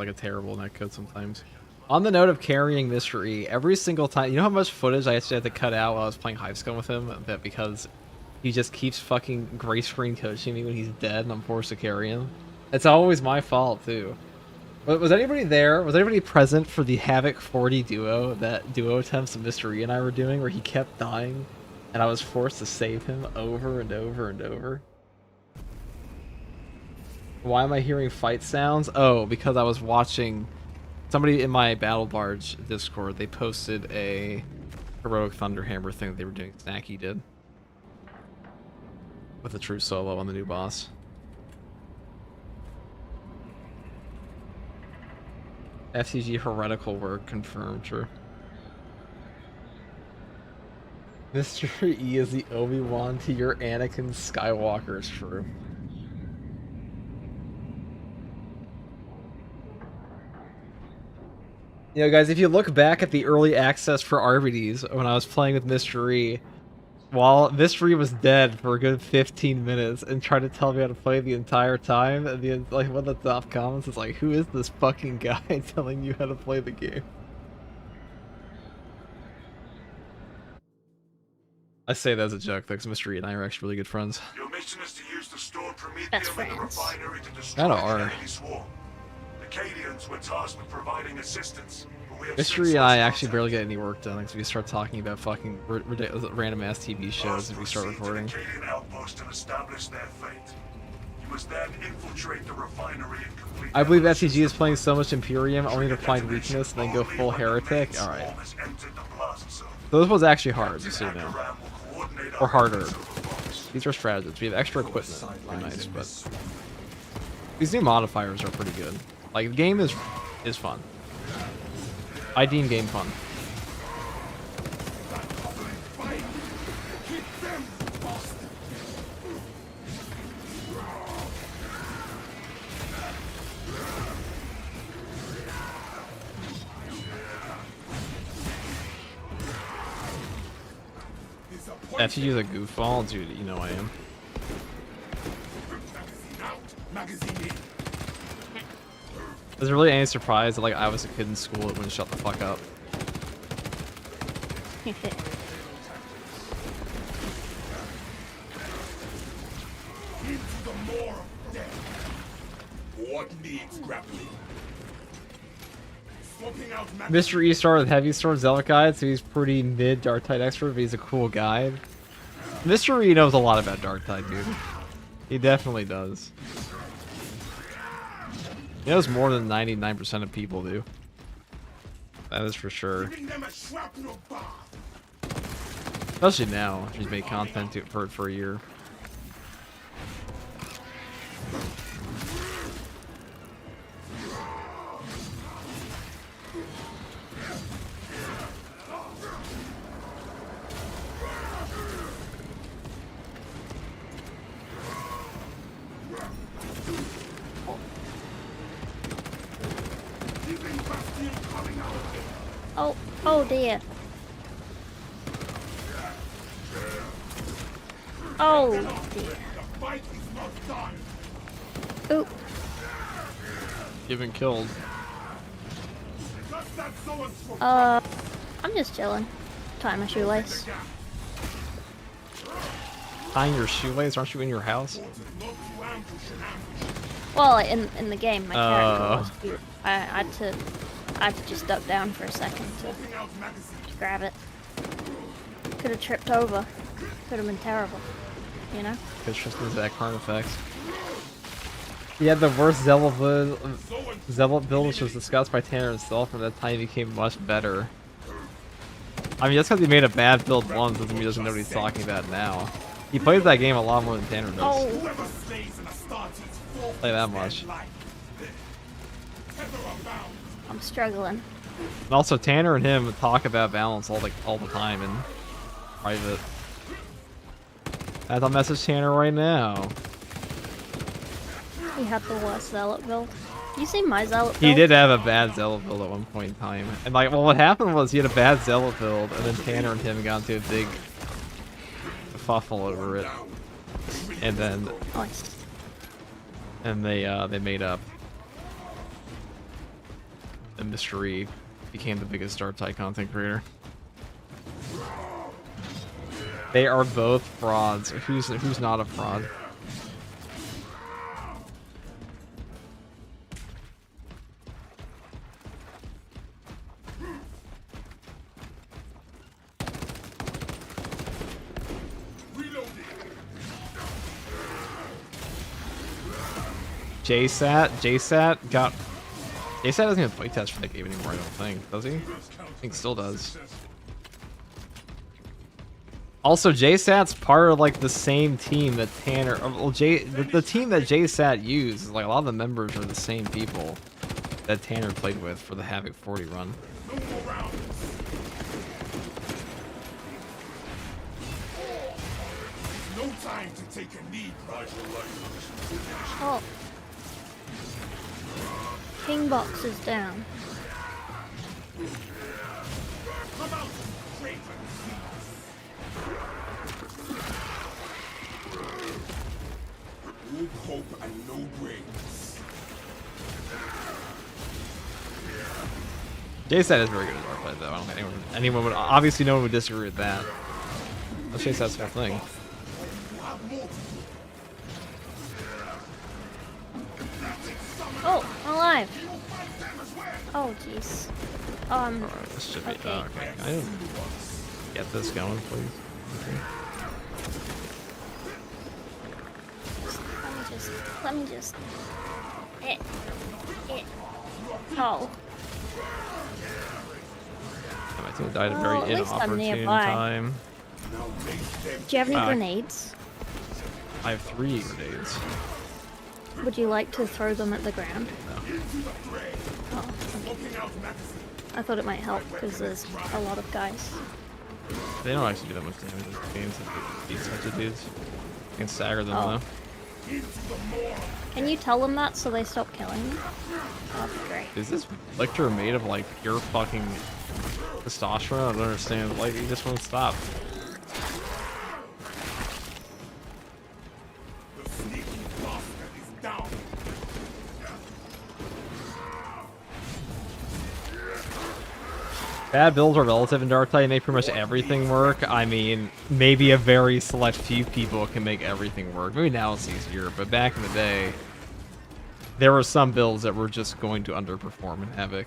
a terrible netcode sometimes. On the note of carrying Mr. E, every single time, you know how much footage I actually had to cut out while I was playing Hive Scum with him? That because he just keeps fucking gray screen coaching me when he's dead and I'm forced to carry him. It's always my fault too. But was anybody there? Was anybody present for the Havoc 40 duo, that duo attempts that Mr. E and I were doing where he kept dying and I was forced to save him over and over and over? Why am I hearing fight sounds? Oh, because I was watching somebody in my Battle Barge Discord. They posted a Heroic Thunderhammer thing that they were doing. Snacky did. With a true solo on the new boss. FTG heretical work confirmed, true. Mr. E is the Obi-Wan to your Anakin Skywalker, is true. You know, guys, if you look back at the early access for RBDs when I was playing with Mr. E, while Mr. E was dead for a good 15 minutes and tried to tell me how to play the entire time, and like one of the top comments is like, who is this fucking guy telling you how to play the game? I say that as a joke, though, because Mr. E and I are actually really good friends. Your mission is to use the stored Prometheum in the refinery to destroy Kinda the are. enemy swarm. The Cadians were tasked with providing assistance. Mr. E and I actually barely get any work done because we start talking about fucking random ass TV shows if we start recording. I believe FTG is playing so much Imperium only to find weakness and then go full heretic. Alright. So this was actually hard, just so you know. Or harder. These are strategies. We have extra equipment. Oh, nice, but these new modifiers are pretty good. Like, the game is fun. I deem game fun. If you use a goofball, dude, you know I am. Is there really any surprise that like I was a kid in school that wouldn't shut the fuck up? Mr. E started with heavy sword zealot guide, so he's pretty mid dark tide expert, but he's a cool guide. Mr. E knows a lot about dark tide, dude. He definitely does. He knows more than 99% of people do. That is for sure. Especially now, he's made content for it for a year. Oh dear. Oh dear. Oop. You've been killed. I'm just chilling. Tie my shoelace. Tying your shoelace? Aren't you in your house? Well, in the game, my character was. I had to just duck down for a second to grab it. Could have tripped over. Could have been terrible. You know? Because Tristan's Zakhar effects. He had the worst Zealot build, which was discussed by Tanner himself, and that time he became much better. I mean, that's because he made a bad build once, doesn't mean he doesn't know what he's talking about now. He plays that game a lot more than Tanner does. Oh, Whoever slays an Astartes forfeits Play that their much. life. Tether abound. I'm struggling. And also, Tanner and him talk about balance all the time in private. I have to message Tanner right now. He had the worst zealot build. You see my zealot build? He did have a bad zealot build at one point in time. And like, well, what happened was he had a bad zealot build, and then Tanner and him got into a big fuffle over it. And then, Nice. and they made up. And Mystery became the biggest Dante content creator. They are both frauds. Who's not a fraud? JSAT doesn't even play test for that game anymore, I don't think. Does he? I think he still does. Also, JSAT's part of like the same team that Tanner, well, the team that JSAT used, like a lot of the members are the same people that Tanner played with for the Havoc 40 run. No time to take a knee, Oh. King box is down. Come out, Raven. No hope and no brains. JSAT is very good at Warplay though. I don't think anyone would, obviously no one would disagree with that. That's JSAT's whole thing. Oh, I'm alive. Oh, jeez. Alright, this should be, Okay. oh, okay. Can I get this going, please? Okay. Let me just. Oh. My team died at a Well, very at least I'm inopportune nearby. time. Do you have any grenades? I have 3 grenades. Would you like to throw them at the ground? No. Oh. I thought it might help because there's a lot of guys. They don't actually do that much damage in games that beat such a dudes. You can stagger them Oh. though. Can you tell them that so they stop killing you? That'd be great. Is this lictor made of like pure fucking testosterone? I don't understand. Like, he just won't stop. The sneaky bastard is down. Bad builds are relative in Dark Tide and make pretty much everything work. I mean, maybe a very select few people can make everything work. Maybe now it's easier, but back in the day, there were some builds that were just going to underperform in Havoc.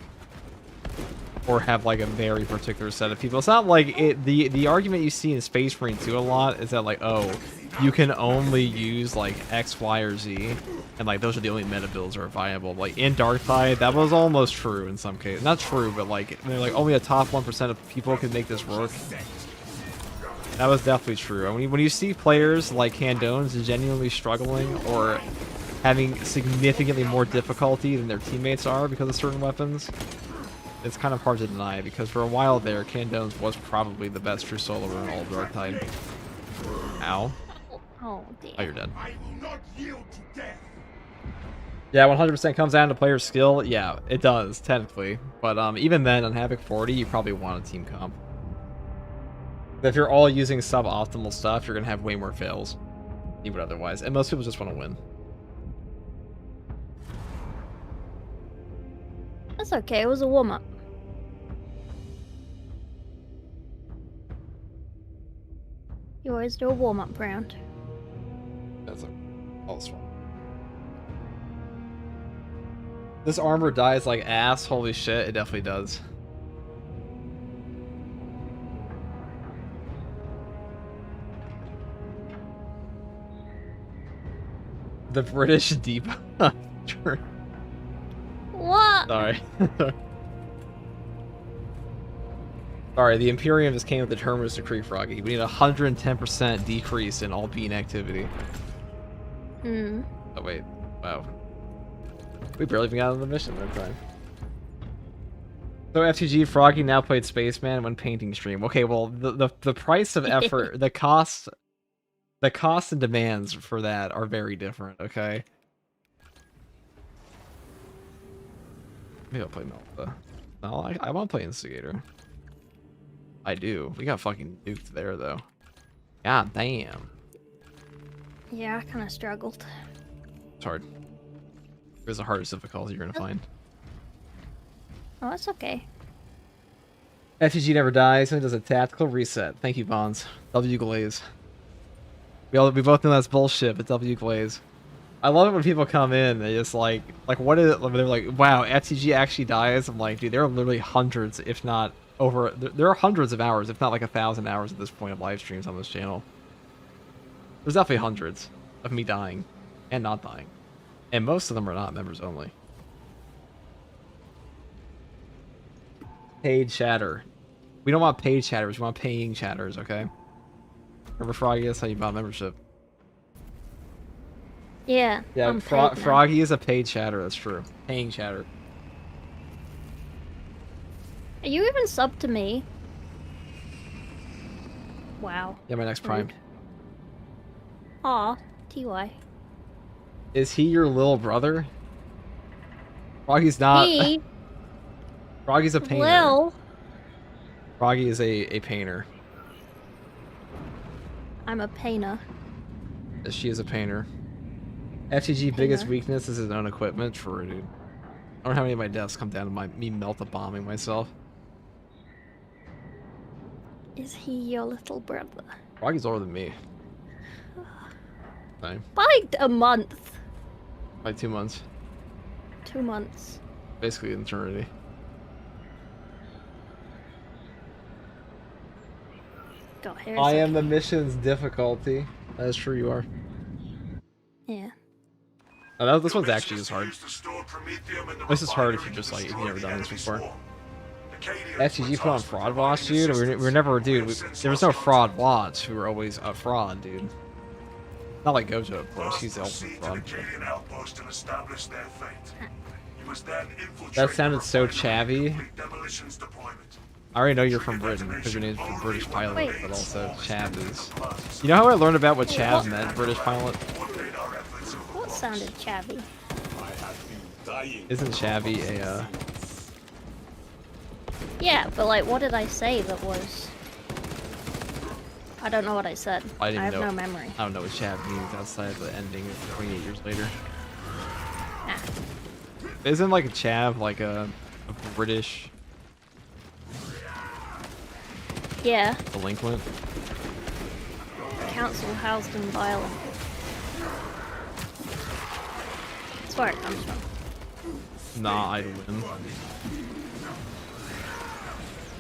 Or have like a very particular set of people. It's not like the argument you see in Space Marine 2 a lot is that like, oh, you can only use like X, Y, or Z, and like those are the only meta builds that are viable. Like in Darktide, that was almost true in some cases. Not true, but like they're like only a top 1% of people can make this work. That was definitely true. And when you see players like Candones genuinely struggling or having significantly more difficulty than their teammates are because of certain weapons, it's kind of hard to deny, because for a while there, Candones was probably the best true soloer in all of Darktide. Ow. Oh, dear. Oh, you're dead. I will not yield to death. Yeah, 100% comes down to player skill. Yeah, it does, technically. But even then, on Havoc 40, you probably want a team comp. If you're all using suboptimal stuff, you're going to have way more fails than you would otherwise. And most people just want to win. That's okay, it was a warm-up. You always do a warm-up round. That's a false one. This armor dies like ass. Holy shit, it definitely does. The British deep. What? Sorry. Sorry, the Imperium just came with the Terminus Decree, Froggy. We need a 110% decrease in all bean activity. Hmm. Oh, wait. Wow. We barely even got out of the mission that time. So FTG Froggy now played Spaceman when painting stream. Okay, well, the price of effort, the cost and demands for that are very different, okay? Maybe I'll play Melta. No, I want to play Instigator. I do. We got fucking duped there, though. God damn. Yeah, I kind of struggled. It's hard. Here's the hardest difficulty you're gonna find. Oh, that's okay. FTG never dies and does a tactical reset. Thank you, Bonds. W Glaze. We both know that's bullshit, but W Glaze. I love it when people come in and it's like what is it? They're like, wow, FTG actually dies. I'm like, dude, there are literally hundreds, if not over. There are hundreds of hours, if not like 1,000 hours at this point of live streams on this channel. There's definitely hundreds of me dying and not dying, and most of them are not members only. Paid chatter. We don't want paid chatters. We want paying chatters. Okay. Remember, Froggy? That's how you bought membership. Yeah. Yeah, I'm paid now. Froggy is a paid chatter, that's true. Paying chatter. Are you even subbed to me? Wow. Yeah, my next prime. Aw, TY. Is he your little brother? Froggy's not. Me? Froggy's a painter. Lil? Froggy is a painter. I'm a painter. She is a painter. FTG biggest weakness is his own equipment. True, dude. I don't know how many of my deaths come down to me melt-a-bombing myself. Is he your little brother? Froggy's older than me. Same. By like a month. Like 2 months. 2 months. Basically an eternity. God, here's I am the mission's difficulty. That is true, you are. Yeah. Oh, this one's actually just hard. This is hard if you just like, if you've never done this before. FTG put on fraud watch, dude. We were never, dude. There was no fraud watch. We were always a fraud, dude. Not like Gojo, of course. He's the ultimate fraud. That sounded so chavvy. I already know you're from Britain because your name's from British Pilot, Wait. but also Chav is. You know how I learned about what Chav meant, British Pilot? What sounded chavvy? Isn't chavvy a Yeah, but like, what did I say that was? I don't know what I said. I didn't have know. no memory. I don't know what chav means outside of the ending of 28 years later. Ah. Isn't like a chav like a British Yeah. delinquent? Council housed in violence. That's where it comes from. Nah, I'd win.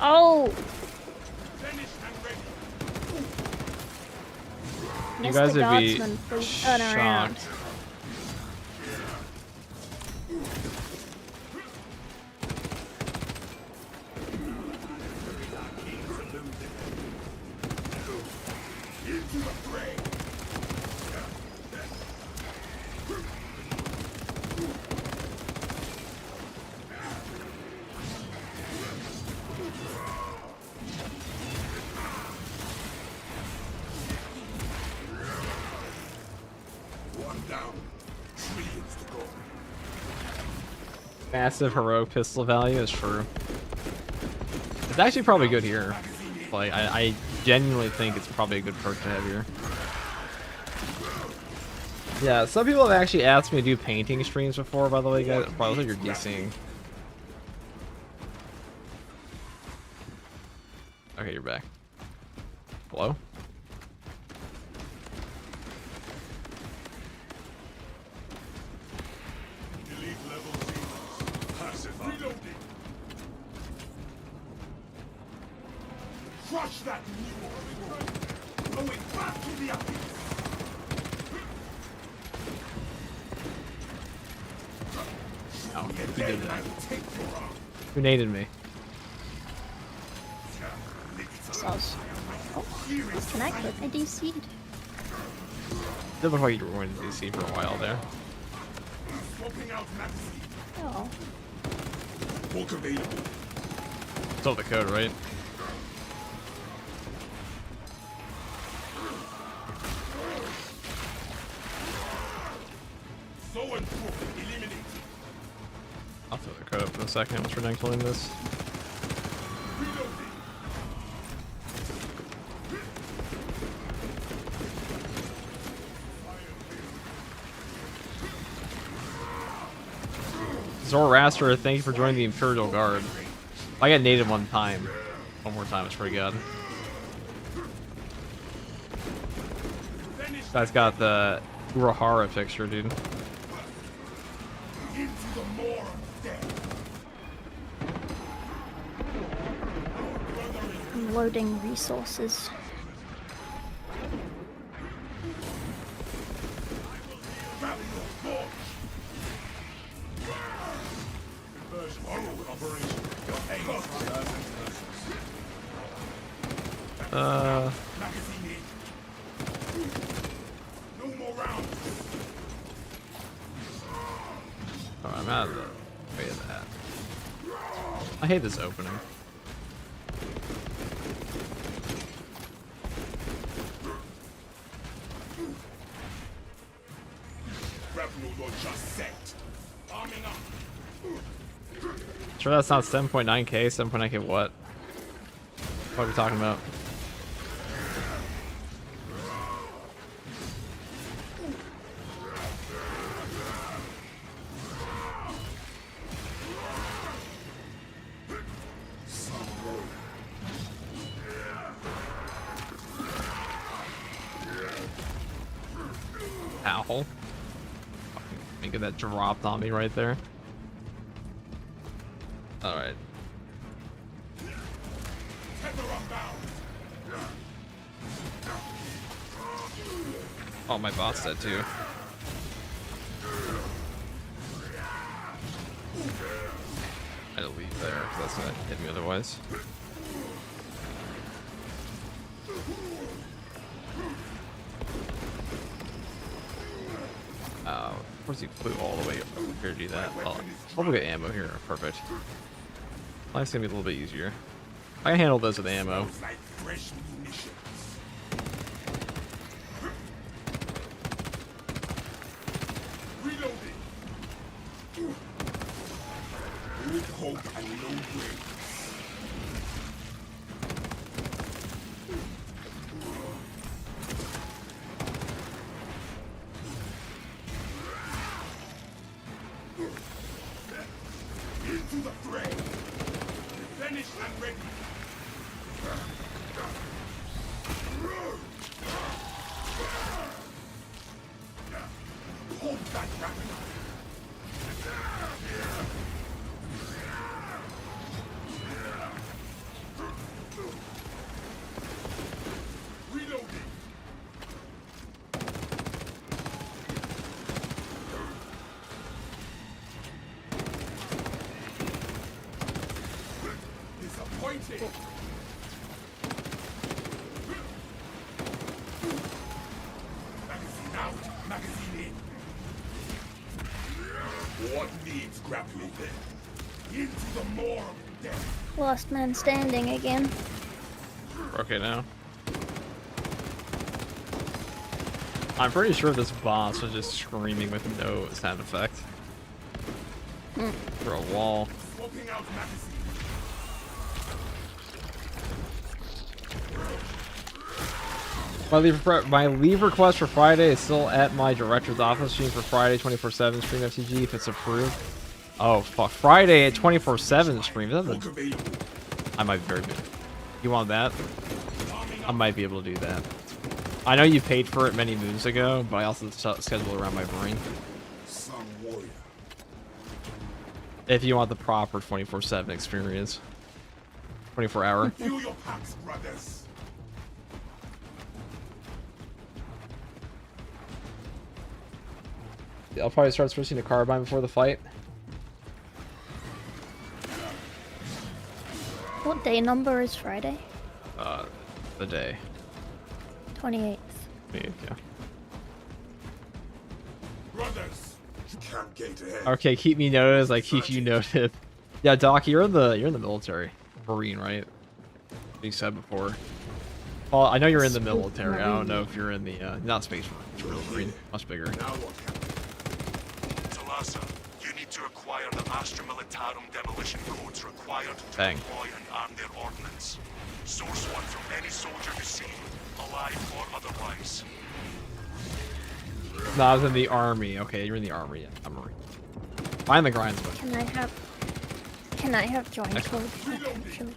Oh! You guys Mr. would be Guardsman, please turn around. shocked. Massive heroic pistol value is true. It's actually probably good here. Like I genuinely think it's probably a good perk to have here. Yeah, some people have actually asked me to do painting streams before, by the way, guys. Probably you're DCing. Okay, you're back. Hello? Crush that new going back to the abyss. Oh, he did that. Who naded me? Can I quit my DC? That looked like you were going to DC for a while there. Swapping out magazine. Oh. Bulk available. Still the code, right? So and so eliminated. I'll throw the code up in a second once we're done killing this. Reloading. Zoroaster, thank you for joining the Imperial Guard. I got native one time. One more time, it's pretty good. Guy's got the Urahara picture, dude. Into the more of death. I'm loading resources. No more rounds. Oh, I'm out of the way of that. I hate this opening. Grapnel launcher set. Arming up. Sure that's not 7.9k? 7.9k what? What are we talking about? Ow. Get that dropped on me right there. Alright. Oh, my bot's dead too. I had to leave there because that's gonna hit me otherwise. Of course he flew all the way over here to do that. Well, I'll get ammo here. Perfect. Life's gonna be a little bit easier. I can handle those with ammo. Like fresh munitions. Reloading. With hope and no breaks. Into the fray. Finished and ready. Hold that rapid. Reloading. Disappointing. Magazine out, magazine in. What needs grappling then? Into the more of death. Last man standing again. Okay, now. I'm pretty sure this boss was just screaming with no sound effect. For a wall. Swapping out magazine. My leave request for Friday is still at my director's office. Stream for Friday 24/7 stream FTG if it's approved. Oh fuck! Friday at 24/7 stream. I might be very good. You want that? I might be able to do that. I know you paid for it many moons ago, but I also schedule around my brain. Some warrior. If you want the proper 24/7 experience, 24-hour. Feel your packs, brothers. I'll probably start switching to carbine before the fight. What day number is Friday? The day. 28th. Yeah. Brothers, you can't get ahead. Okay, keep me noted as I keep you noted. Yeah, Doc, you're in the military, Marine, right? You said before. Well, I know you're in the military. I don't know if you're in the not Space Marine, much bigger. Talassa, you need to acquire the Astra Militarum demolition codes required to Bang. deploy and arm their ordnance. Source one from any soldier you see, alive or otherwise. No, I was in the army. Okay, you're in the army. Yeah, I'm a Marine. Find the grindsman. Can I have joint code? Actually.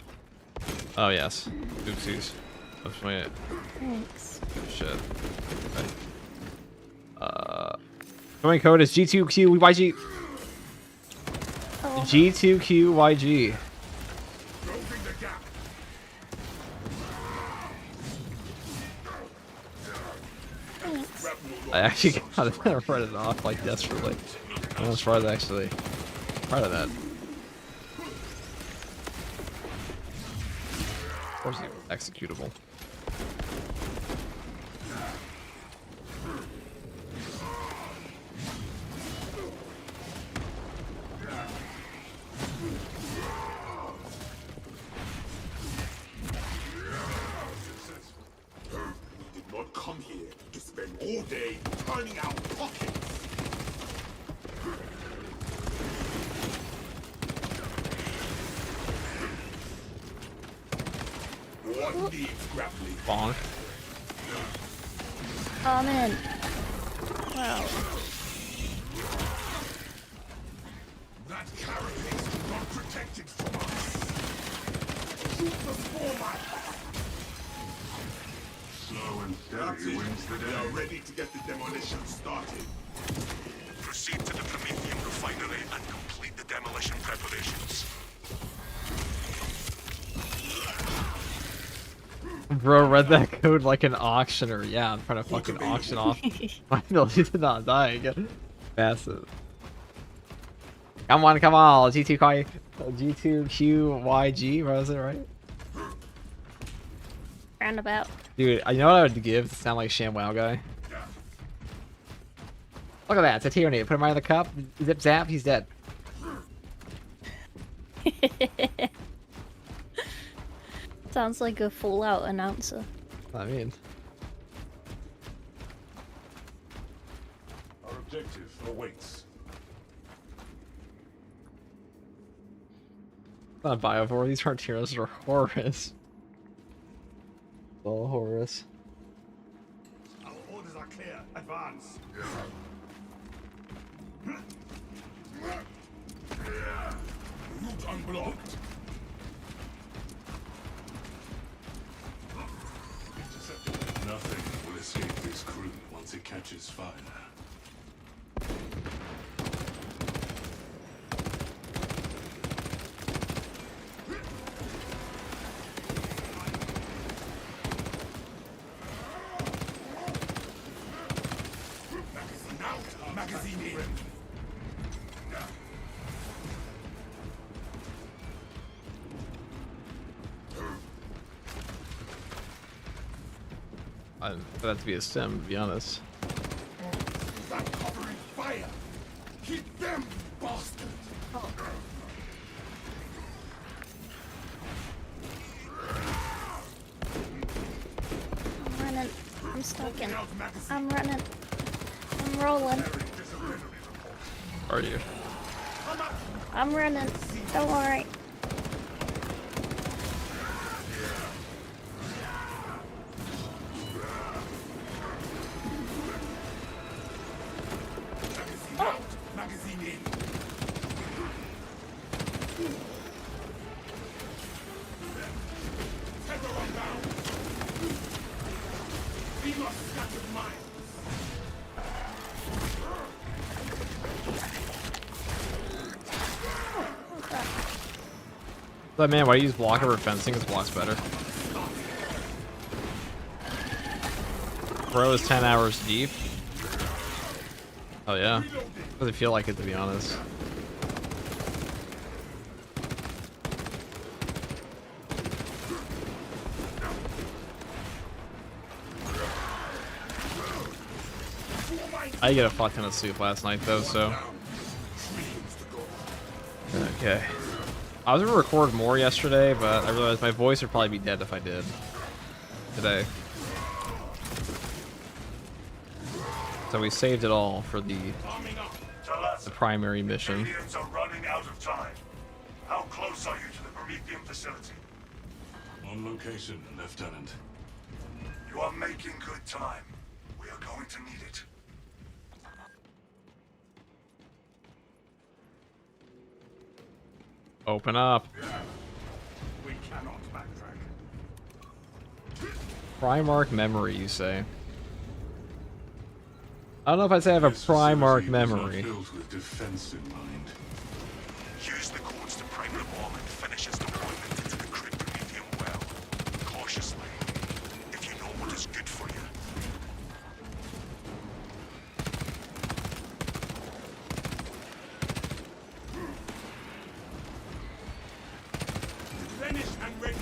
Oh yes. Oopsies. That's my Thanks. shit. Okay. Joint code is G2QYG. Oh. G2QYG. Closing the gap. Thanks. I actually gotta write it off like desperately. I'm almost proud actually. Proud of that. Of course, executable. We did not come here to spend all day turning out pockets. What needs grappling? Bonk. Oh man. Wow. That carapace is not protected from us. Shoot the format. Slow and That's steady it. wins the We are day. ready to get the demolition started. Proceed to the Prometheum refinery and complete the demolition preparations. Bro read that code like an auctioneer. Yeah, I'm trying to fucking auction off. Finally did not die again. Massive. Come on, G2QYG, was it right? Roundabout. Dude, you know what I would give to sound like ShamWow guy? Look at that, it's a tyranny. Put him right in the cup, zip zap, he's dead. Sounds like a Fallout announcer. I mean, Our objective awaits. not a Biovore, these aren't heroes, they're Horus. Oh, Horus. Our orders are clear. Advance. Route unblocked. Nothing will escape this crew once it catches fire. Magazine out. Magazine in. I for that to be a sim, to be honest. That covering fire. Hit them, bastard. I'm running. I'm stuck in. Out magazine. I'm running. I'm rolling. Are you? I'm running. Don't worry. Magazine out. Magazine in. Tether unbound. We must scatter mines. But man, why do you use block over fencing? Because block's better. Bro is 10 hours deep. Oh yeah. Doesn't feel like it, to be honest. I get a fuck ton of sleep last night though, so. Okay. I was gonna record more yesterday, but I realized my voice would probably be dead if I did today. So we saved it all for the primary mission. Aliens are running out of time. How close are you to the Prometheum facility? On location, Lieutenant. You are making good time. We are going to need it. Open up. We cannot backtrack. Primarch memory, you say? I don't know if I'd say I have a Primarch memory. Built with defense in mind. Use the codes to prime the bomb and finish its deployment into the crypt Prometheum well. Cautiously. If you know what is good for you. Finished and ready.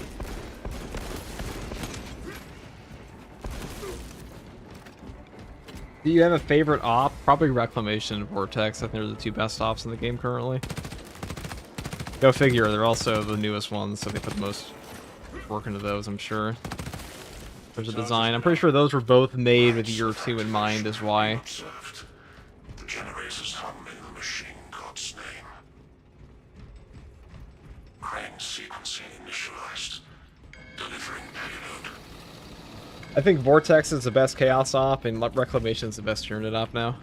Do you have a favorite op? Probably Reclamation and Vortex. I think they're the two best ops in the game currently. Go figure, they're also the newest ones, so they put the most work into those, I'm sure. There's a design. I'm pretty sure those were both made with year 2 in mind, is why. Observed. The generators hum in the machine god's name. Crane sequencing initialized. Delivering payload. I think Vortex is the best Chaos op, and Reclamation is the best Tyranid op now.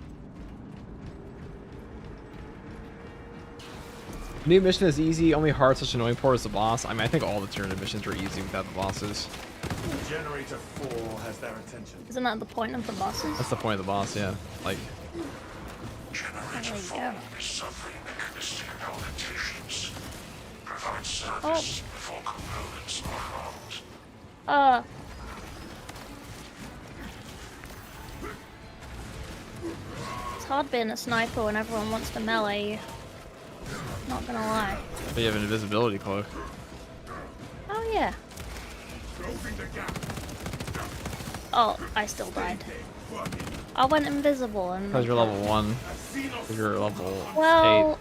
New mission is easy, only hard such annoying part is the boss. I mean, I think all the Tyranid missions are easy without the bosses. Generator 4 has their attention. Isn't that the point of the bosses? That's the point of the boss, yeah. Like, Generator There you 4 is suffering mechanistic palpitations. Provide service before components are harmed. It's hard being a sniper when everyone wants to melee you. Not gonna lie. but you have an invisibility cloak. Oh yeah. Oh, I still died. I went invisible and... Because you're level 1. Because you're level Well...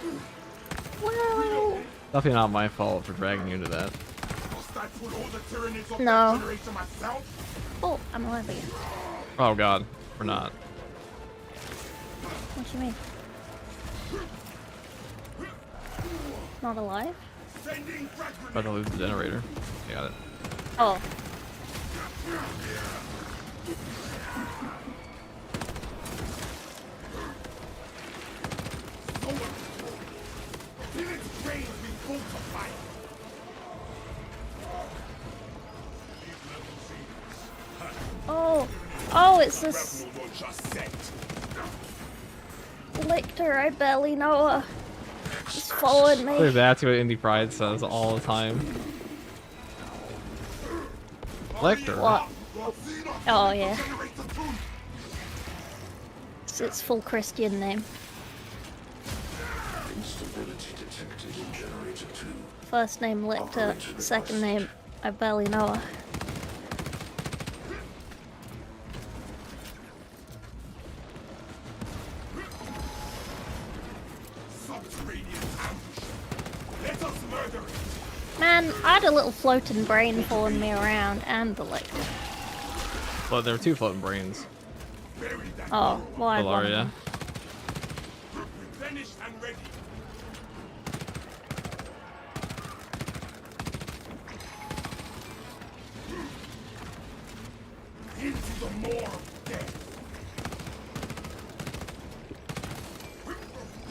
8. Well... Definitely not my fault for dragging you into that. No. Oh, I'm alive again. Oh god, we're not. What do you mean? Not alive? About to lose the generator. You got it. Oh. Oh. Oh, it's this... Lictor, I barely know her. Just followed me. That's what Indie Pride says all the time. Lecter. What? Oh, yeah. It's its full Christian name. Instability detected in generator 2. First name Lictor, second name I barely know her. Man, I had a little floating brain following me around and the Lictor. Well, there are two floating brains. Oh, well, I had one of Valaria. them. Finished and ready. Into the maw of death.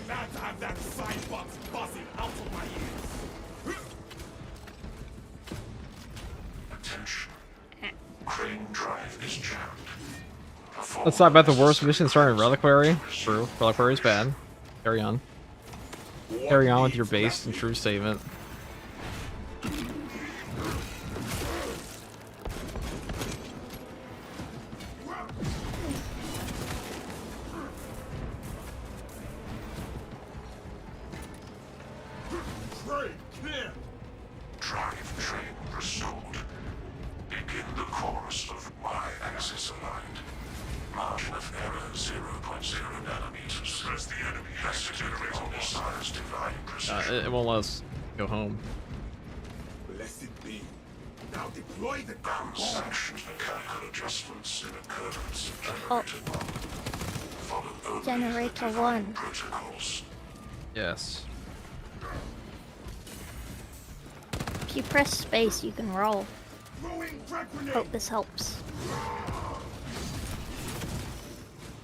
Glad to have that side box buzzing out of my ears. Attention. Crane drive is jammed. Let's talk about the worst mission starting in Reliquary. True. Reliquary is bad. Carry on. Carry on with your base and true statement. Drive train restored. Begin the chorus of my axis aligned. Margin of error 0.0 nanometers. As the enemy has to generate a more size divine precision. It won't let us go home. Blessed be. Now deploy the damn bomb. Sanctioned mechanical adjustments in accordance with Oh. generator 1. Follow only Generator the divine 1. protocols. Yes. If you press space, you can roll. Throwing frag grenade. Hope this helps.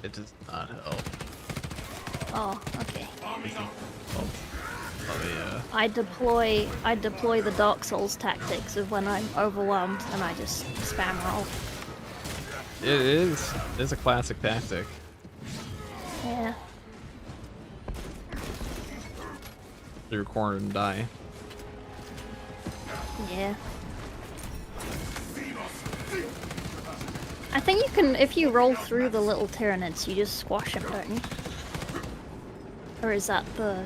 It does not help. Oh, okay. Arming up. Oh, yeah. I deploy the Dark Souls tactics of when I'm overwhelmed and I just spam roll. It's a classic tactic. Yeah. You're cornered and die. Yeah. I think you can, if you roll through the little Tyranids, you just squash them, don't you? Or is that the...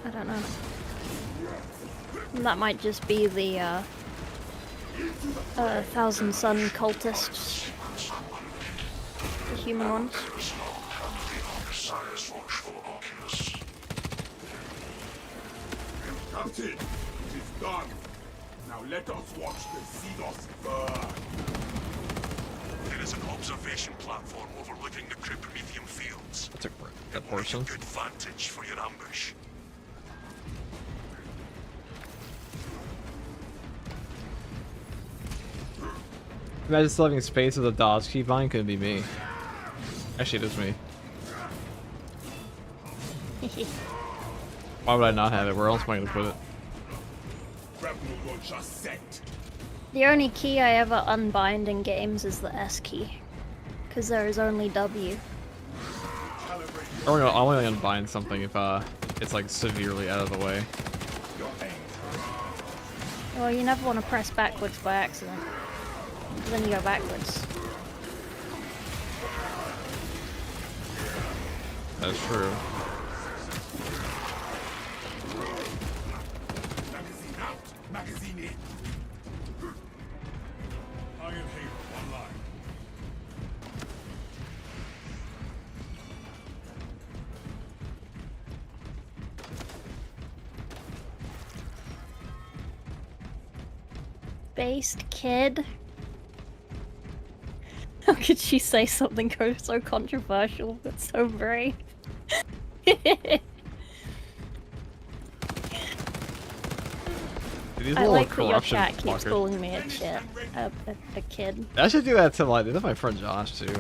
I don't know. That might just be the, Thousand Sun cultists. The human ones. Captain, it is done. Now let us watch the Xenos burn. There is an observation platform overlooking the Cryptomethium fields. That's a It good will make a portion. good vantage for your ambush. Imagine still having space with a dodge keybind, couldn't be me. Actually, it is me. Why would I not have it? Where else am I gonna put it? Grapple launcher set. The only key I ever unbind in games is the S key. Because there is only W. I'm only gonna bind something if it's like severely out of the way. Well, you never want to press backwards by accident. Then you go backwards. That's true. Magazine out. Magazine in. Iron Halo online. Based kid. How could she say something so controversial but so brave? These I little like that your corruption chat keeps fuckers. calling me a kid. I should do that to my friend Josh too.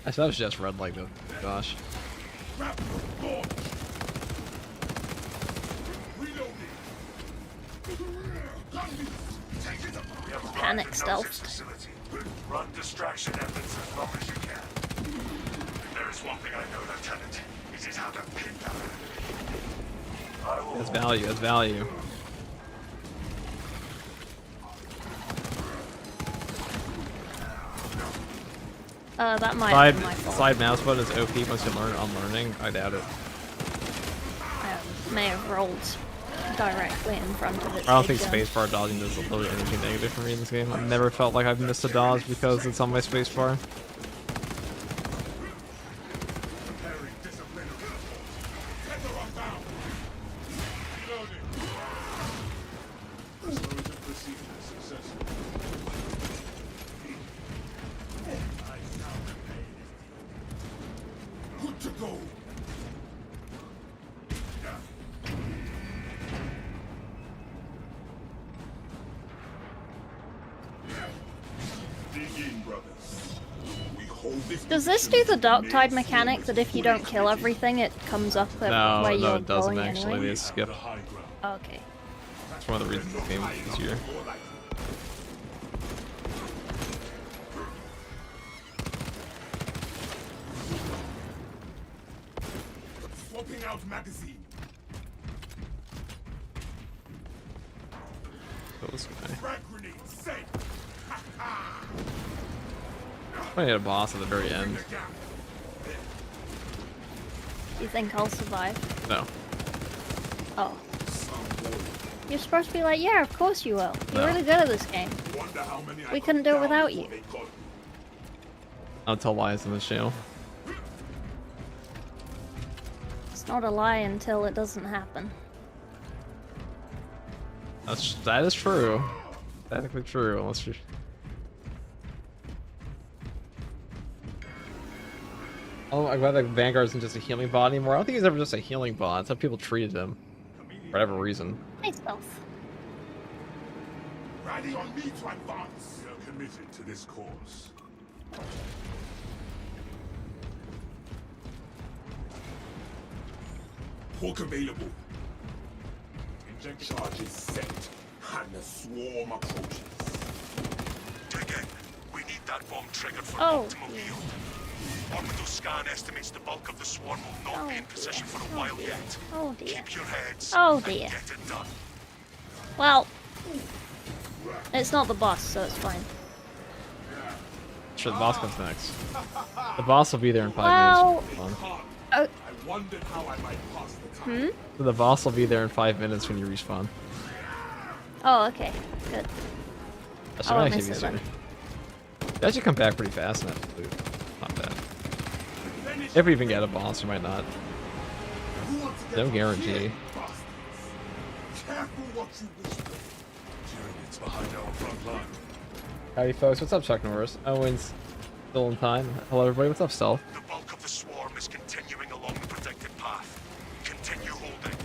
I thought it was just red like though, Josh. Panic stealth. Run distraction efforts as long as you can. There is one thing I know, Lieutenant. It is how to pin down an enemy. I will That's value. That's value. That might be my Side fault. side mouse button is OP once you learn unlearning. I doubt it. I may have rolled directly in front of it. I don't think spacebar dodging does literally anything negative for me in this game. I've never felt like I've missed a dodge because it's on my spacebar. Good to go. Begin, brothers. We hold this. Does this do the Dark Tide mechanic that if you don't kill everything, it comes up at No, where no, you're it doesn't going actually. anyway? They skip. Okay. That's one of the reasons this game is easier. Swapping out magazine. Kill this guy. Frag grenade set. I hit a boss at the very end. Do you think I'll survive? No. Oh. You're supposed to be like, yeah, of course you will. You're really good at this game. We couldn't do it without you. I'll tell lies in this channel. It's not a lie until it doesn't happen. That is true. Technically true, unless you're... Oh, I'm glad that Vanguard isn't just a healing bot anymore. I don't think he's ever just a healing bot. That's how people treated him. For whatever reason. Nice stealth. Rally on me to advance. We are committed to this cause. Pork available. Inject charges set. And the swarm approaches. Dig in. We need that bomb triggered for Oh, optimal dear. yield. Orbital scan estimates the bulk of the swarm will not be in position for a while yet. Oh dear. Keep your heads Oh and dear. get it done. Well, it's not the boss, so it's fine. Sure, the boss comes next. The boss will be there in 5 Well, minutes. When you respawn. I wondered how I might pass the time. So the boss will be there in 5 minutes when you respawn. Oh, okay. Good. That I should won't actually miss be it then. sooner. They actually come back pretty fast in that loot. Not bad. If we even get a boss, we might not. No guarantee. Careful what you whisper. It's behind our front line. Howdy folks, what's up Chuck Norris? Owen's still in time. Hello everybody, what's up Stealth? The bulk of the swarm is continuing along the predicted path. Continue holding.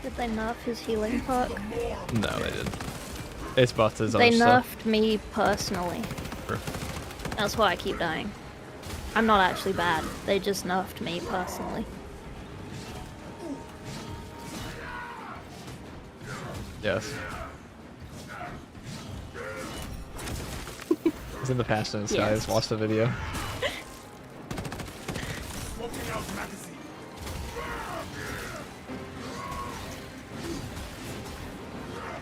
Did they nerf his healing perk? No, they didn't. It's buffed his They other stuff. nerfed me personally. Sure. That's why I keep dying. I'm not actually bad. They just nerfed me personally. Yes. It's in the past tense, guys. Yes. Watch the video. Swapping out magazine.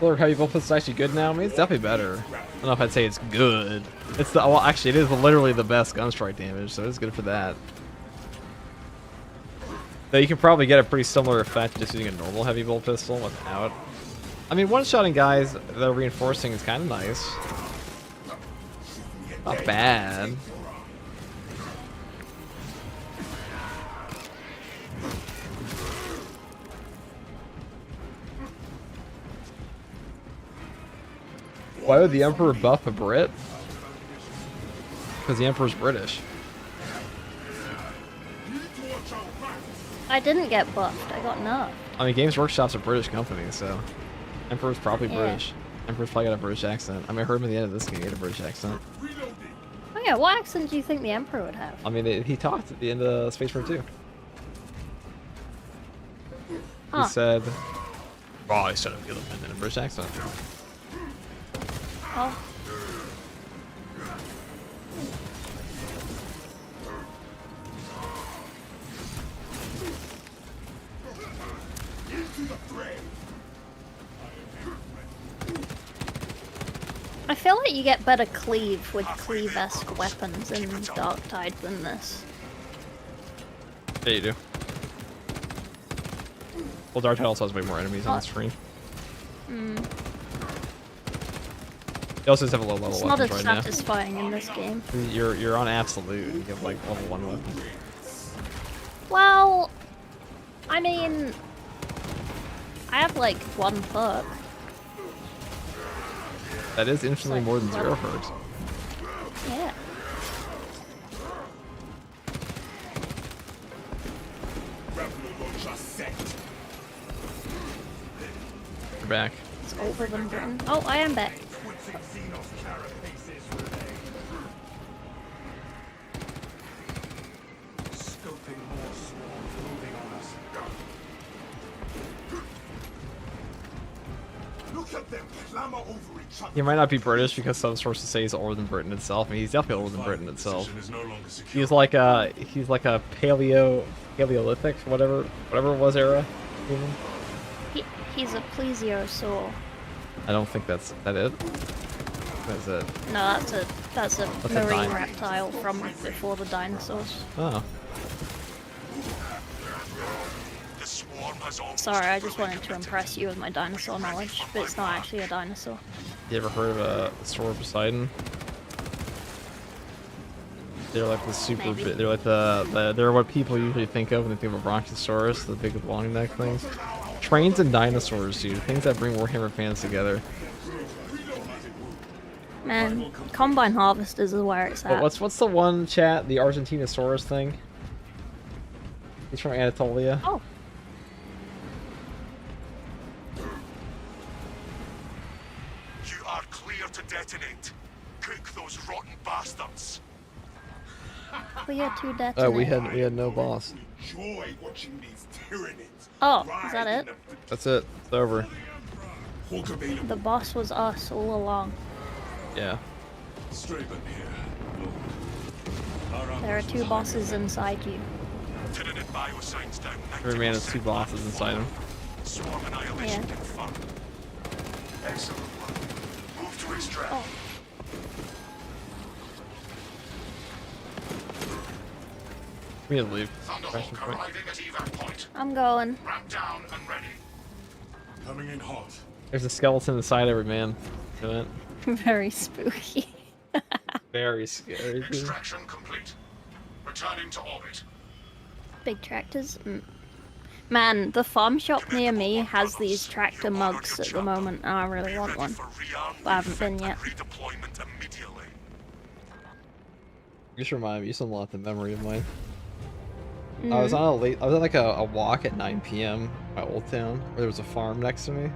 Look, how you both it's actually good now? I mean, it's definitely better. I don't know if I'd say it's good. It's the well, actually, it is literally the best gun strike damage, so it's good for that. Though you can probably get a pretty similar effect just using a normal heavy bolt pistol without. I mean, one-shotting guys that are reinforcing is kind of nice. Not bad. Why would the Emperor buff a Brit? Because the Emperor's British. I didn't get buffed. I got nerfed. I mean, Games Workshop's a British company, so Emperor's probably Yeah. British. Emperor's probably got a British accent. I mean, I heard him at the end of this game. He had a British accent. Oh yeah, what accent do you think the Emperor would have? I mean, he talked at the end of Space Marine 2. Huh. He said, "Oh, he said it in a British accent." Oh. I feel like you get better cleave with cleave-esque weapons in Darktide than this. Yeah, you do. Well, Dark Tide also has way more enemies on the screen. Hmm. You also just have a low level It's not as weapons right satisfying in this game. now. You're on absolute. You have like level 1 weapon. Well, I mean, I have like 1 perk. That is infinitely more than 0 perks. Yeah. You're back. It's over than Britain. Oh, I am back. He might not be British because some sources say he's older than Britain itself. I mean, he's definitely older than Britain itself. He's like a Paleolithic, whatever it was era. Even. He's a plesiosaur. I don't think that's it. That's it. No, that's a That's a What's a marine dino? reptile from before the dinosaurs. Oh. The swarm has almost Sorry, I just fully wanted to committed. impress you with my dinosaur knowledge, but it's not actually a dinosaur. You ever heard of a Sword of Poseidon? They're like the super Maybe. big. They're like they're what people usually think of when they think of a Brontosaurus, the big long neck things. Trains and dinosaurs, dude. Things that bring Warhammer fans together. Man, combine harvesters is where it's at. What's the one chat? The Argentinosaurus thing. He's from Anatolia. Oh. You are clear to detonate. Cook those rotten bastards. Clear to detonate. Oh, we had no boss. Enjoy watching these tyrannies. Oh, is that it? That's it. It's over. Hawk available. The boss was us all along. Yeah. Straben here. Lord. There are two bosses inside you. Tyranid biosigns down. Every man has two bosses inside him. Swarm annihilation Yeah. confirmed. Excellent work. Move to extract. Oh. We had to leave. Thunderhawk arriving at evac point. I'm going. Ramp down and ready. Coming in hot. There's a skeleton inside every man. Isn't it? Very spooky. Very scary. Dude. Extraction complete. Returning to orbit. Big tractors. Man, the farm shop near me has these tractor mugs at the moment, and I really want one. But I haven't been yet. Redeployment immediately. You just remind me, you still unlocked the memory of mine. I was on like a walk at 9 p.m. my old town, where there was a farm next to me.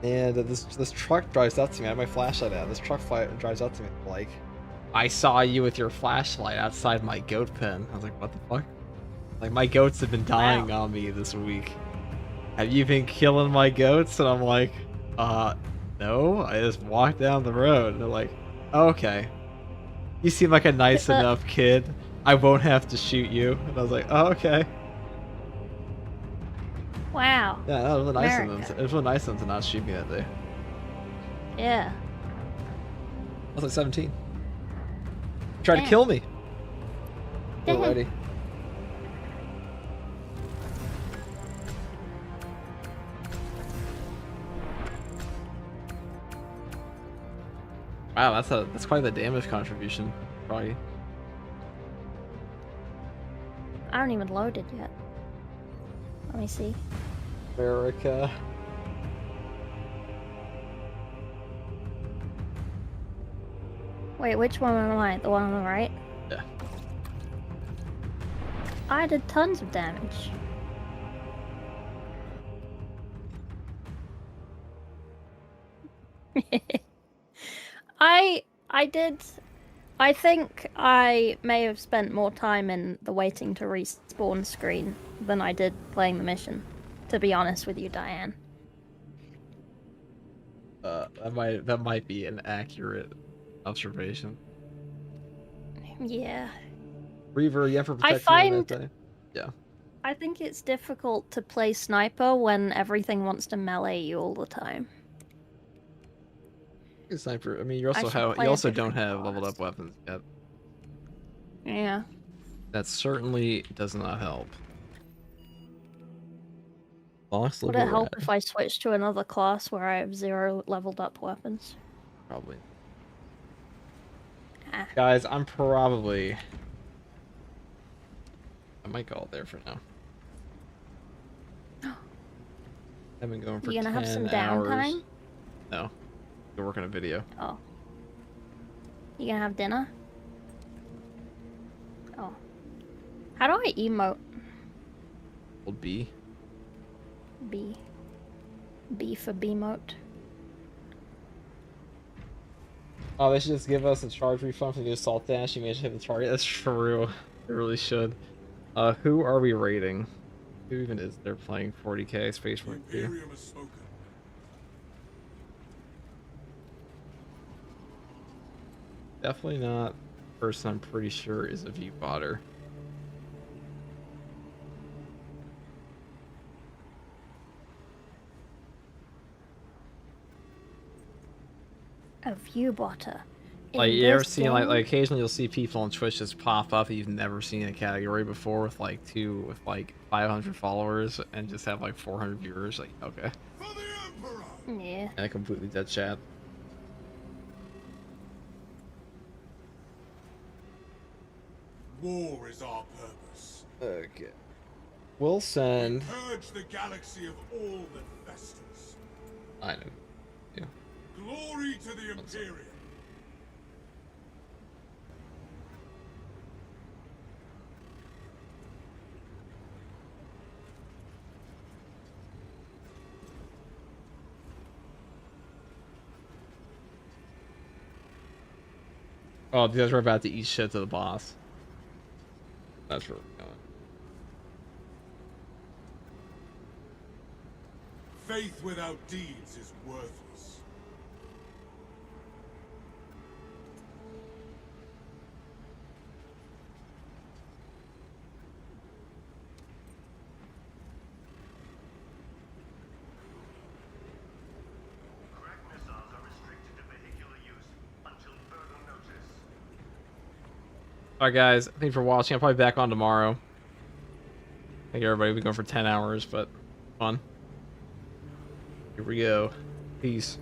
And this truck drives up to me. I had my flashlight out. This truck drives up to me like, I saw you with your flashlight outside my goat pen. I was like, what the fuck? Like, my goats have been dying on me this week. Have you been killing my goats? And I'm like, no, I just walked down the road. And they're like, oh, okay. You seem like a nice enough kid. I won't have to shoot you. And I was like, oh, okay. Wow. Yeah, that was really nice of America. them. It was really nice of them to not shoot me that day. Yeah. I was like 17. Tried to Damn. kill me. Damn. Already. Wow, that's quite the damage contribution, probably. I haven't even loaded yet. Let me see. America. Wait, which one am I? The one on the right? Yeah. I did tons of damage. I did. I think I may have spent more time in the waiting to respawn screen than I did playing the mission, to be honest with you, Diane. That might be an accurate observation. Yeah. Reaver, you have for I protection find- that day? Yeah. I think it's difficult to play sniper when everything wants to melee you all the time. Sniper. I mean, you I also should play you a also don't different have leveled class. up weapons yet. Yeah. That certainly does not help. Boss Would level it help rat. if I switched to another class where I have 0 leveled up weapons? Probably. Ah. Guys, I might go out there for now. I've been going for You gonna 10 have some hours. downtime? No. Go work on a video. Oh. You gonna have dinner? Oh. How do I emote? Hold B. B. B for B-mote. Oh, they should just give us a charge refund for the assault dash. You managed to hit the target. That's true. They really should. Who are we raiding? Who even is there playing 40k Space Marine 2? Imperium has spoken. Definitely not a person I'm pretty sure is a view botter. A view botter. Like In you ever this seen like game? occasionally you'll see people on Twitch just pop up that you've never seen in a category before with like 500 followers and just have like 400 viewers. Like okay, For the Emperor! Yeah. and a completely dead chat. War is our purpose. Okay, we'll send. Purge the galaxy of all that festers. I know. Yeah. Glory to the Imperium. Oh, these guys are about to eat shit to the boss. That's where we're going. Faith without deeds is worthless. Crack missiles are restricted to vehicular use until further notice. Alright guys, thanks for watching. I'll probably be back on tomorrow. Thank you everybody. We've been going for 10 hours, but fun. Here we go. Peace.